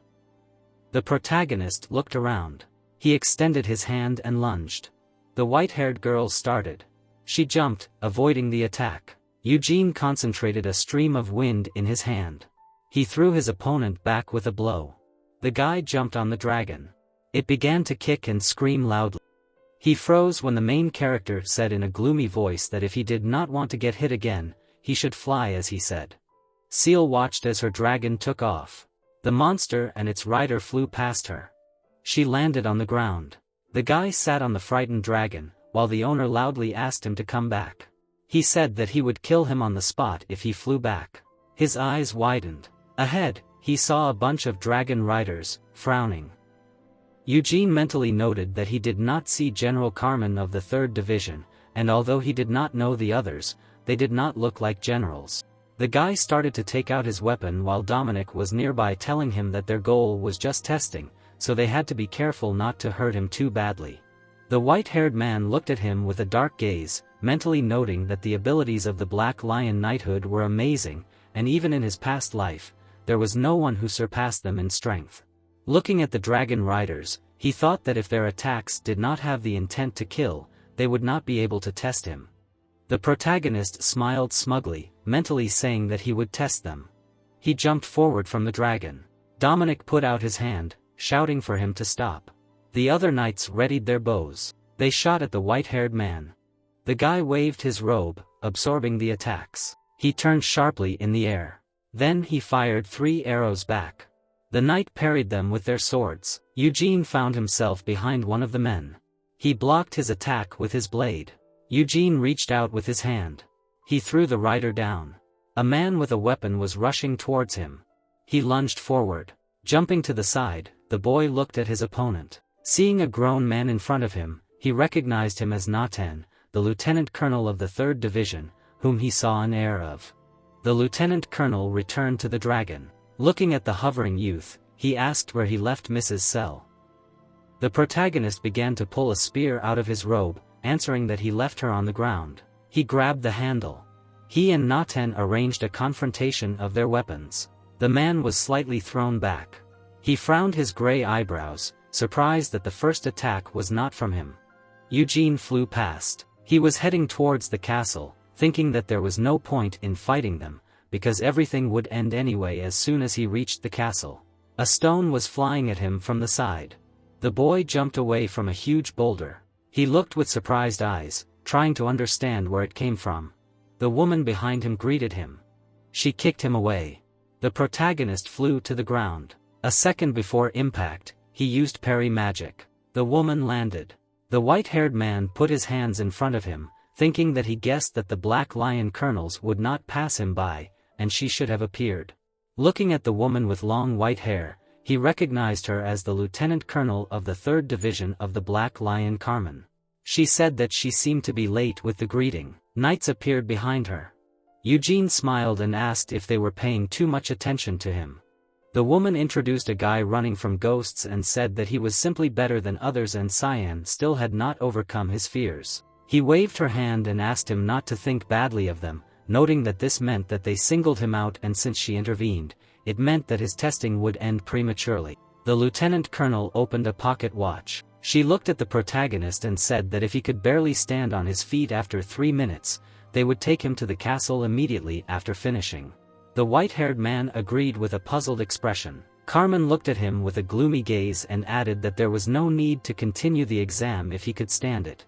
The protagonist looked around. He extended his hand and lunged. The white-haired girl started. She jumped, avoiding the attack. Eugene concentrated a stream of wind in his hand. He threw his opponent back with a blow. The guy jumped on the dragon. It began to kick and scream loudly. He froze when the main character said in a gloomy voice that if he did not want to get hit again, he should fly as he said. Seal watched as her dragon took off. The monster and its rider flew past her. She landed on the ground. The guy sat on the frightened dragon, while the owner loudly asked him to come back. He said that he would kill him on the spot if he flew back. His eyes widened. Ahead, he saw a bunch of dragon riders, frowning. Eugene mentally noted that he did not see General Carmen of the 3rd Division, and although he did not know the others, they did not look like generals. The guy started to take out his weapon while Dominic was nearby telling him that their goal was just testing, so they had to be careful not to hurt him too badly. The white-haired man looked at him with a dark gaze, mentally noting that the abilities of the Black Lion Knighthood were amazing, and even in his past life, there was no one who surpassed them in strength. Looking at the dragon riders, he thought that if their attacks did not have the intent to kill, they would not be able to test him. The protagonist smiled smugly, mentally saying that he would test them. He jumped forward from the dragon. Dominic put out his hand, shouting for him to stop. The other knights readied their bows. They shot at the white-haired man. The guy waved his robe, absorbing the attacks. He turned sharply in the air. Then he fired 3 arrows back. The knight parried them with their swords. Eugene found himself behind one of the men. He blocked his attack with his blade. Eugene reached out with his hand. He threw the rider down. A man with a weapon was rushing towards him. He lunged forward. Jumping to the side, the boy looked at his opponent. Seeing a grown man in front of him, he recognized him as Naten, the lieutenant colonel of the 3rd Division, whom he saw an heir of. The lieutenant colonel returned to the dragon. Looking at the hovering youth, he asked where he left Mrs. Sell. The protagonist began to pull a spear out of his robe, answering that he left her on the ground. He grabbed the handle. He and Naten arranged a confrontation of their weapons. The man was slightly thrown back. He frowned his gray eyebrows, surprised that the first attack was not from him. Eugene flew past. He was heading towards the castle, thinking that there was no point in fighting them, because everything would end anyway as soon as he reached the castle. A stone was flying at him from the side. The boy jumped away from a huge boulder. He looked with surprised eyes, trying to understand where it came from. The woman behind him greeted him. She kicked him away. The protagonist flew to the ground. A second before impact, he used parry magic. The woman landed. The white-haired man put his hands in front of him, thinking that he guessed that the Black Lion colonels would not pass him by, and she should have appeared. Looking at the woman with long white hair, he recognized her as the lieutenant colonel of the 3rd Division of the Black Lion Carmen. She said that she seemed to be late with the greeting. Knights appeared behind her. Eugene smiled and asked if they were paying too much attention to him. The woman introduced a guy running from ghosts and said that he was simply better than others and Cyan still had not overcome his fears. He waved her hand and asked him not to think badly of them, noting that this meant that they singled him out, and since she intervened, it meant that his testing would end prematurely. The lieutenant colonel opened a pocket watch. She looked at the protagonist and said that if he could barely stand on his feet after 3 minutes, they would take him to the castle immediately after finishing. The white-haired man agreed with a puzzled expression. Carmen looked at him with a gloomy gaze and added that there was no need to continue the exam if he could stand it.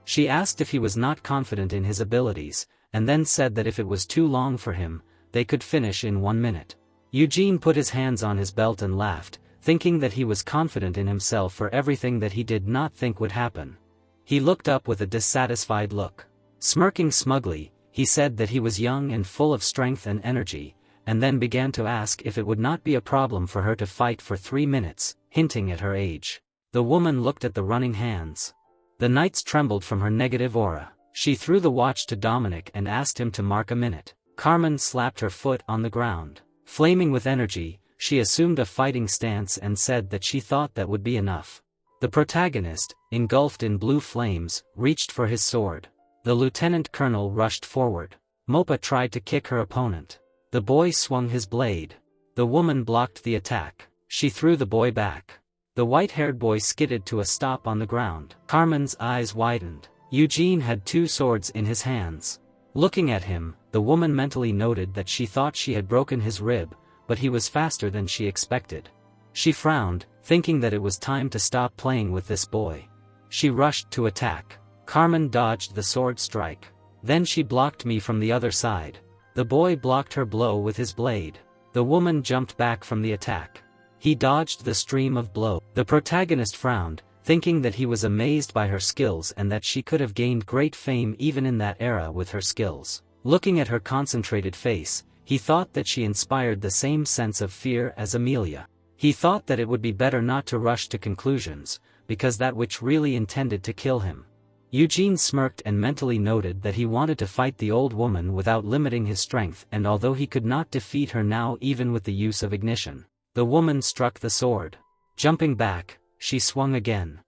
She asked if he was not confident in his abilities, and then said that if it was too long for him, they could finish in 1 minute. Eugene put his hands on his belt and laughed, thinking that he was confident in himself for everything that he did not think would happen. He looked up with a dissatisfied look. Smirking smugly, he said that he was young and full of strength and energy, and then began to ask if it would not be a problem for her to fight for 3 minutes, hinting at her age. The woman looked at the running hands. The knights trembled from her negative aura. She threw the watch to Dominic and asked him to mark a minute. Carmen slapped her foot on the ground. Flaming with energy, she assumed a fighting stance and said that she thought that would be enough. The protagonist, engulfed in blue flames, reached for his sword. The lieutenant colonel rushed forward. Mopa tried to kick her opponent. The boy swung his blade. The woman blocked the attack. She threw the boy back. The white-haired boy skidded to a stop on the ground. Carmen's eyes widened. Eugene had 2 swords in his hands. Looking at him, the woman mentally noted that she thought she had broken his rib, but he was faster than she expected. She frowned, thinking that it was time to stop playing with this boy. She rushed to attack. Carmen dodged the sword strike. Then she blocked me from the other side. The boy blocked her blow with his blade. The woman jumped back from the attack. He dodged the stream of blows. The protagonist frowned, thinking that he was amazed by her skills and that she could have gained great fame even in that era with her skills. Looking at her concentrated face, he thought that she inspired the same sense of fear as Amelia. He thought that it would be better not to rush to conclusions, because that witch really intended to kill him. Eugene smirked and mentally noted that he wanted to fight the old woman without limiting his strength, and although he could not defeat her now even with the use of ignition. The woman struck the sword. Jumping back, she swung again.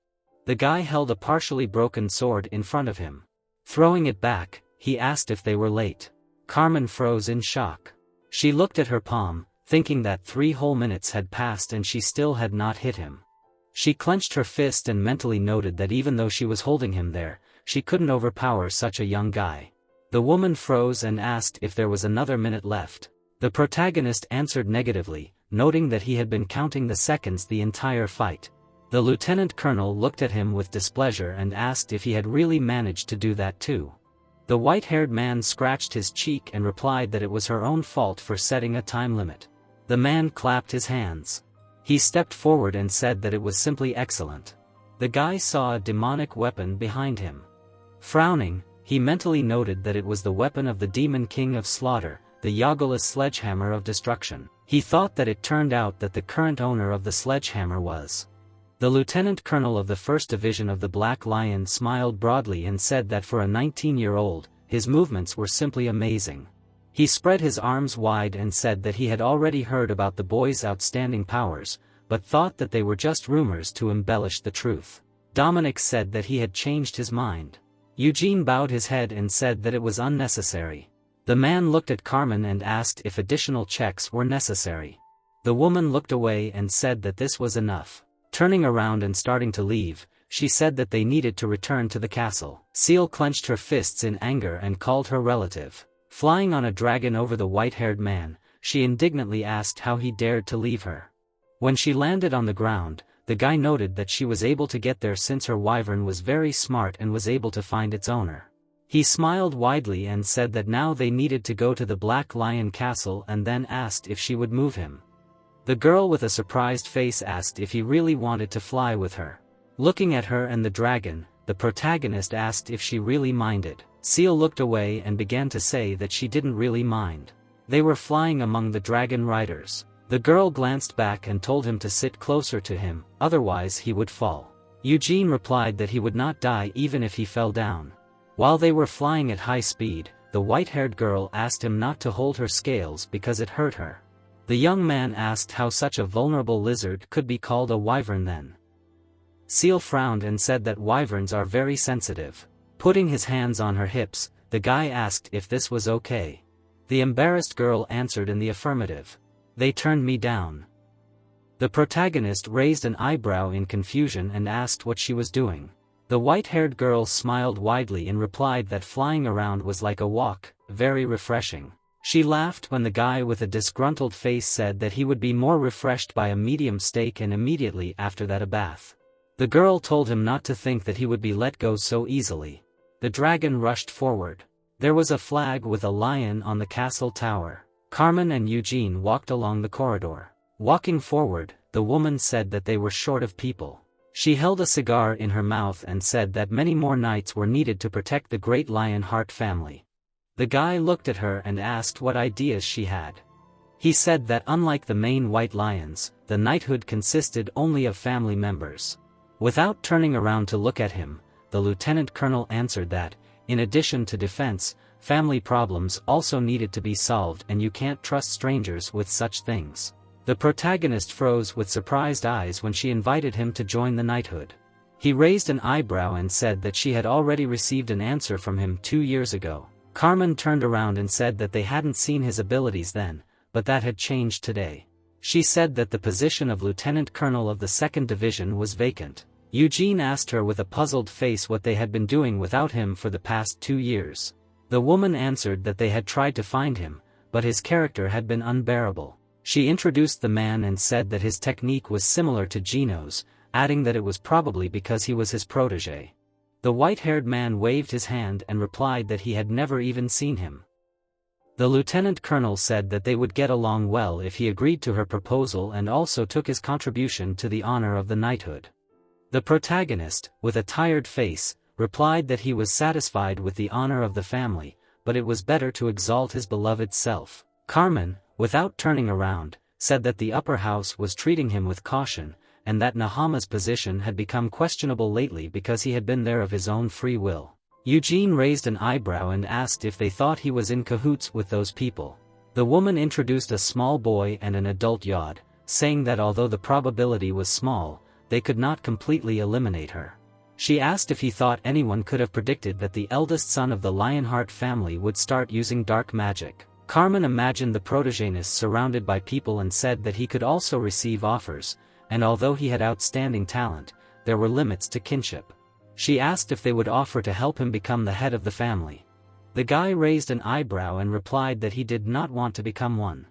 The guy held a partially broken sword in front of him. Throwing it back, he asked if they were late. Carmen froze in shock. She looked at her palm, thinking that 3 whole minutes had passed and she still had not hit him. She clenched her fist and mentally noted that even though she was holding him there, she couldn't overpower such a young guy. The woman froze and asked if there was another minute left. The protagonist answered negatively, noting that he had been counting the seconds the entire fight. The lieutenant colonel looked at him with displeasure and asked if he had really managed to do that too. The white-haired man scratched his cheek and replied that it was her own fault for setting a time limit. The man clapped his hands. He stepped forward and said that it was simply excellent. The guy saw a demonic weapon behind him. Frowning, he mentally noted that it was the weapon of the Demon King of Slaughter, the Yagala's sledgehammer of destruction. He thought that it turned out that the current owner of the sledgehammer was the lieutenant colonel of the 1st Division of the Black Lion. Smiled broadly and said that for a 19-year-old, his movements were simply amazing. He spread his arms wide and said that he had already heard about the boy's outstanding powers, but thought that they were just rumors to embellish the truth. Dominic said that he had changed his mind. Eugene bowed his head and said that it was unnecessary. The man looked at Carmen and asked if additional checks were necessary. The woman looked away and said that this was enough. Turning around and starting to leave, she said that they needed to return to the castle. Seal clenched her fists in anger and called her relative. Flying on a dragon over the white-haired man, she indignantly asked how he dared to leave her. When she landed on the ground, the guy noted that she was able to get there since her wyvern was very smart and was able to find its owner. He smiled widely and said that now they needed to go to the Black Lion Castle and then asked if she would move him. The girl with a surprised face asked if he really wanted to fly with her. Looking at her and the dragon, the protagonist asked if she really minded. Seal looked away and began to say that she didn't really mind. They were flying among the dragon riders. The girl glanced back and told him to sit closer to him, otherwise he would fall. Eugene replied that he would not die even if he fell down. While they were flying at high speed, the white-haired girl asked him not to hold her scales because it hurt her. The young man asked how such a vulnerable lizard could be called a wyvern then. Seal frowned and said that wyverns are very sensitive. Putting his hands on her hips, the guy asked if this was okay. The embarrassed girl answered in the affirmative. They turned me down. The protagonist raised an eyebrow in confusion and asked what she was doing. The white-haired girl smiled widely and replied that flying around was like a walk, very refreshing. She laughed when the guy with a disgruntled face said that he would be more refreshed by a medium steak and immediately after that a bath. The girl told him not to think that he would be let go so easily. The dragon rushed forward. There was a flag with a lion on the castle tower. Carmen and Eugene walked along the corridor. Walking forward, the woman said that they were short of people. She held a cigar in her mouth and said that many more knights were needed to protect the great Lionheart family. The guy looked at her and asked what ideas she had. He said that unlike the main white lions, the knighthood consisted only of family members. Without turning around to look at him, the lieutenant colonel answered that, in addition to defense, family problems also needed to be solved and you can't trust strangers with such things. The protagonist froze with surprised eyes when she invited him to join the knighthood. He raised an eyebrow and said that she had already received an answer from him 2 years ago. Carmen turned around and said that they hadn't seen his abilities then, but that had changed today. She said that the position of lieutenant colonel of the 2nd Division was vacant. Eugene asked her with a puzzled face what they had been doing without him for the past 2 years. The woman answered that they had tried to find him, but his character had been unbearable. She introduced the man and said that his technique was similar to Gino's, adding that it was probably because he was his protege. The white-haired man waved his hand and replied that he had never even seen him. The lieutenant colonel said that they would get along well if he agreed to her proposal and also took his contribution to the honor of the knighthood. The protagonist, with a tired face, replied that he was satisfied with the honor of the family, but it was better to exalt his beloved self. Carmen, without turning around, said that the upper house was treating him with caution, and that Nahama's position had become questionable lately because he had been there of his own free will. Eugene raised an eyebrow and asked if they thought he was in cahoots with those people. The woman introduced a small boy and an adult Yod, saying that although the probability was small, they could not completely eliminate her. She asked if he thought anyone could have predicted that the eldest son of the Lionheart family would start using dark magic. Carmen imagined the protagonist surrounded by people and said that he could also receive offers, and although he had outstanding talent, there were limits to kinship. She asked if they would offer to help him become the head of the family. The guy raised an eyebrow and replied that he did not want to become one.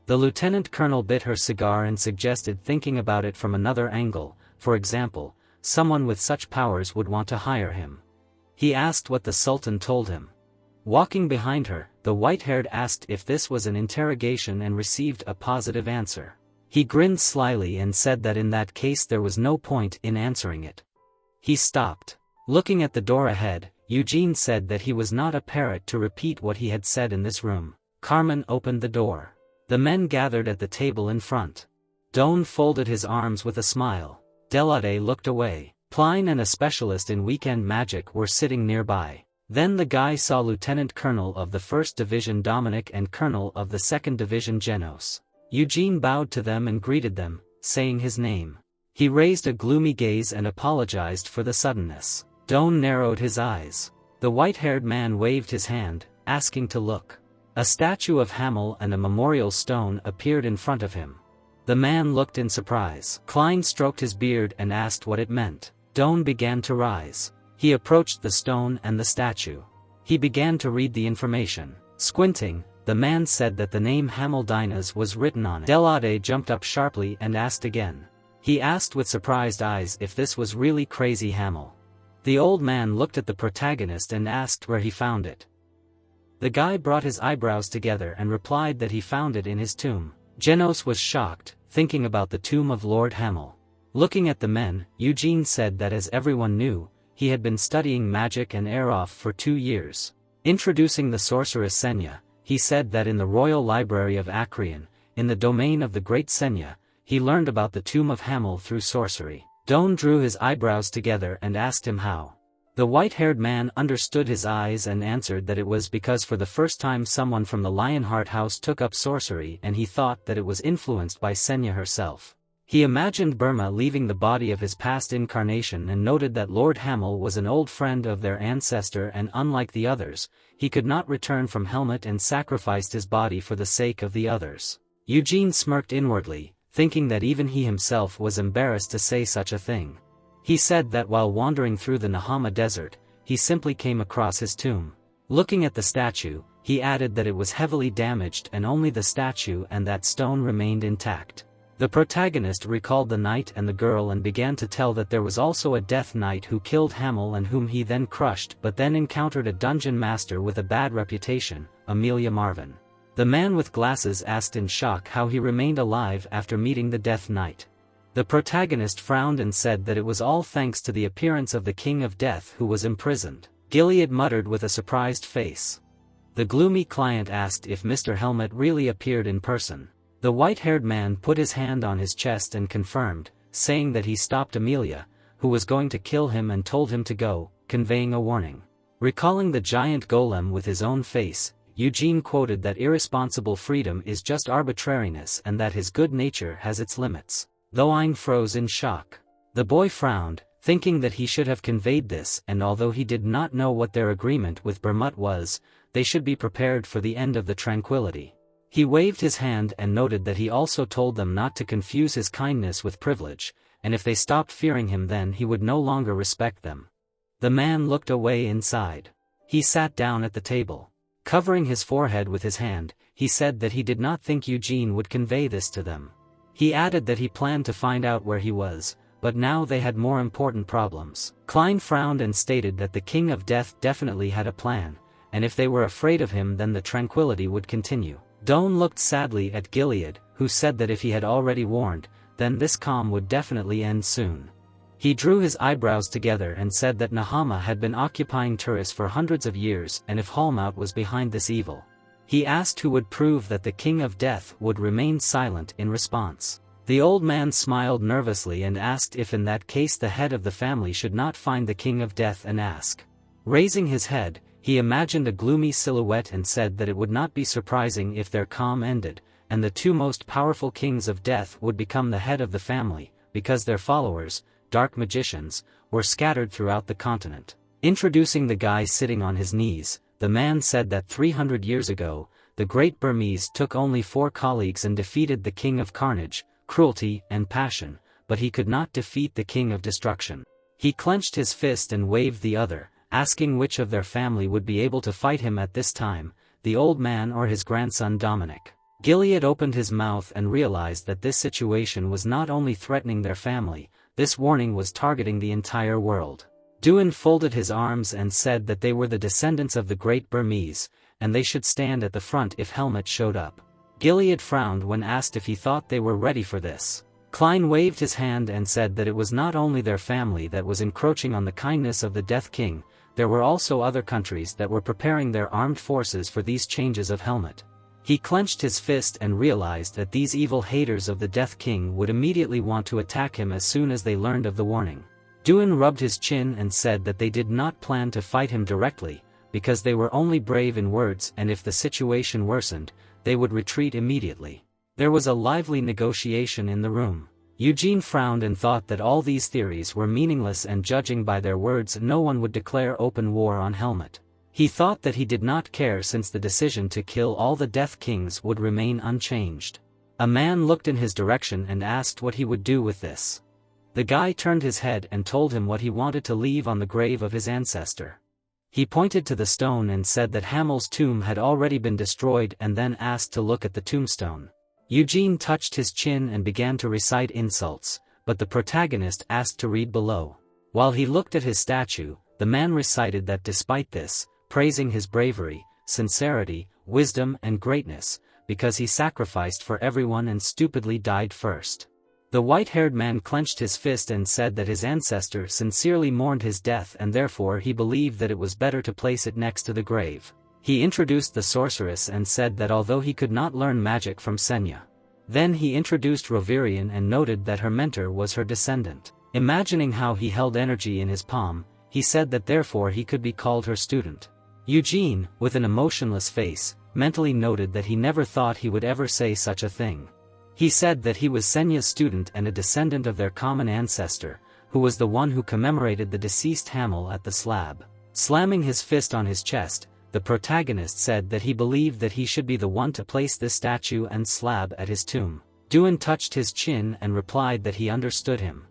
The lieutenant colonel bit her cigar and suggested thinking about it from another angle. For example, someone with such powers would want to hire him. He asked what the Sultan told him. Walking behind her, the white-haired asked if this was an interrogation and received a positive answer. He grinned slyly and said that in that case there was no point in answering it. He stopped. Looking at the door ahead, Eugene said that he was not a parrot to repeat what he had said in this room. Carmen opened the door. The men gathered at the table in front. Doan folded his arms with a smile. Delade looked away. Pline and a specialist in weekend magic were sitting nearby. Then the guy saw Lieutenant Colonel of the 1st Division Dominic and Colonel of the 2nd Division Genos. Eugene bowed to them and greeted them, saying his name. He raised a gloomy gaze and apologized for the suddenness. Doan narrowed his eyes. The white-haired man waved his hand, asking to look. A statue of Hamel and a memorial stone appeared in front of him. The man looked in surprise. Klein stroked his beard and asked what it meant. Doan began to rise. He approached the stone and the statue. He began to read the information. Squinting, the man said that the name Hameldinas was written on it. Delade jumped up sharply and asked again. He asked with surprised eyes if this was really Crazy Hamel. The old man looked at the protagonist and asked where he found it. The guy brought his eyebrows together and replied that he found it in his tomb. Genos was shocked, thinking about the tomb of Lord Hamel. Looking at the men, Eugene said that as everyone knew, he had been studying magic and Erof for 2 years. Introducing the sorceress Senya, he said that in the Royal Library of Acreon, in the domain of the Great Senya, he learned about the tomb of Hamel through sorcery. Doan drew his eyebrows together and asked him how. The white-haired man understood his eyes and answered that it was because for the first time someone from the Lionheart house took up sorcery and he thought that it was influenced by Senya herself. He imagined Burma leaving the body of his past incarnation and noted that Lord Hamel was an old friend of their ancestor and unlike the others, he could not return from Helmet and sacrificed his body for the sake of the others. Eugene smirked inwardly, thinking that even he himself was embarrassed to say such a thing. He said that while wandering through the Nahama desert, he simply came across his tomb. Looking at the statue, he added that it was heavily damaged and only the statue and that stone remained intact. The protagonist recalled the knight and the girl and began to tell that there was also a death knight who killed Hamel and whom he then crushed, but then encountered a dungeon master with a bad reputation, Amelia Marvin. The man with glasses asked in shock how he remained alive after meeting the death knight. The protagonist frowned and said that it was all thanks to the appearance of the King of Death who was imprisoned. Gilead muttered with a surprised face. The gloomy client asked if Mr. Helmet really appeared in person. The white-haired man put his hand on his chest and confirmed, saying that he stopped Amelia, who was going to kill him, and told him to go, conveying a warning. Recalling the giant golem with his own face, Eugene quoted that irresponsible freedom is just arbitrariness and that his good nature has its limits. Thoine froze in shock. The boy frowned, thinking that he should have conveyed this, and although he did not know what their agreement with Bermut was, they should be prepared for the end of the tranquility. He waved his hand and noted that he also told them not to confuse his kindness with privilege, and if they stopped fearing him then he would no longer respect them. The man looked away inside. He sat down at the table. Covering his forehead with his hand, he said that he did not think Eugene would convey this to them. He added that he planned to find out where he was, but now they had more important problems. Klein frowned and stated that the King of Death definitely had a plan, and if they were afraid of him then the tranquility would continue. Doan looked sadly at Gilead, who said that if he had already warned, then this calm would definitely end soon. He drew his eyebrows together and said that Nahama had been occupying Turis for hundreds of years, and if Hallmouth was behind this evil. He asked who would prove that the King of Death would remain silent in response. The old man smiled nervously and asked if in that case the head of the family should not find the King of Death and ask. Raising his head, he imagined a gloomy silhouette and said that it would not be surprising if their calm ended, and the two most powerful kings of death would become the head of the family, because their followers, dark magicians, were scattered throughout the continent. Introducing the guy sitting on his knees, the man said that 300 years ago, the great Burmese took only 4 colleagues and defeated the king of carnage, cruelty, and passion, but he could not defeat the king of destruction. He clenched his fist and waved the other, asking which of their family would be able to fight him at this time, the old man or his grandson Dominic. Gilead opened his mouth and realized that this situation was not only threatening their family, this warning was targeting the entire world. Duin folded his arms and said that they were the descendants of the great Burmese, and they should stand at the front if Helmet showed up. Gilead frowned when asked if he thought they were ready for this. Klein waved his hand and said that it was not only their family that was encroaching on the kindness of the Death King, there were also other countries that were preparing their armed forces for these changes of Helmet. He clenched his fist and realized that these evil haters of the Death King would immediately want to attack him as soon as they learned of the warning. Duin rubbed his chin and said that they did not plan to fight him directly, because they were only brave in words, and if the situation worsened, they would retreat immediately. There was a lively negotiation in the room. Eugene frowned and thought that all these theories were meaningless, and judging by their words no one would declare open war on Helmet. He thought that he did not care since the decision to kill all the Death Kings would remain unchanged. A man looked in his direction and asked what he would do with this. The guy turned his head and told him what he wanted to leave on the grave of his ancestor. He pointed to the stone and said that Hamel's tomb had already been destroyed, and then asked to look at the tombstone. Eugene touched his chin and began to recite insults, but the protagonist asked to read below. While he looked at his statue, the man recited that despite this, praising his bravery, sincerity, wisdom and greatness, because he sacrificed for everyone and stupidly died first. The white-haired man clenched his fist and said that his ancestor sincerely mourned his death and therefore he believed that it was better to place it next to the grave. He introduced the sorceress and said that although he could not learn magic from Senya. Then he introduced Rovirian and noted that her mentor was her descendant. Imagining how he held energy in his palm, he said that therefore he could be called her student. Eugene, with an emotionless face, mentally noted that he never thought he would ever say such a thing. He said that he was Senya's student and a descendant of their common ancestor, who was the one who commemorated the deceased Hamel at the slab. Slamming his fist on his chest, the protagonist said that he believed that he should be the one to place this statue and slab at his tomb. Duin touched his chin and replied that he understood him.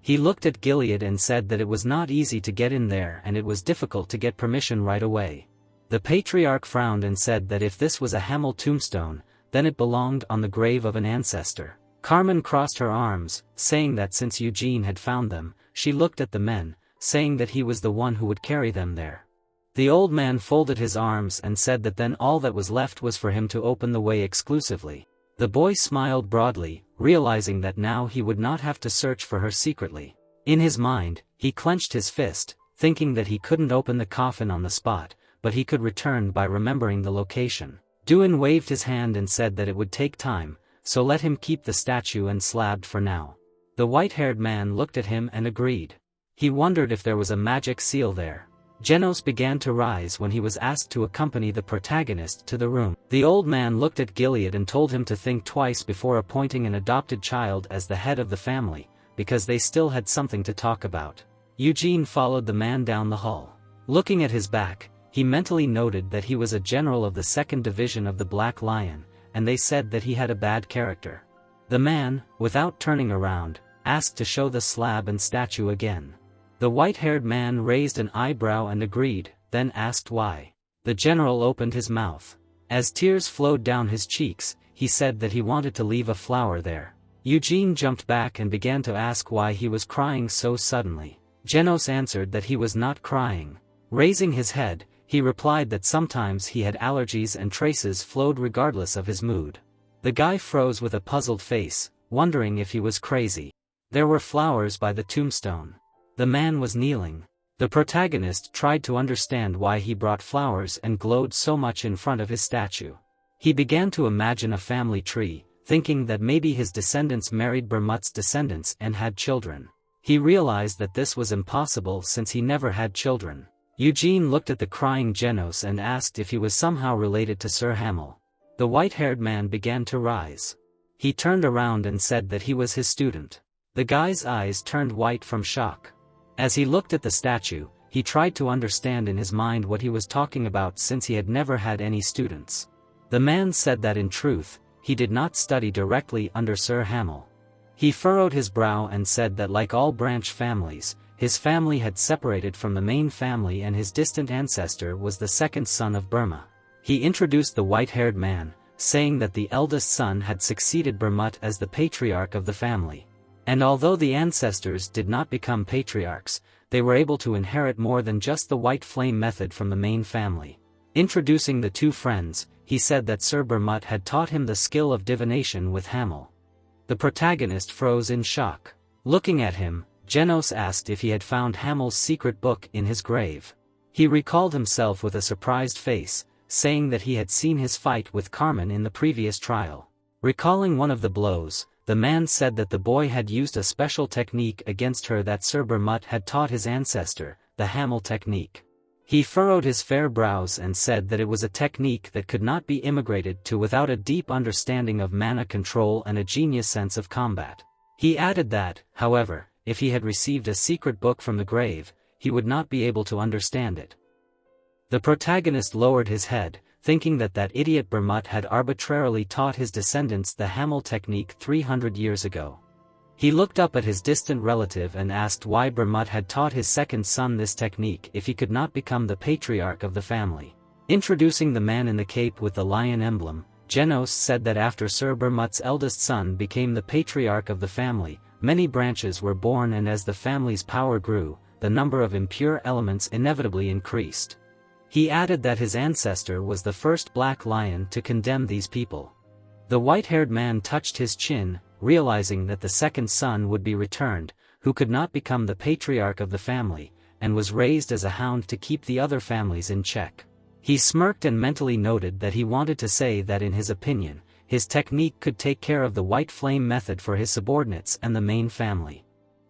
He looked at Gilead and said that it was not easy to get in there and it was difficult to get permission right away. The patriarch frowned and said that if this was a Hamel tombstone, then it belonged on the grave of an ancestor. Carmen crossed her arms, saying that since Eugene had found them, she looked at the men, saying that he was the one who would carry them there. The old man folded his arms and said that then all that was left was for him to open the way exclusively. The boy smiled broadly, realizing that now he would not have to search for her secretly. In his mind, he clenched his fist, thinking that he couldn't open the coffin on the spot, but he could return by remembering the location. Duin waved his hand and said that it would take time, so let him keep the statue and slab for now. The white-haired man looked at him and agreed. He wondered if there was a magic seal there. Genos began to rise when he was asked to accompany the protagonist to the room. The old man looked at Gilead and told him to think twice before appointing an adopted child as the head of the family, because they still had something to talk about. Eugene followed the man down the hall. Looking at his back, he mentally noted that he was a general of the 2nd Division of the Black Lion, and they said that he had a bad character. The man, without turning around, asked to show the slab and statue again. The white-haired man raised an eyebrow and agreed, then asked why. The general opened his mouth. As tears flowed down his cheeks, he said that he wanted to leave a flower there. Eugene jumped back and began to ask why he was crying so suddenly. Genos answered that he was not crying. Raising his head, he replied that sometimes he had allergies and traces flowed regardless of his mood. The guy froze with a puzzled face, wondering if he was crazy. There were flowers by the tombstone. The man was kneeling. The protagonist tried to understand why he brought flowers and glowed so much in front of his statue. He began to imagine a family tree, thinking that maybe his descendants married Bermut's descendants and had children. He realized that this was impossible since he never had children. Eugene looked at the crying Genos and asked if he was somehow related to Sir Hamel. The white-haired man began to rise. He turned around and said that he was his student. The guy's eyes turned white from shock. As he looked at the statue, he tried to understand in his mind what he was talking about since he had never had any students. The man said that in truth, he did not study directly under Sir Hamel. He furrowed his brow and said that like all branch families, his family had separated from the main family and his distant ancestor was the 2nd son of Burma. He introduced the white-haired man, saying that the eldest son had succeeded Bermut as the patriarch of the family. And although the ancestors did not become patriarchs, they were able to inherit more than just the white flame method from the main family. Introducing the two friends, he said that Sir Bermut had taught him the skill of divination with Hamel. The protagonist froze in shock. Looking at him, Genos asked if he had found Hamel's secret book in his grave. He recalled himself with a surprised face, saying that he had seen his fight with Carmen in the previous trial. Recalling one of the blows, the man said that the boy had used a special technique against her that Sir Bermut had taught his ancestor, the Hamel technique. He furrowed his fair brows and said that it was a technique that could not be immigrated to without a deep understanding of mana control and a genius sense of combat. He added that, however, if he had received a secret book from the grave, he would not be able to understand it. The protagonist lowered his head, thinking that that idiot Bermut had arbitrarily taught his descendants the Hamel technique 300 years ago. He looked up at his distant relative and asked why Bermut had taught his 2nd son this technique if he could not become the patriarch of the family. Introducing the man in the cape with the lion emblem, Genos said that after Sir Bermut's eldest son became the patriarch of the family, many branches were born, and as the family's power grew, the number of impure elements inevitably increased. He added that his ancestor was the first black lion to condemn these people. The white-haired man touched his chin, realizing that the 2nd son would be returned, who could not become the patriarch of the family, and was raised as a hound to keep the other families in check. He smirked and mentally noted that he wanted to say that in his opinion, his technique could take care of the white flame method for his subordinates and the main family.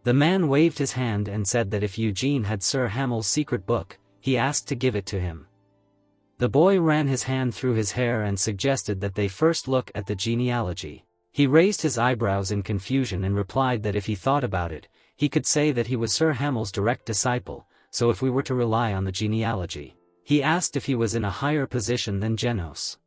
The man waved his hand and said that if Eugene had Sir Hamel's secret book, he asked to give it to him. The boy ran his hand through his hair and suggested that they first look at the genealogy. He raised his eyebrows in confusion and replied that if he thought about it, he could say that he was Sir Hamel's direct disciple, so if we were to rely on the genealogy. He asked if he was in a higher position than Genos.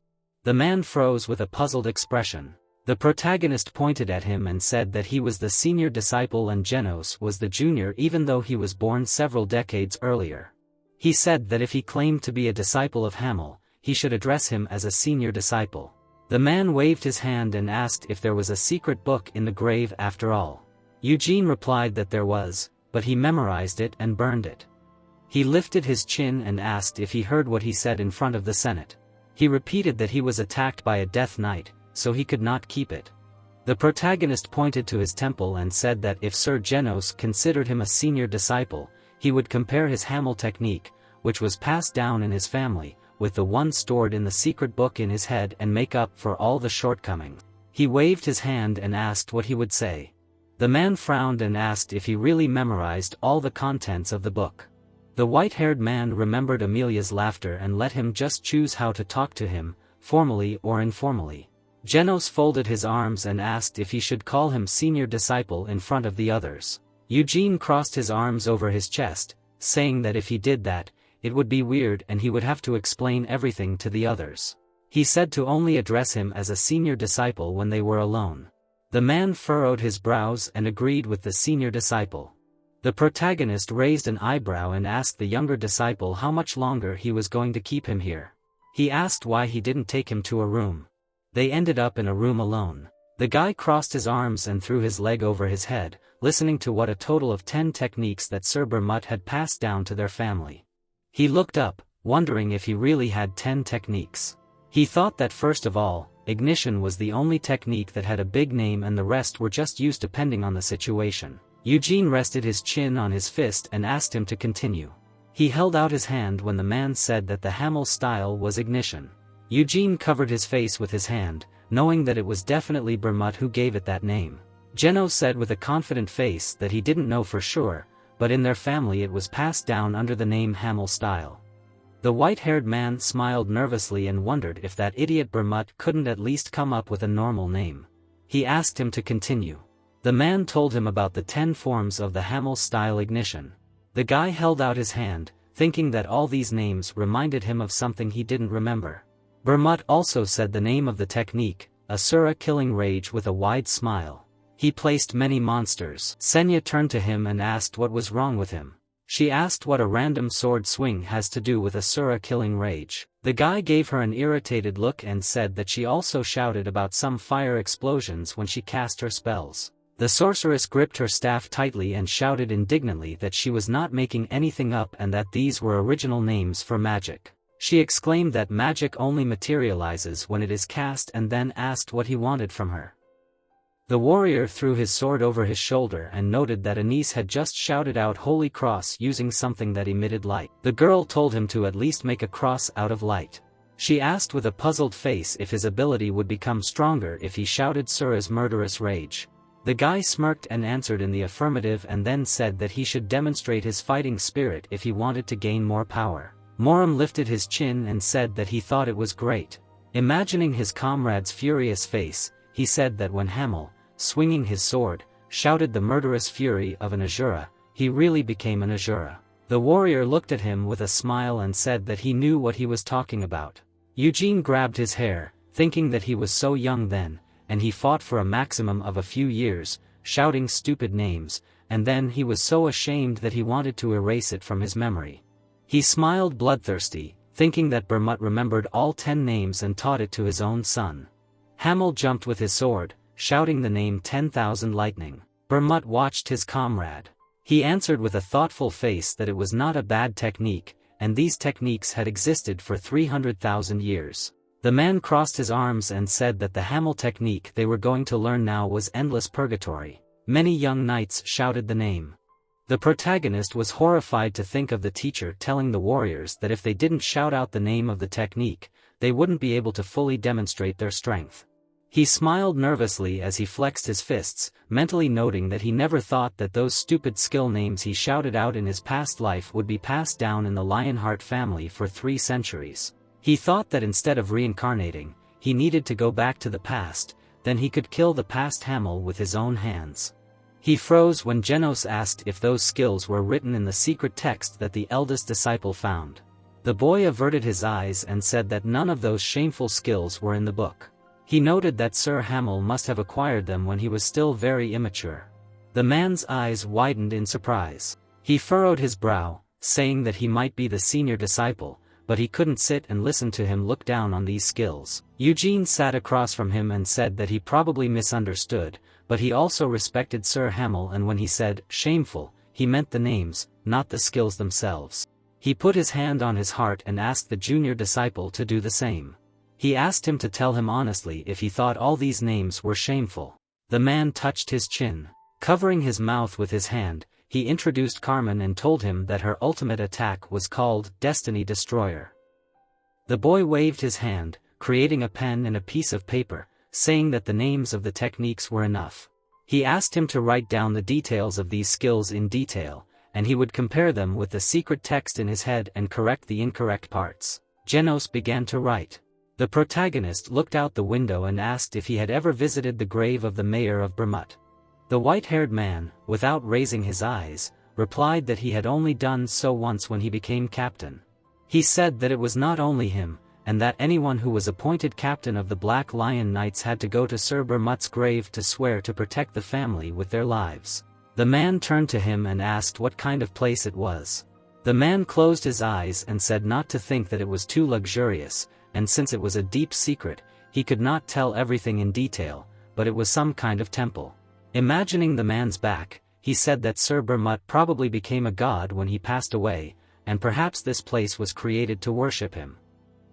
The man froze with a puzzled expression. The protagonist pointed at him and said that he was the senior disciple and Genos was the junior even though he was born several decades earlier. He said that if he claimed to be a disciple of Hamel, he should address him as a senior disciple. The man waved his hand and asked if there was a secret book in the grave after all. Eugene replied that there was, but he memorized it and burned it. He lifted his chin and asked if he heard what he said in front of the Senate. He repeated that he was attacked by a Death Knight, so he could not keep it. The protagonist pointed to his temple and said that if Sir Genos considered him a senior disciple, he would compare his Hamel technique, which was passed down in his family, with the one stored in the secret book in his head and make up for all the shortcomings. He waved his hand and asked what he would say. The man frowned and asked if he really memorized all the contents of the book. The white-haired man remembered Amelia's laughter and let him just choose how to talk to him, formally or informally. Genos folded his arms and asked if he should call him senior disciple in front of the others. Eugene crossed his arms over his chest, saying that if he did that, it would be weird and he would have to explain everything to the others. He said to only address him as a senior disciple when they were alone. The man furrowed his brows and agreed with the senior disciple. The protagonist raised an eyebrow and asked the younger disciple how much longer he was going to keep him here. He asked why he didn't take him to a room. They ended up in a room alone. The guy crossed his arms and threw his leg over his head, listening to what a total of 10 techniques that Sir Bermut had passed down to their family. He looked up, wondering if he really had 10 techniques. He thought that first of all, ignition was the only technique that had a big name and the rest were just used depending on the situation. Eugene rested his chin on his fist and asked him to continue. He held out his hand when the man said that the Hamel style was ignition. Eugene covered his face with his hand, knowing that it was definitely Bermut who gave it that name. Genos said with a confident face that he didn't know for sure, but in their family it was passed down under the name Hamel style. The white-haired man smiled nervously and wondered if that idiot Bermut couldn't at least come up with a normal name. He asked him to continue. The man told him about the 10 forms of the Hamel style ignition. The guy held out his hand, thinking that all these names reminded him of something he didn't remember. Bermut also said the name of the technique, Asura killing rage, with a wide smile. He placed many monsters. Senya turned to him and asked what was wrong with him. She asked what a random sword swing has to do with Asura killing rage. The guy gave her an irritated look and said that she also shouted about some fire explosions when she cast her spells. The sorceress gripped her staff tightly and shouted indignantly that she was not making anything up and that these were original names for magic. She exclaimed that magic only materializes when it is cast and then asked what he wanted from her. The warrior threw his sword over his shoulder and noted that Anise had just shouted out Holy Cross using something that emitted light. The girl told him to at least make a cross out of light. She asked with a puzzled face if his ability would become stronger if he shouted Sura's murderous rage. The guy smirked and answered in the affirmative and then said that he should demonstrate his fighting spirit if he wanted to gain more power. Moram lifted his chin and said that he thought it was great. Imagining his comrade's furious face, he said that when Hamel, swinging his sword, shouted the murderous fury of an Azura, he really became an Azura. The warrior looked at him with a smile and said that he knew what he was talking about. Eugene grabbed his hair, thinking that he was so young then, and he fought for a maximum of a few years, shouting stupid names, and then he was so ashamed that he wanted to erase it from his memory. He smiled bloodthirsty, thinking that Bermut remembered all 10 names and taught it to his own son. Hamel jumped with his sword, shouting the name 10,000 Lightning. Bermut watched his comrade. He answered with a thoughtful face that it was not a bad technique, and these techniques had existed for 300,000 years. The man crossed his arms and said that the Hamel technique they were going to learn now was Endless Purgatory. Many young knights shouted the name. The protagonist was horrified to think of the teacher telling the warriors that if they didn't shout out the name of the technique, they wouldn't be able to fully demonstrate their strength. He smiled nervously as he flexed his fists, mentally noting that he never thought that those stupid skill names he shouted out in his past life would be passed down in the Lionheart family for 3 centuries. He thought that instead of reincarnating, he needed to go back to the past, then he could kill the past Hamel with his own hands. He froze when Genos asked if those skills were written in the secret text that the eldest disciple found. The boy averted his eyes and said that none of those shameful skills were in the book. He noted that Sir Hamel must have acquired them when he was still very immature. The man's eyes widened in surprise. He furrowed his brow, saying that he might be the senior disciple, but he couldn't sit and listen to him look down on these skills. Eugene sat across from him and said that he probably misunderstood, but he also respected Sir Hamel, and when he said, shameful, he meant the names, not the skills themselves. He put his hand on his heart and asked the junior disciple to do the same. He asked him to tell him honestly if he thought all these names were shameful. The man touched his chin. Covering his mouth with his hand, he introduced Carmen and told him that her ultimate attack was called Destiny Destroyer. The boy waved his hand, creating a pen and a piece of paper, saying that the names of the techniques were enough. He asked him to write down the details of these skills in detail, and he would compare them with the secret text in his head and correct the incorrect parts. Genos began to write. The protagonist looked out the window and asked if he had ever visited the grave of the mayor of Bermut. The white-haired man, without raising his eyes, replied that he had only done so once when he became captain. He said that it was not only him, and that anyone who was appointed captain of the Black Lion Knights had to go to Sir Bermut's grave to swear to protect the family with their lives. The man turned to him and asked what kind of place it was. The man closed his eyes and said not to think that it was too luxurious, and since it was a deep secret, he could not tell everything in detail, but it was some kind of temple. Imagining the man's back, he said that Sir Bermut probably became a god when he passed away, and perhaps this place was created to worship him.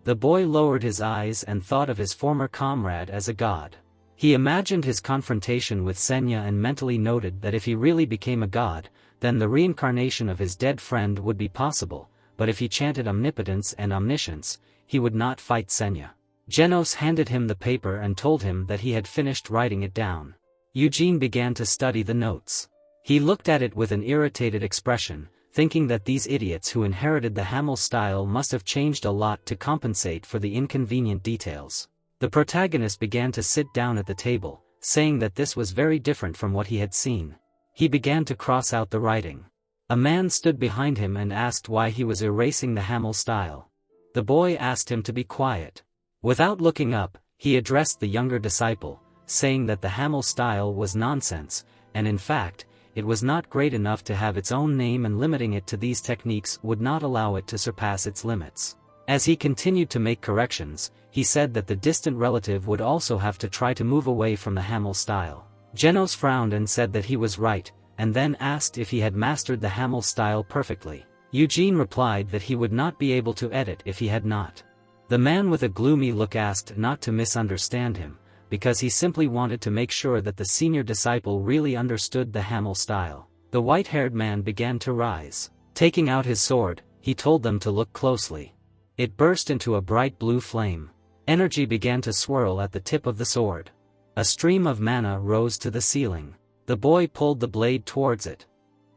The boy lowered his eyes and thought of his former comrade as a god. He imagined his confrontation with Senya and mentally noted that if he really became a god, then the reincarnation of his dead friend would be possible, but if he chanted omnipotence and omniscience, he would not fight Senya. Genos handed him the paper and told him that he had finished writing it down. Eugene began to study the notes. He looked at it with an irritated expression, thinking that these idiots who inherited the Hamel style must have changed a lot to compensate for the inconvenient details. The protagonist began to sit down at the table, saying that this was very different from what he had seen. He began to cross out the writing. A man stood behind him and asked why he was erasing the Hamel style. The boy asked him to be quiet. Without looking up, he addressed the younger disciple, saying that the Hamel style was nonsense, and in fact, it was not great enough to have its own name, and limiting it to these techniques would not allow it to surpass its limits. As he continued to make corrections, he said that the distant relative would also have to try to move away from the Hamel style. Genos frowned and said that he was right, and then asked if he had mastered the Hamel style perfectly. Eugene replied that he would not be able to edit if he had not. The man with a gloomy look asked not to misunderstand him, because he simply wanted to make sure that the senior disciple really understood the Hamel style. The white-haired man began to rise. Taking out his sword, he told them to look closely. It burst into a bright blue flame. Energy began to swirl at the tip of the sword. A stream of mana rose to the ceiling. The boy pulled the blade towards it.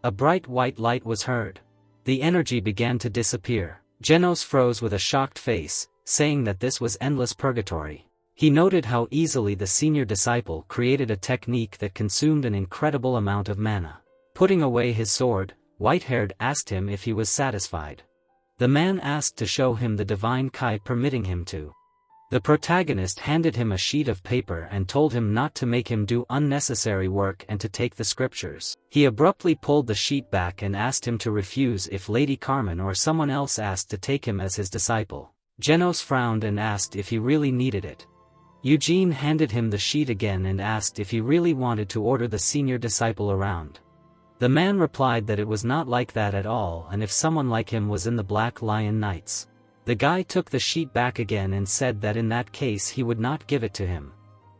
A bright white light was heard. The energy began to disappear. Genos froze with a shocked face, saying that this was endless purgatory. He noted how easily the senior disciple created a technique that consumed an incredible amount of mana. Putting away his sword, White-haired asked him if he was satisfied. The man asked to show him the divine Kai, permitting him to. The protagonist handed him a sheet of paper and told him not to make him do unnecessary work and to take the scriptures. He abruptly pulled the sheet back and asked him to refuse if Lady Carmen or someone else asked to take him as his disciple. Genos frowned and asked if he really needed it. Eugene handed him the sheet again and asked if he really wanted to order the senior disciple around. The man replied that it was not like that at all, and if someone like him was in the Black Lion Knights. The guy took the sheet back again and said that in that case he would not give it to him.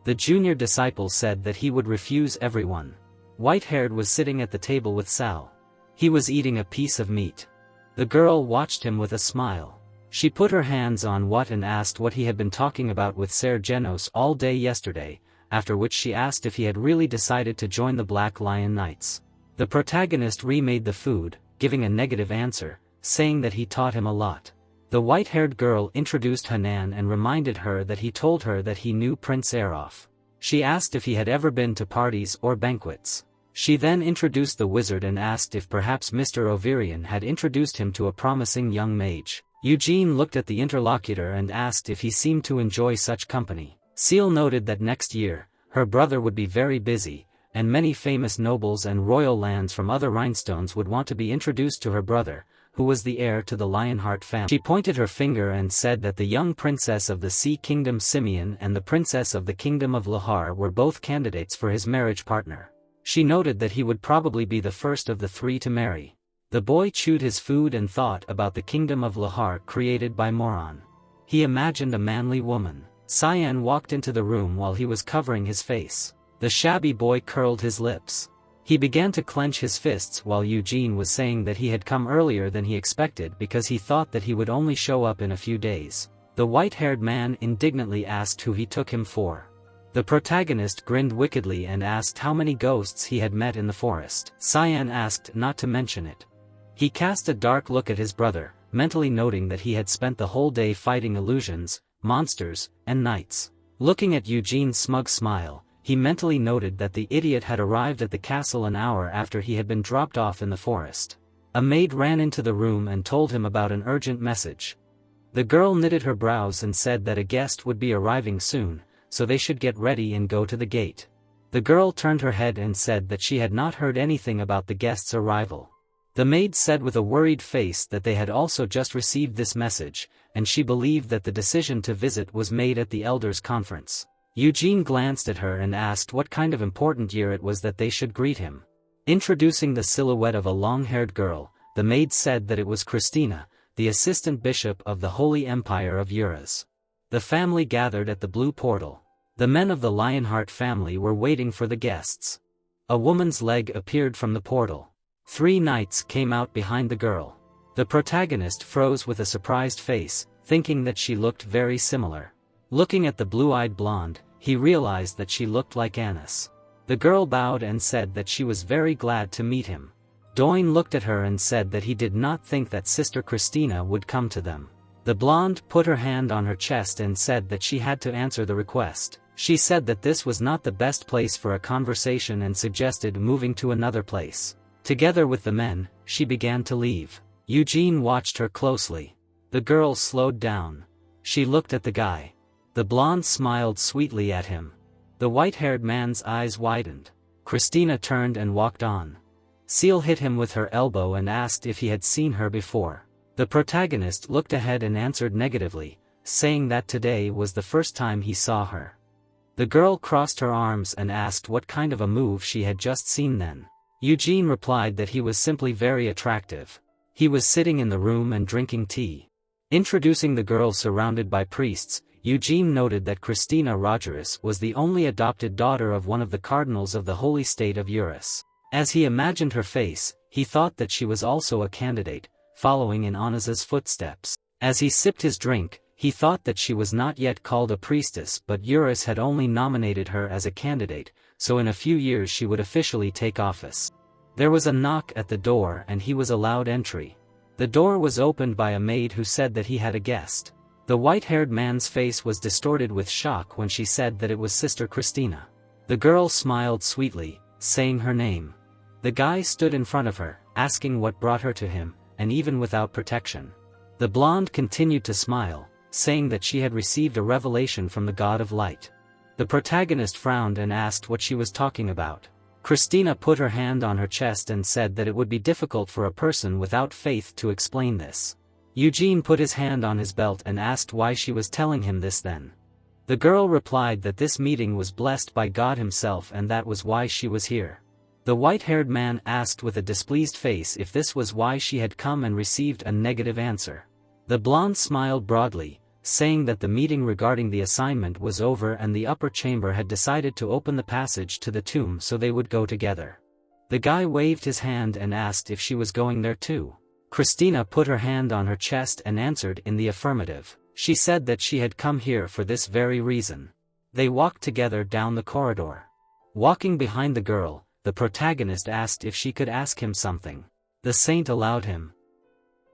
The junior disciple said that he would refuse everyone. White-haired was sitting at the table with Sal. He was eating a piece of meat. The girl watched him with a smile. She put her hands on what and asked what he had been talking about with Ser Genos all day yesterday, after which she asked if he had really decided to join the Black Lion Knights. The protagonist remade the food, giving a negative answer, saying that he taught him a lot. The white-haired girl introduced Hanan and reminded her that he told her that he knew Prince Arof. She asked if he had ever been to parties or banquets. She then introduced the wizard and asked if perhaps Mr. Overian had introduced him to a promising young mage. Eugene looked at the interlocutor and asked if he seemed to enjoy such company. Seal noted that next year, her brother would be very busy, and many famous nobles and royal lands from other rhinestones would want to be introduced to her brother, who was the heir to the Lionheart family. She pointed her finger and said that the young princess of the Sea Kingdom Simeon and the princess of the Kingdom of Lahar were both candidates for his marriage partner. She noted that he would probably be the first of the three to marry. The boy chewed his food and thought about the Kingdom of Lahar created by Moron. He imagined a manly woman. Cyan walked into the room while he was covering his face. The shabby boy curled his lips. He began to clench his fists while Eugene was saying that he had come earlier than he expected because he thought that he would only show up in a few days. The white-haired man indignantly asked who he took him for. The protagonist grinned wickedly and asked how many ghosts he had met in the forest. Cyan asked not to mention it. He cast a dark look at his brother, mentally noting that he had spent the whole day fighting illusions, monsters, and knights. Looking at Eugene's smug smile, he mentally noted that the idiot had arrived at the castle an hour after he had been dropped off in the forest. A maid ran into the room and told him about an urgent message. The girl knitted her brows and said that a guest would be arriving soon, so they should get ready and go to the gate. The girl turned her head and said that she had not heard anything about the guest's arrival. The maid said with a worried face that they had also just received this message, and she believed that the decision to visit was made at the elders' conference. Eugene glanced at her and asked what kind of important year it was that they should greet him. Introducing the silhouette of a long-haired girl, the maid said that it was Christina, the assistant bishop of the Holy Empire of Eurus. The family gathered at the blue portal. The men of the Lionheart family were waiting for the guests. A woman's leg appeared from the portal. 3 knights came out behind the girl. The protagonist froze with a surprised face, thinking that she looked very similar. Looking at the blue-eyed blonde, he realized that she looked like Annis. The girl bowed and said that she was very glad to meet him. Doyne looked at her and said that he did not think that Sister Christina would come to them. The blonde put her hand on her chest and said that she had to answer the request. She said that this was not the best place for a conversation and suggested moving to another place. Together with the men, she began to leave. Eugene watched her closely. The girl slowed down. She looked at the guy. The blonde smiled sweetly at him. The white-haired man's eyes widened. Christina turned and walked on. Seal hit him with her elbow and asked if he had seen her before. The protagonist looked ahead and answered negatively, saying that today was the first time he saw her. The girl crossed her arms and asked what kind of a move she had just seen then. Eugene replied that he was simply very attractive. He was sitting in the room and drinking tea. Introducing the girl surrounded by priests, Eugene noted that Christina Rogerus was the only adopted daughter of one of the cardinals of the holy state of Eurus. As he imagined her face, he thought that she was also a candidate, following in Anna's footsteps. As he sipped his drink, he thought that she was not yet called a priestess, but Eurus had only nominated her as a candidate, so in a few years she would officially take office. There was a knock at the door and he was allowed entry. The door was opened by a maid who said that he had a guest. The white-haired man's face was distorted with shock when she said that it was Sister Christina. The girl smiled sweetly, saying her name. The guy stood in front of her, asking what brought her to him, and even without protection. The blonde continued to smile, saying that she had received a revelation from the god of light. The protagonist frowned and asked what she was talking about. Christina put her hand on her chest and said that it would be difficult for a person without faith to explain this. Eugene put his hand on his belt and asked why she was telling him this then. The girl replied that this meeting was blessed by God himself and that was why she was here. The white-haired man asked with a displeased face if this was why she had come and received a negative answer. The blonde smiled broadly, saying that the meeting regarding the assignment was over and the upper chamber had decided to open the passage to the tomb so they would go together. The guy waved his hand and asked if she was going there too. Christina put her hand on her chest and answered in the affirmative. She said that she had come here for this very reason. They walked together down the corridor. Walking behind the girl, the protagonist asked if she could ask him something. The saint allowed him.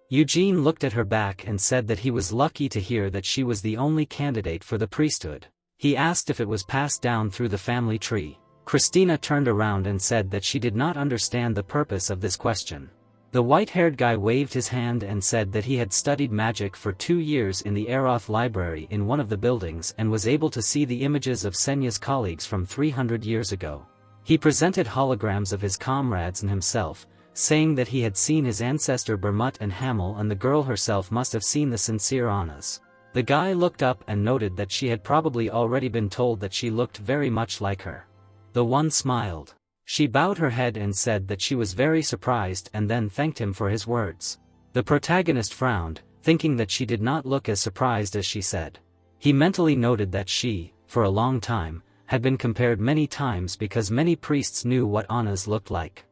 Eugene looked at her back and said that he was lucky to hear that she was the only candidate for the priesthood. He asked if it was passed down through the family tree. Christina turned around and said that she did not understand the purpose of this question. The white-haired guy waved his hand and said that he had studied magic for 2 years in the Eroth library in one of the buildings and was able to see the images of Senya's colleagues from 300 years ago. He presented holograms of his comrades and himself, saying that he had seen his ancestor Bermut and Hamel, and the girl herself must have seen the sincere Anna's. The guy looked up and noted that she had probably already been told that she looked very much like her. The one smiled. She bowed her head and said that she was very surprised and then thanked him for his words. The protagonist frowned, thinking that she did not look as surprised as she said. He mentally noted that she, for a long time, had been compared many times because many priests knew what Anna's looked like.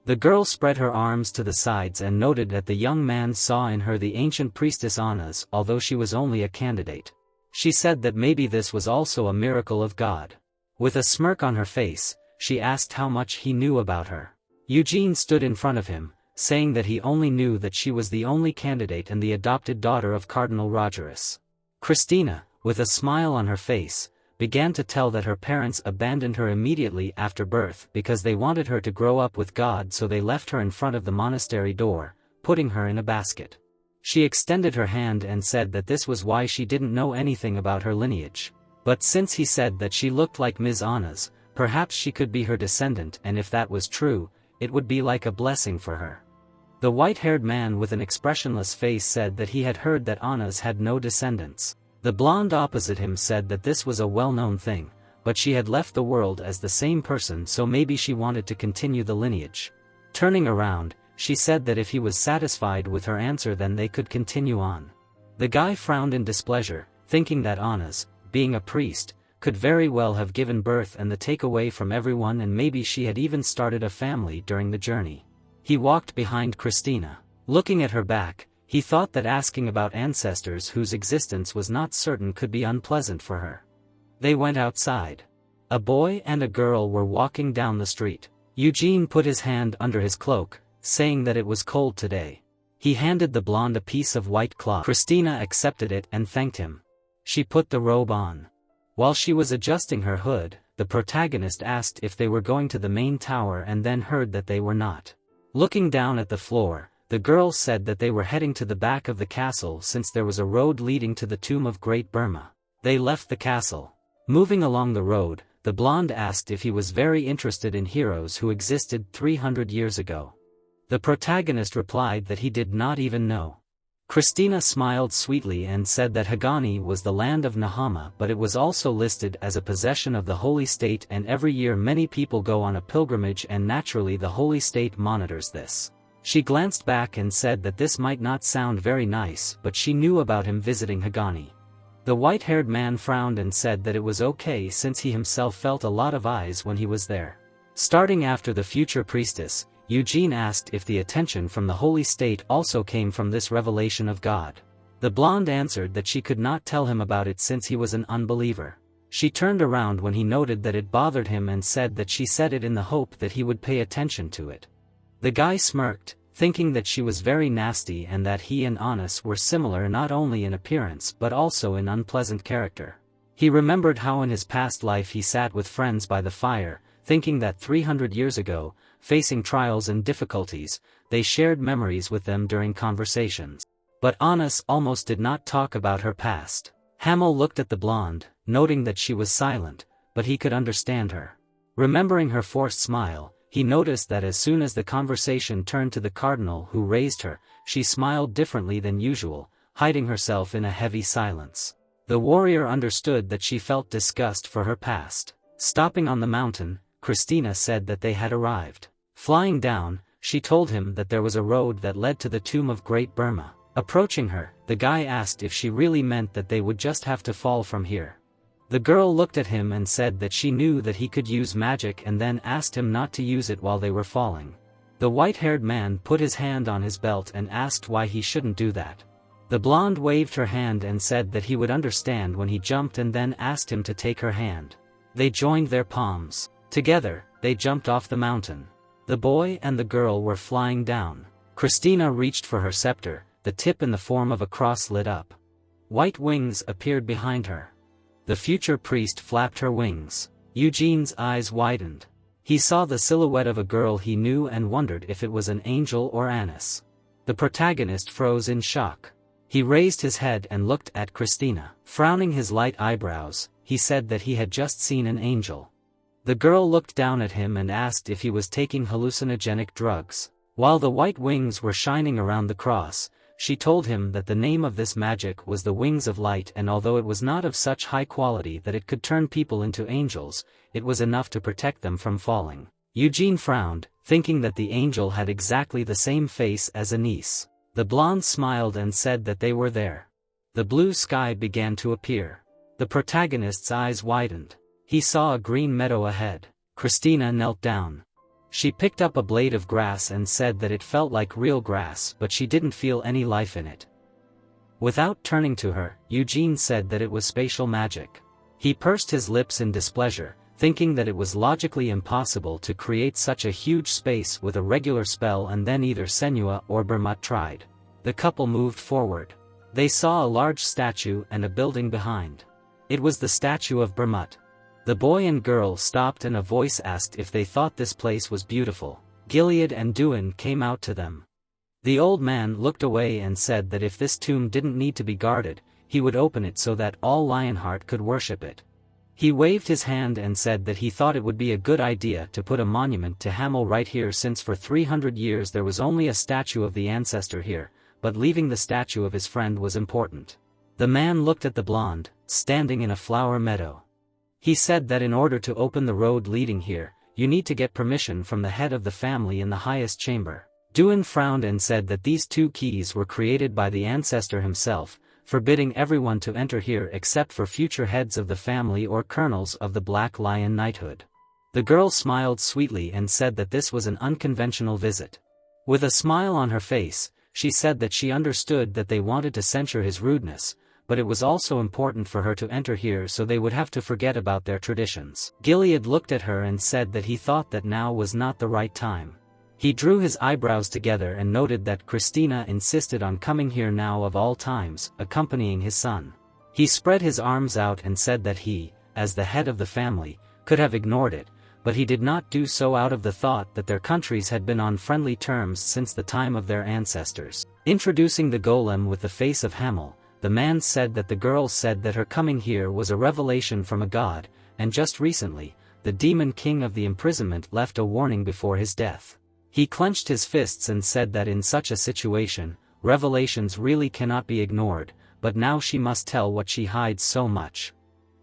The girl spread her arms to the sides and noted that the young man saw in her the ancient priestess Anna's, although she was only a candidate. She said that maybe this was also a miracle of God. With a smirk on her face, she asked how much he knew about her. Eugene stood in front of him, saying that he only knew that she was the only candidate and the adopted daughter of Cardinal Rogerus. Christina, with a smile on her face, began to tell that her parents abandoned her immediately after birth because they wanted her to grow up with God, so they left her in front of the monastery door, putting her in a basket. She extended her hand and said that this was why she didn't know anything about her lineage. But since he said that she looked like Ms. Anna's, perhaps she could be her descendant, and if that was true, it would be like a blessing for her. The white-haired man with an expressionless face said that he had heard that Anna's had no descendants. The blonde opposite him said that this was a well-known thing, but she had left the world as the same person, so maybe she wanted to continue the lineage. Turning around, she said that if he was satisfied with her answer then they could continue on. The guy frowned in displeasure, thinking that Anna's, being a priest, could very well have given birth and the takeaway from everyone, and maybe she had even started a family during the journey. He walked behind Christina. Looking at her back, he thought that asking about ancestors whose existence was not certain could be unpleasant for her. They went outside. A boy and a girl were walking down the street. Eugene put his hand under his cloak, saying that it was cold today. He handed the blonde a piece of white cloth. Christina accepted it and thanked him. She put the robe on. While she was adjusting her hood, the protagonist asked if they were going to the main tower and then heard that they were not. Looking down at the floor, the girl said that they were heading to the back of the castle since there was a road leading to the tomb of Great Burma. They left the castle. Moving along the road, the blonde asked if he was very interested in heroes who existed 300 years ago. The protagonist replied that he did not even know. Christina smiled sweetly and said that Hagani was the land of Nahama, but it was also listed as a possession of the Holy State, and every year many people go on a pilgrimage and naturally the Holy State monitors this. She glanced back and said that this might not sound very nice, but she knew about him visiting Hagani. The white-haired man frowned and said that it was okay since he himself felt a lot of eyes when he was there. Starting after the future priestess, Eugene asked if the attention from the Holy State also came from this revelation of God. The blonde answered that she could not tell him about it since he was an unbeliever. She turned around when he noted that it bothered him and said that she said it in the hope that he would pay attention to it. The guy smirked, thinking that she was very nasty and that he and Anas were similar not only in appearance but also in unpleasant character. He remembered how in his past life he sat with friends by the fire, thinking that 300 years ago, facing trials and difficulties, they shared memories with them during conversations. But Anas almost did not talk about her past. Hamel looked at the blonde, noting that she was silent, but he could understand her. Remembering her forced smile, he noticed that as soon as the conversation turned to the cardinal who raised her, she smiled differently than usual, hiding herself in a heavy silence. The warrior understood that she felt disgust for her past. Stopping on the mountain, Christina said that they had arrived. Flying down, she told him that there was a road that led to the tomb of Great Burma. Approaching her, the guy asked if she really meant that they would just have to fall from here. The girl looked at him and said that she knew that he could use magic and then asked him not to use it while they were falling. The white-haired man put his hand on his belt and asked why he shouldn't do that. The blonde waved her hand and said that he would understand when he jumped and then asked him to take her hand. They joined their palms. Together, they jumped off the mountain. The boy and the girl were flying down. Christina reached for her scepter, the tip in the form of a cross lit up. White wings appeared behind her. The future priest flapped her wings. Eugene's eyes widened. He saw the silhouette of a girl he knew and wondered if it was an angel or Anis. The protagonist froze in shock. He raised his head and looked at Christina. Frowning his light eyebrows, he said that he had just seen an angel. The girl looked down at him and asked if he was taking hallucinogenic drugs. While the white wings were shining around the cross, she told him that the name of this magic was the Wings of Light, and although it was not of such high quality that it could turn people into angels, it was enough to protect them from falling. Eugene frowned, thinking that the angel had exactly the same face as Anise. The blonde smiled and said that they were there. The blue sky began to appear. The protagonist's eyes widened. He saw a green meadow ahead. Christina knelt down. She picked up a blade of grass and said that it felt like real grass, but she didn't feel any life in it. Without turning to her, Eugene said that it was spatial magic. He pursed his lips in displeasure, thinking that it was logically impossible to create such a huge space with a regular spell, and then either Senua or Bermut tried. The couple moved forward. They saw a large statue and a building behind. It was the statue of Bermut. The boy and girl stopped and a voice asked if they thought this place was beautiful. Gilead and Duin came out to them. The old man looked away and said that if this tomb didn't need to be guarded, he would open it so that all Lionheart could worship it. He waved his hand and said that he thought it would be a good idea to put a monument to Hamel right here, since for 300 years there was only a statue of the ancestor here, but leaving the statue of his friend was important. The man looked at the blonde, standing in a flower meadow. He said that in order to open the road leading here, you need to get permission from the head of the family in the highest chamber. Duin frowned and said that these two keys were created by the ancestor himself, forbidding everyone to enter here except for future heads of the family or colonels of the Black Lion Knighthood. The girl smiled sweetly and said that this was an unconventional visit. With a smile on her face, she said that she understood that they wanted to censure his rudeness, but it was also important for her to enter here so they would have to forget about their traditions. Gilead looked at her and said that he thought that now was not the right time. He drew his eyebrows together and noted that Christina insisted on coming here now of all times, accompanying his son. He spread his arms out and said that he, as the head of the family, could have ignored it, but he did not do so out of the thought that their countries had been on friendly terms since the time of their ancestors. Introducing the golem with the face of Hamel, the man said that the girl said that her coming here was a revelation from a god, and just recently, the demon king of the imprisonment left a warning before his death. He clenched his fists and said that in such a situation, revelations really cannot be ignored, but now she must tell what she hides so much.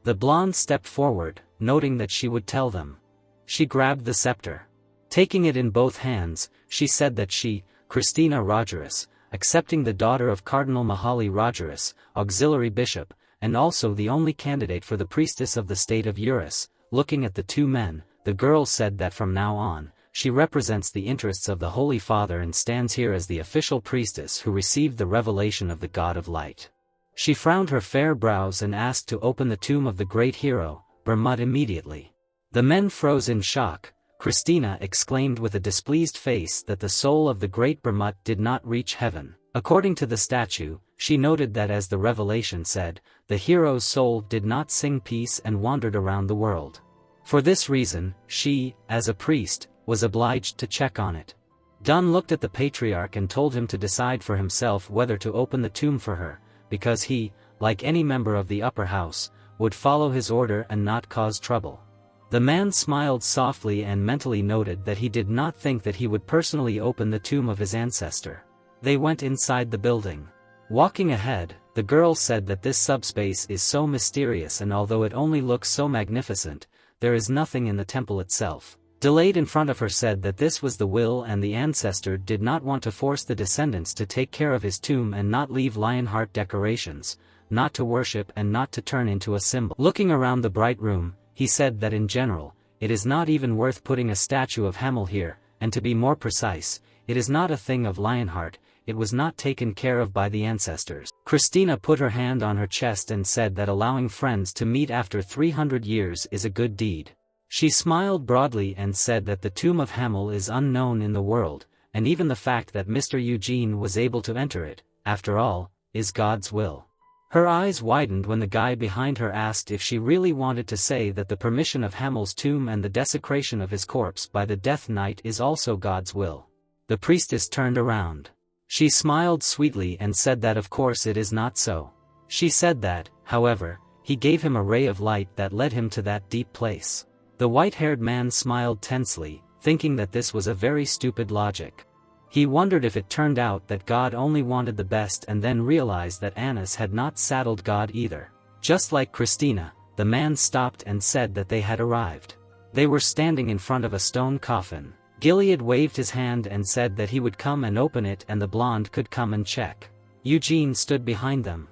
The blonde stepped forward, noting that she would tell them. She grabbed the scepter. Taking it in both hands, she said that she, Christina Rogerus, accepting the daughter of Cardinal Mahali Rogerus, auxiliary bishop, and also the only candidate for the priestess of the state of Eurus, looking at the two men, the girl said that from now on, she represents the interests of the Holy Father and stands here as the official priestess who received the revelation of the God of Light. She frowned her fair brows and asked to open the tomb of the great hero, Bermut, immediately. The men froze in shock. Christina exclaimed with a displeased face that the soul of the great Bermut did not reach heaven. According to the statue, she noted that as the revelation said, the hero's soul did not sing peace and wandered around the world. For this reason, she, as a priest, was obliged to check on it. Dunn looked at the patriarch and told him to decide for himself whether to open the tomb for her, because he, like any member of the upper house, would follow his order and not cause trouble. The man smiled softly and mentally noted that he did not think that he would personally open the tomb of his ancestor. They went inside the building. Walking ahead, the girl said that this subspace is so mysterious, and although it only looks so magnificent, there is nothing in the temple itself. Delayed in front of her said that this was the will, and the ancestor did not want to force the descendants to take care of his tomb and not leave Lionheart decorations, not to worship and not to turn into a symbol. Looking around the bright room, he said that in general, it is not even worth putting a statue of Hamel here, and to be more precise, it is not a thing of Lionheart, it was not taken care of by the ancestors. Christina put her hand on her chest and said that allowing friends to meet after 300 years is a good deed. She smiled broadly and said that the tomb of Hamel is unknown in the world, and even the fact that Mr. Eugene was able to enter it, after all, is God's will. Her eyes widened when the guy behind her asked if she really wanted to say that the permission of Hamel's tomb and the desecration of his corpse by the Death Knight is also God's will. The priestess turned around. She smiled sweetly and said that of course it is not so. She said that, however, he gave him a ray of light that led him to that deep place. The white-haired man smiled tensely, thinking that this was a very stupid logic. He wondered if it turned out that God only wanted the best, and then realized that Annis had not saddled God either. Just like Christina, the man stopped and said that they had arrived. They were standing in front of a stone coffin. Gilead waved his hand and said that he would come and open it and the blonde could come and check. Eugene stood behind them.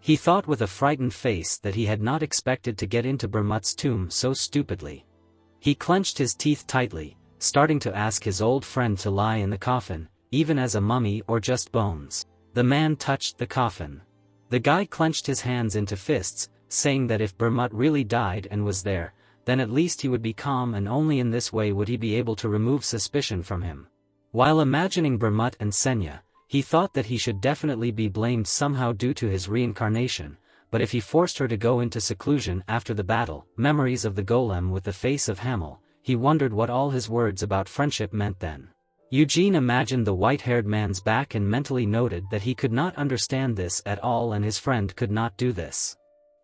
He thought with a frightened face that he had not expected to get into Bermut's tomb so stupidly. He clenched his teeth tightly, starting to ask his old friend to lie in the coffin, even as a mummy or just bones. The man touched the coffin. The guy clenched his hands into fists, saying that if Bermut really died and was there, then at least he would be calm, and only in this way would he be able to remove suspicion from him. While imagining Bermut and Senya, he thought that he should definitely be blamed somehow due to his reincarnation, but if he forced her to go into seclusion after the battle, memories of the golem with the face of Hamel, he wondered what all his words about friendship meant then. Eugene imagined the white-haired man's back and mentally noted that he could not understand this at all, and his friend could not do this.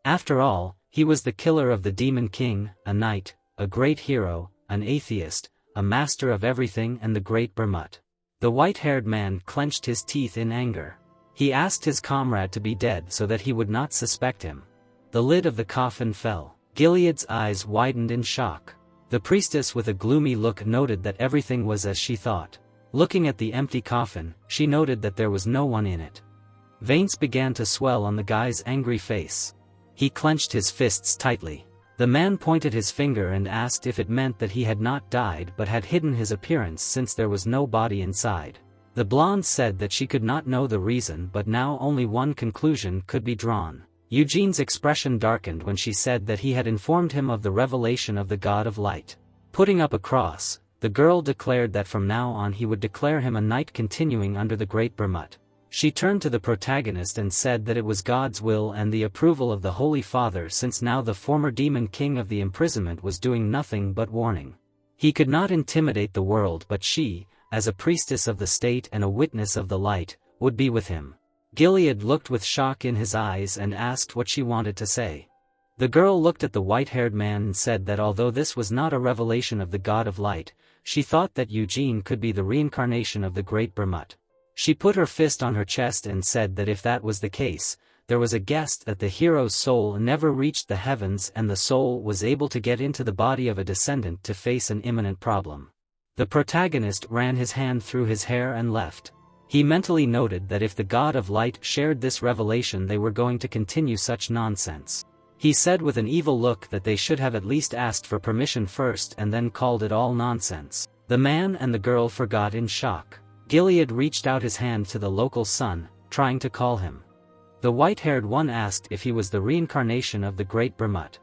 After all, he was the killer of the Demon King, a knight, a great hero, an atheist, a master of everything, and the great Bermut. The white-haired man clenched his teeth in anger. He asked his comrade to be dead so that he would not suspect him. The lid of the coffin fell. Gilead's eyes widened in shock. The priestess with a gloomy look noted that everything was as she thought. Looking at the empty coffin, she noted that there was no one in it. Veins began to swell on the guy's angry face. He clenched his fists tightly. The man pointed his finger and asked if it meant that he had not died but had hidden his appearance since there was no body inside. The blonde said that she could not know the reason, but now only one conclusion could be drawn. Eugene's expression darkened when she said that he had informed him of the revelation of the God of Light. Putting up a cross, the girl declared that from now on he would declare him a knight continuing under the great Bermut. She turned to the protagonist and said that it was God's will and the approval of the Holy Father, since now the former demon king of the imprisonment was doing nothing but warning. He could not intimidate the world, but she, as a priestess of the state and a witness of the light, would be with him. Gilead looked with shock in his eyes and asked what she wanted to say. The girl looked at the white-haired man and said that although this was not a revelation of the God of Light, she thought that Eugene could be the reincarnation of the great Bermut. She put her fist on her chest and said that if that was the case, there was a guest that the hero's soul never reached the heavens and the soul was able to get into the body of a descendant to face an imminent problem. The protagonist ran his hand through his hair and left. He mentally noted that if the God of Light shared this revelation, they were going to continue such nonsense. He said with an evil look that they should have at least asked for permission first and then called it all nonsense. The man and the girl forgot in shock. Gilead reached out his hand to the local sun, trying to call him. The white-haired one asked if he was the reincarnation of the great Bermut.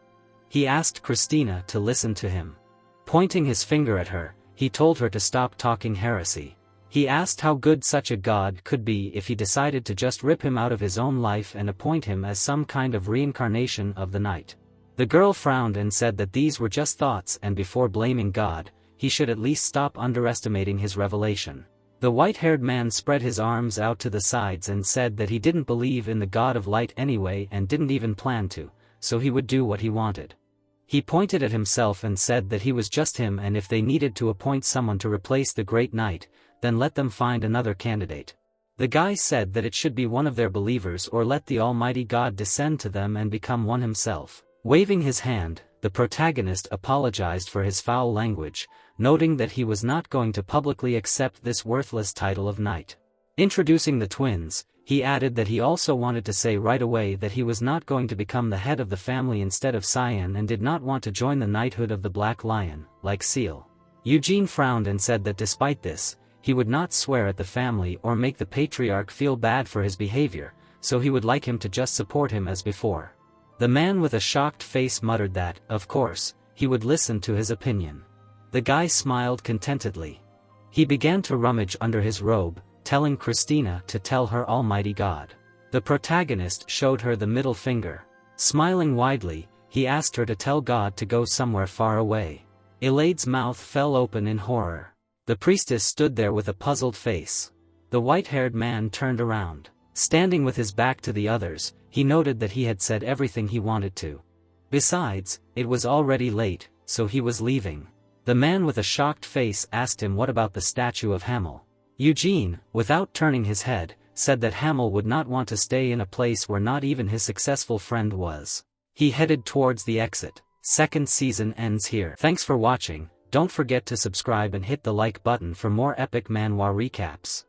He asked Christina to listen to him. Pointing his finger at her, he told her to stop talking heresy. He asked how good such a god could be if he decided to just rip him out of his own life and appoint him as some kind of reincarnation of the night. The girl frowned and said that these were just thoughts, and before blaming God, he should at least stop underestimating his revelation. The white-haired man spread his arms out to the sides and said that he didn't believe in the God of Light anyway and didn't even plan to, so he would do what he wanted. He pointed at himself and said that he was just him, and if they needed to appoint someone to replace the Great Knight, then let them find another candidate. The guy said that it should be one of their believers or let the Almighty God descend to them and become one himself. Waving his hand, the protagonist apologized for his foul language, noting that he was not going to publicly accept this worthless title of knight. Introducing the twins, he added that he also wanted to say right away that he was not going to become the head of the family instead of Cyan, and did not want to join the knighthood of the Black Lion, like Seal. Eugene frowned and said that despite this, he would not swear at the family or make the patriarch feel bad for his behavior, so he would like him to just support him as before. The man with a shocked face muttered that, of course, he would listen to his opinion. The guy smiled contentedly. He began to rummage under his robe, telling Christina to tell her Almighty God. The protagonist showed her the middle finger. Smiling widely, he asked her to tell God to go somewhere far away. Elade's mouth fell open in horror. The priestess stood there with a puzzled face. The white-haired man turned around. Standing with his back to the others, he noted that he had said everything he wanted to. Besides, it was already late, so he was leaving. The man with a shocked face asked him what about the statue of Hamel. Eugene, without turning his head, said that Hamel would not want to stay in a place where not even his successful friend was. He headed towards the exit. Second season ends here. Thanks for watching, don't forget to subscribe and hit the like button for more epic manhwa recaps.